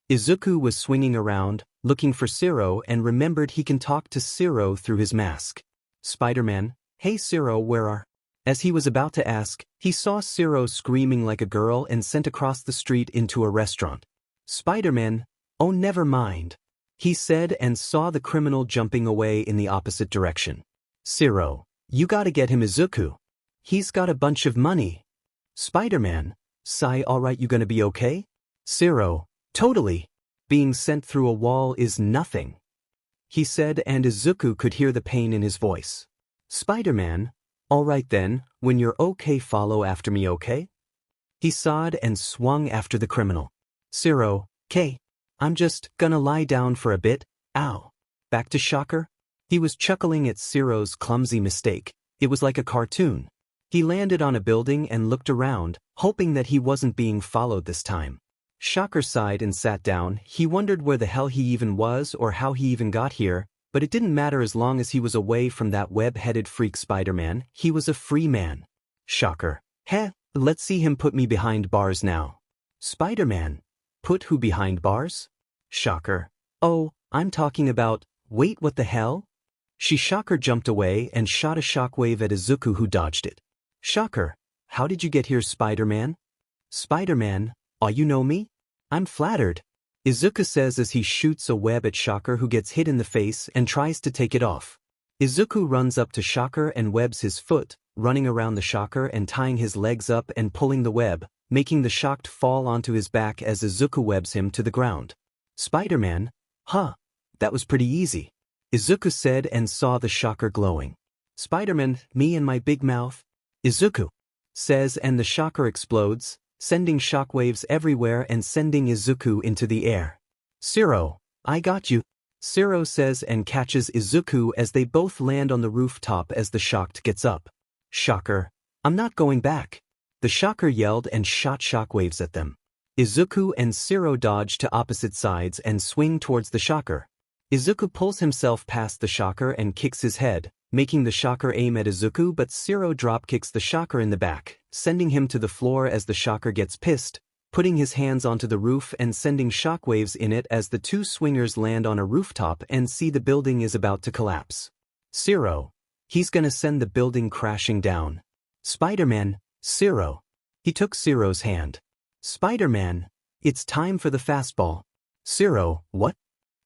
Izuku was swinging around, looking for Shiro, and remembered he can talk to Shiro through his mask. Spider-Man, hey Shiro, where are? As he was about to ask, he saw Shiro screaming like a girl and sent across the street into a restaurant. Spider-Man, oh never mind, he said and saw the criminal jumping away in the opposite direction. Shiro, you gotta get him Izuku. He's got a bunch of money. Spider-Man, sigh, alright, you gonna be okay? Shiro, totally. Being sent through a wall is nothing, he said, and Izuku could hear the pain in his voice. Spider-Man, alright then, when you're okay follow after me, okay? He sawed and swung after the criminal. Zero, "K. I'm just gonna lie down for a bit, ow." Back to Shocker? He was chuckling at Zero's clumsy mistake. It was like a cartoon. He landed on a building and looked around, hoping that he wasn't being followed this time. Shocker sighed and sat down. He wondered where the hell he even was or how he even got here, but it didn't matter as long as he was away from that web-headed freak Spider-Man. He was a free man. Shocker. Heh, let's see him put me behind bars now. Spider-Man. Put who behind bars? Shocker. Oh, I'm talking about, wait, what the hell? Shocker jumped away and shot a shockwave at Izuku, who dodged it. Shocker. How did you get here, Spider-Man? Spider-Man, you know me? I'm flattered. Izuku says as he shoots a web at Shocker, who gets hit in the face and tries to take it off. Izuku runs up to Shocker and webs his foot, running around the Shocker and tying his legs up and pulling the web, making the Shocked fall onto his back as Izuku webs him to the ground. Spider-Man? Huh. That was pretty easy. Izuku said and saw the Shocker glowing. Spider-Man, me and my big mouth? Izuku says and the Shocker explodes, sending shockwaves everywhere and sending Izuku into the air. Zero, I got you. Zero says and catches Izuku as they both land on the rooftop as the Shocked gets up. Shocker, I'm not going back. The Shocker yelled and shot shockwaves at them. Izuku and Zero dodge to opposite sides and swing towards the Shocker. Izuku pulls himself past the Shocker and kicks his head, making the Shocker aim at Izuku, but Zero dropkicks the Shocker in the back, sending him to the floor as the Shocker gets pissed, putting his hands onto the roof and sending shockwaves in it as the two swingers land on a rooftop and see the building is about to collapse. Zero. He's gonna send the building crashing down. Spider-Man, Zero. He took Zero's hand. Spider-Man, it's time for the fastball. Zero, what?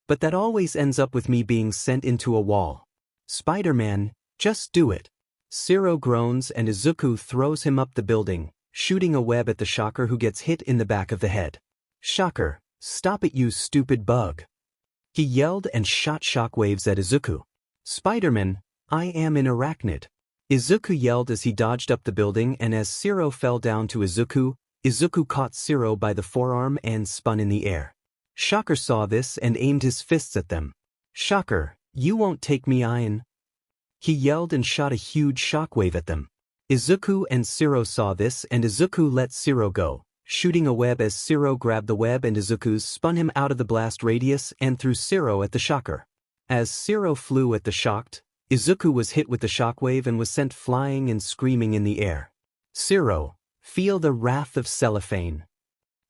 But that always ends up with me being sent into a wall. Spider-Man, just do it. Zero groans and Izuku throws him up the building, shooting a web at the Shocker, who gets hit in the back of the head. Shocker, stop it, you stupid bug. He yelled and shot shockwaves at Izuku. Spider-Man, I am an arachnid. Izuku yelled as he dodged up the building, and as Zero fell down to Izuku, Izuku caught Zero by the forearm and spun in the air. Shocker saw this and aimed his fists at them. Shocker, you won't take me in. He yelled and shot a huge shockwave at them. Izuku and Zero saw this and Izuku let Zero go, shooting a web as Zero grabbed the web and Izuku spun him out of the blast radius and threw Zero at the Shocker. As Zero flew at the Shocked, Izuku was hit with the shockwave and was sent flying and screaming in the air. Zero, feel the wrath of cellophane.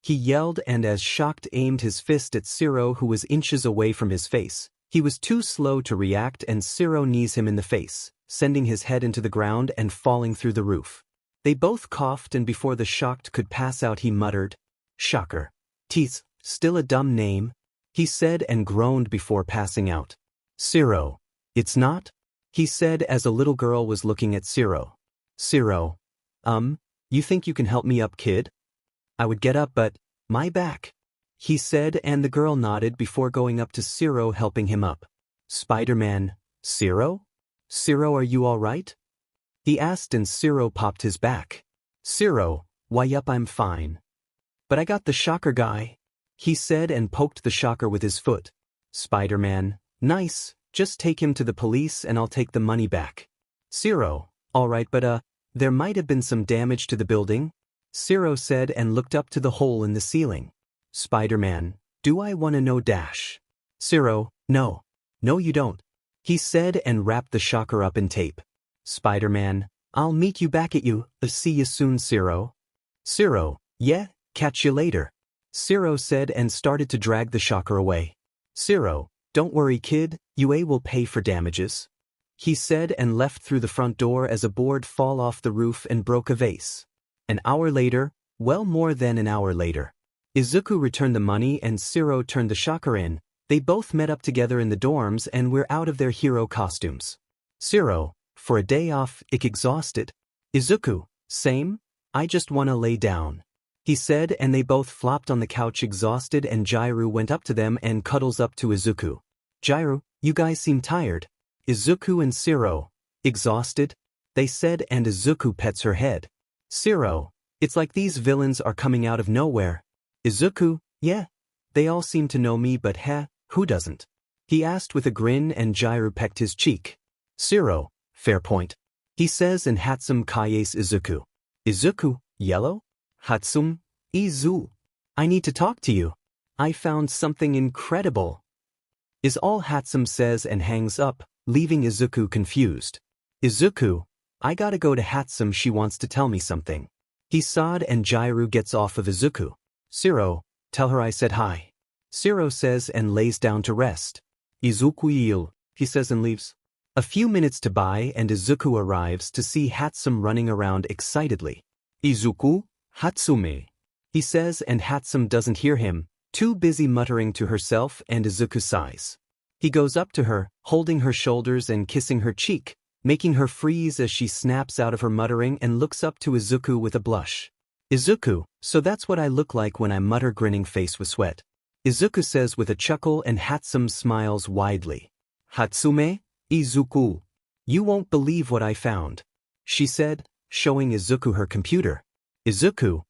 He yelled and as Shocked aimed his fist at Zero, who was inches away from his face. He was too slow to react and Zero knees him in the face, sending his head into the ground and falling through the roof. They both coughed and before the Shocked could pass out he muttered, Shocker. Teeth, still a dumb name, he said and groaned before passing out. Zero. It's not? He said as a little girl was looking at Zero. Zero. You think you can help me up, kid? I would get up but, my back. He said and the girl nodded before going up to Zero, helping him up. Spider-Man, Zero? Zero, are you all right? He asked and Zero popped his back. Zero, why yup, I'm fine. But I got the Shocker guy. He said and poked the Shocker with his foot. Spider-Man, nice, just take him to the police and I'll take the money back. Zero, alright, but there might have been some damage to the building. Zero said and looked up to the hole in the ceiling. Spider-Man, do I wanna know dash? Zero, no. No you don't. He said and wrapped the Shocker up in tape. Spider-Man, I'll meet you back at you, see you soon, Zero. Zero, yeah, catch you later. Zero said and started to drag the Shocker away. Zero, don't worry kid, UA will pay for damages. He said and left through the front door as a board fall off the roof and broke a vase. An hour later, well more than an hour later. Izuku returned the money and Zero turned the Shocker in. They both met up together in the dorms and were out of their hero costumes. Zero, for a day off, exhausted. Izuku, same, I just wanna lay down. He said and they both flopped on the couch exhausted and Jairu went up to them and cuddles up to Izuku. Jairu, you guys seem tired. Izuku and Zero, exhausted? They said and Izuku pets her head. Zero, It's like these villains are coming out of nowhere. Izuku, yeah. They all seem to know me but who doesn't? He asked with a grin and Jiraiya pecked his cheek. Zero, fair point. He says and Hatsum kayes Izuku. Izuku, yellow? Hatsum, Izu. I need to talk to you. I found something incredible. Is all Hatsum says and hangs up, leaving Izuku confused. Izuku, I gotta go to Hatsum, she wants to tell me something. He sighed and Jiraiya gets off of Izuku. Zero, tell her I said hi. Zero says and lays down to rest. Izuku il, he says and leaves. A few minutes to by and Izuku arrives to see Hatsum running around excitedly. Izuku, Hatsume. He says and Hatsum doesn't hear him, too busy muttering to herself and Izuku sighs. He goes up to her, holding her shoulders and kissing her cheek, making her freeze as she snaps out of her muttering and looks up to Izuku with a blush. Izuku, so that's what I look like when I mutter, grinning face with sweat. Izuku says with a chuckle and Hatsum smiles widely. Hatsume, Izuku. You won't believe what I found. She said, showing Izuku her computer. Izuku,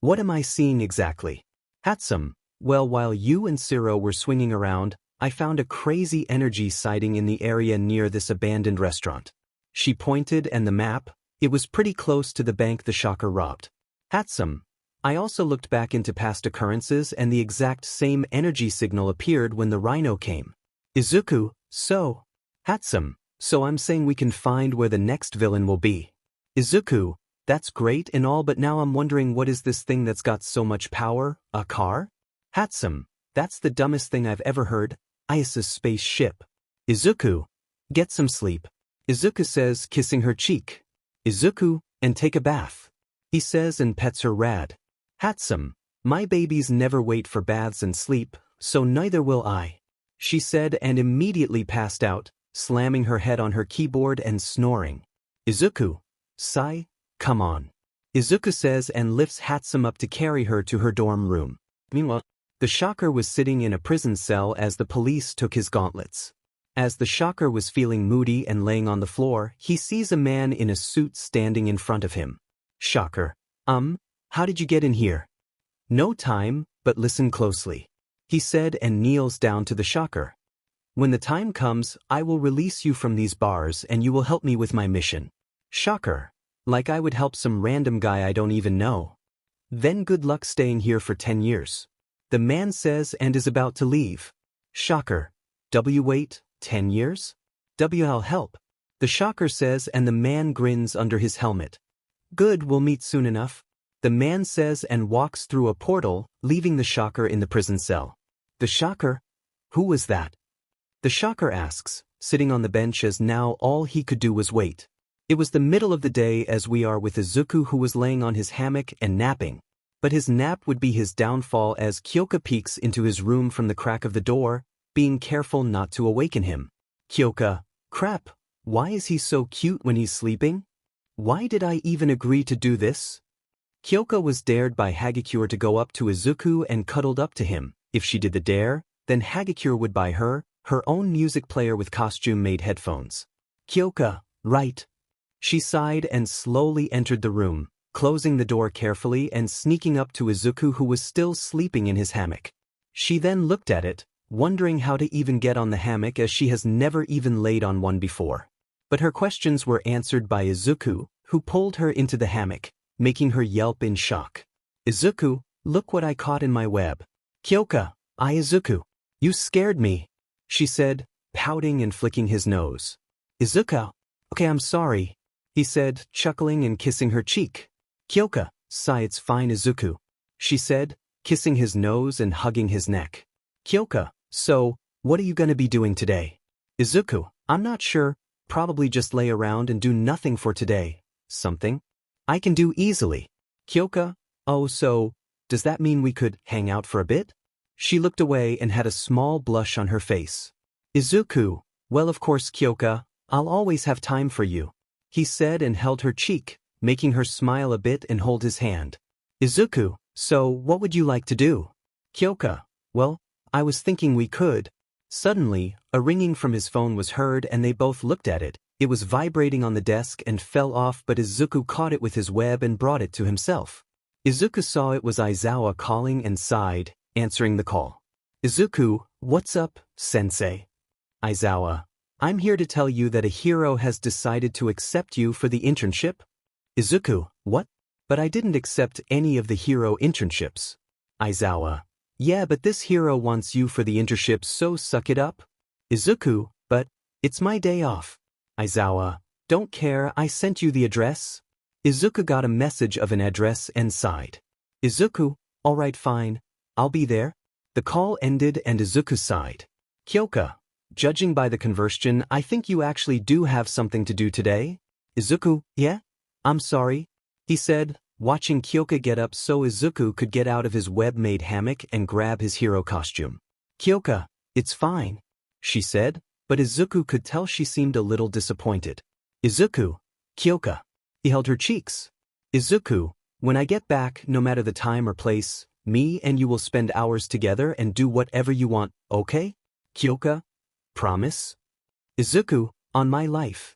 what am I seeing exactly? Hatsum, well, while you and Zero were swinging around, I found a crazy energy sighting in the area near this abandoned restaurant. She pointed and the map, it was pretty close to the bank the shocker robbed. Hatsum, I also looked back into past occurrences and the exact same energy signal appeared when the rhino came. Izuku, so? Hatsum, so I'm saying we can find where the next villain will be. Izuku, that's great and all, but now I'm wondering, what is this thing that's got so much power, a car? Hatsum, that's the dumbest thing I've ever heard, it's a spaceship. Izuku, get some sleep. Izuku says, kissing her cheek. Izuku, and take a bath. He says and pets her rad. Hatsum, my babies never wait for baths and sleep, so neither will I. She said and immediately passed out, slamming her head on her keyboard and snoring. Izuku, sigh, come on. Izuku says and lifts Hatsum up to carry her to her dorm room. Meanwhile, the shocker was sitting in a prison cell as the police took his gauntlets. As the shocker was feeling moody and laying on the floor, he sees a man in a suit standing in front of him. Shocker, how did you get in here? No time, but listen closely. He said and kneels down to the shocker. When the time comes, I will release you from these bars and you will help me with my mission. Shocker, like I would help some random guy I don't even know. Then good luck staying here for 10 years. The man says and is about to leave. Shocker, wait, 10 years? I'll help. The shocker says and the man grins under his helmet. Good, we'll meet soon enough. The man says and walks through a portal, leaving the shocker in the prison cell. The shocker? Who was that? The shocker asks, sitting on the bench as now all he could do was wait. It was the middle of the day as we are with Izuku, who was laying on his hammock and napping. But his nap would be his downfall as Kyoka peeks into his room from the crack of the door, being careful not to awaken him. Kyoka, crap, why is he so cute when he's sleeping? Why did I even agree to do this? Kyoka was dared by Hagakure to go up to Izuku and cuddled up to him. If she did the dare, then Hagakure would buy her own music player with costume-made headphones. Kyoka, right. She sighed and slowly entered the room, closing the door carefully and sneaking up to Izuku, who was still sleeping in his hammock. She then looked at it, wondering how to even get on the hammock as she has never even laid on one before. But her questions were answered by Izuku, who pulled her into the hammock, making her yelp in shock. Izuku, look what I caught in my web. Kyoka, Izuku, you scared me, she said, pouting and flicking his nose. Izuku, okay, I'm sorry, he said, chuckling and kissing her cheek. Kyoka, sigh, it's fine, Izuku, she said, kissing his nose and hugging his neck. Kyoka, so, what are you gonna be doing today? Izuku, I'm not sure, probably just lay around and do nothing for today. Something I can do easily. Kyoka, oh, so, does that mean we could hang out for a bit? She looked away and had a small blush on her face. Izuku, well, of course, Kyoka, I'll always have time for you, he said and held her cheek, making her smile a bit and hold his hand. Izuku, so what would you like to do? Kyoka, well, I was thinking we could. Suddenly, a ringing from his phone was heard and they both looked at it. It was vibrating on the desk and fell off, but Izuku caught it with his web and brought it to himself. Izuku saw it was Aizawa calling and sighed, answering the call. Izuku, what's up, sensei? Aizawa, I'm here to tell you that a hero has decided to accept you for the internship. Izuku, what? But I didn't accept any of the hero internships. Aizawa, yeah, but this hero wants you for the internship, so suck it up. Izuku, but it's my day off. Aizawa, don't care, I sent you the address. Izuku got a message of an address and sighed. Izuku, alright fine, I'll be there. The call ended and Izuku sighed. Kyoka, judging by the conversation, I think you actually do have something to do today. Izuku, yeah? I'm sorry, he said, watching Kyoka get up so Izuku could get out of his web-made hammock and grab his hero costume. Kyoka, it's fine, she said, but Izuku could tell she seemed a little disappointed. Izuku, Kyoka. He held her cheeks. Izuku, when I get back, no matter the time or place, me and you will spend hours together and do whatever you want, okay? Kyoka, promise? Izuku, on my life,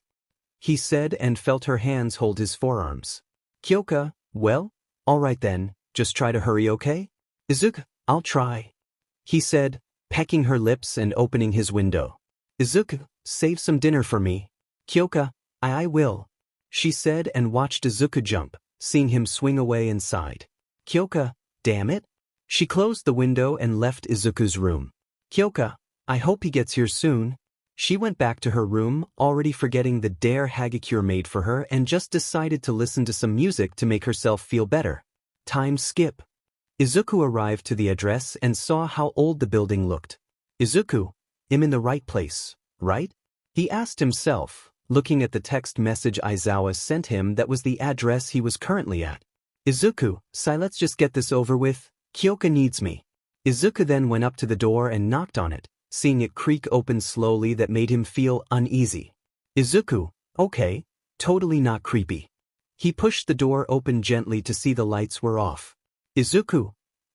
he said and felt her hands hold his forearms. Kyoka, well, alright then, just try to hurry, okay? Izuku, I'll try, he said, pecking her lips and opening his window. Izuku, save some dinner for me. Kyoka, I will, she said and watched Izuku jump, seeing him swing away and sighed. Kyoka, damn it. She closed the window and left Izuku's room. Kyoka, I hope he gets here soon. She went back to her room, already forgetting the dare Hagakure made for her, and just decided to listen to some music to make herself feel better. Time skip. Izuku arrived to the address and saw how old the building looked. Izuku, I'm in the right place, right? He asked himself, looking at the text message Aizawa sent him that was the address he was currently at. Izuku, let's just get this over with. Kyoka needs me. Izuku then went up to the door and knocked on it, seeing it creak open slowly that made him feel uneasy. Izuku, okay, totally not creepy. He pushed the door open gently to see the lights were off. Izuku,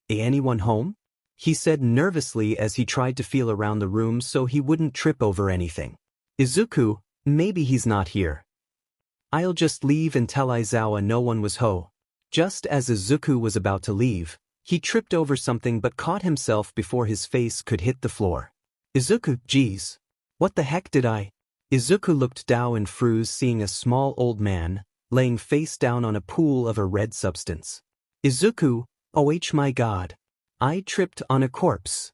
anyone home? He said nervously as he tried to feel around the room so he wouldn't trip over anything. Izuku, maybe he's not here. I'll just leave and tell Aizawa no one was home. Just as Izuku was about to leave, he tripped over something but caught himself before his face could hit the floor. Izuku, geez. What the heck did I? Izuku looked down and froze, seeing a small old man, laying face down on a pool of a red substance. Izuku, oh my god. I tripped on a corpse.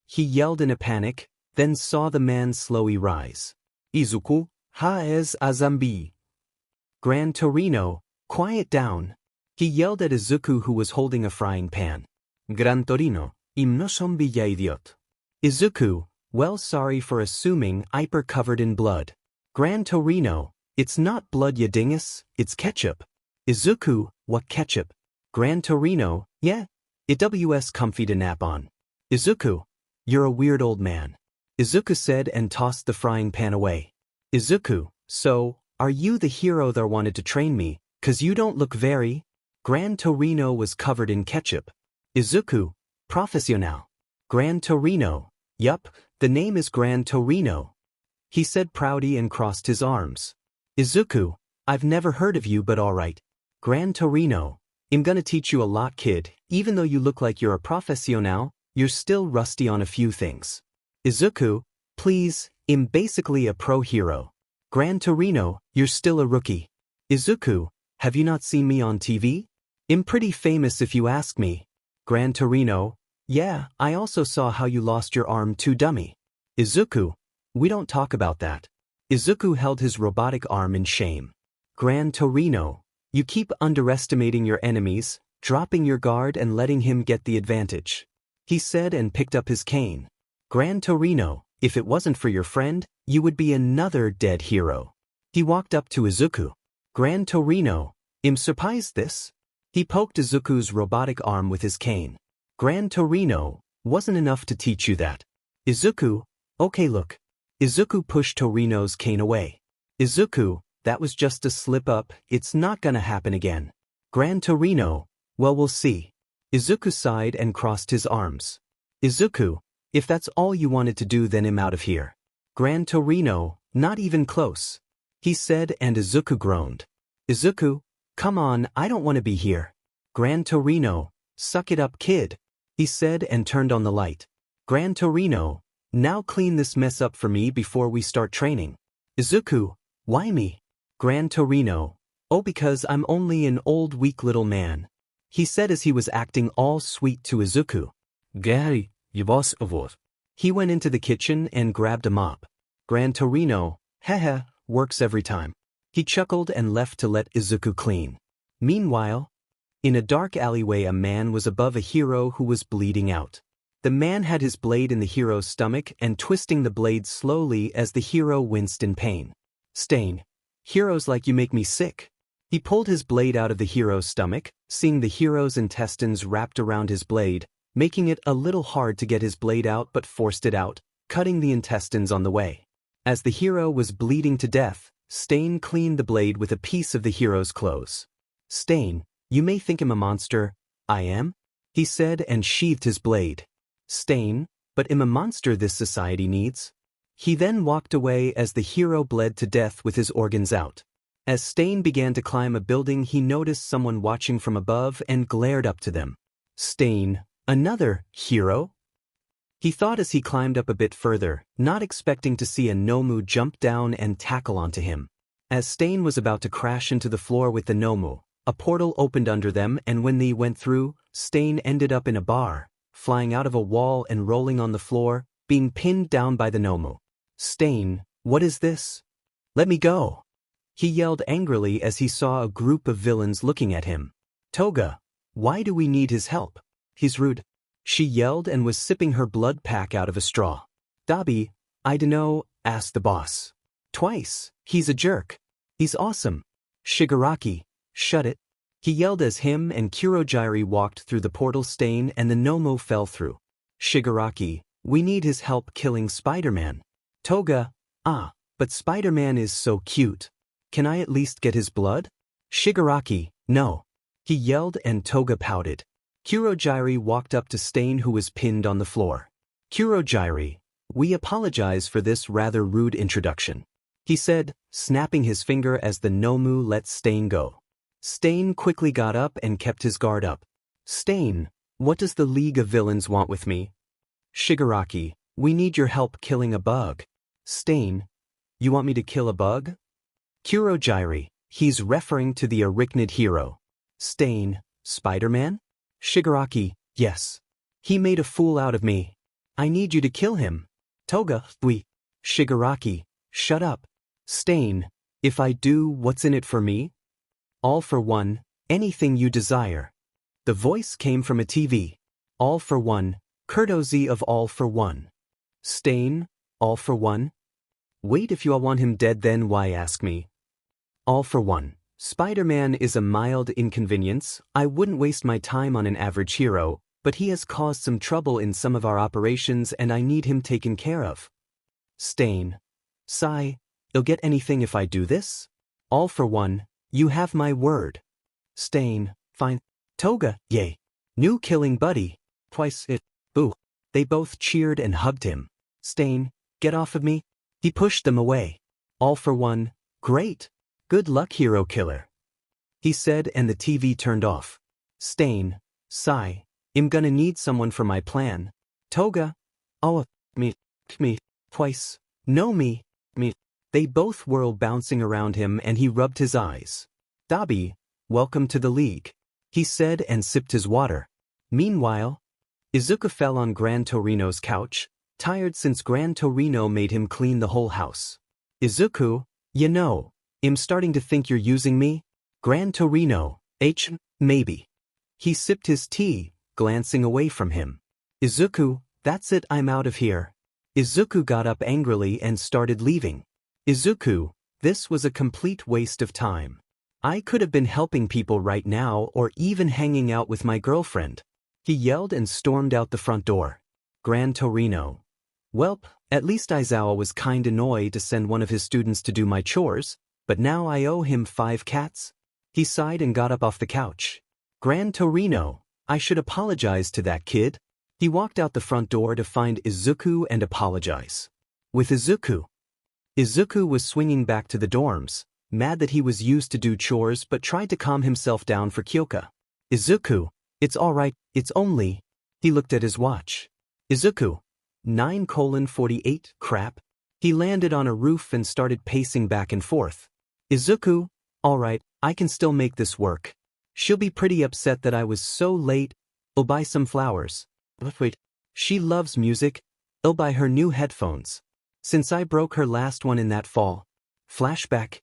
He yelled in a panic, then saw the man slowly rise. Izuku, ha es a zombie. Gran Torino, quiet down. He yelled at Izuku, who was holding a frying pan. Gran Torino, no zombie ya idiot. Izuku, well, sorry for assuming Iper covered in blood. Gran Torino, it's not blood ya dingus, it's ketchup. Izuku, what ketchup? Gran Torino, yeah, it was comfy to nap on. Izuku, you're a weird old man. Izuku said and tossed the frying pan away. Izuku, so, are you the hero that wanted to train me, 'cause you don't look very? Gran Torino was covered in ketchup. Izuku, professional. Gran Torino, yup, the name is Gran Torino. He said proudly and crossed his arms. Izuku, I've never heard of you, but alright. Gran Torino, I'm gonna teach you a lot, kid. Even though you look like you're a professional, you're still rusty on a few things. Izuku, please, I'm basically a pro hero. Gran Torino, you're still a rookie. Izuku, have you not seen me on TV? I'm pretty famous if you ask me. Gran Torino, yeah, I also saw how you lost your arm too, dummy. Izuku, we don't talk about that. Izuku held his robotic arm in shame. Gran Torino, you keep underestimating your enemies, dropping your guard and letting him get the advantage. He said and picked up his cane. Gran Torino, if it wasn't for your friend, you would be another dead hero. He walked up to Izuku. Gran Torino, I'm surprised this. He poked Izuku's robotic arm with his cane. Gran Torino, wasn't enough to teach you that. Izuku, okay look. Izuku pushed Torino's cane away. Izuku, that was just a slip-up, it's not gonna happen again. Gran Torino, well, we'll see. Izuku sighed and crossed his arms. Izuku, if that's all you wanted to do, then I'm out of here. Gran Torino, not even close. he said, and Izuku groaned. Izuku, come on, I don't want to be here. Gran Torino, suck it up kid, he said and turned on the light. Gran Torino, now clean this mess up for me before we start training. Izuku, why me? Gran Torino, oh because I'm only an old weak little man, he said as he was acting all sweet to Izuku. Gary, you boss avor. He went into the kitchen and grabbed a mop. Gran Torino, haha, works every time. He chuckled and left to let Izuku clean. Meanwhile, in a dark alleyway a man was above a hero who was bleeding out. The man had his blade in the hero's stomach and twisting the blade slowly as the hero winced in pain. Stain, heroes like you make me sick. He pulled his blade out of the hero's stomach, seeing the hero's intestines wrapped around his blade, making it a little hard to get his blade out but forced it out, cutting the intestines on the way. As the hero was bleeding to death, Stain cleaned the blade with a piece of the hero's clothes. Stain, you may think him a monster, I am? He said and sheathed his blade. Stain, but am a monster this society needs? He then walked away as the hero bled to death with his organs out. As Stain began to climb a building he noticed someone watching from above and glared up to them. Stain, another hero? He thought as he climbed up a bit further, not expecting to see a Nomu jump down and tackle onto him. As Stain was about to crash into the floor with the Nomu, a portal opened under them and when they went through, Stain ended up in a bar, flying out of a wall and rolling on the floor, being pinned down by the Nomu. Stain, what is this? Let me go! He yelled angrily as he saw a group of villains looking at him. Toga, why do we need his help? He's rude. She yelled and was sipping her blood pack out of a straw. Dabi, I dunno, asked the boss. Twice, he's a jerk. He's awesome. Shigaraki, shut it. He yelled as him and Kurogiri walked through the portal. Stain and the Nomu fell through. Shigaraki, we need his help killing Spider-Man. Toga, but Spider-Man is so cute. Can I at least get his blood? Shigaraki, no. He yelled and Toga pouted. Kurogiri walked up to Stain who was pinned on the floor. Kurogiri, we apologize for this rather rude introduction, he said, snapping his finger as the Nomu let Stain go. Stain quickly got up and kept his guard up. Stain, what does the League of Villains want with me? Shigaraki, we need your help killing a bug. Stain, you want me to kill a bug? Kurogiri, he's referring to the arachnid hero. Stain, Spider-Man? Shigaraki, yes. He made a fool out of me. I need you to kill him. Toga, we. Shigaraki, shut up. Stain, if I do, what's in it for me? All for one, anything you desire. The voice came from a TV. All for one, courtesy of All for One. Stain, all for one? Wait, if you all want him dead then why ask me? All for one. Spider-Man is a mild inconvenience. I wouldn't waste my time on an average hero, but he has caused some trouble in some of our operations and I need him taken care of. Stain. Sigh, you'll get anything if I do this? All for one, you have my word. Stain, fine. Toga, yay. New killing buddy. Twice it. Boo. They both cheered and hugged him. Stain, get off of me. He pushed them away. All for one, great. Good luck, hero killer, he said and the TV turned off. Stain, sigh, I'm gonna need someone for my plan. Toga, oh, me, twice, no me. They both whirled bouncing around him and he rubbed his eyes. Dabi, welcome to the league, he said and sipped his water. Meanwhile, Izuku fell on Gran Torino's couch, tired since Gran Torino made him clean the whole house. Izuku, you know, I'm starting to think you're using me. Gran Torino, maybe. He sipped his tea, glancing away from him. Izuku, that's it, I'm out of here. Izuku got up angrily and started leaving. Izuku, this was a complete waste of time. I could have been helping people right now or even hanging out with my girlfriend. He yelled and stormed out the front door. Gran Torino. Welp, at least Aizawa was kind annoyed to send one of his students to do my chores, but now I owe him 5 cats. He sighed and got up off the couch. Gran Torino, I should apologize to that kid. He walked out the front door to find Izuku and apologize. With Izuku. Izuku was swinging back to the dorms, mad that he was used to do chores but tried to calm himself down for Kyoka. Izuku, it's alright, it's only. He looked at his watch. Izuku, 9:48, crap. He landed on a roof and started pacing back and forth. Izuku, alright, I can still make this work. She'll be pretty upset that I was so late. I'll buy some flowers. Wait, she loves music. I'll buy her new headphones. Since I broke her last one in that fall. Flashback.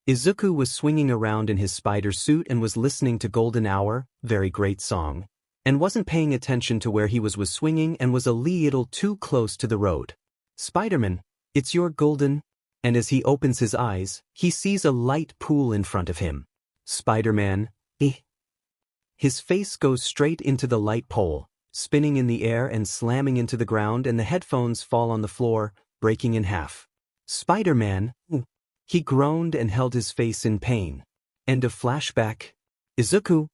Izuku was swinging around in his spider suit and was listening to Golden Hour, very great song, and wasn't paying attention to where he was swinging and was a little too close to the road. Spider-Man, it's your golden. And as he opens his eyes, he sees a light pool in front of him. Spider-Man, His face goes straight into the light pole, spinning in the air and slamming into the ground, and the headphones fall on the floor, breaking in half. Spider-Man, He groaned and held his face in pain. End of flashback. Izuku,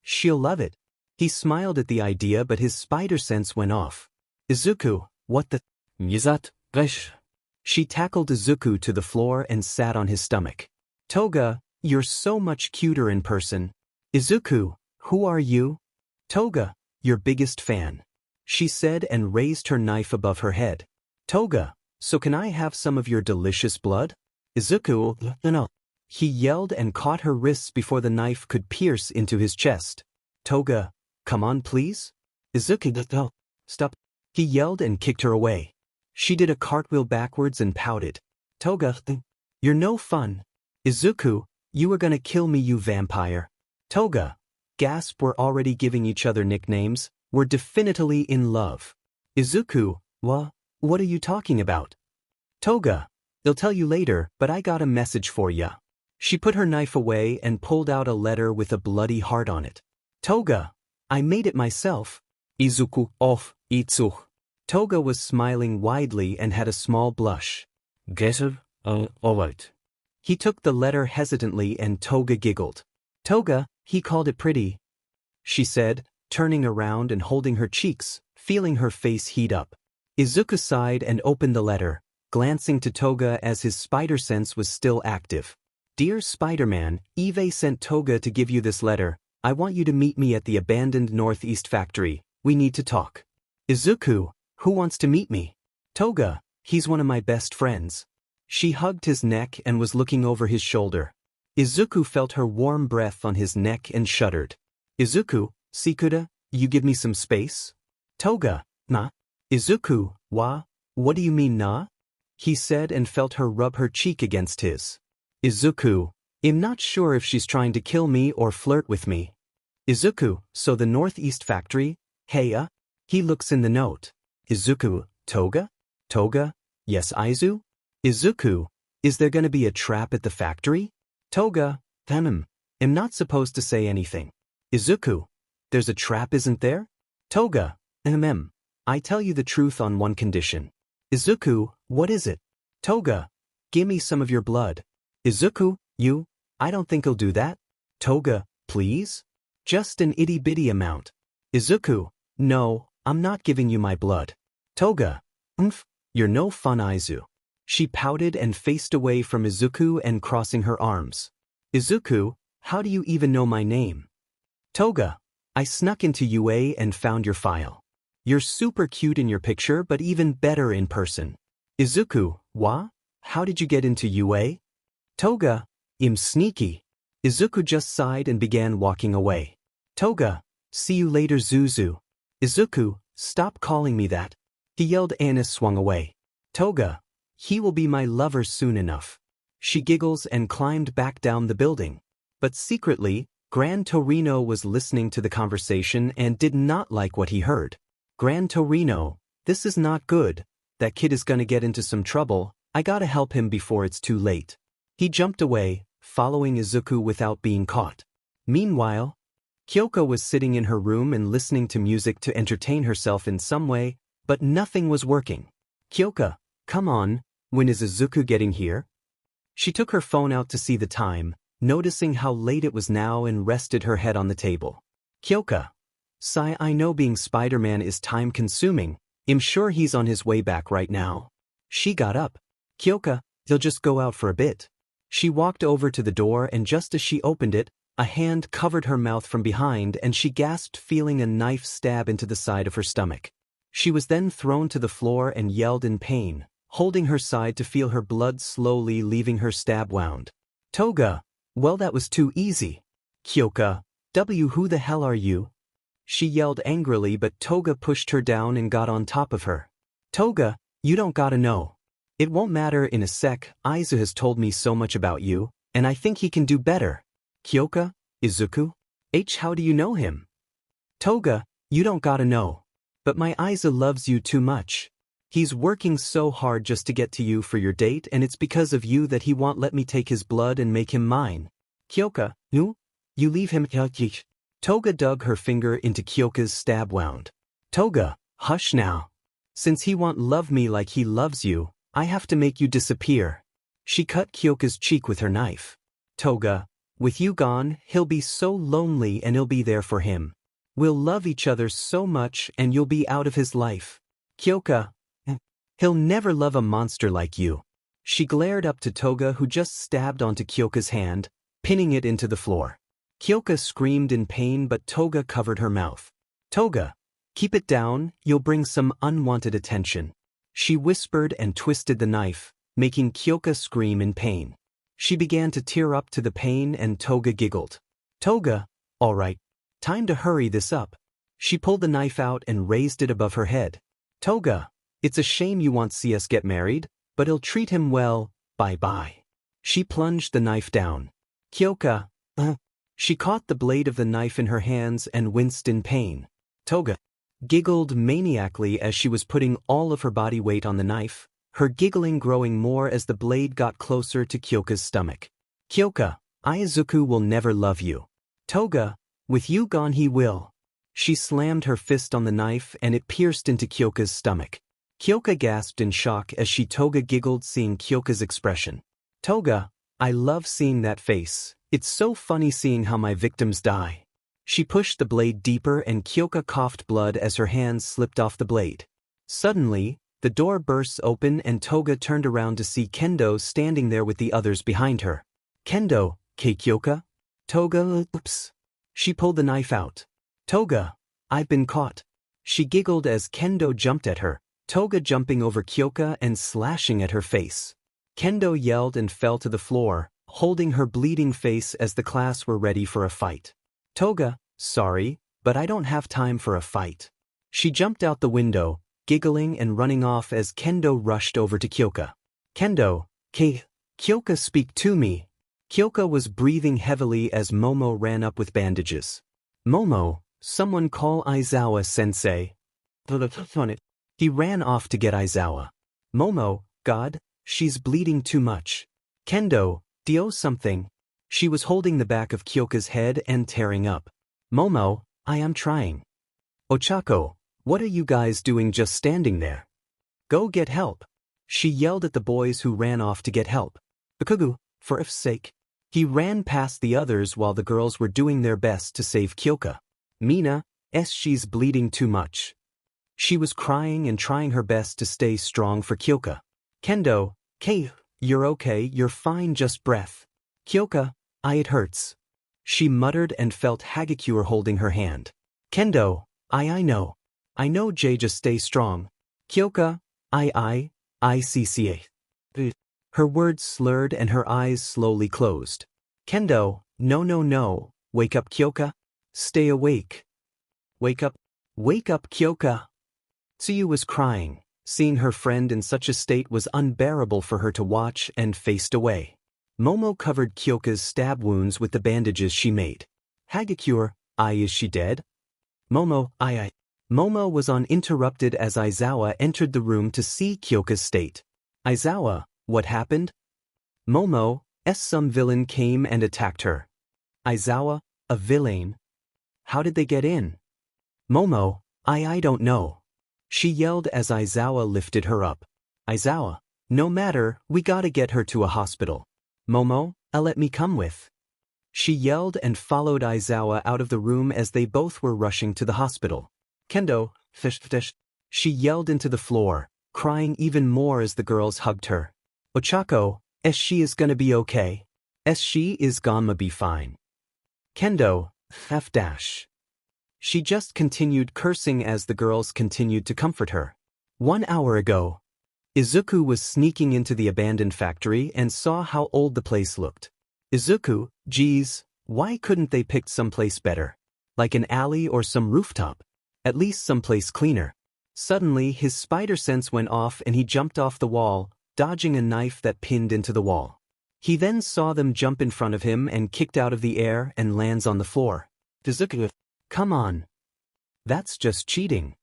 she'll love it. He smiled at the idea, but his spider sense went off. Izuku, what the? Mizat, Resh. She tackled Izuku to the floor and sat on his stomach. Toga, you're so much cuter in person. Izuku, who are you? Toga, your biggest fan. She said and raised her knife above her head. Toga, so can I have some of your delicious blood? Izuku, no. He yelled and caught her wrists before the knife could pierce into his chest. Toga, come on please? Izuku, no. Stop. He yelled and kicked her away. She did a cartwheel backwards and pouted. Toga, you're no fun. Izuku, you were gonna kill me, you vampire. Toga, gasp, we're already giving each other nicknames. We're definitely in love. Izuku, what are you talking about? Toga, they'll tell you later, but I got a message for ya. She put her knife away and pulled out a letter with a bloody heart on it. Toga, I made it myself. Izuku, off, Itsu. Toga was smiling widely and had a small blush. Get it? Alright. He took the letter hesitantly and Toga giggled. Toga, he called it pretty, she said, turning around and holding her cheeks, feeling her face heat up. Izuku sighed and opened the letter, glancing to Toga as his spider sense was still active. Dear Spider-Man, Eve sent Toga to give you this letter. I want you to meet me at the abandoned Northeast factory. We need to talk. Izuku, who wants to meet me? Toga, he's one of my best friends. She hugged his neck and was looking over his shoulder. Izuku felt her warm breath on his neck and shuddered. Izuku, Sikuda, you give me some space? Toga, nah. Izuku, what do you mean nah? He said and felt her rub her cheek against his. Izuku, I'm not sure if she's trying to kill me or flirt with me. Izuku, so the Northeast factory? Hey, He looks in the note. Izuku, Toga? Toga, yes Izu? Izuku, is there gonna be a trap at the factory? Toga, I'm not supposed to say anything. Izuku, there's a trap, isn't there? Toga, I tell you the truth on one condition. Izuku, what is it? Toga, gimme some of your blood. Izuku, I don't think I'll do that. Toga, please? Just an itty-bitty amount. Izuku, no, I'm not giving you my blood. Toga, you're no fun Izu. She pouted and faced away from Izuku and crossing her arms. Izuku, how do you even know my name? Toga, I snuck into UA and found your file. You're super cute in your picture but even better in person. Izuku, how did you get into UA? Toga, I'm sneaky. Izuku just sighed and began walking away. Toga, see you later Zuzu. Izuku, stop calling me that. He yelled and swung away. Toga, he will be my lover soon enough. She giggles and climbed back down the building. But secretly, Gran Torino was listening to the conversation and did not like what he heard. Gran Torino, this is not good. That kid is gonna get into some trouble. I gotta help him before it's too late. He jumped away, following Izuku without being caught. Meanwhile, Kyoko was sitting in her room and listening to music to entertain herself in some way, but nothing was working. Kyoko, come on, when is Izuku getting here? She took her phone out to see the time, noticing how late it was now and rested her head on the table. Kyoko, I know being Spider-Man is time-consuming. I'm sure he's on his way back right now. She got up. Kyoko, They'll just go out for a bit. She walked over to the door and just as she opened it, a hand covered her mouth from behind and she gasped feeling a knife stab into the side of her stomach. She was then thrown to the floor and yelled in pain, holding her side to feel her blood slowly leaving her stab wound. Toga, well that was too easy. Kyoka, who the hell are you? She yelled angrily but Toga pushed her down and got on top of her. Toga, you don't gotta know. It won't matter in a sec, Izu has told me so much about you, and I think he can do better. Kyoka, Izuku? How do you know him? Toga, you don't gotta know. But my Izu loves you too much. He's working so hard just to get to you for your date and it's because of you that he won't let me take his blood and make him mine. Kyoka, no? You leave him. Toga dug her finger into Kyoka's stab wound. Toga, hush now. Since he won't love me like he loves you, I have to make you disappear. She cut Kyoka's cheek with her knife. Toga, with you gone, he'll be so lonely and you'll be there for him. We'll love each other so much and you'll be out of his life. Kyoka, he'll never love a monster like you. She glared up to Toga who just stabbed onto Kyoka's hand, pinning it into the floor. Kyoka screamed in pain but Toga covered her mouth. Toga, keep it down, you'll bring some unwanted attention. She whispered and twisted the knife, making Kyoka scream in pain. She began to tear up to the pain and Toga giggled. Toga, all right, time to hurry this up. She pulled the knife out and raised it above her head. Toga, it's a shame you won't see us get married, but he'll treat him well, bye-bye. She plunged the knife down. Kyoka, She caught the blade of the knife in her hands and winced in pain. Toga giggled maniacally as she was putting all of her body weight on the knife, her giggling growing more as the blade got closer to Kyoka's stomach. Kyoka, Izuku will never love you. Toga, with you gone he will. She slammed her fist on the knife and it pierced into Kyoka's stomach. Kyoka gasped in shock as Toga giggled seeing Kyoka's expression. Toga, I love seeing that face. It's so funny seeing how my victims die. She pushed the blade deeper and Kyoka coughed blood as her hands slipped off the blade. Suddenly, the door bursts open and Toga turned around to see Kendo standing there with the others behind her. Kendo, Kyoka? Toga, oops. She pulled the knife out. Toga, I've been caught. She giggled as Kendo jumped at her, Toga jumping over Kyoka and slashing at her face. Kendo yelled and fell to the floor, holding her bleeding face as the class were ready for a fight. Toga, sorry, but I don't have time for a fight. She jumped out the window, giggling and running off as Kendo rushed over to Kyoka. Kendo, Kyoka, speak to me. Kyoka was breathing heavily as Momo ran up with bandages. Momo, someone call Aizawa-sensei. He ran off to get Aizawa. Momo, God, she's bleeding too much. Kendo, do something. She was holding the back of Kyoka's head and tearing up. Momo, I am trying. Ochako, what are you guys doing just standing there? Go get help. She yelled at the boys who ran off to get help. Bakugu, for F's sake. He ran past the others while the girls were doing their best to save Kyoka. Mina, she's bleeding too much. She was crying and trying her best to stay strong for Kyoka. Kendo, you're okay, you're fine, just breath. Kyoka, it hurts. She muttered and felt Hagakure holding her hand. Kendo, I know. I know Jay, just stay strong. Kyoka, ICCA. Her words slurred and her eyes slowly closed. Kendo, no. Wake up, Kyoka. Stay awake. Wake up, Kyoka. Tsuyu was crying. Seeing her friend in such a state was unbearable for her to watch and faced away. Momo covered Kyoka's stab wounds with the bandages she made. Hagakure, is she dead? Momo, Momo was uninterrupted as Aizawa entered the room to see Kyoka's state. Aizawa, what happened? Momo, some villain came and attacked her. Aizawa, a villain? How did they get in? Momo, I don't know. She yelled as Aizawa lifted her up. Aizawa, no matter, we gotta get her to a hospital. Momo, let me come with. She yelled and followed Aizawa out of the room as they both were rushing to the hospital. Kendo, fish. She yelled into the floor, crying even more as the girls hugged her. Ochako, she is gonna be okay. She is gonna be fine. Kendo, F dash. She just continued cursing as the girls continued to comfort her. 1 hour ago, Izuku was sneaking into the abandoned factory and saw how old the place looked. Izuku, geez, why couldn't they pick someplace better? Like an alley or some rooftop? At least someplace cleaner. Suddenly, his spider sense went off and he jumped off the wall, dodging a knife that pinned into the wall. He then saw them jump in front of him and kicked out of the air and lands on the floor. Izuku, come on. That's just cheating.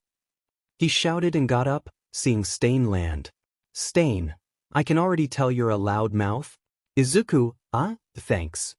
He shouted and got up, seeing Stain land. Stain, I can already tell you're a loud mouth. Izuku, thanks.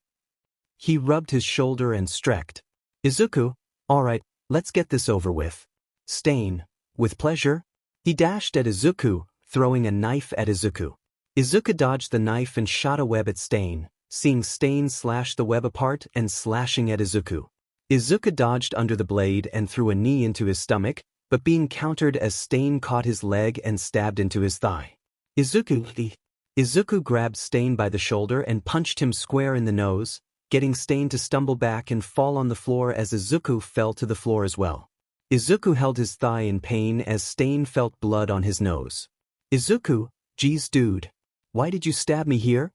He rubbed his shoulder and stretched. Izuku, alright, let's get this over with. Stain, with pleasure. He dashed at Izuku, throwing a knife at Izuku. Izuku dodged the knife and shot a web at Stain, seeing Stain slash the web apart and slashing at Izuku. Izuku dodged under the blade and threw a knee into his stomach, but being countered as Stain caught his leg and stabbed into his thigh. Izuku grabbed Stain by the shoulder and punched him square in the nose, getting Stain to stumble back and fall on the floor as Izuku fell to the floor as well. Izuku held his thigh in pain as Stain felt blood on his nose. Izuku, geez dude. Why did you stab me here?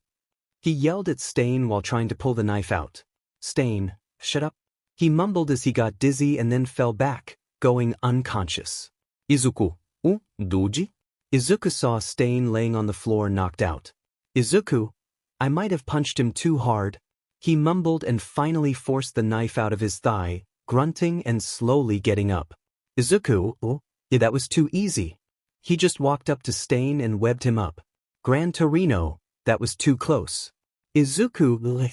He yelled at Stain while trying to pull the knife out. Stain, shut up. He mumbled as he got dizzy and then fell back, going unconscious. Izuku, doji? Izuku saw Stain laying on the floor knocked out. Izuku, I might have punched him too hard. He mumbled and finally forced the knife out of his thigh, grunting and slowly getting up. Izuku, yeah, that was too easy. He just walked up to Stain and webbed him up. Gran Torino, that was too close. Izuku,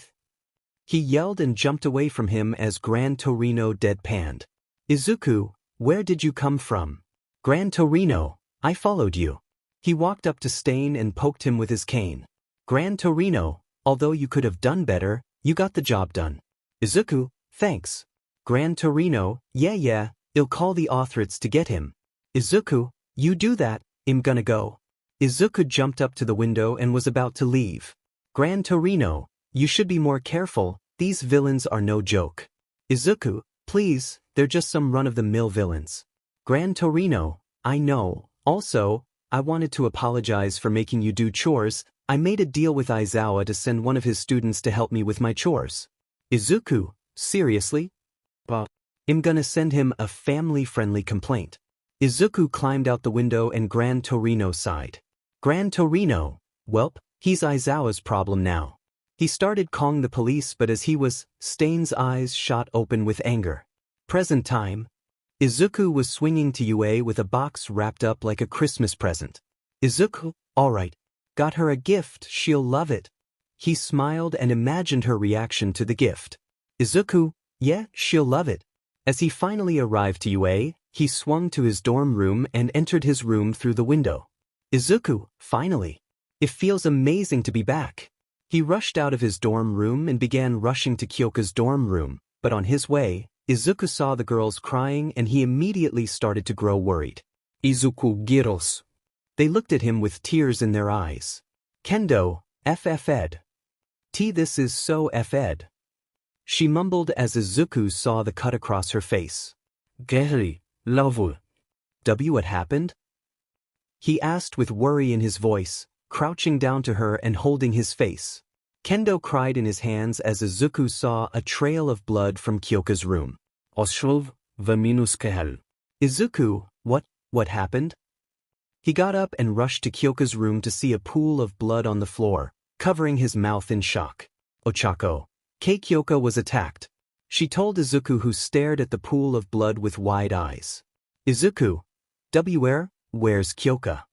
he yelled and jumped away from him as Gran Torino deadpanned. Izuku, where did you come from? Gran Torino, I followed you. He walked up to Stain and poked him with his cane. Gran Torino, although you could have done better, you got the job done. Izuku, thanks. Gran Torino, yeah, I'll call the authorities to get him. Izuku, you do that, I'm gonna go. Izuku jumped up to the window and was about to leave. Gran Torino, you should be more careful, these villains are no joke. Izuku, please, they're just some run-of-the-mill villains. Gran Torino, I know, also, I wanted to apologize for making you do chores. I made a deal with Aizawa to send one of his students to help me with my chores. Izuku, seriously? But I'm gonna send him a family-friendly complaint. Izuku climbed out the window and Gran Torino sighed. Gran Torino, welp, he's Aizawa's problem now. He started calling the police but as he was, Stain's eyes shot open with anger. Present time. Izuku was swinging to Yue with a box wrapped up like a Christmas present. Izuku, alright. Got her a gift, she'll love it. He smiled and imagined her reaction to the gift. Izuku, yeah, she'll love it. As he finally arrived to Yue, he swung to his dorm room and entered his room through the window. Izuku, finally. It feels amazing to be back. He rushed out of his dorm room and began rushing to Kyoka's dorm room, but on his way, Izuku saw the girls crying and he immediately started to grow worried. Izuku girls. They looked at him with tears in their eyes. Kendo, ed. This is so ed. She mumbled as Izuku saw the cut across her face. Geri, love. What happened? He asked with worry in his voice, crouching down to her and holding his face. Kendo cried in his hands as Izuku saw a trail of blood from Kyoka's room. Izuku, what happened? He got up and rushed to Kyoka's room to see a pool of blood on the floor, covering his mouth in shock. Ochako. Kyoka was attacked. She told Izuku, who stared at the pool of blood with wide eyes. Izuku. Where's Kyoka?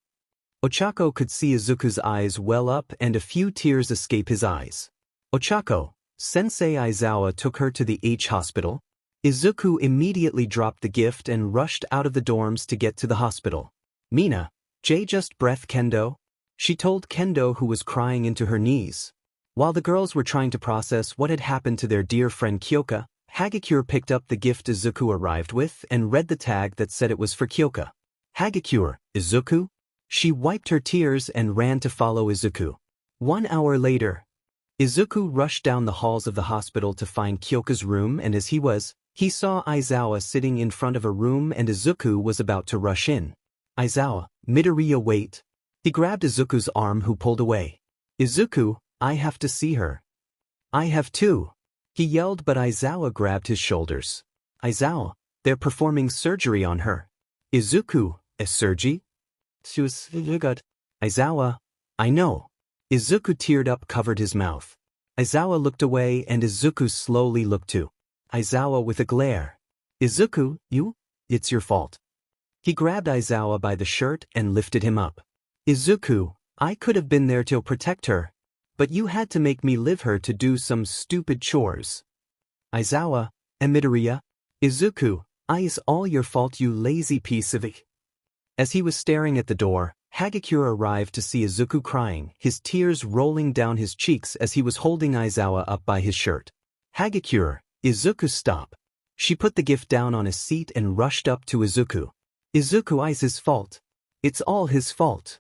Ochako could see Izuku's eyes well up and a few tears escape his eyes. Ochako, Sensei Aizawa took her to the H hospital. Izuku immediately dropped the gift and rushed out of the dorms to get to the hospital. Mina, just breath Kendo. She told Kendo, who was crying into her knees. While the girls were trying to process what had happened to their dear friend Kyoka, Hagakure picked up the gift Izuku arrived with and read the tag that said it was for Kyoka. Hagakure, Izuku? She wiped her tears and ran to follow Izuku. 1 hour later, Izuku rushed down the halls of the hospital to find Kyoka's room, and as he saw Aizawa sitting in front of a room and Izuku was about to rush in. Aizawa, midoriya, wait. He grabbed Izuku's arm, who pulled away. Izuku, I have to see her. I have too. He yelled, but Aizawa grabbed his shoulders. Aizawa, they're performing surgery on her. Izuku, a surgery? Aizawa, I know. Izuku teared up, covered his mouth. Aizawa looked away and Izuku slowly looked too. Aizawa with a glare. Izuku, it's your fault. He grabbed Aizawa by the shirt and lifted him up. Izuku, I could have been there to protect her, but you had to make me leave her to do some stupid chores. Aizawa, midoriya. Izuku, it's all your fault, you lazy piece of it. As he was staring at the door, Hagakure arrived to see Izuku crying, his tears rolling down his cheeks as he was holding Aizawa up by his shirt. Hagakure, Izuku, stop. She put the gift down on a seat and rushed up to Izuku. Izuku, it's his fault. It's all his fault.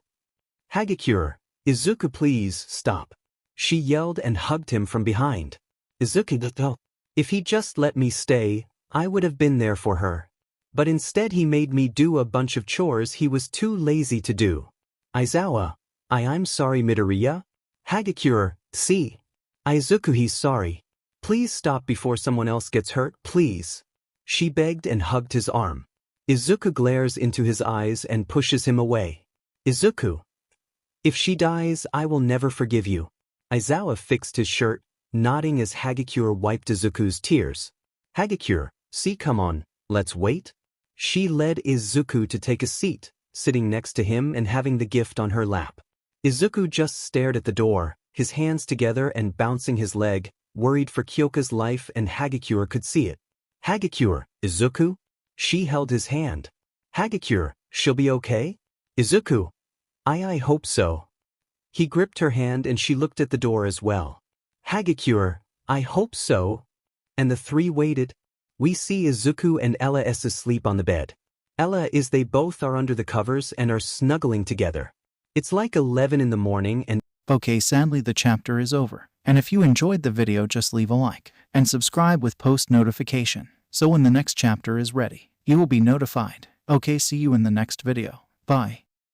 Hagakure, Izuku, please stop. She yelled and hugged him from behind. Izuku, if he just let me stay, I would have been there for her. But instead he made me do a bunch of chores he was too lazy to do. Aizawa, I'm sorry, midoriya. Hagakure, see. Izuku, he's sorry. Please stop before someone else gets hurt, please. She begged and hugged his arm. Izuku glares into his eyes and pushes him away. Izuku, if she dies, I will never forgive you. Aizawa fixed his shirt, nodding as Hagakure wiped Izuku's tears. Hagakure, see, come on, let's wait. She led Izuku to take a seat, sitting next to him and having the gift on her lap. Izuku just stared at the door, his hands together and bouncing his leg, worried for Kyoka's life, and Hagakure could see it. Hagakure, Izuku? She held his hand. Hagakure, she'll be okay? Izuku, I hope so. He gripped her hand and she looked at the door as well. Hagakure, I hope so. And the three waited. We see Izuku and Ella asleep on the bed. They both are under the covers and are snuggling together. It's like 11 in the morning and Okay, sadly the chapter is over. And if you enjoyed the video, just leave a like and subscribe with post notification, so when the next chapter is ready, you will be notified. Okay, see you in the next video. Bye.